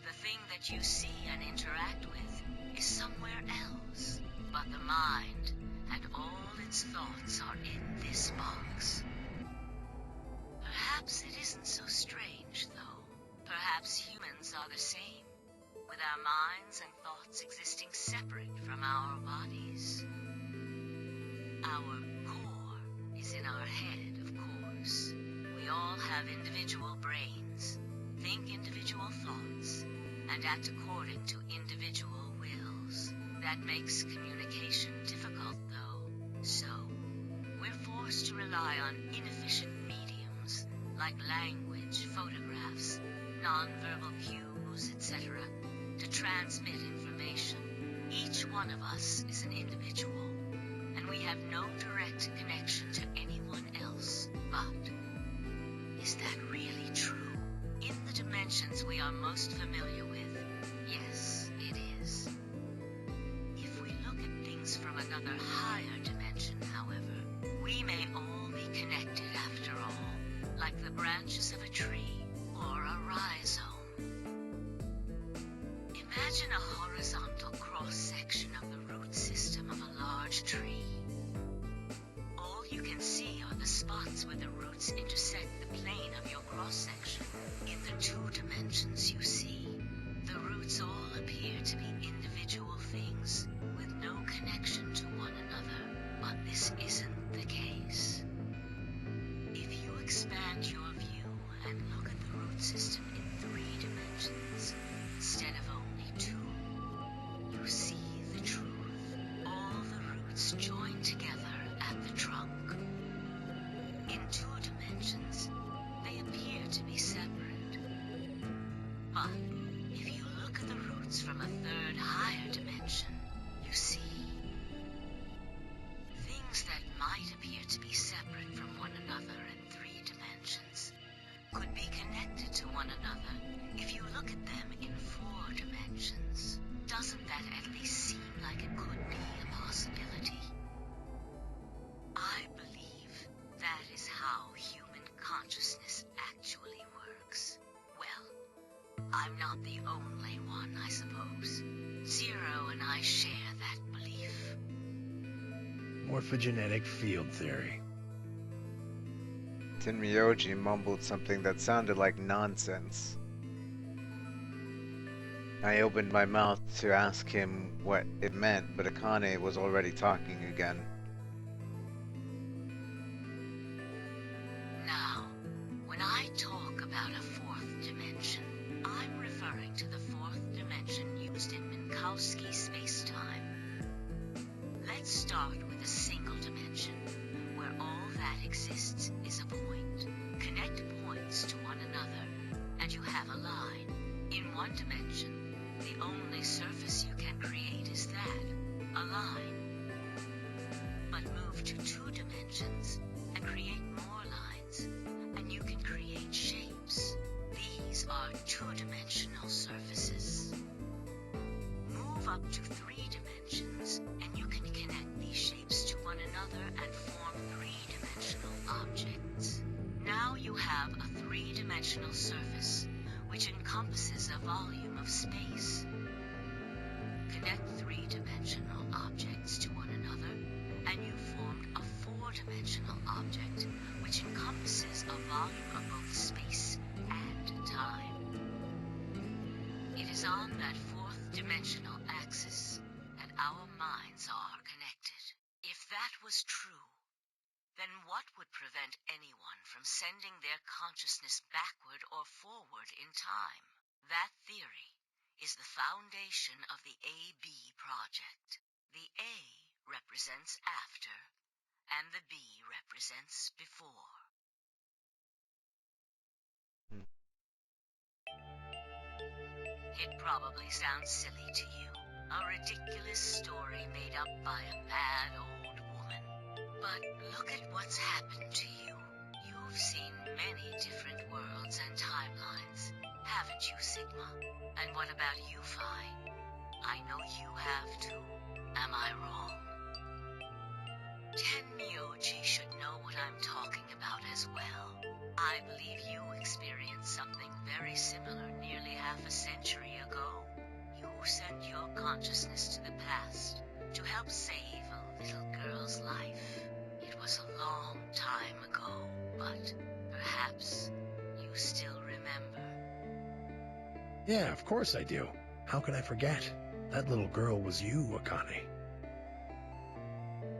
the thing that you see and interact with, is somewhere else. But the mind and all its thoughts are in this box. Perhaps it isn't so strange, though. Perhaps humans are the same, with our minds and thoughts existing separate from our bodies. Our core is in our head, of course. We all have individual brains, think individual thoughts, and act according to individual wills. That makes communication difficult, though. So, we're forced to rely on inefficient mediums, like language, photographs, non-verbal cues, etc., to transmit information. Each one of us is an individual, and we have no direct connection to anyone else. But, is that really true? In the dimensions we are most familiar with, yes, it is. If we look at things from another higher dimension, however, we may all be connected after all, like the branches of a tree or a rhizome. Imagine a horizontal cross-section of the root system of a large tree. All you can see are the spots where the roots intersect the plane of your cross-section. In the two dimensions you see, the roots all appear to be individual things with no connection to one another. But this isn't the case. If you expand your view and look at the root system in 3 dimensions, instead of only 2, you see the truth. All the roots join together at the trunk. In 2 dimensions, they appear to be separate. But if you look at the roots from a 3rd higher dimension, you see things that might appear to be separate from one another in 3 dimensions could be connected to one another if you look at them in 4 dimensions. Doesn't that at least seem like it could be a possibility? I believe that is how human consciousness actually works. Well, I'm not the only one, I suppose. Zero and I share that belief. Morphogenetic field theory. Tenmyoji mumbled something that sounded like nonsense. I opened my mouth to ask him what it meant, but Akane was already talking again. Now, when I talk about a 4th dimension, I'm referring to the 4th dimension used in Minkowski space-time. Let's start with a single dimension, where all that exists is a point. Connect points to one another, and you have a line. In 1 dimension, the only surface you can create is that, a line. But move to 2 dimensions, and create more lines, and you can create shapes. These are 2-dimensional surfaces. Move up to 3 dimensions, and you can connect these shapes to one another and form 3-dimensional objects. Now you have a 3-dimensional surface, which encompasses a volume of space. Connect 3-dimensional objects to one another, and you've formed a 4-dimensional object, which encompasses a volume of both space and time. It is on that 4th dimensional axis that our minds are connected. If that that was true, then what would prevent anyone from sending their consciousness backward or forward in time? That theory is the foundation of the AB project. The A represents after, and the B represents before. It probably sounds silly to you, a ridiculous story made up by a mad old woman. But look at what's happened to you. You've seen many different worlds and timelines, haven't you, Sigma? And what about you, Phi? I know you have too. Am I wrong? Tenmyoji should know what I'm talking about as well. I believe you experienced something very similar nearly half a century ago. You sent your consciousness to the past to help save a little girl's life. It was a long time ago, but perhaps you still remember. Yeah, of course I do. How could I forget? That little girl was you, Akane.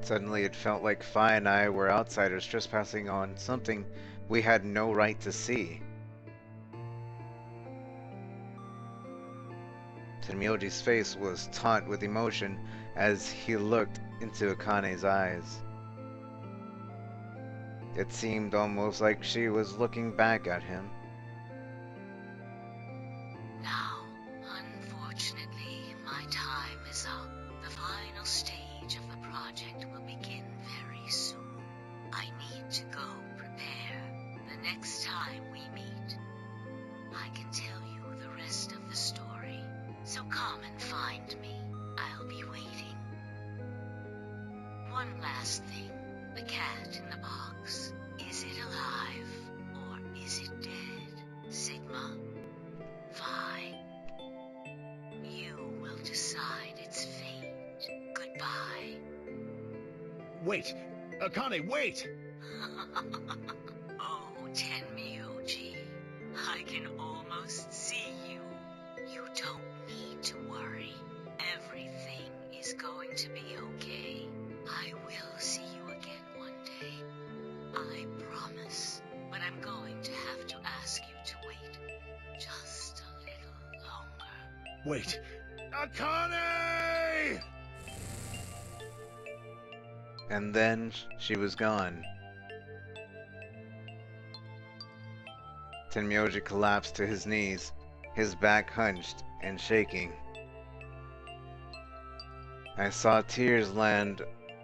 Suddenly it felt like Phi and I were outsiders trespassing on something we had no right to see. Tenmyoji's face was taut with emotion as he looked into Akane's eyes. It seemed almost like she was looking back at him. Now, unfortunately, my time is up. The final stage of the project will begin very soon. I need to go prepare. The next time we meet, I can tell you the rest of the story. So come and find me. I'll be waiting. One last thing. The cat in the box. Is it alive or is it dead? Sigma? Phi? You will decide its fate. Goodbye. Wait! Akane, wait! Oh, Tenmyoji. I can almost see you. You don't need to worry. Everything is going to be okay. I will see you again one day. I promise. But I'm going to have to ask you to wait just a little longer. Wait! Akane! And then she was gone. Tenmyoji collapsed to his knees, his back hunched and shaking. I saw tears land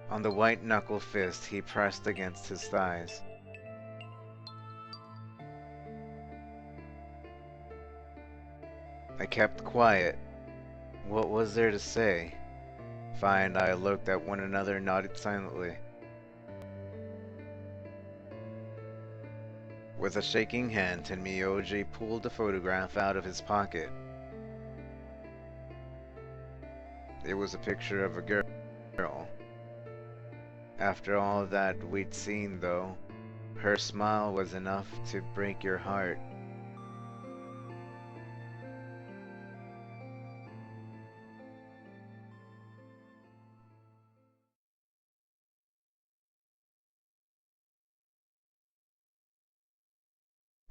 on the white knuckle fist he pressed against his thighs. I kept quiet. What was there to say? Phi and I looked at one another and nodded silently. With a shaking hand, Tenmyoji pulled a photograph out of his pocket. It was a picture of a girl. After all that we'd seen, though, her smile was enough to break your heart.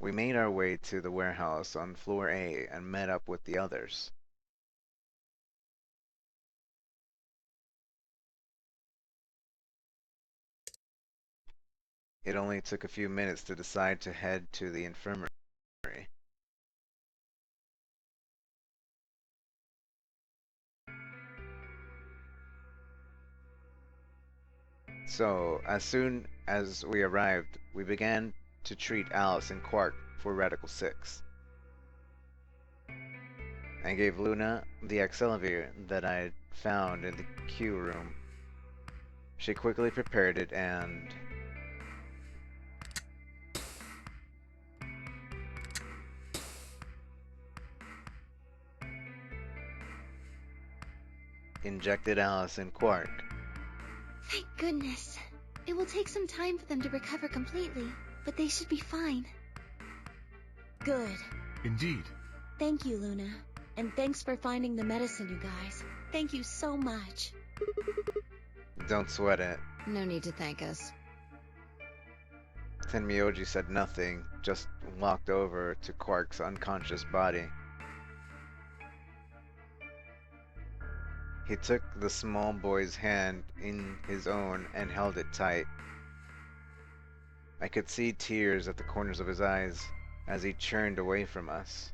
We made our way to the warehouse on floor A and met up with the others. It only took a few minutes to decide to head to the infirmary. So, as soon as we arrived, we began to treat Alice and Quark for Radical 6. I gave Luna the Accelavir that I had found in the Q room. She quickly prepared it and injected Alice and Quark. Thank goodness. It will take some time for them to recover completely, but they should be fine. Good. Indeed. Thank you, Luna. And thanks for finding the medicine, you guys. Thank you so much. Don't sweat it. No need to thank us. Tenmyoji said nothing, just walked over to Quark's unconscious body. He took the small boy's hand in his own and held it tight. I could see tears at the corners of his eyes as he turned away from us.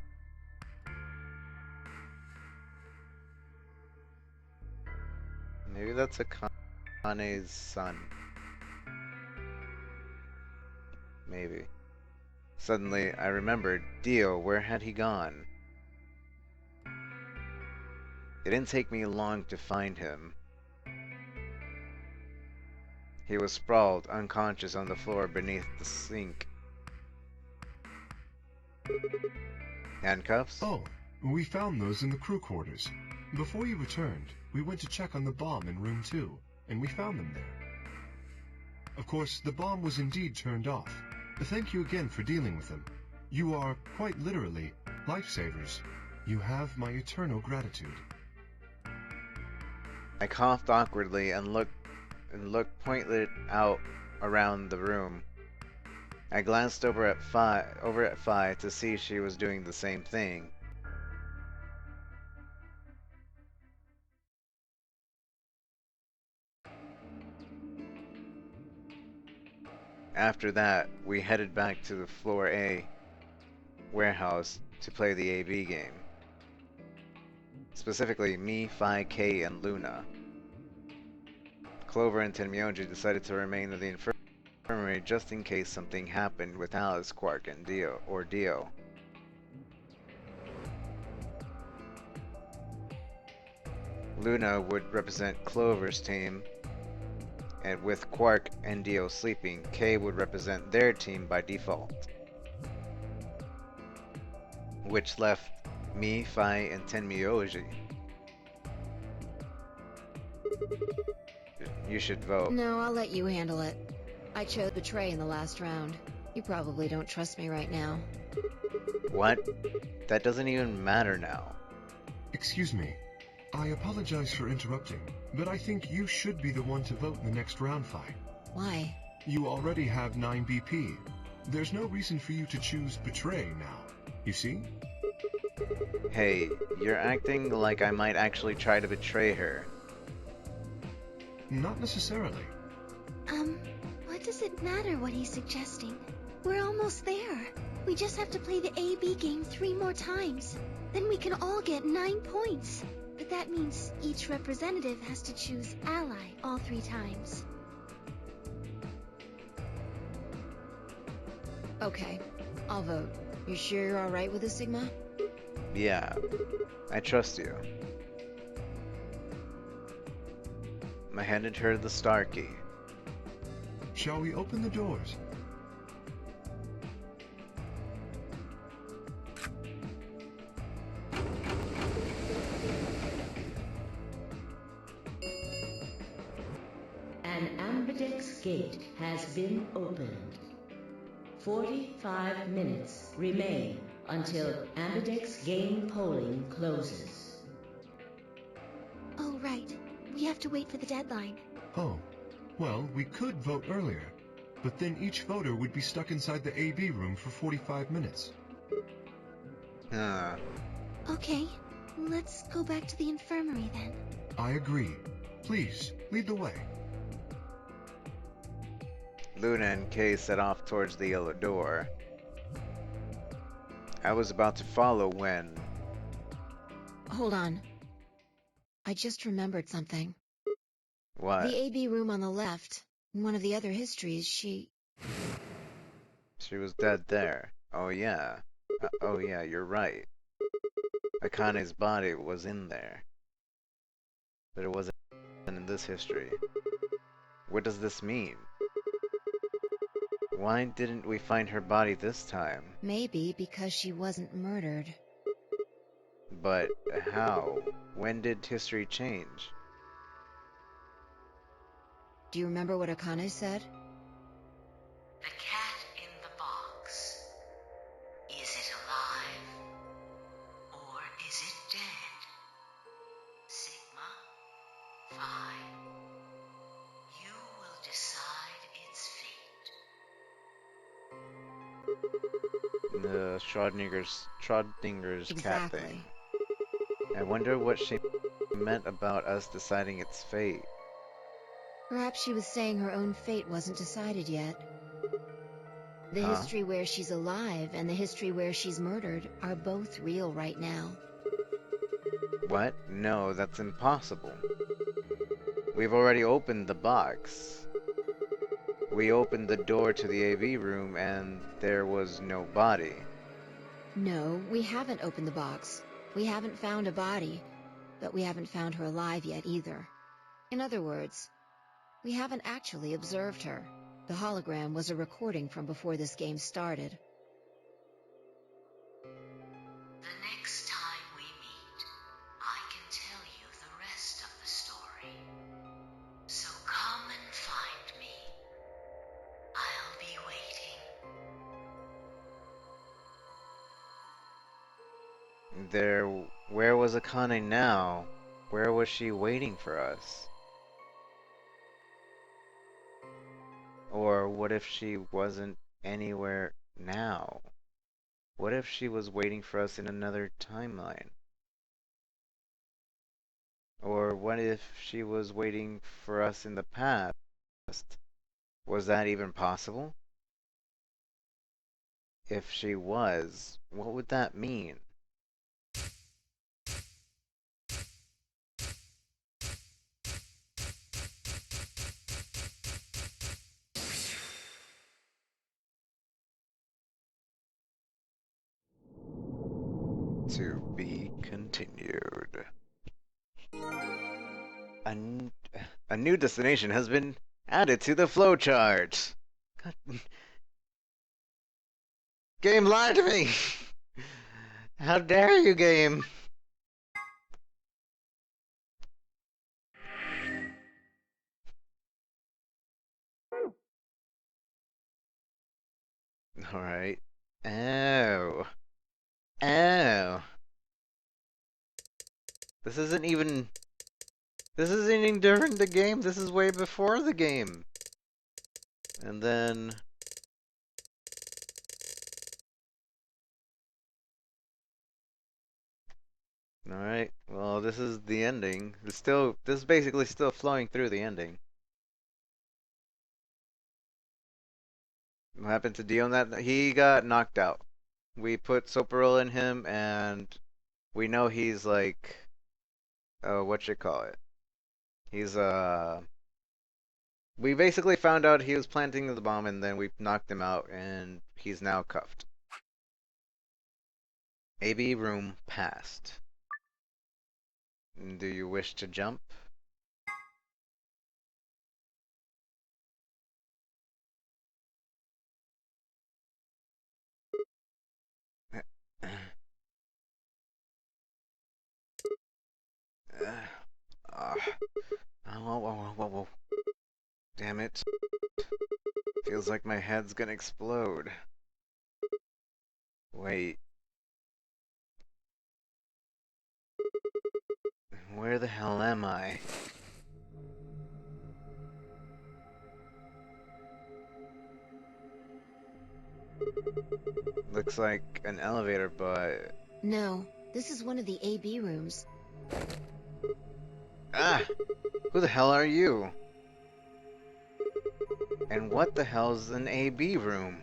Maybe that's Akane's son. Maybe. Suddenly, I remembered Dio. Where had he gone? It didn't take me long to find him. He was sprawled, unconscious on the floor beneath the sink. Handcuffs? Oh, we found those in the crew quarters. Before you returned, we went to check on the bomb in room 2, and we found them there. Of course, the bomb was indeed turned off. Thank you again for dealing with them. You are, quite literally, lifesavers. You have my eternal gratitude. I coughed awkwardly and looked pointed out around the room. I glanced over at Fi to see she was doing the same thing. After that, we headed back to the Floor A warehouse to play the AB game. Specifically, me, Fi, Kay, and Luna. Clover and Tenmyoji decided to remain in the infirmary just in case something happened with Alice, Quark, and Dio. Luna would represent Clover's team, and with Quark and Dio sleeping, Kay would represent their team by default. Which left me, Fi, and Tenmyoji. You should vote. No, I'll let you handle it. I chose Betray in the last round. You probably don't trust me right now. What? That doesn't even matter now. Excuse me. I apologize for interrupting, but I think you should be the one to vote in the next round, Fi. Why? You already have 9 BP. There's no reason for you to choose Betray now. You see? Hey, you're acting like I might actually try to betray her. Not necessarily. What does it matter what he's suggesting? We're almost there. We just have to play the AB game 3 more times. Then we can all get 9 points. But that means each representative has to choose ally all 3 times. Okay, I'll vote. You sure you're alright with this, Sigma? Yeah, I trust you. I handed her the star key. Shall we open the doors? An Ambidex gate has been opened. 45 minutes remain until Ambidex game polling closes. Oh, right. We have to wait for the deadline. Oh, well, we could vote earlier, but then each voter would be stuck inside the AB room for 45 minutes. Okay, let's go back to the infirmary then. I agree. Please, lead the way. Luna and Kay set off towards the yellow door. I was about to follow when... Hold on. I just remembered something. What? The AB room on the left, in one of the other histories, she was dead there. Oh yeah. Oh yeah, you're right. Akane's body was in there. But it wasn't in this history. What does this mean? Why didn't we find her body this time? Maybe because she wasn't murdered. But how? When did history change? Do you remember what Akane said? The cat in the box. Is it alive? Or is it dead? Sigma 5. You will The Schrodinger's cat Exactly. thing. I wonder what she meant about us deciding its fate. Perhaps she was saying her own fate wasn't decided yet. The Huh? history where she's alive and the history where she's murdered are both real right now. What? No, that's impossible. We've already opened the box. We opened the door to the AV room and there was no body. No, we haven't opened the box. We haven't found a body, but we haven't found her alive yet either. In other words, we haven't actually observed her. The hologram was a recording from before this game started. The next time we meet, I can tell you the rest of the story. So come and find me. I'll be waiting. Where was Akane now? Where was she waiting for us? Or what if she wasn't anywhere now? What if she was waiting for us in another timeline? Or what if she was waiting for us in the past? Was that even possible? If she was, what would that mean? To be continued. A new destination has been added to the flowchart. God. Game lied to me! How dare you, game! Alright. Oh. Oh. This isn't even during the game, this is way before the game. And then... Alright, well this is the ending. This is basically still flowing through the ending. What happened to Dio? That he got knocked out. We put Soparil in him, and we know he's like, whatchamacallit. He's we basically found out he was planting the bomb, and then we knocked him out, and he's now cuffed. AB room passed. Do you wish to jump? Whoa. Damn it. Feels like my head's gonna explode. Wait. Where the hell am I? Looks like an elevator, but... No, this is one of the AB rooms. Ah! Who the hell are you? And what the hell's an AB room?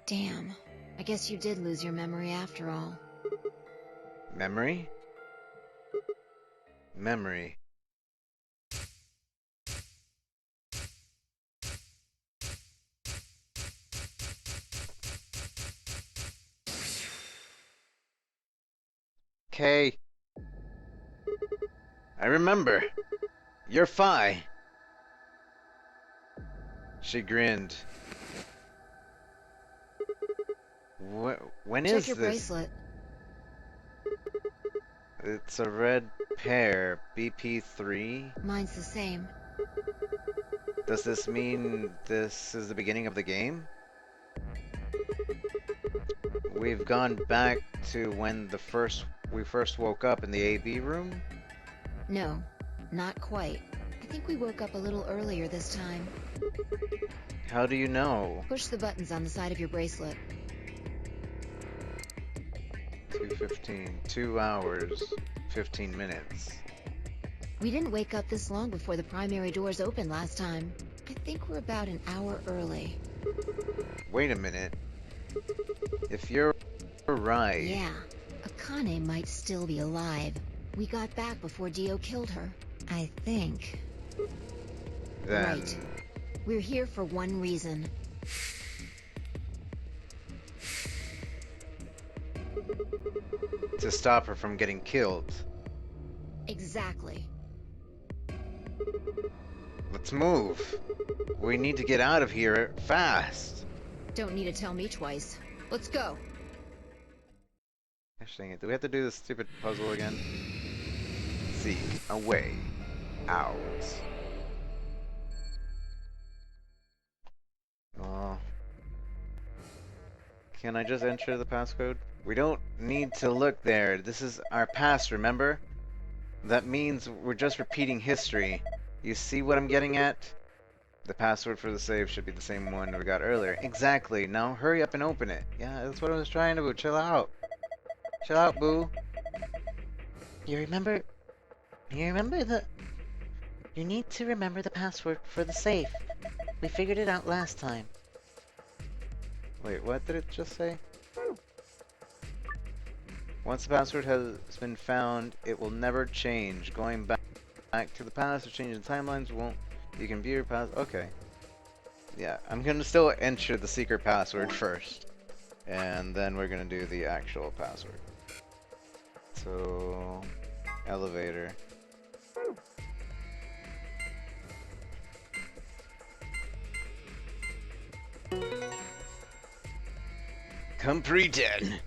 Damn. I guess you did lose your memory after all. Memory? Memory. Okay. I remember. You're Phi. She grinned. When Check is your this? bracelet. It's a red pair, BP3. Mine's the same. Does this mean this is the beginning of the game? We've gone back to when we first woke up in the AB room? No, not quite. I think we woke up a little earlier this time. How do you know? Push the buttons on the side of your bracelet. 2:15. 2 hours, 15 minutes. We didn't wake up this long before the primary doors opened last time. I think we're about an hour early. Wait a minute. If you're right... Yeah, Akane might still be alive. We got back before Dio killed her. I think. Then... Right. We're here for one reason. To stop her from getting killed. Exactly. Let's move. We need to get out of here fast. Don't need to tell me twice. Let's go. Gosh dang it, do we have to do this stupid puzzle again? Seek a way out. Oh. Can I just enter the passcode? We don't need to look there. This is our past, remember? That means we're just repeating history. You see what I'm getting at? The password for the save should be the same one we got earlier. Exactly. Now hurry up and open it. Yeah, that's what I was trying to do. Chill out. Chill out, boo. You remember the... You need to remember the password for the safe. We figured it out last time. Wait, what did it just say? Once the password has been found, it will never change. Going back to the past or changing timelines won't... You can view your pass... Okay. Yeah, I'm gonna still enter the secret password first. And then we're gonna do the actual password. So... Elevator. Come pretend.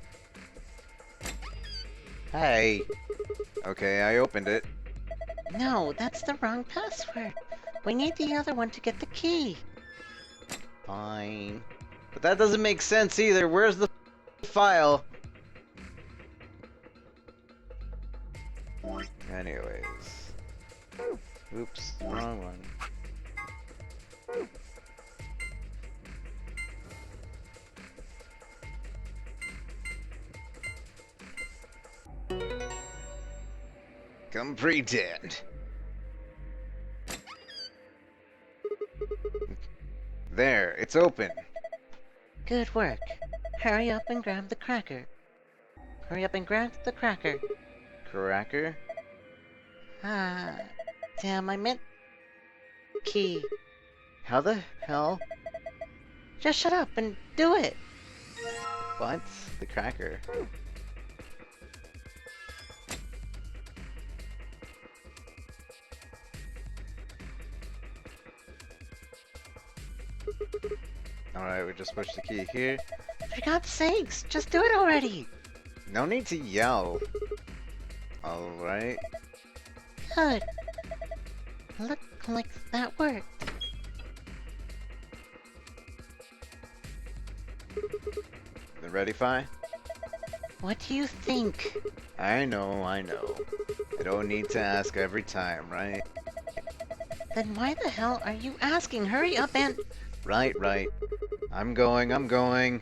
Hey. Okay, I opened it. No, that's the wrong password. We need the other one to get the key. Fine. But that doesn't make sense either. Where's the file? Anyways. Oops, wrong one. Come pretend. There, it's open. Good work. Hurry up and grab the cracker. Hurry up and grab the cracker. Cracker? Ah, damn, I meant key. How the hell? Just shut up and do it. What? The cracker? Alright, we just push the key here. For God's sakes, just do it already. No need to yell. Alright. Good. Look like that worked. The ready, Fi? What do you think? I know. I don't need to ask every time, right? Then why the hell are you asking? Hurry up and... Right. I'm going.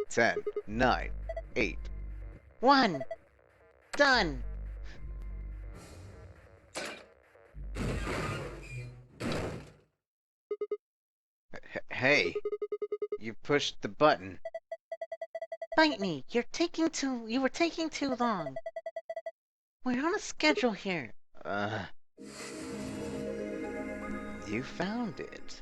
10, 9, 8. 1. Done. Hey, you pushed the button. Bite me. You were taking too long. We're on a schedule here. You found it.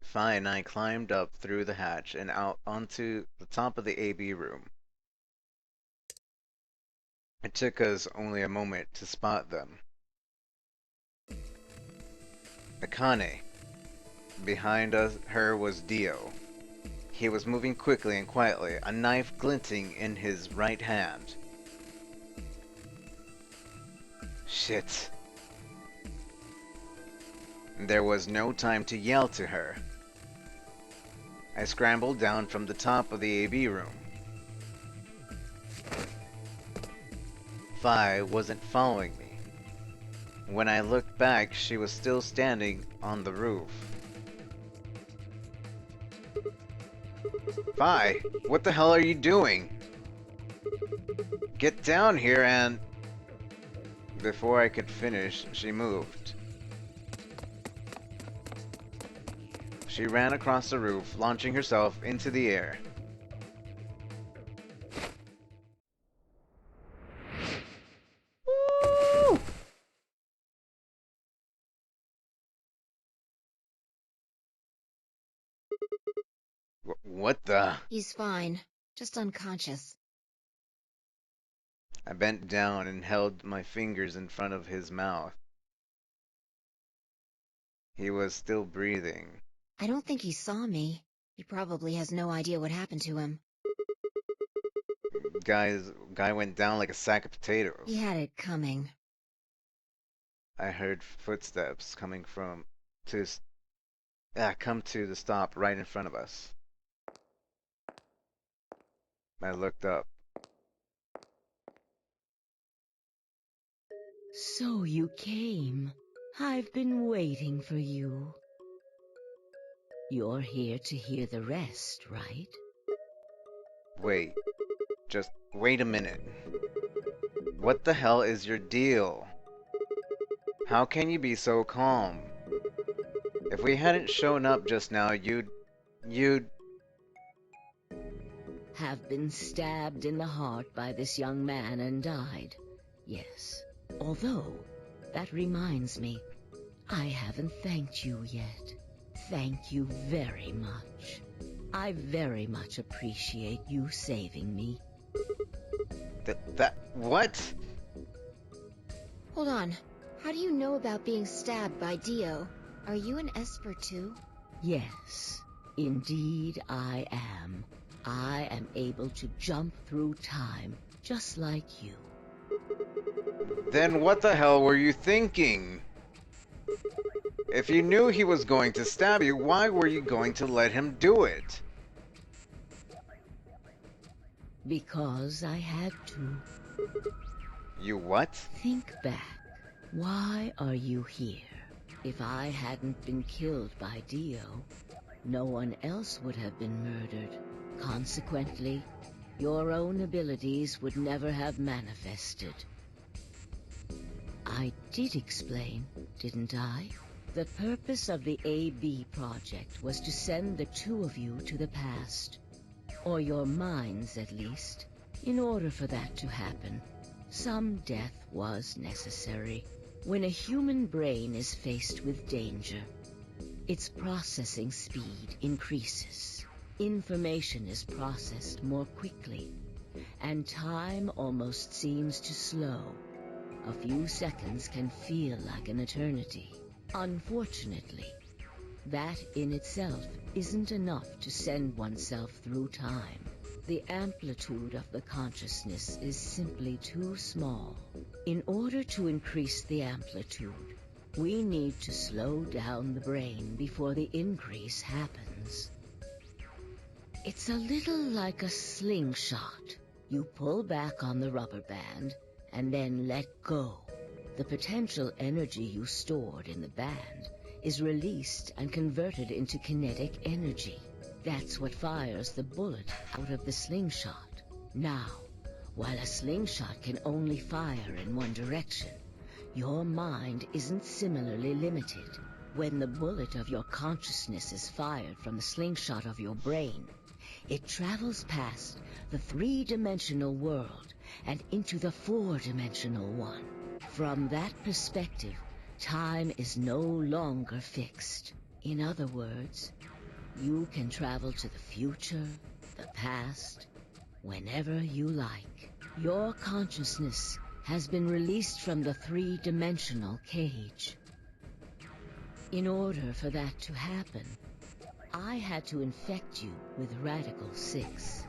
Fine, I climbed up through the hatch and out onto the top of the AB room. It took us only a moment to spot them. Akane. Behind her was Dio. He was moving quickly and quietly, a knife glinting in his right hand. Shit. There was no time to yell to her. I scrambled down from the top of the AB room. Vi wasn't following me. When I looked back, she was still standing on the roof. Vi, what the hell are you doing? Get down here and... Before I could finish, she moved. She ran across the roof, launching herself into the air. Woo! What the? He's fine. Just unconscious. I bent down and held my fingers in front of his mouth. He was still breathing. I don't think he saw me. He probably has no idea what happened to him. Guy went down like a sack of potatoes. He had it coming. I heard footsteps come to the stop right in front of us. I looked up. So you came. I've been waiting for you. You're here to hear the rest, right? Wait. Just wait a minute. What the hell is your deal? How can you be so calm? If we hadn't shown up just now, you'd... Have been stabbed in the heart by this young man and died. Yes. Although, that reminds me, I haven't thanked you yet. Thank you very much. I very much appreciate you saving me. What? Hold on. How do you know about being stabbed by Dio? Are you an Esper too? Yes, indeed I am. I am able to jump through time, just like you. Then what the hell were you thinking? If you knew he was going to stab you, why were you going to let him do it? Because I had to. You what? Think back. Why are you here? If I hadn't been killed by Dio, no one else would have been murdered. Consequently, your own abilities would never have manifested. I did explain, didn't I? The purpose of the AB project was to send the two of you to the past. Or your minds, at least. In order for that to happen, some death was necessary. When a human brain is faced with danger, its processing speed increases. Information is processed more quickly, and time almost seems to slow. A few seconds can feel like an eternity. Unfortunately, that in itself isn't enough to send oneself through time. The amplitude of the consciousness is simply too small. In order to increase the amplitude, we need to slow down the brain before the increase happens. It's a little like a slingshot. You pull back on the rubber band and then let go. The potential energy you stored in the band is released and converted into kinetic energy. That's what fires the bullet out of the slingshot. Now, while a slingshot can only fire in one direction, your mind isn't similarly limited. When the bullet of your consciousness is fired from the slingshot of your brain, it travels past the three-dimensional world and into the four-dimensional one. From that perspective, time is no longer fixed. In other words, you can travel to the future, the past, whenever you like. Your consciousness has been released from the three-dimensional cage. In order for that to happen, I had to infect you with Radical 6.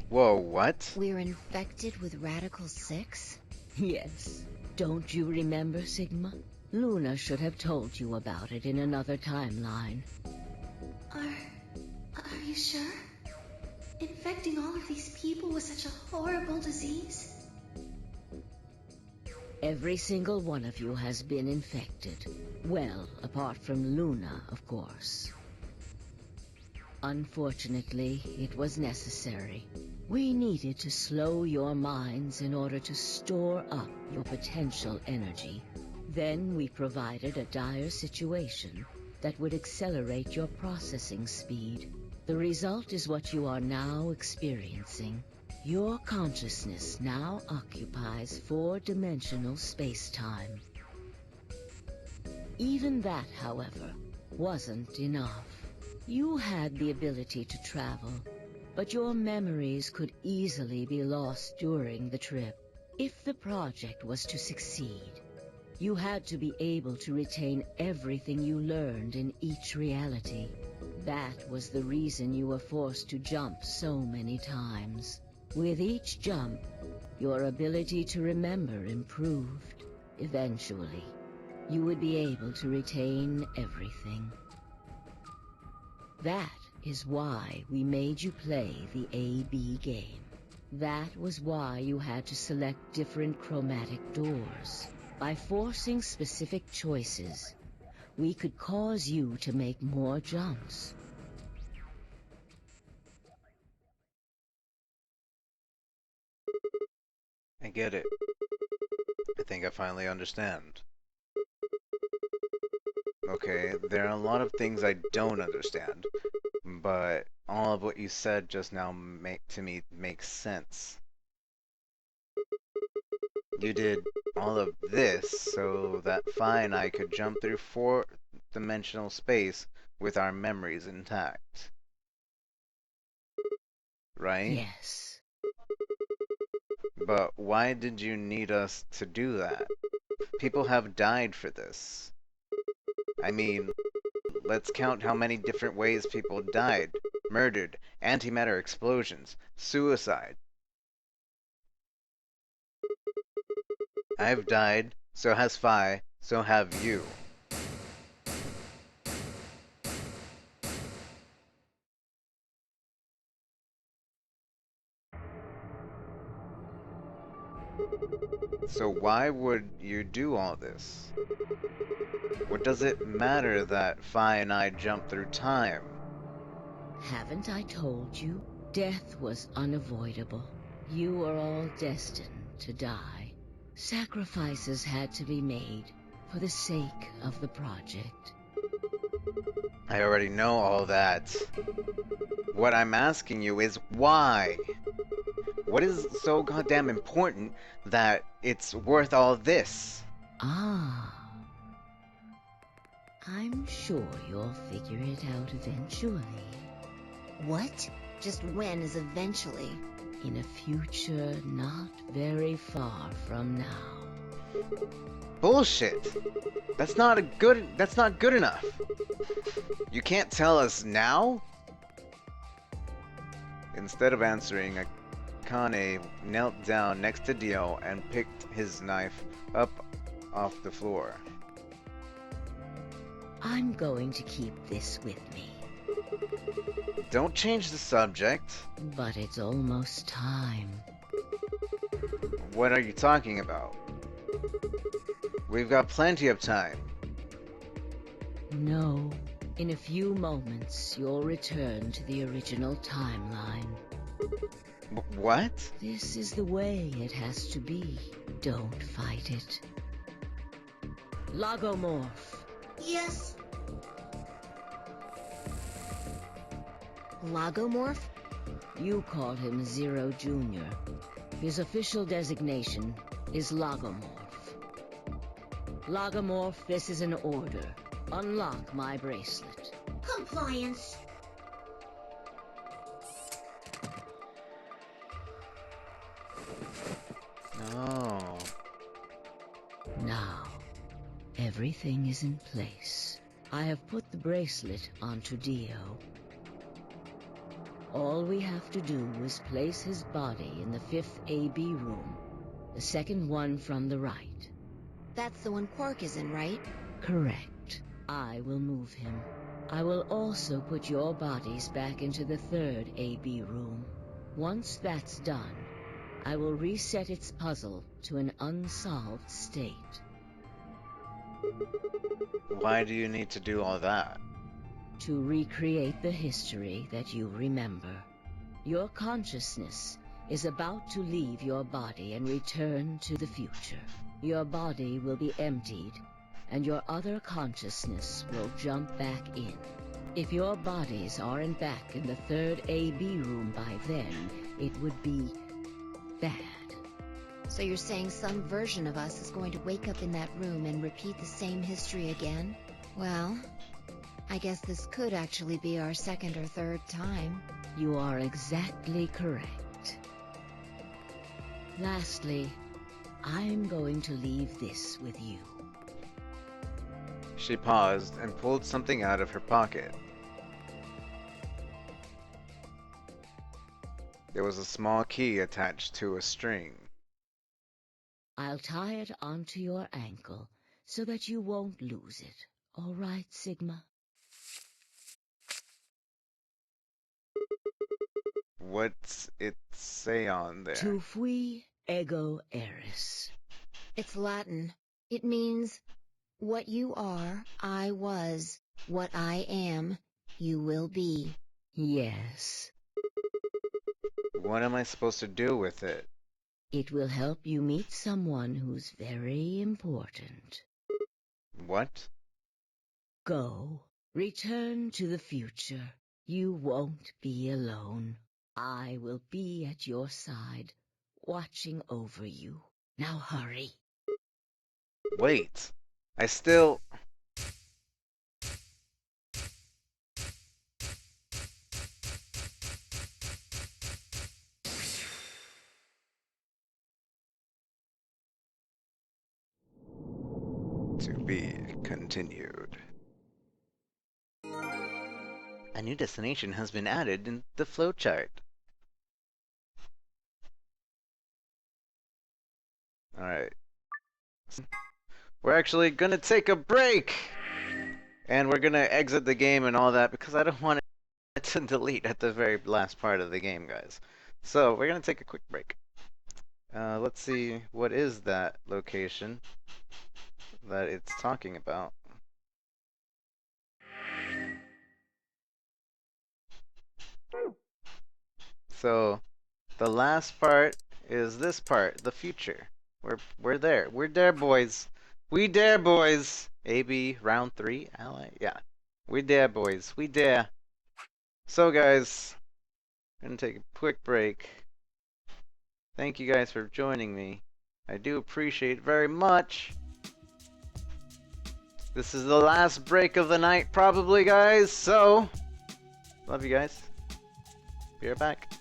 Whoa, what? We're infected with Radical 6? Yes. Don't you remember, Sigma? Luna should have told you about it in another timeline. Are you sure? Infecting all of these people with such a horrible disease? Every single one of you has been infected. Well, apart from Luna, of course. Unfortunately, it was necessary. We needed to slow your minds in order to store up your potential energy. Then we provided a dire situation that would accelerate your processing speed. The result is what you are now experiencing. Your consciousness now occupies 4-dimensional space-time. Even that, however, wasn't enough. You had the ability to travel, but your memories could easily be lost during the trip. If the project was to succeed, you had to be able to retain everything you learned in each reality. That was the reason you were forced to jump so many times. With each jump, your ability to remember improved. Eventually, you would be able to retain everything. That is why we made you play the AB game. That was why you had to select different chromatic doors. By forcing specific choices, we could cause you to make more jumps. I get it. I think I finally understand. Okay, there are a lot of things I don't understand, but all of what you said just now makes sense. You did all of this so that Fi and I could jump through 4-dimensional space with our memories intact. Right? Yes. But why did you need us to do that? People have died for this. I mean, let's count how many different ways people died. Murdered, antimatter explosions, suicide. I've died, so has Fi, so have you. So why would you do all this? What does it matter that Fi and I jumped through time? Haven't I told you? Death was unavoidable. You are all destined to die. Sacrifices had to be made for the sake of the project. I already know all that. What I'm asking you is why? What is so goddamn important that it's worth all this? Ah. I'm sure you'll figure it out eventually. What? Just when is eventually? In a future not very far from now. Bullshit! That's not good enough. You can't tell us now? Instead of answering, Akane knelt down next to Dio and picked his knife up off the floor. I'm going to keep this with me. Don't change the subject. But it's almost time. What are you talking about? We've got plenty of time. No. In a few moments, you'll return to the original timeline. What? This is the way it has to be. Don't fight it. Lagomorph. Yes. Lagomorph? You call him Zero Jr. His official designation is Lagomorph. Lagomorph, this is an order. Unlock my bracelet. Compliance. No. Now, everything is in place. I have put the bracelet onto Dio. All we have to do is place his body in the 5th AB room, the second one from the right. That's the one Quark is in, right? Correct. I will move him. I will also put your bodies back into the 3rd AB room. Once that's done, I will reset its puzzle to an unsolved state. Why do you need to do all that? To recreate the history that you remember. Your consciousness is about to leave your body and return to the future. Your body will be emptied, and your other consciousness will jump back in. If your bodies aren't back in the third AB room by then, it would be bad. So you're saying some version of us is going to wake up in that room and repeat the same history again? Well, I guess this could actually be our second or third time. You are exactly correct. Lastly, I'm going to leave this with you. She paused and pulled something out of her pocket. There was a small key attached to a string. I'll tie it onto your ankle so that you won't lose it. All right, Sigma? What's it say on there? Tu fui ego eris. It's Latin. It means, what you are, I was. What I am, you will be. Yes. What am I supposed to do with it? It will help you meet someone who's very important. What? Go. Return to the future. You won't be alone. I will be at your side, watching over you. Now hurry. Wait. I still... To be continued. A new destination has been added in the flowchart. Alright. We're actually gonna take a break! And we're gonna exit the game and all that because I don't want it to delete at the very last part of the game, guys. So, we're gonna take a quick break. Let's see, what is that location that it's talking about? So, the last part is this part, the future. We're there. We're there, boys. We dare, boys. AB round 3, ally. Yeah, we dare, boys. We dare. So, guys, I'm gonna take a quick break. Thank you guys for joining me. I do appreciate it very much. This is the last break of the night, probably, guys. So, love you guys. Be right back.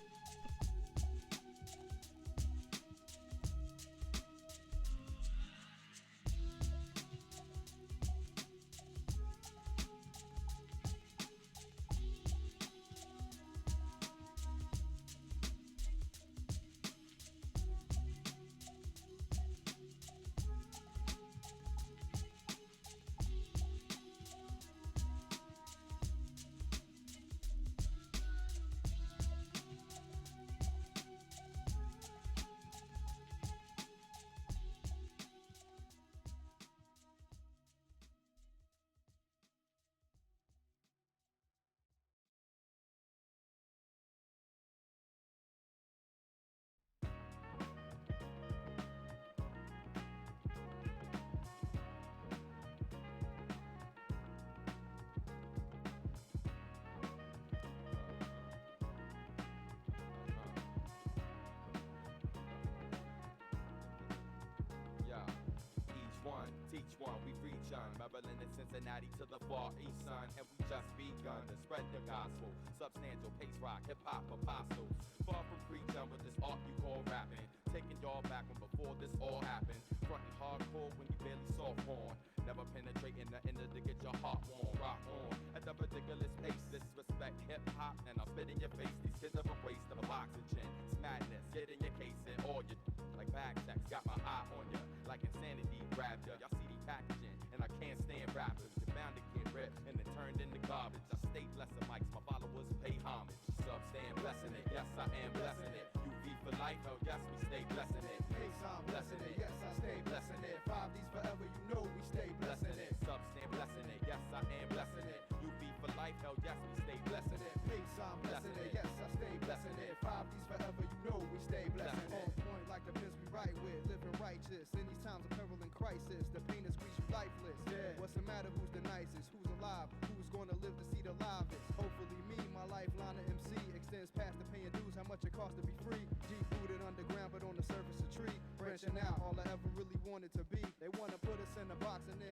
Teach one, we reach on Maryland and Cincinnati to the far east, son, and we just begun to spread the gospel. Substantial pace rock, hip hop apostles. Far from preaching with this art you call rapping, taking y'all back when before this all happened. Frontin' hardcore when you barely soft porn, never penetrating the inner to get your heart warm. Rock on at the ridiculous pace, disrespect hip hop, and I'll spit in your face. These kids are a waste of oxygen. It's madness, get in your case and all you like bag checks. Got my eye on ya, like insanity grabbed ya. Y'all see the packaging, and I can't stand rappers. You're bound to get ripped and then turned into garbage. I state lesser mics, my followers pay homage. Substand blessing it, yes I am blessing it. UV for life. life, hell yes, we stay blessing it. Peace, I'm blessing it, yes, I stay blessing it. 5Ds forever, you know we stay blessing it. Substand blessing it, yes, I am blessing it. You be for life, hell yes, we stay blessing it. Peace, I'm blessing it, yes, I stay blessing it. 5Ds forever, you know we stay blessing it. On point like the prince we write with, living righteous. In these times of peril and crisis, the pain is squeeze you lifeless. Yeah. What's the matter, who's the nicest, who's alive, who's gonna live to see the livest? Hopefully me, my lifeline of MC extends past the paying dues, how much it costs to be free. Deep rooted underground, but on the surface a tree. Branching out, all I ever really wanted to be. They wanna put us in a box and then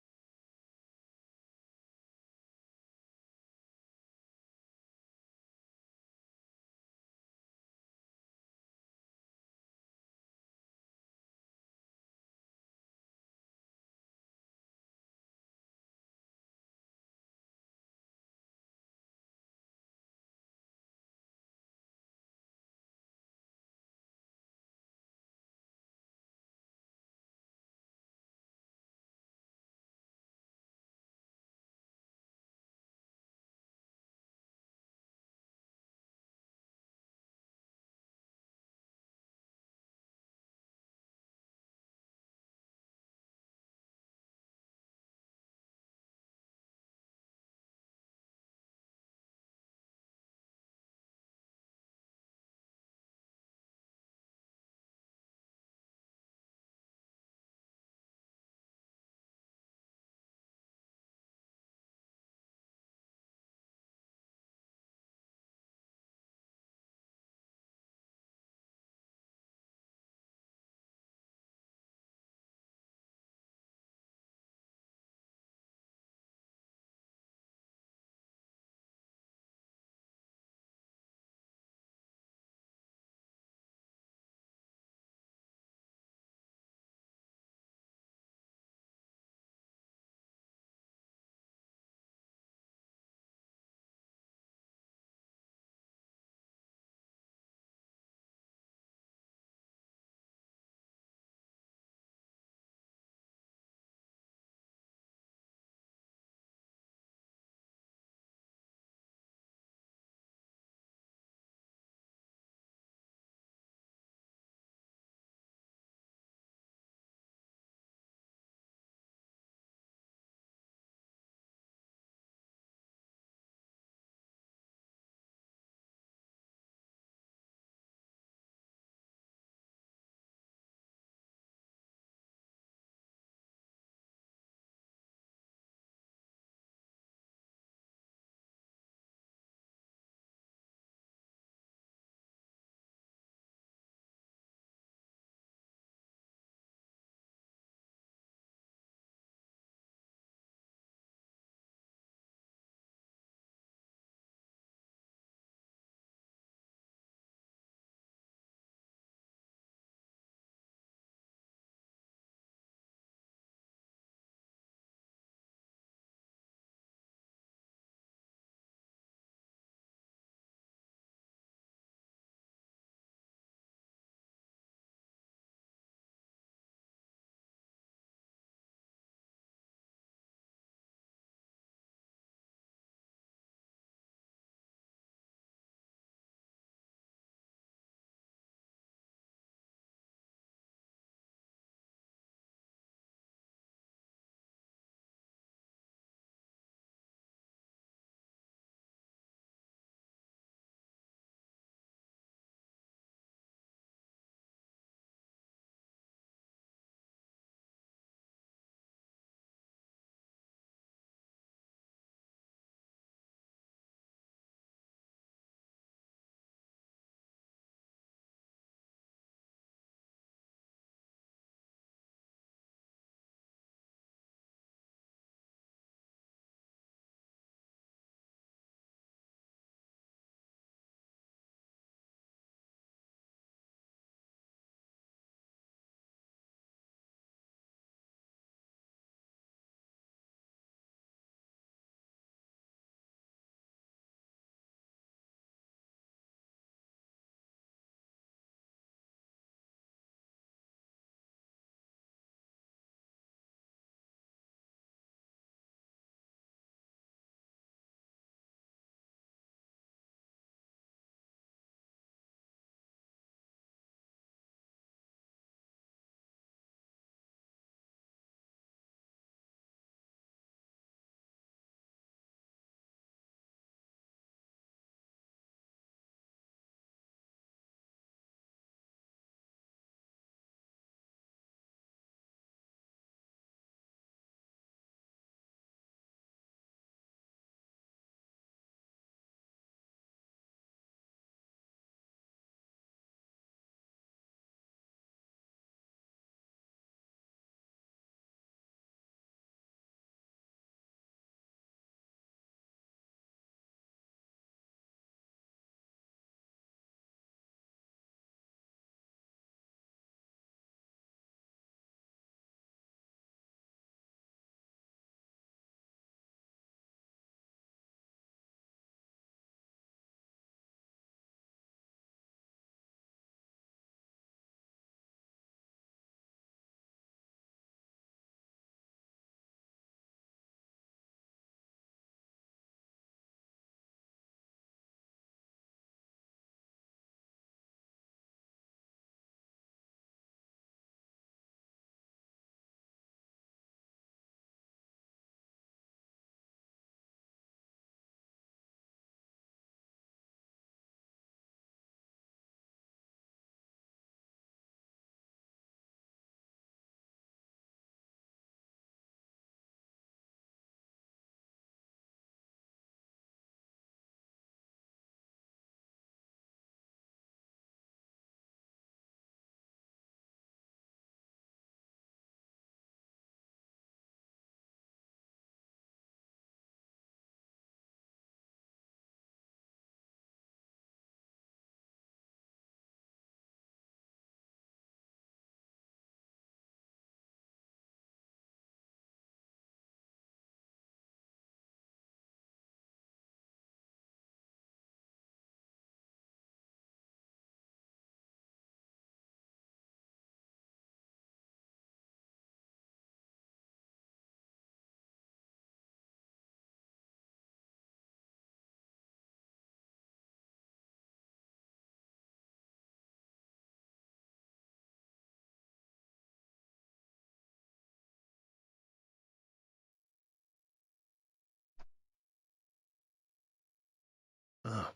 Oh,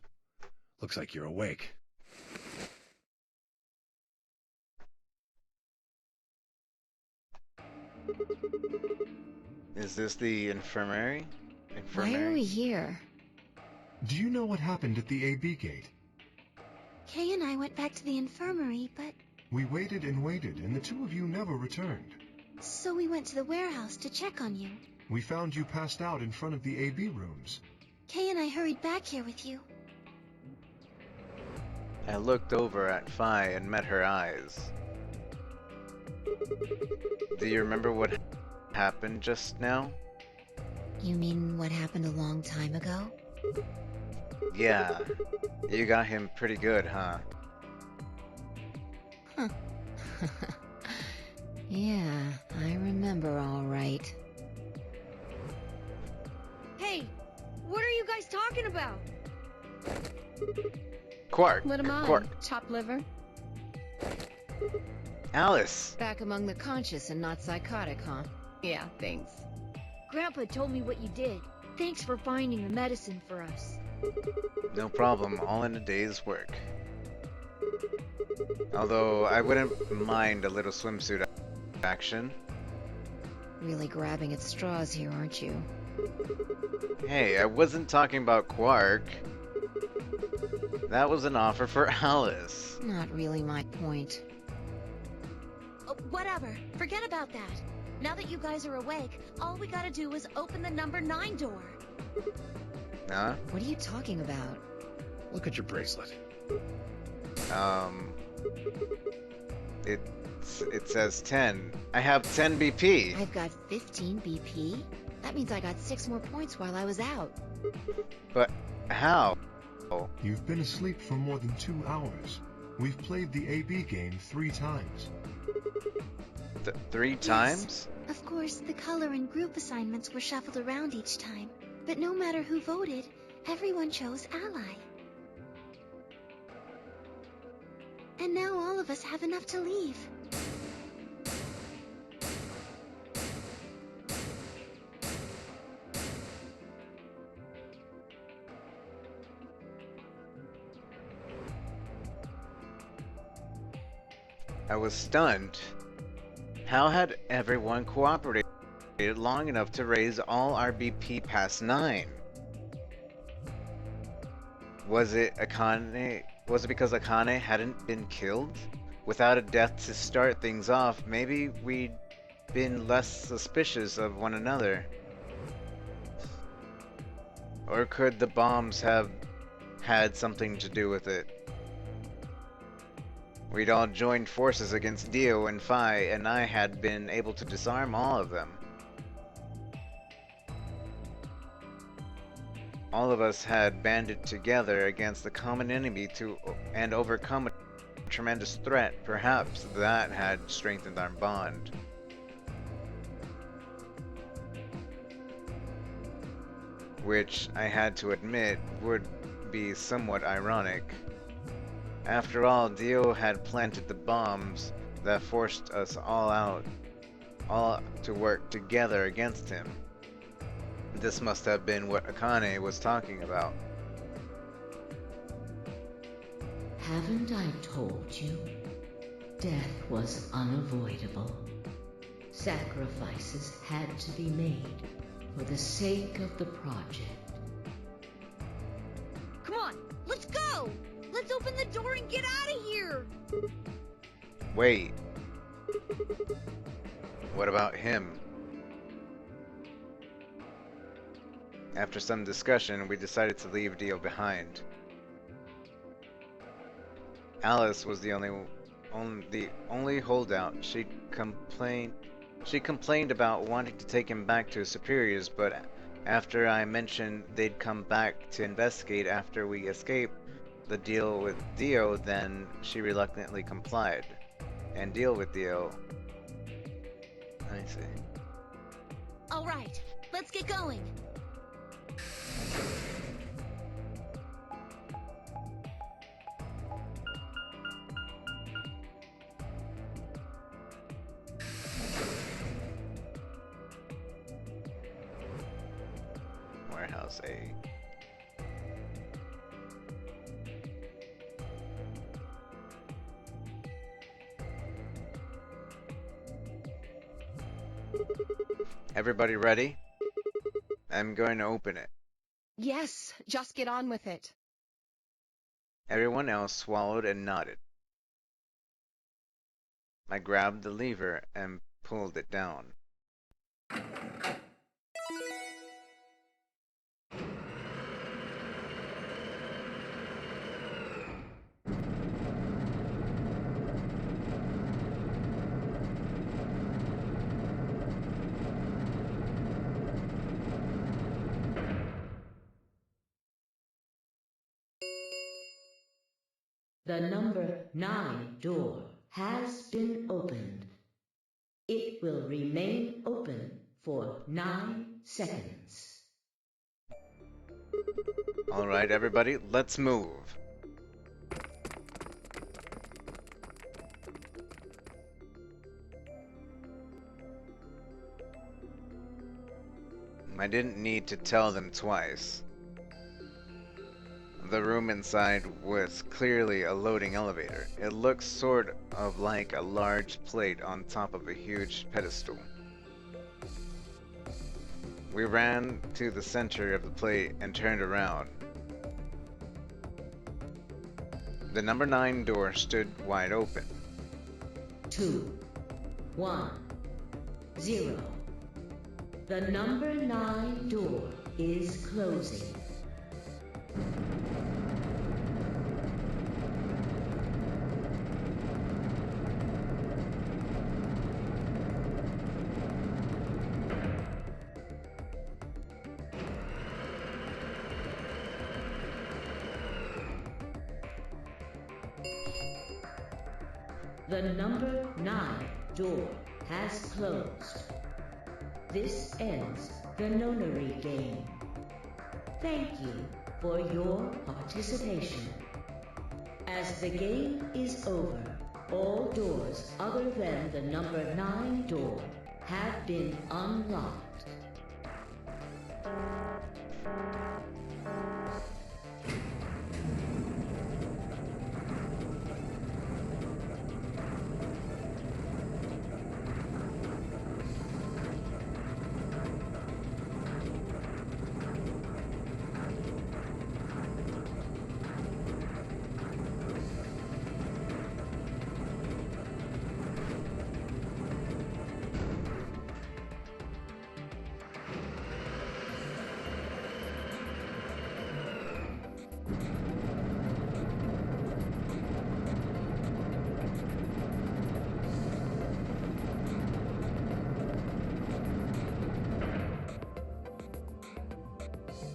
looks like you're awake. Is this the infirmary? Why are we here? Do you know what happened at the AB gate? Kay and I went back to the infirmary, but... We waited and waited, and the two of you never returned. So we went to the warehouse to check on you. We found you passed out in front of the AB rooms. Kay and I hurried back here with you. I looked over at Phi and met her eyes. Do you remember what happened just now? You mean what happened a long time ago? Yeah. You got him pretty good, huh? Huh. Yeah, I remember all right. Hey, what are you guys talking about? Quark! What am I? Quark! Chopped liver? Alice! Back among the conscious and not psychotic, huh? Yeah, thanks. Grandpa told me what you did. Thanks for finding the medicine for us. No problem, all in a day's work. Although, I wouldn't mind a little swimsuit action. Really grabbing at straws here, aren't you? Hey, I wasn't talking about Quark. That was an offer for Alice. Not really my point. Oh, whatever. Forget about that. Now that you guys are awake, all we gotta do is open the number 9 door. Huh? What are you talking about? Look at your bracelet. It says 10. I have 10 BP. I've got 15 BP? That means I got 6 more points while I was out. But how? You've been asleep for more than 2 hours. We've played the AB game 3 times. 3 times? Of course, the color and group assignments were shuffled around each time. But no matter who voted, everyone chose Ally. And now all of us have enough to leave. I was stunned. How had everyone cooperated long enough to raise all our BP past 9? Was it Akane? Was it because Akane hadn't been killed? Without a death to start things off, maybe we'd been less suspicious of one another. Or could the bombs have had something to do with it? We'd all joined forces against Dio and Phi, and I had been able to disarm all of them. All of us had banded together against the common enemy and overcome a tremendous threat. Perhaps that had strengthened our bond. Which, I had to admit, would be somewhat ironic. After all, Dio had planted the bombs that forced us all to work together against him. This must have been what Akane was talking about. Haven't I told you? Death was unavoidable. Sacrifices had to be made for the sake of the project. Come on, let's go! Let's open the door and get out of here! Wait. What about him? After some discussion, we decided to leave Dio behind. Alice was the only holdout. She complained about wanting to take him back to his superiors, but after I mentioned they'd come back to investigate after we escaped the deal with Dio, then she reluctantly complied. And deal with Dio. I see. Alright, let's get going. Warehouse A. Everybody ready? I'm going to open it. Yes, just get on with it. Everyone else swallowed and nodded. I grabbed the lever and pulled it down. The number 9 door has been opened. It will remain open for 9 seconds. Alright, everybody, let's move. I didn't need to tell them twice. The room inside was clearly a loading elevator. It looked sort of like a large plate on top of a huge pedestal. We ran to the center of the plate and turned around. The number 9 door stood wide open. 2, 1, 0. The number 9 door is closing. The number 9 door has closed. This ends the nonary game. Thank you for your participation. As the game is over, all doors other than the number 9 door have been unlocked.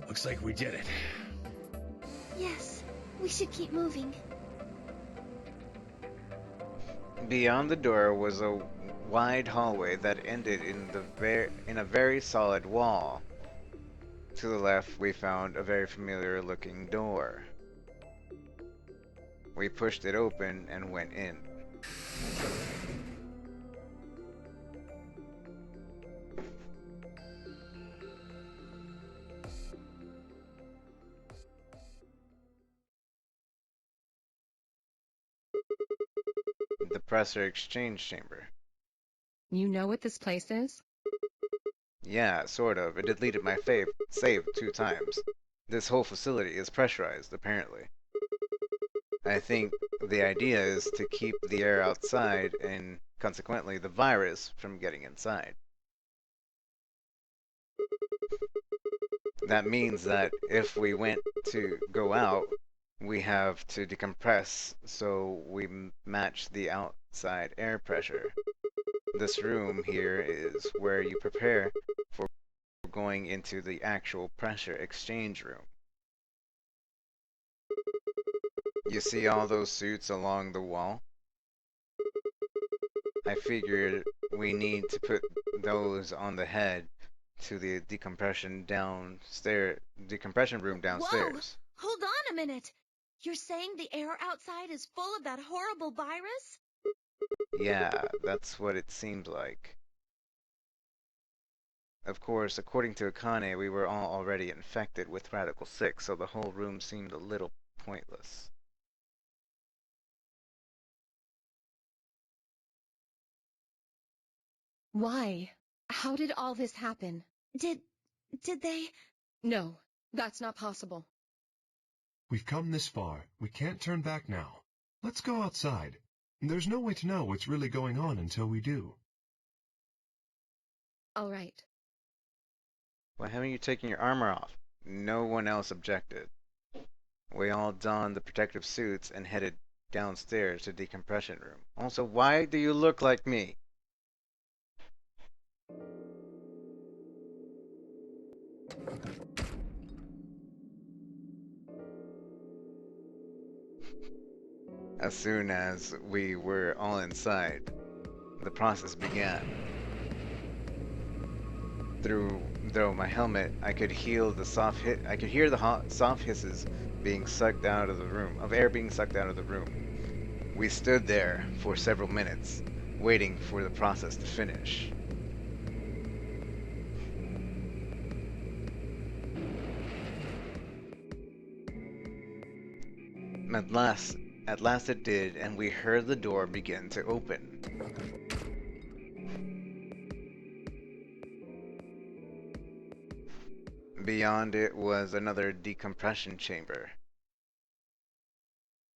Looks like we did it. Yes, we should keep moving. Beyond the door was a wide hallway that ended in a very solid wall. To the left, we found a very familiar looking door. We pushed it open and went in. The Presser Exchange Chamber. You know what this place is? Yeah, sort of. It deleted my save 2 times. This whole facility is pressurized, apparently. I think the idea is to keep the air outside and, consequently, the virus from getting inside. That means that if we went to go out, we have to decompress so we match the outside air pressure. This room here is where you prepare for going into the actual pressure exchange room. You see all those suits along the wall? I figured we need to put those on the head to the decompression room downstairs. Whoa! Hold on a minute. You're saying the air outside is full of that horrible virus? Yeah, that's what it seemed like. Of course, according to Akane, we were all already infected with Radical 6, so the whole room seemed a little pointless. Why? How did all this happen? Did they? No, that's not possible. We've come this far. We can't turn back now. Let's go outside. There's no way to know what's really going on until we do. All right. Why haven't you taken your armor off? No one else objected. We all donned the protective suits and headed downstairs to decompression room. Also, why do you look like me? As soon as we were all inside, the process began. Through my helmet, I could hear the soft hisses being sucked out of the room, of air being sucked out of the room. We stood there for several minutes, waiting for the process to finish. At last it did, and we heard the door begin to open. Beyond it was another decompression chamber.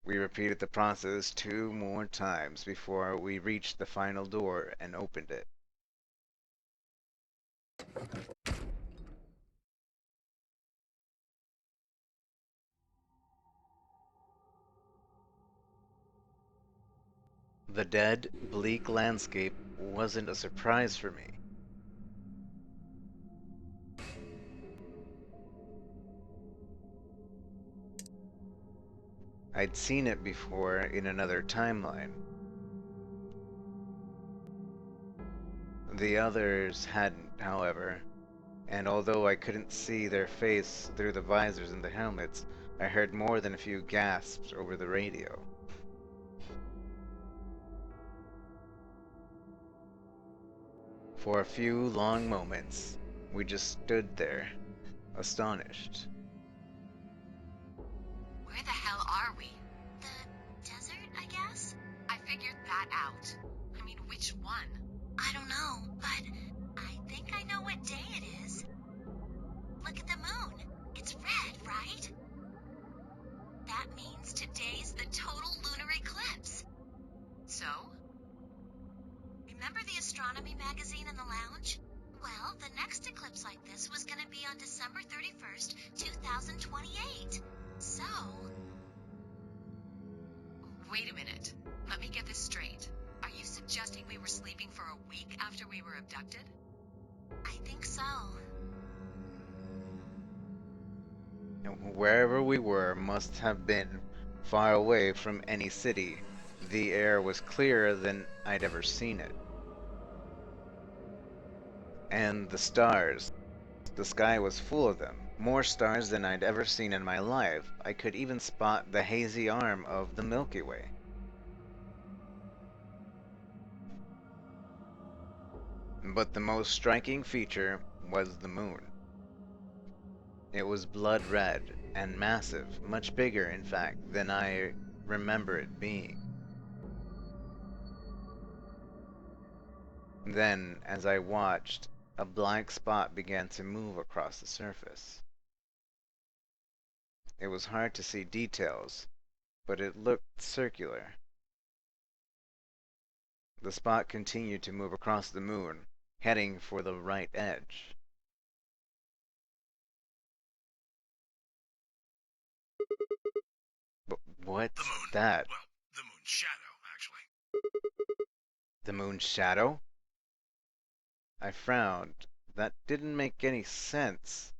We repeated the process 2 more times before we reached the final door and opened it. The dead, bleak landscape wasn't a surprise for me. I'd seen it before in another timeline. The others hadn't, however, and although I couldn't see their face through the visors and the helmets, I heard more than a few gasps over the radio. For a few long moments, we just stood there, astonished. Where the hell are we? The desert, I guess? I figured that out. I mean, which one? I don't know, but I think I know what day it is. Look at the moon. It's red, right? That means today's the total lunar eclipse. So? Remember the astronomy magazine in the lounge? Well, the next eclipse like this was gonna be on December 31st, 2028. So... Wait a minute. Let me get this straight. Are you suggesting we were sleeping for a week after we were abducted? I think so. Wherever we were must have been far away from any city. The air was clearer than I'd ever seen it. And the stars. The sky was full of them. More stars than I'd ever seen in my life. I could even spot the hazy arm of the Milky Way. But the most striking feature was the moon. It was blood red and massive, much bigger, in fact, than I remember it being. Then, as I watched, a black spot began to move across the surface. It was hard to see details, but it looked circular. The spot continued to move across the moon, heading for the right edge. But what's that? Well, the moon's shadow, actually. The moon's shadow? I frowned. That didn't make any sense.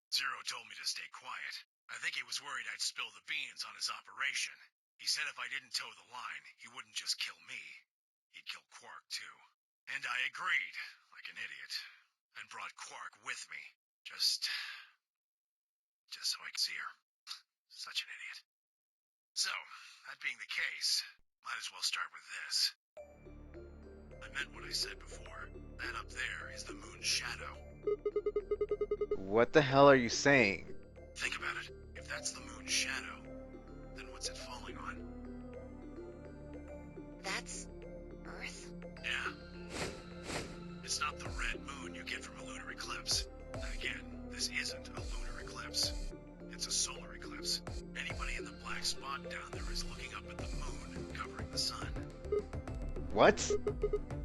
Zero told me to stay quiet. I think he was worried I'd spill the beans on his operation. He said if I didn't toe the line, he wouldn't just kill me. He'd kill Quark, too. And I agreed, like an idiot, and brought Quark with me. Just so I could see her. Such an idiot. So, that being the case, might as well start with this. I meant what I said before. That up there is the moon's shadow. What the hell are you saying? Think about it. If that's the moon's shadow, then what's it falling on? That's Earth? Yeah. It's not the red moon you get from a lunar eclipse. And again, this isn't a lunar eclipse. It's a solar eclipse. Anybody in the black spot down there is looking up at the moon covering the sun. What?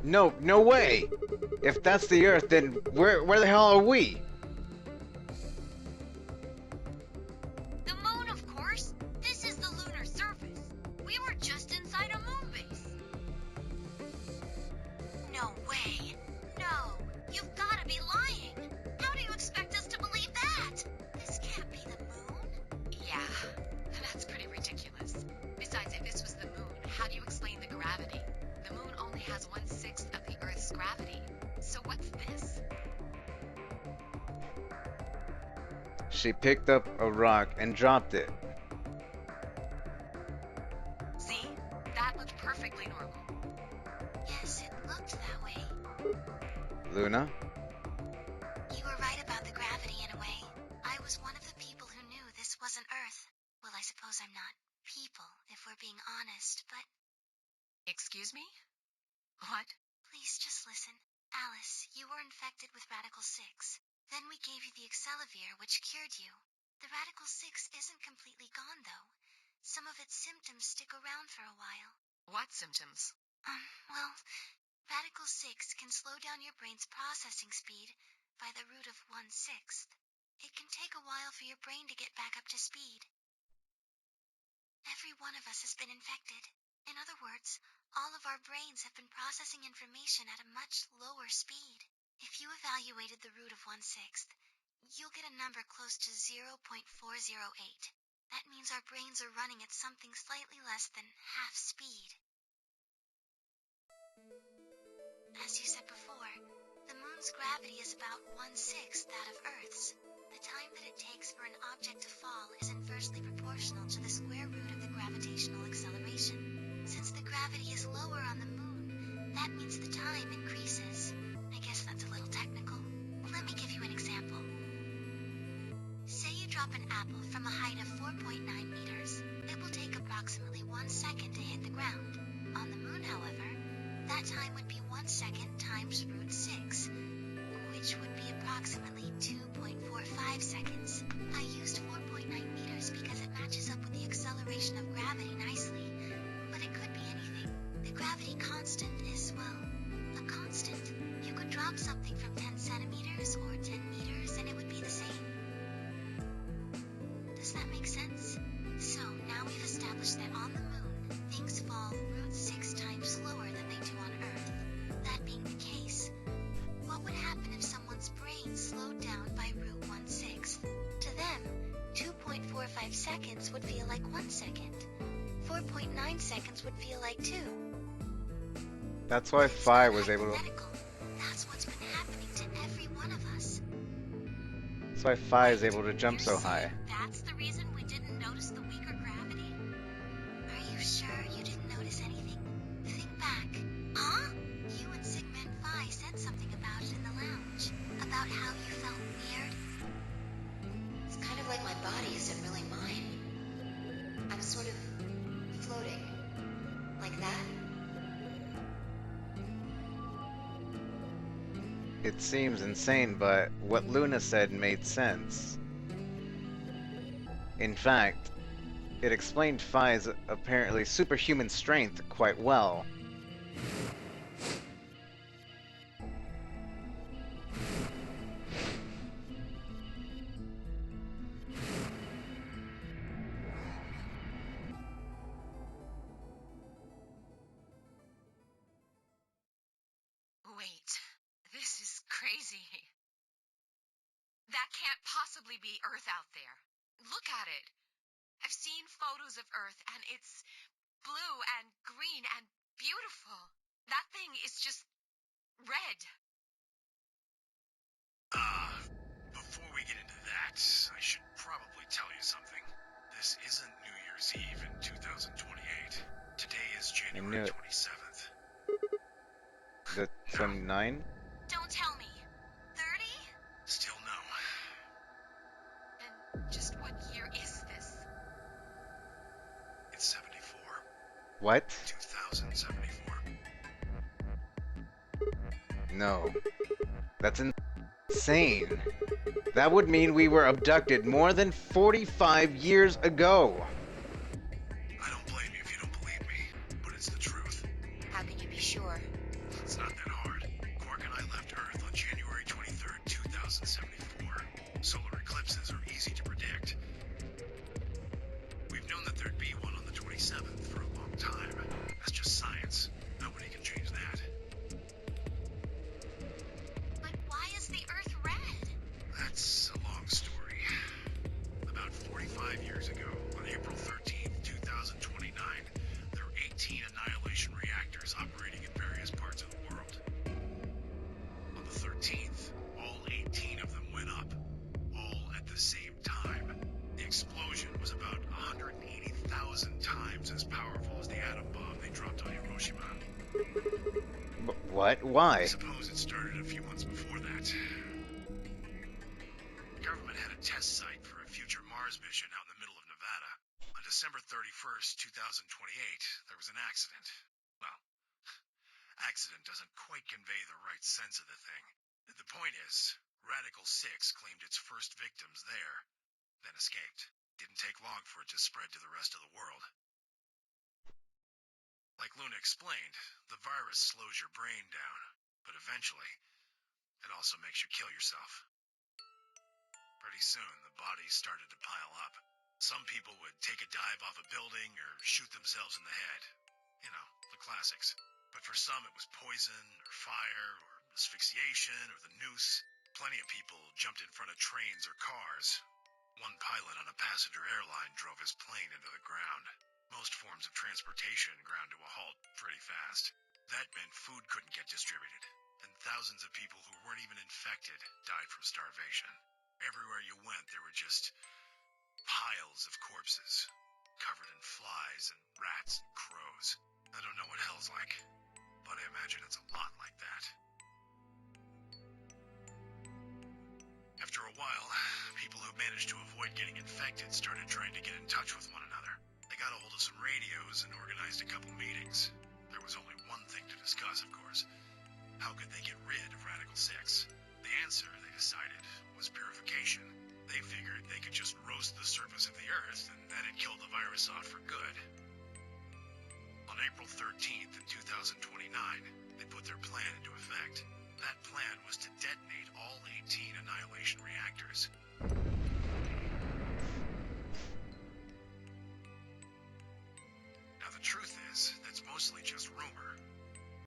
No, no way! If that's the Earth, then where the hell are we? The moon, of course. This is the lunar surface. We were just inside a moon base. No way. No. You've got to be lying. How do you expect us to believe that? This can't be the moon. Yeah, that's pretty ridiculous. Besides, if this was the moon, how do you explain the gravity? The moon only has 1/6 of the Earth's gravity. So what's this? She picked up a rock and dropped it. See? That looked perfectly normal. Yes, it looked that way. Luna? You were right about the gravity in a way. I was one of the people who knew this wasn't Earth. Well, I suppose I'm not people, if we're being honest, but... Excuse me? What? Please just listen. Alice, you were infected with Radical 6. Then we gave you the Excelavir, which cured you. The Radical 6 isn't completely gone, though. Some of its symptoms stick around for a while. What symptoms? Well, Radical 6 can slow down your brain's processing speed by the root of 1/6. It can take a while for your brain to get back up to speed. Every one of us has been infected. In other words, all of our brains have been processing information at a much lower speed. If you evaluated the root of 1/6, you'll get a number close to 0.408. That means our brains are running at something slightly less than half speed. As you said before, the moon's gravity is about 1/6 that of Earth's. The time that it takes for an object to fall is inversely proportional to the square root of the gravitational acceleration. Since the gravity is lower on the moon, that means the time increases. I guess that's a little technical. Let me give you an example. Say you drop an apple from a height of 4.9 meters. It will take approximately 1 second to hit the ground. On the moon, however, that time would be 1 second times root 6, which would be approximately 2.45 seconds. I used 4.9 meters because it matches up with the acceleration of gravity nicely, but it could be anything. The gravity constant is, well, a constant. You could drop something from 10 centimeters or 10 meters and it would be the same. Does that make sense? So now we've established that on the moon, things fall root 6 times slower than they do on Earth. That being the case, what would happen if someone's brain slowed down by root 1/6? To them, 2.45 seconds would feel like 1 second. 4.9 seconds would feel like 2. That's why Phi was able to... That's what's been happening to every one of us. That's why Phi is able to jump so high. That's the reason we didn't notice the weaker gravity? Are you sure you didn't notice anything? Think back. Huh? You and Sigma and Phi said something about it in the lounge. About how you felt weird. It's kind of like my body isn't really mine. I'm sort of floating. Like that. It seems insane, but what Luna said made sense. In fact, it explained Phi's apparently superhuman strength quite well. Wait, this is crazy. That can't possibly be Earth out there. Look at it. I've seen photos of Earth, and it's blue and green and beautiful. That thing is just red. Before we get into that, I should probably tell you something. This isn't New Year's Eve in 2028. Today is January 27th. The 29? Don't tell me. 30? Still no. And just what year is this? It's 74. What? 2074. No. That's insane. That would mean we were abducted more than 45 years ago. I don't blame you if you don't believe me, but it's the truth. How can you be sure? It's not that hard. Quark and I left Earth on January 23rd, 2074. Solar eclipses are easy to predict. We've known that there'd be one on the 27th for a long time. That's just science. Nobody can change that. But why is the Earth red? That's a long story. About 45 years ago, on April 13th, 2029, there were 18 annihilation reactors operating in various parts of the world. On the 13th, all 18 of them went up, all at the same time. The explosion was about 180,000 times as powerful as the atom bomb they dropped on Hiroshima. What? Why? I suppose it started a few months before that. The government had a test site for a future Mars mission out in the middle of Nevada. On December 31st, 2028, there was an accident. Well, accident doesn't quite convey the right sense of the thing. The point is, Radical 6 claimed its first victims there, then escaped. Didn't take long for it to spread to the rest of the world. Like Luna explained, the virus slows your brain down, but eventually, it also makes you kill yourself. Pretty soon, the bodies started to pile up. Some people would take a dive off a building or shoot themselves in the head. You know, the classics. But for some, it was poison, or fire, or asphyxiation, or the noose. Plenty of people jumped in front of trains or cars. One pilot on a passenger airline drove his plane into the ground. Most forms of transportation ground to a halt pretty fast. That meant food couldn't get distributed, and thousands of people who weren't even infected died from starvation. Everywhere you went, there were just piles of corpses, covered in flies and rats and crows. I don't know what hell's like, but I imagine it's a lot like that. After a while, people who managed to avoid getting infected started trying to get in touch with one another. They got a hold of some radios and organized a couple meetings. There was only one thing to discuss, of course. How could they get rid of Radical 6? The answer, they decided, was purification. They figured they could just roast the surface of the Earth, and that'd kill the virus off for good. On April 13th in 2029, they put their plan into effect. That plan was to detonate all 18 annihilation reactors. Now the truth is, that's mostly just rumor.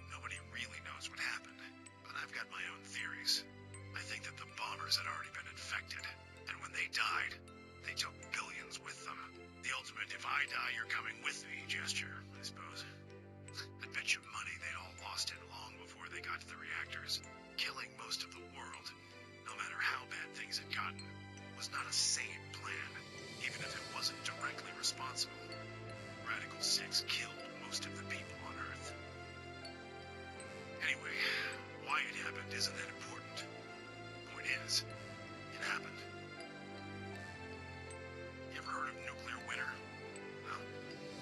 Nobody really knows what happened, but I've got my own theories. I think that the bombers had already been infected, and when they died, they took billions with them. The ultimate if I die you're coming with me gesture, I suppose. I'd bet you money they'd all lost it long before they got to the reactors. Killing most of the world, no matter how bad things had gotten, was not a sane plan, even if it wasn't directly responsible. Radical 6 killed most of the people on Earth. Anyway, why it happened isn't that important. Point is, it happened. You ever heard of nuclear winter? Well,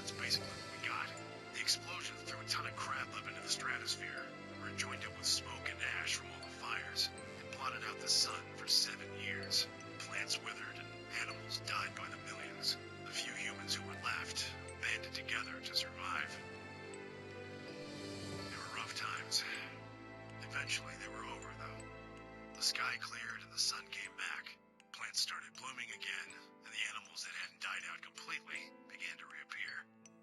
that's basically what we got. The explosion threw a ton of crap up into the stratosphere, where it joined up with smoke and ash from all the fires, and blotted out the sun for 7 years. Plants withered and animals died by the millions. The few humans who were left banded together to survive. They were rough times. Eventually they were over, though. The sky cleared and the sun came back. Plants started blooming again, and the animals that hadn't died out completely began to reappear.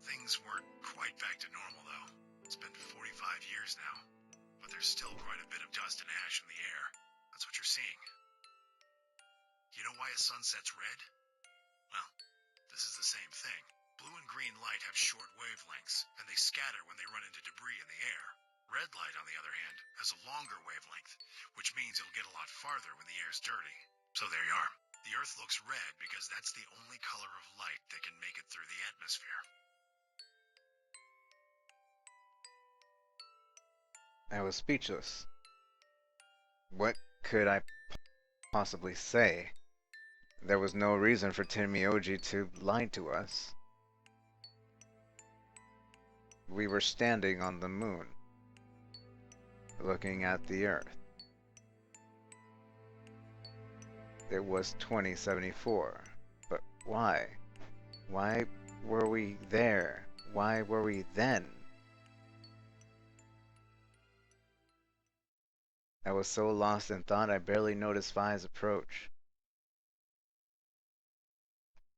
Things weren't quite back to normal, though. It's been 45 years now, but there's still quite a bit of dust and ash in the air. That's what you're seeing. You know why a sunset's red? Well, this is the same thing. Blue and green light have short wavelengths, and they scatter when they run into debris in the air. Red light, on the other hand, has a longer wavelength, which means it'll get a lot farther when the air's dirty. So there you are. The Earth looks red because that's the only color of light that can make it through the atmosphere. I was speechless. What could I possibly say? There was no reason for Tenmyoji to lie to us. We were standing on the moon. looking at the Earth. It was 2074. But why? Why were we there? Why were we then? I was so lost in thought I barely noticed Vi's approach.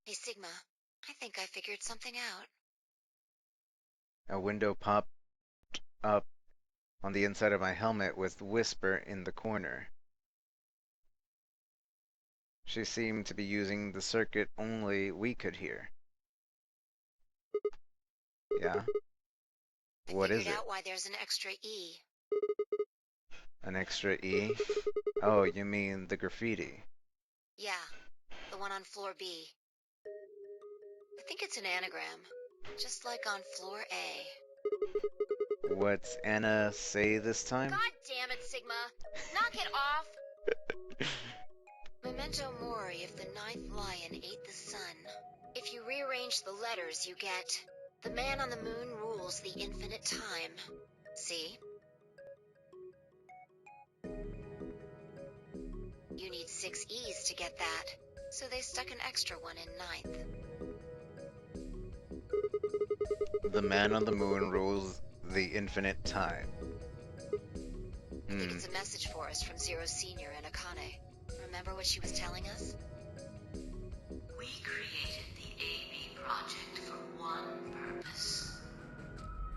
Hey, Sigma. I think I figured something out. A window popped up on the inside of my helmet with Whisper in the corner. She seemed to be using the circuit only we could hear. Yeah? What is it? I figured out why there's an extra E. An extra E? Oh, you mean the graffiti. Yeah, the one on floor B. I think it's an anagram, just like on floor A. What's Anna say this time? God damn it, Sigma! Knock it off! Memento mori if the ninth lion ate the sun. If you rearrange the letters, you get... The man on the moon rules the infinite time. See? You need 6 E's to get that, so they stuck an extra one in ninth. The man on the moon rules the infinite time. I think it's a message for us from Zero Senior and Akane. Remember what she was telling us? We created the AB project for one purpose.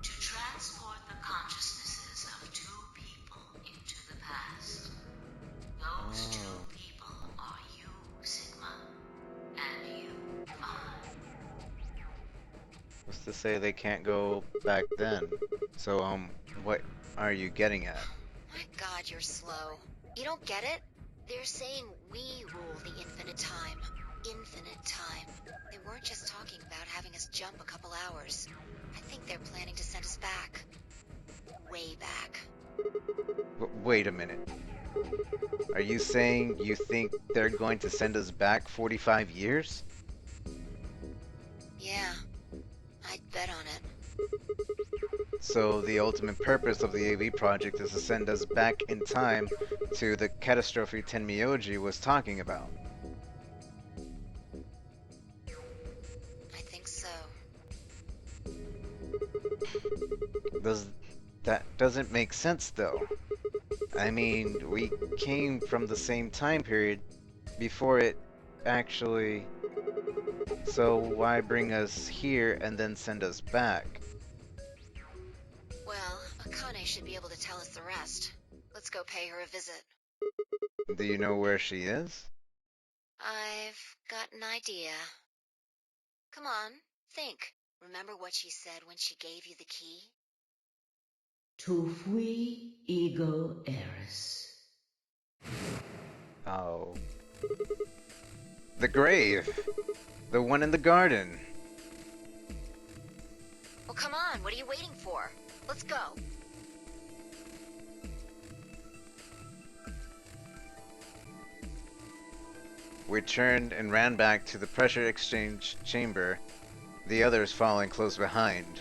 To transport the consciousnesses of 2 people into the past. Those 2 people are you, Sigma, and you, Vi. What's to say they can't go back then? So, what are you getting at? My God, you're slow. You don't get it? They're saying we rule the infinite time. Infinite time. They weren't just talking about having us jump a couple hours. I think they're planning to send us back. Way back. Wait a minute. Are you saying you think they're going to send us back 45 years? Yeah. I'd bet on it. So the ultimate purpose of the AV project is to send us back in time to the catastrophe Tenmyoji was talking about. I think so. That doesn't make sense though. I mean, we came from the same time period before it actually... So why bring us here and then send us back? Well, Akane should be able to tell us the rest. Let's go pay her a visit. Do you know where she is? I've got an idea. Come on, think. Remember what she said when she gave you the key? Tu fui ego eris. Oh. The grave! The one in the garden! Well, come on, what are you waiting for? Let's go. We turned and ran back to the pressure exchange chamber, the others following close behind.